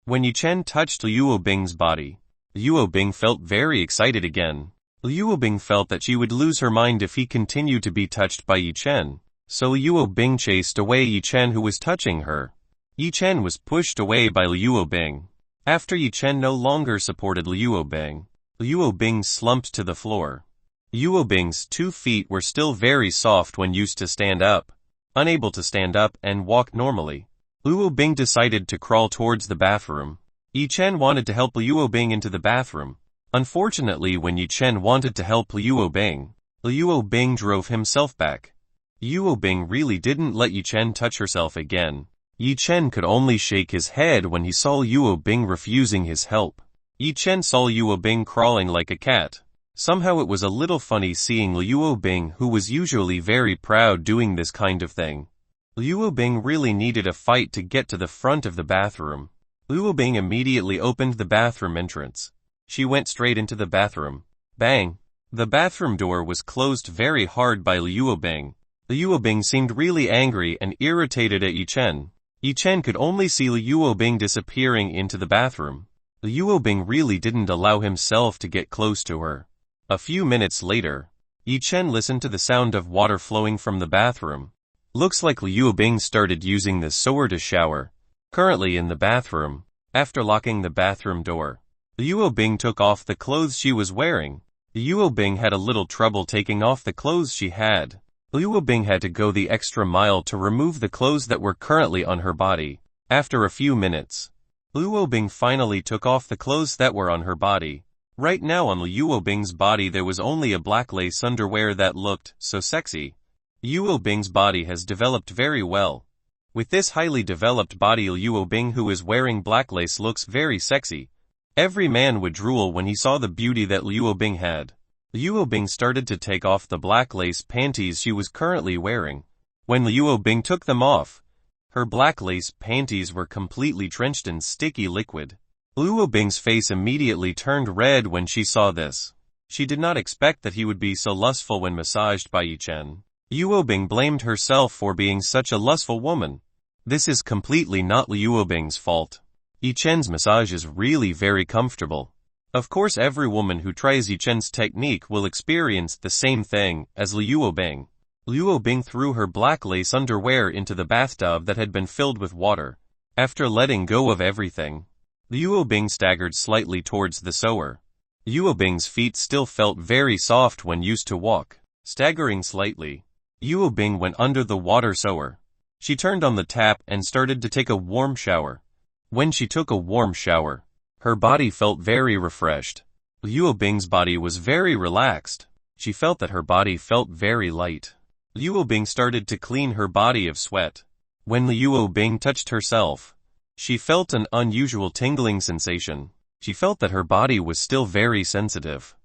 When Yi Chen touched Liu Bing's body, Liu Bing felt very excited again. Liu Bing felt that she would lose her mind if he continued to be touched by Yi Chen, so Liu Bing chased away Yi Chen who was touching her. Yi Chen was pushed away by Liu Bing. After Yi Chen no longer supported Liu Bing slumped to the floor. Liu Bing's 2 feet were still very soft when used to stand up. Unable to stand up and walk normally, Liu Bing decided to crawl towards the bathroom. Yi Chen wanted to help Liu Bing into the bathroom. Unfortunately, when Yi Chen wanted to help Liu Bing drove himself back. Liu Bing really didn't let Yi Chen touch herself again. Yi Chen could only shake his head when he saw Liu Bing refusing his help. Yi Chen saw Liu Bing crawling like a cat. Somehow it was a little funny seeing Liu Bing, who was usually very proud, doing this kind of thing. Liu Bing really needed a fight to get to the front of the bathroom. Liu Bing immediately opened the bathroom entrance. She went straight into the bathroom. Bang! The bathroom door was closed very hard by Liu Bing. Liu Bing seemed really angry and irritated at Yi Chen. Yi Chen could only see Liu Bing disappearing into the bathroom. Liu Bing really didn't allow himself to get close to her. A few minutes later, Yi Chen listened to the sound of water flowing from the bathroom. Looks like Liu Bing started using the shower to shower. Currently in the bathroom, after locking the bathroom door, Liu Bing took off the clothes she was wearing. Liu Bing had a little trouble taking off the clothes she had. Liu Bing had to go the extra mile to remove the clothes that were currently on her body. After a few minutes, Liu Bing finally took off the clothes that were on her body. Right now on Liu Bing's body there was only a black lace underwear that looked so sexy. Liu Bing's body has developed very well. With this highly developed body, Liu Bing who is wearing black lace looks very sexy. Every man would drool when he saw the beauty that Liu Bing had. Liu Bing started to take off the black lace panties she was currently wearing. When Liu Bing took them off, her black lace panties were completely drenched in sticky liquid. Liu Bing's face immediately turned red when she saw this. She did not expect that he would be so lustful when massaged by Yi Chen. Liu Bing blamed herself for being such a lustful woman. This is completely not Liu Bing's fault. Yi Chen's massage is really very comfortable. Of course every woman who tries Yi Chen's technique will experience the same thing as Liu Bing. Liu Bing threw her black lace underwear into the bathtub that had been filled with water. After letting go of everything, Liu Bing staggered slightly towards the shower. Liu Bing's feet still felt very soft when used to walk. Staggering slightly, Liu Bing went under the water shower. She turned on the tap and started to take a warm shower. When she took a warm shower, her body felt very refreshed. Liu Bing's body was very relaxed. She felt that her body felt very light. Liu Bing started to clean her body of sweat. When Liu Bing touched herself, she felt an unusual tingling sensation. She felt that her body was still very sensitive.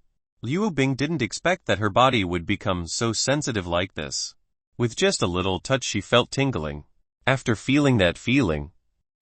Liu Bing didn't expect that her body would become so sensitive like this. With just a little touch she felt tingling. After feeling that feeling,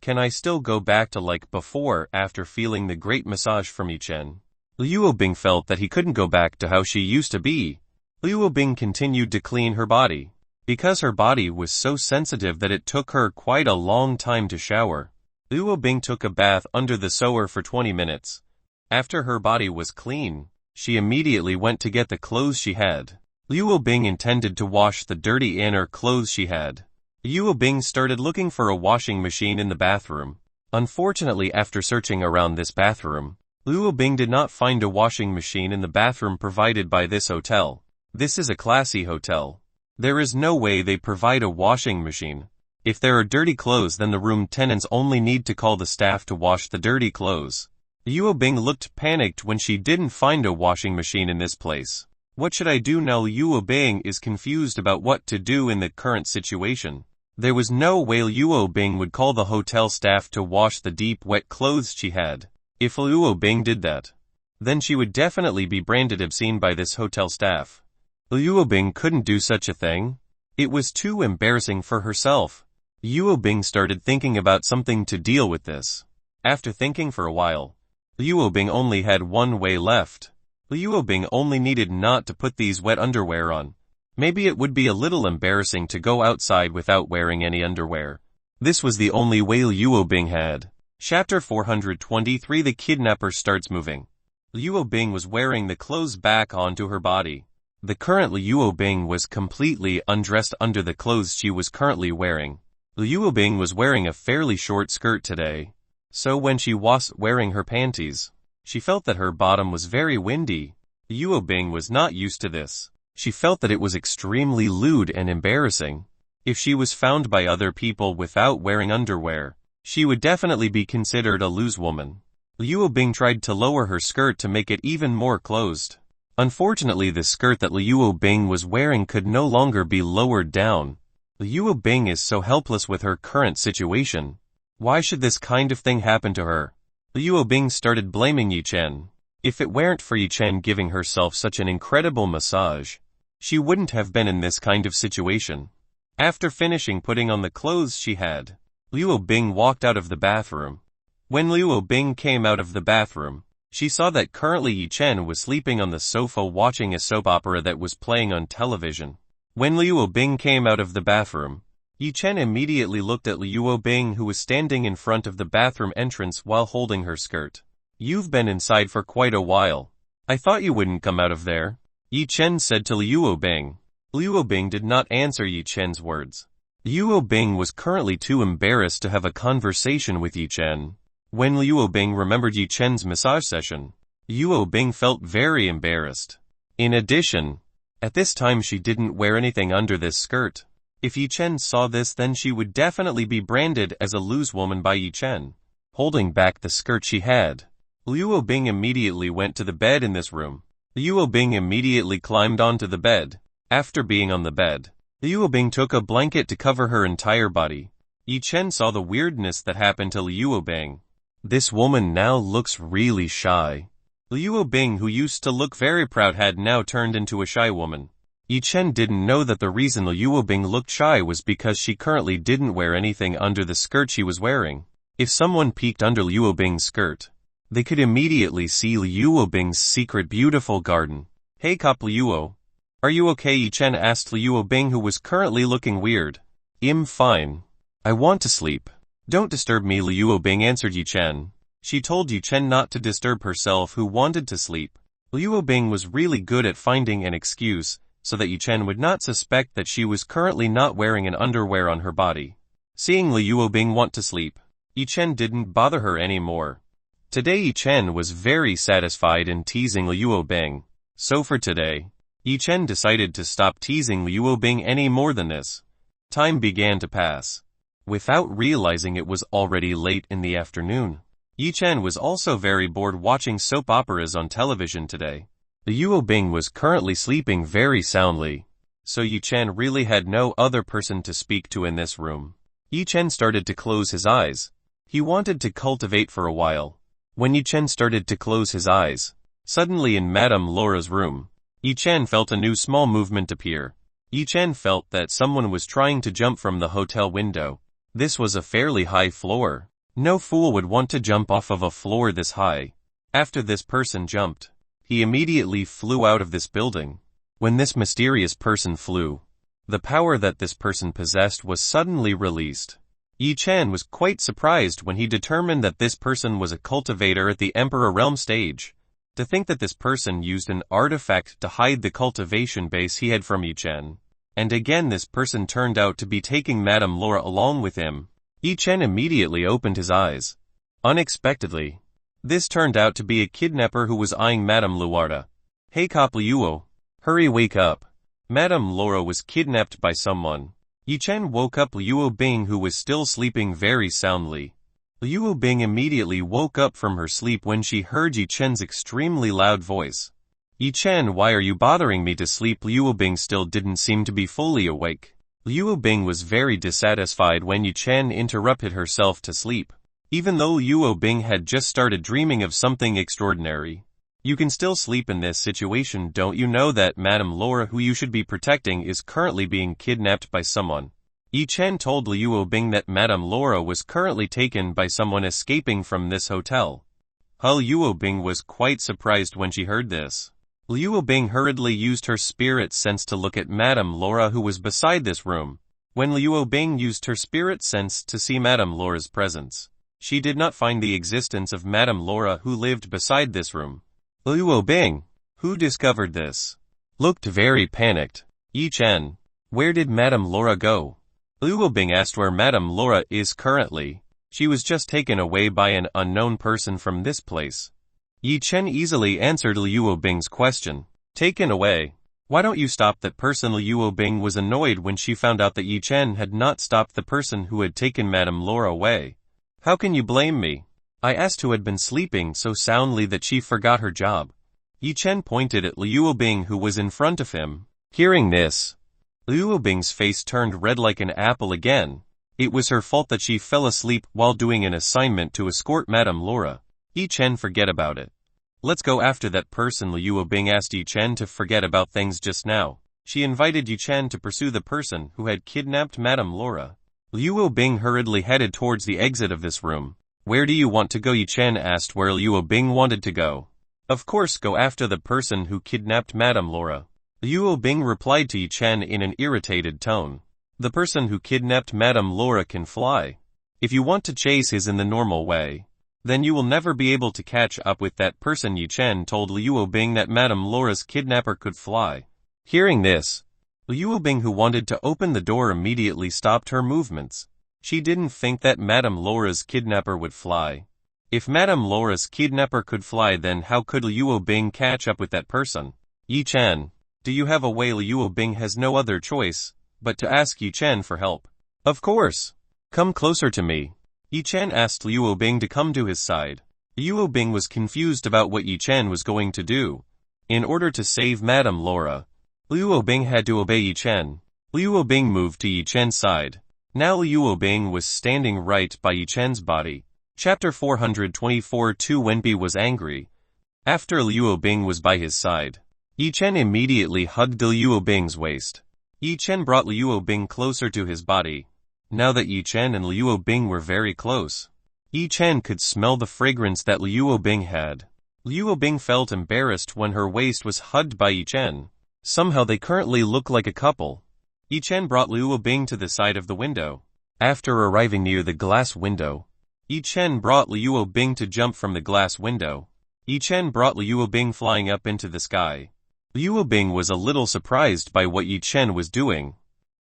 can I still go back to like before after feeling the great massage from Yi Chen? Liu Bing felt that he couldn't go back to how she used to be. Liu Bing continued to clean her body. Because her body was so sensitive that it took her quite a long time to shower, Liu Bing took a bath under the shower for 20 minutes. After her body was clean, she immediately went to get the clothes she had. Liu Bing intended to wash the dirty inner clothes she had. Liu Bing started looking for a washing machine in the bathroom. Unfortunately, after searching around this bathroom, Liu Bing did not find a washing machine in the bathroom provided by this hotel. This is a classy hotel. There is no way they provide a washing machine. If there are dirty clothes, then the room tenants only need to call the staff to wash the dirty clothes. Liu Bing looked panicked when she didn't find a washing machine in this place. What should I do now? Liu Bing is confused about what to do in the current situation. There was no way Liu Bing would call the hotel staff to wash the deep wet clothes she had. If Liu Bing did that, then she would definitely be branded obscene by this hotel staff. Liu Bing couldn't do such a thing. It was too embarrassing for herself. Liu Bing started thinking about something to deal with this. After thinking for a while, Liu Bing only had one way left. Liu Bing only needed not to put these wet underwear on. Maybe it would be a little embarrassing to go outside without wearing any underwear. This was the only way Liu Bing had. Chapter 423 The Kidnapper Starts Moving. Liu Bing was wearing the clothes back onto her body. The current Liu Bing was completely undressed under the clothes she was currently wearing. Liu Bing was wearing a fairly short skirt today. So when she was wearing her panties, she felt that her bottom was very windy. Liu Bing was not used to this. She felt that it was extremely lewd and embarrassing. If she was found by other people without wearing underwear, she would definitely be considered a loose woman. Liu Bing tried to lower her skirt to make it even more closed. Unfortunately, the skirt that Liu Bing was wearing could no longer be lowered down. Liu Bing is so helpless with her current situation. Why should this kind of thing happen to her? Liu Bing started blaming Yi Chen. If it weren't for Yi Chen giving herself such an incredible massage, she wouldn't have been in this kind of situation. After finishing putting on the clothes she had, Liu Bing walked out of the bathroom. When Liu Bing came out of the bathroom, she saw that currently Yi Chen was sleeping on the sofa watching a soap opera that was playing on television. When Liu Bing came out of the bathroom, Yi Chen immediately looked at Liu Bing, who was standing in front of the bathroom entrance while holding her skirt. "You've been inside for quite a while. I thought you wouldn't come out of there," Yi Chen said to Liu Bing. Liu Bing did not answer Yi Chen's words. Liu Bing was currently too embarrassed to have a conversation with Yi Chen. When Liu Bing remembered Yi Chen's massage session, Liu Bing felt very embarrassed. In addition, at this time she didn't wear anything under this skirt. If Yi Chen saw this, then she would definitely be branded as a loose woman by Yi Chen. Holding back the skirt she had, Liu Bing immediately went to the bed in this room. Liu Bing immediately climbed onto the bed. After being on the bed, Liu Bing took a blanket to cover her entire body. Yi Chen saw the weirdness that happened to Liu Bing. This woman now looks really shy. Liu Bing, who used to look very proud, had now turned into a shy woman. Yi Chen didn't know that the reason Liu Bing looked shy was because she currently didn't wear anything under the skirt she was wearing. If someone peeked under Liu Bing's skirt, they could immediately see Liu Bing's secret beautiful garden. "Hey cop Liu, are you okay?" Yi Chen asked Liu Bing, who was currently looking weird. "I'm fine. I want to sleep. Don't disturb me," Liu Bing answered Yi Chen. She told Yi Chen not to disturb herself, who wanted to sleep. Liu Bing was really good at finding an excuse, so that Yi Chen would not suspect that she was currently not wearing an underwear on her body. Seeing Liu Bing want to sleep, Yi Chen didn't bother her anymore. Today Yi Chen was very satisfied in teasing Liu Bing. So for today, Yi Chen decided to stop teasing Liu Bing any more than this. Time began to pass. Without realizing, it was already late in the afternoon. Yi Chen was also very bored watching soap operas on television today. Liu Bing was currently sleeping very soundly, so Yi Chen really had no other person to speak to in this room. Yi Chen started to close his eyes. He wanted to cultivate for a while. When Yi Chen started to close his eyes, suddenly in Madame Laura's room, Yi Chen felt a new small movement appear. Yi Chen felt that someone was trying to jump from the hotel window. This was a fairly high floor. No fool would want to jump off of a floor this high. After this person jumped, he immediately flew out of this building. When this mysterious person flew, the power that this person possessed was suddenly released. Yi Chen was quite surprised when he determined that this person was a cultivator at the Emperor Realm stage. To think that this person used an artifact to hide the cultivation base he had from Yi Chen. And again this person turned out to be taking Madame Laura along with him. Yi Chen immediately opened his eyes. Unexpectedly, this turned out to be a kidnapper who was eyeing Madame Laura. "Hey cop Liu, hurry, wake up. Madame Laura was kidnapped by someone." Yi Chen woke up Liu Bing, who was still sleeping very soundly. Liu Bing immediately woke up from her sleep when she heard Yi Chen's extremely loud voice. "Yi Chen, why are you bothering me to sleep?" Liu Bing still didn't seem to be fully awake. Liu Bing was very dissatisfied when Yi Chen interrupted herself to sleep. Even though Liu Bing had just started dreaming of something extraordinary. "You can still sleep in this situation. Don't you know that Madame Laura, who you should be protecting, is currently being kidnapped by someone?" Yi Chen told Liu Bing that Madame Laura was currently taken by someone escaping from this hotel. Liu Bing was quite surprised when she heard this. Liu Bing hurriedly used her spirit sense to look at Madame Laura, who was beside this room. When Liu Bing used her spirit sense to see Madame Laura's presence, she did not find the existence of Madame Laura, who lived beside this room. Luo Bing, who discovered this, looked very panicked. Yi Chen, where did Madame Laura go? Luo Bing asked where Madame Laura is currently. She was just taken away by an unknown person from this place. Yi Chen easily answered Luo Bing's question. Taken away? Why don't you stop that person? Luo Bing was annoyed when she found out that Yi Chen had not stopped the person who had taken Madame Laura away. How can you blame me? I asked who had been sleeping so soundly that she forgot her job. Yi Chen pointed at Luo Bing who was in front of him. Hearing this, Luo Bing's face turned red like an apple again. It was her fault that she fell asleep while doing an assignment to escort Madame Laura. Yi Chen, forget about it. Let's go after that person. Luo Bing asked Yi Chen to forget about things just now. She invited Yi Chen to pursue the person who had kidnapped Madame Laura. Luo Bing hurriedly headed towards the exit of this room. Where do you want to go? Yi Chen asked where Luo Bing wanted to go. Of course, go after the person who kidnapped Madame Laura. Luo Bing replied to Yi Chen in an irritated tone. The person who kidnapped Madame Laura can fly. If you want to chase his in the normal way, then you will never be able to catch up with that person. Yi Chen told Luo Bing that Madame Laura's kidnapper could fly. Hearing this, Luo Bing, who wanted to open the door, immediately stopped her movements. She didn't think that Madame Laura's kidnapper would fly. If Madame Laura's kidnapper could fly, then how could Luo Bing catch up with that person? Yi Chen, do you have a way? Luo Bing has no other choice but to ask Yi Chen for help. Of course. Come closer to me. Yi Chen asked Luo Bing to come to his side. Luo Bing was confused about what Yi Chen was going to do. In order to save Madame Laura, Luo Bing had to obey Yi Chen. Luo Bing moved to Yi Chen's side. Now Luo Bing was standing right by Yi Chen's body. Chapter 424. Wenbi was angry. After Luo Bing was by his side, Yi Chen immediately hugged Luo Bing's waist. Yi Chen brought Luo Bing closer to his body. Now that Yi Chen and Luo Bing were very close, Yi Chen could smell the fragrance that Luo Bing had. Luo Bing felt embarrassed when her waist was hugged by Yi Chen. Somehow they currently look like a couple. Yi Chen brought Luo Bing to the side of the window. After arriving near the glass window, Yi Chen brought Luo Bing to jump from the glass window. Yi Chen brought Luo Bing flying up into the sky. Luo Bing was a little surprised by what Yi Chen was doing.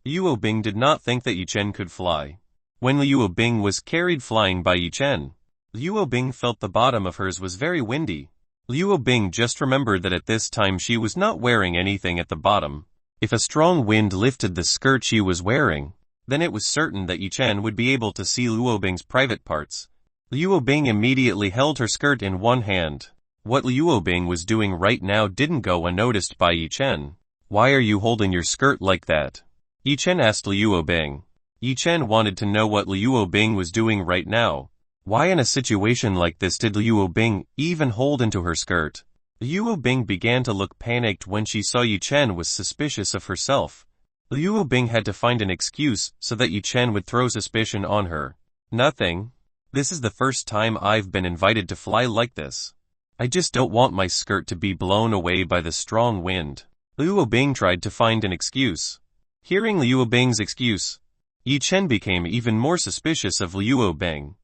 Luo Bing did not think that Yi Chen could fly. When Luo Bing was carried flying by Yi Chen, Luo Bing felt the bottom of hers was very windy. Luo Bing just remembered that at this time she was not wearing anything at the bottom. If a strong wind lifted the skirt she was wearing, then it was certain that Yi Chen would be able to see Luo Bing's private parts. Luo Bing immediately held her skirt in one hand. What Luo Bing was doing right now didn't go unnoticed by Yi Chen. Why are you holding your skirt like that? Yi Chen asked Luo Bing. Yi Chen wanted to know what Luo Bing was doing right now. Why in a situation like this did Luo Bing even hold into her skirt? Luo Bing began to look panicked when she saw Yi Chen was suspicious of herself. Luo Bing had to find an excuse so that Yi Chen would throw suspicion on her. Nothing. This is the first time I've been invited to fly like this. I just don't want my skirt to be blown away by the strong wind. Luo Bing tried to find an excuse. Hearing Luo Bing's excuse, Yi Chen became even more suspicious of Luo Bing.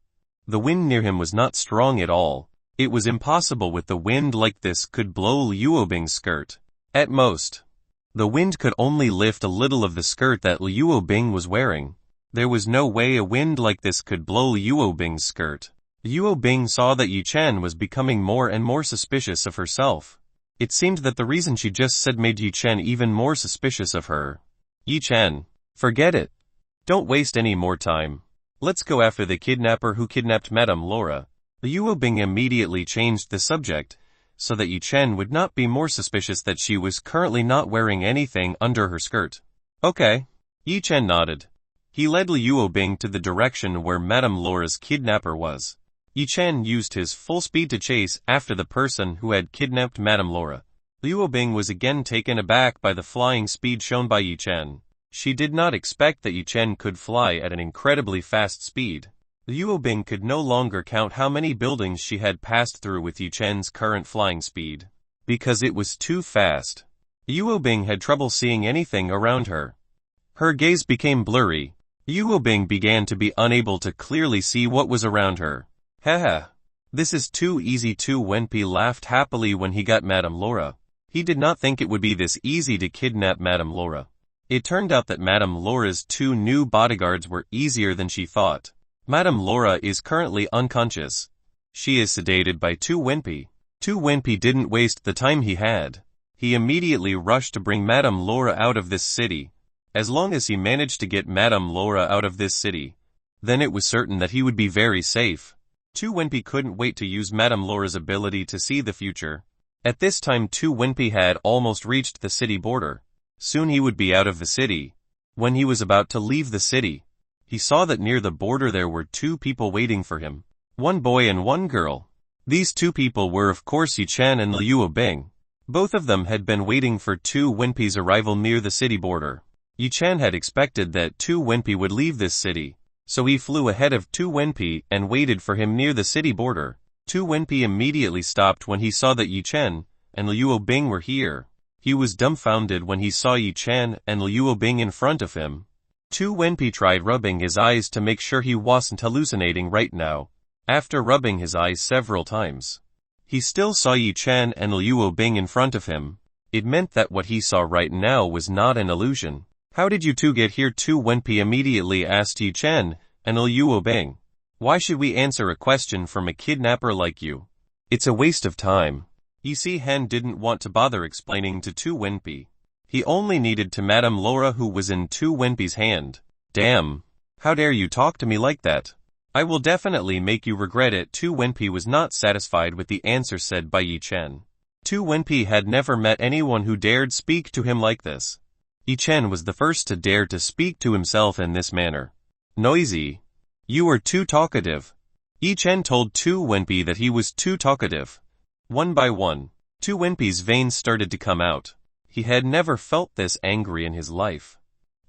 The wind near him was not strong at all. It was impossible with the wind like this could blow Luo Bing's skirt. At most, the wind could only lift a little of the skirt that Luo Bing was wearing. There was no way a wind like this could blow Luo Bing's skirt. Luo Bing saw that Yi Chen was becoming more and more suspicious of herself. It seemed that the reason she just said made Yi Chen even more suspicious of her. Yi Chen, forget it. Don't waste any more time. Let's go after the kidnapper who kidnapped Madame Laura. Luo Bing immediately changed the subject, so that Yi Chen would not be more suspicious that she was currently not wearing anything under her skirt. Okay. Yi Chen nodded. He led Luo Bing to the direction where Madame Laura's kidnapper was. Yi Chen used his full speed to chase after the person who had kidnapped Madame Laura. Luo Bing was again taken aback by the flying speed shown by Yi Chen. She did not expect that Yi Chen could fly at an incredibly fast speed. Luo Bing could no longer count how many buildings she had passed through with Yi Chen's current flying speed, because it was too fast. Luo Bing had trouble seeing anything around her. Her gaze became blurry. Luo Bing began to be unable to clearly see what was around her. Haha. This is too easy. Tu Wenpei laughed happily when he got Madame Laura. He did not think it would be this easy to kidnap Madame Laura. It turned out that Madame Laura's 2 new bodyguards were easier than she thought. Madame Laura is currently unconscious. She is sedated by Tu Wenpei. Tu Wenpei didn't waste the time he had. He immediately rushed to bring Madame Laura out of this city. As long as he managed to get Madame Laura out of this city, then it was certain that he would be very safe. Tu Wenpei couldn't wait to use Madame Laura's ability to see the future. At this time Tu Wenpei had almost reached the city border. Soon he would be out of the city. When he was about to leave the city, he saw that near the border there were 2 people waiting for him. 1 boy and 1 girl. These 2 people were of course Yi-Chen and Liu Bing. Both of them had been waiting for Tu Wenpei's arrival near the city border. Yi-Chen had expected that Tu Wenpei would leave this city, so he flew ahead of Tu Wenpei and waited for him near the city border. Tu Wenpei immediately stopped when he saw that Yi-Chen and Liu Bing were here. He was dumbfounded when he saw Yi-Chen and Liu Bing in front of him. Tu Wenpei tried rubbing his eyes to make sure he wasn't hallucinating right now. After rubbing his eyes several times, he still saw Yi-Chen and Liu Bing in front of him. It meant that what he saw right now was not an illusion. How did you 2 get here? Tu Wenpei immediately asked Yi-Chen and Liu Bing. Why should we answer a question from a kidnapper like you? It's a waste of time. You see, Han didn't want to bother explaining to Tu Wenpei. He only needed to Madame Laura who was in Tu Wenpei's hand. Damn. How dare you talk to me like that? I will definitely make you regret it. Tu Wenpei was not satisfied with the answer said by Yi-Chen. Tu Wenpei had never met anyone who dared speak to him like this. Yi-Chen was the first to dare to speak to himself in this manner. Noisy. You are too talkative. Yi-Chen told Tu Wenpei that he was too talkative. One by one, Tu Wenpei's veins started to come out. He had never felt this angry in his life.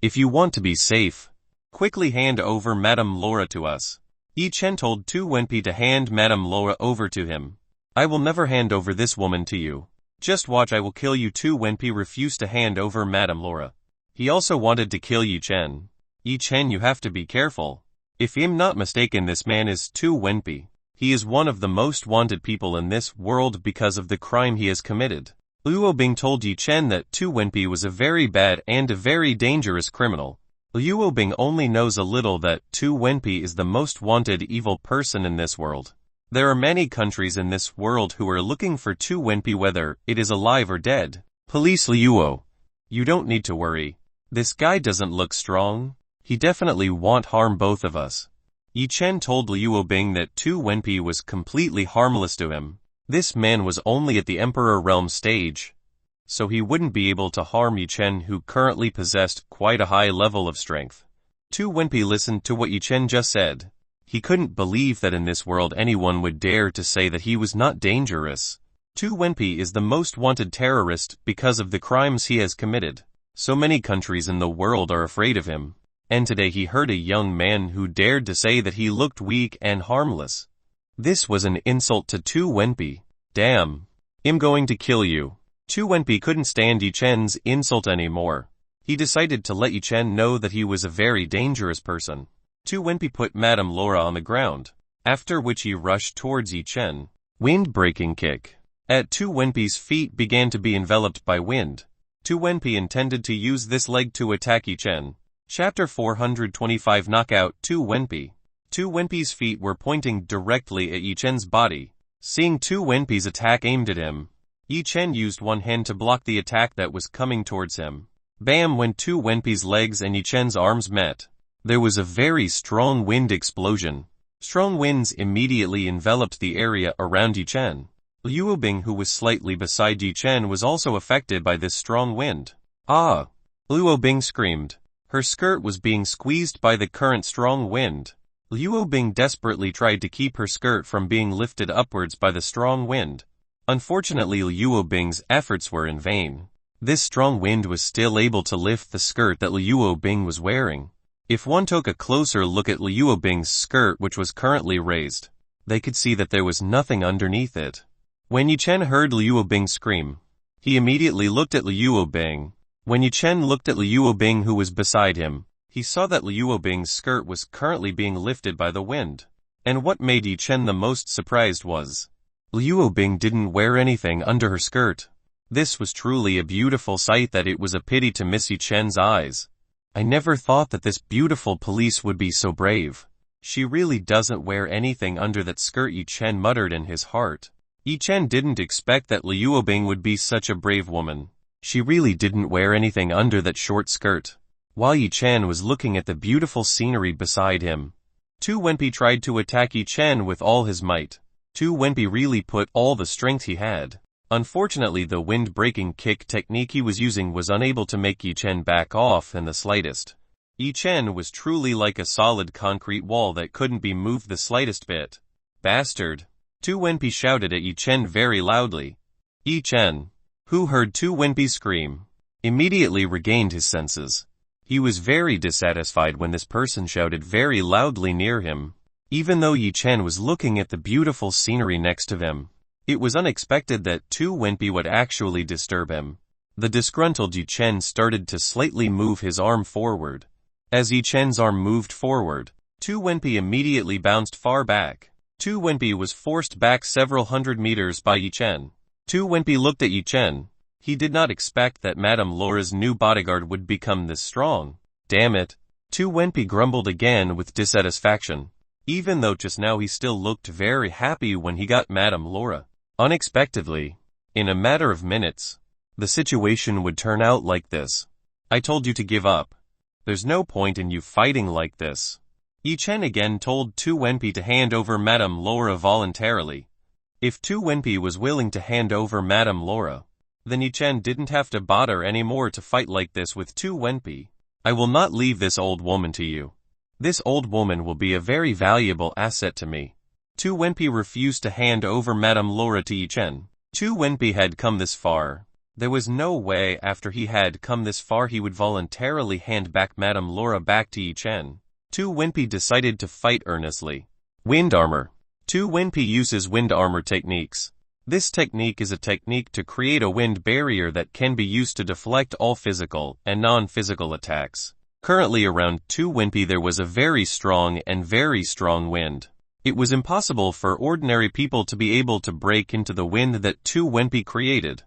If you want to be safe, quickly hand over Madame Laura to us. Yi-Chen told Tu Wenpei to hand Madame Laura over to him. I will never hand over this woman to you. Just watch, I will kill you. Tu Wenpei refused to hand over Madame Laura. He also wanted to kill Yi-Chen. Yi-Chen, you have to be careful. If I'm not mistaken, this man is Tu Wenpei. He is one of the most wanted people in this world because of the crime he has committed. Liu Bing told Yi-Chen that Tu Wenpei was a very bad and a very dangerous criminal. Liu Bing only knows a little that Tu Wenpei is the most wanted evil person in this world. There are many countries in this world who are looking for Tu Wenpei, whether it is alive or dead. Police Liu. You don't need to worry. This guy doesn't look strong. He definitely won't harm both of us. Yi-Chen told Liu Bing that Tu Wenpei was completely harmless to him. This man was only at the Emperor Realm stage, so he wouldn't be able to harm Yi-Chen, who currently possessed quite a high level of strength. Tu Wenpei listened to what Yi-Chen just said. He couldn't believe that in this world anyone would dare to say that he was not dangerous. Tu Wenpei is the most wanted terrorist because of the crimes he has committed. So many countries in the world are afraid of him. And today he heard a young man who dared to say that he looked weak and harmless. This was an insult to Tu Wenpei. Damn. I'm going to kill you. Tu Wenpei couldn't stand Yi-Chen's insult anymore. He decided to let Yi-Chen know that he was a very dangerous person. Tu Wenpei put Madame Laura on the ground, after which he rushed towards Yi-Chen. Wind-breaking kick. At Tu Wenpei's feet began to be enveloped by wind. Tu Wenpei intended to use this leg to attack Yi-Chen. Chapter 425 Knockout Tu Wenpei. Tu Wenpei's feet were pointing directly at Yi-Chen's body. Seeing Tu Wenpei's attack aimed at him, Yi-Chen used one hand to block the attack that was coming towards him. Bam! When Tu Wenpei's legs and Yi-Chen's arms met, there was a very strong wind explosion. Strong winds immediately enveloped the area around Yi-Chen. Liu Bing, who was slightly beside Yi-Chen, was also affected by this strong wind. Ah! Liu Bing screamed. Her skirt was being squeezed by the current strong wind. Liu Bing desperately tried to keep her skirt from being lifted upwards by the strong wind. Unfortunately, Liu Bing's efforts were in vain. This strong wind was still able to lift the skirt that Liu Bing was wearing. If one took a closer look at Liu Bing's skirt, which was currently raised, they could see that there was nothing underneath it. When Yi-Chen heard Liu Bing scream, he immediately looked at Liu Bing. When Yi-Chen looked at Liu Bing, who was beside him, he saw that Liu Bing's skirt was currently being lifted by the wind. And what made Yi Chen the most surprised was Liu Bing didn't wear anything under her skirt. This was truly a beautiful sight that it was a pity to miss Yi Chen's eyes. I never thought that this beautiful police would be so brave. She really doesn't wear anything under that skirt, Yi Chen muttered in his heart. Yi Chen didn't expect that Liu Bing would be such a brave woman. She really didn't wear anything under that short skirt. While Yi Chen was looking at the beautiful scenery beside him, Tu Wenpei tried to attack Yi Chen with all his might. Tu Wenpei really put all the strength he had. Unfortunately, the wind-breaking kick technique he was using was unable to make Yi Chen back off in the slightest. Yi Chen was truly like a solid concrete wall that couldn't be moved the slightest bit. Bastard! Tu Wenpei shouted at Yi Chen very loudly. Yi Chen, who heard Tu Wenpei scream, immediately regained his senses. He was very dissatisfied when this person shouted very loudly near him. Even though Yi Chen was looking at the beautiful scenery next to him, it was unexpected that Tu Wenpei would actually disturb him. The disgruntled Yi Chen started to slightly move his arm forward. As Yi Chen's arm moved forward, Tu Wenpei immediately bounced far back. Tu Wenpei was forced back several hundred meters by Yi Chen. Tu Wenpei looked at Yi Chen. He did not expect that Madame Laura's new bodyguard would become this strong. Damn it. Tu Wenpei grumbled again with dissatisfaction. Even though just now he still looked very happy when he got Madame Laura. Unexpectedly, in a matter of minutes, the situation would turn out like this. I told you to give up. There's no point in you fighting like this. Yi Chen again told Tu Wenpei to hand over Madame Laura voluntarily. If Tu Wenpei was willing to hand over Madame Laura, then Yi Chen didn't have to bother anymore to fight like this with Tu Wenpei. I will not leave this old woman to you. This old woman will be a very valuable asset to me. Tu Wenpei refused to hand over Madame Laura to Yi Chen. Tu Wenpei had come this far. There was no way after he had come this far he would voluntarily hand back Madame Laura back to Yi Chen. Tu Wenpei decided to fight earnestly. Wind armor. Tu Wenpei uses wind armor techniques. This technique is a technique to create a wind barrier that can be used to deflect all physical and non-physical attacks. Currently around Tu Wenpei there was a very strong wind. It was impossible for ordinary people to be able to break into the wind that Tu Wenpei created.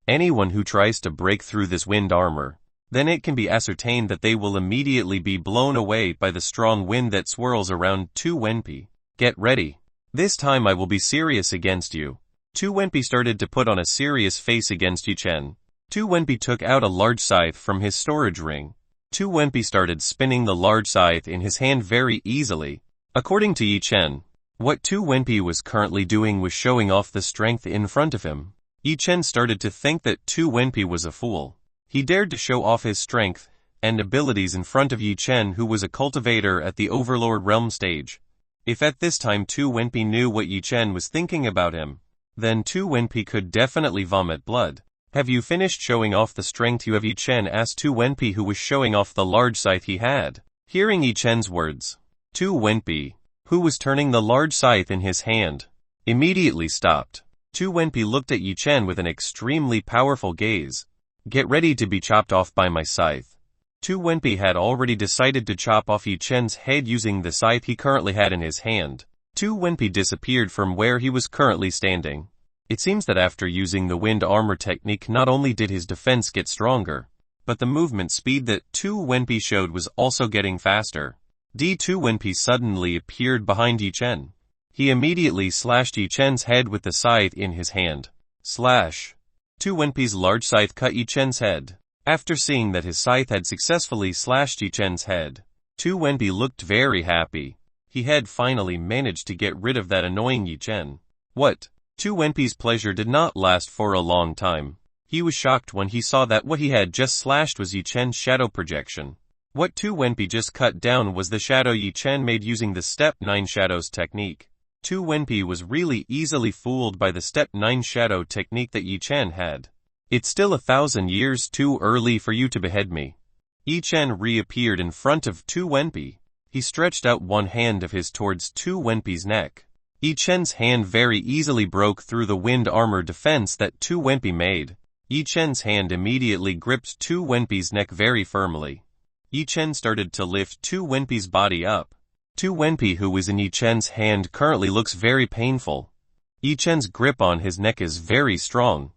Anyone who tries to break through this wind armor, then it can be ascertained that they will immediately be blown away by the strong wind that swirls around Tu Wenpei. Get ready. This time I will be serious against you. Tu Wenpei started to put on a serious face against Yi Chen. Tu Wenpei took out a large scythe from his storage ring. Tu Wenpei started spinning the large scythe in his hand very easily. According to Yi Chen, what Tu Wenpei was currently doing was showing off the strength in front of him. Yi Chen started to think that Tu Wenpei was a fool. He dared to show off his strength and abilities in front of Yi Chen, who was a cultivator at the Overlord realm stage. If at this time Tu Wenpei knew what Yi Chen was thinking about him, then Tu Wenpei could definitely vomit blood. Have you finished showing off the strength you have? Yi Chen asked Tu Wenpei, who was showing off the large scythe he had. Hearing Yi Chen's words, Tu Wenpei, who was turning the large scythe in his hand, immediately stopped. Tu Wenpei looked at Yi Chen with an extremely powerful gaze. Get ready to be chopped off by my scythe. Tu Wenpei had already decided to chop off Yi Chen's head using the scythe he currently had in his hand. Tu Wenpei disappeared from where he was currently standing. It seems that after using the wind armor technique, not only did his defense get stronger, but the movement speed that Tu Wenpei showed was also getting faster. Tu Wenpei suddenly appeared behind Yi Chen. He immediately slashed Yi Chen's head with the scythe in his hand. Slash. Tu Wenpei's large scythe cut Yi Chen's head. After seeing that his scythe had successfully slashed Yi Chen's head, Tu Wenpei looked very happy. He had finally managed to get rid of that annoying Yi Chen. What? Tu Wenpei's pleasure did not last for a long time. He was shocked when he saw that what he had just slashed was Yi Chen's shadow projection. What Tu Wenpei just cut down was the shadow Yi Chen made using the Step 9 Shadows technique. Tu Wenpei was really easily fooled by the Step 9 Shadow technique that Yi Chen had. It's still 1,000 years too early for you to behead me. Yi Chen reappeared in front of Tu Wenpei. He stretched out one hand of his towards Tu Wenpei's neck. Yi Chen's hand very easily broke through the wind armor defense that Tu Wenpei made. Yi Chen's hand immediately gripped Tu Wenpei's neck very firmly. Yi Chen started to lift Tu Wenpei's body up. Tu Wenpei, who is in Yi Chen's hand, currently looks very painful. Yi Chen's grip on his neck is very strong.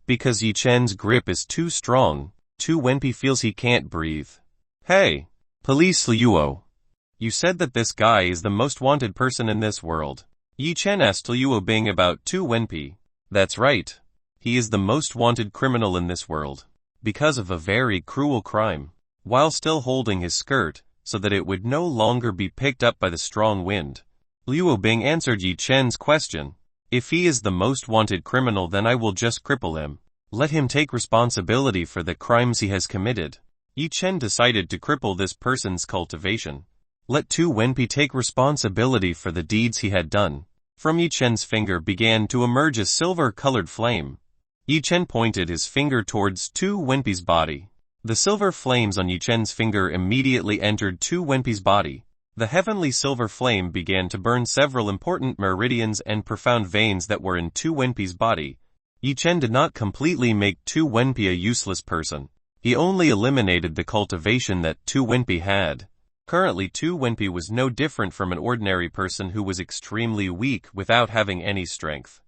Because Yi Chen's grip is too strong, Tu Wenpei feels he can't breathe. Hey, Police Liuo. You said that this guy is the most wanted person in this world. Yi Chen asked Liuo Bing about Tu Wenpei. That's right. He is the most wanted criminal in this world. Because of a very cruel crime. While still holding his skirt, so that it would no longer be picked up by the strong wind, Liuo Bing answered Yi Chen's question. If he is the most wanted criminal, then I will just cripple him. Let him take responsibility for the crimes he has committed. Yi Chen decided to cripple this person's cultivation. Let Tu Wenpei take responsibility for the deeds he had done. From Yi Chen's finger began to emerge a silver-colored flame. Yi Chen pointed his finger towards Tu Wenpei's body. The silver flames on Yi Chen's finger immediately entered Tu Wenpei's body. The heavenly silver flame began to burn several important meridians and profound veins that were in Tu Wenpei's body. Yi Chen did not completely make Tu Wenpei a useless person. He only eliminated the cultivation that Tu Wenpei had. Currently, Tu Wenpei was no different from an ordinary person who was extremely weak without having any strength.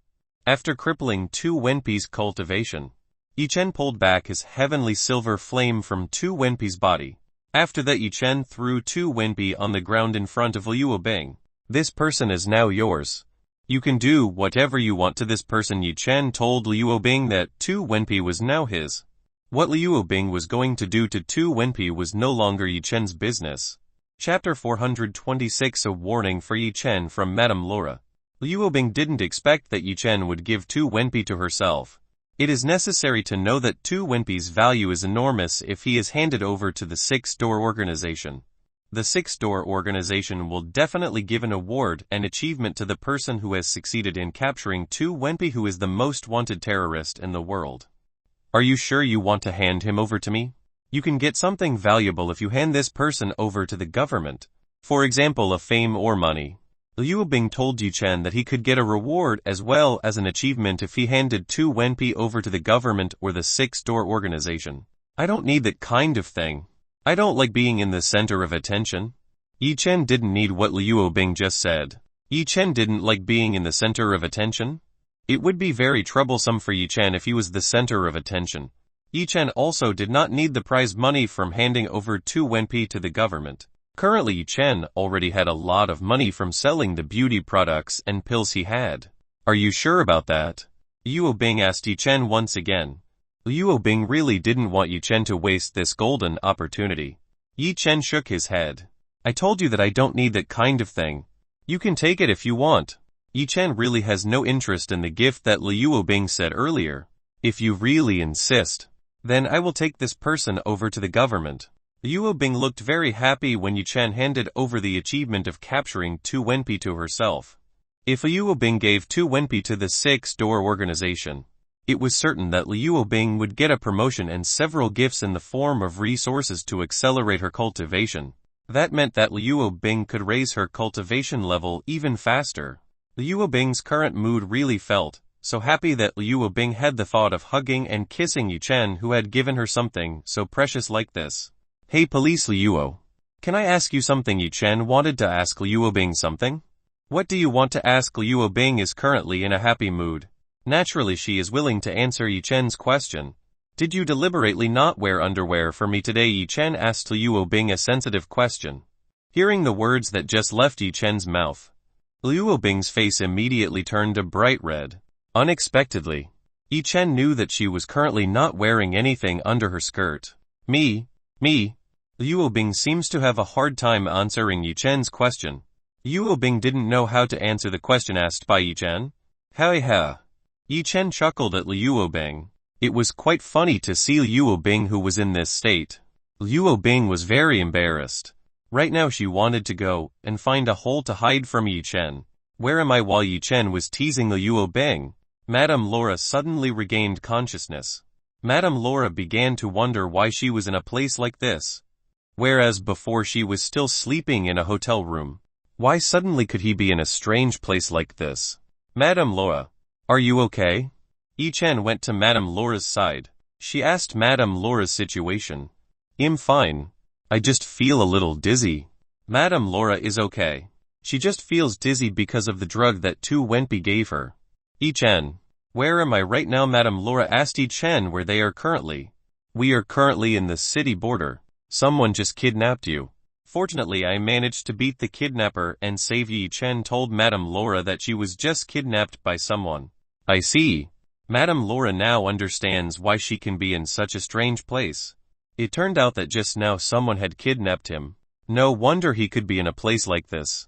After crippling Tu Wenpei's cultivation, Yi Chen pulled back his heavenly silver flame from Tu Wenpei's body. After that, Yi Chen threw Tu Wenpei on the ground in front of Liuo Bing. This person is now yours. You can do whatever you want to this person. Yi Chen told Liuo Bing that Tu Wenpei was now his. What Liuo Bing was going to do to Tu Wenpei was no longer Yi Chen's business. Chapter 426, a warning for Yi Chen from Madame Laura. Liuo Bing didn't expect that Yi Chen would give Tu Wenpei to herself. It is necessary to know that Tu Wenpei's value is enormous if he is handed over to the Six Door Organization. The Six Door Organization will definitely give an award and achievement to the person who has succeeded in capturing Tu Wenpei, who is the most wanted terrorist in the world. Are you sure you want to hand him over to me? You can get something valuable if you hand this person over to the government. For example, a fame or money. Liuo Bing told Yi Chen that he could get a reward as well as an achievement if he handed Tu Wenpei over to the government or the Six Door Organization. I don't need that kind of thing. I don't like being in the center of attention. Yi Chen didn't need what Liuo Bing just said. Yi Chen didn't like being in the center of attention. It would be very troublesome for Yi Chen if he was the center of attention. Yi Chen also did not need the prize money from handing over Tu Wenpei to the government. Currently, Yi Chen already had a lot of money from selling the beauty products and pills he had. Are you sure about that? Liuo Bing asked Yi Chen once again. Liuo Bing really didn't want Yi Chen to waste this golden opportunity. Yi Chen shook his head. I told you that I don't need that kind of thing. You can take it if you want. Yi Chen really has no interest in the gift that Liuo Bing said earlier. If you really insist, then I will take this person over to the government. Liuo Bing looked very happy when Yi Chen handed over the achievement of capturing Tu Wenpei to herself. If Liuo Bing gave Tu Wenpei to the Six Door Organization, it was certain that Liuo Bing would get a promotion and several gifts in the form of resources to accelerate her cultivation. That meant that Liuo Bing could raise her cultivation level even faster. Liuo Bing's current mood really felt so happy that Liuo Bing had the thought of hugging and kissing Yi Chen, who had given her something so precious like this. Hey Police Liuo. Can I ask you something? Yi Chen wanted to ask Liuo Bing something. What do you want to ask? Liuo Bing is currently in a happy mood. Naturally, she is willing to answer Yi Chen's question. Did you deliberately not wear underwear for me today? Yi Chen asked Liuo Bing a sensitive question. Hearing the words that just left Yi Chen's mouth, Liuo Bing's face immediately turned a bright red. Unexpectedly, Yi Chen knew that she was currently not wearing anything under her skirt. Me. Liuo Bing seems to have a hard time answering Yi Chen's question. Liuo Bing didn't know how to answer the question asked by Yi Chen. Ha. Yi Chen chuckled at Liuo Bing. It was quite funny to see Liuo Bing who was in this state. Liuo Bing was very embarrassed. Right now she wanted to go and find a hole to hide from Yi Chen. Where am I? While Yi Chen was teasing Liuo Bing, Madame Laura suddenly regained consciousness. Madame Laura began to wonder why she was in a place like this. Whereas before she was still sleeping in a hotel room. Why suddenly could he be in a strange place like this? Madame Laura, are you okay? Yi Chen went to Madame Laura's side. She asked Madame Laura's situation. I'm fine. I just feel a little dizzy. Madame Laura is okay. She just feels dizzy because of the drug that Tu Wenpei gave her. Yi Chen. Where am I right now? Madame Laura asked Yi Chen where they are currently. We are currently in the city border. Someone just kidnapped you. Fortunately I managed to beat the kidnapper and save you. Yi Chen told Madame Laura that she was just kidnapped by someone. I see. Madame Laura now understands why she can be in such a strange place. It turned out that just now someone had kidnapped him. No wonder he could be in a place like this.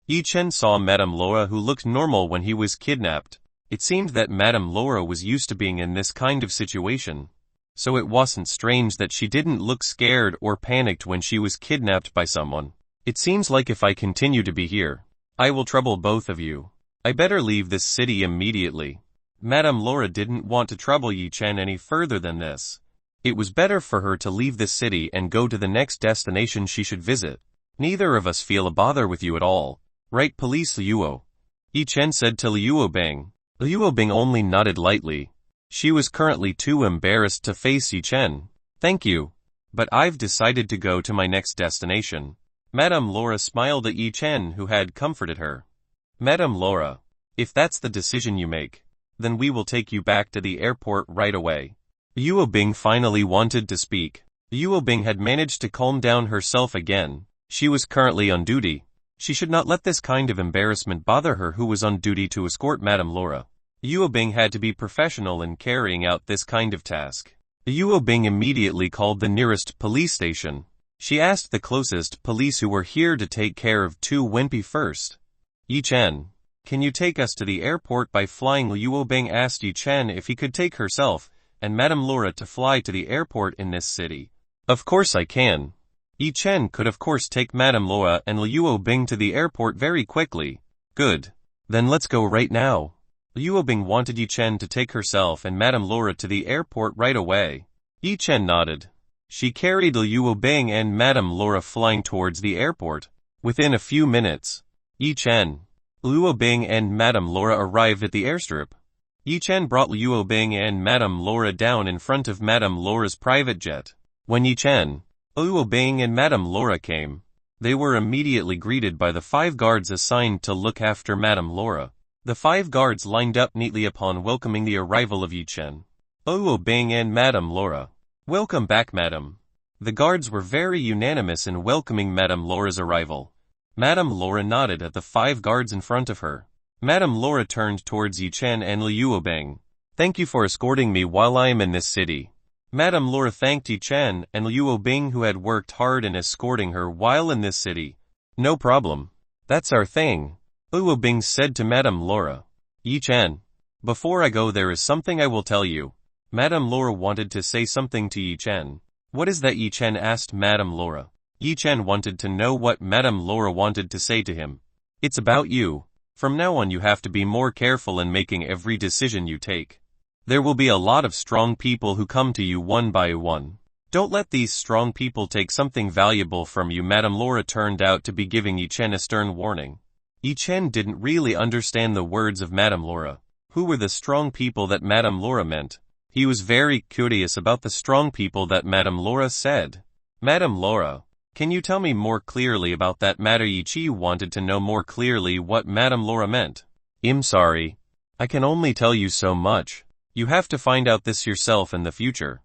Yi Chen saw Madame Laura, who looked normal when he was kidnapped. It seemed that Madame Laura was used to being in this kind of situation. So it wasn't strange that she didn't look scared or panicked when she was kidnapped by someone. It seems like if I continue to be here, I will trouble both of you. I better leave this city immediately. Madame Laura didn't want to trouble Yi Chen any further than this. It was better for her to leave this city and go to the next destination she should visit. Neither of us feel a bother with you at all. Right, Police Liuo? Yi Chen said to Liuo Bing. Liuo Bing only nodded lightly. She was currently too embarrassed to face Yi Chen. Thank you. But I've decided to go to my next destination. Madame Laura smiled at Yi Chen, who had comforted her. Madame Laura, if that's the decision you make, then we will take you back to the airport right away. Liuo Bing finally wanted to speak. Liuo Bing had managed to calm down herself again. She was currently on duty. She should not let this kind of embarrassment bother her, who was on duty to escort Madame Laura. Liuo Bing had to be professional in carrying out this kind of task. Liuo Bing immediately called the nearest police station. She asked the closest police who were here to take care of Tu Wenpei first. Yi Chen, can you take us to the airport by flying? Liuo Bing asked Yi Chen if he could take herself and Madame Laura to fly to the airport in this city. Of course I can. Yi Chen could of course take Madame Laura and Liuo Bing to the airport very quickly. Good. Then let's go right now. Liuo Bing wanted Yi Chen to take herself and Madame Laura to the airport right away. Yi Chen nodded. She carried Liuo Bing and Madame Laura flying towards the airport. Within a few minutes, Yi Chen, Liuo Bing and Madame Laura arrived at the airstrip. Yi Chen brought Liuo Bing and Madame Laura down in front of Madame Laura's private jet. When Yi Chen, Liuo Bing and Madame Laura came, they were immediately greeted by the 5 guards assigned to look after Madame Laura. The 5 guards lined up neatly upon welcoming the arrival of Yi Chen, Liuo Bing and Madame Laura. Welcome back, madam. The guards were very unanimous in welcoming Madame Laura's arrival. Madame Laura nodded at the 5 guards in front of her. Madame Laura turned towards Yi Chen and Liuo Bing. Thank you for escorting me while I am in this city. Madame Laura thanked Yi Chen and Liuo Bing, who had worked hard in escorting her while in this city. No problem. That's our thing, Liuo Bing said to Madame Laura. Yi Chen, before I go, there is something I will tell you. Madame Laura wanted to say something to Yi Chen. What is that? Yi Chen asked Madame Laura. Yi Chen wanted to know what Madame Laura wanted to say to him. It's about you. From now on you have to be more careful in making every decision you take. There will be a lot of strong people who come to you one by one. Don't let these strong people take something valuable from you. Madame Laura turned out to be giving Yi Chen a stern warning. Yi Chen didn't really understand the words of Madame Laura. Who were the strong people that Madame Laura meant? He was very curious about the strong people that Madame Laura said. Madame Laura, can you tell me more clearly about that matter? Yi Chi wanted to know more clearly what Madame Laura meant. I'm sorry. I can only tell you so much. You have to find out this yourself in the future.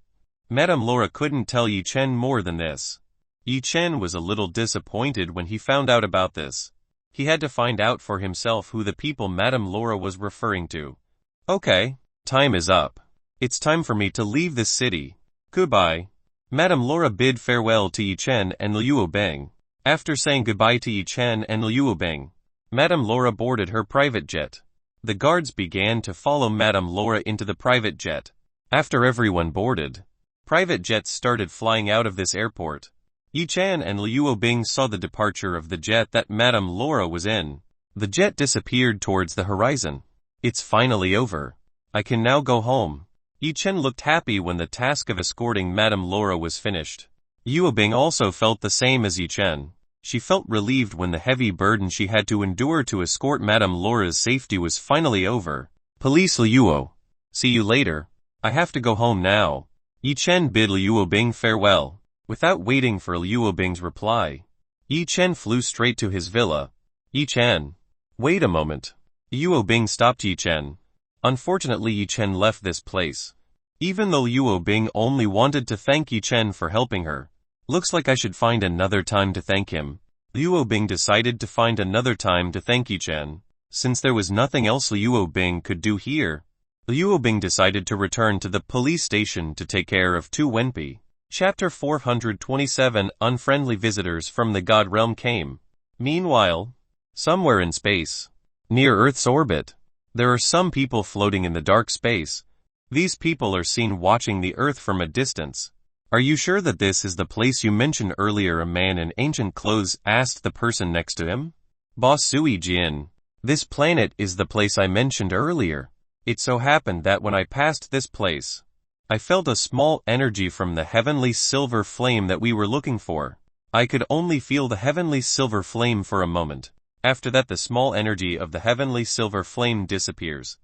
Madame Laura couldn't tell Yi Chen more than this. Yi Chen was a little disappointed when he found out about this. He had to find out for himself who the people Madame Laura was referring to. Okay, time is up. It's time for me to leave this city. Goodbye. Madame Laura bid farewell to Yi Chen and Liuo Bing. After saying goodbye to Yi Chen and Liuo Bing, Madame Laura boarded her private jet. The guards began to follow Madame Laura into the private jet. After everyone boarded, private jets started flying out of this airport. Yi Chen and Liuo Bing saw the departure of the jet that Madame Laura was in. The jet disappeared towards the horizon. It's finally over. I can now go home. Yi Chen looked happy when the task of escorting Madame Laura was finished. Liuo Bing also felt the same as Yi Chen. She felt relieved when the heavy burden she had to endure to escort Madame Laura's safety was finally over. Police Liuo. See you later. I have to go home now. Yi Chen bid Liuo Bing farewell. Without waiting for Liuo Bing's reply, Yi Chen flew straight to his villa. Yi Chen. Wait a moment. Yuo Bing stopped Yi Chen. Unfortunately, Yi Chen left this place. Even though Yuo Bing only wanted to thank Yi Chen for helping her. Looks like I should find another time to thank him. Yuo Bing decided to find another time to thank Yi Chen. Since there was nothing else Yuo Bing could do here, Yuo Bing decided to return to the police station to take care of Tu Wenpei. Chapter 427 Unfriendly visitors from the God realm came. Meanwhile, somewhere in space, near Earth's orbit, there are some people floating in the dark space. These people are seen watching the Earth from a distance. Are you sure that this is the place you mentioned earlier? A man in ancient clothes asked the person next to him. Boss Sui Jin, this planet is the place I mentioned earlier. It so happened that when I passed this place, I felt a small energy from the heavenly silver flame that we were looking for. I could only feel the heavenly silver flame for a moment. After that, the small energy of the heavenly silver flame disappears.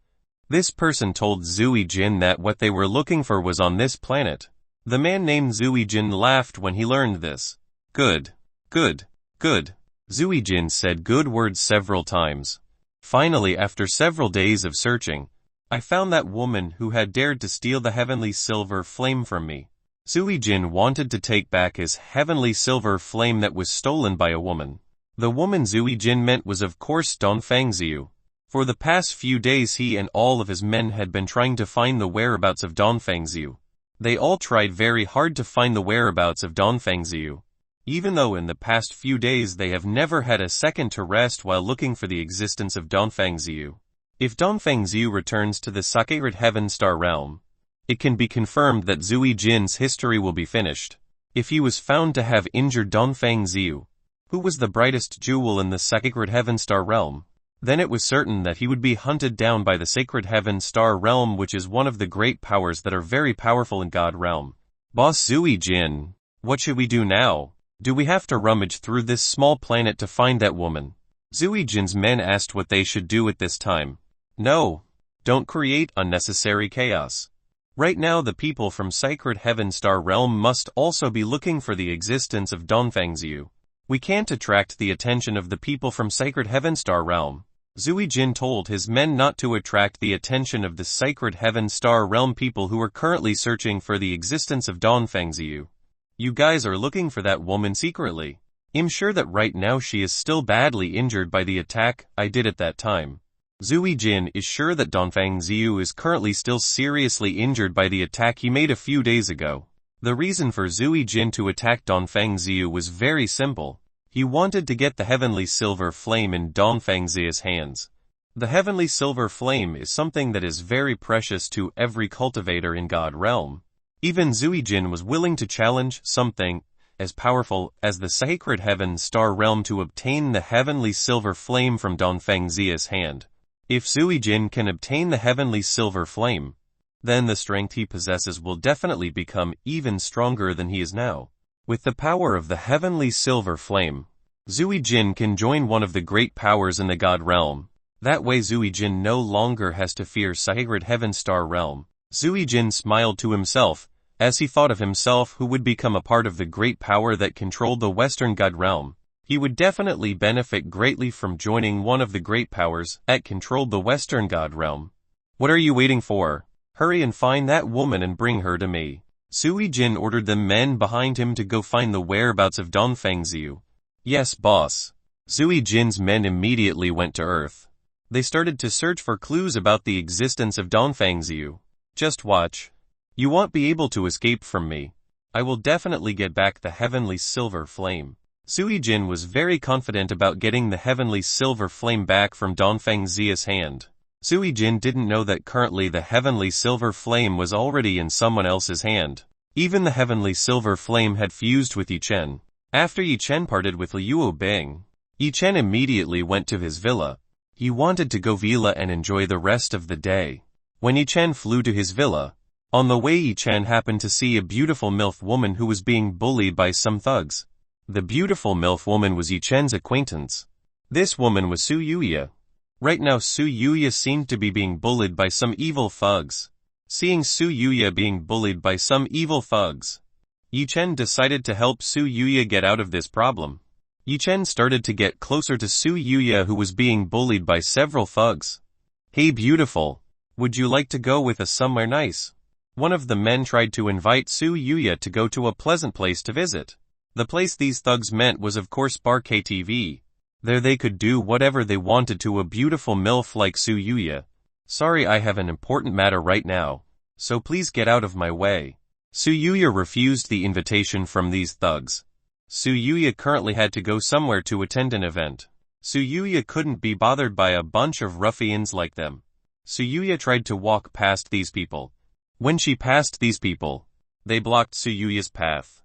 This person told Zui Jin that what they were looking for was on this planet. The man named Zui Jin laughed when he learned this. Good. Good. Good. Zui Jin said good words several times. Finally, after several days of searching, I found that woman who had dared to steal the heavenly silver flame from me. Zui Jin wanted to take back his heavenly silver flame that was stolen by a woman. The woman Zui Jin meant was of course Dongfang Ziyu. For the past few days he and all of his men had been trying to find the whereabouts of Dongfang Ziyu. They all tried very hard to find the whereabouts of Dongfang Ziyu. Even though in the past few days they have never had a second to rest while looking for the existence of Dongfang Ziyu. If Dongfang Ziyu returns to the sacred Heaven Star realm, it can be confirmed that Zui Jin's history will be finished. If he was found to have injured Dongfang Ziyu, who was the brightest jewel in the sacred Heaven Star realm, then it was certain that he would be hunted down by the sacred Heaven Star realm, which is one of the great powers that are very powerful in God realm. Boss Zui Jin, what should we do now? Do we have to rummage through this small planet to find that woman? Zui Jin's men asked what they should do at this time. No, don't create unnecessary chaos. Right now the people from Sacred Heaven Star Realm must also be looking for the existence of Dongfang Ziyu. We can't attract the attention of the people from Sacred Heaven Star Realm. Zui Jin told his men not to attract the attention of the Sacred Heaven Star Realm people who are currently searching for the existence of Dongfang Ziyu. You guys are looking for that woman secretly. I'm sure that right now she is still badly injured by the attack I did at that time. Zui Jin is sure that Dongfang Ziyu is currently still seriously injured by the attack he made a few days ago. The reason for Zui Jin to attack Dongfang Ziyu was very simple. He wanted to get the heavenly silver flame in Dongfang Ziyu's hands. The heavenly silver flame is something that is very precious to every cultivator in God realm. Even Zui Jin was willing to challenge something as powerful as the sacred Heaven Star realm to obtain the heavenly silver flame from Dongfang Ziyu's hand. If Zui Jin can obtain the heavenly silver flame, then the strength he possesses will definitely become even stronger than he is now. With the power of the heavenly silver flame, Zui Jin can join one of the great powers in the God realm. That way Zui Jin no longer has to fear sacred Heaven Star realm. Zui Jin smiled to himself, as he thought of himself who would become a part of the great power that controlled the Western God realm. He would definitely benefit greatly from joining one of the great powers that controlled the Western God realm. What are you waiting for? Hurry and find that woman and bring her to me. Zui Jin ordered the men behind him to go find the whereabouts of Dongfang Ziyu. Yes, boss. Zui Jin's men immediately went to Earth. They started to search for clues about the existence of Dongfang Ziyu. Just watch. You won't be able to escape from me. I will definitely get back the heavenly silver flame. Zui Jin was very confident about getting the heavenly silver flame back from Dongfang Ziyu's hand. Zui Jin didn't know that currently the heavenly silver flame was already in someone else's hand. Even the heavenly silver flame had fused with Yi Chen. After Yi Chen parted with Liu Bing, Yi Chen immediately went to his villa. He wanted to go villa and enjoy the rest of the day. When Yi Chen flew to his villa, on the way Yi Chen happened to see a beautiful MILF woman who was being bullied by some thugs. The beautiful MILF woman was Yi Chen's acquaintance. This woman was Su Yuya. Right now Su Yuya seemed to be being bullied by some evil thugs. Seeing Su Yuya being bullied by some evil thugs, Yi Chen decided to help Su Yuya get out of this problem. Yi-chen started to get closer to Su Yuya, who was being bullied by several thugs. "Hey beautiful, would you like to go with us somewhere nice?" One of the men tried to invite Su Yuya to go to a pleasant place to visit. The place these thugs meant was of course Bar KTV. There they could do whatever they wanted to a beautiful MILF like Su Yuya. "Sorry, I have an important matter right now, so please get out of my way." Su Yuya refused the invitation from these thugs. Su Yuya currently had to go somewhere to attend an event. Su Yuya couldn't be bothered by a bunch of ruffians like them. Su Yuya tried to walk past these people. When she passed these people, they blocked Su Yuya's path.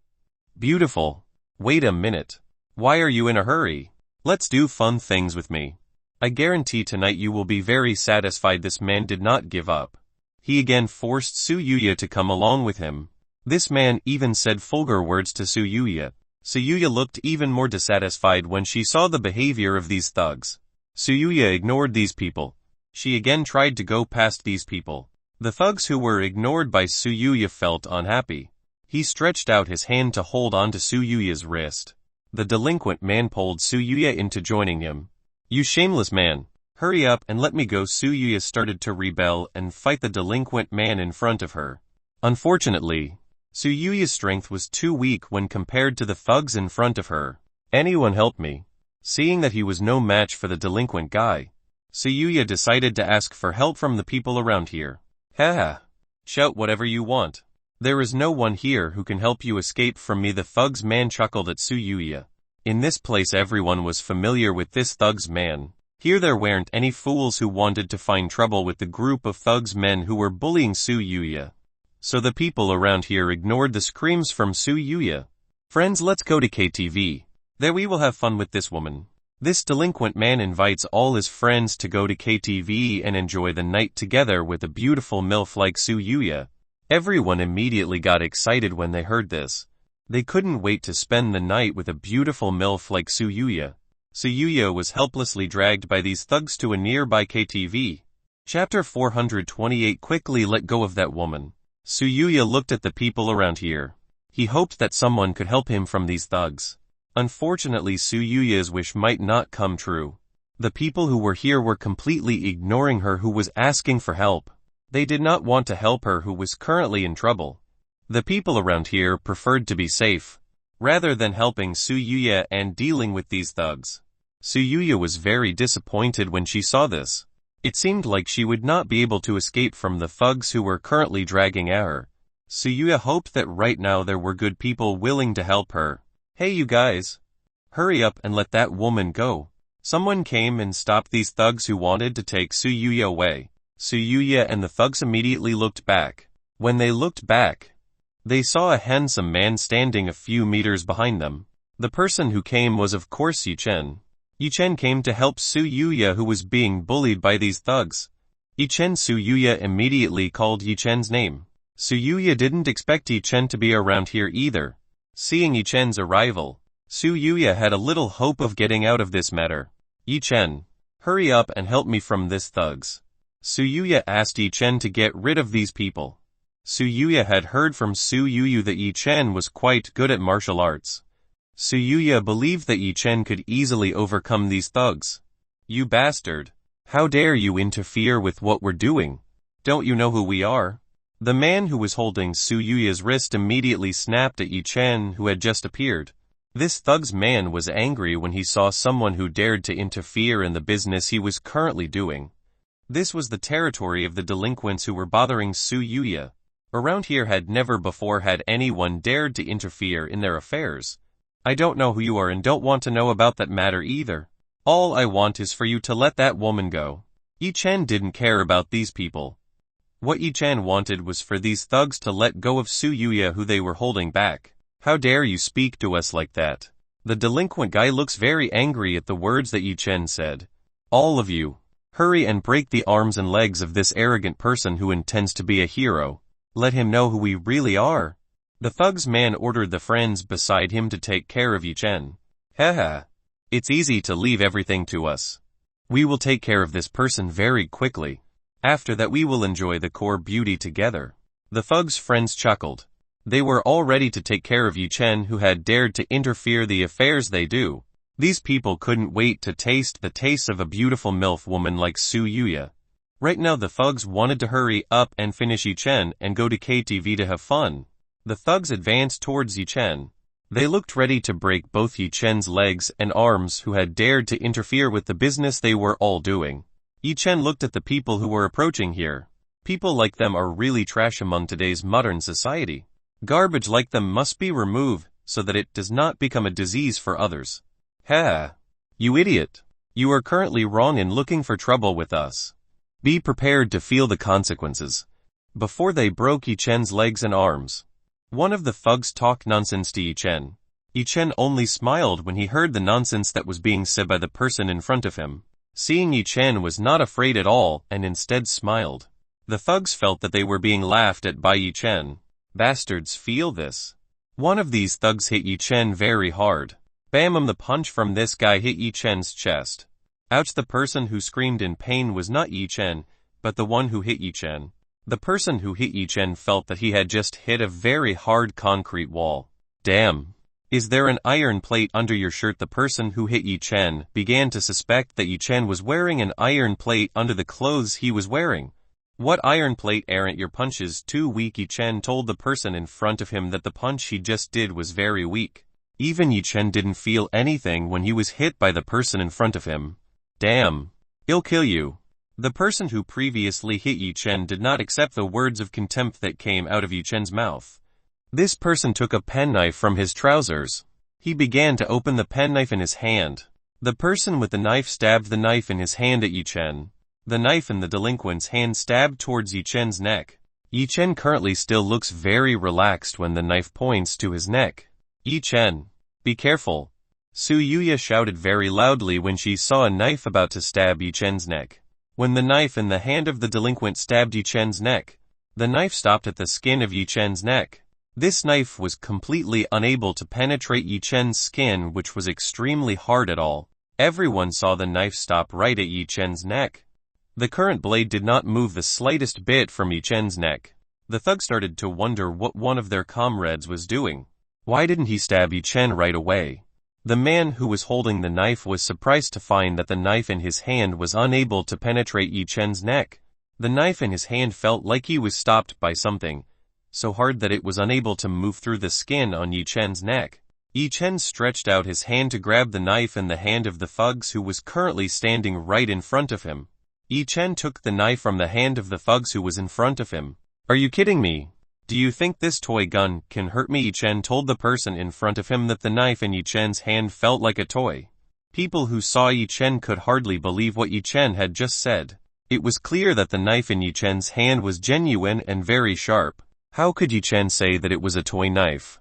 "Beautiful, wait a minute. Why are you in a hurry? Let's do fun things with me. I guarantee tonight you will be very satisfied." This man did not give up. He again forced Su Yuya to come along with him. This man even said vulgar words to Su Yuya. Su Yuya looked even more dissatisfied when she saw the behavior of these thugs. Su Yuya ignored these people. She again tried to go past these people. The thugs who were ignored by Su Yuya felt unhappy. He stretched out his hand to hold on to Su Yuya's wrist. The delinquent man pulled Su Yuya into joining him. "You shameless man, hurry up and let me go." Su Yuya started to rebel and fight the delinquent man in front of her. Unfortunately, Su Yuya's strength was too weak when compared to the thugs in front of her. "Anyone help me." Seeing that he was no match for the delinquent guy, Su Yuya decided to ask for help from the people around here. "Haha. Shout whatever you want. There is no one here who can help you escape from me." The thugs man chuckled at Su Yuya. In this place everyone was familiar with this thugs man. Here there weren't any fools who wanted to find trouble with the group of thugs men who were bullying Su Yuya. So the people around here ignored the screams from Su Yuya. "Friends, let's go to KTV. There we will have fun with this woman." This delinquent man invites all his friends to go to KTV and enjoy the night together with a beautiful MILF like Su Yuya. Everyone immediately got excited when they heard this. They couldn't wait to spend the night with a beautiful MILF like Su Yuya. Su Yuya was helplessly dragged by these thugs to a nearby KTV. Chapter 428. Quickly let go of that woman. Su Yuya looked at the people around here. He hoped that someone could help him from these thugs. Unfortunately, Su Yuya's wish might not come true. The people who were here were completely ignoring her who was asking for help. They did not want to help her who was currently in trouble. The people around here preferred to be safe, rather than helping Su Yuya and dealing with these thugs. Su Yuya was very disappointed when she saw this. It seemed like she would not be able to escape from the thugs who were currently dragging at her. Su Yuya hoped that right now there were good people willing to help her. "Hey you guys! Hurry up and let that woman go." Someone came and stopped these thugs who wanted to take Su Yuya away. Su Yuya and the thugs immediately looked back. When they looked back, they saw a handsome man standing a few meters behind them. The person who came was of course Yi-chen. Yi-chen came to help Su Yuya who was being bullied by these thugs. Su Yuya immediately called Yi-chen's name. Su Yuya didn't expect Yi-chen to be around here either. Seeing Yi-chen's arrival, Su Yuya had a little hope of getting out of this matter. "Yi-chen, hurry up and help me from this thugs." Su Yuya asked Yi-chen to get rid of these people. Su Yuya had heard from Su Yuyu that Yi-chen was quite good at martial arts. Su Yuya believed that Yi-chen could easily overcome these thugs. "You bastard! How dare you interfere with what we're doing? Don't you know who we are?" The man who was holding Su Yuya's wrist immediately snapped at Yi-chen who had just appeared. This thug's man was angry when he saw someone who dared to interfere in the business he was currently doing. This was the territory of the delinquents who were bothering Su Yuya. Around here had never before had anyone dared to interfere in their affairs. "I don't know who you are and don't want to know about that matter either. All I want is for you to let that woman go." Yi-chen didn't care about these people. What Yi-chen wanted was for these thugs to let go of Su Yuya who they were holding back. "How dare you speak to us like that?" The delinquent guy looks very angry at the words that Yi-chen said. "All of you, hurry and break the arms and legs of this arrogant person who intends to be a hero. Let him know who we really are." The thugs man ordered the friends beside him to take care of Yi-chen. "Haha. It's easy to leave everything to us. We will take care of this person very quickly. After that we will enjoy the core beauty together." The thugs' friends chuckled. They were all ready to take care of Yi-chen who had dared to interfere the affairs they do. These people couldn't wait to taste the taste of a beautiful MILF woman like Su Yuya. Right now the thugs wanted to hurry up and finish Yichen and go to KTV to have fun. The thugs advanced towards Yichen. They looked ready to break both Yichen's legs and arms who had dared to interfere with the business they were all doing. Yichen looked at the people who were approaching here. People like them are really trash among today's modern society. Garbage like them must be removed so that it does not become a disease for others. Ha! You idiot! You are currently wrong in looking for trouble with us. Be prepared to feel the consequences. Before they broke Yichen's legs and arms, one of the thugs talked nonsense to Yichen. Yichen only smiled when he heard the nonsense that was being said by the person in front of him. Seeing Yichen was not afraid at all and instead smiled. The thugs felt that they were being laughed at by Yichen. Bastards feel this. One of these thugs hit Yichen very hard. Bam! The punch from this guy hit Yichen's chest. Ouch! The person who screamed in pain was not Yichen, but the one who hit Yichen. The person who hit Yichen felt that he had just hit a very hard concrete wall. Damn! Is there an iron plate under your shirt? The person who hit Yichen began to suspect that Yichen was wearing an iron plate under the clothes he was wearing. What iron plate? Aren't your punches too weak? Yichen told the person in front of him that the punch he just did was very weak. Even Yichen didn't feel anything when he was hit by the person in front of him. Damn! I'll kill you. The person who previously hit Yichen did not accept the words of contempt that came out of Yichen's mouth. This person took a penknife from his trousers. He began to open the penknife in his hand. The person with the knife stabbed the knife in his hand at Yichen. The knife in the delinquent's hand stabbed towards Yichen's neck. Yichen currently still looks very relaxed when the knife points to his neck. Yichen, be careful. Su Yuya shouted very loudly when she saw a knife about to stab Yichen's neck. When the knife in the hand of the delinquent stabbed Yichen's neck, the knife stopped at the skin of Yichen's neck. This knife was completely unable to penetrate Yichen's skin, which was extremely hard at all. Everyone saw the knife stop right at Yichen's neck. The current blade did not move the slightest bit from Yichen's neck. The thug started to wonder what one of their comrades was doing. Why didn't he stab Yichen right away? The man who was holding the knife was surprised to find that the knife in his hand was unable to penetrate Yichen's neck. The knife in his hand felt like he was stopped by something, so hard that it was unable to move through the skin on Yichen's neck. Yichen stretched out his hand to grab the knife in the hand of the thugs who was currently standing right in front of him. Yichen took the knife from the hand of the thugs who was in front of him. Are you kidding me? Do you think this toy gun can hurt me? Yichen told the person in front of him that the knife in Yichen's hand felt like a toy. People who saw Yichen could hardly believe what Yichen had just said. It was clear that the knife in Yichen's hand was genuine and very sharp. How could Yichen say that it was a toy knife?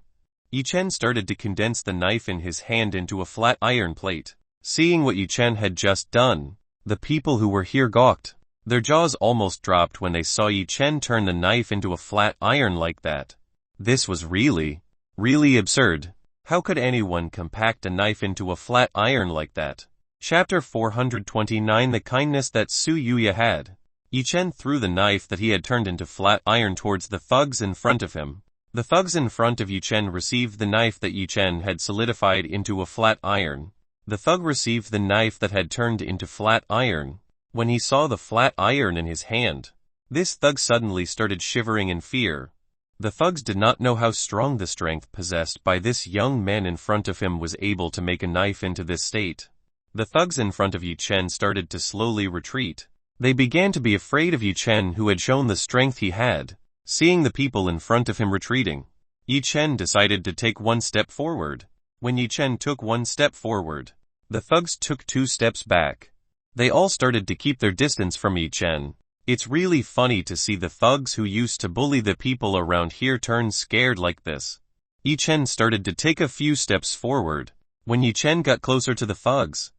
Yichen started to condense the knife in his hand into a flat iron plate. Seeing what Yichen had just done, the people who were here gawked. Their jaws almost dropped when they saw Yichen turn the knife into a flat iron like that. This was really absurd. How could anyone compact a knife into a flat iron like that? Chapter 429 The kindness that Su Yuya had. Yichen threw the knife that he had turned into flat iron towards the thugs in front of him. The thugs in front of Yichen received the knife that Yichen had solidified into a flat iron. The thug received the knife that had turned into flat iron. When he saw the flat iron in his hand, this thug suddenly started shivering in fear. The thugs did not know how strong the strength possessed by this young man in front of him was able to make a knife into this state. The thugs in front of Yichen started to slowly retreat. They began to be afraid of Yichen, who had shown the strength he had. Seeing the people in front of him retreating, Yichen decided to take one step forward. When Yichen took one step forward, the thugs took 2 steps back. They all started to keep their distance from Yichen. It's really funny to see the thugs who used to bully the people around here turn scared like this. Yichen started to take a few steps forward. When Yichen got closer to the thugs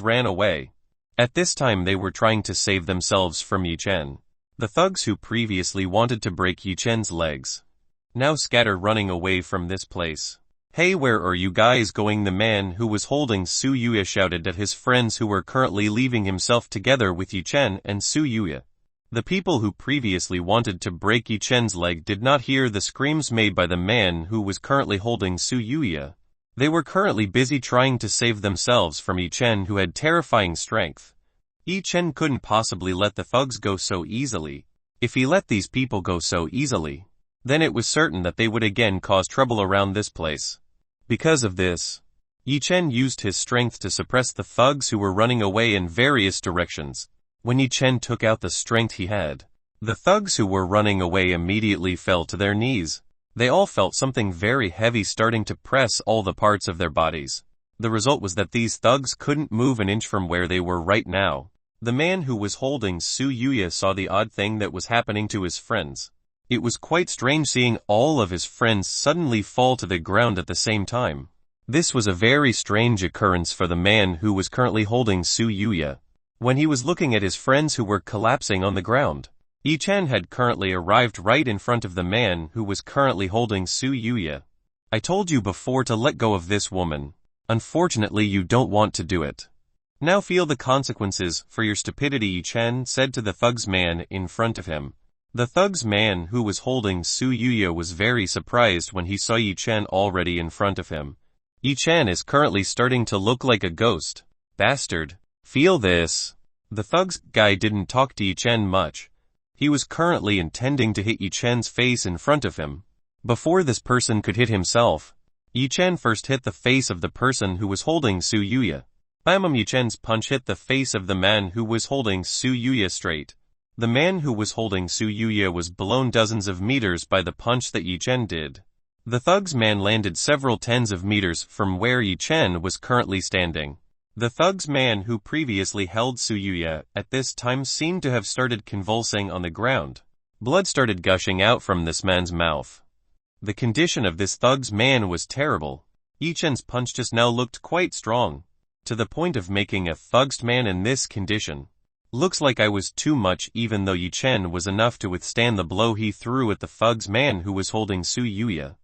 ran away. At this time they were trying to save themselves from Yichen. The thugs who previously wanted to break Yichen's legs now scatter running away from this place. Hey, where are you guys going? The man who was holding Su Yuya shouted at his friends who were currently leaving himself together with Yichen and Su Yuya. The people who previously wanted to break Yichen's leg did not hear the screams made by the man who was currently holding Su Yuya. They were currently busy trying to save themselves from Yi Chen, who had terrifying strength. Yi Chen couldn't possibly let the thugs go so easily. If he let these people go so easily, then it was certain that they would again cause trouble around this place. Because of this, Yi Chen used his strength to suppress the thugs who were running away in various directions. When Yi Chen took out the strength he had, the thugs who were running away immediately fell to their knees. They all felt something very heavy starting to press all the parts of their bodies. The result was that these thugs couldn't move an inch from where they were right now. The man who was holding Su Yuya saw the odd thing that was happening to his friends. It was quite strange seeing all of his friends suddenly fall to the ground at the same time. This was a very strange occurrence for the man who was currently holding Su Yuya. When he was looking at his friends who were collapsing on the ground, Yi Chen had currently arrived right in front of the man who was currently holding Su Yuya. I told you before to let go of this woman. Unfortunately, you don't want to do it. Now feel the consequences for your stupidity, Yi Chen said to the thugs man in front of him. The thugs man who was holding Su Yuya was very surprised when he saw Yi Chen already in front of him. Yi Chen is currently starting to look like a ghost. Bastard. Feel this. The thugs guy didn't talk to Yi Chen much. He was currently intending to hit Yi Chen's face in front of him. Before this person could hit himself, Yi Chen first hit the face of the person who was holding Su Yuya. Bam! Yi Chen's punch hit the face of the man who was holding Su Yuya straight. The man who was holding Su Yuya was blown dozens of meters by the punch that Yi Chen did. The thugs man landed several tens of meters from where Yi Chen was currently standing. The thugs man who previously held Su Yuya at this time seemed to have started convulsing on the ground. Blood started gushing out from this man's mouth. The condition of this thugs man was terrible. Yi Chen's punch just now looked quite strong, to the point of making a thugs man in this condition. Looks like I was too much, even though Yi Chen was enough to withstand the blow he threw at the thugs man who was holding Su Yuya.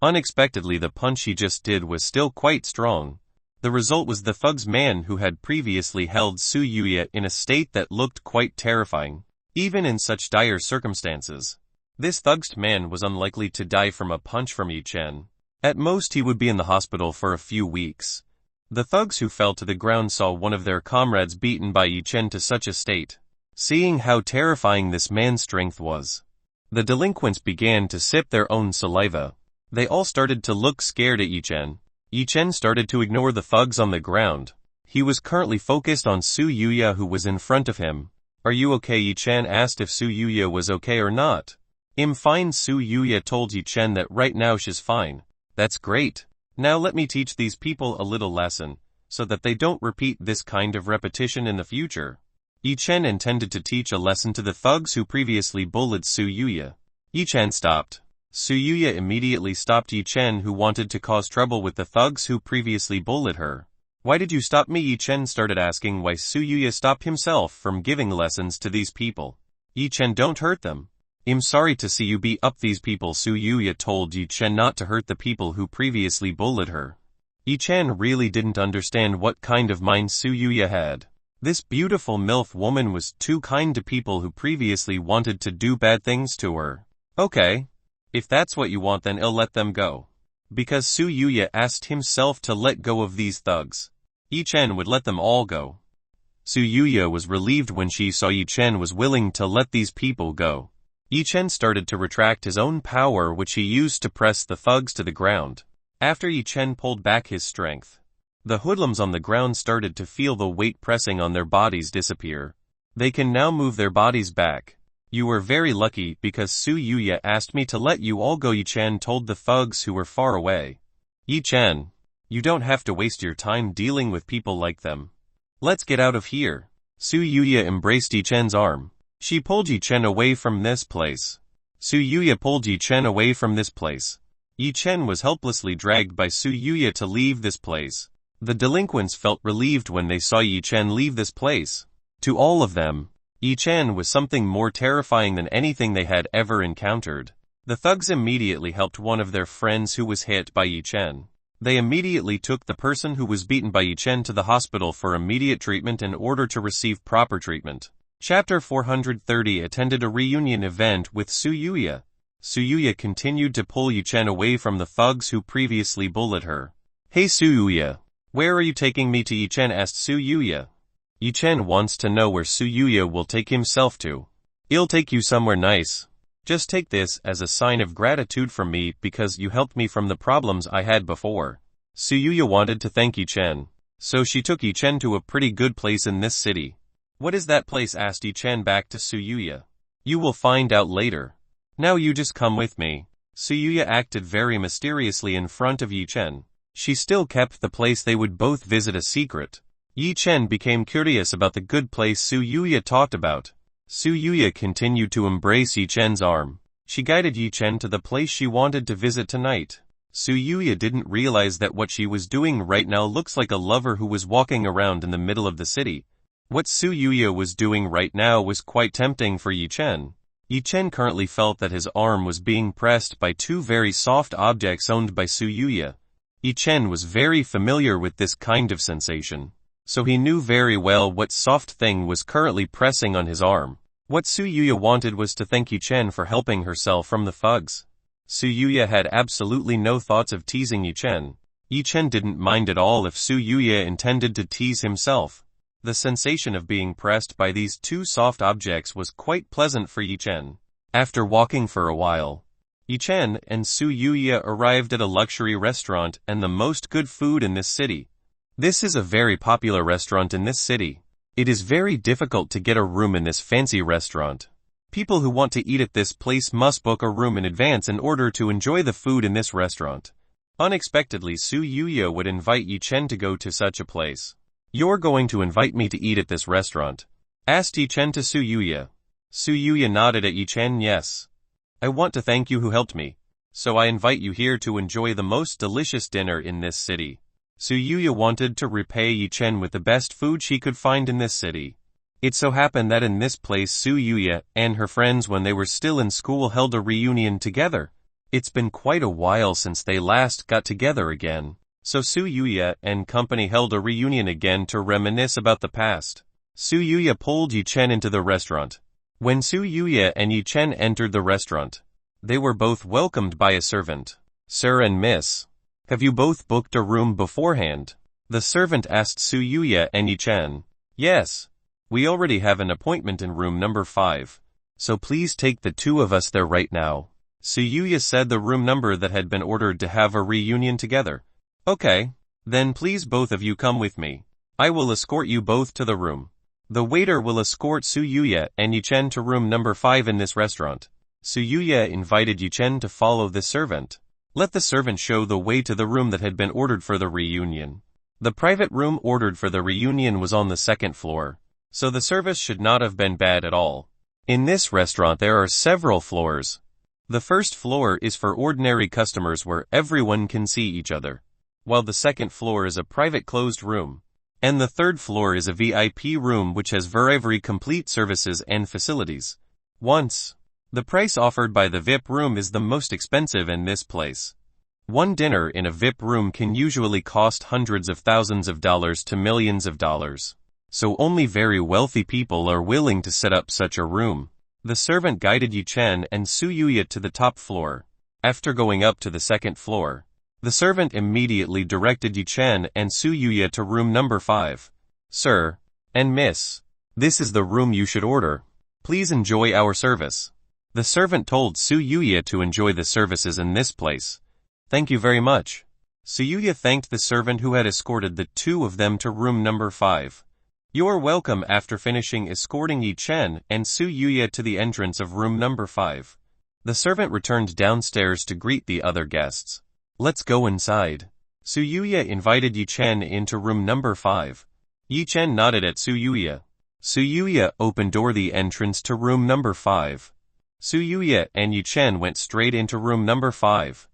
Unexpectedly, the punch he just did was still quite strong. The result was the thugs man who had previously held Su Yuya in a state that looked quite terrifying, even in such dire circumstances. This thugs man was unlikely to die from a punch from Yi Chen. At most he would be in the hospital for a few weeks. The thugs who fell to the ground saw one of their comrades beaten by Yi Chen to such a state. Seeing how terrifying this man's strength was, the delinquents began to sip their own saliva. They all started to look scared at Yi Chen. Yi Chen started to ignore the thugs on the ground. He was currently focused on Su Yuya, who was in front of him. Are you okay? Yi Chen asked if Su Yuya was okay or not. I'm fine. Su Yuya told Yi Chen that right now she's fine. That's great. Now let me teach these people a little lesson, so that they don't repeat this kind of repetition in the future. Yi Chen intended to teach a lesson to the thugs who previously bullied Su Yuya. Yi Chen stopped. Su Yuya immediately stopped Yi Chen, who wanted to cause trouble with the thugs who previously bullied her. Why did you stop me? Yi Chen started asking why Su Yuya stopped himself from giving lessons to these people. Yi Chen, don't hurt them. I'm sorry to see you beat up these people. Su Yuya told Yi Chen not to hurt the people who previously bullied her. Yi Chen really didn't understand what kind of mind Su Yuya had. This beautiful MILF woman was too kind to people who previously wanted to do bad things to her. Okay. If that's what you want, then I'll let them go. Because Su Yuya asked himself to let go of these thugs, Yi Chen would let them all go. Su Yuya was relieved when she saw Yi Chen was willing to let these people go. Yi Chen started to retract his own power, which he used to press the thugs to the ground. After Yi Chen pulled back his strength, the hoodlums on the ground started to feel the weight pressing on their bodies disappear. They can now move their bodies back. You were very lucky because Su Yuya asked me to let you all go, Yi Chen told the thugs who were far away. Yi Chen, you don't have to waste your time dealing with people like them. Let's get out of here. Su Yuya embraced Yi Chen's arm. She pulled Yi Chen away from this place. Su Yuya pulled Yi Chen away from this place. Yi Chen was helplessly dragged by Su Yuya to leave this place. The delinquents felt relieved when they saw Yi Chen leave this place. To all of them, Yi Chen was something more terrifying than anything they had ever encountered. The thugs immediately helped one of their friends who was hit by Yi Chen. They immediately took the person who was beaten by Yi Chen to the hospital for immediate treatment in order to receive proper treatment. Chapter 430 attended a reunion event with Su Yuya. Su Yuya continued to pull Yi Chen away from the thugs who previously bullied her. Hey Suyuya. Where are you taking me to? Yi-chen asked Suyuya. Yi-chen wants to know where Suyuya will take himself to. I'll take you somewhere nice. Just take this as a sign of gratitude from me because you helped me from the problems I had before. Suyuya wanted to thank Yi-chen, so she took Yi-chen to a pretty good place in this city. What is that place? Asked Yi-chen back to Suyuya. You will find out later. Now you just come with me. Suyuya acted very mysteriously in front of Yi-chen. She still kept the place they would both visit a secret. Yi-chen became curious about the good place Suyuya talked about. Suyuya continued to embrace Yi-chen's arm. She guided Yi-chen to the place she wanted to visit tonight. Suyuya didn't realize that what she was doing right now looks like a lover who was walking around in the middle of the city. What Suyuya was doing right now was quite tempting for Yi-chen. Yi-chen currently felt that his arm was being pressed by two very soft objects owned by Suyuya. Yi-chen was very familiar with this kind of sensation, so he knew very well what soft thing was currently pressing on his arm. What Suyuya wanted was to thank Yi-chen for helping herself from the thugs. Suyuya had absolutely no thoughts of teasing Yi-chen. Yi-chen didn't mind at all if Suyuya intended to tease himself. The sensation of being pressed by these two soft objects was quite pleasant for Yi-chen. After walking for a while, Yi-chen and Suyuya arrived at a luxury restaurant and the most good food in this city. This is a very popular restaurant in this city. It is very difficult to get a room in this fancy restaurant. People who want to eat at this place must book a room in advance in order to enjoy the food in this restaurant. Unexpectedly, Suyuya would invite Yi-chen to go to such a place. You're going to invite me to eat at this restaurant? Asked Yi-chen to Suyuya. Suyuya nodded at Yi-chen. Yes. I want to thank you who helped me, so I invite you here to enjoy the most delicious dinner in this city. Suyuya wanted to repay Yi-chen with the best food she could find in this city. It so happened that in this place Suyuya and her friends when they were still in school held a reunion together. It's been quite a while since they last got together again, so Suyuya and company held a reunion again to reminisce about the past. Suyuya pulled Yi-chen into the restaurant. When Suyuya and Yi-chen entered the restaurant, they were both welcomed by a servant. Sir and Miss, have you both booked a room beforehand? The servant asked Suyuya and Yi-chen. Yes. We already have an appointment in room number 5. So please take the two of us there right now. Suyuya said the room number that had been ordered to have a reunion together. Okay. Then please both of you come with me. I will escort you both to the room. The waiter will escort Suyuya and Yi-chen to room number 5 in this restaurant. Suyuya invited Yi-chen to follow the servant. Let the servant show the way to the room that had been ordered for the reunion. The private room ordered for the reunion was on the 2nd floor, so the service should not have been bad at all. In this restaurant there are several floors. The 1st floor is for ordinary customers where everyone can see each other, while the 2nd floor is a private closed room, and the 3rd floor is a VIP room which has very complete services and facilities. The price offered by the VIP room is the most expensive in this place. One dinner in a VIP room can usually cost hundreds of thousands of dollars to millions of dollars. So only very wealthy people are willing to set up such a room. The servant guided Yi-chen and Suyuya to the top floor. After going up to the 2nd floor, the servant immediately directed Yi-chen and Suyuya to room number 5. Sir and Miss, this is the room you should order. Please enjoy our service. The servant told Suyuya to enjoy the services in this place. Thank you very much. Suyuya thanked the servant who had escorted the two of them to room number 5. You're welcome. After finishing escorting Yi-chen and Suyuya to the entrance of room number 5, the servant returned downstairs to greet the other guests. Let's go inside. Suyuya invited Yi-chen into room number 5. Yi-chen nodded at Suyuya. Suyuya opened door the entrance to room number 5. Suyuya and Yi-chen went straight into room number 5.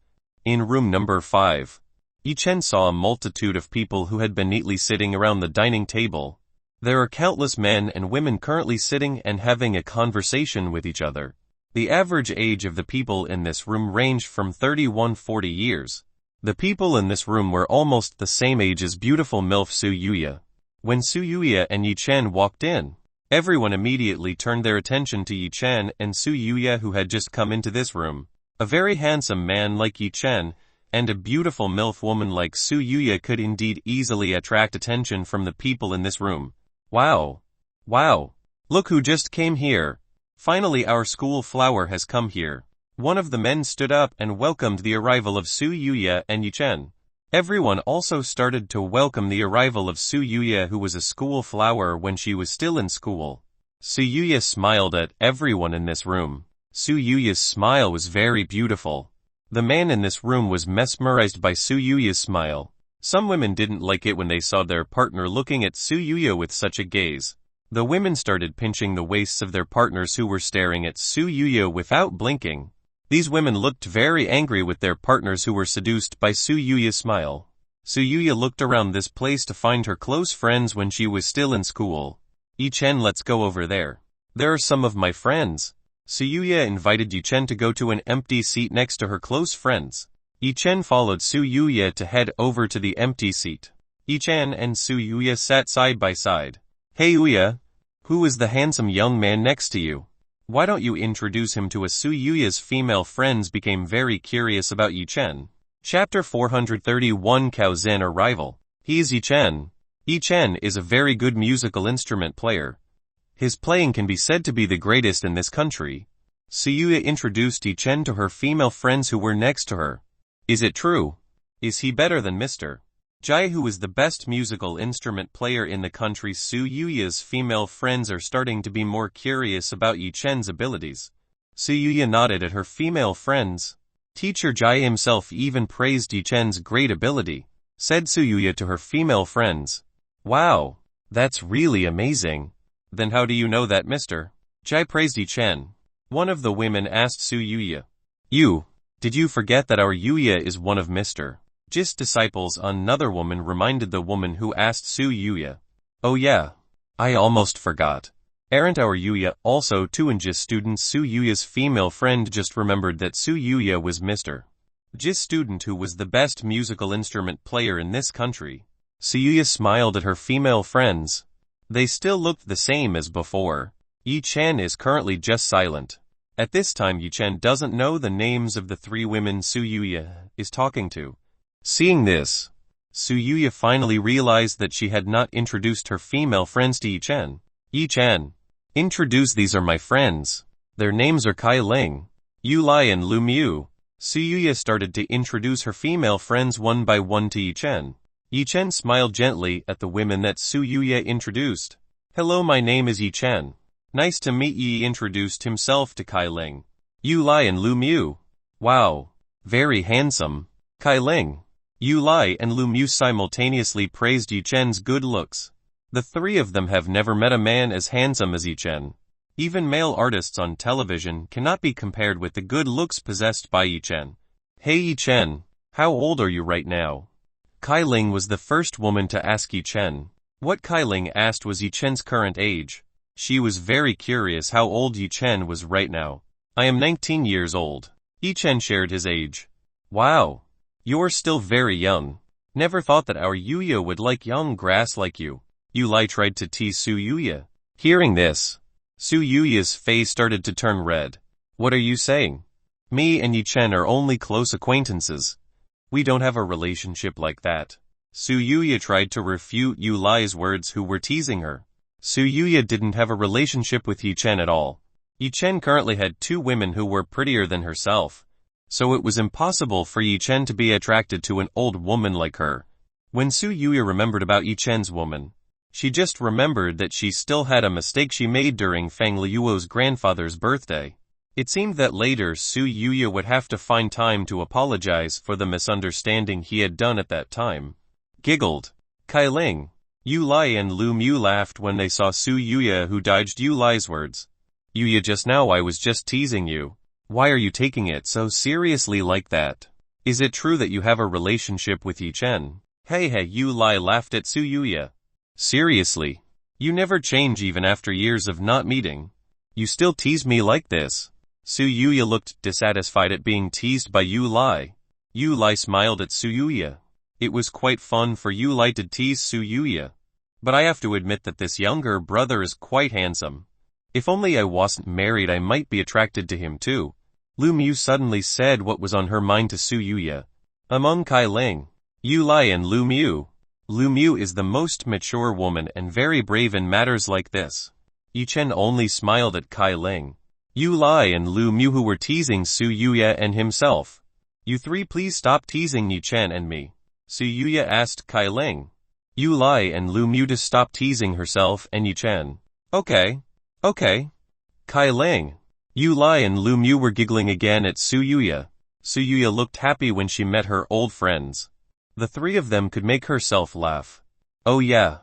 In room number 5, Yi-chen saw a multitude of people who had been neatly sitting around the dining table. There are countless men and women currently sitting and having a conversation with each other. The average age of the people in this room ranged from 31–40 years. The people in this room were almost the same age as beautiful MILF Suyuya. When Suyuya and Yi-chen walked in, everyone immediately turned their attention to Yi-chen and Suyuya who had just come into this room. A very handsome man like Yi-chen and a beautiful MILF woman like Su Yuya could indeed easily attract attention from the people in this room. Wow. Wow. Look who just came here. Finally our school flower has come here. One of the men stood up and welcomed the arrival of Su Yuya and Yichen. Everyone also started to welcome the arrival of Su Yuya, who was a school flower when she was still in school. Su Yuya smiled at everyone in this room. Su Yuya's smile was very beautiful. The man in this room was mesmerized by Su Yuya's smile. Some women didn't like it when they saw their partner looking at Su Yuya with such a gaze. The women started pinching the waists of their partners who were staring at Su Yuya without blinking. These women looked very angry with their partners who were seduced by Su Yuya's smile. Su Yuya looked around this place to find her close friends when she was still in school. Yichen, let's go over there. There are some of my friends. Su Yuya invited Yichen to go to an empty seat next to her close friends. Yichen followed Su Yuya to head over to the empty seat. Yichen and Su Yuya sat side by side. Hey Yuya, who is the handsome young man next to you? Why don't you introduce him to us? Su Yuya's female friends became very curious about Yichen. Chapter 431 Cao Zhen Arrival. He is Yichen. Yichen is a very good musical instrument player. His playing can be said to be the greatest in this country. Su Yuya introduced Yichen to her female friends who were next to her. Is it true? Is he better than Mr. Jai, who is the best musical instrument player in the country? Su Yuya's female friends are starting to be more curious about Yichen's abilities. Su Yuya nodded at her female friends. Teacher Jai himself even praised Yichen's great ability, said Su Yuya to her female friends. Wow, that's really amazing. Then how do you know that Mr. Jai praised Yichen? One of the women asked Su Yuya. Did you forget that our Yuya is one of Mr. Jai's disciples? Another woman reminded the woman who asked Su Yuya. Oh yeah, I almost forgot. Aren't our Yuya also two Jai's students? Su Yuya's female friend just remembered that Su Yuya was Mr. Jai's student who was the best musical instrument player in this country. Su Yuya smiled at her female friends. They still looked the same as before. Yichen is currently just silent. At this time Yichen doesn't know the names of the three women Su Yuya is talking to. Seeing this, Su Yuya finally realized that she had not introduced her female friends to Yichen. Yichen, introduce, these are my friends. Their names are Kai Ling, Yu Lai and Lu Miu. Su Yuya started to introduce her female friends one by one to Yichen. Yichen smiled gently at the women that Su Yuya introduced. Hello, my name is Yichen. Nice to meet ye. He introduced himself to Kai Ling, Yu Lai and Lu Miu. Wow, very handsome. Kai Ling, Yu Lai and Lu Miu simultaneously praised Yichen's good looks. The three of them have never met a man as handsome as Yichen. Even male artists on television cannot be compared with the good looks possessed by Yichen. Hey Yichen, how old are you right now? Kai Ling was the first woman to ask Yichen. What Kai Ling asked was Yichen's current age. She was very curious how old Yichen was right now. I am 19 years old. Yichen shared his age. Wow. You're still very young. Never thought that our Yuya would like young grass like you. Yu Lai tried to tease Su Yuya. Hearing this, Su Yuya's face started to turn red. What are you saying? Me and Yichen are only close acquaintances. We don't have a relationship like that. Su Yuya tried to refute Yu Lai's words who were teasing her. Su Yuya didn't have a relationship with Yichen at all. Yichen currently had two women who were prettier than herself, so it was impossible for Yichen to be attracted to an old woman like her. When Su Yuya remembered about Yichen's woman, she just remembered that she still had a mistake she made during Fang Liuo's grandfather's birthday. It seemed that later Su Yuya would have to find time to apologize for the misunderstanding he had done at that time. Giggled. Kai Ling, Yu Lai and Lu Miu laughed when they saw Su Yuya, who dodged Yu Lai's words. Yuya, just now I was just teasing you. Why are you taking it so seriously like that? Is it true that you have a relationship with Yichen? Hey, Yu Lai laughed at Su Yuya. Seriously? You never change even after years of not meeting. You still tease me like this. Su Yuya looked dissatisfied at being teased by Yu Lai. Yu Lai smiled at Su Yuya. It was quite fun for Yu Lai to tease Su Yuya. But I have to admit that this younger brother is quite handsome. If only I wasn't married, I might be attracted to him too. Lu Miu suddenly said what was on her mind to Su Yuya. Among Kai Ling, Yu Lai and Lu Mu. Lu Mu is the most mature woman and very brave in matters like this. Yi Chen only smiled at Kai Ling, Yu Lai and Lu Mu, who were teasing Su Yuya and himself. You three please stop teasing Yi Chen and me. Su Yuya asked Kai Ling, Yu Lai and Lu Mu to stop teasing herself and Yi Chen. Okay. Kai Ling, Yu Lai and Lu Mu were giggling again at Su Yuya. Su Yuya looked happy when she met her old friends. The three of them could make herself laugh. Oh yeah.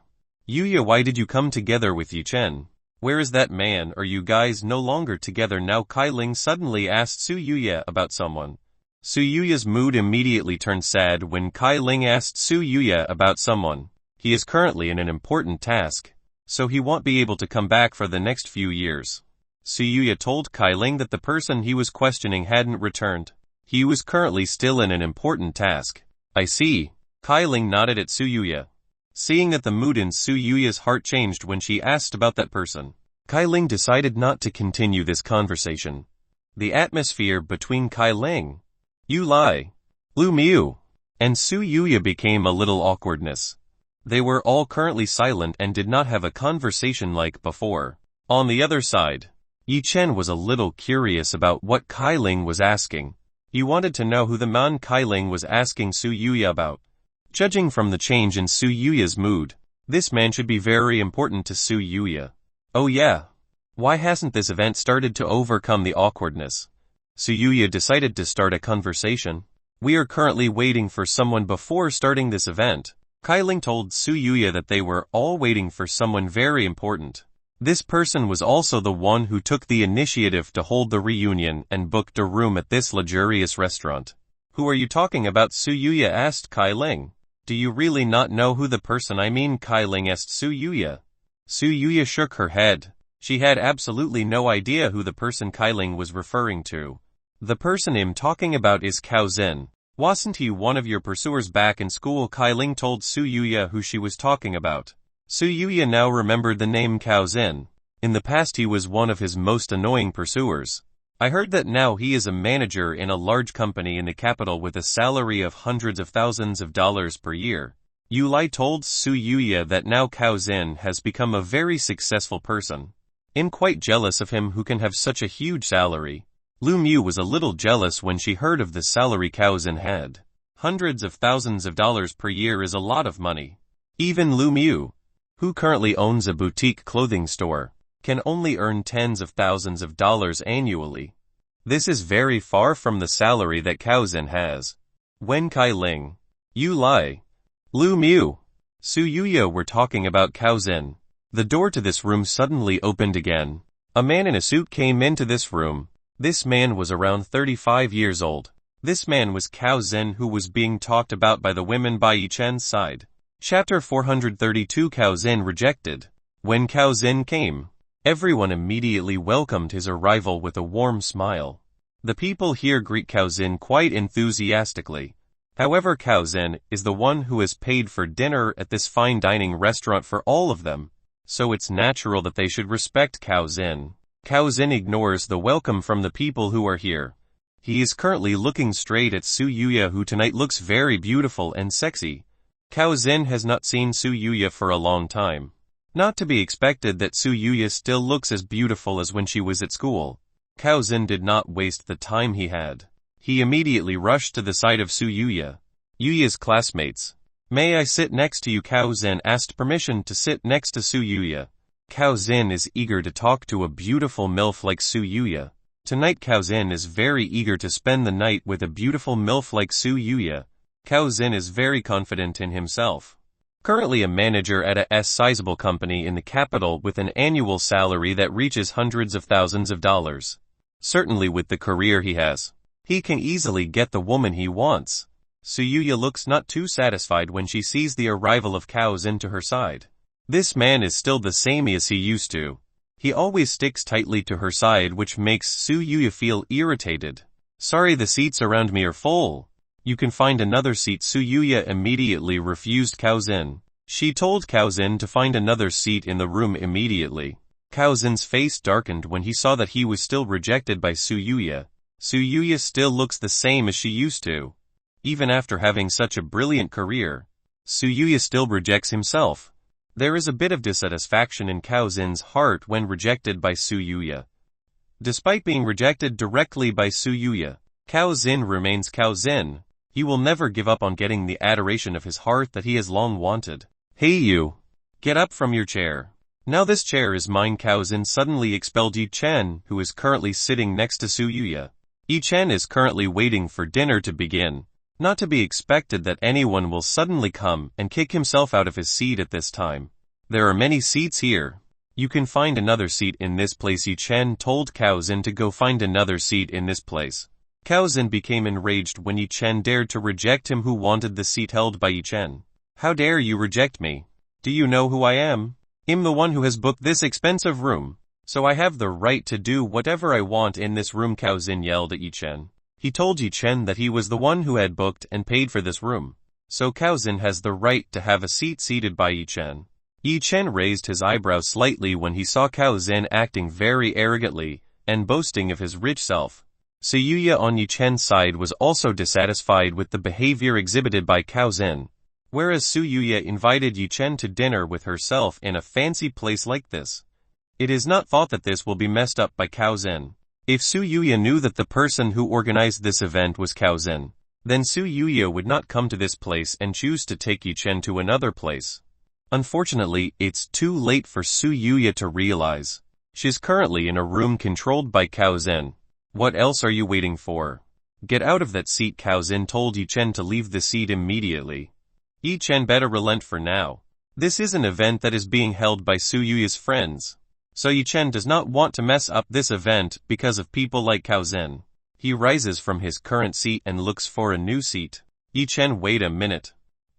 Yuya, why did you come together with Yi Chen? Where is that man? Are you guys no longer together now? Kai Ling suddenly asked Su Yuya about someone. Su Yuya's mood immediately turned sad when Kai Ling asked Su Yuya about someone. He is currently in an important task, so he won't be able to come back for the next few years. Su Yuya told Kai Ling that the person he was questioning hadn't returned. He was currently still in an important task. I see. Kai Ling nodded at Su Yuya. Seeing that the mood in Su Yuya's heart changed when she asked about that person, Kai Ling decided not to continue this conversation. The atmosphere between Kai Ling, Yu Lai, Lu Mu, and Su Yuya became a little awkwardness. They were all currently silent and did not have a conversation like before. On the other side, Yi Chen was a little curious about what Kai Ling was asking. He wanted to know who the man Kai Ling was asking Su Yuya about. Judging from the change in Su Yuya's mood, this man should be very important to Su Yuya. Oh yeah. Why hasn't this event started to overcome the awkwardness? Su Yuya decided to start a conversation. We are currently waiting for someone before starting this event. Kai Ling told Su Yuya that they were all waiting for someone very important. This person was also the one who took the initiative to hold the reunion and booked a room at this luxurious restaurant. Who are you talking about? Su Yuya asked Kai Ling. Do you really not know who the person I mean? Kai Ling asked Su Yuya. Su Yuya shook her head. She had absolutely no idea who the person Kai Ling was referring to. The person I'm talking about is Cao Zhen. Wasn't he one of your pursuers back in school? Kai Ling told Su Yuya who she was talking about. Su Yuya now remembered the name Cao Zhen. In the past he was one of his most annoying pursuers. I heard that now he is a manager in a large company in the capital with a salary of hundreds of thousands of dollars per year. Yu Lai told Su Yuya that now Cao Zhen has become a very successful person. I'm quite jealous of him who can have such a huge salary. Lu Mu was a little jealous when she heard of the salary Cao Zhen had. Hundreds of thousands of dollars per year is a lot of money. Even Lu Mu, who currently owns a boutique clothing store, can only earn tens of thousands of dollars annually. This is very far from the salary that Cao Zhen has. When Kai Ling, Yu Lai, Lu Mu, Su Yuya were talking about Cao Zhen, the door to this room suddenly opened again. A man in a suit came into this room. This man was around 35 years old. This man was Cao Zhen, who was being talked about by the women by Yi Chen's side. Chapter 432. Cao Zhen rejected. When Cao Zhen came, everyone immediately welcomed his arrival with a warm smile. The people here greet Cao Zhen quite enthusiastically. However, Cao Zhen is the one who has paid for dinner at this fine dining restaurant for all of them, so it's natural that they should respect Cao Zhen. Cao Zhen ignores the welcome from the people who are here. He is currently looking straight at Su Yuya, who tonight looks very beautiful and sexy. Cao Zhen has not seen Su Yuya for a long time. Not to be expected that Su Yuya still looks as beautiful as when she was at school. Cao Zhen did not waste the time he had. He immediately rushed to the side of Su Yuya. Yuya's classmates. May I sit next to you? Cao Zhen asked permission to sit next to Su Yuya. Cao Zhen is eager to talk to a beautiful MILF like Su Yuya. Tonight Cao Zhen is very eager to spend the night with a beautiful MILF like Su Yuya. Cao Zhen is very confident in himself. Currently a manager at a sizable company in the capital with an annual salary that reaches hundreds of thousands of dollars. Certainly with the career he has, he can easily get the woman he wants. Su Yuya looks not too satisfied when she sees the arrival of Cao Zhen to her side. This man is still the same as he used to. He always sticks tightly to her side, which makes Su Yuya feel irritated. Sorry, the seats around me are full. You can find another seat. Su Yuya immediately refused Cao Zhen. She told Cao Zhen to find another seat in the room immediately. Cao Zhen's face darkened when he saw that he was still rejected by Su Yuya. Su Yuya still looks the same as she used to. Even after having such a brilliant career, Su Yuya still rejects himself. There is a bit of dissatisfaction in Cao Zhen's heart when rejected by Su Yuya. Despite being rejected directly by Su Yuya, Cao Zhen remains Cao Zhen. He will never give up on getting the adoration of his heart that he has long wanted. Hey you! Get up from your chair. Now this chair is mine. Cao Zhen suddenly expelled Yi Chen, who is currently sitting next to Su Yuya. Yi Chen is currently waiting for dinner to begin. Not to be expected that anyone will suddenly come and kick himself out of his seat at this time. There are many seats here. You can find another seat in this place. Yi Chen told Cao Zhen to go find another seat in this place. Cao Zhen became enraged when Yi Chen dared to reject him who wanted the seat held by Yi Chen. How dare you reject me? Do you know who I am? I'm the one who has booked this expensive room, so I have the right to do whatever I want in this room. Cao Zhen yelled at Yi Chen. He told Yi Chen that he was the one who had booked and paid for this room, so Cao Zhen has the right to have a seat seated by Yi Chen. Yi Chen raised his eyebrows slightly when he saw Cao Zhen acting very arrogantly and boasting of his rich self. Su Yuya on Yi Chen's side was also dissatisfied with the behavior exhibited by Cao Zhen. Whereas Su Yuya invited Yi Chen to dinner with herself in a fancy place like this, it is not thought that this will be messed up by Cao Zhen. If Su Yuya knew that the person who organized this event was Cao Zhen, then Su Yuya would not come to this place and choose to take Yi Chen to another place. Unfortunately, it's too late for Su Yuya to realize. She's currently in a room controlled by Cao Zhen. What else are you waiting for? Get out of that seat. Cao Zhen told Yi Chen to leave the seat immediately. Yi Chen better relent for now. This is an event that is being held by Su Yuya's friends. So Yi Chen does not want to mess up this event because of people like Cao Zhen. He rises from his current seat and looks for a new seat. Yi Chen, wait a minute.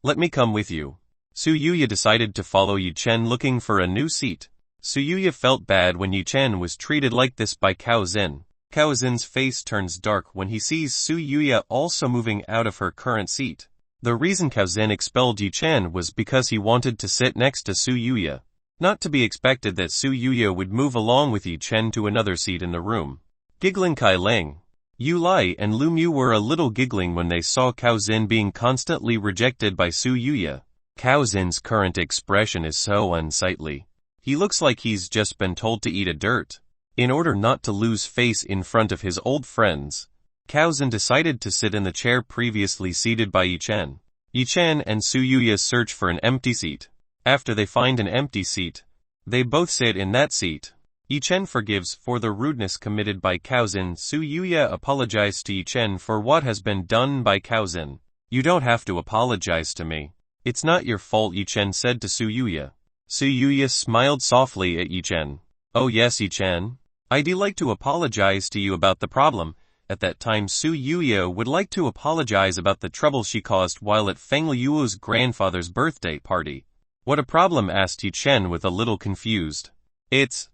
Let me come with you. Su Yuya decided to follow Yi Chen looking for a new seat. Su Yuya felt bad when Yi Chen was treated like this by Cao Zhen. Cao Zhen's face turns dark when he sees Su Yuya also moving out of her current seat. The reason Cao Zhen expelled Yi Chen was because he wanted to sit next to Su Yuya. Not to be expected that Su Yuya would move along with Yi Chen to another seat in the room. Giggling Kai Ling, Yu Lai and Lu Mu were a little giggling when they saw Cao Zhen being constantly rejected by Su Yuya. Cao Zhen's current expression is so unsightly. He looks like he's just been told to eat a dirt. In order not to lose face in front of his old friends, Cao Zhen decided to sit in the chair previously seated by Yi Chen. Yi Chen and Su Yuya search for an empty seat. After they find an empty seat, they both sit in that seat. Yi Chen forgives for the rudeness committed by Cao Zhen. Su Yuya apologized to Yi Chen for what has been done by Cao Zhen. You don't have to apologize to me. It's not your fault, Yi Chen said to Su Yuya. Su Yuya smiled softly at Yi Chen. Oh yes, Yi Chen. I'd like to apologize to you about the problem. At that time Su Yuya would like to apologize about the trouble she caused while at Feng Liu's grandfather's birthday party. What a problem? Asked Yi Chen with a little confused. It's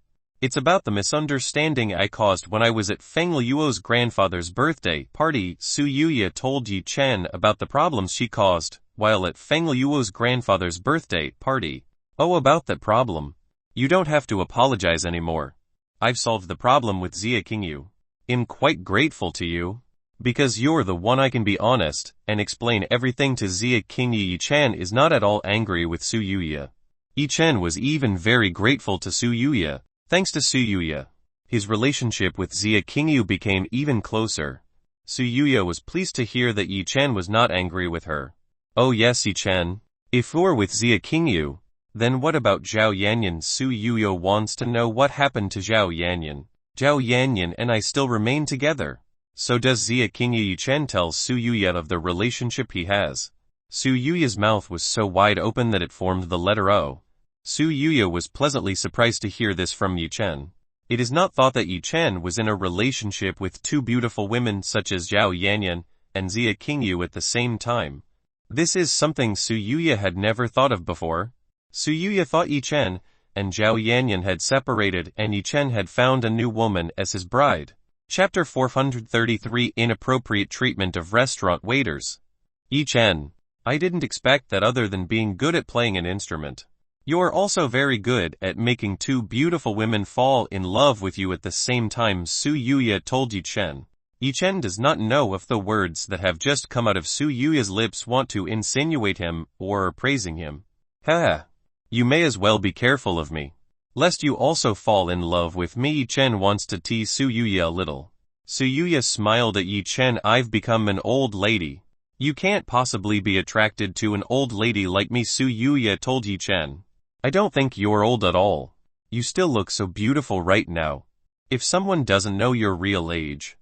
about the misunderstanding I caused when I was at Feng Liu's grandfather's birthday party. Su Yuya told Yi Chen about the problems she caused while at Feng Liu's grandfather's birthday party. Oh, about that problem. You don't have to apologize anymore. I've solved the problem with Xia Qingyu. I'm quite grateful to you. Because you're the one I can be honest and explain everything to Xia Qingyu. Yi Chen is not at all angry with Su Yuya. Yi Chen was even very grateful to Su Yuya. Thanks to Su Yuya, his relationship with Xia Qingyu became even closer. Su Yuya was pleased to hear that Yi Chen was not angry with her. Oh yes, Yi Chen. If you're with Xia Qingyu, then what about Zhao Yanyan? Su Yuya wants to know what happened to Zhao Yanyan. Zhao Yanyan and I still remain together. So does Xia Qingyu. Yi Chen tells Su Yuya of the relationship he has. Su Yuya's mouth was so wide open that it formed the letter O. Su Yuya was pleasantly surprised to hear this from Yi Chen. It is not thought that Yi Chen was in a relationship with two beautiful women such as Zhao Yanyan and Xia Qingyu at the same time. This is something Su Yuya had never thought of before. Su Yuya thought Yi Chen and Zhao Yanyan had separated and Yi Chen had found a new woman as his bride. Chapter 433 Inappropriate Treatment of Restaurant Waiters. Yi Chen, I didn't expect that other than being good at playing an instrument. You're also very good at making two beautiful women fall in love with you at the same time. Su Yuya told Yi Chen. Yi Chen does not know if the words that have just come out of Su Yuya's lips want to insinuate him or are praising him. Haha. You may as well be careful of me, lest you also fall in love with me. Yi Chen wants to tease Su Yuya a little. Su Yuya smiled at Yi Chen. I've become an old lady. You can't possibly be attracted to an old lady like me, Su Yuya told Yi Chen. I don't think you're old at all. You still look so beautiful right now. If someone doesn't know your real age,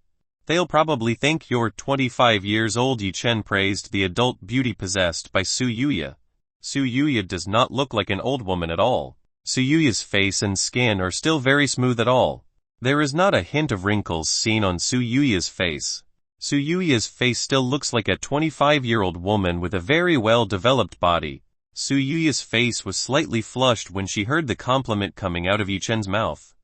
they'll probably think you're 25 years old. Yi Chen praised the adult beauty possessed by Su Yuya. Su Yuya does not look like an old woman at all. Su Yuya's face and skin are still very smooth at all. There is not a hint of wrinkles seen on Su Yuya's face. Su Yuya's face still looks like a 25-year-old woman with a very well-developed body. Su Yuya's face was slightly flushed when she heard the compliment coming out of Yi Chen's mouth.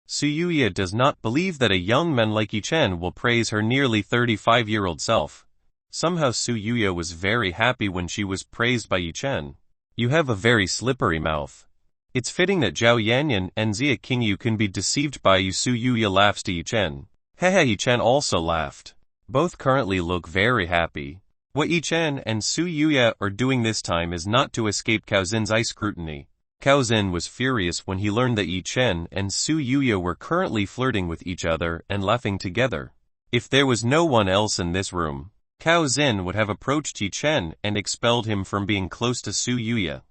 Su Yuya does not believe that a young man like Yi Chen will praise her nearly 35-year-old self. Somehow Su Yuya was very happy when she was praised by Yi Chen. You have a very slippery mouth. It's fitting that Zhao Yanyan and Xia Qingyu can be deceived by you. Su Yuya laughs to Yi Chen. Haha. Yi Chen also laughed. Both currently look very happy. What Yi Chen and Su Yuya are doing this time is not to escape Cao Zhen's eye scrutiny. Cao Zhen was furious when he learned that Yi Chen and Su Yuya were currently flirting with each other and laughing together. If there was no one else in this room, Cao Zhen would have approached Yi Chen and expelled him from being close to Su Yuya.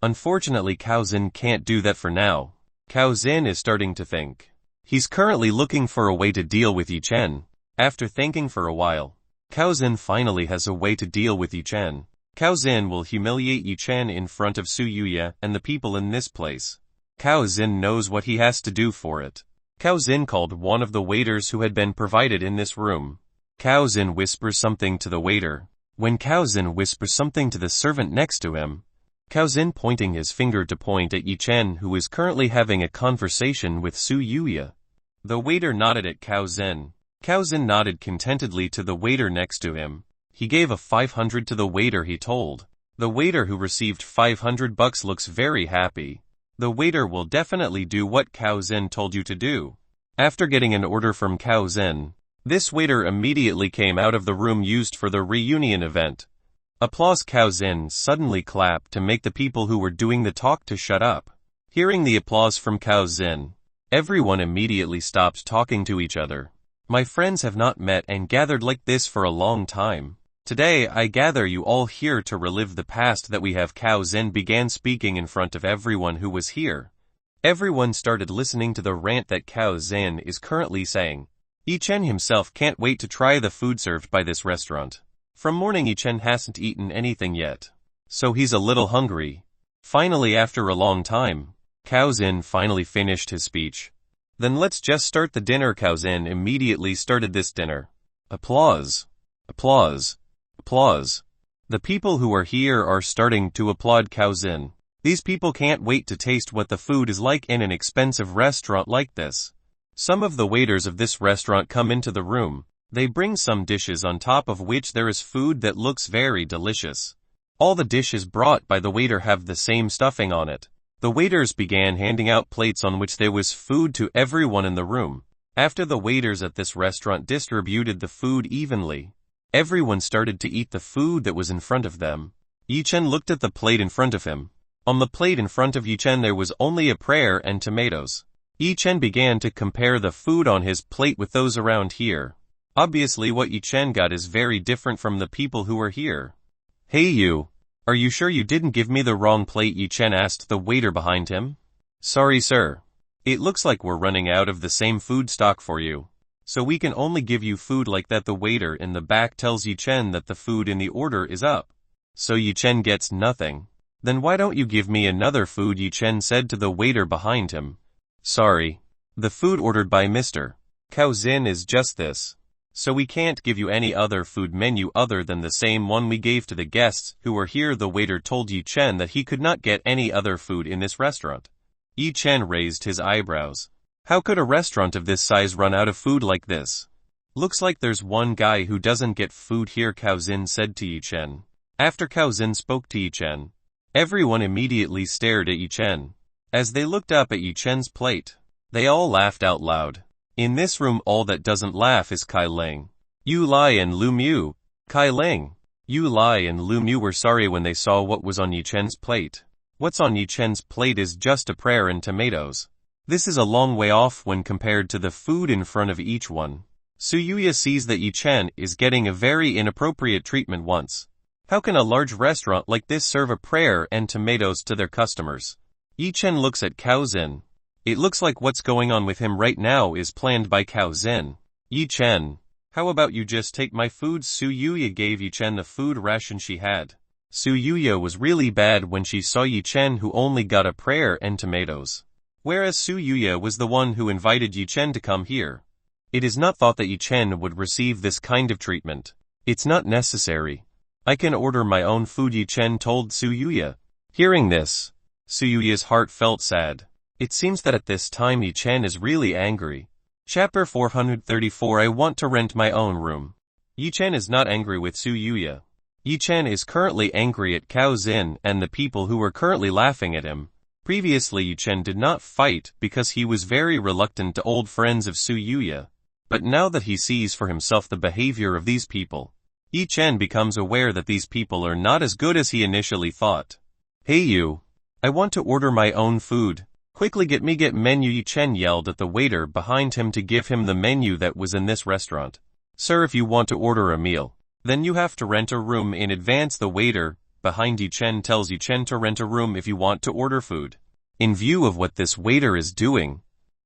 Unfortunately, Cao Zhen can't do that for now. Cao Zhen is starting to think. He's currently looking for a way to deal with Yi Chen. After thinking for a while, Cao Zhen finally has a way to deal with Yi Chen. Cao Zhen will humiliate Yi Chen in front of Su Yuya and the people in this place. Cao Zhen knows what he has to do for it. Cao Zhen called one of the waiters who had been provided in this room. Cao Zhen whispers something to the waiter. When Cao Zhen whispers something to the servant next to him, Cao Zhen pointing his finger to point at Yi Chen, who is currently having a conversation with Su Yuya. The waiter nodded at Cao Zhen. Cao Zhen nodded contentedly to the waiter next to him. He gave a 500 to the waiter, he told. The waiter who received $500 looks very happy. The waiter will definitely do what Cao Zhen told you to do. After getting an order from Cao Zhen, this waiter immediately came out of the room used for the reunion event. Applause. Cao Zhen suddenly clapped to make the people who were doing the talk to shut up. Hearing the applause from Cao Zhen, everyone immediately stopped talking to each other. My friends have not met and gathered like this for a long time. Today I gather you all here to relive the past that we have. Cao Zhen began speaking in front of everyone who was here. Everyone started listening to the rant that Cao Zhen is currently saying. Yi Chen himself can't wait to try the food served by this restaurant. From morning Yi Chen hasn't eaten anything yet, so he's a little hungry. Finally, after a long time, Cao Zhen finally finished his speech. Then let's just start the dinner. Cao Zhen immediately started this dinner. Applause. Applause. Applause. The people who are here are starting to applaud Cao Zhen. These people can't wait to taste what the food is like in an expensive restaurant like this. Some of the waiters of this restaurant come into the room. They bring some dishes on top of which there is food that looks very delicious. All the dishes brought by the waiter have the same stuffing on it. The waiters began handing out plates on which there was food to everyone in the room. After the waiters at this restaurant distributed the food evenly, everyone started to eat the food that was in front of them. Yi Chen looked at the plate in front of him. On the plate in front of Yi Chen there was only a prayer and tomatoes. Yi Chen began to compare the food on his plate with those around here. Obviously what Yi Chen got is very different from the people who are here. Hey you! Are you sure you didn't give me the wrong plate? Yi Chen asked the waiter behind him. Sorry sir. It looks like we're running out of the same food stock for you, so we can only give you food like that. The waiter in the back tells Yi Chen that the food in the order is up. So Yi Chen gets nothing. Then why don't you give me another food? Yi Chen said to the waiter behind him. Sorry. The food ordered by Mr. Cao Zhen is just this. So we can't give you any other food menu other than the same one we gave to the guests who were here. The waiter told Yi Chen that he could not get any other food in this restaurant. Yi Chen raised his eyebrows. How could a restaurant of this size run out of food like this? Looks like there's one guy who doesn't get food here, Cao Zhen said to Yi Chen. After Cao Zhen spoke to Yi Chen, everyone immediately stared at Yi Chen. As they looked up at Yi Chen's plate, they all laughed out loud. In this room all that doesn't laugh is Kai Ling. Yu Lai and Lu Mu. Kai Ling. Yu Lai and Lu Mu were sorry when they saw what was on Yi Chen's plate. What's on Yi Chen's plate is just a prayer and tomatoes. This is a long way off when compared to the food in front of each one. Su Yuya sees that Yi Chen is getting a very inappropriate treatment once. How can a large restaurant like this serve a prayer and tomatoes to their customers? Yi Chen looks at Cao Zhen. It looks like what's going on with him right now is planned by Cao Zhen. Yi Chen, how about you just take my food? Su Yuya gave Yi Chen the food ration she had. Su Yuya was really bad when she saw Yi Chen who only got a prayer and tomatoes. Whereas Su Yuya was the one who invited Yi Chen to come here. It is not thought that Yi Chen would receive this kind of treatment. It's not necessary. I can order my own food, Yi Chen told Su Yuya. Hearing this, Su Yuya's heart felt sad. It seems that at this time Yi Chen is really angry. Chapter 434 I want to rent my own room. Yi Chen is not angry with Su Yuya. Yi Chen is currently angry at Cao Zhen and the people who are currently laughing at him. Previously Yi Chen did not fight because he was very reluctant to old friends of Su Yuya. But now that he sees for himself the behavior of these people, Yi Chen becomes aware that these people are not as good as he initially thought. Hey you! I want to order my own food. Quickly get menu. Yi Chen yelled at the waiter behind him to give him the menu that was in this restaurant. Sir, if you want to order a meal, then you have to rent a room in advance. The waiter behind Yi Chen tells Yi Chen to rent a room if you want to order food. In view of what this waiter is doing,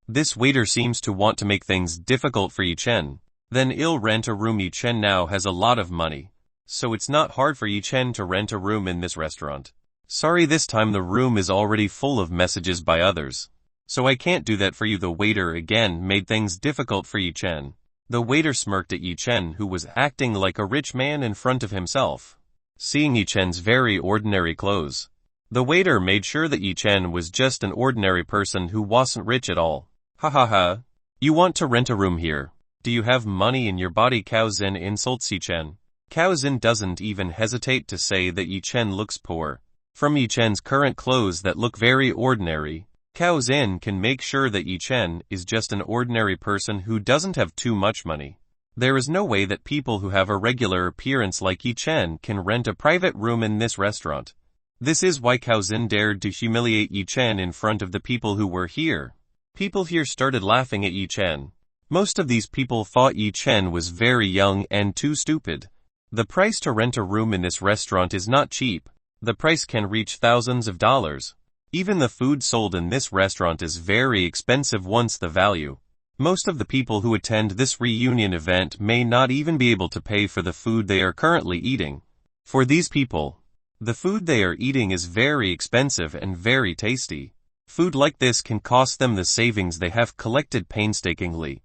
this waiter seems to want to make things difficult for Yi Chen. Then he'll rent a room. Yi Chen now has a lot of money, so it's not hard for Yi Chen to rent a room in this restaurant. Sorry, this time the room is already full of messages by others, so I can't do that for you. The waiter again made things difficult for Yi Chen. The waiter smirked at Yi Chen, who was acting like a rich man in front of himself. Seeing Yi Chen's very ordinary clothes, the waiter made sure that Yi Chen was just an ordinary person who wasn't rich at all. Ha ha ha. You want to rent a room here? Do you have money in your body? Cao Zhen insults Yi Chen. Cao Zhen doesn't even hesitate to say that Yi Chen looks poor. From Yi Chen's current clothes that look very ordinary, Cao Zhen can make sure that Yi Chen is just an ordinary person who doesn't have too much money. There is no way that people who have a regular appearance like Yi Chen can rent a private room in this restaurant. This is why Cao Zhen dared to humiliate Yi Chen in front of the people who were here. People here started laughing at Yi Chen. Most of these people thought Yi Chen was very young and too stupid. The price to rent a room in this restaurant is not cheap. The price can reach thousands of dollars. Even the food sold in this restaurant is very expensive. Once the value. Most of the people who attend this reunion event may not even be able to pay for the food they are currently eating. For these people, the food they are eating is very expensive and very tasty. Food like this can cost them the savings they have collected painstakingly.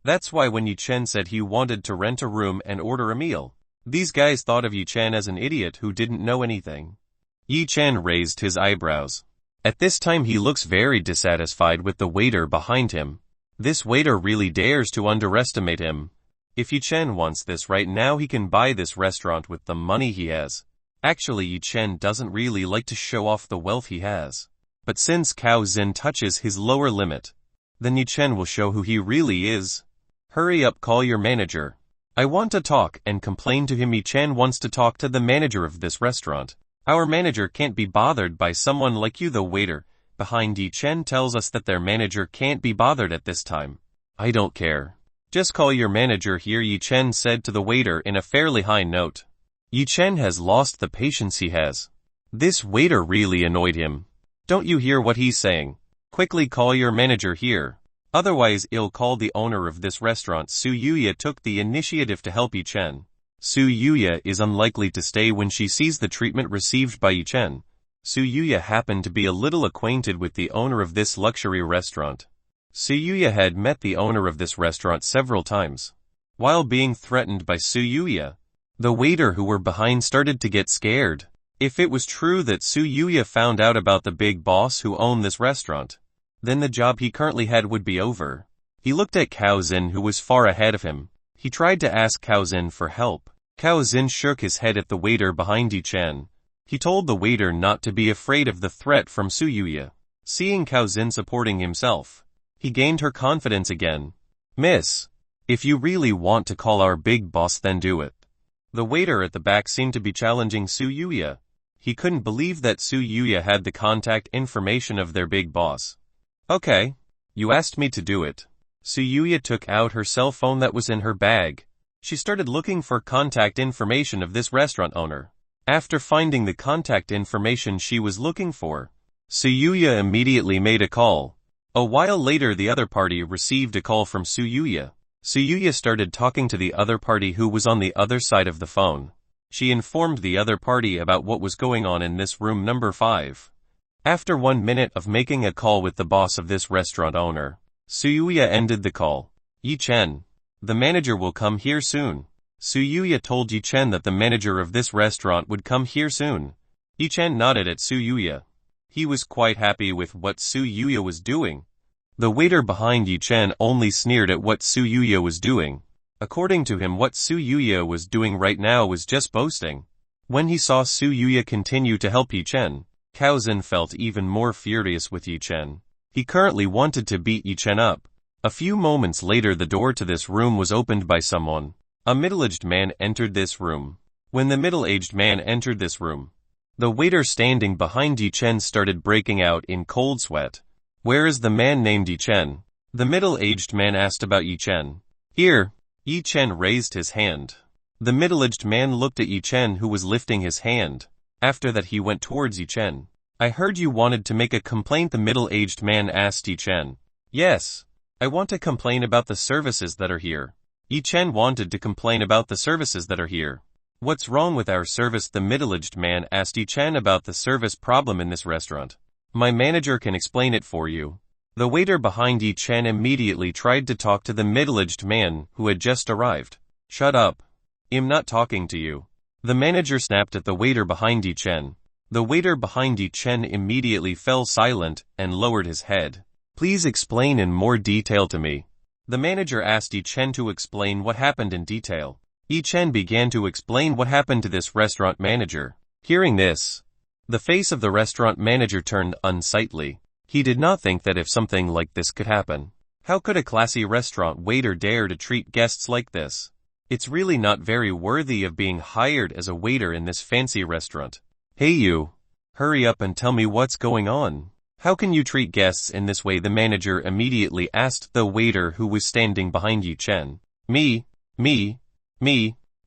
That's why when Yi Chen said he wanted to rent a room and order a meal, these guys thought of Yi Chen as an idiot who didn't know anything. Yi Chen raised his eyebrows. At this time he looks very dissatisfied with the waiter behind him. This waiter really dares to underestimate him. If Yi Chen wants this right now, he can buy this restaurant with the money he has. Actually, Yi Chen doesn't really like to show off the wealth he has. But since Cao Zhen touches his lower limit, then Yi Chen will show who he really is. Hurry up, call your manager. I want to talk and complain to him. Yi Chen wants to talk to the manager of this restaurant. Our manager can't be bothered by someone like you. The waiter behind Yi Chen tells us that their manager can't be bothered at this time. I don't care. Just call your manager here, Yi Chen said to the waiter in a fairly high note. Yi Chen has lost the patience he has. This waiter really annoyed him. Don't you hear what he's saying? Quickly call your manager here. Otherwise I'll call the owner of this restaurant. Su Yuya took the initiative to help Yi Chen. Su Yuya is unlikely to stay when she sees the treatment received by Yi Chen. Su Yuya happened to be a little acquainted with the owner of this luxury restaurant. Su Yuya had met the owner of this restaurant several times. While being threatened by Su Yuya, the waiter who were behind started to get scared. If it was true that Su Yuya found out about the big boss who owned this restaurant, then the job he currently had would be over. He looked at Cao Zhen, who was far ahead of him. He tried to ask Cao Zhen for help. Cao Zhen shook his head at the waiter behind Yi Chen. He told the waiter not to be afraid of the threat from Su Yuya. Seeing Cao Zhen supporting himself, he gained her confidence again. Miss, if you really want to call our big boss, then do it. The waiter at the back seemed to be challenging Suyuya. He couldn't believe that Suyuya had the contact information of their big boss. Okay. You asked me to do it. Suyuya took out her cell phone that was in her bag. She started looking for contact information of this restaurant owner. After finding the contact information she was looking for, Suyuya immediately made a call. A while later, the other party received a call from Suyuya. Suyuya started talking to the other party who was on the other side of the phone. She informed the other party about what was going on in this room number 5. After 1 minute of making a call with the boss of this restaurant owner, Suyuya ended the call. Yi-chen, the manager will come here soon. Suyuya told Yi-chen that the manager of this restaurant would come here soon. Yi-chen nodded at Suyuya. He was quite happy with what Suyuya was doing. The waiter behind Yi-chen only sneered at what Suyuya was doing. According to him, what Suyuya was doing right now was just boasting. When he saw Suyuya continue to help Yi-chen, Cao Zhen felt even more furious with Yi-chen. He currently wanted to beat Yi-chen up. A few moments later, the door to this room was opened by someone. A middle-aged man entered this room. When the middle-aged man entered this room, the waiter standing behind Yi-chen started breaking out in cold sweat. Where is the man named Yi-chen? The middle-aged man asked about Yi-chen. Here. Yi-chen raised his hand. The middle-aged man looked at Yi-chen, who was lifting his hand. After that, he went towards Yi-chen. I heard you wanted to make a complaint, the middle-aged man asked Yi-chen. Yes. I want to complain about the services that are here. Yi-chen wanted to complain about the services that are here. What's wrong with our service? The middle-aged man asked Yi-chen about the service problem in this restaurant. My manager can explain it for you. The waiter behind Yi-chen immediately tried to talk to the middle-aged man who had just arrived. Shut up. I'm not talking to you. The manager snapped at the waiter behind Yi-chen. The waiter behind Yi-chen immediately fell silent and lowered his head. Please explain in more detail to me. The manager asked Yi-chen to explain what happened in detail. Yi-chen began to explain what happened to this restaurant manager. Hearing this, the face of the restaurant manager turned unsightly. He did not think that if something like this could happen. How could a classy restaurant waiter dare to treat guests like this? It's really not very worthy of being hired as a waiter in this fancy restaurant. Hey you! Hurry up and tell me what's going on. How can you treat guests in this way? The manager immediately asked the waiter who was standing behind Yi-chen. Me.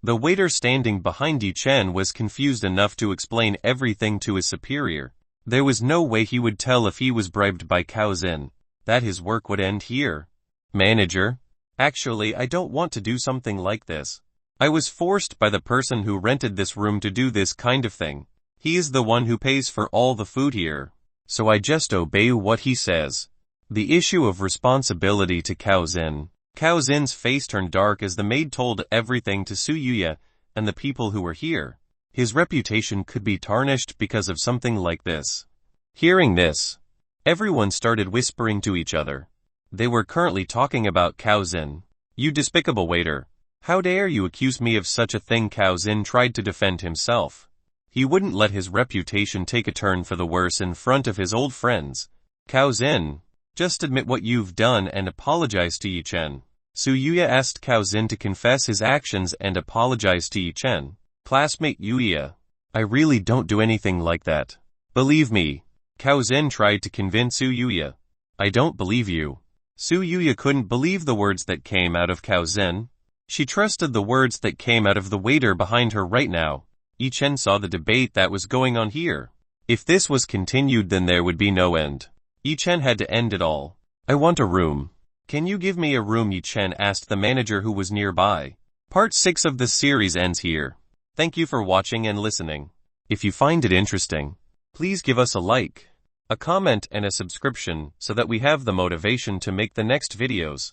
The waiter standing behind Yi-chen was confused enough to explain everything to his superior. There was no way he would tell if he was bribed by Cao Zhen, that his work would end here. Manager? Actually, I don't want to do something like this. I was forced by the person who rented this room to do this kind of thing. He is the one who pays for all the food here. So I just obey what he says. The issue of responsibility to Cao Zhen. Cao Zhen's face turned dark as the maid told everything to Suyuya and the people who were here. His reputation could be tarnished because of something like this. Hearing this, everyone started whispering to each other. They were currently talking about Cao Zhen. You despicable waiter. How dare you accuse me of such a thing? Cao Zhen tried to defend himself. He wouldn't let his reputation take a turn for the worse in front of his old friends. Cao Zhen, just admit what you've done and apologize to Yi-chen. Suyuya asked Cao Zhen to confess his actions and apologize to Yi-chen. Classmate Yuya, I really don't do anything like that. Believe me. Cao Zhen tried to convince Suyuya. I don't believe you. Suyuya couldn't believe the words that came out of Cao Zhen. She trusted the words that came out of the waiter behind her right now. Yi-chen saw the debate that was going on here. If this was continued, then there would be no end. Yi-chen had to end it all. I want a room. Can you give me a room? Yi-chen asked the manager who was nearby. Part 6 of the series ends here. Thank you for watching and listening. If you find it interesting, please give us a like, a comment and a subscription so that we have the motivation to make the next videos.